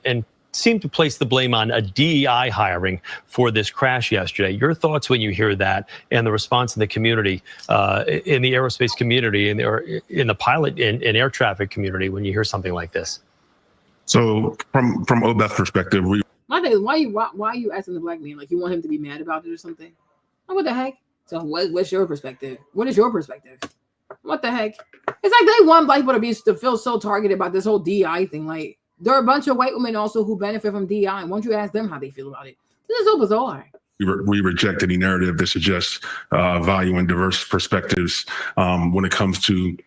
seemed to place the blame on a DEI hiring for this crash yesterday. Your thoughts when you hear that and the response in the community, in the aerospace community, or in the pilot and air traffic community when you hear something like this? So from OBEF's perspective, My thing is, why are you asking the black man? Like, you want him to be mad about it or something? Like, what the heck? So what's your perspective? What is your perspective? What the heck? It's like they want black people to feel so targeted about this whole DEI thing. Like, there are a bunch of white women also who benefit from DEI. Why don't you ask them how they feel about it? This is so bizarre. we reject any narrative that suggests value and diverse perspectives when it comes to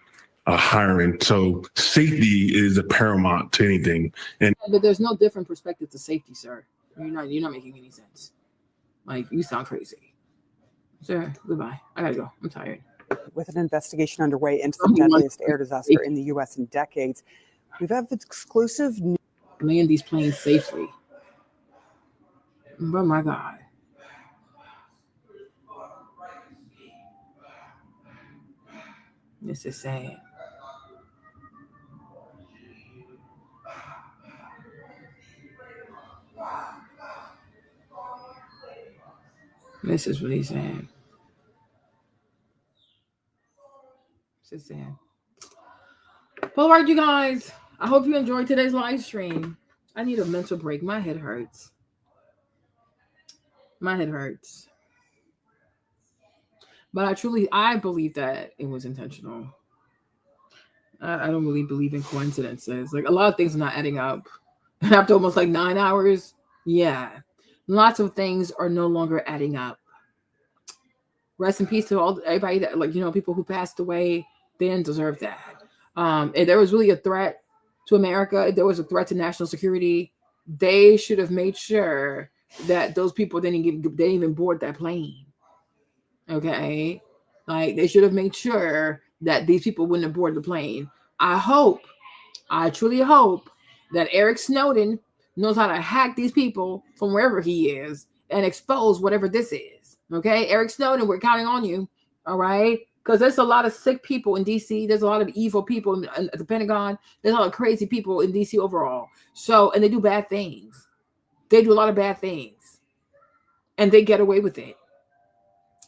hiring. So safety is a paramount to anything. But there's no different perspective to safety, sir. You're not making any sense. Like, you sound crazy. Sir, goodbye. I gotta go. I'm tired. With an investigation underway into the deadliest air disaster in the U.S. in decades, we've had exclusive news. Land these planes safely. Oh my God. This is sad. This is really sad. This is sad. Well, all right, you guys. I hope you enjoyed today's live stream. I need a mental break. My head hurts. My head hurts. But I believe that it was intentional. I don't really believe in coincidences. Like, a lot of things are not adding up. And after almost like 9 hours, yeah. Lots of things are no longer adding up. Rest in peace to everybody that, like, people who passed away. They didn't deserve that. If there was really a threat to America, if there was a threat to national security, they should have made sure that those people didn't even board that plane. Okay? Like, they should have made sure that these people wouldn't have boarded the plane. I truly hope that Eric Snowden knows how to hack these people from wherever he is and expose whatever this is. Okay? Eric Snowden, we're counting on you. All right? Because there's a lot of sick people in DC. There's a lot of evil people at the Pentagon. There's a lot of crazy people in DC overall. So, and they do bad things. They do a lot of bad things. And they get away with it.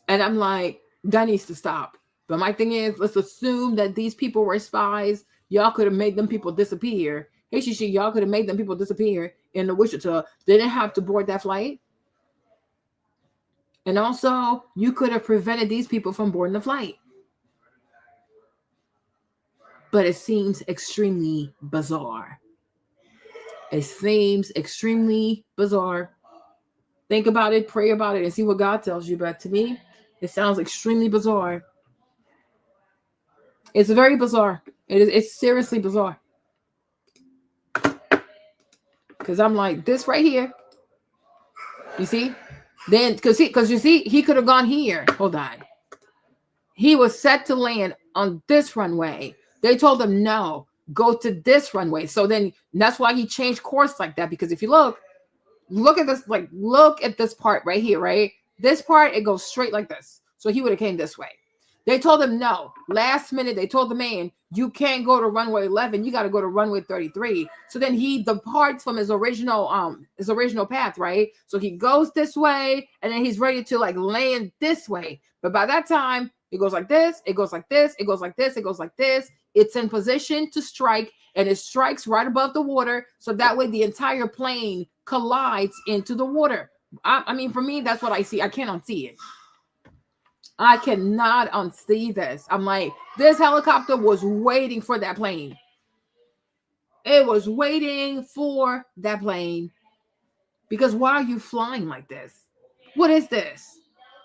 And I'm like, that needs to stop. But my thing is, let's assume that these people were spies. Y'all could have made them people disappear. Hey, Shishi, y'all could have made them people disappear in the Wichita. They didn't have to board that flight. And also, you could have prevented these people from boarding the flight. But it seems extremely bizarre. It seems extremely bizarre. Think about it, pray about it, and see what God tells you. But to me, it sounds extremely bizarre. It's very bizarre. It's seriously bizarre. Because I'm like, this right here. You see? Then, because you see, he could have gone here. Hold on. He was set to land on this runway. They told him, no, go to this runway. So then that's why he changed course like that. Because if you look at this, like, look at this part right here, right? This part, it goes straight like this. So he would have came this way. They told him no. Last minute, they told the man, you can't go to runway 11. You got to go to runway 33. So then he departs from his original path, right? So he goes this way, and then he's ready to like land this way. But by that time, it goes like this, it goes like this, it goes like this, it goes like this. It's in position to strike, and it strikes right above the water. So that way the entire plane collides into the water. I mean, for me, that's what I see. I can't unsee it. I cannot unsee this. I'm like, this helicopter was waiting for that plane. It was waiting for that plane. Because why are you flying like this? What is this?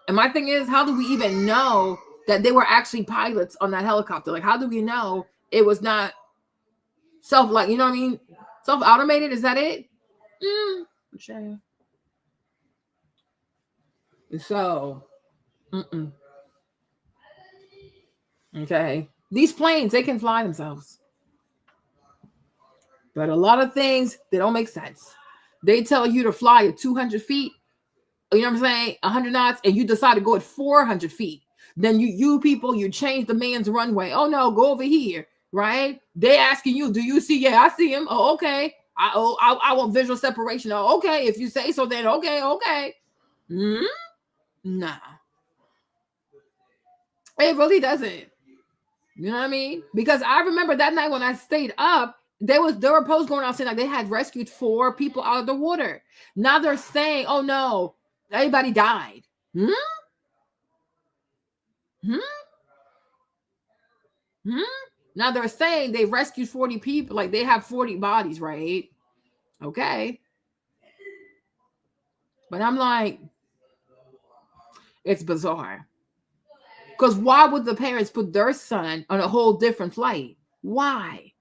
And my thing is, how do we even know that they were actually pilots on that helicopter? Like, how do we know it was not self-automated? Is that it? Sure. So, okay. These planes, they can fly themselves. But a lot of things, they don't make sense. They tell you to fly at 200 feet, you know what I'm saying, 100 knots, and you decide to go at 400 feet. Then you people, you change the man's runway. Oh, no, go over here, right? They asking you, do you see? Yeah, I see him. Oh, okay. I want visual separation. Oh, okay. If you say so, then okay. Nah. It really doesn't. You know what I mean? Because I remember that night when I stayed up, there were posts going out saying like they had rescued 4 people out of the water. Now they're saying, oh no, everybody died. Now they're saying they rescued 40 people, like they have 40 bodies, right? Okay. But I'm like, it's bizarre. Because why would the parents put their son on a whole different flight? Why?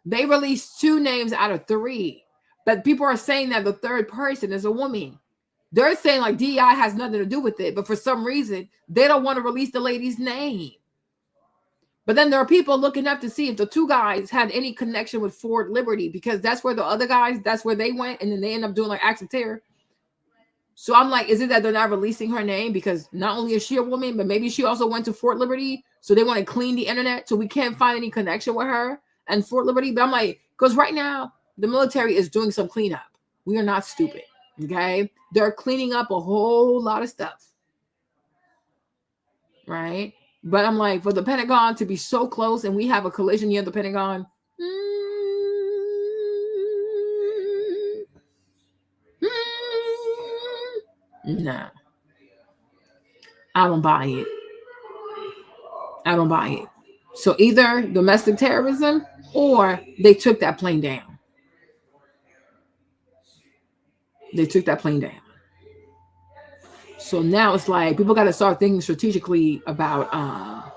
They released 2 names out of 3, but people are saying that the third person is a woman. They're saying like DEI has nothing to do with it, but for some reason, they don't want to release the lady's name. But then there are people looking up to see if the 2 guys had any connection with Fort Liberty, because that's where the other guys, that's where they went, and then they end up doing like acts of terror. So I'm like, is it that they're not releasing her name because not only is she a woman, but maybe she also went to Fort Liberty, so they want to clean the internet so we can't find any connection with her and Fort Liberty? But I'm like, because right now the military is doing some cleanup. We are not stupid, okay? They're cleaning up a whole lot of stuff, right? But I'm like, for the Pentagon to be so close and we have a collision near the Pentagon, no, I don't buy it. I don't buy it. So either domestic terrorism or they took that plane down. They took that plane down. So now it's like people got to start thinking strategically about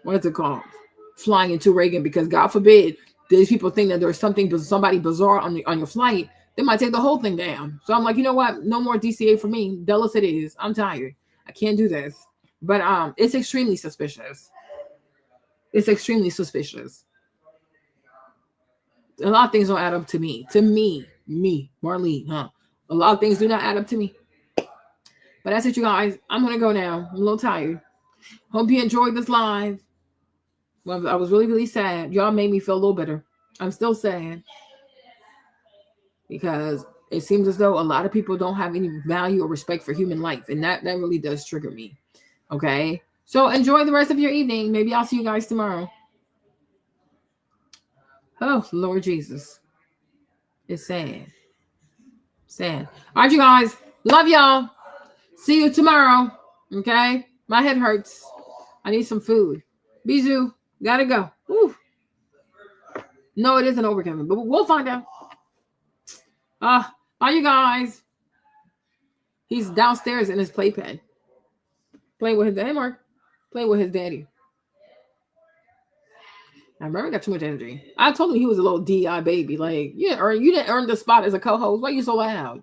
what is it called? Flying into Reagan, because God forbid these people think that there's somebody bizarre on your flight. They might take the whole thing down. So I'm like, you know what? No more DCA for me. Dulles it is. I'm tired. I can't do this. But it's extremely suspicious. It's extremely suspicious. A lot of things don't add up to me. To me, Marlene, huh? A lot of things do not add up to me. But that's it, you guys. I'm gonna go now. I'm a little tired. Hope you enjoyed this live. Well, I was really, really sad. Y'all made me feel a little better. I'm still sad because it seems as though a lot of people don't have any value or respect for human life, and that really does trigger me. Okay, so enjoy the rest of your evening. Maybe I'll see you guys tomorrow. Oh, Lord Jesus. It's sad. Sad. All right, you guys. Love y'all. See you tomorrow. Okay? My head hurts. I need some food. Bisou. Gotta go. Woo. No, it isn't over, Kevin, but we'll find out. Bye, you guys. He's downstairs in his playpen. Playing with his daddy. Hey, Mark. Playing with his daddy. I remember I got too much energy. I told him he was a little DI baby. Like, you didn't earn the spot as a co-host. Why are you so loud?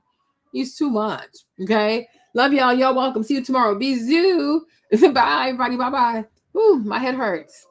He's too much. Okay. Love y'all. Y'all welcome. See you tomorrow. Bisou. Bye, everybody. Bye-bye. Ooh, my head hurts.